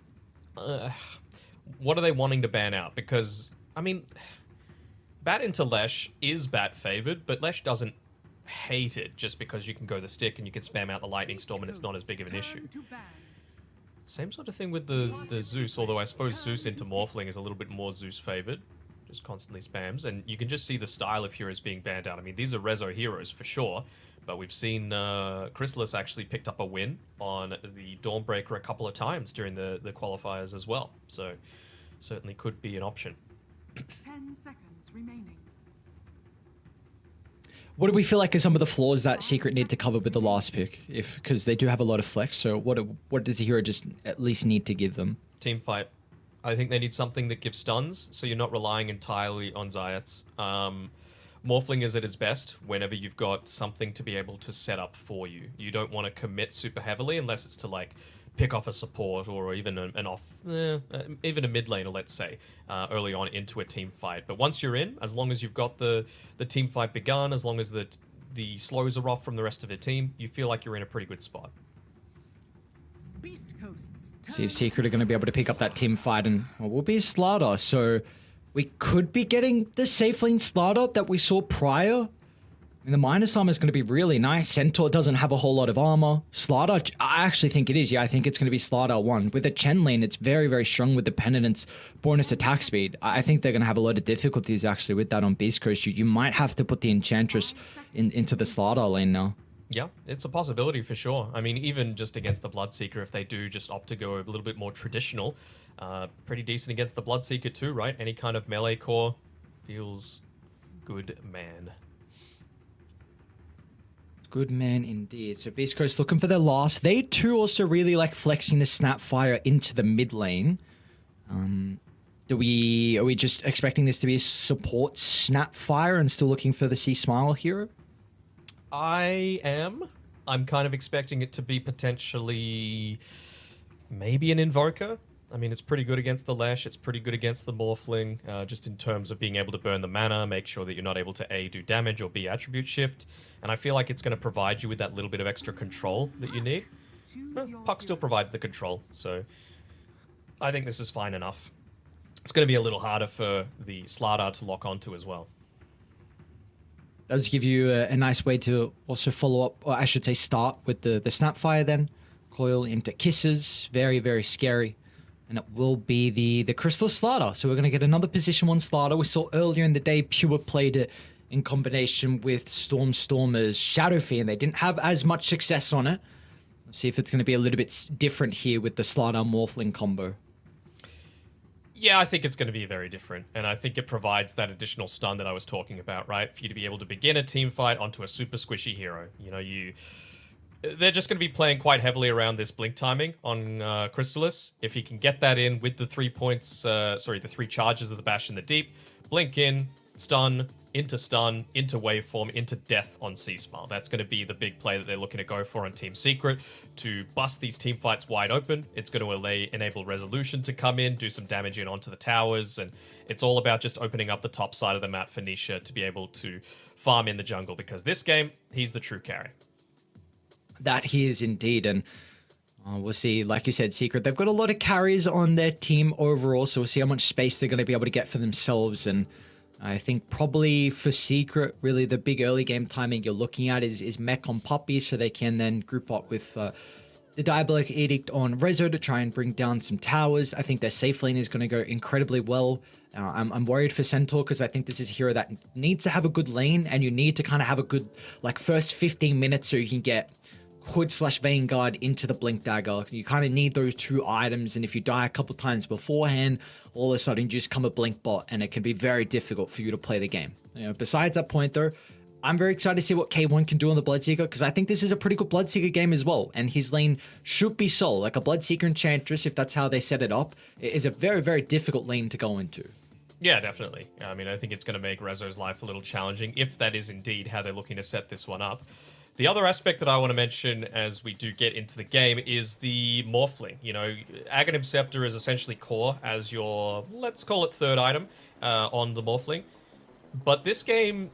what are they wanting to ban out? Because, I mean, Bat into Lesh is Bat favored, but Lesh doesn't hate it just because you can go the stick and you can spam out the Lightning Storm and it's not as big of an issue. Same sort of thing with the Zeus, although I suppose Zeus into Morphling is a little bit more Zeus favored. Just constantly spams, and you can just see the style of heroes being banned out. I mean, these are Rezo heroes for sure, but we've seen Chrysalis actually picked up a win on the Dawnbreaker a couple of times during the qualifiers as well. So certainly could be an option. 10 seconds remaining. What do we feel like are some of the flaws that Secret need to cover with the last pick? Because they do have a lot of flex, so what does the hero just at least need to give them? Team fight. I think they need something that gives stuns, so you're not relying entirely on Zayats. Morphling is at its best whenever you've got something to be able to set up for you. You don't want to commit super heavily unless it's to like pick off a support or even even a mid laner, let's say, early on into a team fight. But once you're in, as long as you've got the team fight begun, as long as the slows are off from the rest of the team, you feel like you're in a pretty good spot. Beast Coast's See if Secret are going to be able to pick up that team fight, and we'll be Slardar. So we could be getting the safe lane Slardar that we saw prior. And the minus armor is going to be really nice. Centaur doesn't have a whole lot of armor. Slardar, I actually think it is. Yeah, I think it's going to be Slardar 1. With the Chen lane, it's very, very strong with the Penitence bonus attack speed. I think they're going to have a lot of difficulties actually with that on Beast Coast. You might have to put the Enchantress into the Slardar lane now. Yeah, it's a possibility for sure. I mean, even just against the Bloodseeker, if they do just opt to go a little bit more traditional, pretty decent against the Bloodseeker too, right? Any kind of melee core feels good, man. Good man indeed. So Beast Coast looking for their last. They too also really like flexing the Snapfire into the mid lane. Are we just expecting this to be a support Snapfire and still looking for the Sea Smile hero? I am. I'm kind of expecting it to be potentially maybe an Invoker. I mean, it's pretty good against the Lash. It's pretty good against the Morphling, just in terms of being able to burn the mana, make sure that you're not able to A, do damage, or B, attribute shift. And I feel like it's going to provide you with that little bit of extra control that you need. Puck still provides the control, so I think this is fine enough. It's going to be a little harder for the Slardar to lock onto as well. Does give you a nice way to also follow up, or I should say start with the Snapfire then. Coil into Kisses, very, very scary. And it will be the Crystal Slardar. So we're going to get another position 1 Slardar. We saw earlier in the day Pure played it in combination with Stormer's Shadowfee, and they didn't have as much success on it. Let's see if it's going to be a little bit different here with the Slardar Morphling combo. Yeah, I think it's going to be very different, and I think it provides that additional stun that I was talking about, right? For you to be able to begin a team fight onto a super squishy hero. You know, they're just going to be playing quite heavily around this blink timing on Chrysalis. If he can get that in with the 3 points, the 3 charges of the Bash in the Deep, blink in, stun, into waveform, into death on Sea Smile. That's going to be the big play that they're looking to go for on Team Secret to bust these team fights wide open. It's going to enable Resolution to come in, do some damage in onto the towers, and it's all about just opening up the top side of the map for Nisha to be able to farm in the jungle, because this game, he's the true carry. That he is indeed, and we'll see, like you said, Secret, they've got a lot of carries on their team overall, so we'll see how much space they're going to be able to get for themselves. And I think probably for Secret, really the big early game timing you're looking at is Mech on Puppy, so they can then group up with the Diabolic Edict on Rezo to try and bring down some towers. I think their safe lane is going to go incredibly well. I'm worried for Centaur because I think this is a hero that needs to have a good lane, and you need to kind of have a good first 15 minutes so you can get Hood/Vanguard into the Blink Dagger. You kind of need those 2 items, and if you die a couple times beforehand, all of a sudden you just come a Blink bot, and it can be very difficult for you to play the game. Besides that point though, I'm very excited to see what K1 can do on the Bloodseeker, because I think this is a pretty good Bloodseeker game as well, and his lane should be Soul. Like a Bloodseeker Enchantress, if that's how they set it up, it is a very, very difficult lane to go into. Yeah, definitely. I mean, I think it's going to make Rezo's life a little challenging, if that is indeed how they're looking to set this one up. The other aspect that I want to mention as we do get into the game is the Morphling. You know, Aghanim Scepter is essentially core as your, let's call it, 3rd item on the Morphling. But this game,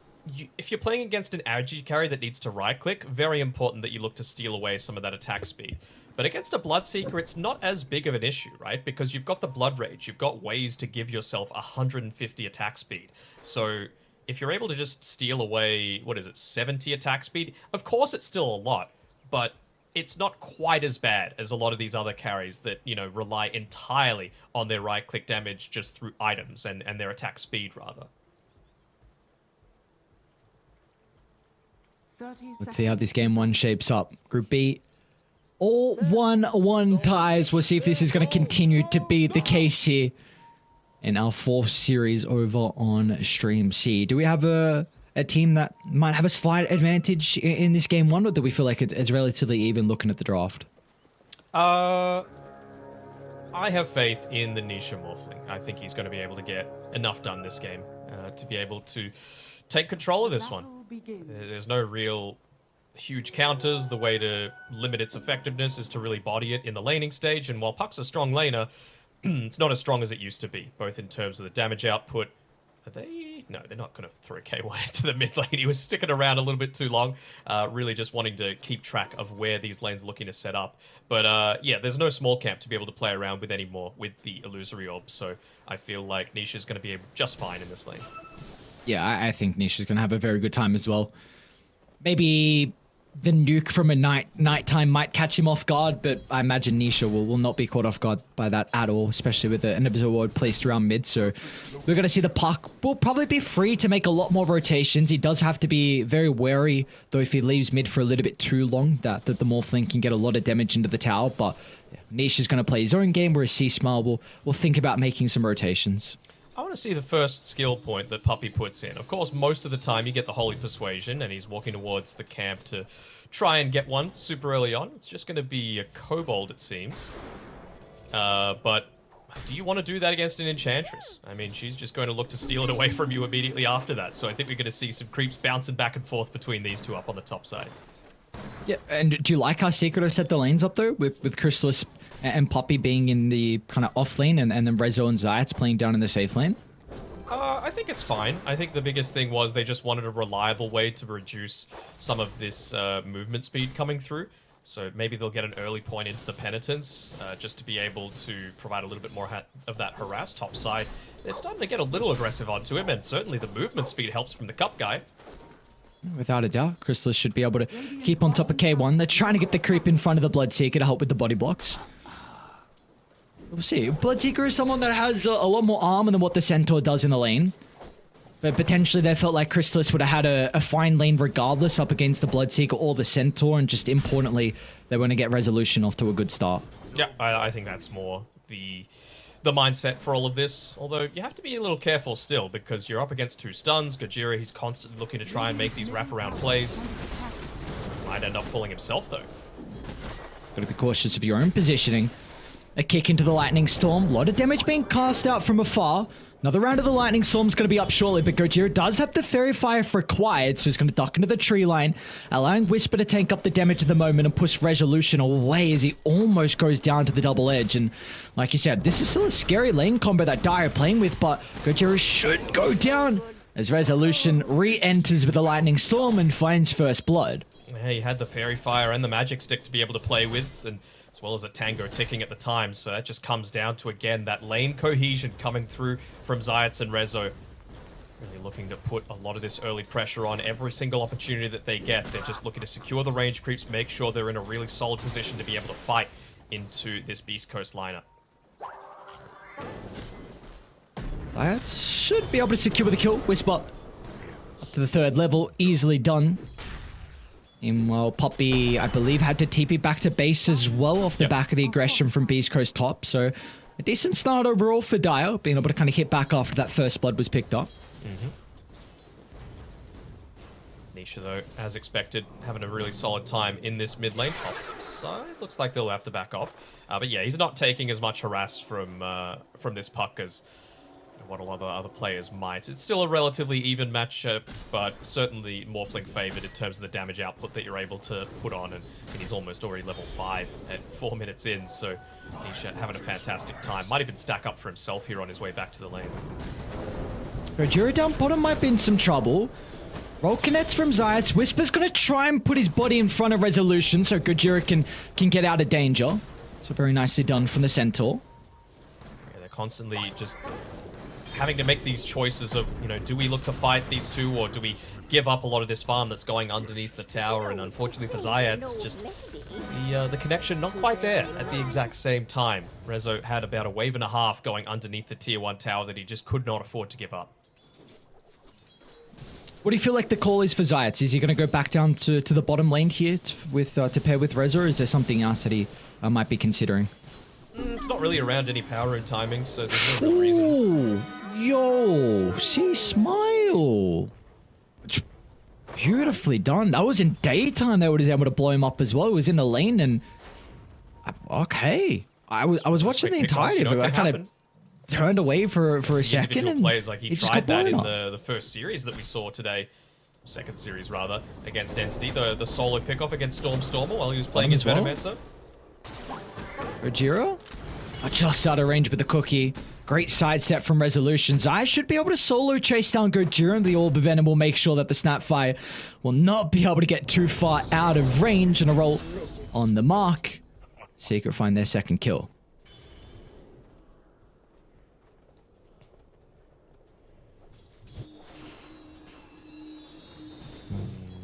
if you're playing against an AG carry that needs to right-click, very important that you look to steal away some of that attack speed. But against a Bloodseeker, it's not as big of an issue, right? Because you've got the Blood Rage, you've got ways to give yourself 150 attack speed. So if you're able to just steal away, 70 attack speed? Of course it's still a lot, but it's not quite as bad as a lot of these other carries that, rely entirely on their right-click damage just through items and their attack speed, rather. 30 Let's see how this game 1 shapes up. Group B, all 1-1 ties. We'll see if this is going to continue to be the case here in our 4th series over on Stream C. Do we have a team that might have a slight advantage in this game 1, or do we feel like it's relatively even looking at the draft? I have faith in the Nisha Morphling. I think he's going to be able to get enough done this game to be able to take control of this one. There's no real huge counters. The way to limit its effectiveness is to really body it in the laning stage, and while Puck's a strong laner, it's not as strong as it used to be, both in terms of the damage output. Are they? No, they're not going to throw K1 into the mid lane. He was sticking around a little bit too long, really just wanting to keep track of where these lanes are looking to set up. But yeah, there's no small camp to be able to play around with anymore with the Illusory Orb, so I feel like Nisha's going to be just fine in this lane. Yeah, I think Nisha's going to have a very good time as well. Maybe the nuke from a nighttime might catch him off guard, but I imagine Nisha will not be caught off guard by that at all, especially with an Absorb Ward placed around mid. So we're going to see the Puck will probably be free to make a lot more rotations. He does have to be very wary, though, if he leaves mid for a little bit too long, that the Morphling can get a lot of damage into the tower. But yeah, Nisha's going to play his own game, whereas C-Smile will think about making some rotations. I want to see the first skill point that Puppey puts in. Of course, most of the time you get the Holy Persuasion, and he's walking towards the camp to try and get one super early on. It's just going to be a Kobold, it seems. But do you want to do that against an Enchantress? I mean, she's just going to look to steal it away from you immediately after that. So I think we're going to see some creeps bouncing back and forth between these two up on the top side. Yeah, and do you like how Secret has set the lanes up, though, with Chrysalis and Puppey being in the kind of off lane, and then Rezo and Zayats playing down in the safe lane? I think it's fine. I think the biggest thing was they just wanted a reliable way to reduce some of this movement speed coming through. So maybe they'll get an early point into the Penitence just to be able to provide a little bit more of that harass top side. They're starting to get a little aggressive onto him, and certainly the movement speed helps from the Cup guy. Without a doubt, Chrysalis should be able to keep on top of K1. They're trying to get the creep in front of the Bloodseeker to help with the body blocks. We'll see. Bloodseeker is someone that has a lot more armor than what the Centaur does in the lane. But potentially they felt like Chrysalis would have had a fine lane regardless up against the Bloodseeker or the Centaur, and just importantly, they want to get Resolution off to a good start. Yeah, I think that's more the mindset for all of this. Although you have to be a little careful still, because you're up against 2 stuns. Gojira, he's constantly looking to try and make these wraparound plays. Might end up fooling himself though. Got to be cautious of your own positioning. A kick into the Lightning Storm. A lot of damage being cast out from afar. Another round of the Lightning Storm's going to be up shortly, but Gojira does have the Fairy Fire required, so he's going to duck into the tree line, allowing Whisper to tank up the damage at the moment and push Resolution away as he almost goes down to the double edge. And like you said, this is still a scary lane combo that Dire are playing with, but Gojira should go down as Resolution re-enters with the Lightning Storm and finds first blood. Yeah, he had the Fairy Fire and the Magic Stick to be able to play with, and as well as a Tango ticking at the time, so that just comes down to, again, that lane cohesion coming through from Zayats and Rezo. Really looking to put a lot of this early pressure on every single opportunity that they get. They're just looking to secure the range creeps, make sure they're in a really solid position to be able to fight into this Beast Coast lineup. Zayats should be able to secure the kill. Whisper up to the 3rd level, easily done. Meanwhile, Puppey, I believe, had to TP back to base as well off the back of the aggression from Beast Coast top. So a decent start overall for Dire, being able to kind of hit back after that first blood was picked up. Nisha, though, as expected, having a really solid time in this mid lane. Top side, looks like they'll have to back off. But yeah, he's not taking as much harass from this Puck as what a lot of other players might. It's still a relatively even matchup, but certainly Morphling favored in terms of the damage output that you're able to put on, and he's almost already level 5 at 4 minutes in, so he's having a fantastic time. Might even stack up for himself here on his way back to the lane. Gojira down bottom might be in some trouble. Roll connects from Zayats. Whisper's going to try and put his body in front of Resolution so Gojira can get out of danger. So very nicely done from the Centaur. Yeah, they're constantly just having to make these choices of, you know, do we look to fight these two or do we give up a lot of this farm that's going underneath the tower? And unfortunately for Zayats, just the connection not quite there at the exact same time. Rezo had about a wave and a half going underneath the tier 1 tower that he just could not afford to give up. What do you feel like the call is for Zayats? Is he going to go back down to the bottom lane here to pair with Rezo, or is there something else that he might be considering? It's not really around any power rune timing, so there's no real reason. Ooh, yo, see, smile. Beautifully done. That was in daytime. They were able to blow him up as well. It was in the lane, and okay. I was watching the entirety of it. I kind of turned away for a second. Individual And players, like he just tried got that in blown up. the first series that we saw today. Second series, rather, against Entity. The solo pickoff against Stormer while he was playing his Bottom Venomancer. Rojiro? Just out of range with the cookie. Great side step from Resolution. Zai should be able to solo chase down Gojira, and the Orb of Venom will make sure that the Snapfire will not be able to get too far out of range, and a roll on the mark. Secret find their second kill.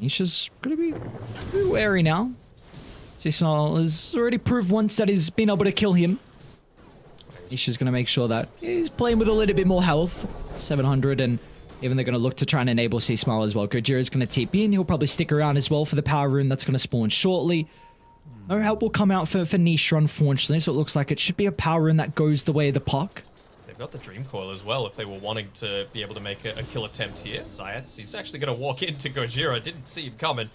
Nisha's going to be pretty wary now. Cecil has already proved once that he's been able to kill him. Nisha's going to make sure that he's playing with a little bit more health. 700, and even they're going to look to try and enable C-Smile as well. Gojira's going to TP in. He'll probably stick around as well for the power rune that's going to spawn shortly. No help will come out for Nisha, unfortunately, so it looks like it should be a power rune that goes the way of the puck. They've got the Dream Coil as well if they were wanting to be able to make a kill attempt here. Zayats, he's actually going to walk into Gojira. Didn't see him coming,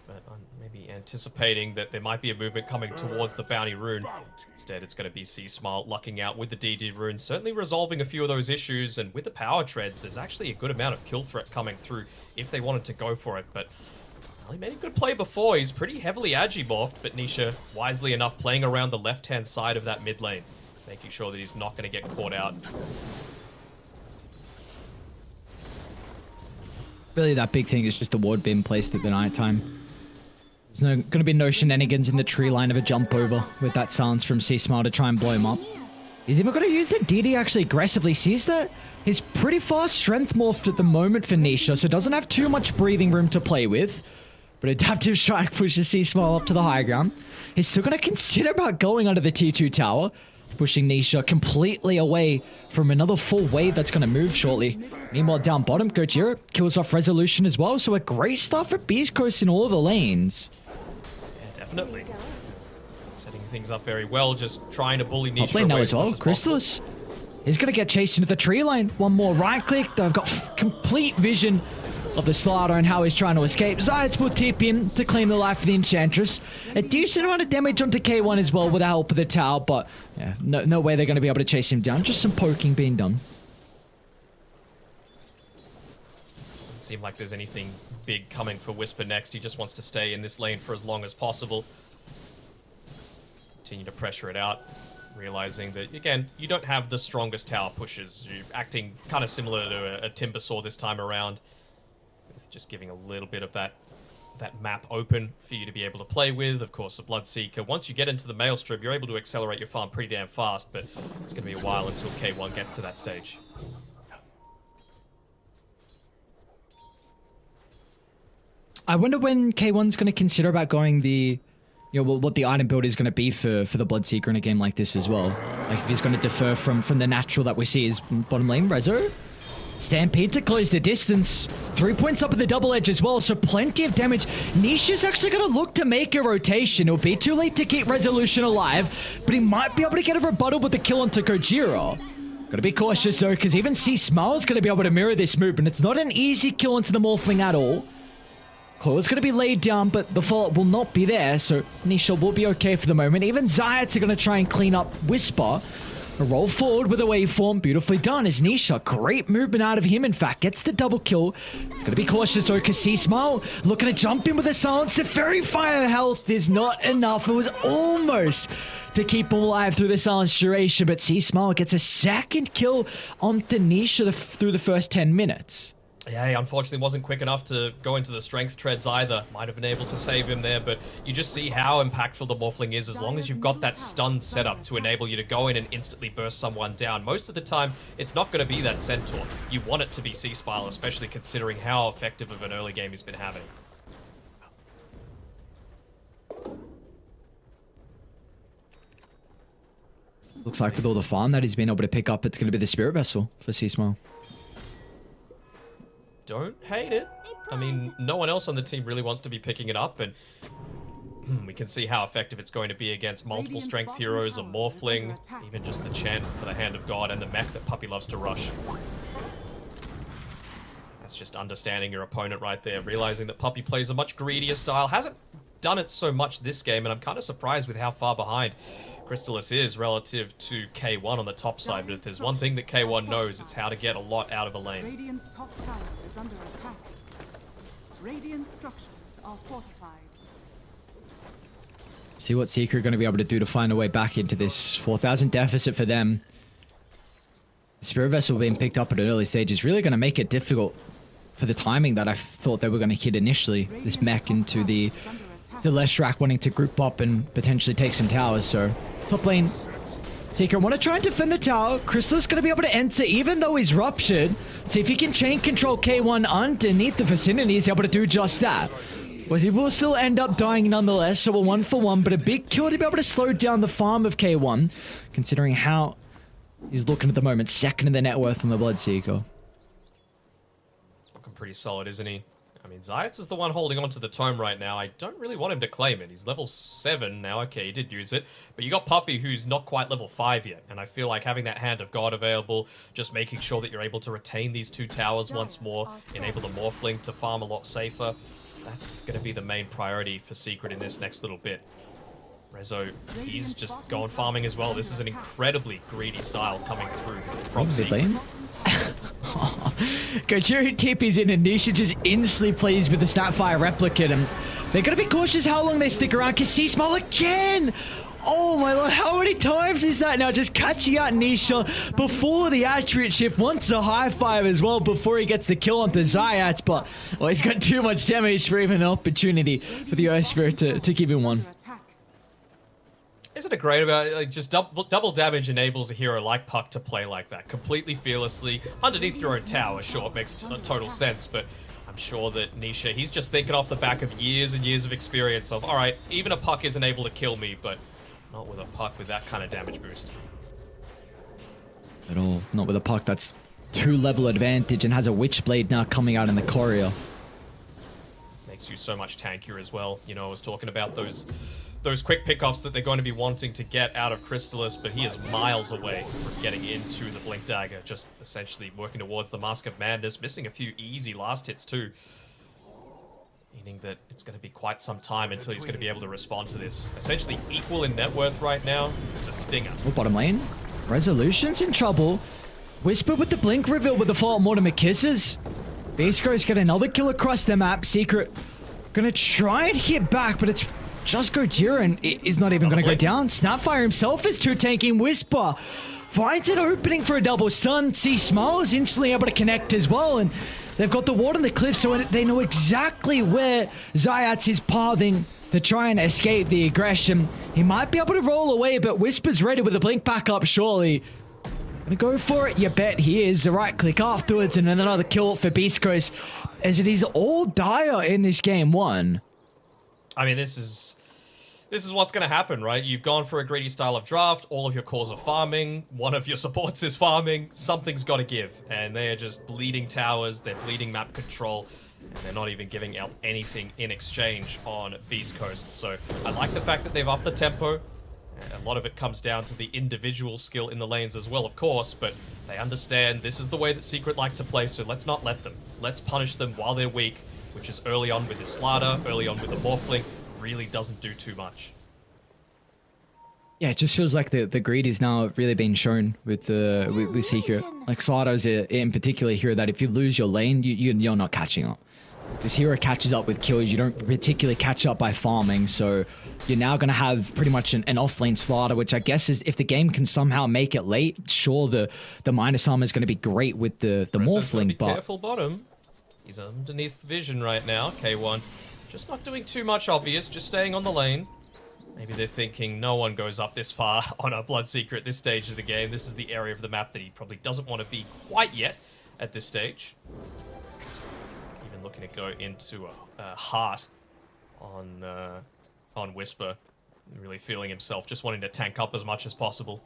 but I'm maybe anticipating that there might be a movement coming towards the Bounty Rune. Instead, it's going to be C-Smile lucking out with the DD Rune, certainly resolving a few of those issues, and with the Power Treads, there's actually a good amount of kill threat coming through if they wanted to go for it, but well, he made a good play before. He's pretty heavily agi-morphed, but Nisha, wisely enough, playing around the left-hand side of that mid lane, making sure that he's not going to get caught out. Really, that big thing is just the ward being placed at the night time. There's going to be no shenanigans in the tree line of a jump over with that silence from C-Smile to try and blow him up. He's even going to use the DD actually aggressively. Sees that he's pretty fast strength morphed at the moment for Nisha, so doesn't have too much breathing room to play with. But Adaptive Strike pushes C-Smile up to the high ground. He's still going to consider about going under the T2 tower, pushing Nisha completely away from another full wave that's going to move shortly. Meanwhile, down bottom, Gojira kills off Resolution as well, so a great start for Beast Coast in all the lanes. Yeah, definitely. Setting things up very well, just trying to bully Nisha Top lane now away as well. Crystallis. He's going to get chased into the tree line. One more right click. They've got complete vision of the Slider and how he's trying to escape. Zayats will tip in to claim the life of the Enchantress. A decent amount of damage onto K1 as well with the help of the tower, but yeah, no way they're going to be able to chase him down. Just some poking being done. Doesn't seem like there's anything big coming for Whisper next. He just wants to stay in this lane for as long as possible. Continue to pressure it out, realizing that, again, you don't have the strongest tower pushes. You're acting kind of similar to a Timbersaw this time around, with just giving a little bit of that map open for you to be able to play with. Of course, the Bloodseeker, once you get into the Maelstrom, you're able to accelerate your farm pretty damn fast, but it's going to be a while until K1 gets to that stage. I wonder when K1's going to consider about going the, you know, what the item build is going to be for the Bloodseeker in a game like this as well. Like if he's going to defer from the natural that we see is bottom lane. Rezo, Stampede to close the distance. 3 points up at the double edge as well, so plenty of damage. Nisha's actually going to look to make a rotation. It'll be too late to keep Resolution alive, but he might be able to get a rebuttal with the kill onto Gojira. Got to be cautious though, because even C-Smile's going to be able to mirror this movement. It's not an easy kill onto the Morphling at all. Coil's going to be laid down, but the follow-up will not be there, so Nisha will be okay for the moment. Even Zayats are going to try and clean up Whisper. A roll forward with a waveform. Beautifully done as Nisha. Great movement out of him, in fact. Gets the double kill. It's going to be cautious, though, because C-Smile looking to jump in with a silence. The Fairy Fire health is not enough. It was almost to keep them alive through the silence duration, but Sea Smile gets a second kill on Tanisha through the first 10 minutes. Yeah, he unfortunately wasn't quick enough to go into the strength treads either. Might have been able to save him there, but you just see how impactful the Morphling is as long as you've got that stun setup to enable you to go in and instantly burst someone down. Most of the time, it's not going to be that Centaur. You want it to be Sea Smile, especially considering how effective of an early game he's been having. Looks like with all the farm that he's been able to pick up, it's going to be the Spirit Vessel for Sea Smile. Don't hate it. I mean, no one else on the team really wants to be picking it up, and we can see how effective it's going to be against multiple strength heroes, a Morphling, even just the Chant for the Hand of God, and the mech that Puppey loves to rush. That's just understanding your opponent right there, realizing that Puppey plays a much greedier style, hasn't done it so much this game, and I'm kind of surprised with how far behind Crystallis is relative to K1 on the top side, but if there's one thing that K1 knows, it's how to get a lot out of a lane. Radiant's top tower is under attack. Radiant structures are fortified. See what Seeker are going to be able to do to find a way back into this 4,000 deficit for them. The Spirit Vessel being picked up at an early stage is really going to make it difficult for the timing that I thought they were going to hit initially. This mech into the Leshrac wanting to group up and potentially take some towers, so top lane. Seeker want to try and defend the tower. Crystallis going to be able to enter even though he's ruptured. See if he can chain control K1 underneath the vicinity. He's able to do just that. Well, he will still end up dying nonetheless, so a 1-for-1, but a big kill to be able to slow down the farm of K1, considering how he's looking at the moment. Second in the net worth on the Bloodseeker. Looking pretty solid, isn't he? I mean, Zayats is the one holding on to the tome right now. I don't really want him to claim it. He's level 7 now. Okay, he did use it. But you got Puppey, who's not quite level 5 yet. And I feel like having that Hand of God available, just making sure that you're able to retain these 2 towers once more, enable the Morphling to farm a lot safer, that's going to be the main priority for Secret in this next little bit. Rezo, he's just going farming as well. This is an incredibly greedy style coming through from Secret. Gojira TP's in and Nisha just instantly plays with the Snapfire Replicant, and they're going to be cautious how long they stick around because Sea Smile again! Oh my lord, how many times is that now? Just catching out Nisha before the attribute shift. Wants a high five as well before he gets the kill onto Zayats, but well, he's got too much damage for even an opportunity for the Earth Spirit to give him one. Isn't it great about like just double damage enables a hero like Puck to play like that, completely fearlessly underneath your own tower? Sure, it makes total sense, but I'm sure that Nisha, he's just thinking off the back of years and years of experience of, all right, even a Puck isn't able to kill me, but not with a Puck with that kind of damage boost. At all, not with a Puck that's 2-level advantage and has a Witchblade now coming out in the Courier. Makes you so much tankier as well. You know, I was talking about those quick pickoffs that they're going to be wanting to get out of Crystallis, but he is miles away from getting into the Blink Dagger, just essentially working towards the Mask of Madness, missing a few easy last hits too. Meaning that it's going to be quite some time until he's going to be able to respond to this. Essentially equal in net worth right now. It's a stinger. Oh, bottom lane. Resolution's in trouble. Whisper with the Blink reveal with the Fault Mortimer Kisses. Beast Ghost get another kill across the map. Secret gonna try and hit back, but it's just Gojira and is not even going to go down. Snapfire himself is too tanking. Whisper finds an opening for a double stun. Sea Smile is instantly able to connect as well, and they've got the ward on the cliff, so they know exactly where Zayats is pathing to try and escape the aggression. He might be able to roll away, but Whisper's ready with a blink back up surely. Gonna go for it, you bet he is. The right click afterwards, and then another kill for Beast Coast, as it is all dire in this game one. I mean, this is what's going to happen, right? You've gone for a greedy style of draft, all of your cores are farming, one of your supports is farming, something's got to give, and they are just bleeding towers, they're bleeding map control, and they're not even giving out anything in exchange on Beast Coast. So I like the fact that they've upped the tempo. A lot of it comes down to the individual skill in the lanes as well, of course, but they understand this is the way that Secret like to play, so let's not let them. Let's punish them while they're weak, which is early on with the Slaughter, early on with the Morphling, really doesn't do too much. Yeah, it just feels like the greed is now really being shown with Secret. Like Slaughter's in particular here that if you lose your lane, you're not catching up. this hero catches up with kills. You don't particularly catch up by farming, so you're now going to have pretty much an off-lane slaughter, which I guess is, if the game can somehow make it late, sure, the minus armor is going to be great with the Morphling, be but... careful bottom. He's underneath vision right now, K1. Just not doing too much obvious, just staying on the lane. Maybe they're thinking no one goes up this far on a Bloodseeker at this stage of the game. This is the area of the map that he probably doesn't want to be quite yet at this stage. Even looking to go into a heart on Whisper. Really feeling himself, just wanting to tank up as much as possible.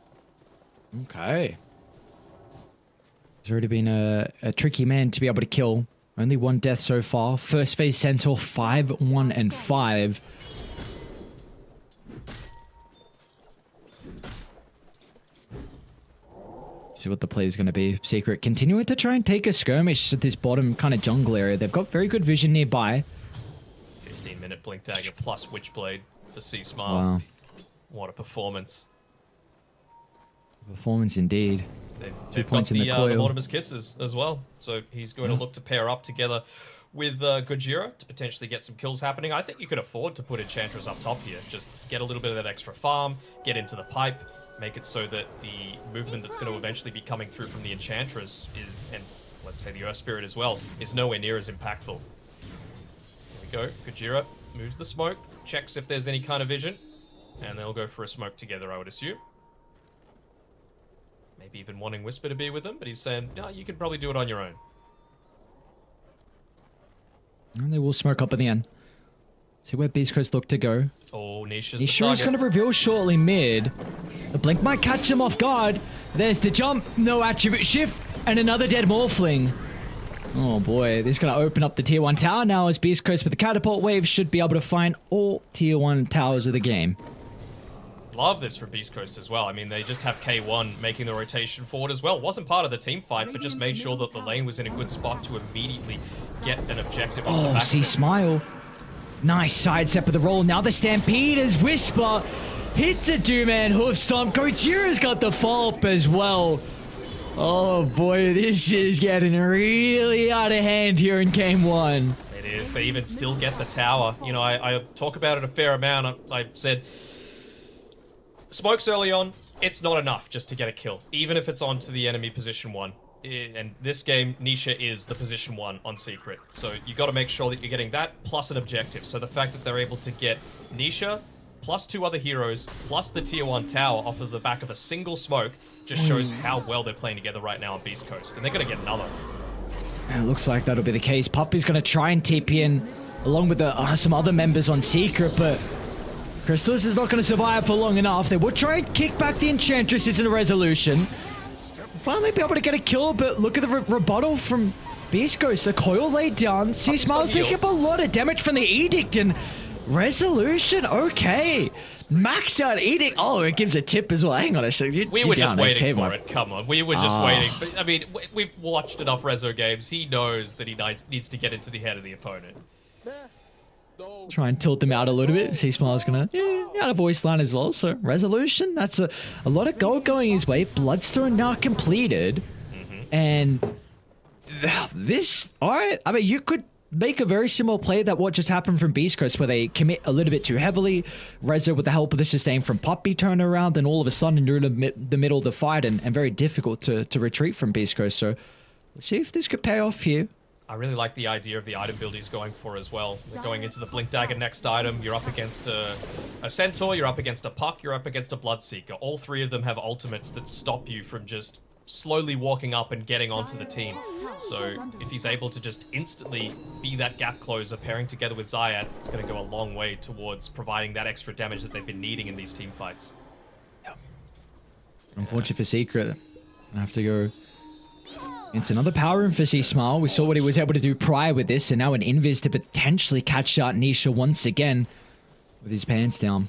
Okay. He's already been a tricky man to be able to kill. Only one death so far. First phase Centaur, 5, 1, and 5. See what the play is going to be. Secret continuing to try and take a skirmish at this bottom kind of jungle area. They've got very good vision nearby. 15-minute Blink Dagger plus Witchblade for C-Smile. Wow. What a performance. Performance indeed. They've got points in the the coil. Mortimer's Kisses as well. So he's going to look to pair up together with Gojira to potentially get some kills happening. I think you could afford to put Enchantress up top here. Just get a little bit of that extra farm, get into the pipe, make it so that the movement that's going to eventually be coming through from the Enchantress, and let's say the Earth Spirit as well, is nowhere near as impactful. Here we go. Gojira moves the smoke, checks if there's any kind of vision, and they'll go for a smoke together, I would assume. Maybe even wanting Whisper to be with them, but he's saying, no, you can probably do it on your own. And they will smoke up at the end. See where Beast Coast look to go. Oh, Nisha's He the sure is target. going to reveal shortly mid. The blink might catch him off guard. There's the jump, no attribute shift, and another dead Morphling. Oh boy, this is going to open up the tier 1 tower now, as Beast Coast with the catapult wave should be able to find all tier 1 towers of the game. Love this for Beast Coast as well. I mean, they just have K1 making the rotation forward as well. Wasn't part of the team fight, but just made sure that the lane was in a good spot to immediately get an objective on the Oh, back see of it. Smile. Nice sidestep of the roll. Now the Stampede as Whisper hits a Doom-Man Hoof Stomp. Gojira's got the follow-up as well. Oh boy, this is getting really out of hand here in game 1. It is. They even still get the tower. You know, I talk about it a fair amount. I said, smokes early on, it's not enough just to get a kill, even if it's onto the enemy position 1. And this game, Nisha is the position 1 on Secret. So you got to make sure that you're getting that plus an objective. So the fact that they're able to get Nisha plus 2 other heroes plus the tier 1 tower off of the back of a single smoke just shows how well they're playing together right now on Beast Coast. And they're going to get another. It looks like that'll be the case. Puppy's going to try and TP in along with some other members on Secret, but Crystallis is not going to survive for long enough. They would try and kick back the Enchantress in a resolution. Finally be able to get a kill, but look at the rebuttal from Beast Ghost. The coil laid down. See, Smile's taking up a lot of damage from the Edict, and resolution, okay. Maxed out Edict. Oh, it gives a tip as well. Hang on a second. We were just waiting for it. Come on. We were just waiting. I mean, we've watched enough Rezo games. He knows that he needs to get into the head of the opponent. Try and tilt them out a little bit. See, Smile's gonna out of voice line as well. So resolution. That's a lot of gold going his way. Bloodstone now completed, and this. All right. I mean, you could make a very similar play that what just happened from Beast Coast, where they commit a little bit too heavily. Rezo with the help of the sustain from Puppy turn around, then all of a sudden you're in the middle of the fight, and very difficult to retreat from Beast Coast. So let's see if this could pay off here. I really like the idea of the item build he's going for as well. They're going into the Blink Dagger next item. You're up against a Centaur, you're up against a Puck, you're up against a Bloodseeker. All 3 of them have ultimates that stop you from just slowly walking up and getting onto the team. So if he's able to just instantly be that gap closer, pairing together with Zayat, it's going to go a long way towards providing that extra damage that they've been needing in these team fights. Unfortunate for Secret. I have to go. It's another power room for C-Smile. We saw what he was able to do prior with this, and now an invis to potentially catch out Nisha once again with his pants down.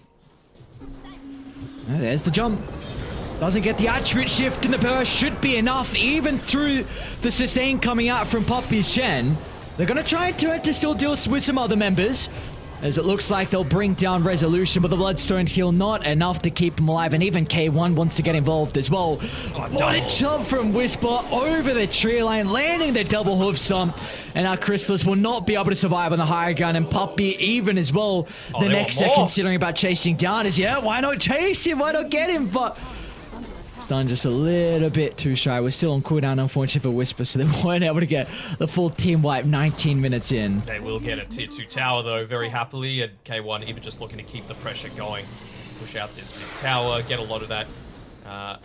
There's the jump. Doesn't get the attribute shift, and the burst should be enough, even through the sustain coming out from Poppy's Shen. They're going to try and turn to still deal with some other members. as it looks like they'll bring down Resolution, but the Bloodstone heal not enough to keep him alive, and even K1 wants to get involved as well. What a jump from Whisper over the tree line, landing the double hoof stomp, and our Chrysalis will not be able to survive on the higher ground, and Puppy even as well. The next they're considering about chasing down is, yeah, why not chase him, why not get him, but Stun just a little bit too shy. We're still on cooldown, unfortunately, for Whisper, so they weren't able to get the full team wipe 19 minutes in. They will get a tier 2 tower, though, very happily, and K1 even just looking to keep the pressure going. Push out this mid tower, get a lot of that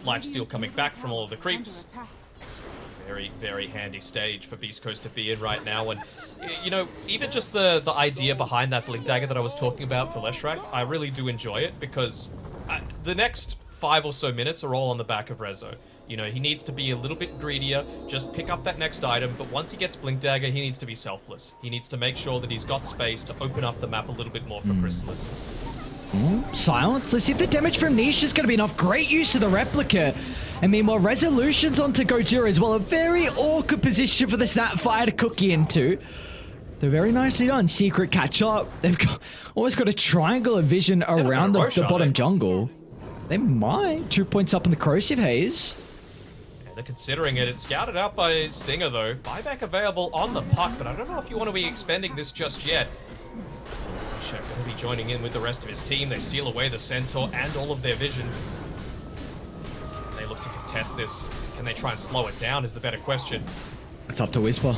lifesteal coming back from all of the creeps. Very, very handy stage for Beast Coast to be in right now, and you know, even just the idea behind that Blink Dagger that I was talking about for Leshrac, I really do enjoy it, because the next 5 or so minutes are all on the back of Rezo. You know, he needs to be a little bit greedier, just pick up that next item, but once he gets Blink Dagger, he needs to be selfless. He needs to make sure that he's got space to open up the map a little bit more for Chrysalis. Silence. Let's see if the damage from Niche is going to be enough. Great use of the replica. And meanwhile, Resolution's onto Gojira as well. A very awkward position for the Snapfire to cookie into. They're very nicely done. Secret catch up. They've almost got a triangular vision around the bottom jungle. They might. 2 points up in the Corrosive Haze. And they're considering it. It's scouted out by Stinger, though. Buyback available on the puck, but I don't know if you want to be expending this just yet. Shep going to be joining in with the rest of his team. They steal away the Centaur and all of their vision. They look to contest this. Can they try and slow it down is the better question. It's up to Whisper.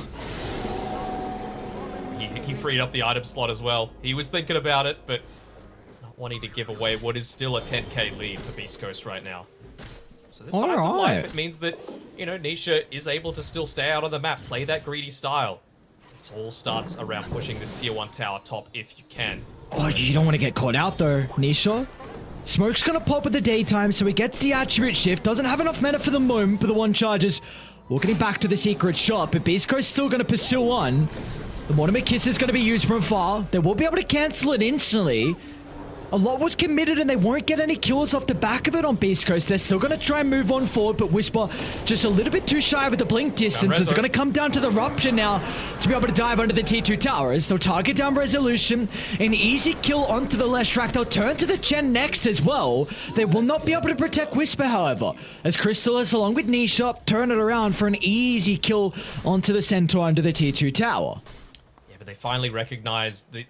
He freed up the item slot as well. He was thinking about it, but not wanting to give away what is still a 10k lead for Beast Coast right now. So this Science of Life, it means that, you know, Nisha is able to still stay out on the map, play that greedy style. It all starts around pushing this tier 1 tower top if you can. Oh, you don't want to get caught out though, Nisha. Smoke's gonna pop at the daytime, so he gets the attribute shift. Doesn't have enough mana for the moment, but the one charges. Walking back to the secret shop, but Beast Coast still gonna pursue on. The Mortimer Kiss is gonna be used from far. They will be able to cancel it instantly. A lot was committed and they won't get any kills off the back of it on Beast Coast. They're still going to try and move on forward, but Whisper just a little bit too shy with the blink distance. It's going to come down to the Rupture now to be able to dive under the T2 towers. They'll target down Resolution. An easy kill onto the Leshrac. They'll turn to the Chen next as well. They will not be able to protect Whisper, however, as Chrysalis along with Nisha turn it around for an easy kill onto the Centaur under the T2 tower. Yeah, but they finally recognize the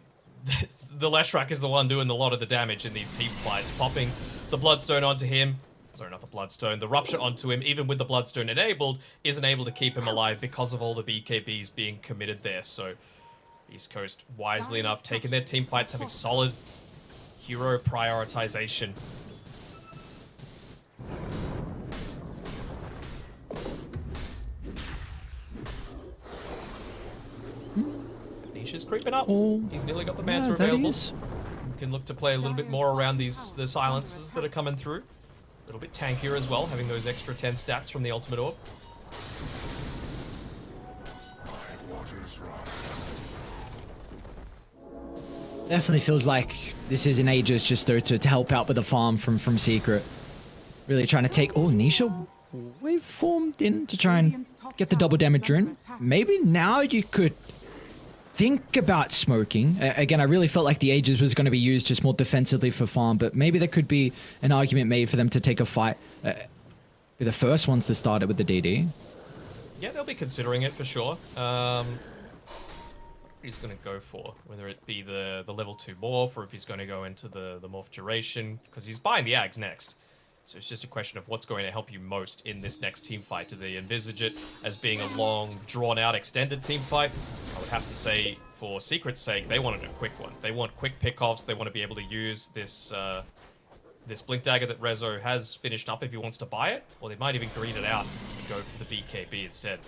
Leshrac is the one doing a lot of the damage in these team fights, popping the Bloodstone onto him. Sorry, not the Bloodstone. The Rupture onto him, even with the Bloodstone enabled, isn't able to keep him alive because of all the BKBs being committed there. So, East Coast, wisely enough, taking their team fights, having solid hero prioritization. Nisha's creeping up. He's nearly got the Manta available. We can look to play a little bit more around the silences that are coming through. A little bit tankier as well, having those extra 10 stats from the Ultimate Orb. Definitely feels like this is an Aegis just to help out with the farm from Secret. Really trying to take... Oh, Nisha wave formed in to try and get the double damage rune. Maybe now you could think about smoking. Again, I really felt like the Aegis was going to be used just more defensively for farm, but maybe there could be an argument made for them to take a fight. Be the first ones to start it with the DD. Yeah, they'll be considering it for sure. He's going to go for, whether it be the level 2 morph, or if he's going to go into the morph duration, because he's buying the Ags next. So it's just a question of what's going to help you most in this next team fight. Do they envisage it as being a long, drawn-out, extended team fight? I would have to say, for Secret's sake, they wanted a quick one. They want quick pickoffs. They want to be able to use this this Blink Dagger that Rezo has finished up if he wants to buy it, or they might even greed it out and go for the BKB instead.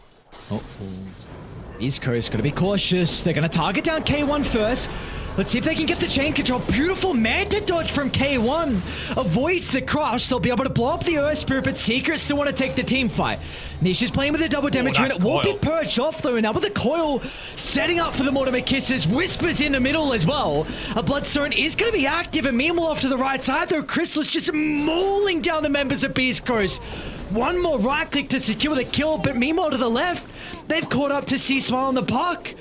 East Coast going to be cautious. They're going to target down K1 first. Let's see if they can get the chain control. Beautiful Manta dodge from K1. Avoids the crush. They'll be able to blow up the Earth Spirit, but Secret still want to take the team fight. Nisha's playing with a double damage rune. It won't be perched off though. Now with the coil setting up for the Mortimer Kisses. Whispers in the middle as well. A Bloodstone is going to be active, and meanwhile off to the right side though, Chrysalis just mauling down the members of Beast Coast. One more right click to secure the kill, but meanwhile to the left, they've caught up to C-Smile on the puck.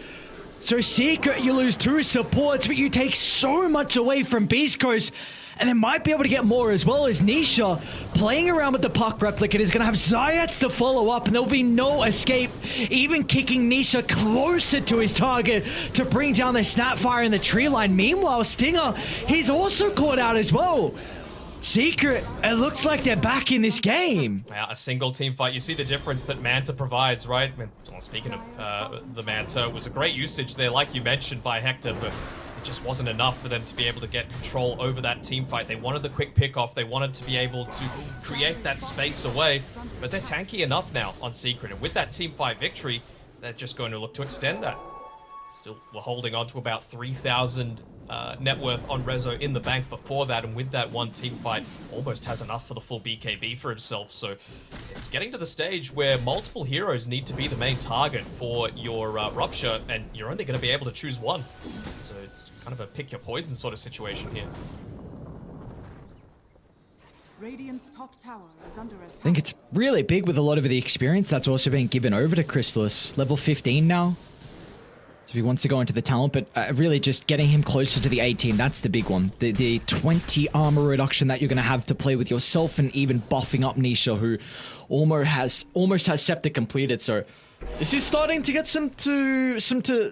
So Secret, you lose 2 supports, but you take so much away from Beast Coast. And they might be able to get more as well as Nisha playing around with the puck replicant is going to have Zayats to follow up, and there'll be no escape, even kicking Nisha closer to his target to bring down the Snapfire in the tree line. Meanwhile, Stinger, he's also caught out as well. Secret, it looks like they're back in this game. Yeah, a single team fight. You see the difference that Manta provides, right? Well, speaking of the Manta, it was a great usage there, like you mentioned, by Hector, but it just wasn't enough for them to be able to get control over that team fight. They wanted the quick pick-off. They wanted to be able to create that space away, but they're tanky enough now on Secret, and with that team fight victory, they're just going to look to extend that. Still, we're holding on to about 3,000 net worth on Rezo in the bank before that, and with that one team fight, almost has enough for the full BKB for himself. So it's getting to the stage where multiple heroes need to be the main target for your Rupture, and you're only going to be able to choose one. So it's kind of a pick your poison sort of situation here. Radiant's top tower is under attack. I think it's really big with a lot of the experience that's also being given over to Chrysalis. Level 15 now. So he wants to go into the talent, but really just getting him closer to the 18, that's the big one. The 20 armor reduction that you're going to have to play with yourself, and even buffing up Nisha, who almost has Scepter completed. So this is starting to get some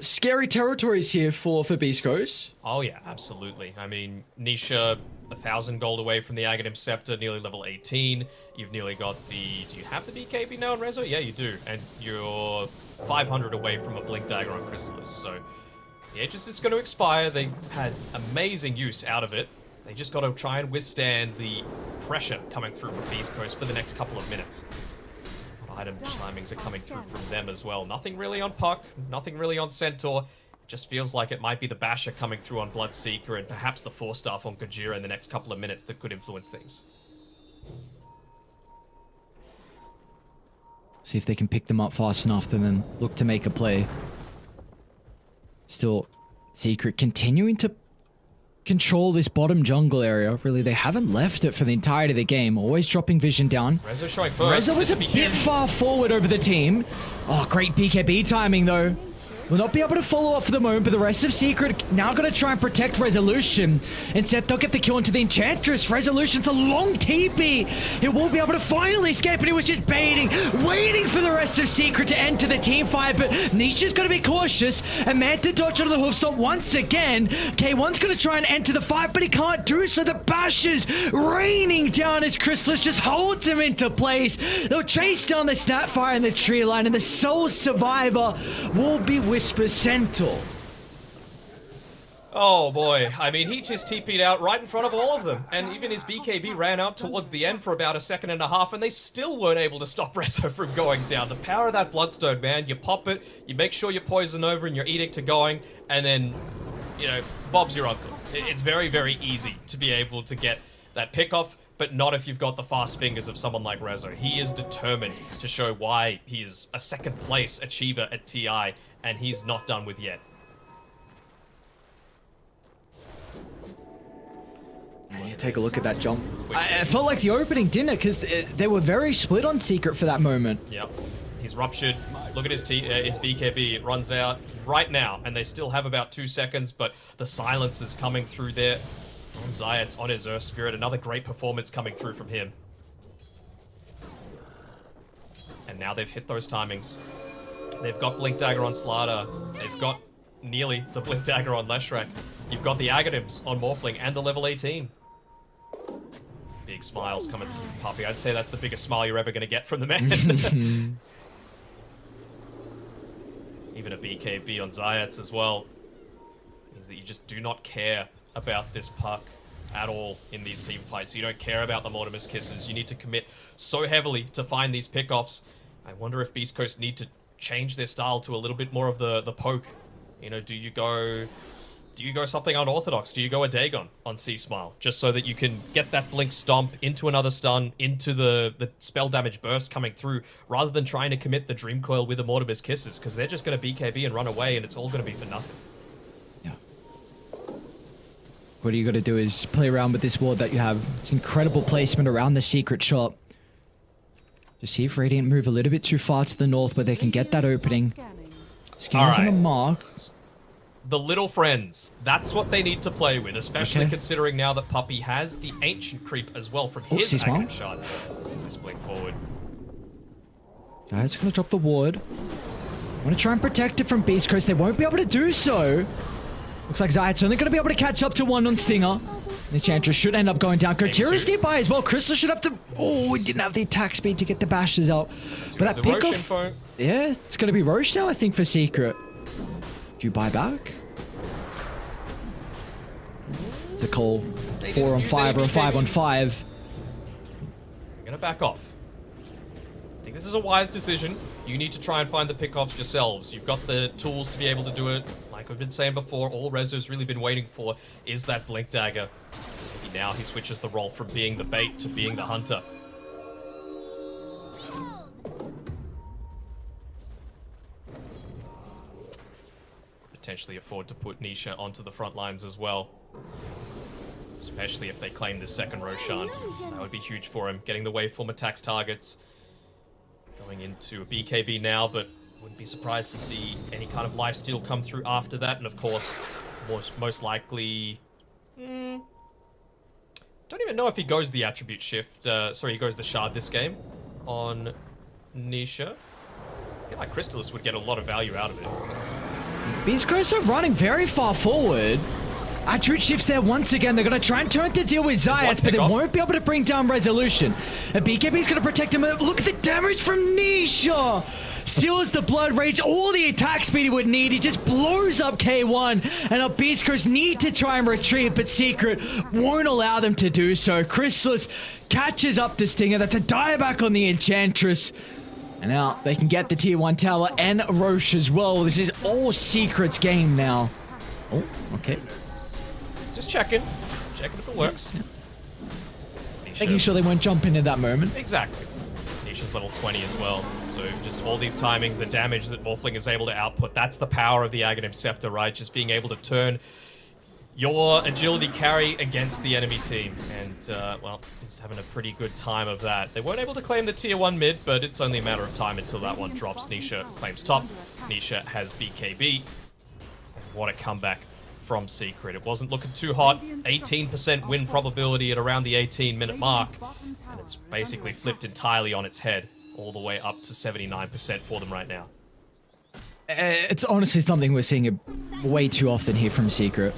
scary territories here for Beast Coast. Oh yeah, absolutely. I mean, Nisha, 1,000 gold away from the Aghanim Scepter, nearly level 18. You've nearly got the... Do you have the BKB now in Rezo? Yeah, you do. And you're 500 away from a Blink Dagger on Chrysalis. So the Aegis is going to expire. They had amazing use out of it. They just got to try and withstand the pressure coming through from Beast Coast for the next couple of minutes. What item timings are coming through from them as well? Nothing really on Puck, nothing really on Centaur. Just feels like it might be the Basher coming through on Bloodseeker and perhaps the Force Staff on Gojira in the next couple of minutes that could influence things. See if they can pick them up fast enough and then look to make a play. Still, Secret continuing to control this bottom jungle area. Really, they haven't left it for the entirety of the game. Always dropping vision down. Rezo showing first. Rezo was a bit far forward over the team. Oh, great BKB timing though. Will not be able to follow up for the moment, but the rest of Secret now going to try and protect Resolution. Instead, they'll get the kill into the Enchantress. Resolution's a long TP. He will be able to finally escape, and he was just baiting, waiting for the rest of Secret to enter the team fight, but Nisha's got to be cautious, and Manta dodge onto the hoof stop once again. K1's going to try and enter the fight, but he can't do so. The bashes raining down as Chrysalis just holds him into place. They'll chase down the Snapfire in the tree line, and the sole survivor will be Whisper Centaur. Oh boy, I mean, he just TP'd out right in front of all of them, and even his BKB ran out towards the end for about a second and a half, and they still weren't able to stop Rezo from going down. The power of that Bloodstone, man, you pop it, you make sure your Poison Over and your Edict are going, and then, you know, Bob's your uncle. It's very, very easy to be able to get that pick-off, but not if you've got the fast fingers of someone like Rezo. He is determined to show why he is a second place achiever at TI, and he's not done with yet. You take a look at that jump. I felt like the opening, didn't it? Because they were very split on Secret for that moment. Yep. He's ruptured. Look at his BKB. It runs out right now, and they still have about 2 seconds, but the silence is coming through there. On Zayats, on his Earth Spirit. Another great performance coming through from him. And now they've hit those timings. They've got Blink Dagger on Slardar. They've got nearly the Blink Dagger on Leshrac. You've got the Aghanims on Morphling and the level 18. Big smiles coming through from Puppey. I'd say that's the biggest smile you're ever going to get from the man. Even a BKB on Zayats as well. Means that you just do not care about this Puck at all in these team fights. You don't care about the Mortimer's Kisses. You need to commit so heavily to find these pickoffs. I wonder if Beast Coast need to change their style to a little bit more of the poke. You know, do you go something unorthodox? Do you go a Dagon on C-Smile? Just so that you can get that Blink Stomp into another stun, into the spell damage burst coming through, rather than trying to commit the Dream Coil with the Mortimer's Kisses, because they're just going to BKB and run away, and it's all going to be for nothing. What you got to do is play around with this ward that you have. It's incredible placement around the Secret shop. Just see if Radiant move a little bit too far to the north where they can get that opening. Scanners on the mark. The little friends. That's what they need to play with, especially Okay. considering now that Puppey has the ancient creep as well from his he's Aghanim smart. shard. Spling forward. Guys, gonna drop the ward. I'm gonna try and protect it from Beast Coast. They won't be able to do so. Looks like Zayat's only gonna be able to catch up to one on Stinger. The Enchantress should end up going down. Kojira's nearby as well. Crystal should have to... Oh, he didn't have the attack speed to get the bashes out. But that The pick Roche off... info. Yeah, it's gonna be Roche now, I think, for Secret. Do you buy back? It's a call. They 4 didn't on use 5 or a any 5 on BKBs. 5. I'm gonna back off. I think this is a wise decision. You need to try and find the pickoffs yourselves. You've got the tools to be able to do it. Like I've been saying before, all Rezo's really been waiting for is that Blink Dagger. Maybe now he switches the role from being the bait to being the hunter. Potentially afford to put Nisha onto the front lines as well. Especially if they claim this second Roshan. That would be huge for him. Getting the waveform attacks targets. Going into a BKB now, but wouldn't be surprised to see any kind of lifesteal come through after that. And of course, most likely... don't even know if he goes the attribute shift. Sorry, he goes the shard this game on Nisha. I feel like Crystalis would get a lot of value out of it. Beast Coast are running very far forward. Attribute shifts there once again. They're going to try and turn to deal with Zayat, but they pickoff. won't be able to bring down Resolution. A BKB is going to protect him. Look at the damage from Nisha. Steals the Blood Rage, all the attack speed he would need. He just blows up K1, and our Beast Coast need to try and retreat, but Secret won't allow them to do so. Chrysalis catches up to Stinger. That's a dieback on the Enchantress. And now they can get the tier 1 tower and Roche as well. This is all Secret's game now. Oh, okay. Just checking. Checking if it works. Making sure they won't jump into that moment. Exactly. Nisha's level 20 as well. So just all these timings, the damage that Morphling is able to output, that's the power of the Aghanim Scepter, right? Just being able to turn your agility carry against the enemy team. And, well, he's having a pretty good time of that. They weren't able to claim the tier 1 mid, but it's only a matter of time until that one drops. Nisha claims top. Nisha has BKB. And what a comeback from Secret. It wasn't looking too hot. 18% win probability at around the 18-minute mark. And it's basically flipped entirely on its head, all the way up to 79% for them right now. It's honestly something we're seeing way too often here from Secret.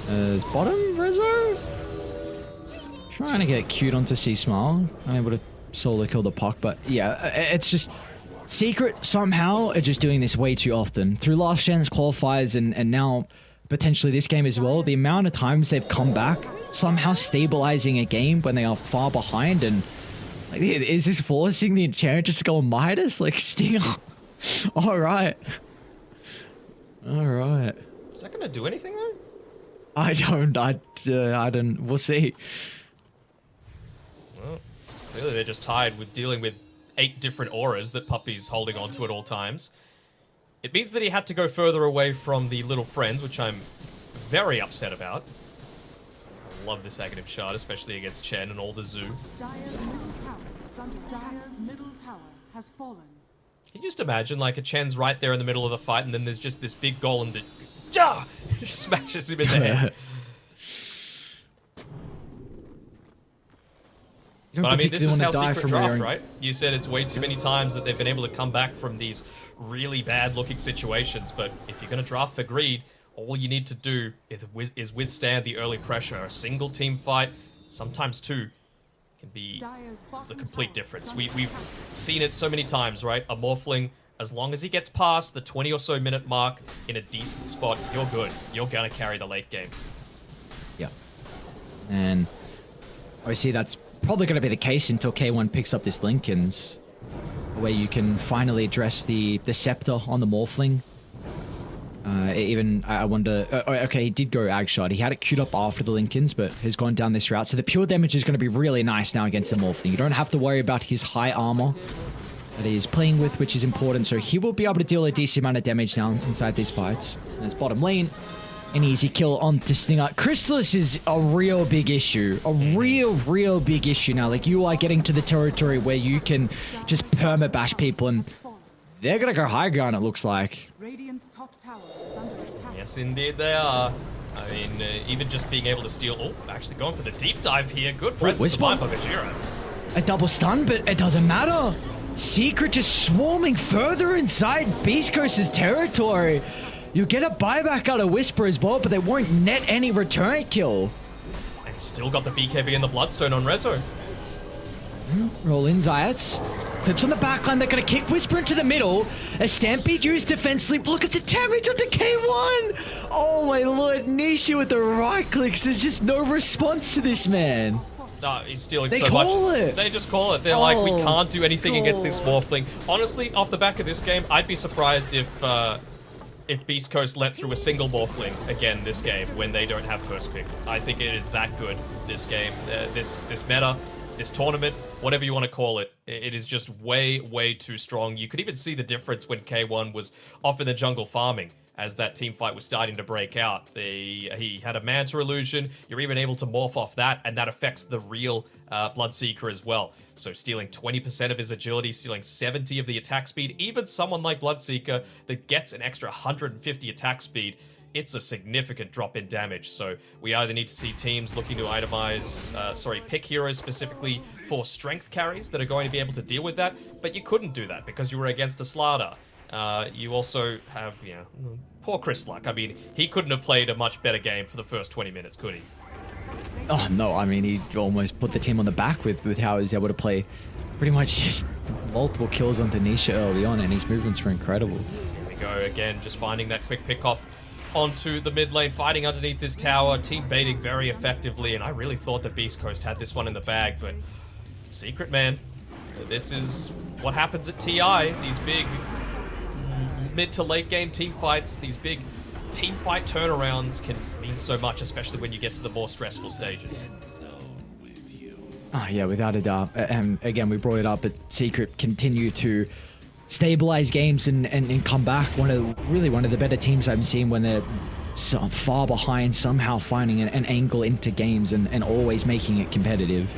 Is bottom Rezo? Trying to get cute onto C-Smile. Unable to solo kill the puck, but yeah, it's just... Secret somehow are just doing this way too often. Through last gen's qualifiers and now potentially this game as well, the amount of times they've come back, somehow stabilizing a game when they are far behind, and like, is this forcing the Enchantress to go on Midas? Like, Stinger. Alright. Alright. Is that going to do anything, though? I don't, we'll see. Well, clearly they're just tired with dealing with 8 different auras that Puppey's holding onto at all times. It means that he had to go further away from the little friends, which I'm very upset about. I love this Aghanim Shard, especially against Chen and all the zoo. Dire's middle tower is under attack. Dire's middle tower has fallen. Can you just imagine, like, a Chen's right there in the middle of the fight, and then there's just this big golem that just smashes him in the head. But I mean, this is how Secret draft, right? You said it's way too many times that they've been able to come back from these really bad-looking situations. But if you're going to draft for greed, all you need to do is withstand the early pressure. A single team fight, sometimes 2, can be the complete difference. We've seen it so many times, right? A Morphling, as long as he gets past the 20 or so minute mark in a decent spot, you're good. You're going to carry the late game. Yeah. And obviously that's probably going to be the case until K1 picks up this Lincoln's, where you can finally address the Scepter on the Morphling. I wonder... okay, he did go Ag Shot. He had it queued up after the Lincolns, but has gone down this route. So the pure damage is going to be really nice now against the Morphling. You don't have to worry about his high armor that he's playing with, which is important. So he will be able to deal a decent amount of damage now inside these fights. There's bottom lane. An easy kill onto Stinger. Crystalis is a real big issue. A real big issue now. Like, you are getting to the territory where you can just perma-bash people, and they're going to go high ground, it looks like. Radiant's top tower is under attack. Yes, indeed they are. I mean, even just being able to steal... Oh, actually going for the deep dive here. Good presence of Whisper. mind by Gajira. A double stun, but it doesn't matter. Secret just swarming further inside Beast Coast's territory. You get a buyback out of Whisper as well, but they won't net any return kill. And he's still got the BKB and the Bloodstone on Rezo. Roll in Zayats. Clips on the backline. They're going to kick Whisper into the middle. A Stampede used defense sleep. Look at the damage onto K1. Oh my lord. Nisha with the right clicks. There's just no response to this man. No, he's stealing They so call much. it. They just call it. They're like, we Oh, can't do anything against this God. Morphling. Honestly, off the back of this game, I'd be surprised if Beast Coast let through a single Morphling again this game when they don't have first pick. I think it is that good, this game. This meta, this tournament, whatever you want to call it, it is just way, way too strong. You could even see the difference when K1 was off in the jungle farming. As that team fight was starting to break out, he had a Manta illusion. You're even able to morph off that, and that affects the real Bloodseeker as well. So stealing 20% of his agility, stealing 70 of the attack speed, even someone like Bloodseeker that gets an extra 150 attack speed, it's a significant drop in damage. So we either need to see teams looking to pick heroes specifically for strength carries that are going to be able to deal with that, but you couldn't do that because you were against a Slardar. You also have, poor Chris Luck. I mean, he couldn't have played a much better game for the first 20 minutes, could he? Oh no, I mean, he almost put the team on the back with how he was able to play pretty much just multiple kills onto Nisha early on, and his movements were incredible. Here we go again, just finding that quick pick off onto the mid lane, fighting underneath this tower, team baiting very effectively, and I really thought that Beast Coast had this one in the bag, but Secret, man, this is what happens at TI, these big mid to late game team fights, these big team fight turnarounds can mean so much, especially when you get to the more stressful stages. Oh yeah, without a doubt. And again, we brought it up, but Secret continue to stabilize games and come back. One of the better teams I've seen when they're so far behind, somehow finding an angle into games and always making it competitive.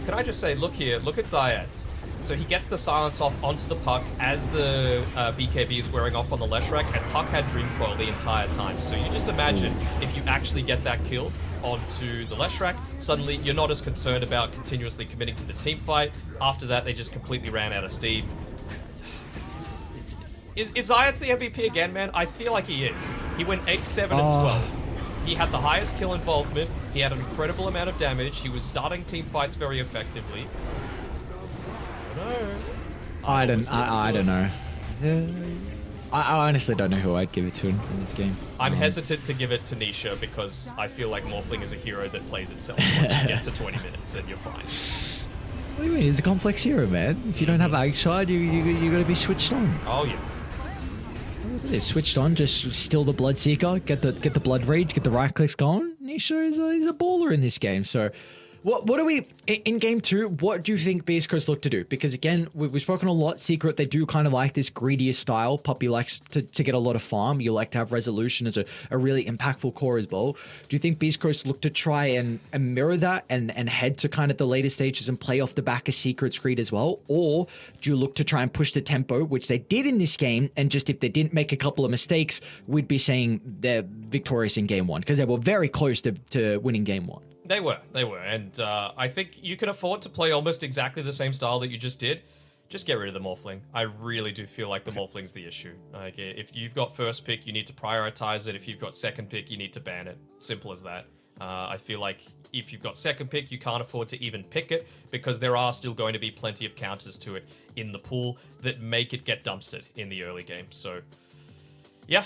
Can I just say, look here, look at Zayats. So he gets the silence off onto the Puck as the BKB is wearing off on the Leshrac, and Puck had Dream Coil the entire time. So you just imagine if you actually get that kill onto the Leshrac, suddenly you're not as concerned about continuously committing to the team fight. After that, they just completely ran out of steam. Is Zayats the MVP again, man? I feel like he is. He went 8, 7, and 12. He had the highest kill involvement. He had an incredible amount of damage. He was starting team fights very effectively. I don't know. I honestly don't know who I'd give it to in this game. I'm hesitant to give it to Nisha because I feel like Morphling is a hero that plays itself once you get to 20 minutes and you're fine. What do you mean? He's a complex hero, man. If you don't have Agshide, you gotta be switched on. Oh yeah. They're switched on, just steal the Bloodseeker, get the Blood Rage, get the right clicks going. Nisha he's a baller in this game. So, what do we in game 2? What do you think Beast Coast look to do? Because again, we've spoken a lot. Secret, they do kind of like this greedier style. Puppy likes to get a lot of farm. You like to have resolution as a really impactful core as well. Do you think Beast Coast look to try and mirror that and head to kind of the later stages and play off the back of Secret's greed as well? Or do you look to try and push the tempo, which they did in this game, and just if they didn't make a couple of mistakes, we'd be saying they're victorious in game 1 because they were very close to winning game 1. They were, and I think you can afford to play almost exactly the same style that you just did. Just get rid of the Morphling. I really do feel like the Morphling's the issue. Like, if you've got first pick, you need to prioritize it. If you've got second pick, you need to ban it. Simple as that. I feel like if you've got second pick, you can't afford to even pick it because there are still going to be plenty of counters to it in the pool that make it get dumpstered in the early game. So, yeah.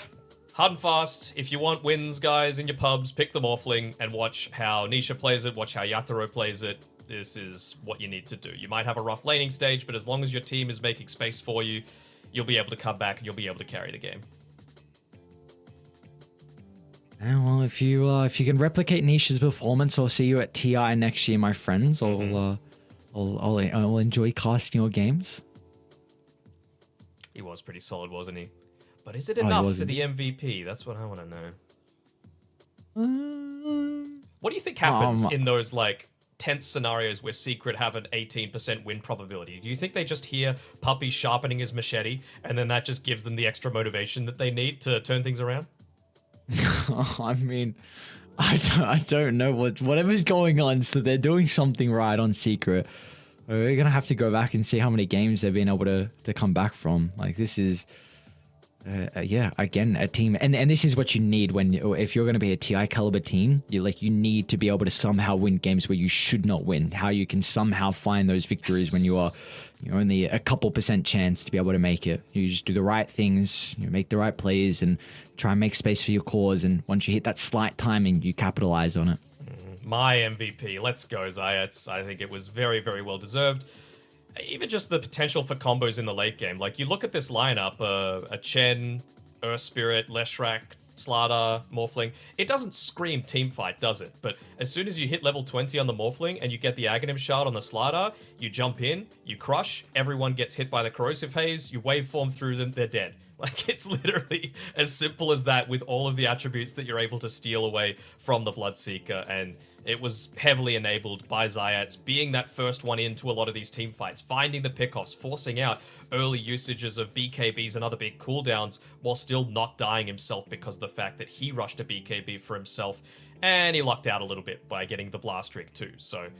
Hard and fast. If you want wins, guys, in your pubs, pick the Morphling and watch how Nisha plays it, watch how Yatoro plays it. This is what you need to do. You might have a rough laning stage, but as long as your team is making space for you, you'll be able to come back and you'll be able to carry the game. Yeah, well, if you can replicate Nisha's performance, I'll see you at TI next year, my friends. I'll enjoy casting your games. He was pretty solid, wasn't he? But is it enough for the MVP? That's what I want to know. What do you think happens in those, like, tense scenarios where Secret have an 18% win probability? Do you think they just hear Puppy sharpening his machete and then that just gives them the extra motivation that they need to turn things around? I mean, I don't know whatever's going on. So they're doing something right on Secret. We're gonna have to go back and see how many games they've been able to come back from. Like, this is, yeah, again, a team, and this is what you need if you're gonna be a TI caliber team. You need to be able to somehow win games where you should not win. How you can somehow find those victories when you're only a couple % chance to be able to make it. You just do the right things, you make the right plays, and try and make space for your cores. And once you hit that slight timing, you capitalize on it. My MVP. Let's go, Zayats. I think it was very, very well deserved. Even just the potential for combos in the late game. Like, you look at this lineup, a Chen, Earth Spirit, Leshrac, Slardar, Morphling. It doesn't scream teamfight, does it? But as soon as you hit level 20 on the Morphling and you get the Aghanim Shard on the Slardar, you jump in, you crush, everyone gets hit by the Corrosive Haze, you waveform through them, they're dead. Like, it's literally as simple as that with all of the attributes that you're able to steal away from the Bloodseeker, and it was heavily enabled by Zayats being that first one into a lot of these team fights, finding the pickoffs, forcing out early usages of BKBs and other big cooldowns while still not dying himself because of the fact that he rushed a BKB for himself, and he lucked out a little bit by getting the blast rig too. So,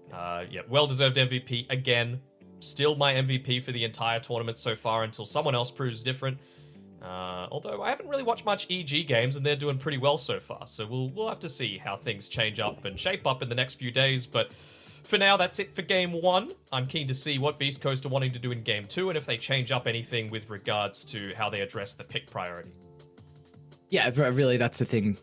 yeah, well-deserved MVP again. Still my MVP for the entire tournament so far until someone else proves different. Although I haven't really watched much EG games and they're doing pretty well so far. So we'll have to see how things change up and shape up in the next few days. But for now, that's it for Game 1. I'm keen to see what Beast Coast are wanting to do in Game 2 and if they change up anything with regards to how they address the pick priority. Yeah, really, that's the thing.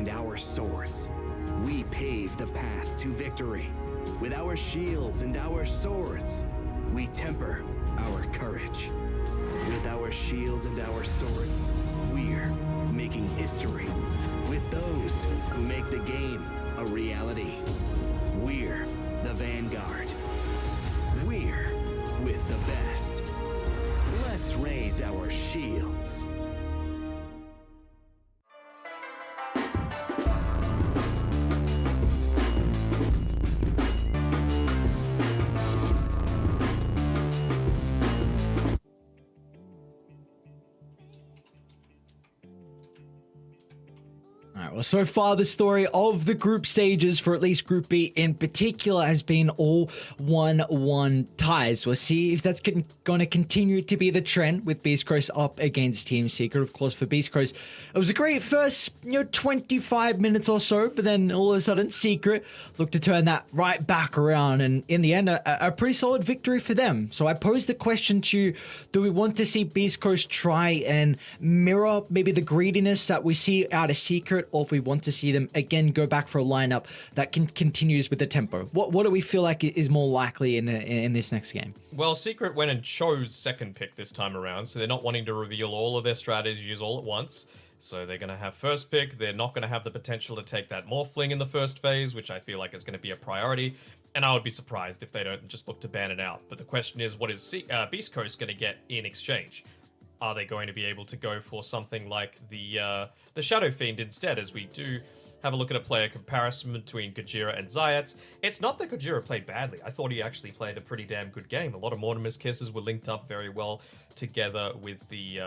and our swords, we pave the path to victory. With our shields and our swords, we temper our courage. With our shields and our swords, we're making history. With those who make the game a reality, we're the vanguard. We're with the best. Let's raise our shields. Well, so far the story of the group stages for at least Group B in particular has been all 1-1 ties. We'll see if that's going to continue to be the trend with Beast Coast up against Team Secret. Of course, for Beast Coast, it was a great first 25 minutes or so, but then all of a sudden Secret looked to turn that right back around, and in the end, a pretty solid victory for them. So I posed the question to you, do we want to see Beast Coast try and mirror maybe the greediness that we see out of Secret, or if we want to see them again go back for a lineup that continues with the tempo? What do we feel like is more likely in this next game? Well, Secret went and chose second pick this time around, so they're not wanting to reveal all of their strategies all at once. So they're going to have first pick. They're not going to have the potential to take that Morphling in the first phase, which I feel like is going to be a priority. And I would be surprised if they don't just look to ban it out. But the question is, what is Beast Coast going to get in exchange? Are they going to be able to go for something like the Shadow Fiend instead, as we do have a look at a player comparison between Gojira and Zayat? It's not that Gojira played badly. I thought he actually played a pretty damn good game. A lot of Mortimer's Kisses were linked up very well together with the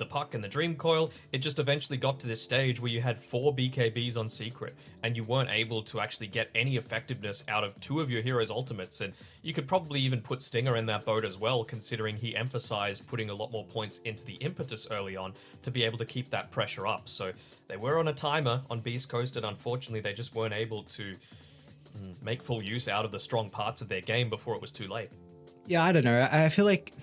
puck and the Dream Coil. It just eventually got to this stage where you had 4 BKBs on Secret, and you weren't able to actually get any effectiveness out of 2 of your heroes' ultimates. And you could probably even put Stinger in that boat as well, considering he emphasized putting a lot more points into the impetus early on to be able to keep that pressure up. So they were on a timer on Beast Coast, and unfortunately they just weren't able to make full use out of the strong parts of their game before it was too late. Yeah, I don't know. I feel like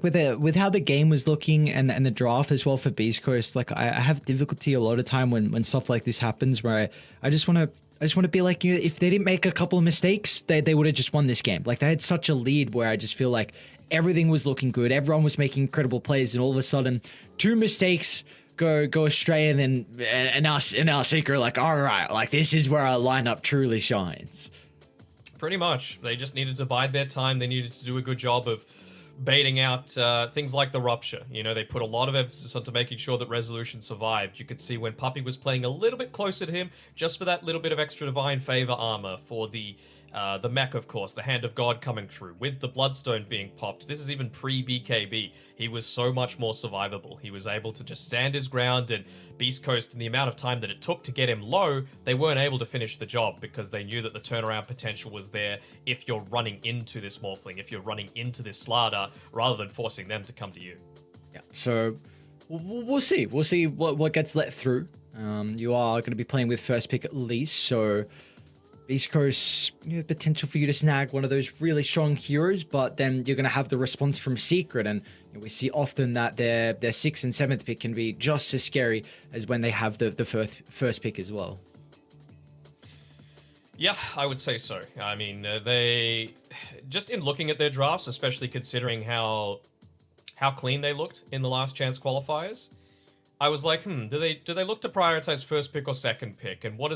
with how the game was looking and the draft as well for Beast Coast, like I have difficulty a lot of time when stuff like this happens, where I just want to be like, you know, if they didn't make a couple of mistakes, they would have just won this game. Like they had such a lead where I just feel like everything was looking good, everyone was making incredible plays, and all of a sudden 2 mistakes go astray, and then and our Secret like, all right, like this is where our lineup truly shines. Pretty much. They just needed to bide their time. They needed to do a good job of baiting out things like the Rupture. You know, they put a lot of emphasis onto making sure that Resolution survived. You could see when Puppey was playing a little bit closer to him, just for that little bit of extra Divine Favor armor, for the mech, of course, the Hand of God coming through, with the Bloodstone being popped. This is even pre-BKB. He was so much more survivable. He was able to just stand his ground, and Beast Coast, in the amount of time that it took to get him low, they weren't able to finish the job because they knew that the turnaround potential was there if you're running into this Morphling, if you're running into this Slardar, rather than forcing them to come to you. Yeah, so we'll see. We'll see what gets let through. You are going to be playing with first pick at least, so Beast Coast, you know, potential for you to snag one of those really strong heroes, but then you're going to have the response from Secret, and you know, we see often that their 6th and 7th pick can be just as scary as when they have the first pick as well. Yeah, I would say so. I mean, they just in looking at their drafts, especially considering how clean they looked in the last chance qualifiers, I was like, do they look to prioritize first pick or second pick, and what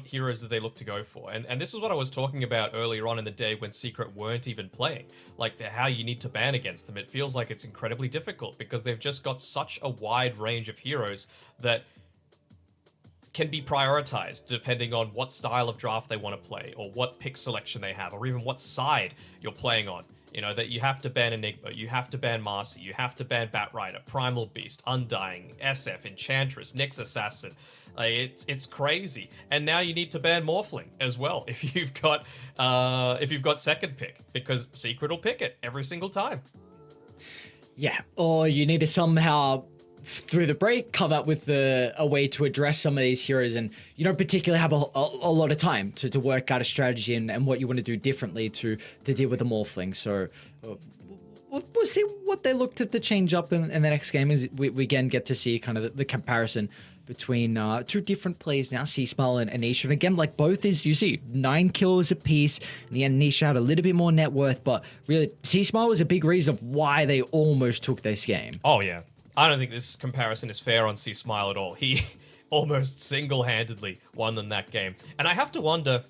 heroes do they look to go for? And this is what I was talking about earlier on in the day when Secret weren't even playing, like how you need to ban against them. It feels like it's incredibly difficult because they've just got such a wide range of heroes that can be prioritized depending on what style of draft they want to play, or what pick selection they have, or even what side you're playing on. You know, that you have to ban Enigma, you have to ban Marcy, you have to ban Batrider, Primal Beast, Undying, SF, Enchantress, Nyx Assassin. Like, it's crazy. And now you need to ban Morphling as well if you've got second pick, because Secret will pick it every single time. Yeah, or you need to somehow, through the break, come up with a way to address some of these heroes, and you don't particularly have a lot of time to work out a strategy and what you want to do differently to deal with the Morphling. So we'll see what they look to change up in the next game, as we again get to see kind of the comparison between two different players now, C-Smile and Anisha. And again, like both is, you see, 9 kills apiece. In the end, Anisha had a little bit more net worth, but really, C-Smile was a big reason why they almost took this game. Oh, yeah. I don't think this comparison is fair on C Smile at all. He almost single-handedly won them that game. And I have to wonder,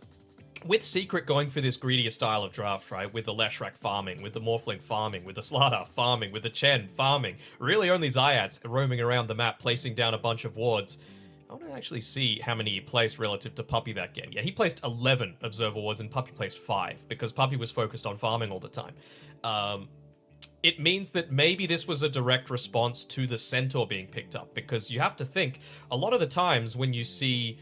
with Secret going for this greedier style of draft, right? With the Leshrac farming, with the Morphling farming, with the Slardar farming, with the Chen farming, really only Zayats roaming around the map, placing down a bunch of wards. I want to actually see how many he placed relative to Puppey that game. Yeah, he placed 11 Observer wards and Puppey placed 5 because Puppey was focused on farming all the time. It means that maybe this was a direct response to the Centaur being picked up, because you have to think, a lot of the times when you see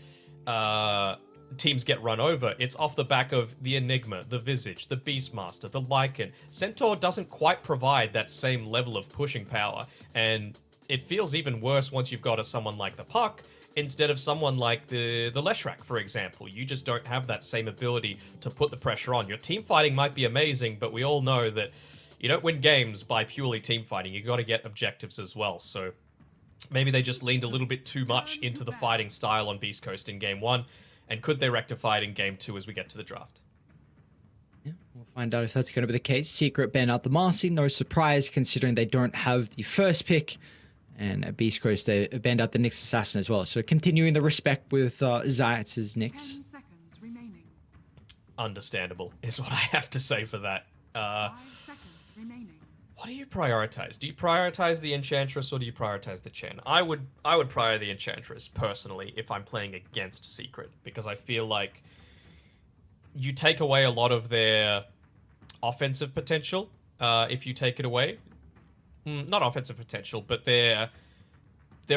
teams get run over, it's off the back of the Enigma, the Visage, the Beastmaster, the Lycan. Centaur doesn't quite provide that same level of pushing power, and it feels even worse once you've got someone like the Puck instead of someone like the Leshrac, for example. You just don't have that same ability to put the pressure on. Your team fighting might be amazing, but we all know that you don't win games by purely team fighting. You got to get objectives as well. So maybe they just leaned a little bit too much into the fighting style on Beast Coast in Game 1, and could they rectify it in Game 2 as we get to the draft? Yeah, we'll find out if that's going to be the case. Secret ban out the Marcy, no surprise considering they don't have the first pick. And at Beast Coast, they banned out the Nyx Assassin as well. So continuing the respect with Zayats' Nyx. 10 seconds remaining. Understandable is what I have to say for that. 5 seconds remaining. What do you prioritize? Do you prioritize the Enchantress or do you prioritize the Chen? I would prior the Enchantress personally if I'm playing against Secret, because I feel like you take away a lot of their offensive potential if you take it away. Not offensive potential, but their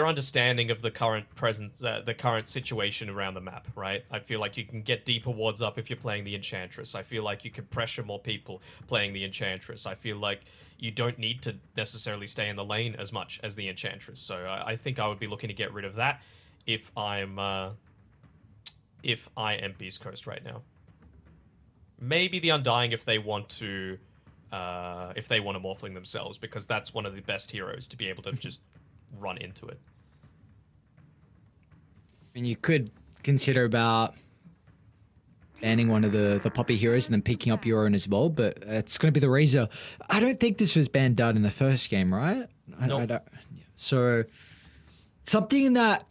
understanding of the current presence, the current situation around the map, right? I feel like you can get deeper wards up if you're playing the Enchantress. I feel like you can pressure more people playing the Enchantress. I feel like you don't need to necessarily stay in the lane as much as the Enchantress. So I think I would be looking to get rid of that if I am Beast Coast right now. Maybe the Undying if they want to Morphling themselves, because that's one of the best heroes to be able to just run into it. And you could consider about banning one of the Puppey heroes and then picking up your own as well, but it's going to be the Razor. I don't think this was banned out in the first game, right? Nope. I don't. So something that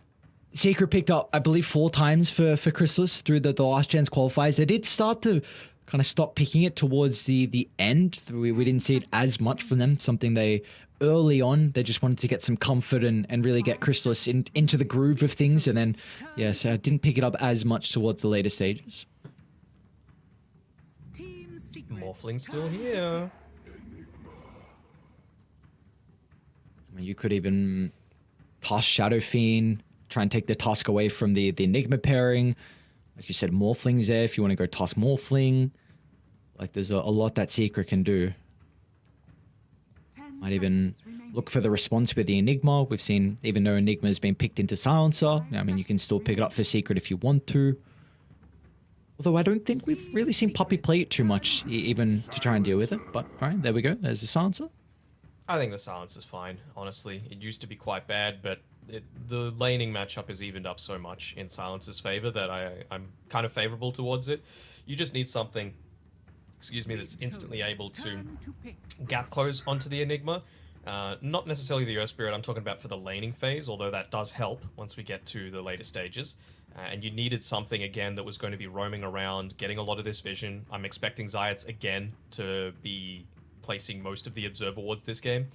Secret picked up, I believe, 4 times for Chrysalis through the last chance qualifiers. They did start to kind of stop picking it towards the end. We didn't see it as much from them. Something they early on, they just wanted to get some comfort and really get Chrysalis into the groove of things. And then, yes, I didn't pick it up as much towards the later stages. Morphling still here. I mean, you could even toss Shadow Fiend, try and take the Tusk away from the Enigma pairing. Like you said, Morphling's there if you want to go toss Morphling. Like, there's a lot that Secret can do. Might even look for the response with the Enigma. We've seen, even though Enigma has been picked into Silencer, I mean, you can still pick it up for Secret if you want to. Although I don't think we've really seen Puppey play it too much, even to try and deal with it. But, all right, there we go. There's the Silencer. I think the silence is fine, honestly. It used to be quite bad, but the laning matchup is evened up so much in Silence's favor that I'm kind of favorable towards it. You just need something, that's instantly able to gap close onto the Enigma. Not necessarily the Earth Spirit I'm talking about for the laning phase, although that does help once we get to the later stages. And you needed something, again, that was going to be roaming around, getting a lot of this vision. I'm expecting Zayats, again, to be placing most of the Observer wards this game.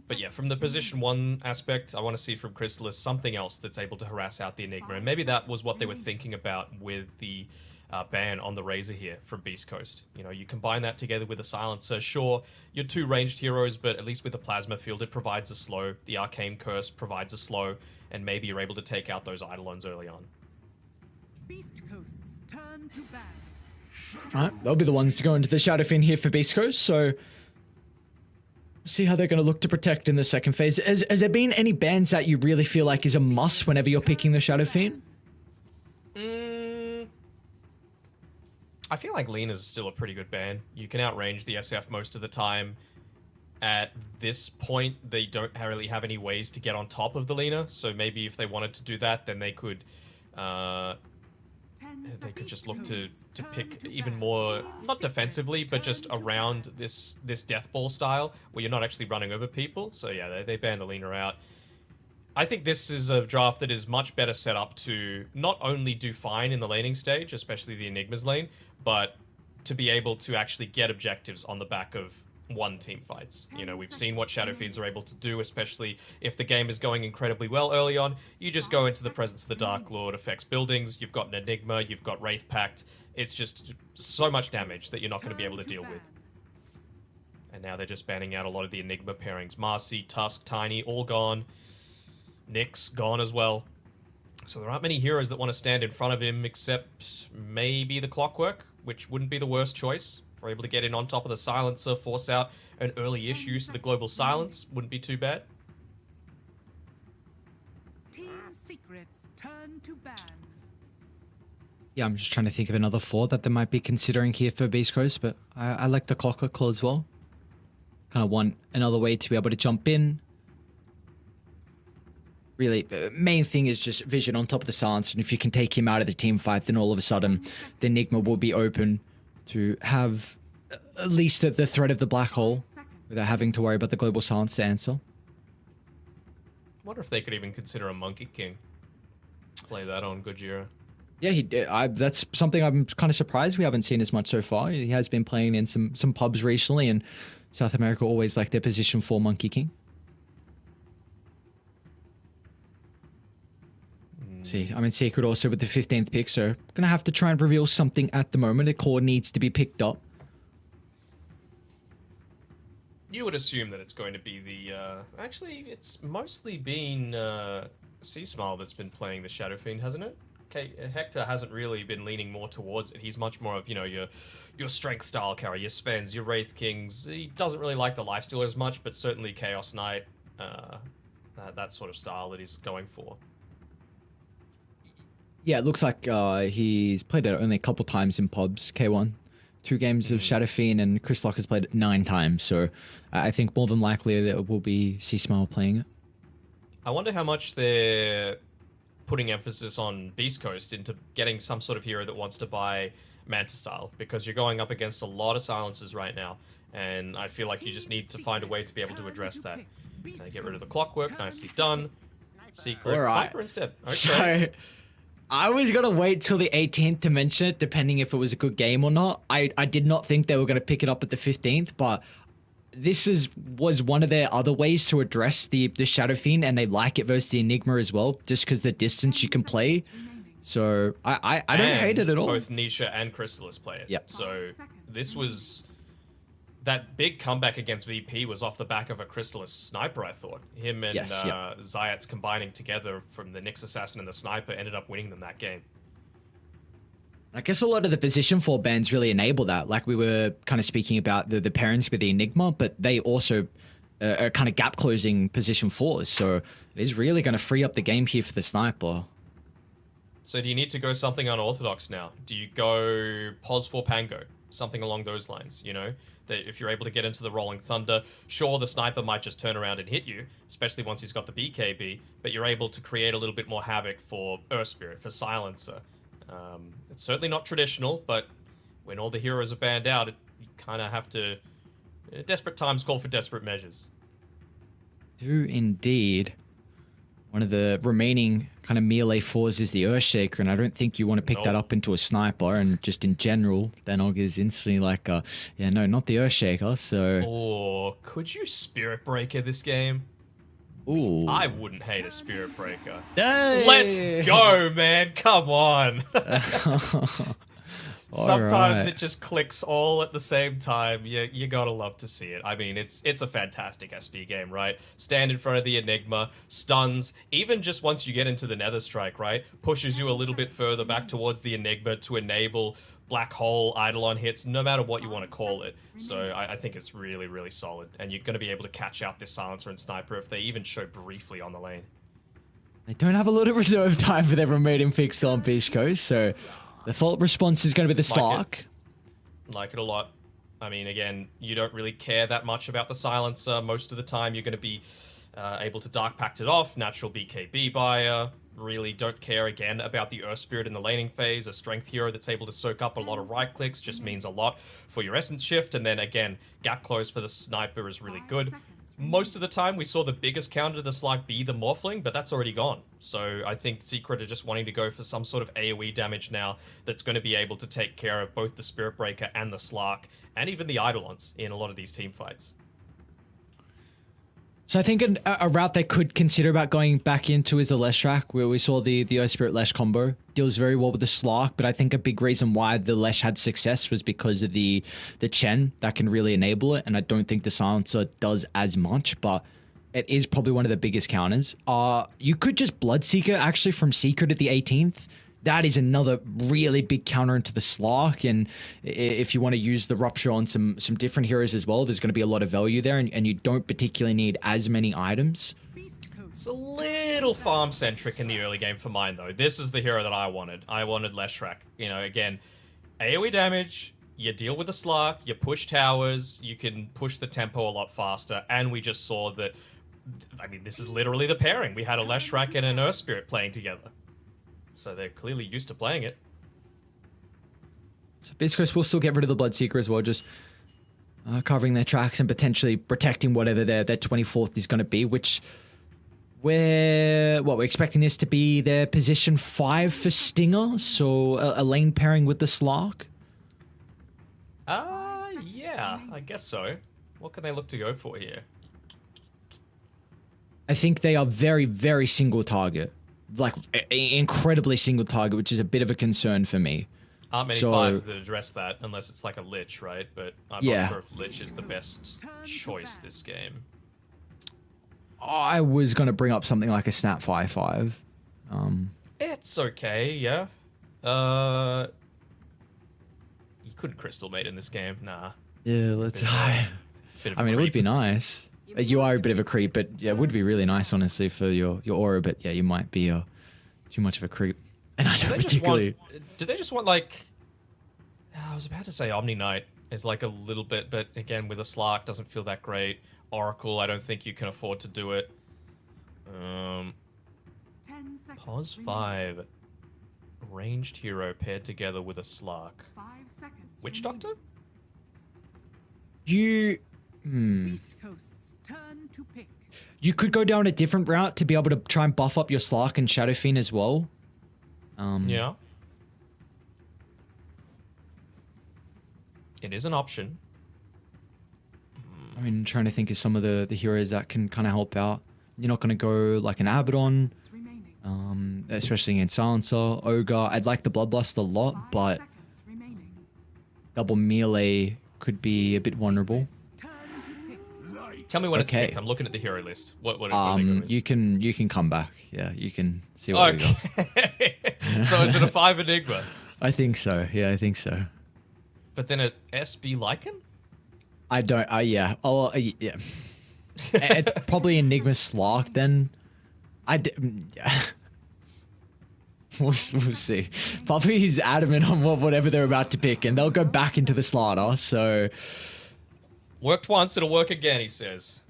But yeah, from the position 1 aspect, I want to see from Chrysalis something else that's able to harass out the Enigma. And maybe that was what they were thinking about with the ban on the Razor here from Beast Coast. You know, you combine that together with a Silencer. Sure, you're 2 ranged heroes, but at least with the Plasma Field, it provides a slow. The Arcane Curse provides a slow, and maybe you're able to take out those Eidolons early on. Beast Coast's turn to ban. Alright, they'll be the ones to go into the Shadow Fiend here for Beast Coast, so see how they're going to look to protect in the second phase. Has there been any bans that you really feel like is a must whenever you're picking the Shadow Fiend? I feel like Lena's still a pretty good ban. You can outrange the SF most of the time. at this point, they don't really have any ways to get on top of the Lina. So maybe if they wanted to do that, then they could just look to pick even more, not defensively, but just around this death ball style where you're not actually running over people. So yeah, they ban the Lina out. I think this is a draft that is much better set up to not only do fine in the laning stage, especially the Enigma's lane, but to be able to actually get objectives on the back of one team fights. You know, we've seen what Shadow Fiends are able to do, especially if the game is going incredibly well early on. You just go into the presence of the Dark Lord, affects buildings, you've got an Enigma, you've got Wraith Pact. It's just so much damage that you're not going to be able to deal with. And now they're just banning out a lot of the Enigma pairings. Marcy, Tusk, Tiny, all gone. Nyx gone as well. So there aren't many heroes that want to stand in front of him except maybe the Clockwork, which wouldn't be the worst choice. If we're able to get in on top of the Silencer, force out an early-ish use of the Global Silence, wouldn't be too bad. Team secrets turn to ban. Yeah, I'm just trying to think of another 4 that they might be considering here for Beast Coast, but I like the Clockwork Call as well. Kind of want another way to be able to jump in. Really, main thing is just Vision on top of the Silence, and if you can take him out of the team fight, then all of a sudden the Enigma will be open to have at least the threat of the Black Hole without having to worry about the Global Silence to answer. Wonder if they could even consider a Monkey King. Play that on Gojira. Yeah, that's something I'm kind of surprised we haven't seen as much so far. He has been playing in some pubs recently, and South America always like their position for Monkey King. See, I mean, Secret also with the 15th pick, so gonna have to try and reveal something at the moment. A core needs to be picked up. You would assume that it's going to be the... actually, it's mostly been Sea-Smile that's been playing the Shadow Fiend, hasn't it? Okay, Hector hasn't really been leaning more towards it. He's much more of, you know, your strength style carry, your Svens, your Wraith Kings. He doesn't really like the Lifestealer as much, but certainly Chaos Knight, that sort of style that he's going for. Yeah, it looks like he's played it only a couple times in pubs, K1. 2 games of Shadow Fiend, and Chris Lock has played it 9 times, so I think more than likely that it will be Sea-Smile playing it. I wonder how much they're putting emphasis on Beast Coast into getting some sort of hero that wants to buy Manta style, because you're going up against a lot of silencers right now, and I feel like you just need to find a way to be able to address that. Get rid of the Clockwork, nicely done. Secret, All right. Sniper instead. Okay. So I was gonna wait till the 18th to mention it, depending if it was a good game or not. I did not think they were gonna pick it up at the 15th, but this was one of their other ways to address the Shadow Fiend, and they like it versus the Enigma as well, just because the distance you can play. So I don't hate it at all. Both Nisha and Crystalis play it. Yep. So this was... That big comeback against VP was off the back of a Crystalis sniper, I thought. Him and Yes, yep. Zayat's combining together from the Nyx Assassin and the sniper ended up winning them that game. I guess a lot of the position 4 bans really enable that. Like we were kind of speaking about the pairings with the Enigma, but they also are kind of gap closing position 4s. So it is really going to free up the game here for the sniper. So do you need to go something unorthodox now? Do you go pos for Pango? Something along those lines, you know? That if you're able to get into the Rolling Thunder, sure, the sniper might just turn around and hit you, especially once he's got the BKB, but you're able to create a little bit more havoc for Earth Spirit, for Silencer. It's certainly not traditional, but when all the heroes are banned out, you kind of have to... desperate times call for desperate measures. Do indeed. One of the remaining kind of melee 4s is the Earthshaker, and I don't think you want to pick that up into a sniper, and just in general, Denog is instantly like, yeah, no, not the Earthshaker, so... Or could you Spirit Breaker this game? Ooh. I wouldn't hate a Spirit Breaker. Hey! Let's go, man. Come on. Sometimes it just clicks all at the same time. You gotta love to see it. I mean, it's a fantastic SP game, right? Stand in front of the Enigma, stuns, even just once you get into the Nether Strike, right? Pushes you a little bit further back towards the Enigma to enable Black Hole, Eidolon hits, no matter what you want to call it. So I think it's really, really solid. And you're gonna be able to catch out this Silencer and Sniper if they even show briefly on the lane. They don't have a lot of reserve time for their remaining picks on Beast Coast, so... The fault response is going to be the Stark. Like it a lot. I mean, again, you don't really care that much about the silencer. Most of the time, you're going to be able to Dark Pact it off, natural BKB buyer. Really don't care again about the Earth Spirit in the laning phase. A strength hero that's able to soak up a lot of right clicks just means a lot for your essence shift. And then again, gap close for the sniper is really good. Most of the time, we saw the biggest counter to the Slark be the Morphling, but that's already gone. So I think Secret are just wanting to go for some sort of AoE damage now that's going to be able to take care of both the Spirit Breaker and the Slark, and even the Eidolons in a lot of these team fights. So I think a route they could consider about going back into is a Leshrac, where we saw the Earth Spirit Lesh combo. Deals very well with the Slark, but I think a big reason why the Lesh had success was because of the Chen that can really enable it, and I don't think the Silencer does as much, but it is probably one of the biggest counters. You could just Bloodseeker actually from Secret at the 18th. That is another really big counter into the Slark, and if you want to use the Rupture on some different heroes as well, there's going to be a lot of value there, and you don't particularly need as many items. It's a little farm-centric in the early game for mine, though. This is the hero that I wanted. I wanted Leshrac. You know, again, AoE damage, you deal with the Slark, you push towers, you can push the tempo a lot faster, and we just saw that, I mean, this is literally the pairing. We had a Leshrac and an Earth Spirit playing together. So they're clearly used to playing it. So Beast Coast will still get rid of the Bloodseeker as well, just covering their tracks and potentially protecting whatever their 24th is going to be, which we're expecting this to be their position 5 for Stinger, so a lane pairing with the Slark. Yeah, I guess so. What can they look to go for here? I think they are very, very single target. Like, incredibly single target, which is a bit of a concern for me. Aren't many fives that address that, unless it's like a Lich, right? But I'm Yeah. not sure if Lich is the best choice this game. I was going to bring up something like a Snap 5-5. It's okay, yeah. You couldn't Crystal Mate in this game, nah. Yeah, let's... Bit of I mean, it would creep. be nice. You are a bit of a creep, but yeah, it would be really nice, honestly, for your aura. But yeah, you might be too much of a creep, and I don't particularly. Do they just want like? I was about to say Omni Knight is like a little bit, but again with a Slark doesn't feel that great. Oracle, I don't think you can afford to do it. 10 seconds. Pause remaining. 5. Ranged hero paired together with a Slark. 5 seconds. Witch remaining. Doctor? Beast Coast's turn to pick. You could go down a different route to be able to try and buff up your Slark and Shadow Fiend as well. Yeah. It is an option. I mean, trying to think of some of the heroes that can kind of help out. You're not going to go like an Abaddon, It's remaining. especially against Silencer, Ogre. I'd like the Bloodlust a lot, 5 but seconds remaining. double melee could be a bit vulnerable. It's turn to pick. Tell me when it's Okay. picked. I'm looking at the hero list. What are they going with? You can come back. Yeah, you can see what we got. Okay. So is it a 5 Enigma? I think so. Yeah, I think so. But then a SB Lycan? I don't. Yeah. Oh, yeah. It's probably Enigma Slark then. Yeah. We'll see. Puffy is adamant on whatever they're about to pick, and they'll go back into the slaughter. So Worked once, it'll work again, he says.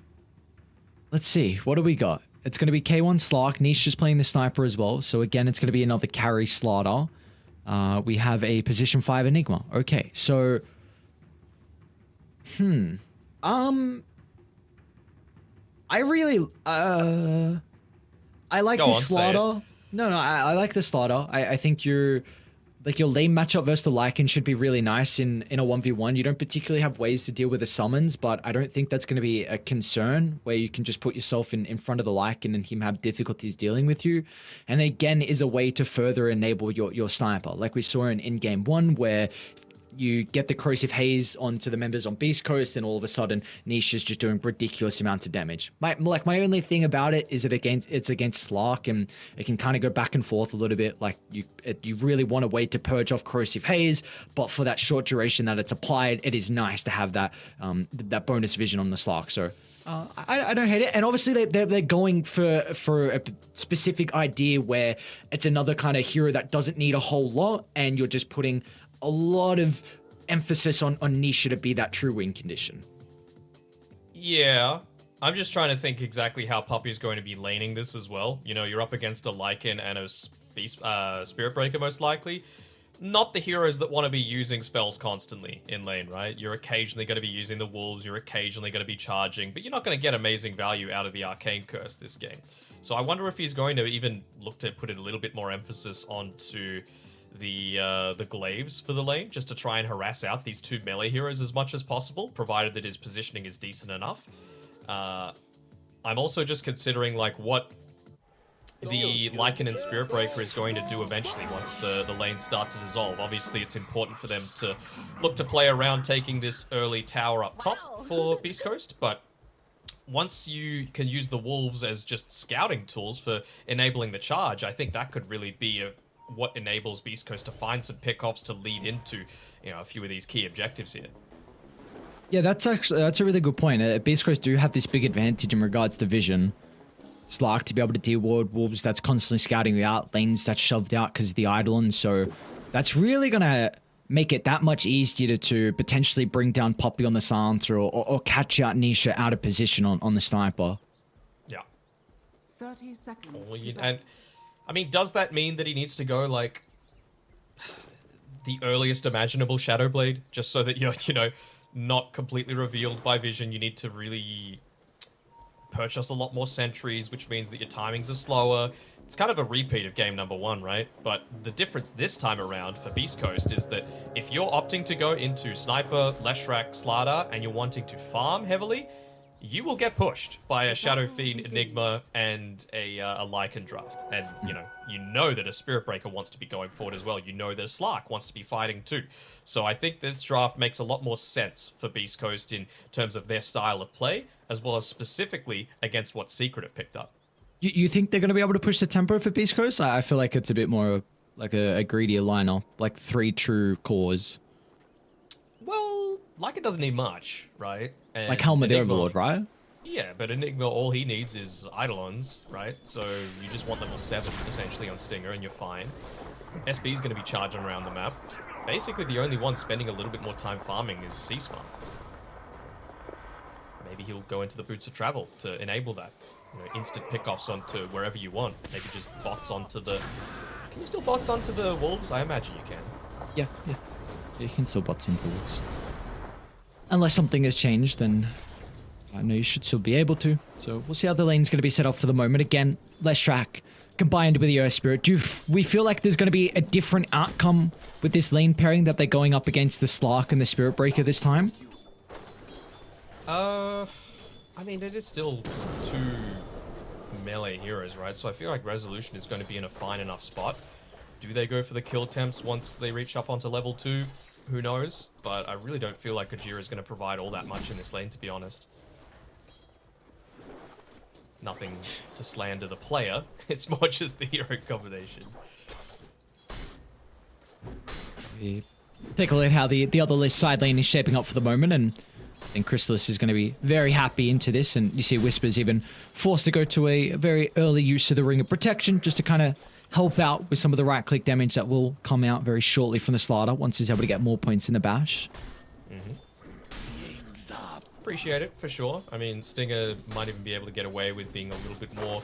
let's see. What do we got? It's going to be K1 Slark. Niche just playing the sniper as well. So again, it's going to be another carry slaughter. We have a position 5 Enigma. Okay, so I really I like Go the on, say slaughter. No, I like the slaughter. I think your lane matchup versus the Lycan should be really nice in a 1v1. You don't particularly have ways to deal with the summons, but I don't think that's going to be a concern where you can just put yourself in front of the Lycan and him have difficulties dealing with you. And again, is a way to further enable your sniper. Like we saw in game 1 where you get the Corrosive Haze onto the members on Beast Coast, and all of a sudden Niche is just doing ridiculous amounts of damage. My only thing about it is it's against Slark, and it can kind of go back and forth a little bit. Like you really want a way to purge off Corrosive Haze, but for that short duration that it's applied, it is nice to have that that bonus vision on the Slark. So I don't hate it, and obviously they're going for a specific idea where it's another kind of hero that doesn't need a whole lot, and you're just putting a lot of emphasis on Nisha to be that true win condition. Yeah. I'm just trying to think exactly how Puppey's going to be laning this as well. You know, you're up against a Lycan and a Spirit Breaker most likely. Not the heroes that want to be using spells constantly in lane, right? You're occasionally going to be using the wolves, you're occasionally going to be charging, but you're not going to get amazing value out of the Arcane Curse this game. So I wonder if he's going to even look to put a little bit more emphasis onto the glaives for the lane, just to try and harass out these two melee heroes as much as possible, provided that his positioning is decent enough. I'm also just considering like what the Lycan and Spirit Breaker is going to do eventually once the lanes start to dissolve. Obviously, it's important for them to look to play around taking this early tower up top for Beast Coast, but once you can use the wolves as just scouting tools for enabling the charge, I think that could really be what enables Beast Coast to find some pickoffs to lead into, you know, a few of these key objectives here. Yeah, that's a really good point. Beast Coast do have this big advantage in regards to vision. Slark to be able to deal with wolves that's constantly scouting you out, lanes that's shoved out because of the Eidolon, so that's really gonna make it that much easier to potentially bring down Puppey on the silencer or catch out Nisha out of position on the sniper. Yeah. 30 seconds. And I mean, does that mean that he needs to go like the earliest imaginable Shadow Blade, just so that you're, you know, not completely revealed by vision? You need to really purchase a lot more sentries, which means that your timings are slower. It's kind of a repeat of game number 1, right? But the difference this time around for Beast Coast is that if you're opting to go into Sniper, Leshrac, Slardar, and you're wanting to farm heavily, you will get pushed by a Shadow Fiend, Enigma, and a Lycan draft. And, you know that a Spirit Breaker wants to be going forward as well. You know that a Slark wants to be fighting too. So I think this draft makes a lot more sense for Beast Coast in terms of their style of play, as well as specifically against what Secret have picked up. You think they're going to be able to push the tempo for Beast Coast? I feel like it's a bit more like a greedier lineup, like 3 true cores. Well, Lycan doesn't need much, right? And like Helmet Enigma, Overlord, right? Yeah, but Enigma, all he needs is Eidolons, right? So you just want level 7, essentially, on Stinger, and you're fine. SB's going to be charging around the map. Basically, the only one spending a little bit more time farming is Seasmart. Maybe he'll go into the Boots of Travel to enable that. You know, instant pickoffs onto wherever you want. Maybe just bots onto the... Can you still bots onto the wolves? I imagine you can. Yeah. You can still bots into wolves. Unless something has changed, then I know you should still be able to. So we'll see how the lane's going to be set up for the moment. Again, Leshrac combined with the Earth Spirit. Do we feel like there's going to be a different outcome with this lane pairing, that they're going up against the Slark and the Spirit Breaker this time? I mean, it is still 2 melee heroes, right? So I feel like Resolution is going to be in a fine enough spot. Do they go for the kill attempts once they reach up onto level 2? Who knows? But I really don't feel like Gojira is going to provide all that much in this lane, to be honest. Nothing to slander the player. It's more just the hero combination. We take a look at how the other list side lane is shaping up for the moment, and I think Chrysalis is going to be very happy into this, and you see Whispers even forced to go to a very early use of the Ring of Protection just to kind of help out with some of the right-click damage that will come out very shortly from the Slardar once he's able to get more points in the bash. Appreciate it, for sure. I mean, Stinger might even be able to get away with being a little bit more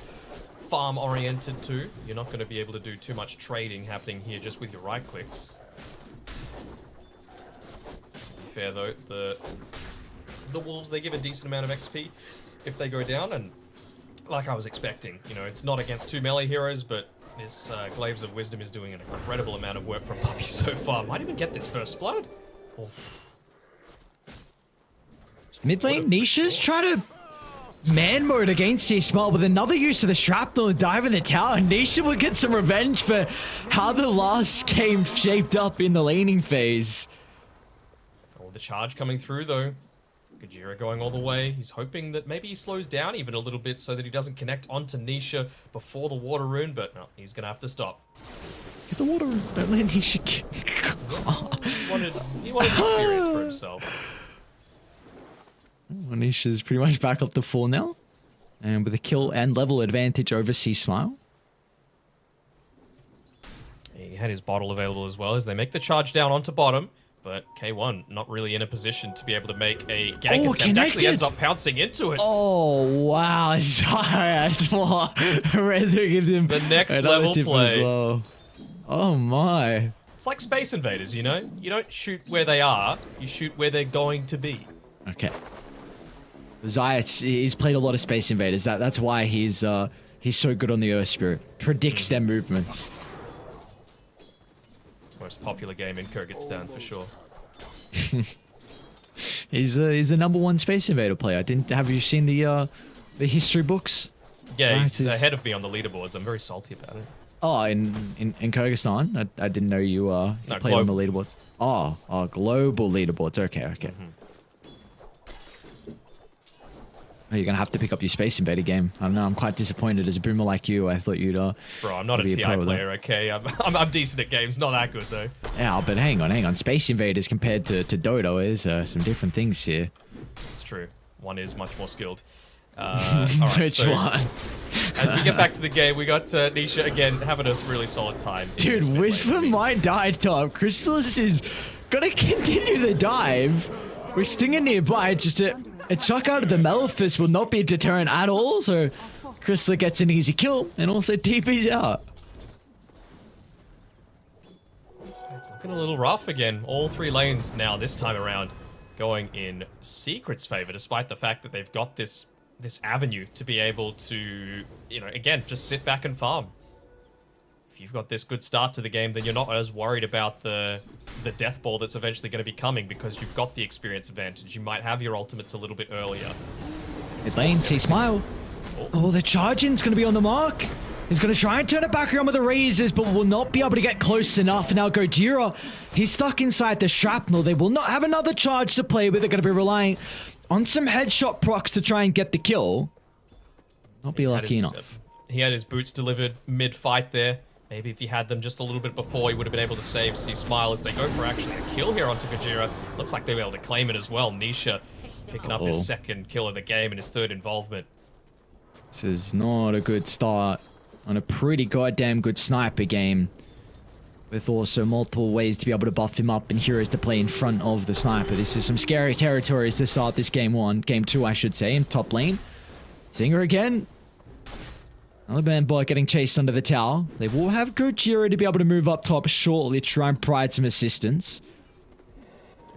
farm-oriented too. You're not going to be able to do too much trading happening here just with your right-clicks. To be fair, though, the wolves, they give a decent amount of XP if they go down, and like I was expecting, you know, it's not against 2 melee heroes, but this Glaives of Wisdom is doing an incredible amount of work from Puppey so far. Might even get this first blood. Oof. Mid lane, Nisha's trying to man mode against Seasmart with another use of the shrapnel and dive in the tower. Nisha will get some revenge for how the last game shaped up in the laning phase. Oh, the charge coming through, though. Gojira going all the way. He's hoping that maybe he slows down even a little bit so that he doesn't connect onto Nisha before the water rune, but no, he's going to have to stop. Get the water rune. Don't let Nisha... He wanted experience for himself. Nisha's pretty much back up to 4 now. And with a kill and level advantage over Seasmart. He had his bottle available as well as they make the charge down onto bottom. But K1 not really in a position to be able to make a gank Oh, attempt. Actually connected. ends up pouncing into it. Oh, wow. Sorry. Rezo gives him The next another level tip as play. well. Oh, my. It's like Space Invaders, you know? You don't shoot where they are, you shoot where they're going to be. Okay. Zayat, he's played a lot of Space Invaders. That's why he's so good on the Earth Spirit. Predicts their movements. Most popular game in Kyrgyzstan for sure. He's the number one Space Invader player. Have you seen the history books? Yeah, he's Right, ahead of me on the leaderboards. I'm very salty about it. Oh, in Kyrgyzstan? I didn't know you No, played on the global. leaderboards. Oh, global leaderboards. Okay. Oh, you're gonna have to pick up your Space Invader game. I don't know. I'm quite disappointed. As a boomer like you, I thought you'd. Bro, I'm not a be a TI pro with that. player, okay? I'm decent at games, not that good though. Yeah, but hang on. Space Invaders compared to Dota is some different things here. It's true. One is much more skilled. All right, Which so one? as we get back to the game, we got Nisha again having a really solid time. in Dude, this mid lane. Whisper might die top. Chrysalis is gonna continue the dive. We're Stinger nearby. Just a chuck out of the Maleficent will not be a deterrent at all. So Chrysalis gets an easy kill and also TP's out. It's looking a little rough again. All three lanes now this time around going in Secret's favor, despite the fact that they've got this avenue to be able to, you know, again, just sit back and farm. If you've got this good start to the game, then you're not as worried about the death ball that's eventually going to be coming because you've got the experience advantage. You might have your ultimates a little bit earlier. Mid lane, see Smile. Oh, the charging's gonna be on the mark. He's gonna try and turn it back around with the razors, but will not be able to get close enough. And now Gojira, he's stuck inside the shrapnel. They will not have another charge to play with. They're gonna be relying on some headshot procs to try and get the kill. Not be lucky enough. He had his boots delivered mid-fight there. Maybe if he had them just a little bit before, he would have been able to save C Smile as they go for actually a kill here onto Gojira. Looks like they were able to claim it as well. Nisha picking up his second kill of the game and his third involvement. This is not a good start on a pretty goddamn good sniper game. With also multiple ways to be able to buff him up and heroes to play in front of the sniper. This is some scary territories to start this game two, I should say, in top lane. Zinger again. Another Bandbot getting chased under the tower. They will have Gojira to be able to move up top shortly to try and provide some assistance.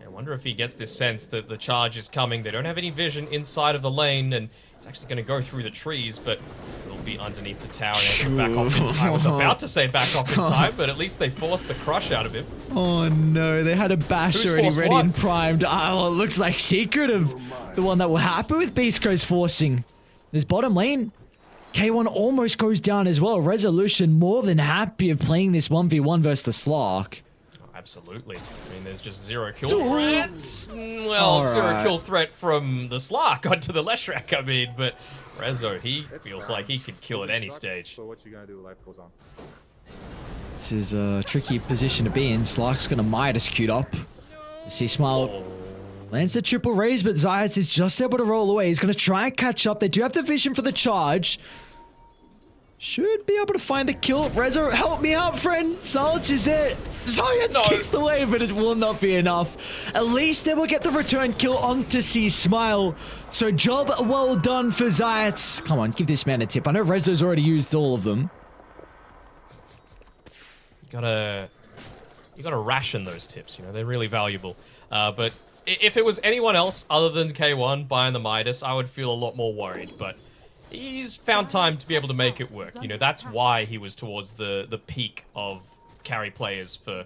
I wonder if he gets this sense that the charge is coming. They don't have any vision inside of the lane, and he's actually going to go through the trees, but it'll be underneath the tower. And back off. I was about to say back off in time, but at least they forced the crush out of him. Oh no, they had a bash Who's already forced ready what? and primed. Oh, it looks like Secret of the one that will happen with Beast Coast forcing. This bottom lane, K1 almost goes down as well. Resolution more than happy of playing this 1v1 versus the Slark. Oh, absolutely. I mean, there's just zero kill threats. Well, zero Alright. kill threat from the Slark onto the Leshrac, I mean, but Rezo, he feels like he could kill at any stage. So what you gonna do? Life goes on. This is a tricky position to be in. Slark's gonna Midas queued up. You see Smile lands the triple raise, but Zayats is just able to roll away. He's gonna try and catch up. They do have the vision for the charge. Should be able to find the kill. Rezo, help me out, friend. Silence is there. Zayats kicks the wave, but it will not be enough. At least they will get the return kill onto C Smile. So job well done for Zayats. Come on, give this man a tip. I know Rezo's already used all of them. You gotta ration those tips, you know, they're really valuable. But if it was anyone else other than K1 buying the Midas, I would feel a lot more worried, but he's found time to be able to make it work. You know, that's why he was towards the peak of carry players for,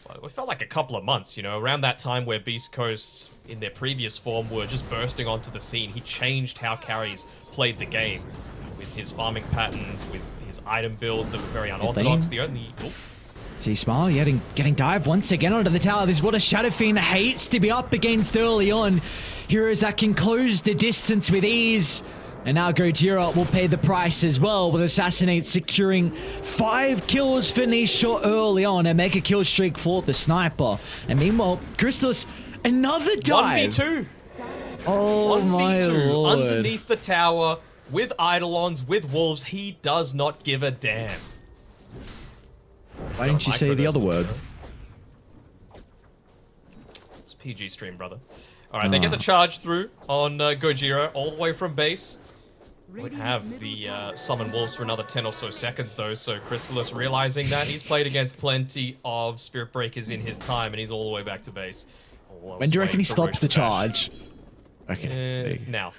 well, it felt like a couple of months, you know, around that time where Beast Coast in their previous form were just bursting onto the scene. He changed how carries played the game with his farming patterns, with his item builds that were very unorthodox. The only... Oh. See Smile getting dive once again onto the tower. This is what a Shadow Fiend hates to be up against early on. Heroes that can close the distance with ease. And now Gojira will pay the price as well, with Assassinate securing 5 kills for Nisha early on and make a kill streak for the sniper. And meanwhile, Crystalus, another dive. 1v2. Oh my 1v2 lord. underneath the tower with Eidolons, with Wolves. He does not give a damn. Why didn't you say the other word? PG stream, brother. All right, they get the charge through on Gojira all the way from base. Would have the summon wolves for another 10 or so seconds though, so Crystallis realizing that he's played against plenty of Spirit Breakers in his time, and he's all the way back to base. When do you reckon he stops the charge? Okay. Now.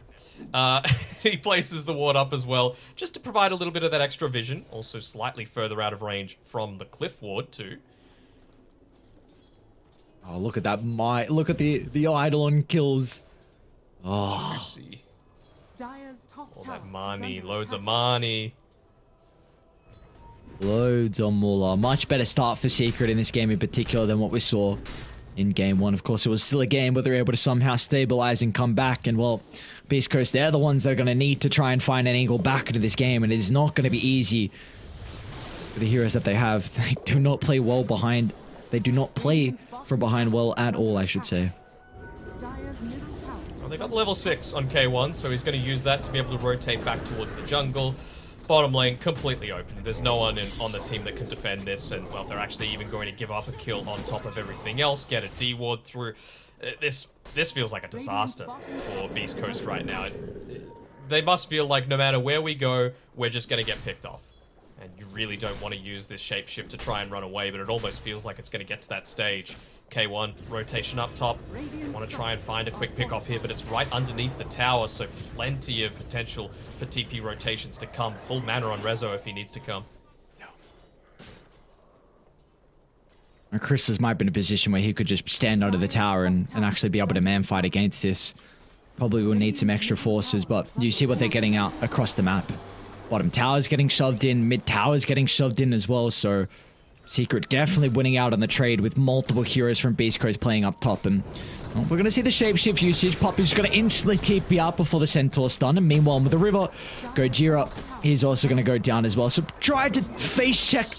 He places the ward up as well, just to provide a little bit of that extra vision. Also slightly further out of range from the cliff ward too. Oh, look at that! Look at the Eidolon kills. Oh, Juicy. Dire's top All tower that is money, under loads of attack. money. loads of Moolah. Much better start for Secret in this game in particular than what we saw in game one. Of course, it was still a game where they were able to somehow stabilize and come back. And well, Beast Coast, they're the ones that are going to need to try and find an angle back into this game. And it is not going to be easy for the heroes that they have. They do not play well behind. They do not play from behind well at all, I should say. Dire's middle tower Well, they got level 6 on K1, so he's going to use that to be able to rotate back towards the jungle. Bottom lane completely open. There's no one on the team that can defend this, and well, they're actually even going to give up a kill on top of everything else. Get a D ward through. This feels like a disaster for Beast Coast right now. They must feel like no matter where we go, we're just going to get picked off. And you really don't want to use this shapeshift to try and run away, but it almost feels like it's going to get to that stage. K1, rotation up top. Want to try and find a quick pick off here, but it's right underneath the tower, so plenty of potential for TP rotations to come. Full mana on Rezo if he needs to come. And Chris might be in a position where he could just stand under the tower and actually be able to man fight against this. Probably will need some extra forces, but you see what they're getting out across the map. Bottom tower's getting shoved in, mid tower's getting shoved in as well, so Secret definitely winning out on the trade with multiple heroes from Beast Coast playing up top. And well, we're going to see the shapeshift usage. Poppy's going to instantly TP out before the Centaur stun. And meanwhile, with the river, Gojira, he's also going to go down as well. So try to face check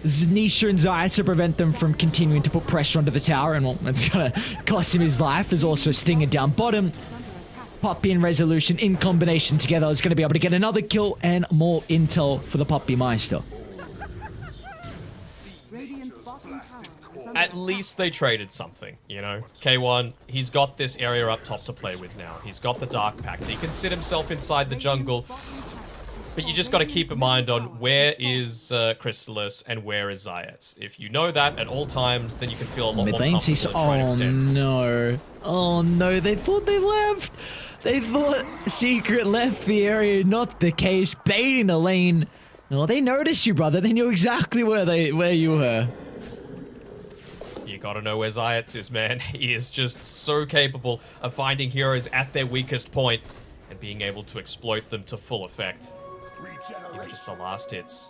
Nisha and Zaya to prevent them from continuing to put pressure onto the tower. And well, that's going to cost him his life. Is also Stinger down bottom. Poppy and Resolution in combination together is going to be able to get another kill and more intel for the Poppy Meister. Radiant's bottom tower is under At least they traded something, you know? K1, he's got this area up top to play with now. He's got the Dark Pact. He can sit himself inside the jungle. But you just got to keep in mind on where is Crystallis and where is Zayat. If you know that at all times, then you can feel a lot more Mid lane comfortable sees. in trying to Oh extend. no. Oh no, they thought they left. They thought Secret left the area. Not the case. Baiting the lane. No, they noticed you, brother. They knew exactly where you were. You gotta know where Zayat is, man. He is just so capable of finding heroes at their weakest point and being able to exploit them to full effect. Even just the last hits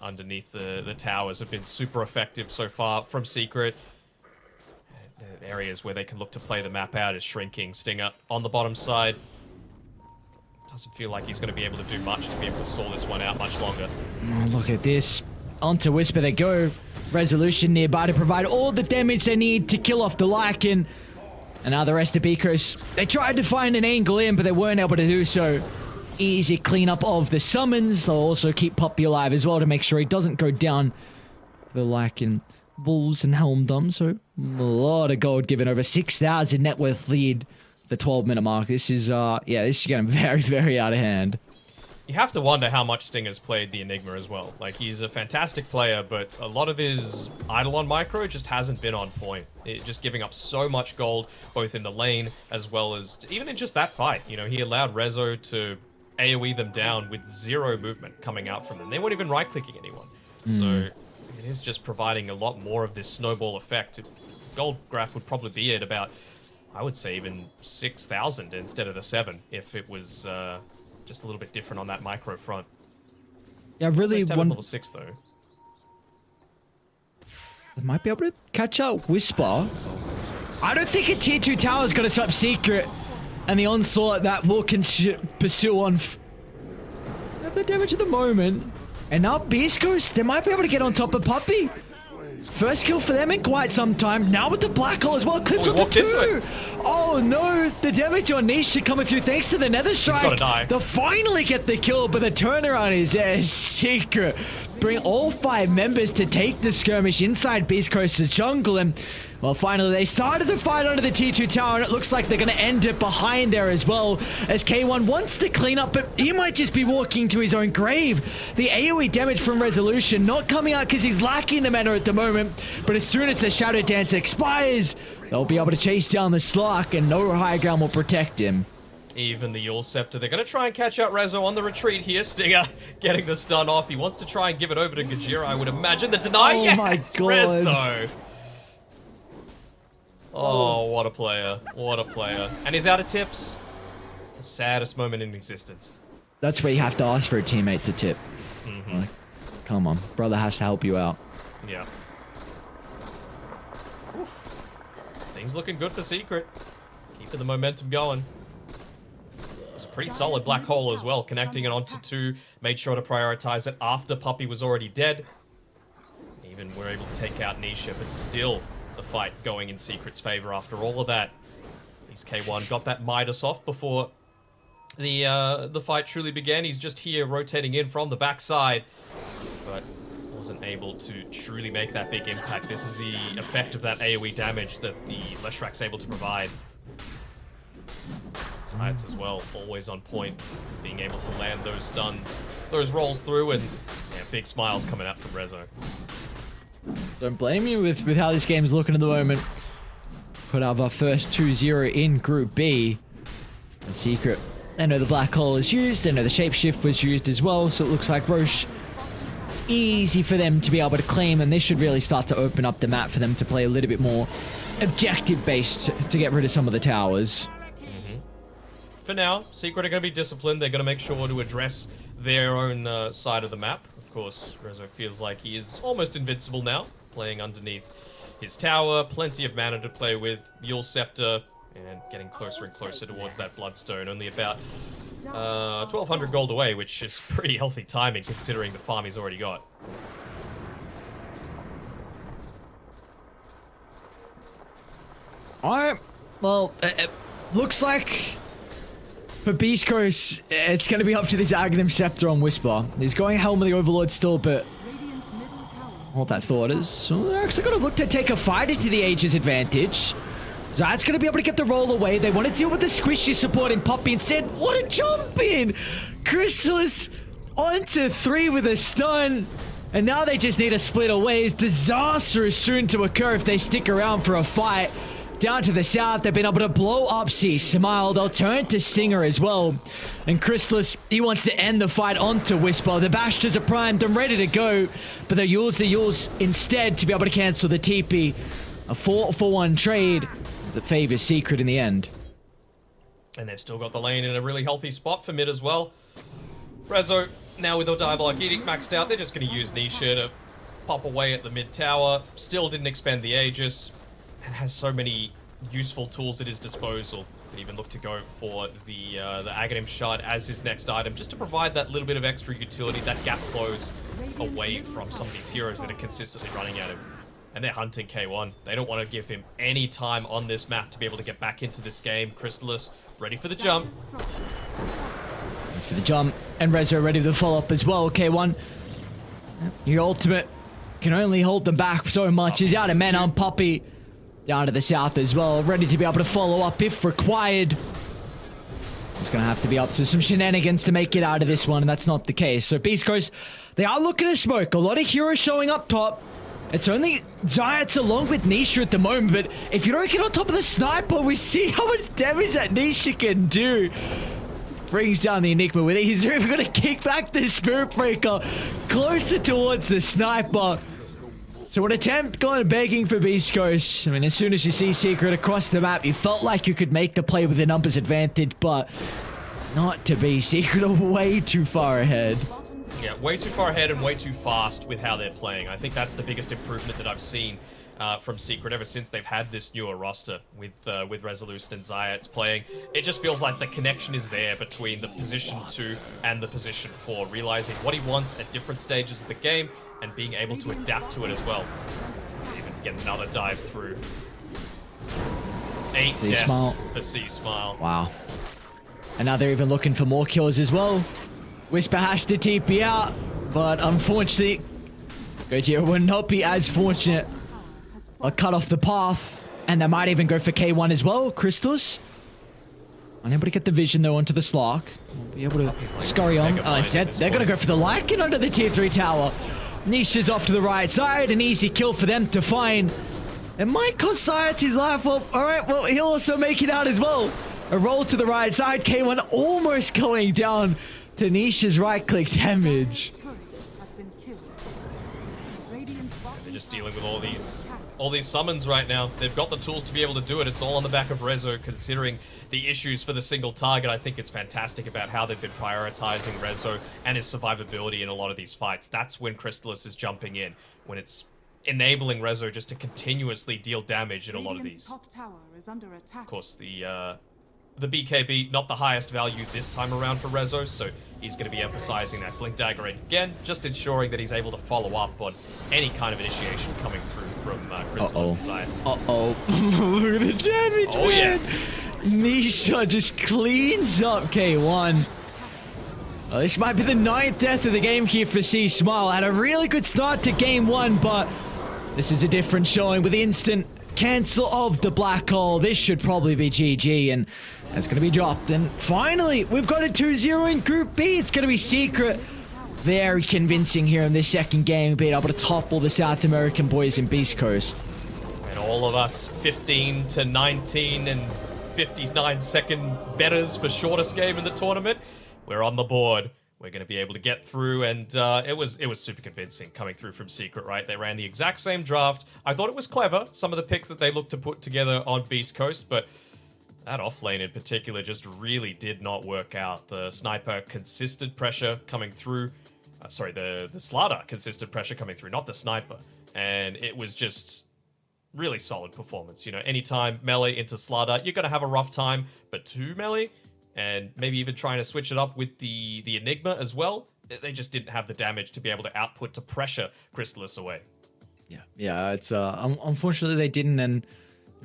underneath the towers have been super effective so far from Secret. The areas where they can look to play the map out is shrinking. Stinger on the bottom side. Doesn't feel like he's going to be able to do much to be able to stall this one out much longer. Oh, look at this. Onto Whisper they go. Resolution nearby to provide all the damage they need to kill off the Lycan. And now the rest of Beakers. They tried to find an angle in, but they weren't able to do so. Easy cleanup of the summons. They'll also keep Poppy alive as well to make sure he doesn't go down. The Lycan Wolves and Helmdom. So a lot of gold given, over 6,000 net worth lead. The 12-minute mark. This is, yeah, this is getting very, very out of hand. You have to wonder how much Stinger's played the Enigma as well. Like, he's a fantastic player, but a lot of his Eidolon micro just hasn't been on point. Just giving up so much gold, both in the lane, as well as even in just that fight. You know, he allowed Rezo to AoE them down with 0 movement coming out from them. They weren't even right-clicking anyone. So, it is just providing a lot more of this snowball effect. Gold graph would probably be at about, I would say, even 6,000 instead of the 7, if it was just a little bit different on that micro front. Yeah, really Level 6 though. They might be able to catch up Whisper. I don't think a tier 2 tower is going to stop Secret. And the onslaught that will pursue on. Have the damage at the moment. And now Beast Coast, they might be able to get on top of Poppy. First kill for them in quite some time. Now with the black hole as well. Clips he on the walked into 2. it. Oh no, the damage on Nisha coming through thanks to the Nether Strike. gotta die. They'll finally get the kill, but the turnaround is there. Secret bring all 5 members to take the skirmish inside Beast Coast's jungle. And, well, finally, they started the fight under the T2 tower, and it looks like they're going to end it behind there as well, as K1 wants to clean up, but he might just be walking to his own grave. The AoE damage from Resolution not coming out because he's lacking the mana at the moment, but as soon as the Shadow Dance expires, they'll be able to chase down the Slark, and no high ground will protect him. Even the Yule Scepter. They're going to try and catch out Rezo on the retreat here. Stinger getting the stun off. He wants to try and give it over to Gajira, I would imagine. The deny. Oh yes! my God. Rezo. Oh, what a player. What a player. And he's out of tips. It's the saddest moment in existence. That's where you have to ask for a teammate to tip. Like, come on, brother has to help you out. Yeah. Oof. Things looking good for Secret. Keeping the momentum going. It's a pretty solid black hole as well, connecting it onto 2. Made sure to prioritize it after Puppey was already dead. Even were able to take out Nisha, but still the fight going in Secret's favor after all of that. At least K1 got that Midas off before the fight truly began. He's just here rotating in from the backside, but wasn't able to truly make that big impact. This is the effect of that AoE damage that the Leshrak's able to provide. Tides as well, always on point, being able to land those stuns, those rolls through, and yeah, big smiles coming out from Rezo. Don't blame you with how this game's looking at the moment. Put out our first 2-0 in Group B. The Secret, they know the black hole is used, they know the shapeshift was used as well, so it looks like Roche, easy for them to be able to claim, and this should really start to open up the map for them to play a little bit more objective-based to get rid of some of the towers. For now, Secret are going to be disciplined. They're going to make sure to address their own side of the map. Of course, Rezo feels like he is almost invincible now, playing underneath his tower. Plenty of mana to play with. Yule Scepter, and getting closer and closer towards that Bloodstone. Only about 1,200 gold away, which is pretty healthy timing considering the farm he's already got. Alright, well, looks like for Beast Coast, it's going to be up to this Aghanim Scepter on Whisper. He's going Helm of the Overlord still, but Radiant's middle tower. what that thought is. So they're actually going to look to take a fighter to the Aegis advantage. Zayat's going to be able to get the roll away. They want to deal with the squishy support in Puppey instead. What a jump in! Chrysalis onto 3 with a stun. And now they just need to split away. Disaster is soon to occur if they stick around for a fight. Down to the south, they've been able to blow up Smile. They'll turn to Stinger as well. And Chrysalis, he wants to end the fight onto Whisper. The Bastards are primed and ready to go, but they'll use the Yules instead to be able to cancel the TP. A 4-for-1 trade that favors Secret in the end. And they've still got the lane in a really healthy spot for mid as well. Rezo, now with the Diabolic Edict maxed out, they're just going to use Nisha to pop away at the mid tower. Still didn't expend the Aegis. And has so many useful tools at his disposal. Could even look to go for the Aghanim Shard as his next item, just to provide that little bit of extra utility, that gap close away from some of these heroes that are consistently running at him. And they're hunting K1. They don't want to give him any time on this map to be able to get back into this game. Chrysalis ready for the jump. For the jump, and Rezo ready for the follow-up as well. K1, your ultimate can only hold them back so much. He's out of mana on Puppey. Down to the south as well, ready to be able to follow up if required. He's going to have to be up to some shenanigans to make it out of this one, and that's not the case. So Beast Coast, they are looking to smoke. A lot of heroes showing up top. It's only Giants along with Nisha at the moment, but if you don't get on top of the sniper, we see how much damage that Nisha can do. Brings down the Enigma with it. He's even going to kick back the Spirit Breaker closer towards the sniper. So an attempt going begging for Beast Coast. I mean, as soon as you see Secret across the map, you felt like you could make the play with the numbers advantage, but not to be. Secret are way too far ahead. Yeah, way too far ahead and way too fast with how they're playing. I think that's the biggest improvement that I've seen from Secret ever since they've had this newer roster with Resolution and Zayats playing. It just feels like the connection is there between the position 2 and the position 4, realizing what he wants at different stages of the game and being able to adapt to it as well. Even get another dive through. 8 deaths Smile. for Smile. Wow. And now they're even looking for more kills as well. Whisper has to TP out, but unfortunately, Gogeta will not be as fortunate. I'll cut off the path, and they might even go for K1 as well. Crystallis unable to get the vision though onto the Slark. Won't be able to scurry on. Instead, they're going to go for the Lycan under the tier 3 tower. Nisha's off to the right side. An easy kill for them to find. It might cost Science his life. Well, alright, well, he'll also make it out as well. A roll to the right side. K1 almost going down to Nisha's right-click damage. Turret has been killed. Radiant's bottom They're just dealing with all these summons right now. They've got the tools to be able to do it. It's all on the back of Rezo, considering the issues for the single target. I think it's fantastic about how they've been prioritizing Rezo and his survivability in a lot of these fights. That's when Crystallis is jumping in, when it's enabling Rezo just to continuously deal damage in a lot of Radiant's these. top tower is under attack. Of course, the BKB, not the highest value this time around for Rezo, so he's going to be emphasizing that Blink Dagger again, just ensuring that he's able to follow up on any kind of initiation coming through from Crystallis and Zayat. Look at the damage, Oh, man. yes. Nisha just cleans up K1. This might be the 9th death of the game here for C Smile. Had a really good start to game 1, but this is a different showing with the instant cancel of the black hole. This should probably be GG, and it's going to be dropped. And finally, we've got a 2-0 in Group B. It's going to be Secret. Very convincing here in this second game, being able to topple the South American boys in Beast Coast. And all of us 15 to 19 and 59-second betters for shortest game in the tournament, we're on the board. We're going to be able to get through, and it was super convincing coming through from Secret, right? They ran the exact same draft. I thought it was clever, some of the picks that they looked to put together on Beast Coast, but that offlane in particular just really did not work out. The Sniper consistent pressure coming through. The Slardar consistent pressure coming through, not the Sniper. And it was just really solid performance. You know, anytime melee into Slardar, you're going to have a rough time, but 2 melee, and maybe even trying to switch it up with the Enigma as well, they just didn't have the damage to be able to output to pressure Crystallis away. Yeah, it's unfortunately they didn't, and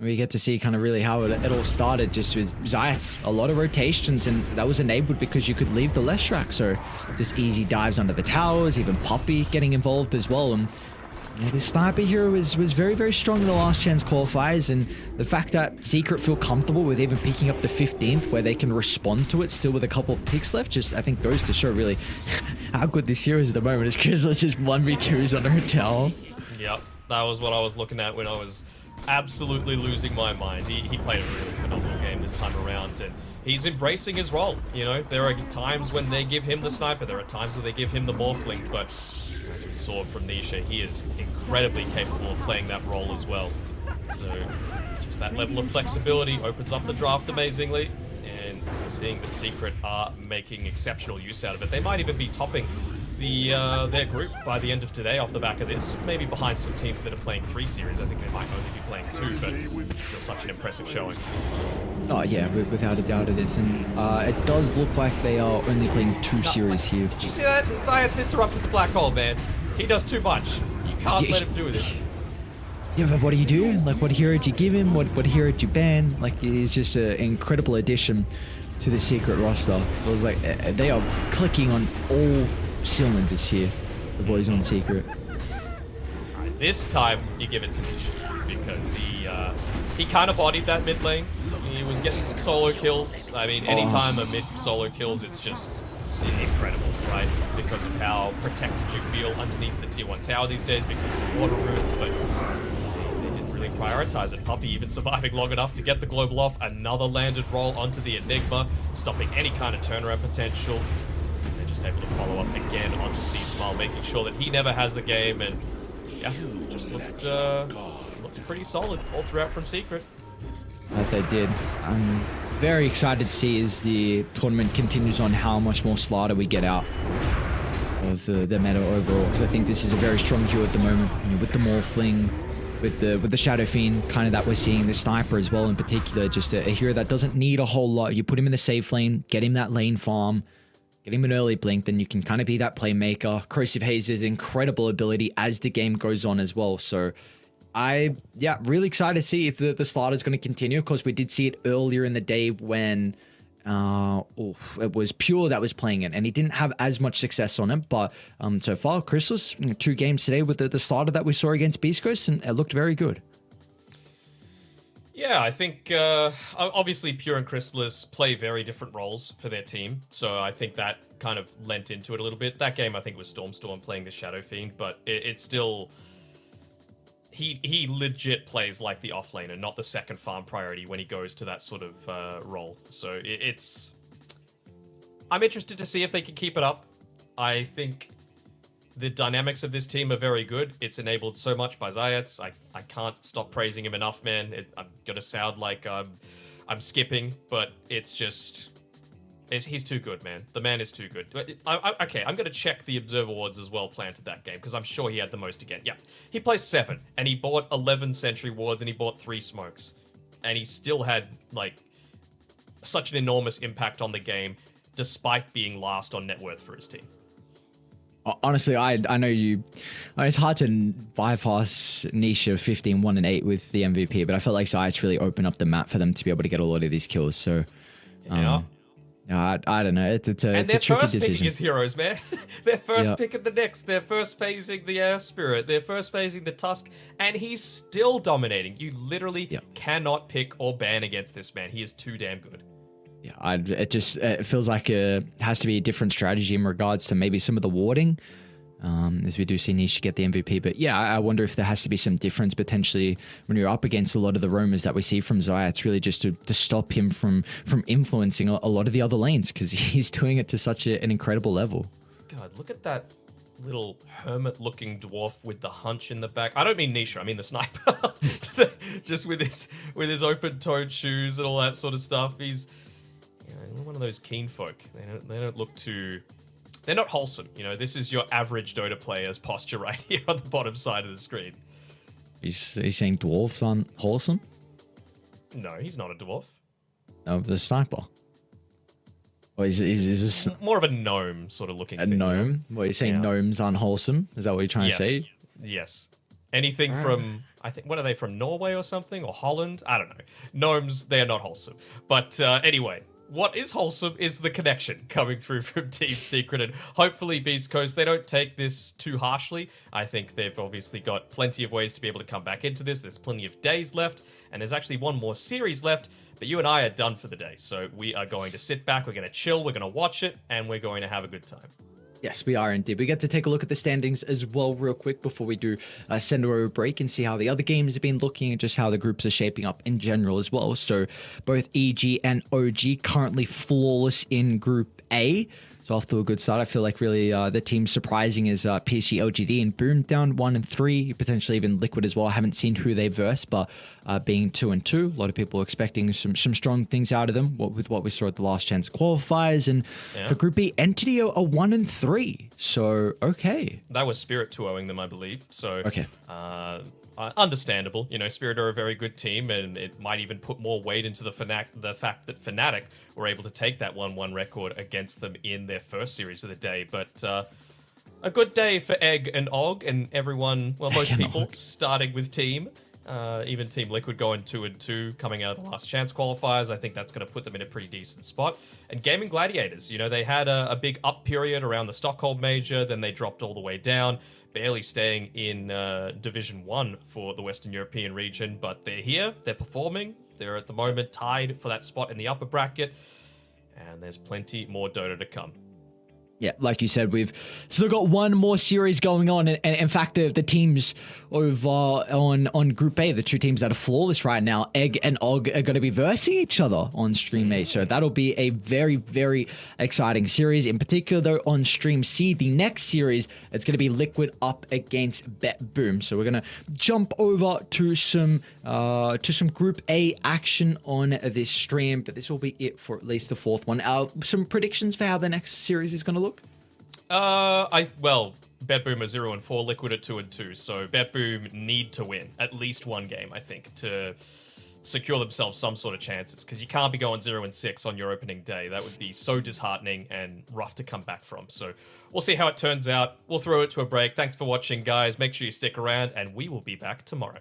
we get to see kind of really how it all started, just with Zayat. A lot of rotations, and that was enabled because you could leave the Leshrac, so just easy dives under the towers, even Puppey getting involved as well. And you know, the sniper here was very, very strong in the last chance qualifiers, and the fact that Secret feel comfortable with even picking up the 15th where they can respond to it still with a couple of picks left, just I think goes to show really how good this hero is at the moment. It's because it's just 1v2s under a tower. Yep, that was what I was looking at when I was absolutely losing my mind. He played a really phenomenal game this time around, and he's embracing his role. You know, there are times when they give him the Sniper, there are times where they give him the Morphling, but as we saw from Nisha, he is incredibly capable of playing that role as well. So just that level of flexibility opens up the draft amazingly, and we're seeing that Secret are making exceptional use out of it. They might even be topping their group by the end of today off the back of this, maybe behind some teams that are playing 3 series. I think they might only be playing 2, but still such an impressive showing. Oh yeah, without a doubt it is, and it does look like they are only playing 2 series here. Did you see that? Zayat's interrupted the black hole, man. He does too much. You can't let him do this. Yeah, but what do you do? Like, what hero do you give him? What hero do you ban? Like, he's just an incredible addition to the Secret roster. It was like, they are clicking on all cylinders here, the boys on Secret. This time, you give it to Nisha, because he kind of bodied that mid lane. He was getting some solo kills. I mean, anytime a mid solo kills, it's just incredible, right? Because of how protected you feel underneath the tier 1 tower these days because of the water runes, but they didn't really prioritize it. Puppey even surviving long enough to get the global off, another landed roll onto the Enigma, stopping any kind of turnaround potential. They're just able to follow up again onto C-Smile, making sure that he never has a game, and yeah, just looked pretty solid all throughout from Secret. That they did. I'm very excited to see as the tournament continues on how much more Slardar we get out of the meta overall, because I think this is a very strong hero at the moment, you know, with the Morphling, with the Shadow Fiend kind of that we're seeing, the Sniper as well in particular, just a hero that doesn't need a whole lot. You put him in the safe lane, get him that lane farm, get him an early blink, then you can kind of be that playmaker. Corrosive Haze's incredible ability as the game goes on as well, so really excited to see if the Slardar is going to continue. Of course, we did see it earlier in the day when It was Pure that was playing it, and he didn't have as much success on it. But so far, Chrysalis, 2 games today with the starter that we saw against Beast Coast, and it looked very good. Yeah, I think obviously Pure and Chrysalis play very different roles for their team, so I think that kind of lent into it a little bit. That game, I think, was Storm playing the Shadow Fiend, but it's still... He legit plays like the offlaner, not the second farm priority when he goes to that sort of role. So it's... I'm interested to see if they can keep it up. I think the dynamics of this team are very good. It's enabled so much by Zayats. I can't stop praising him enough, man. I'm gonna sound like I'm skipping, but it's just... he's too good, man. The man is too good. Okay, I'm going to check the Observer Awards as well planted that game, because I'm sure he had the most again. Yeah, he placed 7, and he bought 11 Sentry Wards, and he bought 3 Smokes. And he still had, like, such an enormous impact on the game, despite being last on net worth for his team. Honestly, I know you... It's hard to bypass niche of 15, 1, and 8 with the MVP, but I felt like Zayats really opened up the map for them to be able to get a lot of these kills, so... Yeah. I don't know. It's a tricky decision. And their first picking his heroes, man. Their first pick at the Nyx. They're first phasing the Air Spirit. They're first phasing the Tusk. And he's still dominating. You literally cannot pick or ban against this man. He is too damn good. Yeah, it feels like it has to be a different strategy in regards to maybe some of the warding. As we do see Nisha get the MVP. But yeah, I wonder if there has to be some difference potentially when you're up against a lot of the roamers that we see from Zayats, really just to stop him from influencing a lot of the other lanes, because he's doing it to such an incredible level. God, look at that little hermit-looking dwarf with the hunch in the back. I don't mean Nisha, I mean the sniper. Just with his open-toed shoes and all that sort of stuff. He's one of those keen folk. They don't look too... They're not wholesome, this is your average Dota player's posture right here on the bottom side of the screen. He's saying dwarfs aren't wholesome? No, he's not a dwarf. No, the sniper. Or is this... More of a gnome sort of looking a thing. gnome? What, you're saying gnomes aren't wholesome? Is that what you're trying to say? Yes. Anything from, I think, what are they, from Norway or something? Or Holland? I don't know. Gnomes, they are not wholesome. But anyway... What is wholesome is the connection coming through from Team Secret, and hopefully Beast Coast, they don't take this too harshly. I think they've obviously got plenty of ways to be able to come back into this. There's plenty of days left, and there's actually one more series left, but you and I are done for the day. So we are going to sit back, we're going to chill, we're going to watch it, and we're going to have a good time. Yes, we are indeed. We get to take a look at the standings as well real quick before we do send over a break and see how the other games have been looking and just how the groups are shaping up in general as well. So both EG and OG currently flawless in Group A. So off to a good start. I feel like really the team surprising is PC, OGD, and Boom down 1 and 3. Potentially even Liquid as well. I haven't seen who they verse, but being 2 and 2, a lot of people are expecting some strong things out of them with what we saw at the last chance qualifiers. And for Group B, Entity are 1 and 3. So okay, that was Spirit 2-0ing them, I believe. So okay. Understandable. Spirit are a very good team, and it might even put more weight into the fact that Fnatic were able to take that 1-1 record against them in their first series of the day. But a good day for Egg and Og and everyone, well, most people starting with Team. Even Team Liquid going 2 and 2 coming out of the last chance qualifiers. I think that's going to put them in a pretty decent spot. And Gaming Gladiators, they had a big up period around the Stockholm Major, then they dropped all the way down, barely staying in Division 1 for the Western European region, but they're here, they're performing, they're at the moment tied for that spot in the upper bracket, and there's plenty more Dota to come. Yeah, like you said, we've still got one more series going on, and in fact, the teams over on Group A, the two teams that are flawless right now, Egg and Og, are going to be versing each other on Stream A, so that'll be a very, very exciting series. In particular, though, on Stream C, the next series, it's going to be Liquid up against Bet Boom. So we're going to jump over to some Group A action on this stream, but this will be it for at least the fourth one. Some predictions for how the next series is going to look? Bet Boom are 0 and 4, Liquid at 2 and 2. So Bet Boom need to win at least one game, I think, to secure themselves some sort of chances. Because you can't be going 0 and 6 on your opening day. That would be so disheartening and rough to come back from. So we'll see how it turns out. We'll throw it to a break. Thanks for watching, guys. Make sure you stick around, and we will be back tomorrow.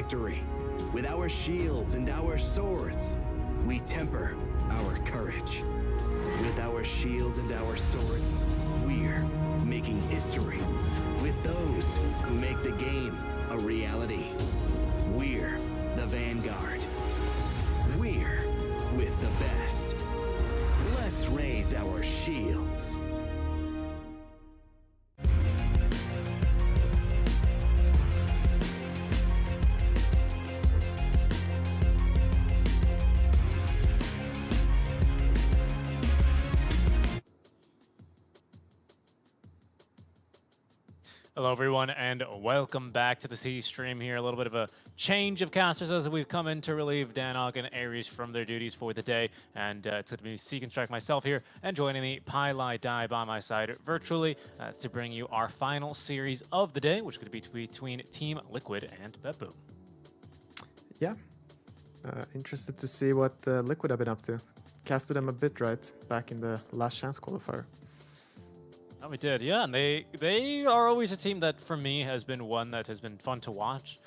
victory. With our shields and our swords, we temper our courage. With our shields and our swords, we're making history. With those who make the game a reality. We're the Vanguard. We're with the best. Let's raise our shields. Hello, everyone, and welcome back to the C stream here. A little bit of a change of casters as we've come in to relieve Danog and Ares from their duties for the day. And it's going to be Seek and Strike myself here, and joining me, Pylai Die by my side virtually to bring you our final series of the day, which is going to be between Team Liquid and BetBoom. Yeah. Interested to see what Liquid have been up to. Casted them a bit right back in the last chance qualifier. Oh, we did, yeah. And they are always a team that, for me, has been one that has been fun to watch.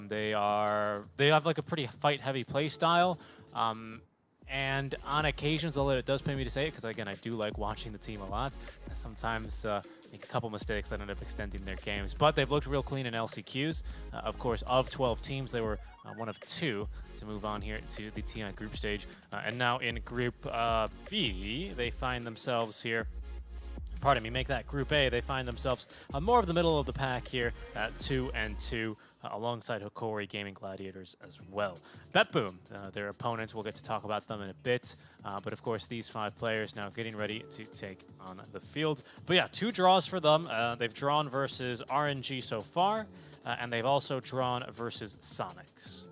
They have like a pretty fight-heavy play style. And on occasions, although it does pay me to say it, because again, I do like watching the team a lot. Sometimes make a couple mistakes that end up extending their games. But they've looked real clean in LCQs. Of course, of 12 teams, they were one of 2 to move on here to the TI group stage. And now in Group B, they find themselves here. Pardon me, make that Group A. They find themselves more of the middle of the pack here at 2-2, alongside Hokori Gaming Gladiators as well. BetBoom, their opponents, we'll get to talk about them in a bit. But of course, these 5 players now getting ready to take on the field. But yeah, 2 draws for them. They've drawn versus RNG so far, and they've also drawn versus Sonics.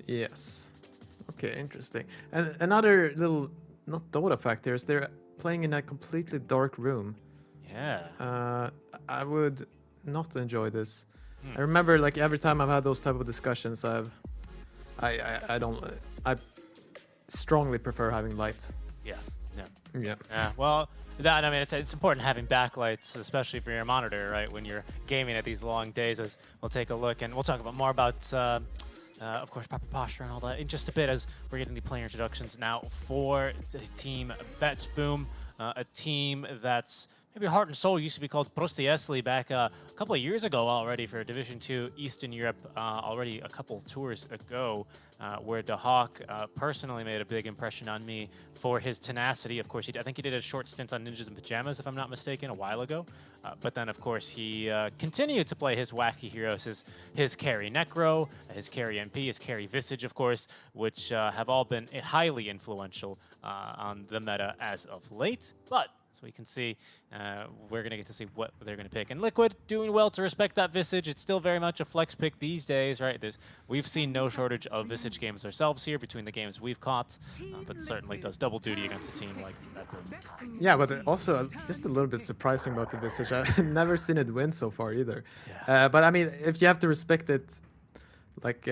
Yes. Okay, interesting. And another little, not Dota factor, is they're playing in a completely dark room. Yeah. I would not enjoy this. I remember, like, every time I've had those type of discussions, I strongly prefer having light. Yeah. Yeah. Well, that, I mean, it's important having backlights, especially for your monitor, right? When you're gaming at these long days. As we'll take a look, and we'll talk about more about, of course, proper posture and all that in just a bit, as we're getting the player introductions now for the team BetBoom, a team that's maybe heart and soul used to be called Prosti Esli back a couple of years ago already for Division 2 Eastern Europe, already a couple tours ago, where DeHawk personally made a big impression on me for his tenacity. Of course, I think he did a short stint on Ninjas in Pajamas, if I'm not mistaken, a while ago. But then, of course, he continued to play his wacky heroes, his carry Necro, his carry MP, his carry Visage, of course, which have all been highly influential on the meta as of late. But so we can see, we're going to get to see what they're going to pick. And Liquid doing well to respect that Visage. It's still very much a flex pick these days, right? We've seen no shortage of Visage games ourselves here between the games we've caught, but certainly does double duty against a team like BetBoom. Yeah, but also just a little bit surprising about the Visage. I've never seen it win so far either. Yeah. But I mean, if you have to respect it, like,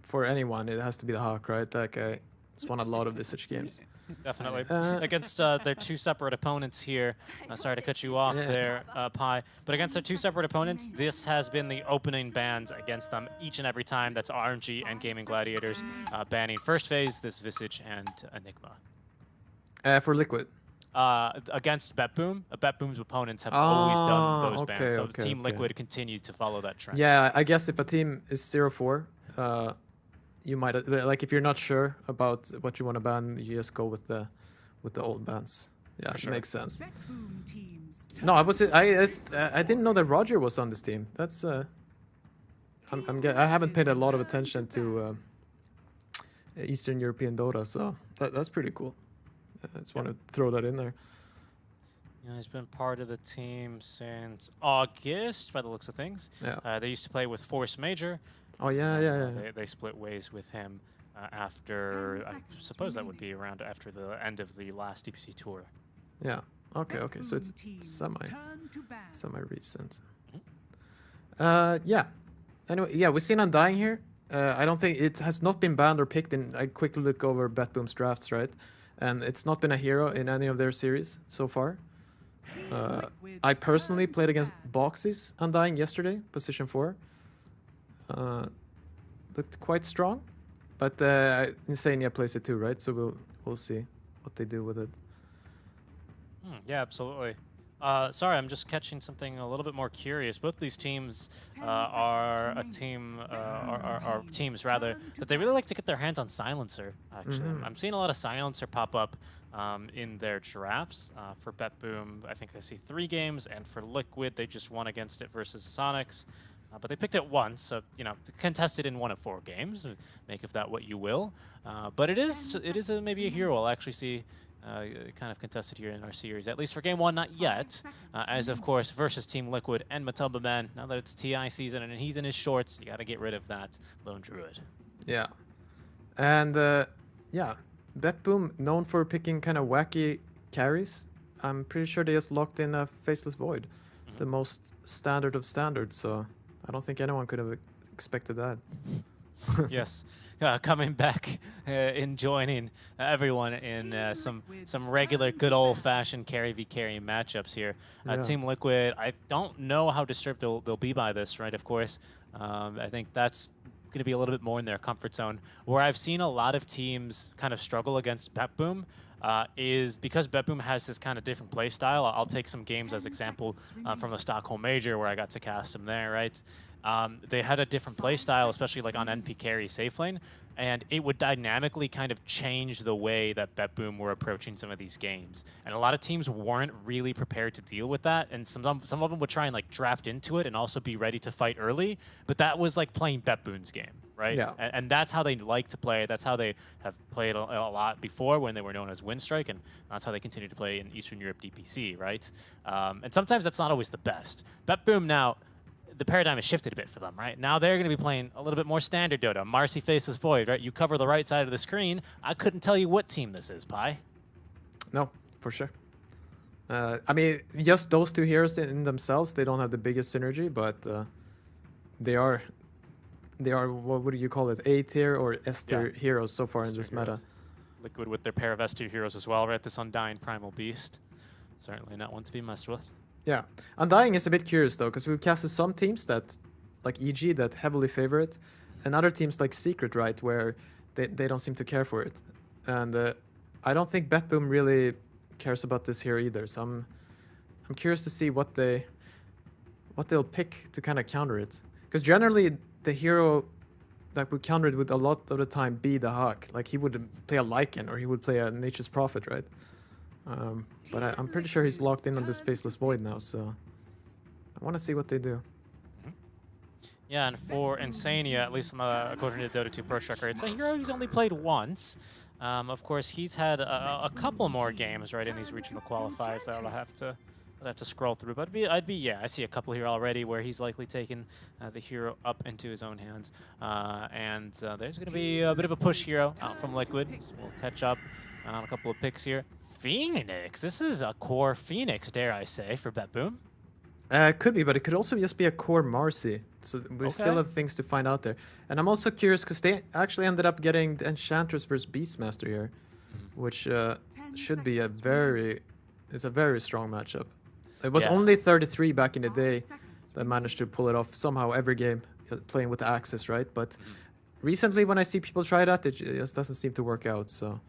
for anyone, it has to be the Hawk, right? Like, it's won a lot of Visage games. Definitely. Against their 2 separate opponents here. Sorry to cut you off there, Pi. But against their 2 separate opponents, this has been the opening bans against them each and every time. That's RNG and Gaming Gladiators banning first phase, this Visage, and Enigma. For Liquid. Against BetBoom, BetBoom's opponents have always done those bans. So okay, Team Liquid continued to follow that trend. Yeah, I guess if a team is 0-4, you might, like, if you're not sure about what you want to ban, you just go with the old bans. Yeah, sure. Makes sense. BetBoom teams. No, I didn't know that Roger was on this team. That's I haven't paid a lot of attention to Eastern European Dota, so that's pretty cool. I just want to throw that in there. Yeah, he's been part of the team since August, by the looks of things. Yeah. They used to play with Force Major. Oh yeah. They split ways with him after, I suppose that would be around after the end of the last DPC tour. Yeah. Okay. So it's semi recent. Yeah. Anyway, yeah, we've seen Undying here. I don't think it has not been banned or picked in. I quickly look over BetBoom's drafts, right? And it's not been a hero in any of their series so far. I personally played against Boxy's Undying yesterday, position 4. looked quite strong, but Insania plays it too, right? So we'll see what they do with it. Yeah, absolutely. Sorry, I'm just catching something a little bit more curious. Both these teams are teams rather that they really like to get their hands on Silencer. Actually, I'm seeing a lot of Silencer pop up in their drafts. For BetBoom, I think I see 3 games, and for Liquid, they just won against it versus Sonics. But they picked it once, so contested in 1 of 4 games. Make of that what you will. But it is maybe a hero I'll actually see kind of contested here in our series, at least for game 1, not yet. As of course versus Team Liquid and Matumba Man. Now that it's TI season and he's in his shorts, you got to get rid of that Lone Druid. Yeah, and yeah, BetBoom known for picking kind of wacky carries. I'm pretty sure they just locked in a Faceless Void, the most standard of standards. So I don't think anyone could have expected that. Yes. Coming back and joining everyone in some regular good old-fashioned carry v carry matchups here. Team Liquid, I don't know how disturbed they'll be by this, right? Of course, I think that's going to be a little bit more in their comfort zone. Where I've seen a lot of teams kind of struggle against BetBoom is because BetBoom has this kind of different play style. I'll take some games as example from the Stockholm Major where I got to cast them there, right? They had a different play style, especially like on NP carry safe lane, and it would dynamically kind of change the way that BetBoom were approaching some of these games. And a lot of teams weren't really prepared to deal with that, and some of them would try and like draft into it and also be ready to fight early, but that was like playing BetBoom's game, right? Yeah. And that's how they like to play. That's how they have played a lot before when they were known as Windstrike, and that's how they continue to play in Eastern Europe DPC, right? And sometimes that's not always the best. BetBoom now, the paradigm has shifted a bit for them, right? Now they're going to be playing a little bit more standard Dota. Marcy Faceless Void, right? You cover the right side of the screen. I couldn't tell you what team this is, Pi. No, for sure. I mean, just those 2 heroes in themselves, they don't have the biggest synergy, but they are, what would you call it, A tier or S tier heroes so far in this meta. Liquid with their pair of S tier heroes as well, right? This Undying Primal Beast. Certainly not one to be messed with. Yeah, Undying is a bit curious though, because we've casted some teams that, like EG, that heavily favor it, and other teams like Secret, right, where they don't seem to care for it. And I don't think BetBoom really cares about this here either. So I'm curious to see what they'll pick to kind of counter it. Because generally the hero that would counter it would a lot of the time be the Hawk. Like he would play a Lycan or he would play a Nature's Prophet, right? But I'm pretty sure he's locked in on this Faceless Void now, so I want to see what they do. Yeah, and for Insania, at least according to the Dota 2 Pro Tracker, it's a hero he's only played once. Of course, he's had a couple more games right in these regional qualifiers that I'll have to scroll through. But I see a couple here already where he's likely taken the hero up into his own hands. And there's going to be a bit of a push hero out from Liquid. So we'll catch up on a couple of picks here. Phoenix. This is a core Phoenix, dare I say, for BetBoom. Could be, but it could also just be a core Marcy. So we still have things to find out there. And I'm also curious because they actually ended up getting the Enchantress versus Beastmaster here, which should be a very strong matchup. It was only 33 back in the day that managed to pull it off somehow every game, playing with the Axis, right? But recently when I see people try that, it just doesn't seem to work out. So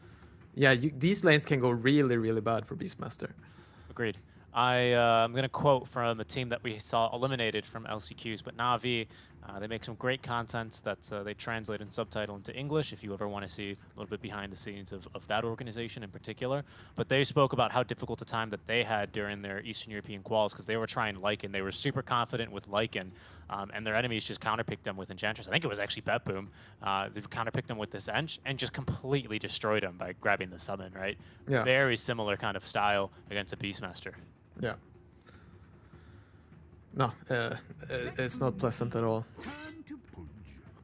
yeah, these lanes can go really, really bad for Beastmaster. Agreed. I'm going to quote from a team that we saw eliminated from LCQs, but Na'Vi, they make some great content that they translate and subtitle into English if you ever want to see a little bit behind the scenes of that organization in particular. But they spoke about how difficult a time that they had during their Eastern European quals because they were trying Lycan. They were super confident with Lycan, and their enemies just counterpicked them with Enchantress. I think it was actually BetBoom. They counterpicked them with this Ench and just completely destroyed them by grabbing the summon, right? Yeah. Very similar kind of style against a Beastmaster. Yeah. No, it's not pleasant at all.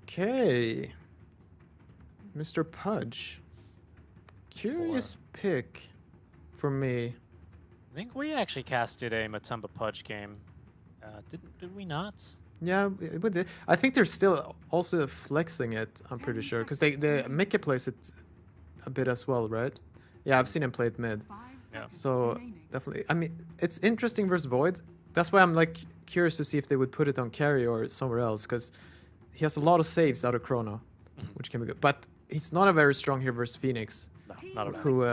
Okay. Mr. Pudge. Curious pick for me. I think we actually casted a Matumba Pudge game. Did we not? Yeah, we did. I think they're still also flexing it, I'm pretty sure. Because Mickey plays it a bit as well, right? Yeah, I've seen him play it mid. Yeah. So definitely, I mean, it's interesting versus Void. That's why I'm like curious to see if they would put it on carry or somewhere else, because he has a lot of saves out of Chrono, which can be good. But he's not a very strong hero versus Phoenix, No, not at all. who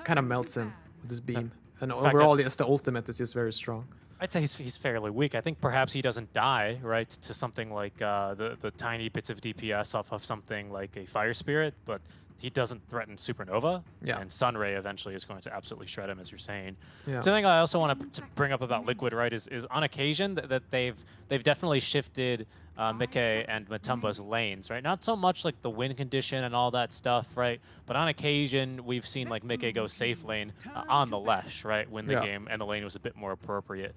kind of melts him with his beam. And fact, overall, yes, the ultimate is just very strong. I'd say he's fairly weak. I think perhaps he doesn't die, right, to something like the tiny bits of DPS off of something like a Fire Spirit, but he doesn't threaten Supernova. Yeah. And Sunray eventually is going to absolutely shred him, as you're saying. Yeah. Something I also want to bring up about Liquid, right, is on occasion that they've definitely shifted Mickey and Matumba's lanes, right? Not so much like the win condition and all that stuff, right? But on occasion, we've seen like Mickey go safe lane on the Lesh, right? Win the game, and the lane was a bit more appropriate.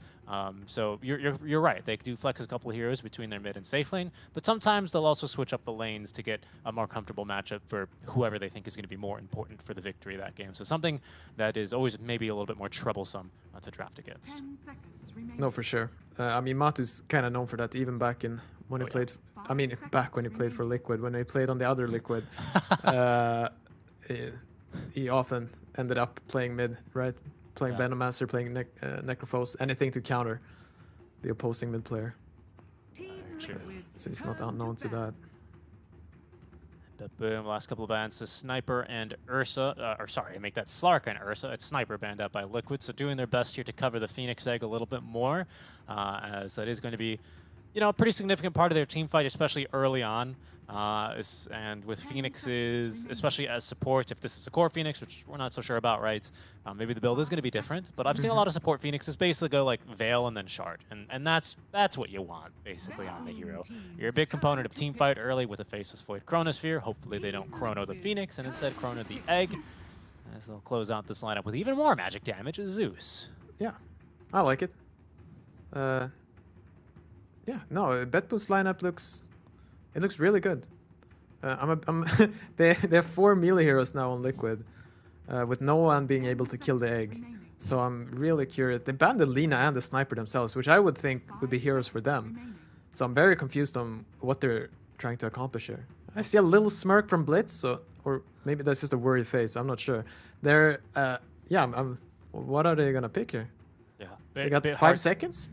So you're right. They do flex a couple of heroes between their mid and safe lane, but sometimes they'll also switch up the lanes to get a more comfortable matchup for whoever they think is going to be more important for the victory of that game. So something that is always maybe a little bit more troublesome to draft against. 10 seconds remaining. No, for sure. I mean, Matu's kind of known for that, even back in when he played. I mean, back when he played for Liquid, when he played on the other Liquid, he often ended up playing mid, right? Playing Yeah. Venomancer, playing Necrophos, anything to counter the opposing mid player. So he's not unknown to that. But boom, last couple of bans to Sniper and Ursa, or sorry, I make that Slark and Ursa. It's Sniper banned out by Liquid, so doing their best here to cover the Phoenix Egg a little bit more, as that is going to be, you know, a pretty significant part of their team fight, especially early on. And with Phoenixes, especially as support, if this is a core Phoenix, which we're not so sure about, right? Maybe the build is going to be different, but I've seen a lot of support Phoenixes basically go like Veil and then Shard, and that's what you want basically on the hero. You're a big component of team fight early with a Faceless Void Chronosphere. Hopefully they don't Chrono the Phoenix and instead Chrono the Egg, as they'll close out this lineup with even more magic damage as Zeus. Yeah, I like it. Yeah, no, Betboo's lineup looks really good. They have 4 melee heroes now on Liquid, with no one being able to kill the egg. So I'm really curious. They banned the Lina and the Sniper themselves, which I would think would be heroes for them. So I'm very confused on what they're trying to accomplish here. I see a little smirk from Blitz, so, or maybe that's just a worried face. I'm not sure. They're, what are they gonna pick here? Yeah, They got 5 seconds.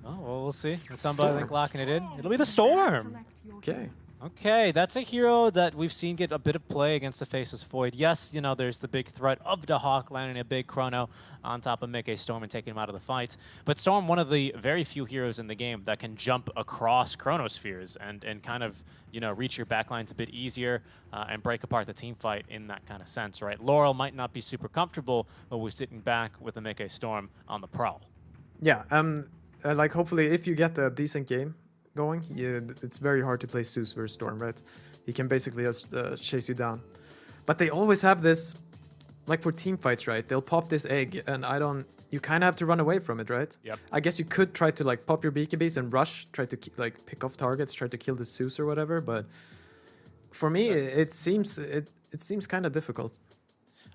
Oh, well, we'll see. Somebody like locking it in. It'll be the Storm. Okay. Okay, that's a hero that we've seen get a bit of play against the Faceless Void. Yes, you know, there's the big threat of the Hawk landing a big Chrono on top of Mickey Storm and taking him out of the fight. But Storm, one of the very few heroes in the game that can jump across Chronospheres and kind of, you know, reach your backlines a bit easier and break apart the team fight in that kind of sense, right? Laurel might not be super comfortable, but we're sitting back with the Mickey Storm on the prowl. Yeah, like hopefully if you get a decent game going, it's very hard to play Zeus versus Storm, right? He can basically just chase you down. But they always have this, like for team fights, right? They'll pop this egg, and you kind of have to run away from it, right? Yep. I guess you could try to like pop your BKBs and rush, try to like pick off targets, try to kill the Zeus or whatever. But for me, it seems kind of difficult.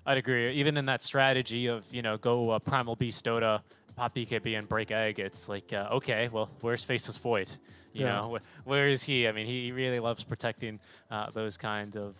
I'd agree. Even in that strategy of, you know, go Primal Beast Dota, pop BKB and break egg, it's like, okay, well, where's Faceless Void? You know, where is he? I mean, he really loves protecting those kind of,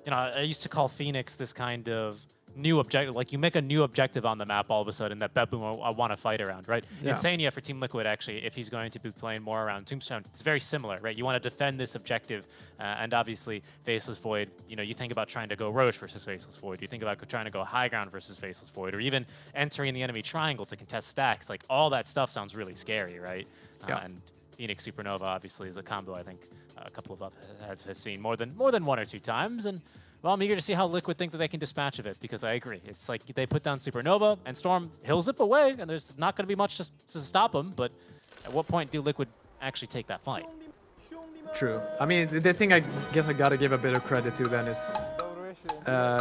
you know, I used to call Phoenix this kind of new objective. Like, you make a new objective on the map all of a sudden that Bebboom will want to fight around, right? Yeah. Insania for Team Liquid, actually, if he's going to be playing more around Tombstone, it's very similar, right? You want to defend this objective, and obviously, Faceless Void, you know, you think about trying to go Roche versus Faceless Void, you think about trying to go High Ground versus Faceless Void, or even entering the enemy triangle to contest stacks. Like, all that stuff sounds really scary, right? And Phoenix Supernova, obviously, is a combo I think a couple of us have seen more than 1 or 2 times, and well, I'm eager to see how Liquid think that they can dispatch of it, because I agree. It's like they put down Supernova, and Storm, he'll zip away, and there's not going to be much to stop him, but at what point do Liquid actually take that fight? True. I mean, the thing I guess I gotta give a bit of credit to then is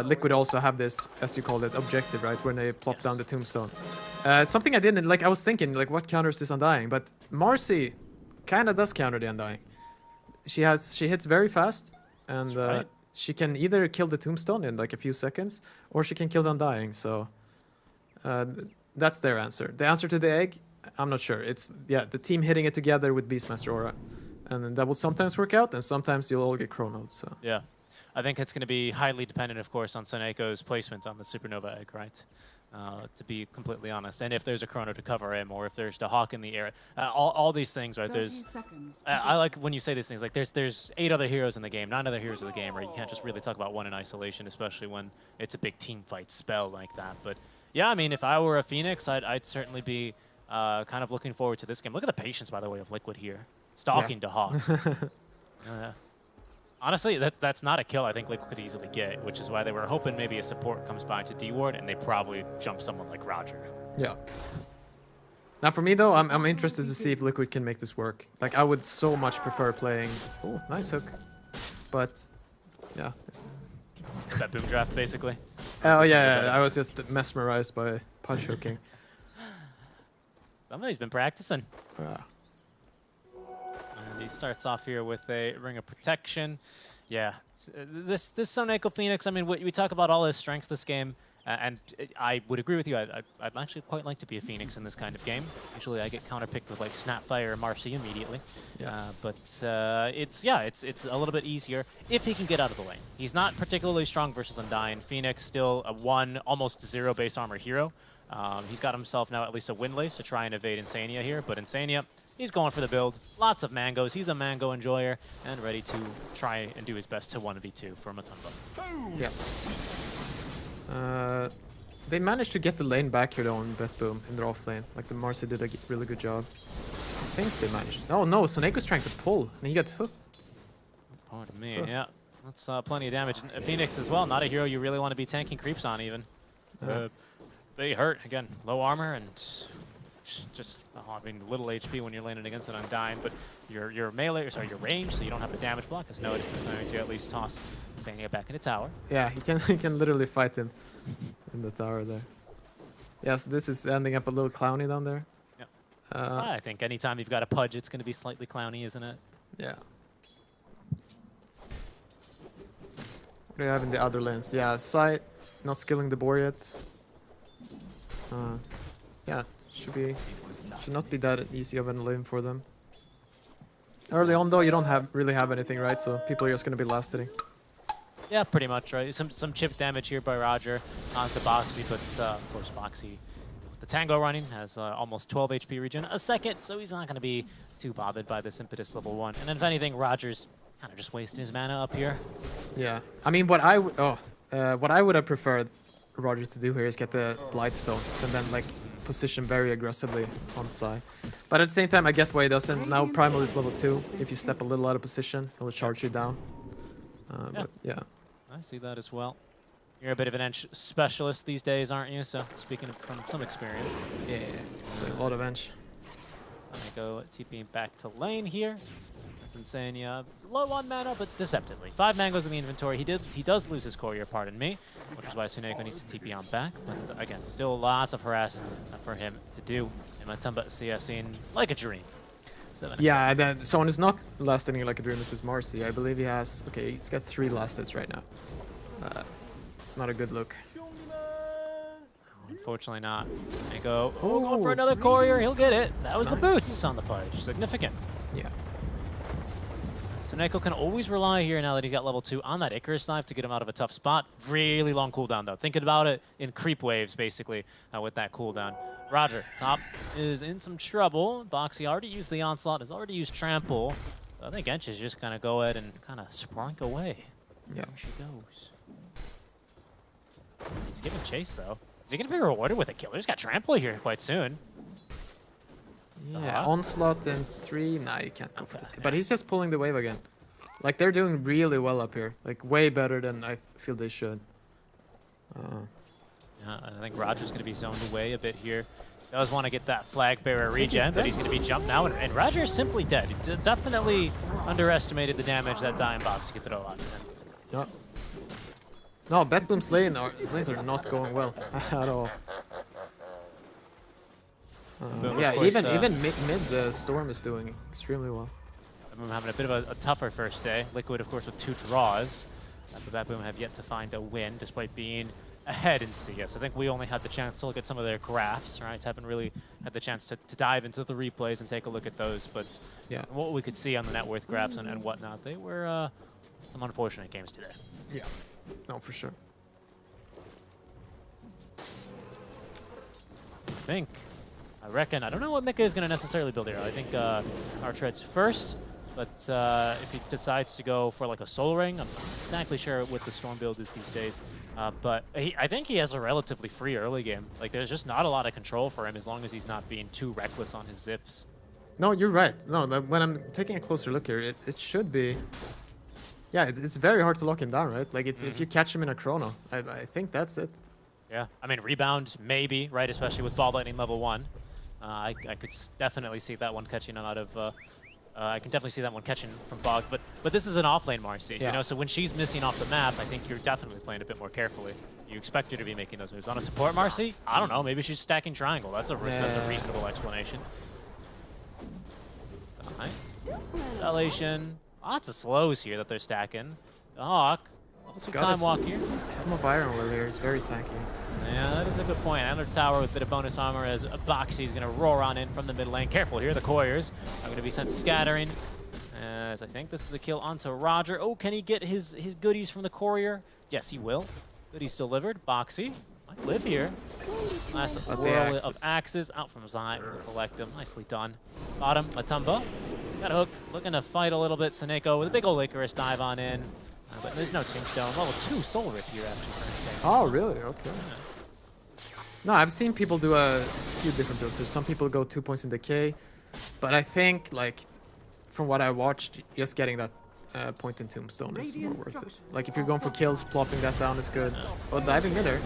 Liquid also have this, as you call it, objective, right? When they plop down the Tombstone. Something I didn't, like, I was thinking, like, what counters this Undying? But Marcy kind of does counter the Undying. She hits very fast, and right. she can either kill the Tombstone in like a few seconds, or she can kill the Undying. So that's their answer. The answer to the egg, I'm not sure. It's the team hitting it together with Beastmaster Aura, and that will sometimes work out, and sometimes you'll all get chronoed. So Yeah. I think it's going to be highly dependent, of course, on Seneco's placement on the Supernova egg, right? to be completely honest. And if there's a Chrono to cover him, or if there's the Hawk in the air, all these things, right? 30 There's seconds to I like when you say these things, like there's 8 other heroes in the game, 9 other heroes in the game, right? You can't just really talk about one in isolation, especially when it's a big team fight spell like that. But yeah, I mean, if I were a Phoenix, I'd certainly be kind of looking forward to this game. Look at the patience, by the way, of Liquid here. Stalking to Hawk. Honestly, that's not a kill I think Liquid could easily get, which is why they were hoping maybe a support comes by to D-Ward, and they probably jump someone like Roger. Yeah. Now for me though, I'm interested to see if Liquid can make this work. Like I would so much prefer playing. Oh, nice hook. But yeah. That boom draft, basically. Oh yeah, I was just mesmerized by punch hooking. Somebody's been practicing. Ah. And he starts off here with a Ring of Protection. Yeah, this Sun Echo Phoenix, I mean, we talk about all his strengths this game, and I would agree with you. I'd actually quite like to be a Phoenix in this kind of game. Usually I get counterpicked with like Snapfire or Marcy immediately. Yeah. But it's a little bit easier if he can get out of the lane. He's not particularly strong versus Undyne. Phoenix still a 1, almost 0 base armor hero. He's got himself now at least a Windlace to try and evade Insania here, but Insania, he's going for the build. Lots of mangoes. He's a mango enjoyer and ready to try and do his best to 1v2 for Matumba. Yeah. They managed to get the lane back here though on Bet Boom in their off lane. Like the Marcy did a really good job. I think they managed. Oh no, Soneko's trying to pull and he got hooked. Pardon me, yeah. That's plenty of damage. And Phoenix as well, not a hero you really want to be tanking creeps on even. They hurt, again, low armor and just, I mean, little HP when you're landing against an Undyne, but your melee, sorry, your range, so you don't have a damage block, as Notice is going to at least toss Insania back into tower. Yeah, he can literally fight him in the tower there. Yeah, so this is ending up a little clowny down there. Yep. I think anytime you've got a Pudge, it's going to be slightly clowny, isn't it? Yeah. What do you have in the other lanes? Yeah, Sight, not skilling the boar yet. Yeah, should not be that easy of a lane for them. Early on though, you don't really have anything, right? So people are just gonna be last hitting. Yeah, pretty much, right? Some chip damage here by Roger onto Boxy, but of course Boxy, with the Tango running, has almost 12 HP regen a second, so he's not gonna be too bothered by this Impetus level 1. And if anything, Roger's kind of just wasting his mana up here. Yeah, I mean, what I would have preferred Roger to do here is get the Blightstone and then like position very aggressively on side. But at the same time, I get why he doesn't. Now Primal is level 2. If you step a little out of position, he'll charge you down. But yeah. I see that as well. You're a bit of an Ench specialist these days, aren't you? So speaking from some experience. Yeah, a lot of Ench. I'm gonna go TPing back to lane here. Insania, low on mana, but deceptively. 5 mangoes in the inventory. He does lose his courier, pardon me, which is why Suneko needs to TP on back. But again, still lots of harass for him to do. And Matumba CSing like a dream. Yeah, and then someone who's not last hitting like a dream is this Marcy. I believe he has. Okay, he's got 3 last hits right now. It's not a good look. Unfortunately not. They go, going for another courier. He'll get it. That was the boots on the Pudge. Significant. Yeah. So Neko can always rely here now that he's got level 2 on that Icarus knife to get him out of a tough spot. Really long cooldown though. Thinking about it in creep waves basically with that cooldown. Roger, top is in some trouble. Boxy already used the Onslaught, has already used Trample. So I think Ench is just gonna go ahead and kind of sprunk away. Yeah. There she goes. He's giving chase though. Is he gonna be rewarded with a kill? He's got Trample here quite soon. Yeah, Onslaught and 3. Nah, you can't go for this. But he's just pulling the wave again. Like, they're doing really well up here. Like, way better than I feel they should. I think Roger's going to be zoned away a bit here. Does want to get that Flag Bearer regen, but he's going to be jumped now. And Roger's simply dead. He definitely underestimated the damage that Zion Box could throw onto him. Yeah. No, Bet Boom's lanes are not going well at all. Yeah, course, even mid the Storm is doing extremely well. Boom having a bit of a tougher first day. Liquid, of course, with 2 draws. But Bat Boom have yet to find a win, despite being ahead in CS. I think we only had the chance to look at some of their graphs, right? Haven't really had the chance to dive into the replays and take a look at those. But yeah, what we could see on the net worth graphs and whatnot, they were some unfortunate games today. Yeah, no, for sure. I reckon, I don't know what Mika is going to necessarily build here. I think Artread's first, but if he decides to go for like a Soul Ring, I'm not exactly sure what the Storm build is these days. But I think he has a relatively free early game. Like, there's just not a lot of control for him as long as he's not being too reckless on his zips. No, you're right. No, when I'm taking a closer look here, it should be... Yeah, it's very hard to lock him down, right? Like, it's if you catch him in a chrono, I think that's it. Yeah, I mean, rebound, maybe, right? Especially with Ball Lightning level 1. I could definitely see that one catching out of... I can definitely see that one catching from Fog, but this is an offlane Marcy, you know, so when she's missing off the map, I think you're definitely playing a bit more carefully. You expect her to be making those moves. On a support Marcy, I don't know, maybe she's stacking triangle. That's a reasonable explanation. Dilation. Lots of slows here that they're stacking. The Hawk. Some time walk here. Helm of Iron Will here is very tanky. Yeah, that is a good point. Another tower with a bit of bonus armor as Boxy is going to roar on in from the mid lane. Careful here, the Couriers are going to be sent scattering. As I think this is a kill onto Roger. Oh, can he get his goodies from the Courier? Yes, he will. Goodies delivered. Boxy might live here. Last whirl of axes out from Zai. We'll collect them. Nicely done. Bottom, Matumba. Got a hook. Looking to fight a little bit. Seneko with a big old Icarus dive on in. But there's no Tombstone. Level 2 Soul Rip here, actually. Oh, really? Okay. No, I've seen people do a few different builds. So some people go 2 points in decay, but I think, like, from what I watched, just getting that point in Tombstone is more worth it. Like, if you're going for kills, plopping that down is good. But diving midair.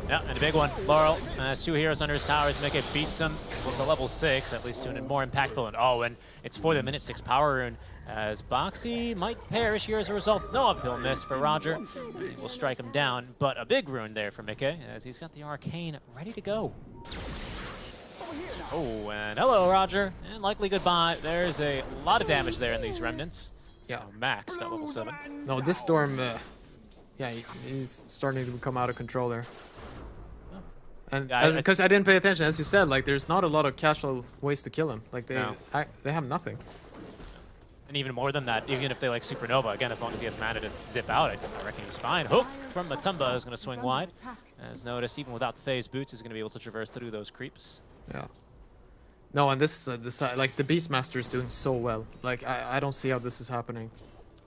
Yeah, and a big one. Laurel has 2 heroes under his towers. Mika beats him with a level 6, at least doing it more impactful. And oh, and it's for the minute 6 power rune. As Boxy might perish here as a result. No uphill miss for Roger. He will strike him down, but a big rune there for Mika as he's got the Arcane ready to go. Oh, and hello, Roger. And likely goodbye. There's a lot of damage there in these remnants. Yeah. Maxed at level 7. No, this Storm, yeah, he's starting to come out of control there. And because I didn't pay attention, as you said, like, there's not a lot of casual ways to kill him. Like, they have nothing. And even more than that, even if they like Supernova, again, as long as he has mana to zip out, I reckon he's fine. Hook from Matumba is going to swing wide. As noticed, even without the phase boots, he's going to be able to traverse through those creeps. Yeah. No, and this like, the Beastmaster is doing so well. Like, I don't see how this is happening.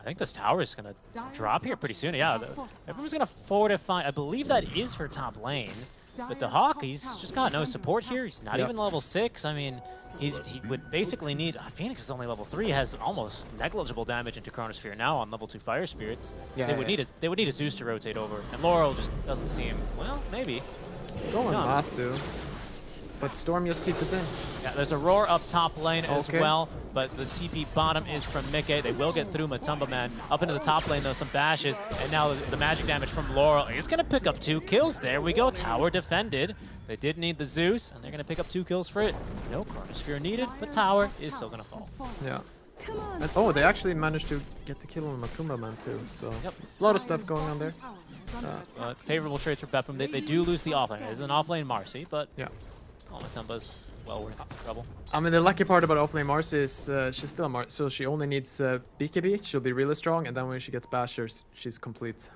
I think this tower is going to drop here pretty soon. Yeah, everyone's going to fortify. I believe that is for top lane. But the Hawk, he's just got no support here. He's not even level 6. I mean, he would basically need... Phoenix is only level 3, has almost negligible damage into Chronosphere now on level 2 Fire Spirits. Yeah, they would need a Zeus to rotate over. And Laurel just doesn't seem... Well, maybe. Going not to. But Storm just TPs in. Yeah, there's a roar up top lane as well, but the TP bottom is from Mika. They will get through Matumba Man. Up into the top lane, though, some bashes, and now the magic damage from Laurel. He's going to pick up 2 kills. There we go. Tower defended. They did need the Zeus, and they're going to pick up 2 kills for it. No Chronosphere needed, but tower is still going to fall. Yeah. And, oh, they actually managed to get the kill on Matumba Man, too. So, a lot of stuff going on there. Favorable trades for Bepum. They do lose the offlane. It is an offlane Marcy, but... Yeah. Matumba's well worth the trouble. I mean, the lucky part about offlane Marcy is she's still a Marcy, so she only needs BKB. She'll be really strong, and then when she gets Bashers, she's complete.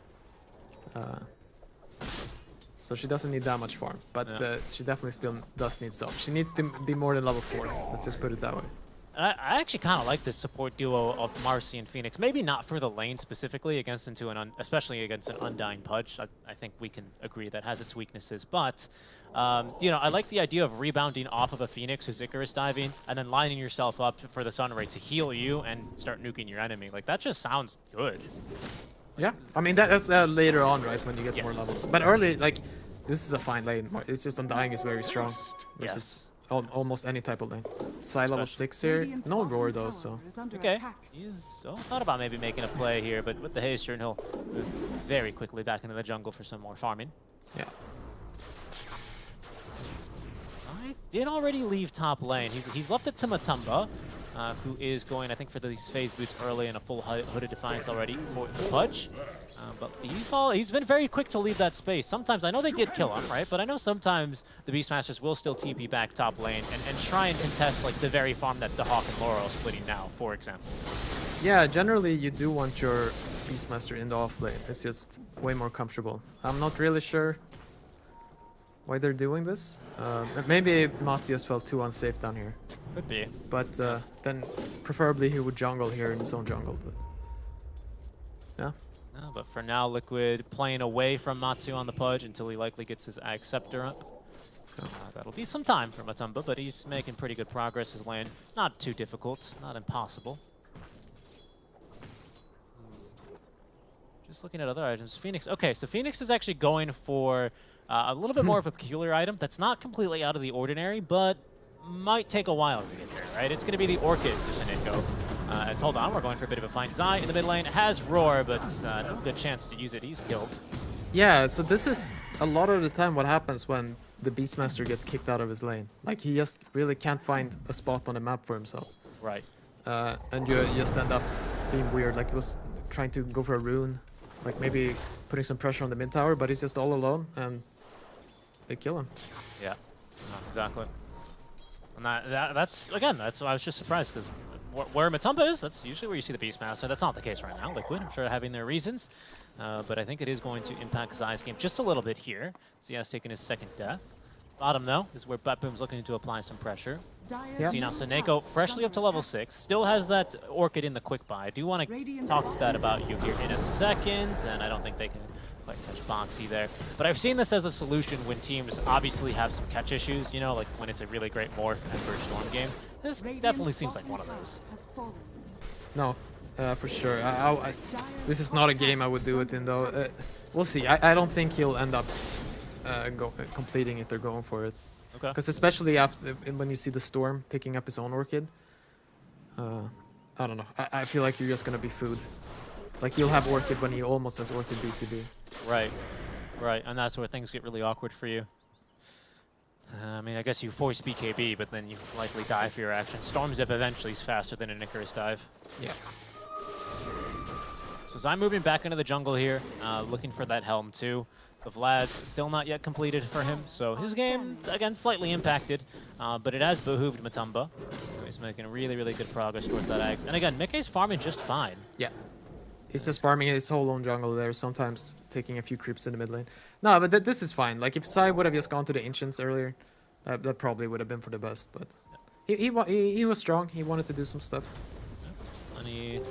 So she doesn't need that much farm, but she definitely still does need some. She needs to be more than level 4. Let's just put it that way. I actually kind of like this support duo of Marcy and Phoenix. Maybe not for the lane specifically, especially against an Undying Pudge. I think we can agree that has its weaknesses. But, you know, I like the idea of rebounding off of a Phoenix who's Icarus diving and then lining yourself up for the Sunray to heal you and start nuking your enemy. Like, that just sounds good. Yeah, I mean, that's later on, right, when you get more levels. But early, like, this is a fine lane. It's just Undying is very strong versus... Almost any type of lane. Sai level 6 here. No roar though, so. Okay. He's thought about maybe making a play here, but with the haste turn, he'll move very quickly back into the jungle for some more farming. Yeah. I did already leave top lane. He's left it to Matumba, who is going, I think, for these phase boots early and a full Hooded Defiance already for Pudge. But he's been very quick to leave that space. Sometimes, I know they did kill him, right? But I know sometimes the Beastmasters will still TP back top lane and try and contest like the very farm that the Hawk and Laurel are splitting now, for example. Yeah, generally you do want your Beastmaster in the off lane. It's just way more comfortable. I'm not really sure. why they're doing this. Maybe Matthias felt too unsafe down here. Could be. But then preferably he would jungle here in his own jungle. But yeah. No, but for now, Liquid playing away from Matsu on the Pudge until he likely gets his Ag Scepter up. That'll be some time for Matumba, but he's making pretty good progress. His lane not too difficult, not impossible. Just looking at other items. Phoenix. Okay, so Phoenix is actually going for a little bit more of a peculiar item that's not completely out of the ordinary, but might take a while to get there, right? It's going to be the Orchid for Seneko. As hold on, we're going for a bit of a find. Zai in the mid lane has Roar, but no good chance to use it. He's killed. Yeah, so this is a lot of the time what happens when the Beastmaster gets kicked out of his lane. Like, he just really can't find a spot on the map for himself. Right. And you just end up being weird. Like, he was trying to go for a rune, like maybe putting some pressure on the mid tower, but he's just all alone, and they kill him. Yeah, no, exactly. And that's again, that's why I was just surprised, because where Matumba is, that's usually where you see the Beastmaster. That's not the case right now. Liquid, I'm sure, having their reasons. But I think it is going to impact Zai's game just a little bit here. So he has taken his second death. Bottom, though, is where BetBoom's looking to apply some pressure. Yeah. See now, Seneko, freshly up to level 6, still has that Orchid in the quick buy. I do want to talk to that about you here in a second, and I don't think they can quite catch Boxy there. But I've seen this as a solution when teams obviously have some catch issues, you know, like when it's a really great Morph and Burst Storm game. This definitely seems like one of those. No, for sure. This is not a game I would do it in, though. We'll see. I don't think he'll end up completing it or going for it. Okay. Because especially after when you see the Storm picking up his own Orchid, I don't know. I feel like you're just gonna be food. Like, you'll have Orchid when he almost has Orchid BTB. Right, right, and that's where things get really awkward for you. I mean, I guess you force BKB, but then you likely die for your action. Storm Zip eventually is faster than an Icarus dive. Yeah. So Zai moving back into the jungle here, looking for that Helm too. The Vlad's still not yet completed for him, so his game, again, slightly impacted, but it has behooved Matumba. So he's making really, really good progress towards that Axe. And again, Mikkei's farming just fine. Yeah. He's just farming his whole own jungle there, sometimes taking a few creeps in the mid lane. No, but this is fine. Like, if Sai would have just gone to the Ancients earlier, that probably would have been for the best, but he was strong. He wanted to do some stuff. And he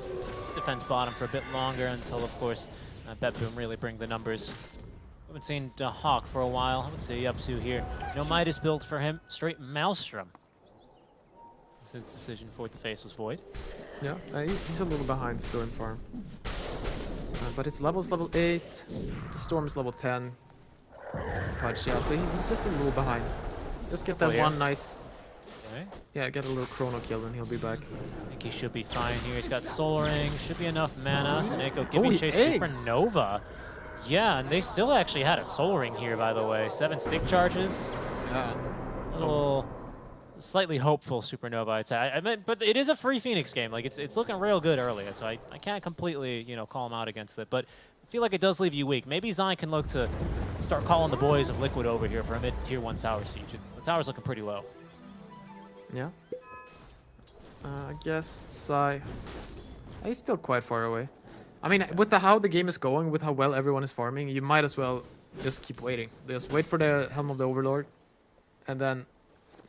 defends bottom for a bit longer until, of course, BetBoom really bring the numbers. Haven't seen Hawk for a while. Haven't seen Yapsu here. No Midas build for him. Straight Maelstrom. His decision for the Faceless Void. Yeah, he's a little behind still in farm. But his level's level 8. The Storm is level 10. Pudge, yeah, so he's just a little behind. Just get that one nice... Okay. Yeah, get a little chrono kill and he'll be back. I think he should be fine here. He's got Soul Ring. Should be enough mana. Seneko giving he chase eggs. Supernova. Yeah, and they still actually had a Soul Ring here, by the way. 7 stick charges. Yeah. A little... slightly hopeful Supernova, I'd say. I mean, but it is a free Phoenix game. Like, it's looking real good early, so I can't completely, you know, call him out against it. But I feel like it does leave you weak. Maybe Zion can look to start calling the boys of Liquid over here for a mid-tier 1 tower siege. The tower's looking pretty low. Yeah. I guess Sai... He's still quite far away. I mean, with how the game is going, with how well everyone is farming, you might as well just keep waiting. Just wait for the Helm of the Overlord, and then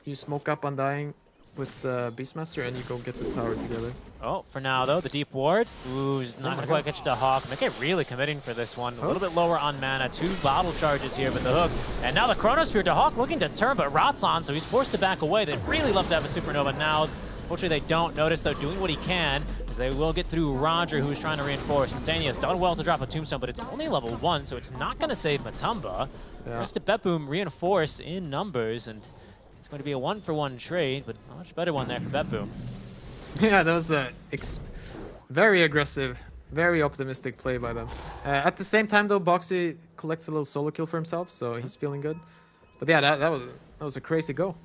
you smoke up Undying with the Beastmaster, and you go get this tower together. Oh, for now, though, the Deep Ward. Ooh, he's not going to quite catch the Hawk. Mikkei really committing for this one. A little bit lower on mana. 2 bottle charges here, but the hook. And now the Chronosphere to Hawk looking to turn, but Rot's on, so he's forced to back away. They'd really love to have a Supernova now. Unfortunately, they don't notice, though, doing what he can, as they will get through Roger, who's trying to reinforce. Insania has done well to drop a Tombstone, but it's only level 1, so it's not going to save Matumba. Yeah. Rest of BetBoom reinforce in numbers, and it's going to be a 1-for-1 trade, but a much better one there for BetBoom. Yeah, that was a very aggressive, very optimistic play by them. At the same time, though, Boxy collects a little solo kill for himself, so he's feeling good. But yeah, that was a crazy go.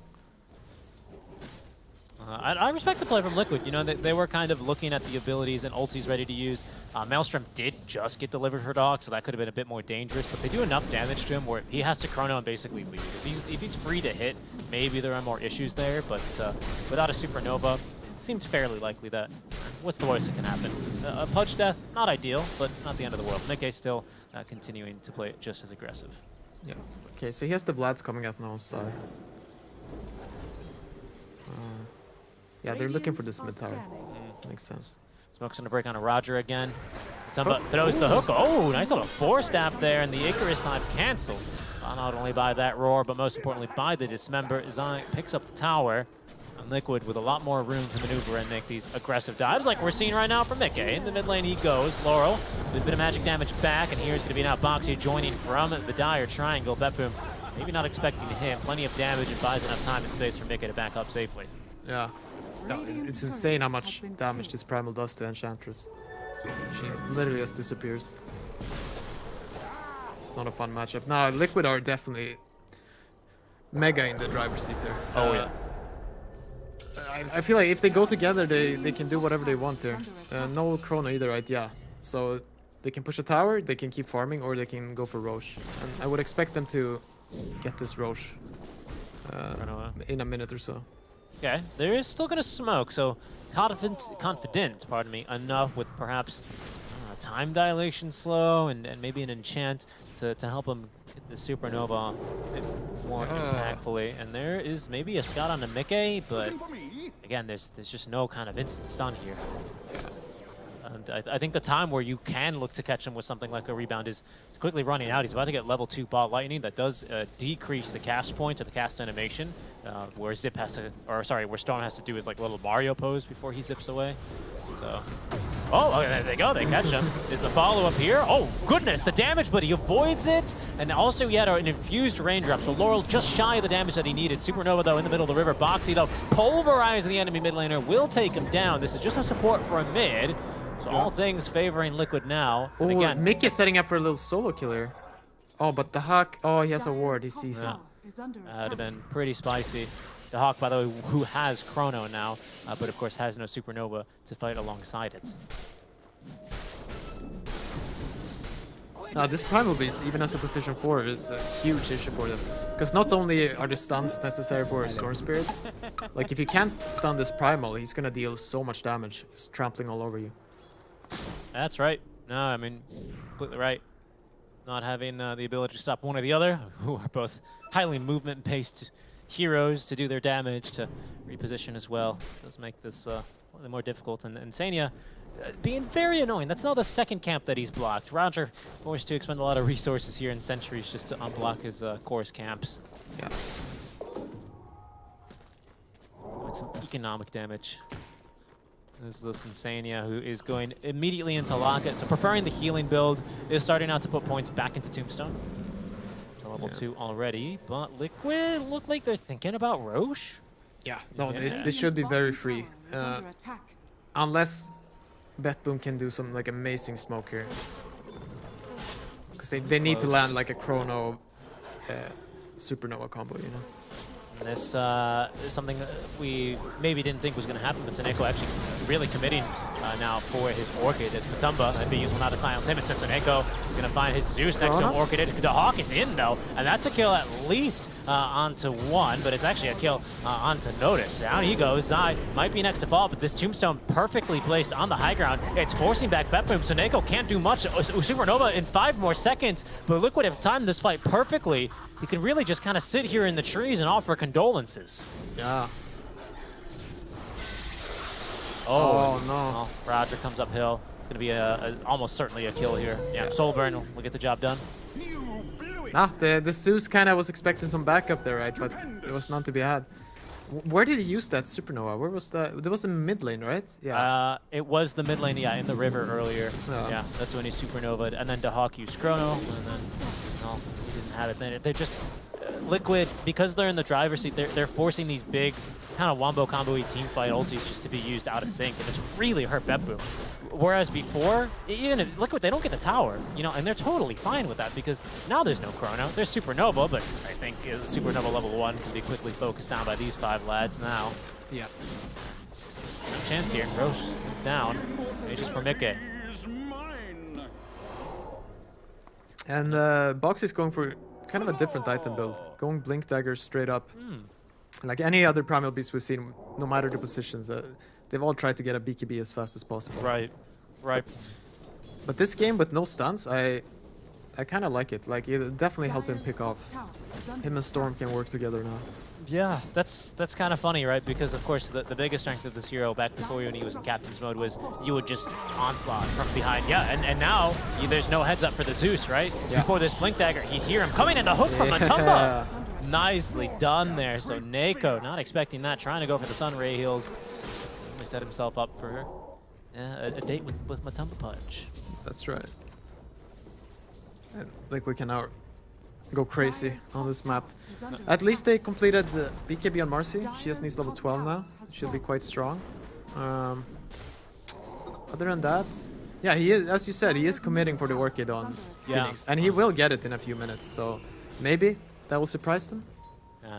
I respect the play from Liquid. You know, they were kind of looking at the abilities and ultis ready to use. Maelstrom did just get delivered for Dog, so that could have been a bit more dangerous, but they do enough damage to him where he has to chrono and basically leave. If he's free to hit, maybe there are more issues there, but without a Supernova, it seems fairly likely that what's the worst that can happen? A Pudge death, not ideal, but not the end of the world. Mikkei still continuing to play just as aggressive. Yeah. Okay, so he has the Vlads coming up now, so... yeah, they're looking for this mid tower. Makes sense. Smoke's gonna break on a Roger again. Tumba throws the hook. Oh, nice little force stab there, and the Icarus knife canceled. Not only by that roar, but most importantly by the dismember. Zonic picks up the tower, and Liquid with a lot more room to maneuver and make these aggressive dives like we're seeing right now from Mickey. In the mid lane he goes. Laurel with a bit of magic damage back, and here's going to be now Boxy joining from the dire triangle. Betboom maybe not expecting to hit. Plenty of damage and buys enough time and space for Mickey to back up safely. Yeah. No, it's insane how much damage this Primal does to Enchantress. She literally just disappears. It's not a fun matchup. Now, Liquid are definitely mega in the driver's seat there. Oh, yeah. I feel like if they go together, they can do whatever they want there. No Chrono either, right? Yeah. So they can push a tower, they can keep farming, or they can go for Roche. And I would expect them to get this Roche in a minute or so. Okay, there is still going to smoke, so confident, pardon me, enough with perhaps time dilation slow and maybe an enchant to help him hit the supernova a bit more impactfully. And there is maybe a scout on the Mickey, but again, there's just no kind of instant stun here. And I think the time where you can look to catch him with something like a rebound is quickly running out. He's about to get level 2 bot lightning. That does decrease the cast point or the cast animation, where Zip has to, or sorry, where Storm has to do his like little Mario pose before he zips away. So, oh, okay, there they go. They catch him. Is the follow up here? Oh goodness, the damage, but he avoids it. And also he had an infused raindrop, so Laurel just shy of the damage that he needed. Supernova though in the middle of the river. Boxy though pulverizing the enemy mid laner, will take him down. This is just a support for a mid. So all things favoring Liquid now. Oh, And again, Mickey is setting up for a little solo kill here. Oh, but the Hawk, oh, he has a ward, he sees him. that would have been pretty spicy. The Hawk, by the way, who has Chrono now, but of course has no Supernova to fight alongside it. Now, this Primal Beast, even as a position 4, is a huge issue for them. Because not only are the stuns necessary for a Storm Spirit, like if you can't stun this Primal, he's gonna deal so much damage. He's trampling all over you. That's right. No, I mean, completely right. Not having the ability to stop one or the other, who are both highly movement-paced heroes to do their damage, to reposition as well, does make this slightly more difficult. And Sania being very annoying. That's now the second camp that he's blocked. Roger forced to expend a lot of resources here in Sentries just to unblock his chorus camps. Yeah. Doing some economic damage. There's this Insania who is going immediately into Locket. So preferring the healing build, is starting out to put points back into Tombstone. To level 2 already, but Liquid look like they're thinking about Roche. Yeah, no, they should be very free. Unless Betboom can do some like amazing smoke here. Because they need to land like a Chrono Supernova combo, you know? And this is something that we maybe didn't think was going to happen, but Seneko actually really committing now for his Orchid as Matumba. NBUs will not silence him. And Seneko is going to find his Zeus next to him. Orchid. The Hawk is in, though, and that's a kill at least onto one, but it's actually a kill onto Notice. Down he goes. Zai might be next to fall, but this Tombstone perfectly placed on the high ground. It's forcing back Betboom. Seneko can't do much. Supernova in 5 more seconds, but Liquid have timed this fight perfectly. You can really just kind of sit here in the trees and offer condolences. Yeah. Oh no. Well, Roger comes uphill. It's going to be almost certainly a kill here. Yeah, Soulburn will get the job done. Nah, the Zeus kind of was expecting some backup there, right? But there was none to be had. Where did he use that Supernova? Where was that? There was the mid lane, right? Yeah. It was the mid lane, yeah, in the river earlier. Oh. Yeah, that's when he Supernova'd. And then Dahawk used Chrono, and then, no, he didn't have it. They're just, Liquid, because they're in the driver's seat, they're forcing these big, kind of wombo combo-y team fight ultis just to be used out of sync, and it's really hurt Betboom. Whereas before, even if Liquid, they don't get the tower, you know, and they're totally fine with that because now there's no Chrono. There's Supernova, but I think the Supernova level 1 can be quickly focused down by these 5 lads now. Yeah. No chance here. Roche is down. Ages for Mickey. And Box is going for kind of a different item build. Going Blink Dagger straight up. Like any other Primal Beast we've seen, no matter the positions, they've all tried to get a BKB as fast as possible. Right. Right. But this game with no stuns, I I kind of like it. Like, it definitely help him pick off. Him and Storm can work together now. Yeah, that's kind of funny, right? Because of course the biggest strength of this hero back before when he was in captain's mode was you would just onslaught from behind. Yeah, and now there's no heads up for the Zeus, right? Yeah. Before this Blink Dagger, he'd hear him coming in the hook from Matumba. Nicely done there. So Neko not expecting that, trying to go for the Sun Ray heals. He set himself up for a date with Matumba Punch. That's right. And like we can now go crazy on this map. At least they completed the BKB on Marcy. She just needs level 12 now. She'll be quite strong. Other than that, yeah, he is, as you said, he is committing for the Orchid on Phoenix. And he will get it in a few minutes, so maybe that will surprise them.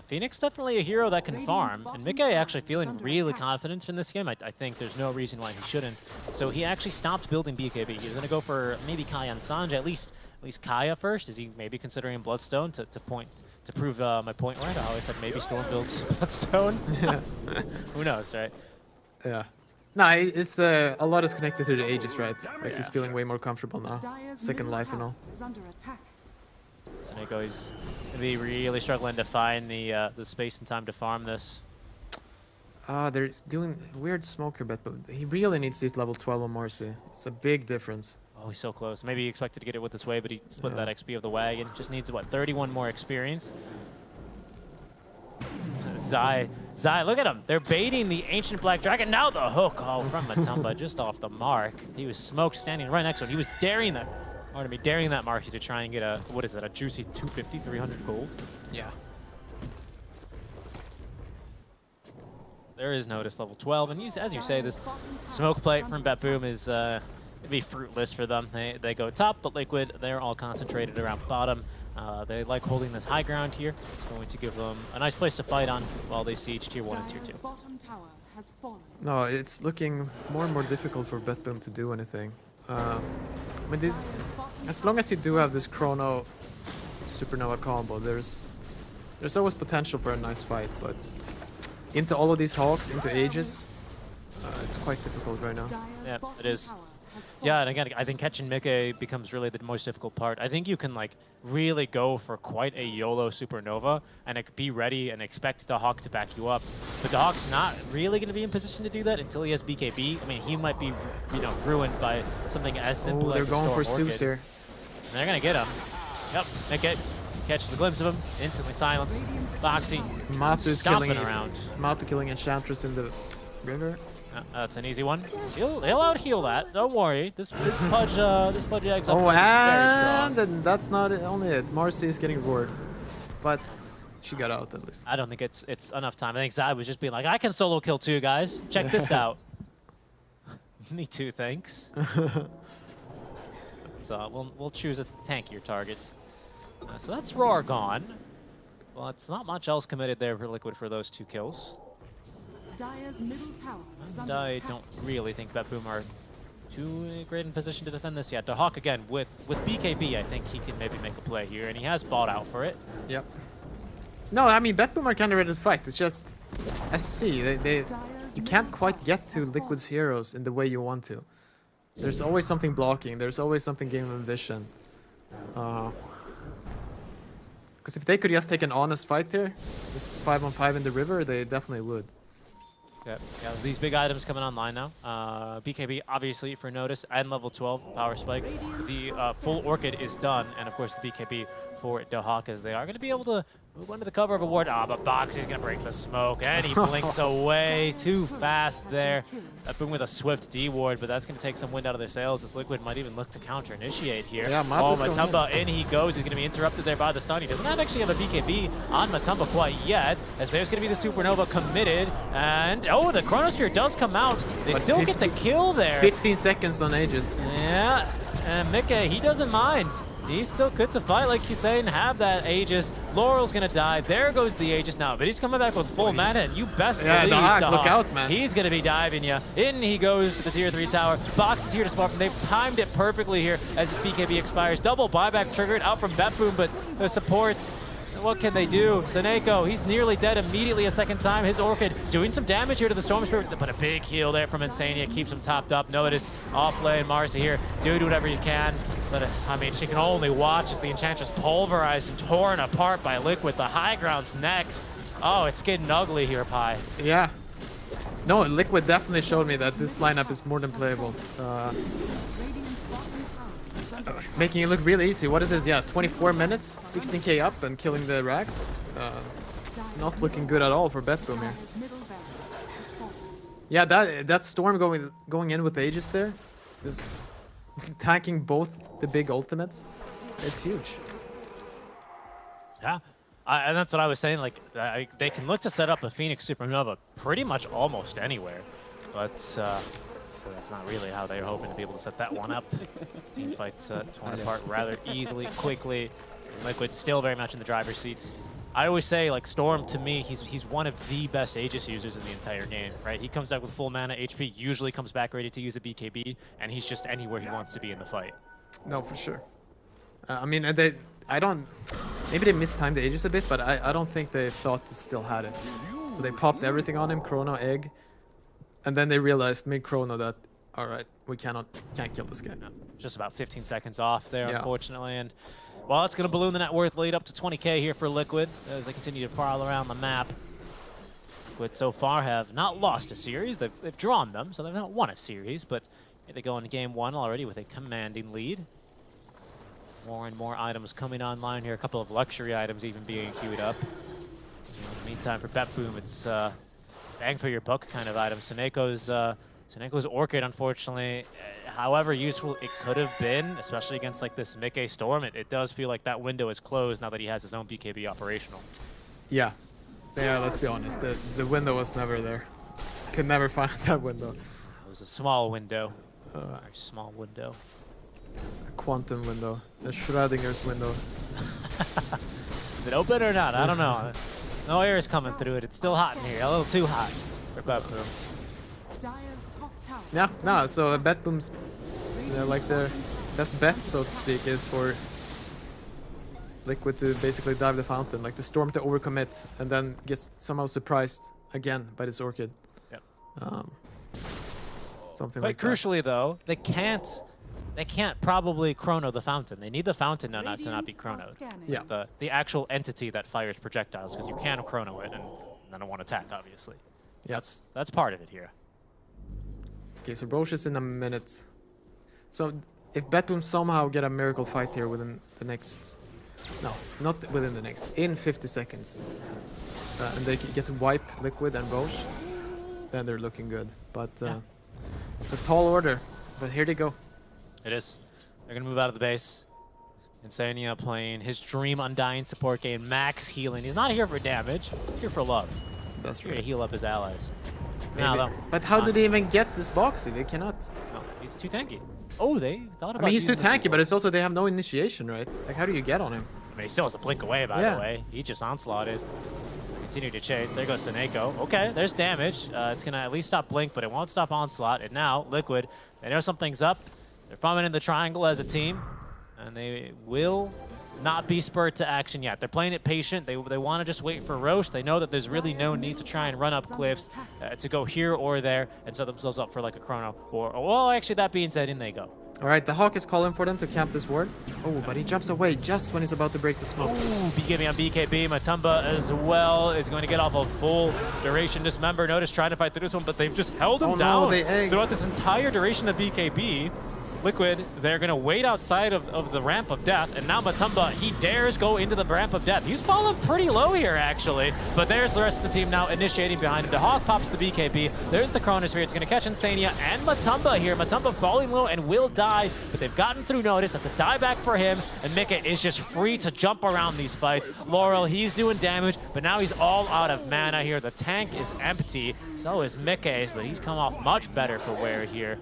Phoenix definitely a hero that can farm, and Mickey actually feeling really confident in this game. I think there's no reason why he shouldn't. So he actually stopped building BKB. He was going to go for maybe Kaya and Sanjay, at least Kaya first. Is he maybe considering Bloodstone to prove my point right? I always said maybe Storm builds Bloodstone. Who knows, right? Yeah. No, it's a lot is connected to the Aegis, right? Like he's feeling way more comfortable now. Second life and all. So Neko is gonna be really struggling to find the space and time to farm this. They're doing weird smoker bet, but he really needs to hit level 12 on Marcy. It's a big difference. Oh, he's so close. Maybe he expected to get it with this way, but he split that XP of the wagon. Just needs, what, 31 more experience? Zai, look at him. They're baiting the Ancient Black Dragon. Now the hook. Oh, from Matumba, just off the mark. He was smoked standing right next to him. He was daring that, daring that Marcy to try and get a, what is that, a juicy 250, 300 gold? Yeah. There is Notice level 12, and as you say, this smoke plate from BetBoom is it'd be fruitless for them. They go top, but Liquid, they're all concentrated around bottom. They like holding this high ground here. It's going to give them a nice place to fight on while they siege tier 1 and tier 2. No, it's looking more and more difficult for BetBoom to do anything. I mean, as long as you do have this Chrono Supernova combo, there's always potential for a nice fight, but into all of these Hawks, into Aegis, it's quite difficult right now. Yeah, it is. Yeah, and again, I think catching Mickey becomes really the most difficult part. I think you can like really go for quite a YOLO Supernova and be ready and expect the Hawk to back you up. But the Hawk's not really going to be in position to do that until he has BKB. I mean, he might be, ruined by something as simple as they're going for Orchid. Zeus here. And they're going to get him. Yep, Mickey catches the glimpse of him, instantly silenced. Foxy Matu's stomping killing around. Matu killing Enchantress in the river. That's an easy one. He'll out heal that. Don't worry. This Pudge Egg's up Oh, very and strong. then that's not only it. Marcy is getting reward, but she got out at least. I don't think it's enough time. I think Zai was just being like, I can solo kill too, guys. Check this out. Me too, thanks. So we'll choose a tankier target. So that's Roar gone. Well, it's not much else committed there for Liquid for those 2 kills. Dire's middle tower is And under I attack. don't really think BetBoom are too great in position to defend this yet. The Hawk, again, with BKB, I think he can maybe make a play here, and he has bought out for it. Yep. No, I mean, BetBoom are kind of ready to fight. It's just, I see, you can't quite get to Liquid's heroes in the way you want to. There's always something blocking. There's always something giving them vision. Because if they could just take an honest fight here, just 5-on-5 in the river, they definitely would. Yeah, these big items coming online now. BKB, obviously, for Notice, and level 12, Power Spike. The full Orchid is done, and of course the BKB for the Hawk, as they are going to be able to move under the cover of a ward. But Box is going to break the smoke, and he blinks away too fast there. Boom with a swift D ward, but that's going to take some wind out of their sails, as Liquid might even look to counter-initiate here. Yeah, Matumba, in he goes. He's going to be interrupted there by the stun. He doesn't actually have a BKB on Matumba quite yet, as there's going to be the Supernova committed, and the Chronosphere does come out. They But still get the kill there. 15 seconds on Aegis. Yeah, and Mickey, he doesn't mind. He's still good to fight, like you say, and have that Aegis. Laurel's gonna die. There goes the Aegis now, but he's coming back with full mana, and you best believe the Hawk, the look Hawk. out, man. He's gonna be diving you. In he goes to the tier 3 tower. Box is here to spot from. They've timed it perfectly here as his BKB expires. Double buyback triggered out from BetBoom, but the supports, what can they do? Seneko, he's nearly dead immediately a second time. His Orchid doing some damage here to the Storm Spirit, but a big heal there from Insania keeps him topped up. Notice off lane, Marcy here. Do whatever you can. But I mean, she can only watch as the Enchantress pulverized and torn apart by Liquid. The high ground's next. Oh, it's getting ugly here, Pi. Yeah. No, Liquid definitely showed me that this lineup is more than playable. Making it look really easy. What is this? Yeah, 24 minutes, 16k up, and killing the Rax. Not looking good at all for BetBoom here. Yeah, that Storm going in with Aegis there, just tanking both the big ultimates. It's huge. Yeah. And that's what I was saying. Like, they can look to set up a Phoenix Supernova pretty much almost anywhere, but so that's not really how they're hoping to be able to set that one up. Team fights torn apart rather easily, quickly. Liquid still very much in the driver's seats. I always say, like, Storm, to me, he's one of the best Aegis users in the entire game, right? He comes out with full mana, HP usually comes back ready to use a BKB, and he's just anywhere he wants to be in the fight. No, for sure. I mean, maybe they mistimed the Aegis a bit, but I don't think they thought they still had it. So they popped everything on him, Chrono, Egg, and then they realized mid-Chrono that, alright, we can't kill this guy. No, just about 15 seconds off there, Yeah. unfortunately, and well, it's going to balloon the net worth lead up to 20k here for Liquid as they continue to prowl around the map. Liquid so far have not lost a series. They've drawn them, so they've not won a series, but here they go into game 1 already with a commanding lead. More and more items coming online here. A couple of luxury items even being queued up. In the meantime, for BetBoom, it's bang for your buck kind of item. Suneko's Orchid, unfortunately, however useful it could have been, especially against like this Mickey Storm, it does feel like that window is closed now that he has his own BKB operational. Yeah. Yeah, let's be honest. The window was never there. Could never find that window. It was a small window. Very small window. A quantum window. A Schrodinger's window. Is it open or not? I don't know. No air is coming through it. It's still hot in here. A little too hot for BetBoom. Yeah, no, so BetBoom's like their best bet, so to speak, is for Liquid to basically dive the fountain, like the Storm to overcommit and then get somehow surprised again by this Orchid. Yep. Something But like crucially, though, they can't probably chrono the fountain. They need the fountain to not be chronoed. Yeah. The actual entity that fires projectiles, because you can chrono it and then it won't attack, obviously. Yeah. That's part of it here. Okay, so Roche is in a minute. So if BetBoom somehow get a miracle fight here within the next... No, not within the next. In 50 seconds. And they get to wipe Liquid and Roche, then they're looking good. But it's a tall order. But here they go. It is. They're going to move out of the base. Insania playing his dream Undying support game, max healing. He's not here for damage, he's here for love. That's Here to right. heal up his allies. Maybe. Now, though, But how did they even get this boxy? They cannot. no, he's too tanky. Oh, they thought about I mean, he's too using this tanky, but it's also they have no initiation, right? Like, how do you get on him? I mean, he still has a blink away, by the way. He just onslaughted. Continue to chase. There goes Suneko. Okay, there's damage. It's going to at least stop blink, but it won't stop onslaught. And now, Liquid, they know something's up. They're farming in the triangle as a team, and they will not be spurred to action yet. They're playing it patient. They want to just wait for Roche. They know that there's really no need to try and run up cliffs to go here or there and set themselves up for like a chrono. Or, well, actually, that being said, in they go. All right, the Hawk is calling for them to camp this ward. Oh, but he jumps away just when he's about to break the smoke. Ooh, BKB on BKB. Matumba as well is going to get off a full duration dismember. Notice trying to fight through this one, but they've just held him down throughout this entire duration of BKB. Liquid, they're going to wait outside of the ramp of death, and now Matumba, he dares go into the ramp of death. He's fallen pretty low here, actually, but there's the rest of the team now initiating behind him. The Hawk pops the BKB. There's the Chronosphere. It's going to catch Insania and Matumba here. Matumba falling low and will die, but they've gotten through notice. That's a dieback for him, and Mika is just free to jump around these fights. Laurel, he's doing damage, but now he's all out of mana here. The tank is empty. So is Mika's, but he's come off much better for wear here.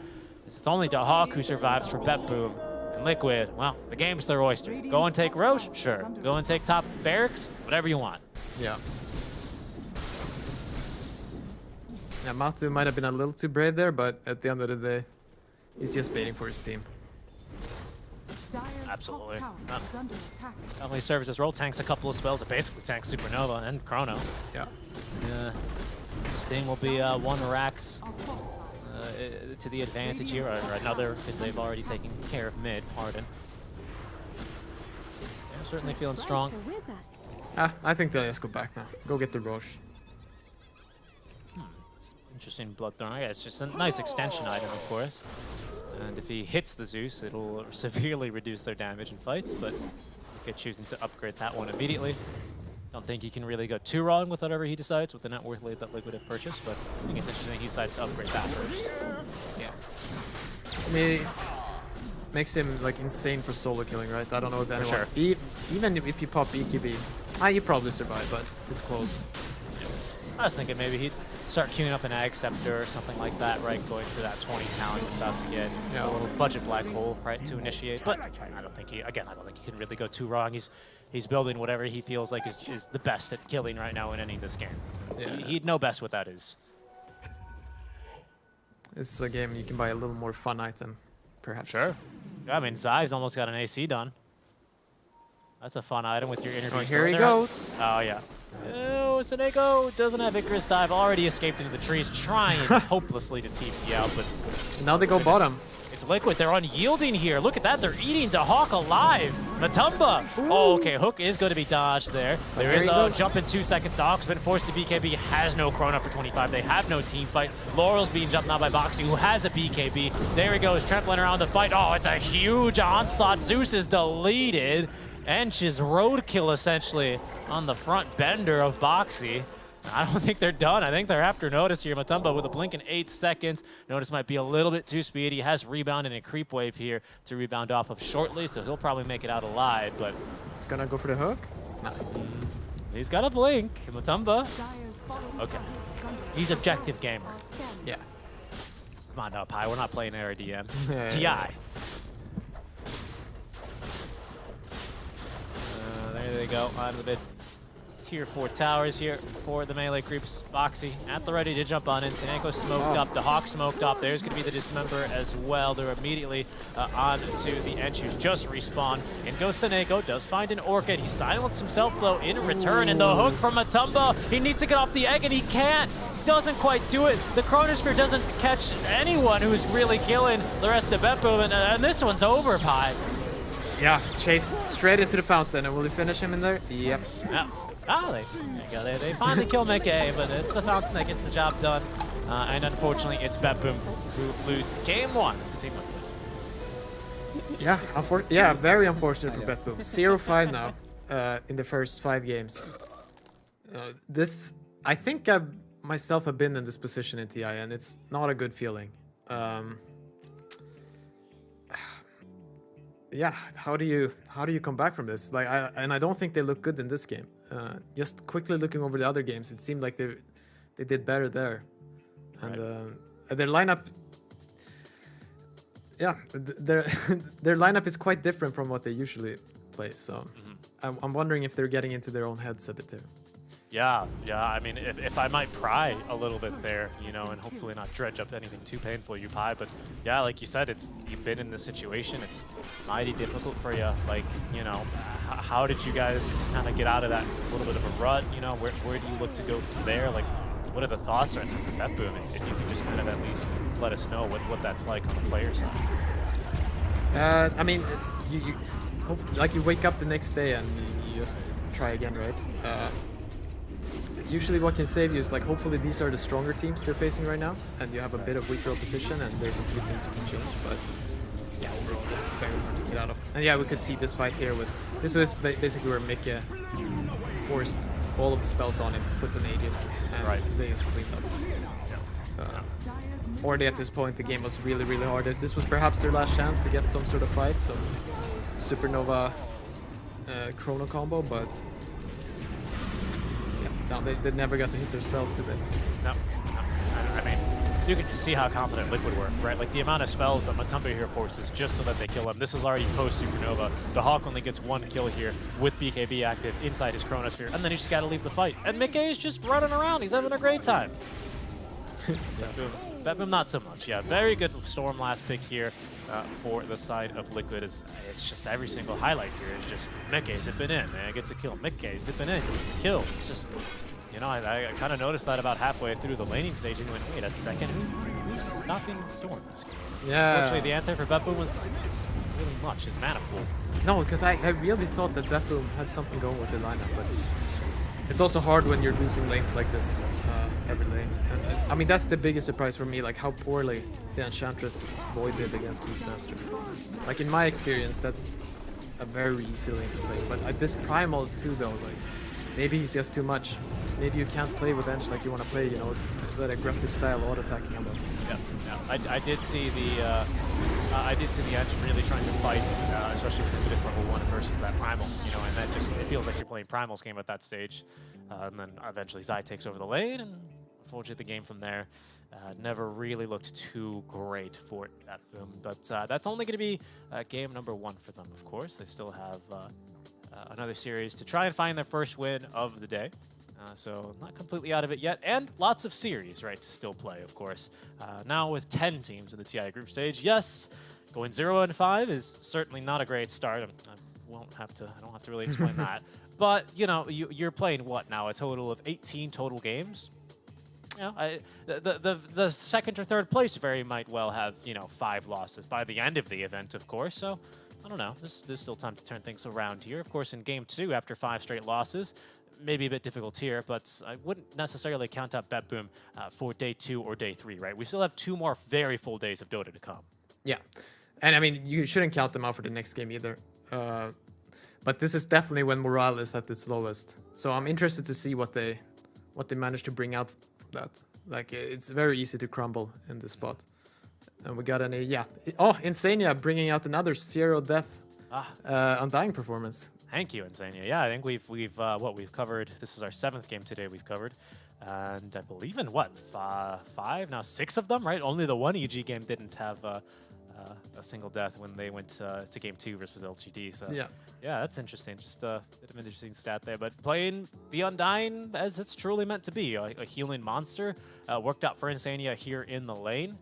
It's only Dahawk who survives for BetBoom. And Liquid, well, the game's their oyster. Go and take Roche? Sure. Go and take top barracks? Whatever you want. Yeah. Yeah, Matu might have been a little too brave there, but at the end of the day, he's just baiting for his team. Absolutely. Definitely serves his role. Tanks a couple of spells that basically tanks Supernova and Chrono. Yeah. This team will be one Rax to the advantage here, or another, because they've already taken care of mid, pardon. certainly feeling strong. I think they'll just go back now. Go get the Roche. Interesting blood throwing. Yeah, it's just a nice extension item, of course. And if he hits the Zeus, it'll severely reduce their damage in fights, but Liquid choosing to upgrade that one immediately. Don't think he can really go too wrong with whatever he decides with the net worth lead that Liquid have purchased, but I think it's interesting he decides to upgrade that first. Yeah. I mean, makes him like insane for solo killing, right? I don't know if anyone. sure. Even if you pop BKB, you probably survive, but it's close. I was thinking maybe he'd start queuing up an Ag Scepter or something like that, right? Going for that 20 talent he's about to get. Yeah. A little budget black hole, right, to initiate. But I don't think he can really go too wrong. He's building whatever he feels like is the best at killing right now in any of this game. Yeah. He'd know best what that is. It's a game you can buy a little more fun item, perhaps. Sure. Yeah, I mean, Zai's almost got an AC done. That's a fun item with your interview. Oh, here he goes. Oh, yeah. Oh, Seneko doesn't have Icarus Dive. Already escaped into the trees, trying hopelessly to TP out, but Now they go bottom. it's Liquid. They're unyielding here. Look at that. They're eating Dahak alive. Matumba. Oh, okay. Hook is going to be dodged there. There is a jump in 2 seconds. Dahak's been forced to BKB. Has no Chrono for 25. They have no team fight. Laurel's being jumped now by Boxy, who has a BKB. There he goes, trampling around the fight. Oh, it's a huge onslaught. Zeus is deleted. Ench's roadkill, essentially, on the front bender of Boxy. I don't think they're done. I think they're after Notice here. Matumba with a blink in 8 seconds. Notice might be a little bit too speedy. He has rebound and a creep wave here to rebound off of shortly, so he'll probably make it out alive, but It's gonna go for the hook. he's got a blink. Matumba. Okay. He's objective gamer. Yeah. Come on now, Pi. We're not playing ARDM. Yeah, It's yeah, TI. There they go. On the mid tier 4 towers here for the melee creeps. Boxy at the ready to jump on in. Seneko smoked up. The Hawk smoked up. There's going to be the Dismember as well. They're immediately on to the Ench, who's just respawned. In goes Seneko. Does find an Orchid. He silenced himself, though, in return. And the hook from Matumba. He needs to get off the egg, and he can't. Doesn't quite do it. The Chronosphere doesn't catch anyone who's really killing the rest of Beppo. And this one's over, Pi. Yeah, chase straight into the fountain, and will he finish him in there? Yep. Yeah. Ah, there you go. They finally kill Mickey, but it's the fountain that gets the job done. And unfortunately, it's Bepboom who lose game 1 to Team Liquid. Yeah, very unfortunate for Bepboom. 0-5 now in the first 5 games. I think I myself have been in this position in TI, and it's not a good feeling. Yeah, how do you come back from this? Like, I don't think they look good in this game. Just quickly looking over the other games, it seemed like they did better there, and their lineup. Yeah, their their lineup is quite different from what they usually play. So I'm wondering if they're getting into their own heads a bit there. Yeah. I mean, if I might pry a little bit there, and hopefully not dredge up anything too painful, you Pi. But yeah, like you said, you've been in this situation. It's mighty difficult for you. Like, how did you guys kind of get out of that little bit of a rut? Where do you look to go from there? Like, what are the thoughts right now for Bepboom? If you can just kind of at least let us know what that's like on the player side. I mean, you like you wake up the next day and you just try again, right? Usually what can save you is, like, hopefully these are the stronger teams they're facing right now, and you have a bit of weaker opposition, and there's a few things you can change, but yeah, overall that's very hard to get out of. And yeah, we could see this fight here with, this was basically where Mickey forced all of the spells on him, put an Aegis, and they just cleaned up. Already at this point, the game was really, really hard. This was perhaps their last chance to get some sort of fight, some Supernova Chrono combo, but no, they never got to hit their spells, did they? No. I mean, you can just see how confident Liquid were, right? Like, the amount of spells that Matumba here forces just so that they kill him. This is already post-Supernova. The Hawk only gets 1 kill here with BKB active inside his Chronosphere, and then he just got to leave the fight. And Mickey is just running around. He's having a great time. Bepboom, not so much. Yeah, very good Storm last pick here for the side of Liquid. It's just every single highlight here is just Mickey zipping in, man, gets a kill. Mickey zipping in, gets a kill. It's just, I kind of noticed that about halfway through the laning stage and went, wait a second, who's stopping Storm this game? Yeah. Unfortunately, the answer for Bepboom was really much. His mana pool. No, because I really thought that Boom had something going with the lineup, but it's also hard when you're losing lanes like this every lane. And, I mean, that's the biggest surprise for me, like how poorly the Enchantress Void did against Beastmaster. Like in my experience, that's a very easy lane to play. But at this Primal too, though, like maybe he's just too much. Maybe you can't play with Ench like you want to play, you know, that aggressive style auto-attacking him. Yeah, I did see the Ench really trying to fight, especially with this level 1 versus that Primal, you know, and that just, it feels like you're playing Primal's game at that stage. And then eventually Zai takes over the lane, and unfortunately the game from there never really looked too great for them. But that's only going to be game number 1 for them, of course. They still have another series to try and find their first win of the day. So not completely out of it yet, and lots of series, right, to still play, of course. Now with 10 teams in the TI group stage, yes, going 0-5 is certainly not a great start. I don't have to really explain that. But, you know, you're playing what now, a total of 18 total games? You know, the second or third place very might well have, you know, 5 losses by the end of the event, of course. So, I don't know. There's still time to turn things around here. Of course, in game 2, after 5 straight losses, maybe a bit difficult here, but I wouldn't necessarily count out BetBoom for day 2 or day 3, right? We still have 2 more very full days of Dota to come. Yeah, and I mean, you shouldn't count them out for the next game either. But this is definitely when morale is at its lowest. So I'm interested to see what they manage to bring out from that. Like, it's very easy to crumble in this spot. And we got Insania bringing out another 0 death Undying performance. Thank you, Insania. Yeah, I think we've covered. This is our 7th game today we've covered, and I believe in 5 now 6 of them, right? Only the one EG game didn't have a single death when they went to game 2 versus LGD. So yeah, that's interesting. Just a bit of an interesting stat there. But playing the Undying as it's truly meant to be, a healing monster, worked out for Insania here in the lane.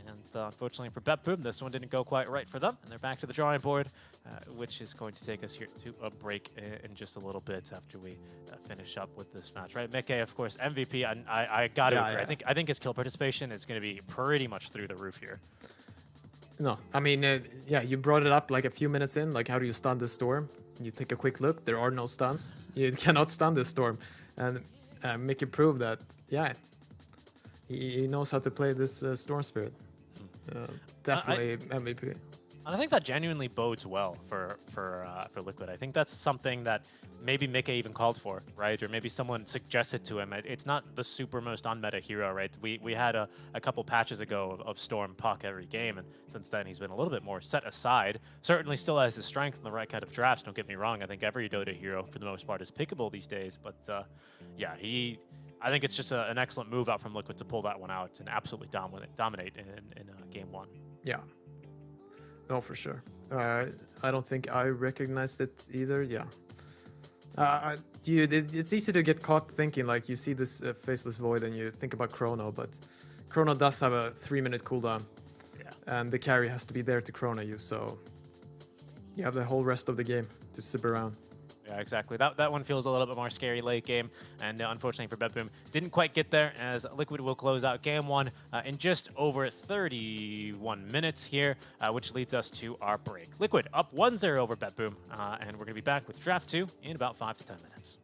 And unfortunately for BetBoom, this one didn't go quite right for them, and they're back to the drawing board, which is going to take us here to a break in just a little bit after we finish up with this match, right? Mickey, of course, MVP. I got to agree. I think his kill participation is going to be pretty much through the roof here. No, I mean, you brought it up like a few minutes in. Like, how do you stun this storm? You take a quick look. There are no stuns. You cannot stun this storm, and Mickey proved that. Yeah, he knows how to play this storm spirit. Definitely MVP. And I think that genuinely bodes well for Liquid. I think that's something that maybe Mickey even called for, right? Or maybe someone suggested to him. It's not the super most unmeta hero, right? We had a couple patches ago of Storm Puck every game, and since then he's been a little bit more set aside. Certainly still has his strength in the right kind of drafts, don't get me wrong. I think every Dota hero, for the most part, is pickable these days. But I think it's just an excellent move out from Liquid to pull that one out and absolutely dominate in game 1. Yeah. No, for sure. I don't think I recognized it either. Yeah. It's easy to get caught thinking, like, you see this Faceless Void and you think about Chrono, but Chrono does have a 3-minute cooldown. Yeah. And the carry has to be there to Chrono you, so you have the whole rest of the game to sip around. Yeah, exactly. That one feels a little bit more scary late game, and unfortunately for BetBoom, didn't quite get there, as Liquid will close out game 1 in just over 31 minutes here, which leads us to our break. Liquid up 1-0 over BetBoom, and we're going to be back with Draft 2 in about 5 to 10 minutes.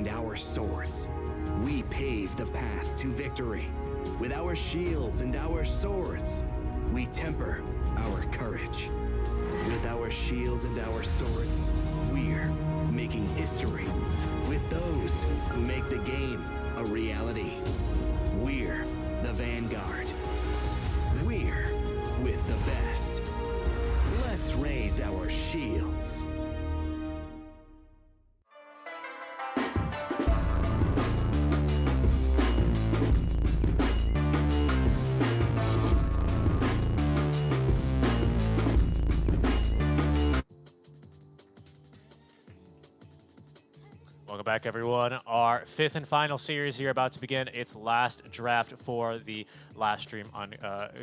and our swords, we pave the path to victory. With our shields and our swords, we temper our courage. With our shields and our swords, we're making history. With those who make the game a reality, we're the vanguard. We're with the best. Let's raise our shields. Welcome back, everyone. Our fifth and final series here about to begin its last draft for the last stream on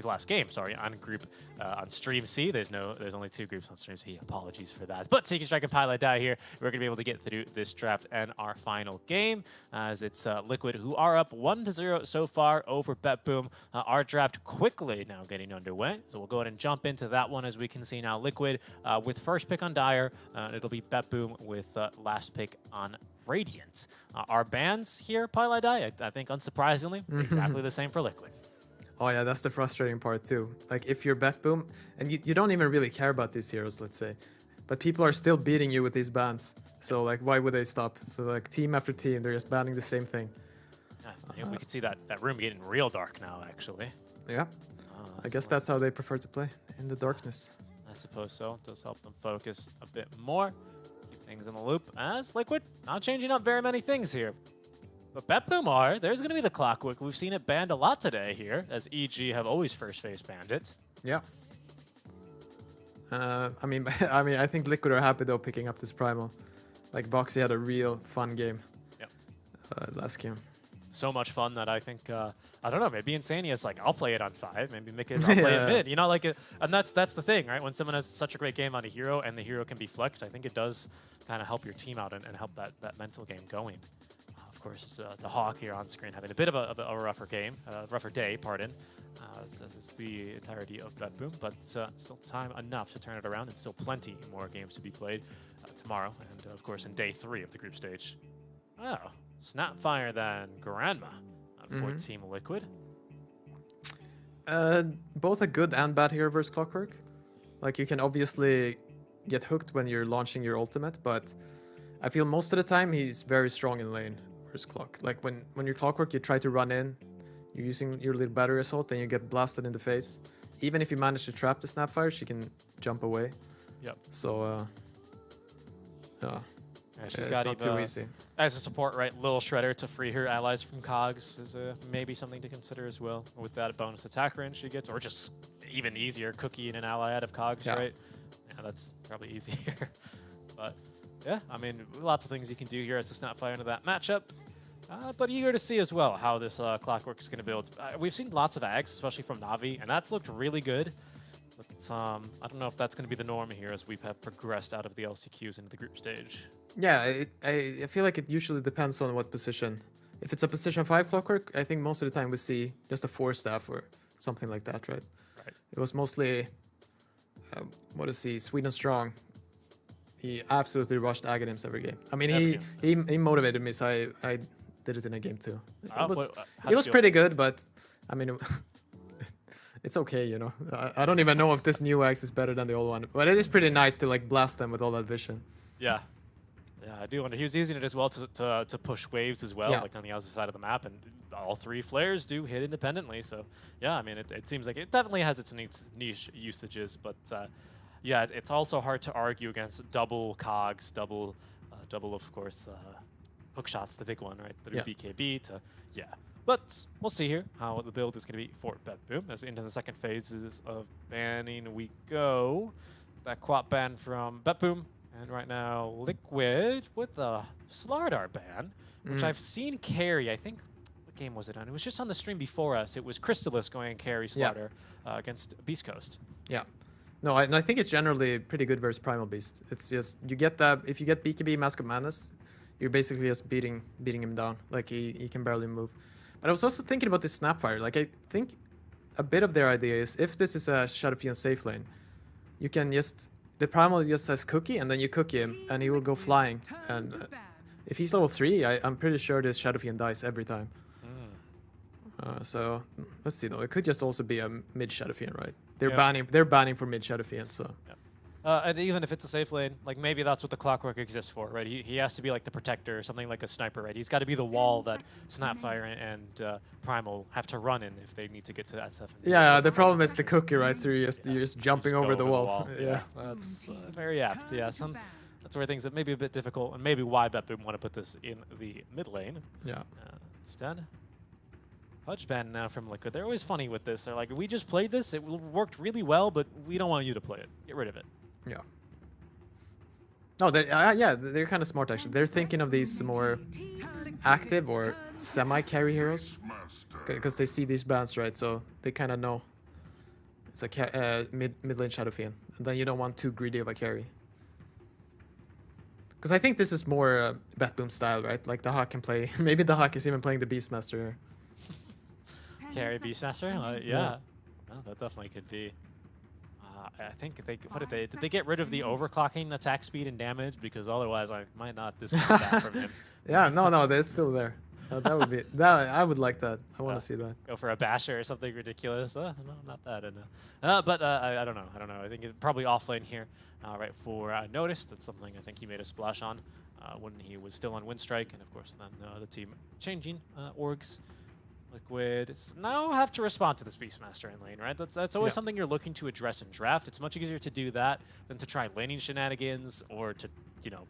last game. Sorry, on group on Stream C. There's only 2 groups on Stream C. Apologies for that. But Seeking Strike and Pilot Die here. We're gonna be able to get through this draft and our final game as it's Liquid who are up 1-0 so far over BetBoom. Our draft quickly now getting underway, so we'll go ahead and jump into that one. As we can see now, Liquid with first pick on Dire. It'll be BetBoom with last pick on Radiant. Our bans here, Pilot Die, I think unsurprisingly, exactly the same for Liquid. Oh yeah, that's the frustrating part too. Like if you're BetBoom, and you don't even really care about these heroes, let's say, but people are still beating you with these bans. So like, why would they stop? So like team after team, they're just banning the same thing. Yeah, we can see that room getting real dark now, actually. Yeah, I guess that's how they prefer to play, in the darkness. I suppose so. It does help them focus a bit more. Keep things in the loop as Liquid not changing up very many things here. But BetBoom are. There's going to be the Clockwork. We've seen it banned a lot today here, as EG have always first phase banned it. Yeah. I mean, I think Liquid are happy though picking up this Primal. Like Boxy had a real fun game. Yep. Last game. So much fun that I think I don't know. Maybe Insania's like, I'll play it on 5. Maybe Mika's, I'll play it mid. You know, like, and that's the thing, right? When someone has such a great game on a hero and the hero can be flexed, I think it does kind of help your team out and help that mental game going. Of course, it's the Hawk here on screen having a bit of a rougher game, rougher day, pardon. As it's the entirety of BetBoom, but still time enough to turn it around, and still plenty more games to be played tomorrow, and of course in day 3 of the group stage. Oh, Snapfire then Grandma for Team Liquid. Both a good and bad hero versus Clockwork. Like you can obviously get hooked when you're launching your ultimate, but I feel most of the time he's very strong in lane versus Clock. Like when you're Clockwork, you try to run in, you're using your little battery assault, and you get blasted in the face. Even if you manage to trap the Snapfire, she can jump away. Yep. So, Yeah, she's it's got not too easy. As a support, right, Lil Shredder to free her allies from Cogs is maybe something to consider as well. With that bonus attack range she gets, or just even easier, cooking an ally out of Cogs, right? Yeah, that's probably easier. But yeah, I mean, lots of things you can do here as a Snapfire into that matchup. But eager to see as well how this Clockwork is going to build. We've seen lots of Ags, especially from Na'Vi, and that's looked really good. But I don't know if that's going to be the norm here as we have progressed out of the LCQs into the group stage. Yeah, I feel like it usually depends on what position. If it's a position 5 Clockwork, I think most of the time we see just a 4 staff or something like that, right? Right. It was mostly, what is he, Sweden Strong. He absolutely rushed Aghanims every game. I mean, he motivated me, so I did it in a game too. It was pretty good, but I mean, it's okay, you know. I don't even know if this new axe is better than the old one, but it is pretty nice to like blast them with all that vision. Yeah. Yeah, I do wonder. He was using it as well to push waves as well, like on the other side of the map, and all 3 flares do hit independently. So yeah, I mean, it seems like it definitely has its niche usages, but yeah, it's also hard to argue against double Cogs, double of course. Hook shots, the big one, right? The BKB to, But we'll see here how the build is going to be for BetBoom. As into the second phases of banning we go. That quap ban from BetBoom. And right now, Liquid with the Slardar ban, which I've seen carry. I think, what game was it on? It was just on the stream before us. It was Crystallis going and carry Slardar against Beast Coast. Yeah. No, I think it's generally pretty good versus Primal Beast. It's just, you get that, if you get BKB Mask of Madness, you're basically just beating him down. Like he can barely move. But I was also thinking about this Snapfire. Like I think a bit of their idea is if this is a Shadow Fiend safe lane, you can just, the Primal just says cookie and then you cookie him and he will go flying and if he's level 3, I'm pretty sure this Shadow Fiend dies every time. So let's see though. It could just also be a mid Shadow Fiend, right? They're banning for mid Shadow Fiend, so. And even if it's a safe lane, like maybe that's what the clockwork exists for, right? He has to be like the protector or something like a sniper, right? He's got to be the wall that Snapfire and Primal have to run in if they need to get to that stuff. Yeah, the problem is the cookie, right? So you're just jumping Just go over the wall. Yeah. That's very apt. Yeah, that's where things that may be a bit difficult, and maybe why Bepboom want to put this in the mid lane. Yeah. Instead, Pudge ban now from Liquid. They're always funny with this. They're like, we just played this. It worked really well, but we don't want you to play it. Get rid of it. Yeah. No, they're kind of smart actually. They're thinking of these more active or semi-carry heroes because they see these bans, right? So they kind of know it's a mid lane Shadow Fiend, and then you don't want too greedy of a carry. Because I think this is more Bepboom style, right? Like the Hawk can play. Maybe the Hawk is even playing the Beastmaster here. Carry Beastmaster? Yeah. Oh, that definitely could be. I think did they get rid of the overclocking attack speed and damage? Because otherwise I might not discount that from him. Yeah, no, they're still there. That would be that. I would like that. I want to see that. Go for a basher or something ridiculous. No, not that. But I don't know. I think it's probably off lane here. Right for Noticed. That's something I think he made a splash on when he was still on Windstrike, and of course then the team changing orgs. Liquid now have to respond to this Beastmaster in lane, right? That's always something you're looking to address in draft. It's much easier to do that than to try laning shenanigans or to,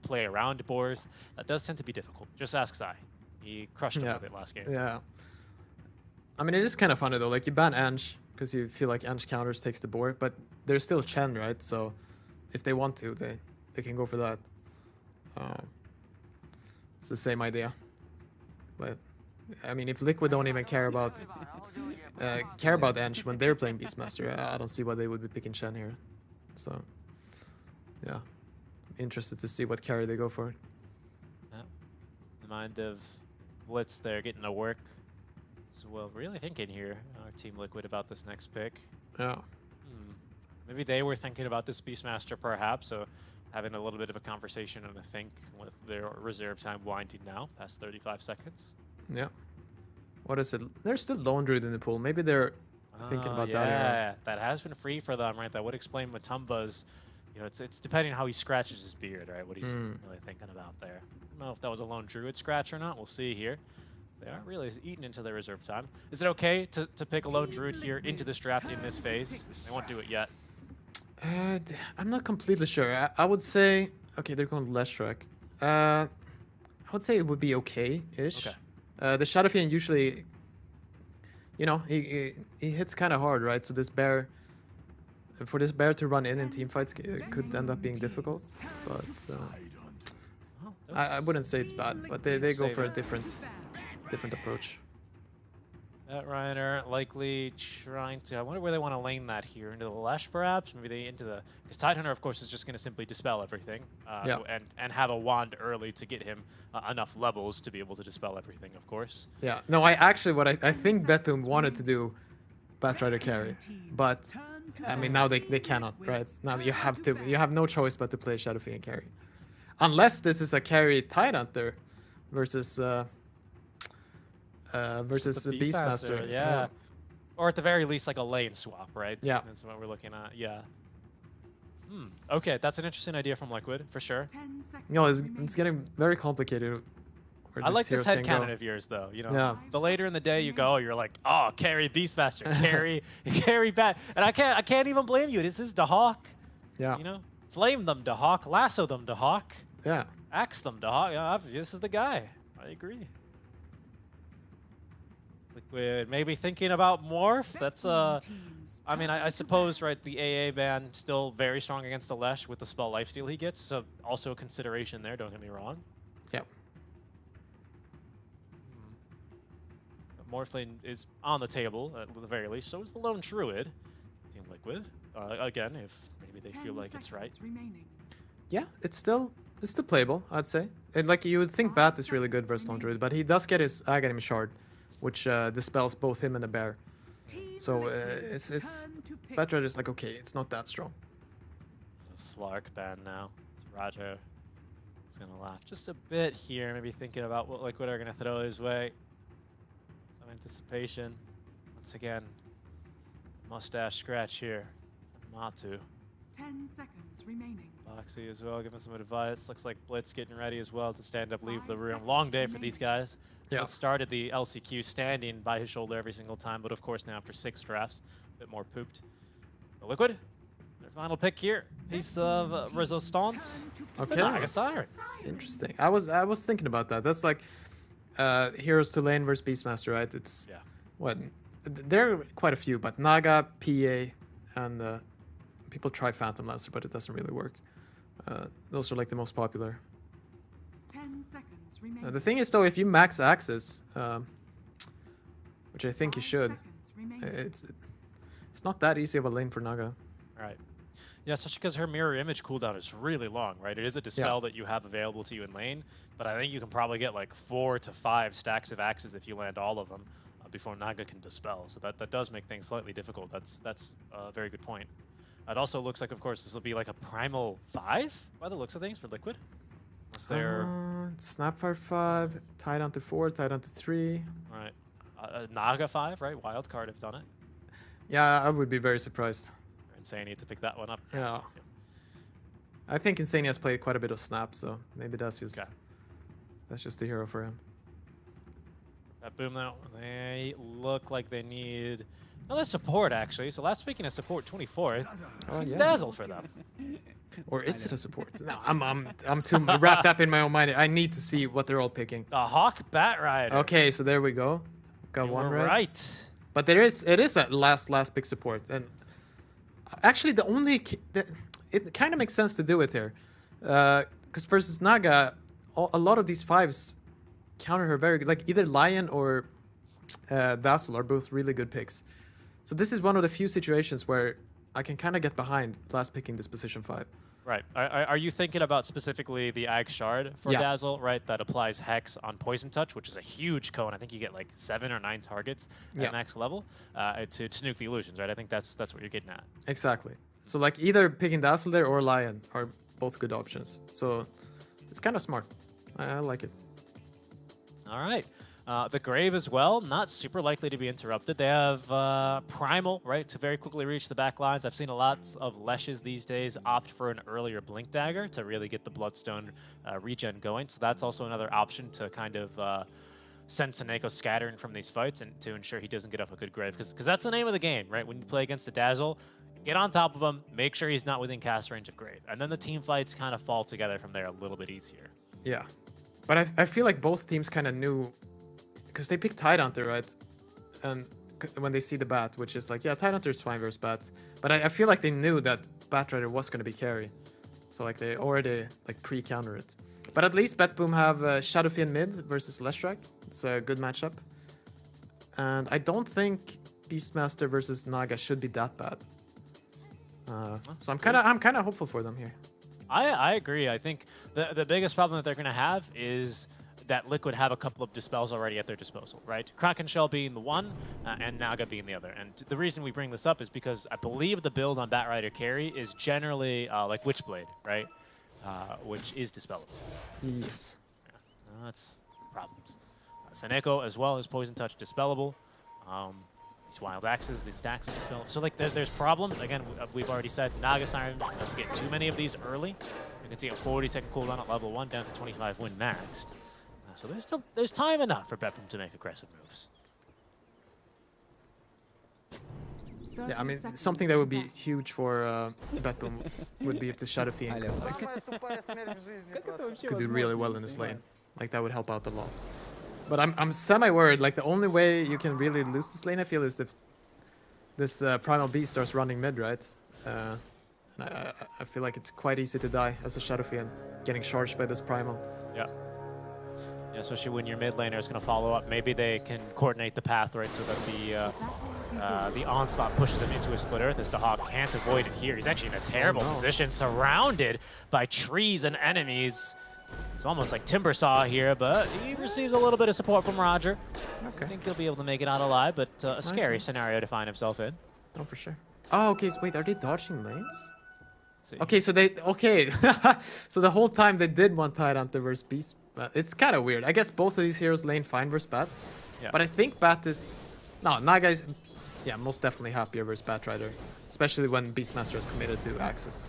play around boars. That does tend to be difficult. Just ask Sai. He crushed him with it last game. Yeah. I mean, it is kind of funny though. Like you ban Ange because you feel like Ange counters takes the board, but there's still Chen, right? So if they want to, they can go for that. It's the same idea, but. I mean, if Liquid don't even care about Ange when they're playing Beastmaster, I don't see why they would be picking Shen here. So, yeah, interested to see what carry they go for. Yeah. The mind of Blitz there getting to work. So, well, really thinking here, our Team Liquid, about this next pick. Yeah. Maybe they were thinking about this Beastmaster, perhaps. So, having a little bit of a conversation and a think with their reserve time winding now, past 35 seconds. Yeah. What is it? There's still Lone Druid in the pool. Maybe they're thinking about that. Yeah, that has been free for them, right? That would explain Matumba's, it's depending on how he scratches his beard, right? What he's really thinking about there. I don't know if that was a Lone Druid scratch or not. We'll see here. They aren't really eating into their reserve time. Is it okay to pick a Lone Druid here into this draft in this phase? They won't do it yet. I'm not completely sure. I would say... Okay, they're going Leshrac. I would say it would be okay-ish. Okay. The Shadow Fiend usually, he hits kind of hard, right? So this bear, for this bear to run in team fights could end up being difficult. But I wouldn't say it's bad, but they go for a different approach. Reiner likely trying to... I wonder where they want to lane that here. Into the Lesh, perhaps? Maybe they into the... Because Tidehunter, of course, is just going to simply dispel everything. And have a wand early to get him enough levels to be able to dispel everything, of course. Yeah. No, I think Bepboom wanted to do Batrider carry. But, I mean, now they cannot, right? Now you have no choice but to play Shadow Fiend carry. Unless this is a carry Tidehunter versus... versus the Beastmaster. Yeah. Or at the very least, like a lane swap, right? Yeah. That's what we're looking at. Yeah. Okay, that's an interesting idea from Liquid, for sure. It's getting very complicated. I like this headcanon of yours, though. The later in the day you go, you're like, oh, carry Beastmaster, carry Bat. And I can't even blame you. This is Dahawk. Yeah. Flame them, Dahawk. Lasso them, Dahawk. Yeah. Axe them, Dahawk. Yeah, this is the guy. I agree. Liquid maybe thinking about Morph. That's I mean, I suppose, right, the AA ban still very strong against the Lesh with the spell lifesteal he gets, so also a consideration there, don't get me wrong. Yep. Morph lane is on the table, at the very least, so is the Lone Druid. Team Liquid. Again, if maybe they feel like it's right. Yeah, it's still playable, I'd say. And like, you would think Bat is really good versus Lone Druid, but he does get his Aghanim Shard, which dispels both him and the bear. So it's Batrider is like, okay, it's not that strong. It's a Slark ban now. It's Roger He's gonna laugh just a bit here, maybe thinking about what Liquid are gonna throw his way. Some anticipation. Once again, mustache scratch here. Matu. 10 seconds remaining. Boxy as well, giving some advice. Looks like Blitz getting ready as well to stand up, leave the 5 room. seconds Long day for remaining. these guys. Yeah. Blitz started the LCQ standing by his shoulder every single time, but of course now after 6 drafts, a bit more pooped. But Liquid, their final pick here. Piece of Resistance. Okay. Naga Siren. Interesting. I was thinking about that. That's like Heroes to Lane versus Beastmaster, right? It's Yeah. what there are quite a few, but Naga, PA, and people try Phantom Lancer, but it doesn't really work. Those are like the most popular. 10 seconds remaining. The thing is, though, if you max Axis, which I think you 5 should, seconds remaining. it's not that easy of a lane for Naga. Right. Yeah, especially because her mirror image cooldown is really long, right? It is a dispel that you have available to you in lane, but I think you can probably get like 4 to 5 stacks of axes if you land all of them before Naga can dispel. So that does make things slightly difficult. That's a very good point. It also looks like, of course, this will be like a Primal 5 by the looks of things for Liquid. Unless they're... Snapfire 5, tie down to 4, tie down to 3. Right. Naga 5, right? Wildcard have done it. Yeah, I would be very surprised. Insane to pick that one up. Yeah. I think Insania has played quite a bit of Snap, so maybe that's just the hero for him. That boom though, they look like they need another support actually. So last weekend of support 24th, it's Dazzle for them. Or is it a support? No, I'm too wrapped up in my own mind. I need to see what they're all picking. The Hawk Bat Rider. Okay, so there we go. Got You one were right. right. But it is a last pick support, and actually it kind of makes sense to do it here, because versus Naga, a lot of these 5s counter her very good. Like either Lion or Dazzle are both really good picks. So this is one of the few situations where I can kind of get behind last picking this position 5. Right. Are you thinking about specifically the Ag Shard for Yeah. Dazzle, right? That applies Hex on Poison Touch, which is a huge cone. I think you get like 7 or 9 targets Yeah. at max level to nuke the illusions, right? I think that's what you're getting at. Exactly. So like either picking Dazzle there or Lion are both good options. So it's kind of smart. I like it. All right. The Grave as well, not super likely to be interrupted. They have Primal, right, to very quickly reach the back lines. I've seen a lot of Leshes these days opt for an earlier Blink Dagger to really get the Bloodstone regen going. So that's also another option to kind of send Seneko scattering from these fights and to ensure he doesn't get off a good Grave. Because that's the name of the game, right? When you play against a Dazzle, get on top of him, make sure he's not within cast range of Grave. And then the team fights kind of fall together from there a little bit easier. Yeah. But I feel like both teams kind of knew, because they picked Tidehunter, right? And when they see the Bat, which is like, yeah, Tidehunter is fine versus Bat. But I feel like they knew that Bat Rider was going to be carry. So like they already like pre-counter it. But at least Betboom have Shadow Fiend mid versus Leshrac. It's a good matchup. And I don't think Beastmaster versus Naga should be that bad. So I'm kind of hopeful for them here. I agree. I think the biggest problem that they're going to have is that Liquid have a couple of dispels already at their disposal, right? Kraken Shell being the one, and Naga being the other. And the reason we bring this up is because I believe the build on Bat Rider carry is generally like Witchblade, right? Which is dispellable. Yes. Yeah, that's problems. Seneko as well as Poison Touch dispellable. These Wild Axes, these stacks are dispellable. So like there's problems. Again, we've already said Naga Siren doesn't get too many of these early. You can see a 40-second cooldown at level 1 down to 25 when maxed. So there's time enough for Betboom to make aggressive moves. Yeah, I mean, something that would be huge for Betboom would be if the Shadow Fiend could do really well in this lane. Like that would help out a lot. But I'm semi-worried. Like the only way you can really lose this lane, I feel, is if this Primal Beast starts running mid, right? And I feel like it's quite easy to die as a Shadow Fiend getting charged by this Primal. Yeah. Yeah, especially when your mid laner is going to follow up. Maybe they can coordinate the path, right, so that the onslaught pushes him into a split earth as the Hawk can't avoid it here. He's actually in a terrible position, surrounded by trees and enemies. It's almost like Timbersaw here, but he receives a little bit of support from Roger. Okay. I think he'll be able to make it out alive, but a scary scenario to find himself in. Oh, for sure. Oh, okay. So wait, are they dodging lanes? see. Okay, so they so the whole time they did want Tyrant versus Beast. It's kind of weird. I guess both of these heroes lane fine versus Bat. Yeah. But I think Bat is no Naga is yeah most definitely happier versus Batrider, especially when Beastmaster is committed to Axis.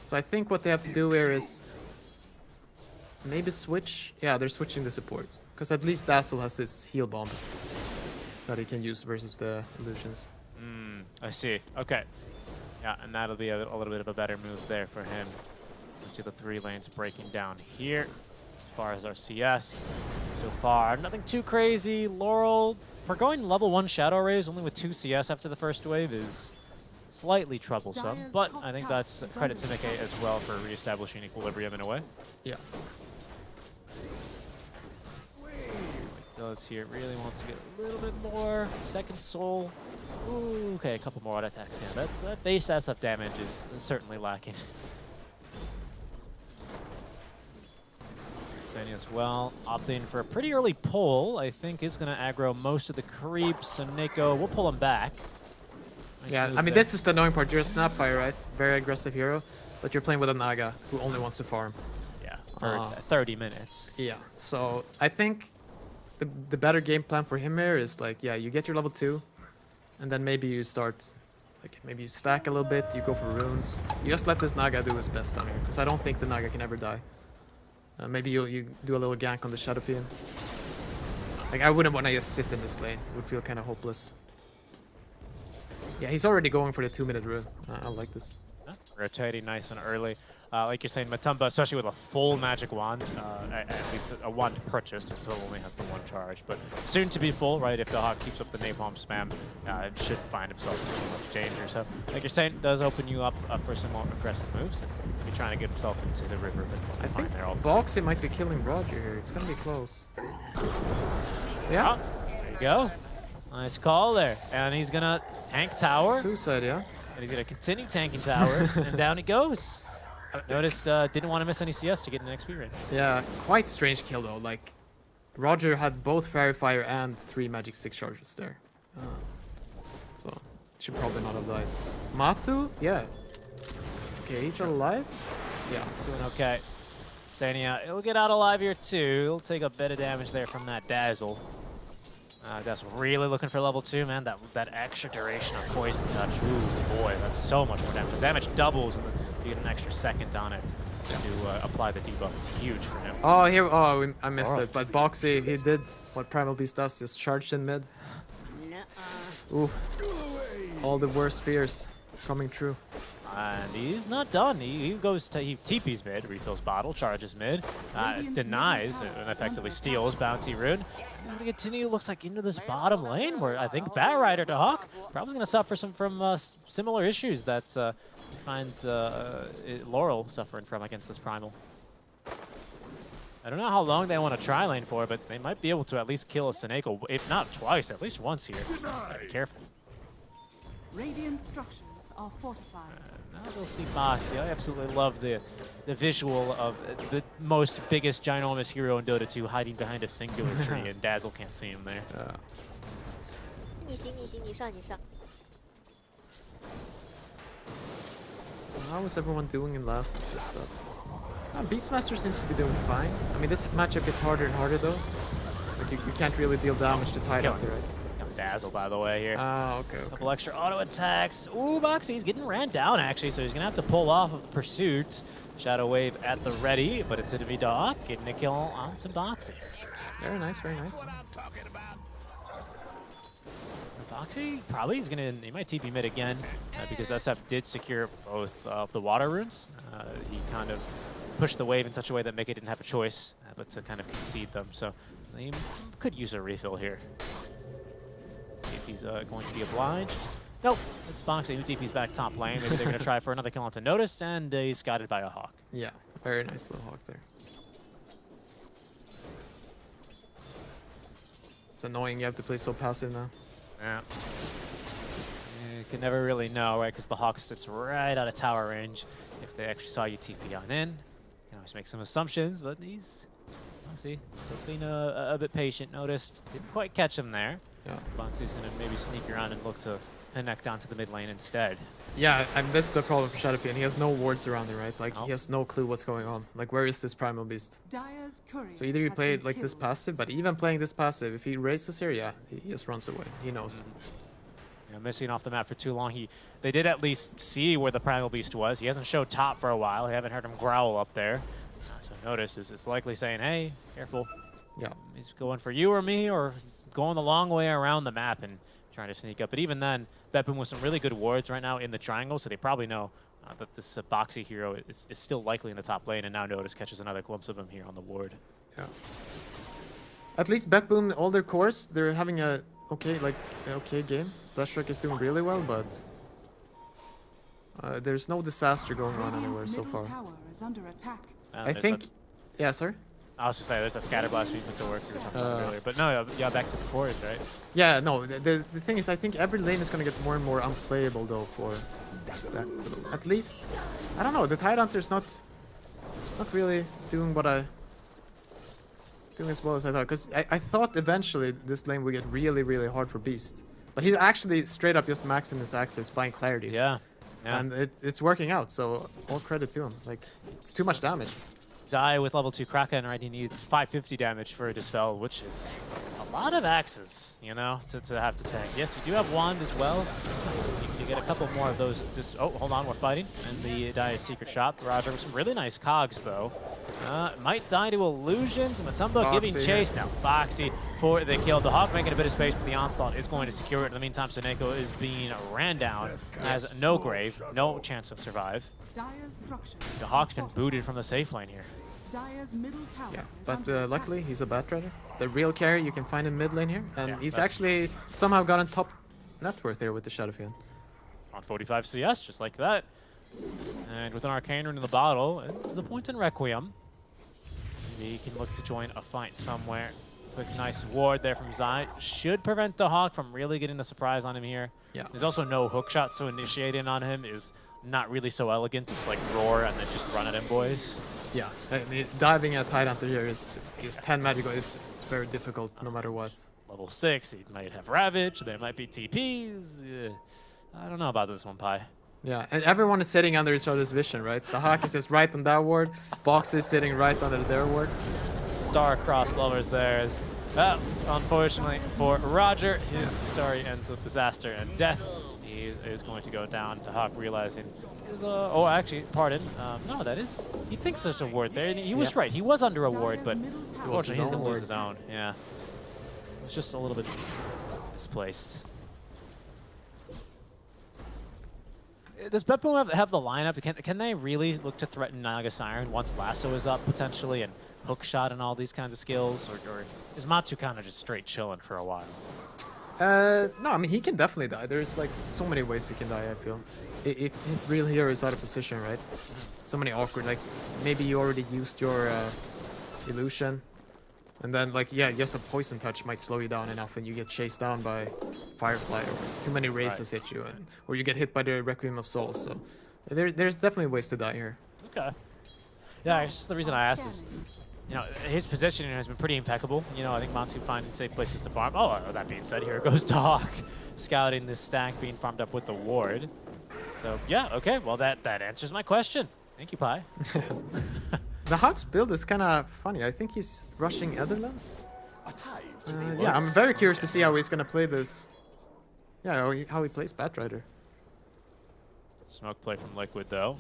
So I think what they have to do here is maybe switch. Yeah, they're switching the supports because at least Dazzle has this heal bomb that he can use versus the illusions. I see. Okay. Yeah, and that'll be a little bit of a better move there for him. Let's see the 3 lanes breaking down here. As far as our CS, so far, nothing too crazy. Laurel, for going level 1 Shadow Rays only with 2 CS after the first wave is slightly troublesome, but I think that's credit to Nikkei as well for reestablishing equilibrium in a way. Yeah. Does here really wants to get a little bit more. Second soul. Ooh, okay, a couple more auto attacks. Yeah, that base SF damage is certainly lacking. Sani as well, opting for a pretty early pull. I think is going to aggro most of the creeps. And Nico, we'll pull him back. Nice Yeah, move I mean, there. this is the annoying part. You're a Snapfire, right? Very aggressive hero, but you're playing with a Naga who only wants to farm. Yeah, for 30 minutes. Yeah, so I think the better game plan for him here is like, yeah, you get your level 2, and then maybe you start, like, maybe you stack a little bit, you go for runes. You just let this Naga do his best down here, because I don't think the Naga can ever die. Maybe you do a little gank on the Shadow Fiend. Like, I wouldn't want to just sit in this lane. It would feel kind of hopeless. Yeah, he's already going for the 2-minute rune. I like this. Rotating nice and early. Like you're saying, Matumba, especially with a full magic wand, at least a wand purchased, it still only has the 1 charge, but soon to be full, right? If the Hawk keeps up the napalm spam, it should find himself in too much danger. So, like you're saying, it does open you up for some more aggressive moves. He's trying to get himself into the river, but I think there all the time. Boxy might be killing Roger here. It's gonna be close. Yeah. Oh, there you go. Nice call there. And he's gonna tank tower. Suicide, yeah. And he's gonna continue tanking tower, and down he goes. Noticed, didn't want to miss any CS to get an XP range. Yeah, quite strange kill though. Like, Roger had both Fairy Fire and 3 Magic 6 charges there. So, should probably not have died. Matu? Yeah. Okay, he's alive? Yeah. He's doing okay. Sania, he'll get out alive here too. He'll take a bit of damage there from that Dazzle. That's really looking for level 2, man. That extra duration of Poison Touch. Ooh, boy, that's so much more damage. The damage doubles, and you get an extra second on it to apply the debuff. It's huge for him. Oh, here. Oh, I missed it. But Boxy, he did what Primal Beast does, just charged in mid. Ooh. All the worst fears coming true. And he's not done. He goes to he TP's mid, refills bottle, charges mid, denies and effectively steals bounty rune. And we continue. Looks like into this bottom lane where I think Batrider to Hawk probably going to suffer from similar issues that he finds Laurel suffering from against this Primal. I don't know how long they want to try lane for, but they might be able to at least kill a Seneko, if not twice, at least once here. Be careful. Radiant structures are fortified. Now we'll see Boxy. I absolutely love the visual of the most biggest ginormous hero in Dota 2 hiding behind a singular tree, and Dazzle can't see him there. So how is everyone doing in last assist stuff? Beastmaster seems to be doing fine. I mean, this matchup gets harder and harder though. Like you can't really deal damage to Tide up there, right? Dazzle, by the way, here. Okay. Couple extra auto attacks. Ooh, Boxy's getting ran down, actually, so he's going to have to pull off of the pursuit. Shadow Wave at the ready, but it's going to be Doc getting a kill onto Boxy. Very nice, very nice. Boxy probably is going to, he might TP mid again, because SF did secure both of the water runes. He kind of pushed the wave in such a way that Mickey didn't have a choice, but to kind of concede them. So he could use a refill here. See if he's going to be obliged. Nope, it's Boxy who TP's back top lane. Maybe they're going to try for another kill onto Noticed, and he's scouted by a Hawk. Yeah, very nice little Hawk there. It's annoying you have to play so passive now. Yeah. You can never really know, right? Because the Hawk sits right out of tower range. If they actually saw you TP on in, you can always make some assumptions, but he's, see, so being a bit patient. Noticed, didn't quite catch him there. Yeah. Boxy's going to maybe sneak around and look to connect down to the mid lane instead. Yeah, and this is the problem for Shadowfiend. He has no wards around him, right? Like, Nope. he has no clue what's going on. Like, where is this Primal Beast? Dire's courier So either you has play been it like this killed. passive, but even playing this passive, if he races here, yeah, he just runs away. He knows. You know, missing off the map for too long. They did at least see where the Primal Beast was. He hasn't showed top for a while. I haven't heard him growl up there. So notice is likely saying, hey, careful. Yeah. He's going for you or me, or he's going the long way around the map and trying to sneak up. But even then, Bepin with some really good wards right now in the triangle, so they probably know that this boxy hero is still likely in the top lane, and now Notice catches another glimpse of him here on the ward. Yeah. At least Backboom, all their cores, they're having a okay game. Flashrock is doing really well, but there's no disaster going on anywhere Radiant's so middle far. tower is under attack. I think, yeah, sorry. I was just saying, there's a scatter blast movement to work through something earlier, but no, yeah, back to the cores, right? Yeah, no, the thing is, I think every lane is gonna get more and more unplayable though for Backboom. At least, I don't know, the Tidehunter's not really doing doing as well as I thought, because I thought eventually this lane would get really, really hard for Beast. But he's actually straight up just maxing his access, buying clarities. Yeah. And it's working out, so all credit to him. Like, it's too much damage. Zai with level 2 Kraken, right? He needs 550 damage for a Dispel, which is a lot of axes, you know, to have to tank. Yes, you do have Wand as well. You get a couple more of those. Oh, hold on, we're fighting. And the Dire's Secret Shop. Roger with some really nice cogs, though. Might die to Illusions. Matumbo giving chase now. Foxy for the kill. The Hawk making a bit of space, but the Onslaught is going to secure it. In the meantime, Seneko is being ran down. Has no grave, no chance to survive. Dire's structures The Hawk's been are booted from the safe lane here. Dire's middle tower Yeah, is but under attack. luckily he's a Batrider. The real carry you can find in mid lane here, and Yeah, he's that's- actually somehow gotten top net worth here with the Shadowfiend. On 45 CS, just like that. And with an Arcane Rune in the bottle, and the point in Requiem. Maybe he can look to join a fight somewhere. Quick, nice ward there from Zai. Should prevent the Hawk from really getting the surprise on him here. Yeah. There's also no hook shot, so initiating on him is not really so elegant. It's like roar and then just run at him, boys. Yeah, I mean, diving at Tidehunter here is 10 magical. It's very difficult no matter what. Level 6, he might have Ravage, there might be TPs. I don't know about this one, Pi. Yeah, and everyone is sitting under each other's vision, right? The Hawk is just right on that ward. Box is sitting right under their ward. Star-crossed lovers there is, unfortunately for Roger, his story ends with disaster and death. He is going to go down. The Hawk realizing, oh, actually, pardon. No, that is, he thinks there's a ward there. He was right. He was under a ward, but Dire's middle tower unfortunately he's his going own to lose ward. his own. Yeah. It's just a little bit misplaced. Does Beppo have the lineup? Can they really look to threaten Naga Siren once Lasso is up, potentially, and Hookshot and all these kinds of skills? Or is Matu kind of just straight chilling for a while? No, I mean, he can definitely die. There's like so many ways he can die, I feel. If his real hero is out of position, right? So many awkward, like, maybe you already used your illusion. And then, like, yeah, just a poison touch might slow you down enough and you get chased down by Firefly or too many races hit you, or you get hit by the Requiem of Souls. So there's definitely ways to die here. Okay. Yeah, it's just the reason I asked is, you know, his positioning has been pretty impeccable. You know, I think Matu finding safe places to farm. Oh, that being said, here goes Dog, scouting this stack being farmed up with the ward. So, yeah, okay, well, that answers my question. Thank you, Pi. The Hawk's build is kind of funny. I think he's rushing Etherlands. Yeah, I'm very curious to see how he's going to play this. Yeah, how he plays Batrider. Smoke play from Liquid, though.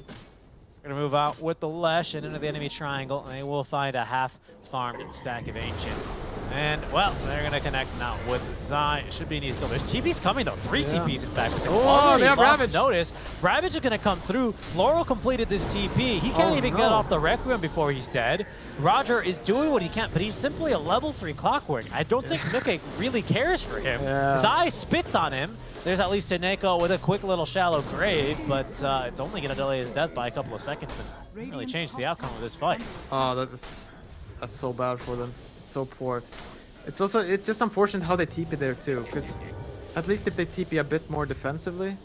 Gonna move out with the Lesh and into the enemy triangle, and they will find a half-farmed stack of Ancients. And, well, they're gonna connect now with Zai. It should be an easy kill. There's TPs coming, though. 3 TPs, in fact. Oh, they have Ravage. Notice, Ravage is gonna come through. Laurel completed this TP. He can't even get off the Requiem before he's dead. Roger is doing what he can, but he's simply a level 3 Clockwork. I don't think Nuke really cares for him. Zai spits on him. There's at least Taneko with a quick little shallow grave, but it's only going to delay his death by a couple of seconds and really change the outcome of this fight. Oh, that's so bad for them. It's so poor. It's just unfortunate how they TP there too, because at least if they TP a bit more defensively,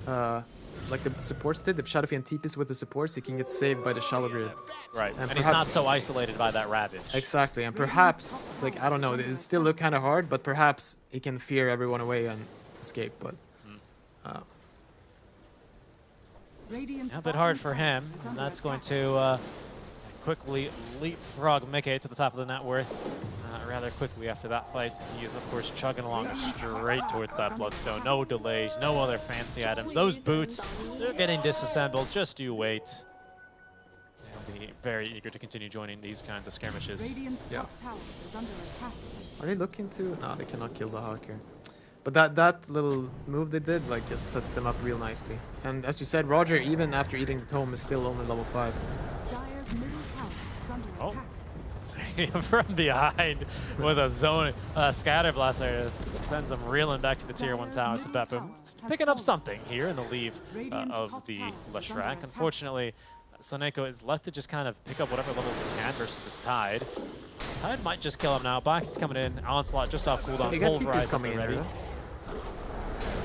like the supports did, if Shadowfiend TPs with the supports, he can get saved by the shallow grid. Right, and he's perhaps- not so isolated by that Ravage. Exactly, and perhaps, like, I don't know, it still look kind of hard, but perhaps he can fear everyone away and escape, but Radiant's A bit bottom hard for tower him. is And under that's going attack. to quickly leapfrog Mickey to the top of the net worth rather quickly after that fight. He is, of course, chugging along straight towards that Bloodstone. No delays, no other fancy items. Those boots, they're getting disassembled. Just you wait. They'll be very eager to continue joining these kinds of skirmishes. Radiant's Yeah. top tower is under attack. Are they looking to? No, they cannot kill the Hawk here. But that little move they did, like, just sets them up real nicely. And as you said, Roger, even after eating the tome, is still only level 5. Dire's middle tower is under Oh. attack. From behind with a zone scatter blast there sends him reeling back to the tier 1 towers to Beppu. Picking up something here in the leave of the Leshrac. Unfortunately, Soneko is left to just kind of pick up whatever levels he can versus this Tide. Tide might just kill him now. Box is coming in. Onslaught just off cooldown. You got Pulverize TP's coming in ready. here.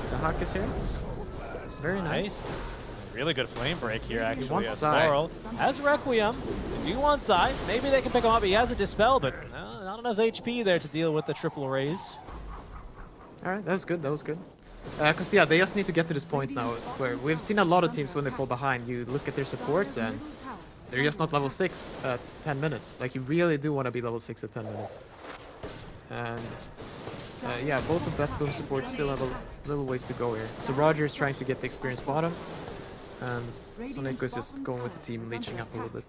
The Hawk is here. Very nice. Really good flame break here, actually. wants As Sai. Laurel has Requiem. Do you want Sai? Maybe they can pick him up. He has a Dispel, but not enough HP there to deal with the triple raise. Alright, that was good, that was good. Because, yeah, they just need to get to this point now where we've seen a lot of teams when they fall behind. You look at their supports and they're just not level 6 at 10 minutes. Like, you really do want to be level 6 at 10 minutes. And, yeah, both of Beth Boom supports still have a little ways to go here. So Roger is trying to get the experience bottom, and Soneko is just going with the team, leeching up a little bit.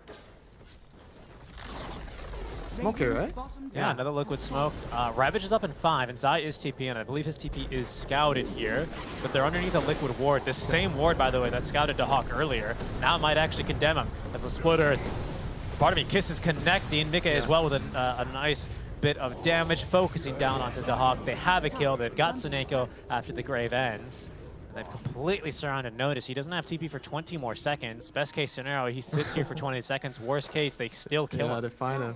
Smoke here, right? Yeah, another liquid smoke. Ravage is up in 5, and Zai is TP, and I believe his TP is scouted here. But they're underneath a liquid ward. This same ward, by the way, that scouted to Hawk earlier. Now it might actually condemn him as the Split Earth. Pardon me, Kiss is connecting. Mika as well with a nice bit of damage, focusing down onto the Hawk. They have a kill. They've got Soneko after the grave ends. They've completely surrounded Notice. He doesn't have TP for 20 more seconds. Best case scenario, he sits here for 20 seconds. Worst case, they still kill Yeah, him. they're fine. Are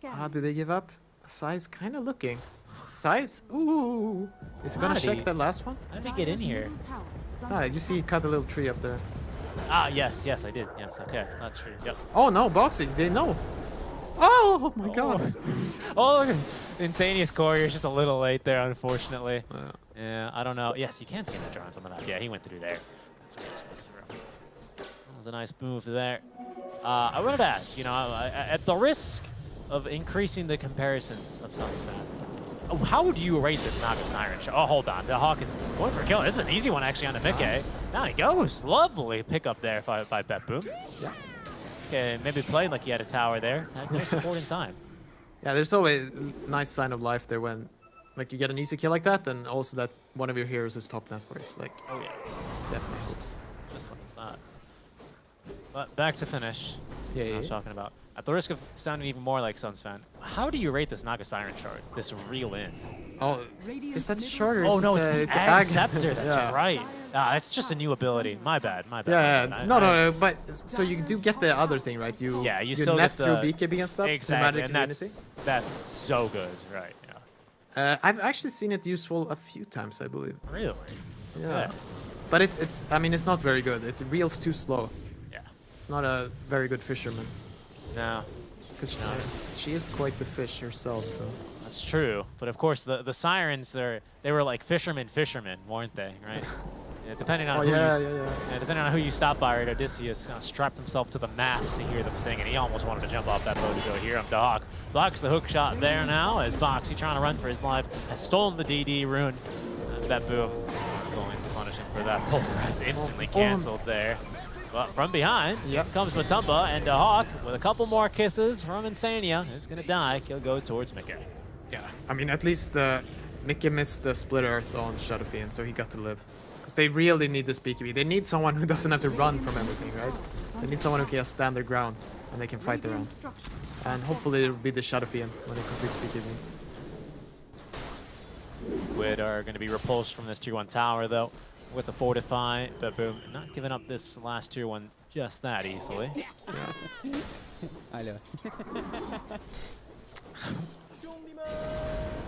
Ah, do they give up? Sai's kind of looking. Sai's, ooh. Is he gonna How did check he- that last one? How did he get in here? Ah, you see he cut a little tree up there. Ah, yes, I did. Yes, okay, that's true. Yep. Oh no, Boxy, they know. Oh my god. Oh, Insanious Courier is just a little late there, unfortunately. Yeah, I don't know. Yes, you can see the drones on the map. Yeah, he went through there. That's where he slipped through. That was a nice move there. I wanted to ask, you know, at the risk of increasing the comparisons of Sunsfat, how would you rate this Naga Siren show? Oh, hold on. The Hawk is going for a kill. This is an easy one, actually, on the Mickey. Nice. Down he goes. Lovely pick up there by Bet Boom. Yeah. Okay, maybe playing like he had a tower there. Had no support in time. Yeah, there's always a nice sign of life there when, like, you get an easy kill like that, and also that one of your heroes is top net worth. Like, Oh, yeah. definitely helps. Just like that. But back to finish. Yeah, I yeah, was yeah. talking about. At the risk of sounding even more like Suns fan, how do you rate this Naga Siren shard? This reel in. Oh, is that short or is Oh no, it, it's the the Ag Scepter. That's Yeah. right. It's just a new ability. My bad. My bad. Yeah, my bad. no, but so you do get the other thing, right? You You still net get the through BKB and stuff. exactly, through and Magic that's so good, right? Yeah. I've actually seen it useful a few times, I believe. Really? Yeah. But it's I mean, it's not very good. It reels too slow. Yeah. It's not a very good fisherman. No. Because she is quite the fish herself, so. That's true, but of course the sirens they were like fishermen, weren't they? Right? Yeah, depending on depending on who you stop by, right? Odysseus strapped himself to the mast to hear them sing, and he almost wanted to jump off that boat to go hear him. Dahak blocks the hook shot there now as Boxy, trying to run for his life, has stolen the DD rune. That boom going to punish him for that. Pulverize instantly canceled there. But from behind comes Matumba, and Dahak with a couple more kisses from Insania is gonna die. Kill goes towards Mickey. Yeah, I mean, at least Mickey missed the Split Earth on Shadow Fiend, so he got to live. Because they really need this BKB. They need someone who doesn't have to run from everything, right? They need someone who can just stand their ground, and they can fight their own. And hopefully it'll be the Shadow Fiend when it completes BKB. Squid are going to be repulsed from this tier 1 tower, though, with the Fortify. But Boom not giving up this last tier 1 just that easily. Yeah.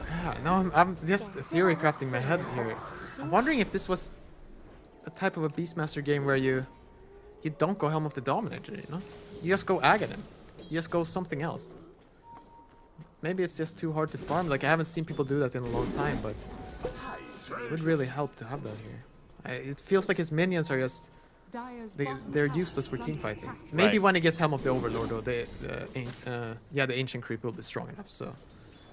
Yeah, no, I'm just theory crafting my head here. I'm wondering if this was a type of a Beastmaster game where you don't go Helm of the Dominator, you know? You just go Aghanim. You just go something else. Maybe it's just too hard to farm. Like, I haven't seen people do that in a long time, but it would really help to have that here. It feels like his minions are just Dire's they're bottom useless for tower is team under fighting. attack. Maybe Right. when he gets Helm of the Overlord, though, the Ancient Creep will be strong enough. So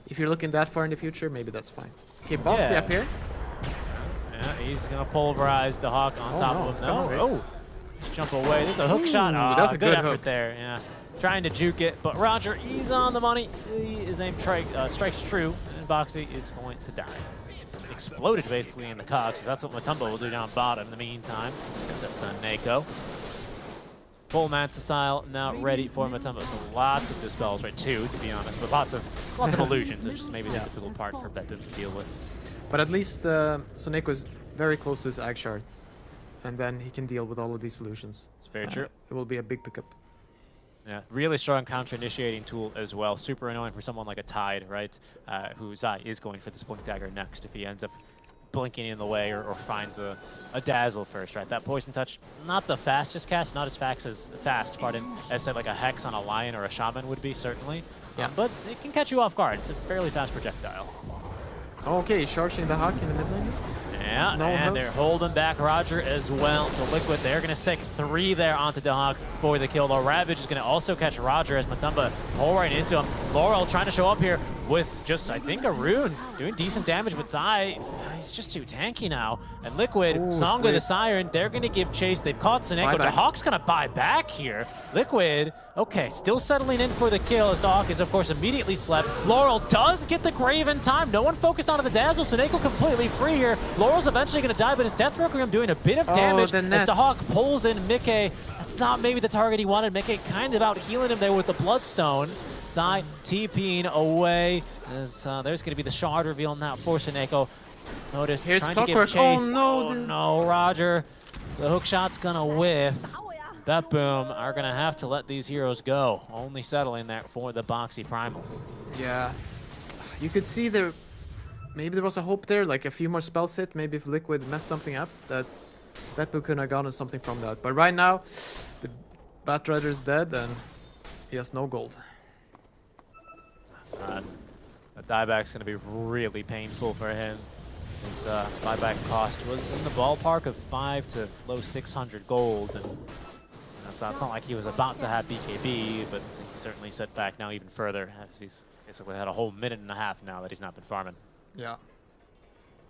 if you're looking that far in the future, maybe that's fine. Okay, Boxy Yeah. up here. Yeah, he's gonna pulverize the Hawk on Oh, top no. of him. Come on, No, Raze. jump away. There's a hook shot. Ooh, Ah, that's a good effort hook. there. Yeah, trying to juke it, but Roger, he's on the money. His aim strikes true, and Boxy is going to die. Exploded basically in the cogs. That's what Matumbo will do down bottom in the meantime. That's Nako. Full Manta style now ready for Matumbo. So lots of dispels, right? Two, to be honest, but lots of illusions. It's just maybe the difficult part for Bedlam to deal with. But at least Soneko is very close to his Ag Shard. And then he can deal with all of these solutions. It's very true. It will be a big pickup. Yeah, really strong counter-initiating tool as well. Super annoying for someone like a Tide, right? Who Zai is going for this Blink Dagger next if he ends up blinking in the way or finds a Dazzle first, right? That Poison Touch, not the fastest cast, not as fast as said like a Hex on a Lion or a Shaman would be, certainly. Yeah. But it can catch you off guard. It's a fairly fast projectile. Okay, he's charging the Hawk in the mid lane. Yeah, No and hook. they're holding back Roger as well. So Liquid, they're going to stick 3 there onto Dahak for the kill. Though Ravage is going to also catch Roger as Matumba pull right into him. Laurel trying to show up here with just, I think, a rune. Doing decent damage, but Zai, he's just too tanky now. And Liquid, Ooh, Song with the sleep. Siren, they're going to give chase. They've caught Seneko. Buyback. Dahak's going to buy back here. Liquid, okay, still settling in for the kill as Dahak is, of course, immediately slept. Laurel does get the Grave in time. No one focused on the Dazzle. Seneko completely free here. Laurel's eventually going to die, but his Death Requiem doing a bit of damage the as net. Dahak pulls in Mickey. That's not maybe the target he wanted. Mickey kind of out healing him there with the Bloodstone. Zai TPing away. As, there's going to be the shard reveal now for Seneko. Notice Here's trying to give Clockwork. chase. Oh, no, Oh, dude. no, Roger. The hook shot's going to whiff. That Boom are going to have to let these heroes go. Only settling there for the Boxy Primal. Yeah. You could see there, maybe there was a hope there, like a few more spells hit, maybe if Liquid messed something up, that Beppu could have gotten something from that. But right now, the Batrider's dead and he has no gold. The dieback's going to be really painful for him. His buyback cost was in the ballpark of 5 to low 600 gold. And so it's not like he was about to have BKB, but he's certainly set back now even further as he's basically had a whole minute and a half now that he's not been farming. Yeah.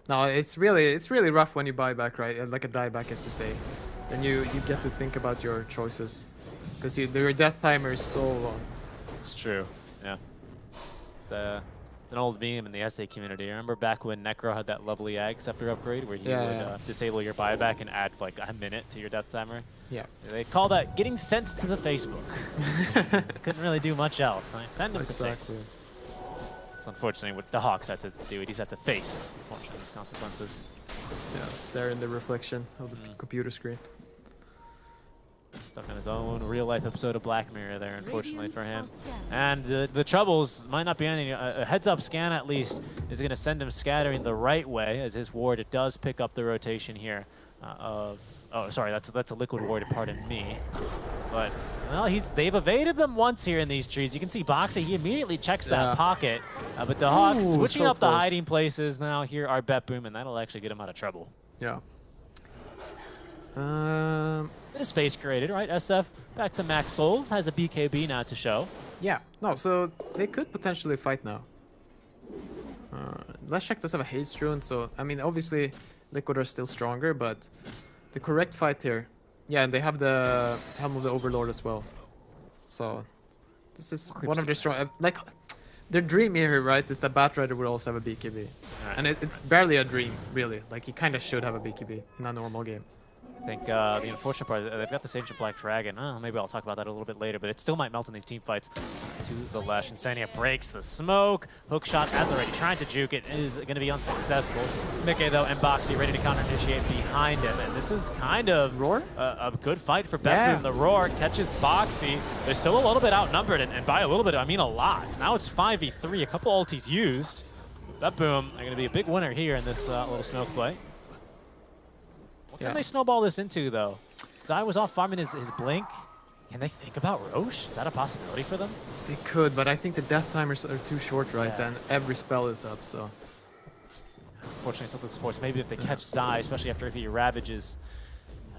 No, it's really rough when you buy back, right? Like a dieback, as you say. Then you get to think about your choices, because your death timer is so long. It's true, yeah. It's an old meme in the SA community. I remember back when Necro had that lovely Ag Scepter upgrade where he would disable your buyback and add like a minute to your death timer. Yeah. They call that getting sent to the Facebook. Couldn't really do much else. I send him to face. It's unfortunately what the Hawks had to do. He's had to face, unfortunately, these consequences. Yeah, stare in the reflection of the computer screen. Stuck on his own real-life episode of Black Mirror there, unfortunately for him. And the troubles might not be ending. A heads-up scan, at least, is going to send him scattering the right way, as his ward does pick up the rotation here of... Oh, sorry, that's a Liquid ward, pardon me. But, well, they've evaded them once here in these trees. You can see Boxy, he immediately checks that pocket. But the Hawks switching so up the close. hiding places now here are Bet Boom, and that'll actually get him out of trouble. Yeah. Bit of space created, right? SF back to Max Souls, has a BKB now to show. Yeah. No, so they could potentially fight now. Let's check does have a haste rune, so I mean obviously Liquid are still stronger, but the correct fight here. Yeah, and they have the Helm of the Overlord as well. So this is one of their strong like their dream here, right, is that Batrider would also have a BKB. Right. And it's barely a dream, really. Like he kinda should have a BKB in a normal game. I think the unfortunate part, they've got this Ancient Black Dragon. Maybe I'll talk about that a little bit later, but it still might melt in these team fights. To the Lash, Insania breaks the smoke. Hook shot at the ready, trying to juke it, is going to be unsuccessful. Mickey, though, and Boxy ready to counter-initiate behind him, and this is kind of Roar? A good fight for Betboom. The Roar catches Boxy. They're still a little bit outnumbered, and by a little bit, I mean a lot. Now it's 5v3, a couple ultis used. Betboom are going to be a big winner here in this little smoke play. What can they snowball this into, though? Zai was off farming his Blink. Can they think about Roche? Is that a possibility for them? They could, but I think the death timers are too short, right? And every spell is up, so. unfortunately, some of the supports. Maybe if they catch Zai, especially after he ravages,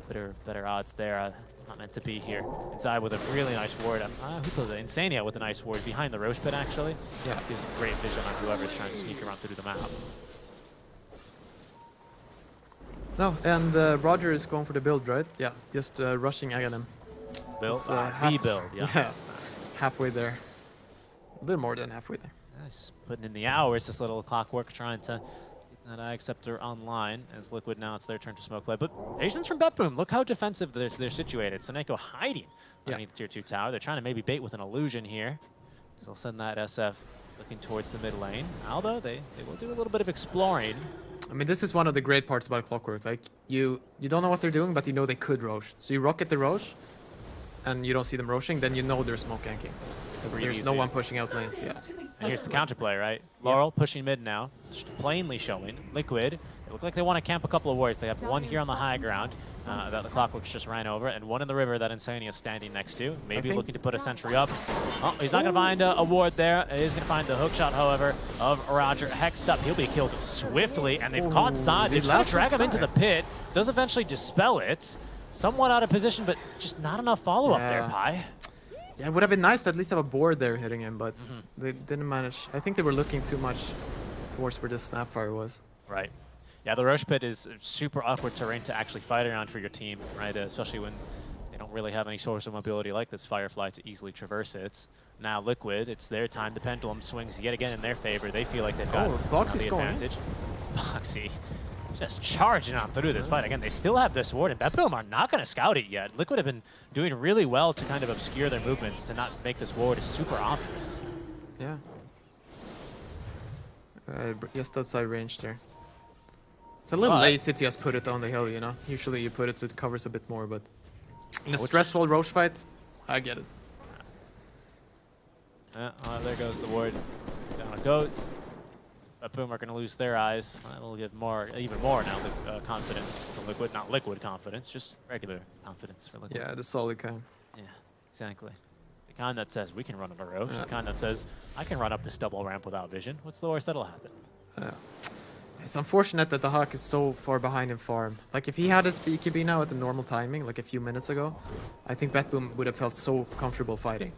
better odds there. Not meant to be here. And Zai with a really nice ward. Who plays it? Insania with a nice ward behind the Roche pit, actually. Yeah. Gives some great vision on whoever's trying to sneak around through the map. No, and Roger is going for the build, right? Yeah, just rushing Aghanim. Build? It's, The build, yes. Yeah, halfway there. A little more than halfway there. Nice. Putting in the hours, this little clockwork, trying to get that Acceptor online. As Liquid now, it's their turn to smoke play. But patience from BetBoom. Look how defensive they're situated. Seneko hiding underneath the tier 2 tower. They're trying to maybe bait with an illusion here. So they'll send that SF looking towards the mid lane. Although they will do a little bit of exploring. I mean, this is one of the great parts about Clockwork. Like, you don't know what they're doing, but you know they could Roche. So you rocket the Roche, and you don't see them Roshing, then you know they're smoke ganking. Because there's no one pushing out lanes, yeah. And here's the counterplay, right? Laurel pushing mid now, plainly showing. Liquid, they look like they want to camp a couple of wards. They have one here on the high ground that the Clockworks just ran over, and one in the river that Insania is standing next to. Maybe looking to put a sentry up. Oh, he's not going to find a ward there. He is going to find the hook shot, however, of Roger. Hexed up. He'll be killed swiftly, and they've caught Zai. They just drag him into the pit. Does eventually dispel it. Somewhat out of position, but just not enough follow-up there, Pi. Yeah, it would have been nice to at least have a board there hitting him, but they didn't manage. I think they were looking too much towards where the Snapfire was. Right. Yeah, the Roche Pit is super awkward terrain to actually fight around for your team, right? Especially when they don't really have any source of mobility like this Firefly to easily traverse it. Now Liquid, it's their time. The pendulum swings yet again in their favor. They feel like they've got Boxy's the going. advantage. Boxy just charging on through this fight. Again, they still have this ward, and BetBoom are not going to scout it yet. Liquid have been doing really well to kind of obscure their movements, to not make this ward super obvious. Yeah. Just outside range there. It's a little lazy to just put it on the hill, you know? Usually you put it so it covers a bit more, but in a stressful Roche fight, I get it. There goes the ward. Down it goes. BetBoom are going to lose their eyes. That'll give even more now the confidence from Liquid. Not Liquid confidence, just regular confidence for Liquid. Yeah, the solid kind. Yeah, exactly. The kind that says, we can run on a Roche. The kind that says, I can run up this double ramp without vision. What's the worst that'll happen? It's unfortunate that the Hawk is so far behind in farm. Like, if he had his BKB now at the normal timing, like a few minutes ago, I think BetBoom would have felt so comfortable fighting.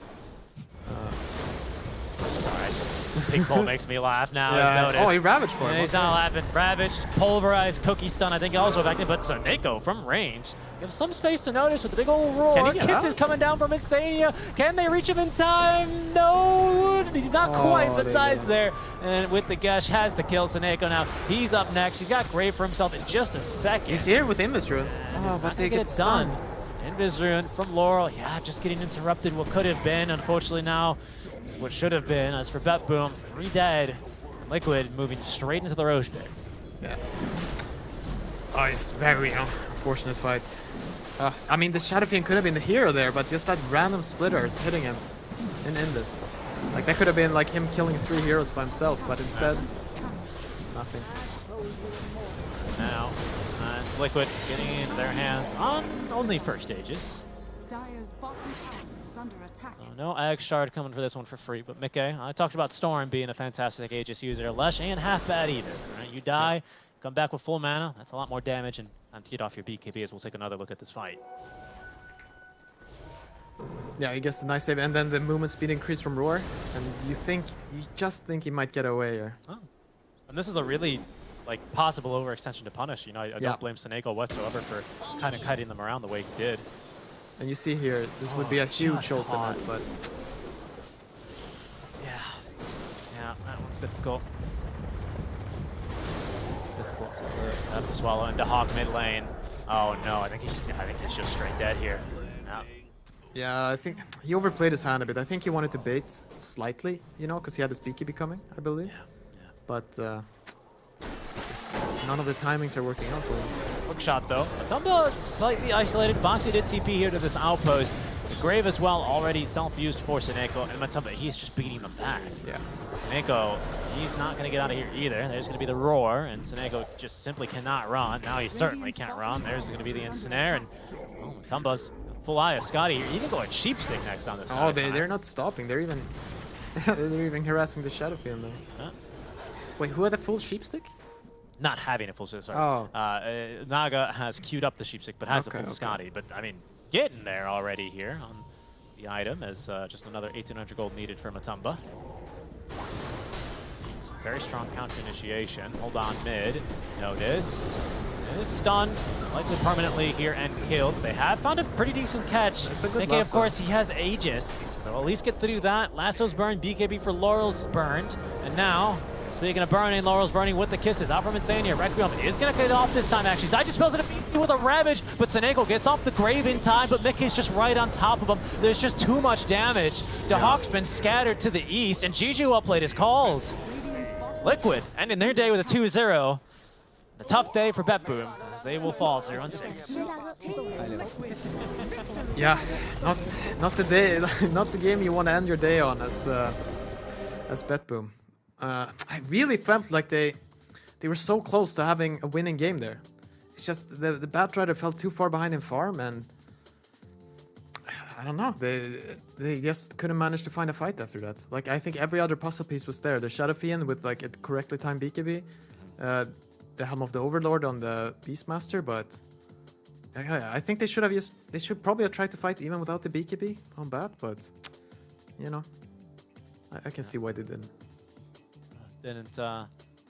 This pink pole makes me laugh now. Yeah. Oh, he ravaged for him. He's not laughing. Ravaged, pulverized, cookie stun. I think also affected, but Seneko from range. You have some space to notice with the big old roar. Kisses coming down from Insania. Can they reach him in time? No, not quite, but Zai's there. And with the Gesh, has the kill. Seneko now, he's up next. He's got Grave for himself in just a second. He's here with Invis Rune. Oh, but they get done. Invis Rune from Laurel. Yeah, just getting interrupted. What could have been, unfortunately now, what should have been. As for BetBoom, 3 dead. Liquid moving straight into the Roche Pit. Yeah. Oh, it's very unfortunate fight. I mean, the Shadow Fiend could have been the hero there, but just that random splitter hitting him in this. Like, that could have been like him killing 3 heroes by himself, but instead, nothing. Now, it's Liquid getting their hands on only first Aegis. Dire's bottom tower is under attack. No Ag Shard coming for this one for free, but Mickey, I talked about Storm being a fantastic Aegis user. Lesh ain't half bad either. Right? You die, come back with full mana, that's a lot more damage, and time to get off your BKB as we'll take another look at this fight. Yeah, he gets a nice save, and then the movement speed increase from Roar, and you just think he might get away here. Oh. And this is a really, possible overextension to punish. You know, I don't blame Seneko whatsoever for kind of kiting them around the way he did. And you see here, this would be a huge ultimate, but... Yeah, that one's difficult. It's difficult to have to swallow into Hawk mid lane. Oh no, I think he's just straight dead here. Yeah, I think he overplayed his hand a bit. I think he wanted to bait slightly, you know, because he had his BKB coming, I believe. Yeah. But just none of the timings are working out for him. Hook shot though. Matumba slightly isolated. Boxy did TP here to this outpost. The Grave as well already self-used for Seneko, and Matumba, he's just beating them back. Yeah. Seneko, he's not going to get out of here either. There's going to be the Roar, and Seneko just simply cannot run. Now he certainly can't run. There's going to be the Ensnare, and Matumba's full eye of Scotty. You're even going Sheepstick next on this. Oh, they're not stopping. They're even they're even harassing the Shadow Fiend there. Wait, who had a full Sheepstick? not having a full sorry. Oh. Naga has queued up the Sheepstick, but has Okay, a full okay. Scotty. But I mean, getting there already here on the item as just another 1,800 gold needed for Matamba. Very strong counter initiation. Hold on mid. Noticed. Is stunned, likely permanently here and killed. They have found a pretty decent catch. That's a good Nikkei, of lasso. course, he has Aegis. So at least get to do that. Lasso's burned, BKB for Laurel's burned. And now, speaking of burning, Laurel's burning with the kisses. Out from Insania. Requiem is going to get off this time, actually. Zai just spells it a with a Ravage, but Seneko gets off the grave in time, but Mickey's just right on top of him. There's just too much damage. Dahak's been scattered to the east, and GG upplate is called. Liquid ending their day with a 2-0. A tough day for BetBoom, as they will fall 0-6. Yeah, not the day, not the game you want to end your day on as BetBoom. I really felt like they were so close to having a winning game there. It's just the Batrider fell too far behind in farm, and I don't know. They just couldn't manage to find a fight after that. Like, I think every other puzzle piece was there. The Shadow Fiend with like a correctly timed BKB, the Helm of the Overlord on the Beastmaster, but I think they should probably have tried to fight even without the BKB on Bat, but you know, I can see why they didn't. Didn't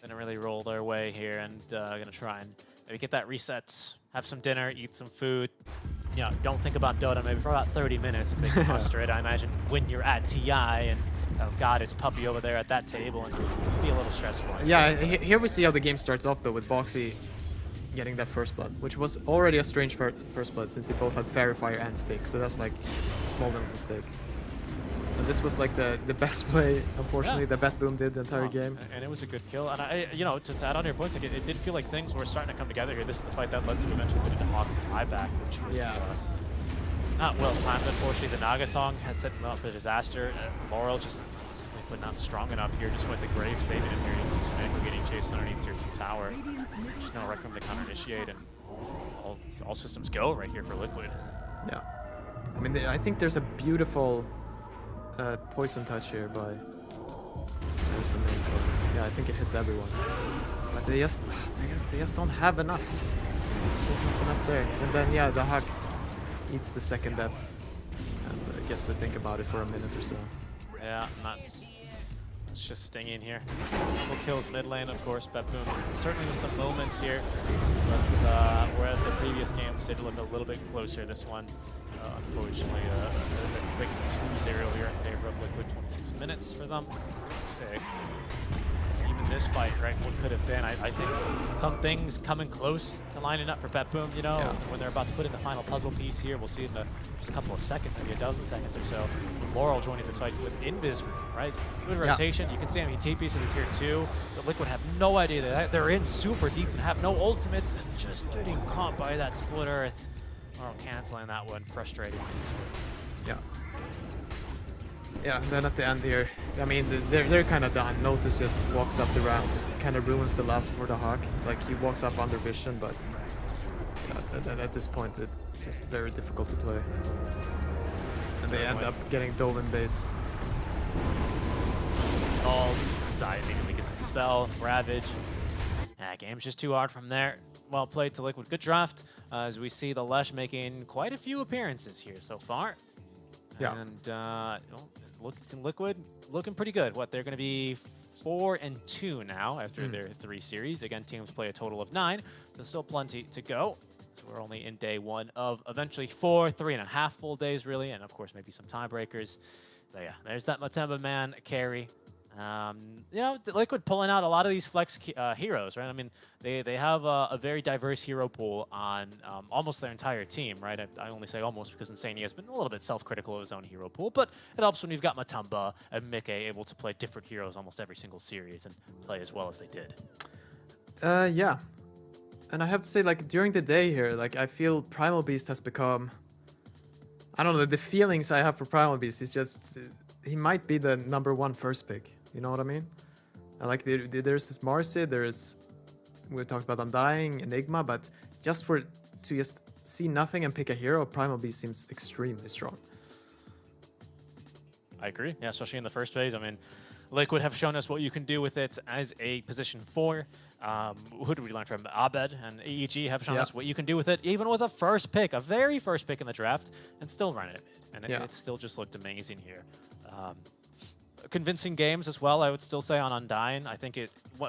really roll their way here, and gonna try and maybe get that reset, have some dinner, eat some food. You know, don't think about Dota maybe for about 30 minutes if they can muster it. I imagine when you're at TI and oh god, it's Puppy over there at that table, and it'd be a little stressful. Yeah, here we see how the game starts off though with Boxy getting that first blood, which was already a strange first blood since they both had Fairy Fire and Stick, so that's like a small little mistake. And this was like the best play, unfortunately, that BetBoom did the entire game. And it was a good kill. And I, you know, to add on your points, it did feel like things were starting to come together here. This is the fight that led to eventually putting the Hawk buyback, which was not well timed. Unfortunately, the Naga song has set them up for disaster. Laurel just simply not strong enough here. Just went the grave saving him here. You see Samantha getting chased underneath tier 2 tower. Just no recommend to counter initiate, and all systems go right here for Liquid. Yeah, I mean, I think there's a beautiful poison touch here by Samantha. Yeah, I think it hits everyone. But they just don't have enough. There's not enough there. And then yeah, the Hawk eats the second death and gets to think about it for a minute or so. Yeah, that's just stinging here. Couple kills mid lane, of course. BetBoom certainly with some moments here, but whereas the previous games did look a little bit closer, this one, unfortunately, a quick 2-0 here in favor of Liquid. 26 minutes for them. 6. Even this fight, right? What could have been? I think some things coming close to lining up for BetBoom. You know, when they're about to put in the final puzzle piece here, we'll see in just a couple of seconds, maybe a dozen seconds or so. With Laurel joining this fight with Invis, right? Good rotation. You can see him. He TPs to the tier 2. The Liquid have no idea that they're in super deep and have no ultimates, and just getting caught by that Split Earth. Laurel canceling that one, frustrating. Yeah. Yeah, and then at the end here, I mean, they're kind of done. Notice just walks up the ramp, kind of ruins the last for the Hawk. Like, he walks up under vision, but at this point, it's just very difficult to play. And they end up getting dove in base. Called. Zai immediately gets the spell. Ravage. Yeah, game's just too hard from there. Well played to Liquid. Good draft. As we see the Lesh making quite a few appearances here so far. Yeah. And looking to Liquid, looking pretty good. What, they're going to be 4-2 now after their 3 series. Again, teams play a total of 9, so still plenty to go. So we're only in day 1 of eventually 4, 3.5 full days really, and of course maybe some tiebreakers. But yeah, there's that Matamba man carry. You know, Liquid pulling out a lot of these flex heroes, right? I mean, they have a very diverse hero pool on almost their entire team, right? I only say almost because Insania has been a little bit self-critical of his own hero pool, but it helps when you've got Matamba and Mickey able to play different heroes almost every single series and play as well as they did. Yeah. And I have to say, like, during the day here, like, I feel Primal Beast has become... I don't know, the feelings I have for Primal Beast is just... he might be the #1 first pick. You know what I mean? Like, there's this Marcy, we talked about Undying, Enigma, but just to just see nothing and pick a hero, Primal Beast seems extremely strong. I agree. Yeah, especially in the first phase. I mean, Liquid have shown us what you can do with it as a position 4. Who did we learn from? Abed and AEG have shown us what you can do with it, even with a first pick, a very first pick in the draft, and still run it. And it still just looked amazing here. Convincing games as well, I would still say, on Undying. I think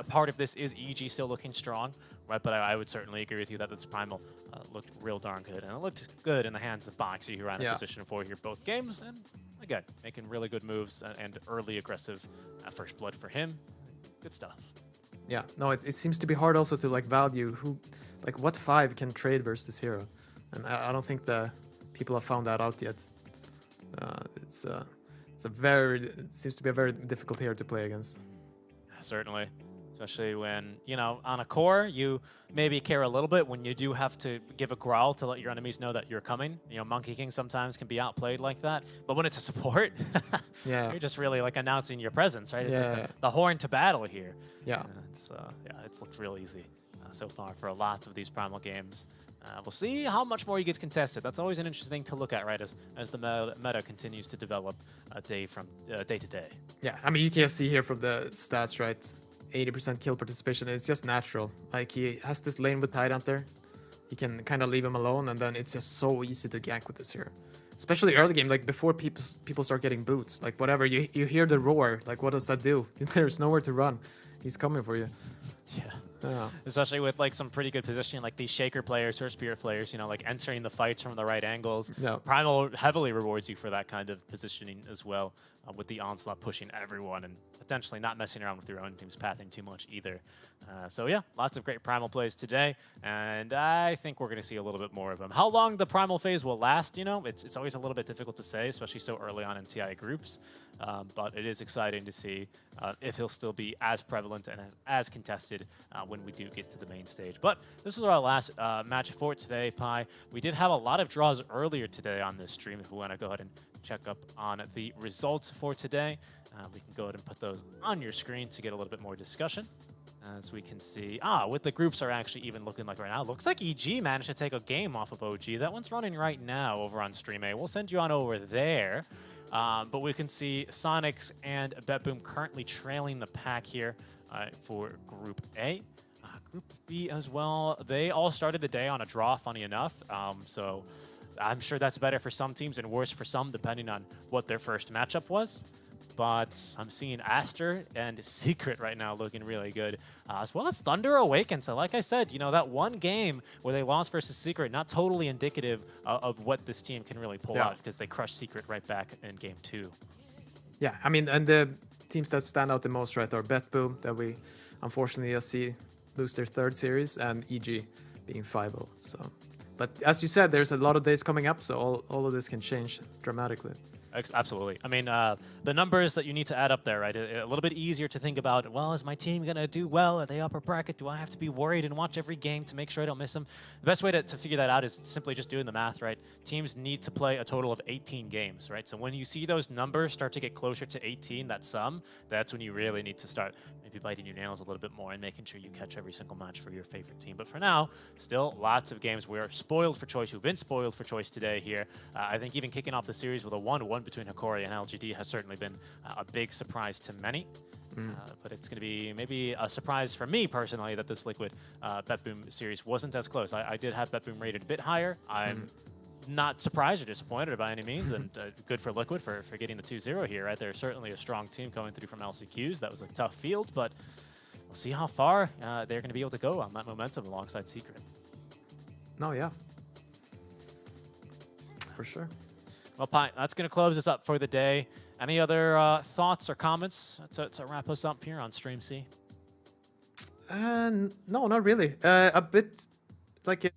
part of this is EG still looking strong, right? But I would certainly agree with you that this Primal looked real darn good. And it looked good in the hands of Boxy, who ran in position 4 here both games. And again, making really good moves and early aggressive first blood for him. Good stuff. Yeah, no, it seems to be hard also to like value what 5 can trade versus this hero. And I don't think the people have found that out yet. It seems to be a very difficult hero to play against. Certainly. Especially when, on a core, you maybe care a little bit when you do have to give a growl to let your enemies know that you're coming. Monkey King sometimes can be outplayed like that. But when it's a support, you're just really like announcing your presence, right? It's like the horn to battle here. Yeah. It's looked real easy so far for lots of these Primal games. We'll see how much more he gets contested. That's always an interesting thing to look at, right? As the meta continues to develop day to day. Yeah, I mean, you can see here from the stats, right? 80% kill participation. It's just natural. Like, he has this lane with Tidehunter. You can kind of leave him alone, and then it's just so easy to gank with this hero. Especially early game, like before people start getting boots. Like, whatever, you hear the roar. Like, what does that do? There's nowhere to run. He's coming for you. Yeah. Especially with like some pretty good positioning, like these Shaker players or Spirit players, like entering the fights from the right angles. Yeah. Primal heavily rewards you for that kind of positioning as well, with the Onslaught pushing everyone and potentially not messing around with your own team's pathing too much either. So yeah, lots of great Primal plays today, and I think we're going to see a little bit more of them. How long the Primal phase will last, it's always a little bit difficult to say, especially so early on in TI groups. But it is exciting to see if he'll still be as prevalent and as contested when we do get to the main stage. But this is our last match for today, Pi. We did have a lot of draws earlier today on this stream. If we want to go ahead and check up on the results for today, we can go ahead and put those on your screen to get a little bit more discussion. As we can see, what the groups are actually even looking like right now. Looks like EG managed to take a game off of OG. That one's running right now over on Stream A. We'll send you on over there. But we can see Sonics and BetBoom currently trailing the pack here for Group A. Group B as well, they all started the day on a draw, funny enough. So I'm sure that's better for some teams and worse for some, depending on what their first matchup was. But I'm seeing Aster and Secret right now looking really good, as well as Thunder Awaken. So like I said, that one game where they lost versus Secret, not totally indicative of what this team can really pull out, because they crushed Secret right back in game 2. Yeah, I mean, and the teams that stand out the most, right, are BetBoom, that we unfortunately see lose their 3rd series, and EG being 5-0. So, but as you said, there's a lot of days coming up, so all of this can change dramatically. Absolutely. I mean, the numbers that you need to add up there, right? A little bit easier to think about, well, is my team going to do well? Are they upper bracket? Do I have to be worried and watch every game to make sure I don't miss them? The best way to figure that out is simply just doing the math, right? Teams need to play a total of 18 games, right? So when you see those numbers start to get closer to 18, that sum, that's when you really need to start maybe biting your nails a little bit more and making sure you catch every single match for your favorite team. But for now, still lots of games. We're spoiled for choice. We've been spoiled for choice today here. I think even kicking off the series with a 1-1 between Hikori and LGD has certainly been a big surprise to many. But it's going to be maybe a surprise for me personally that this Liquid BetBoom series wasn't as close. I did have BetBoom rated a bit higher. I'm not surprised or disappointed by any means, and good for Liquid for getting the 2-0 here. Right, they're certainly a strong team coming through from LCQs. That was a tough field, but we'll see how far they're going to be able to go on that momentum alongside Secret. No, yeah. For sure. Well, Pi, that's going to close us up for the day. Any other thoughts or comments to wrap us up here on Stream C? No, not really. A bit like...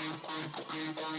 Unstoppable.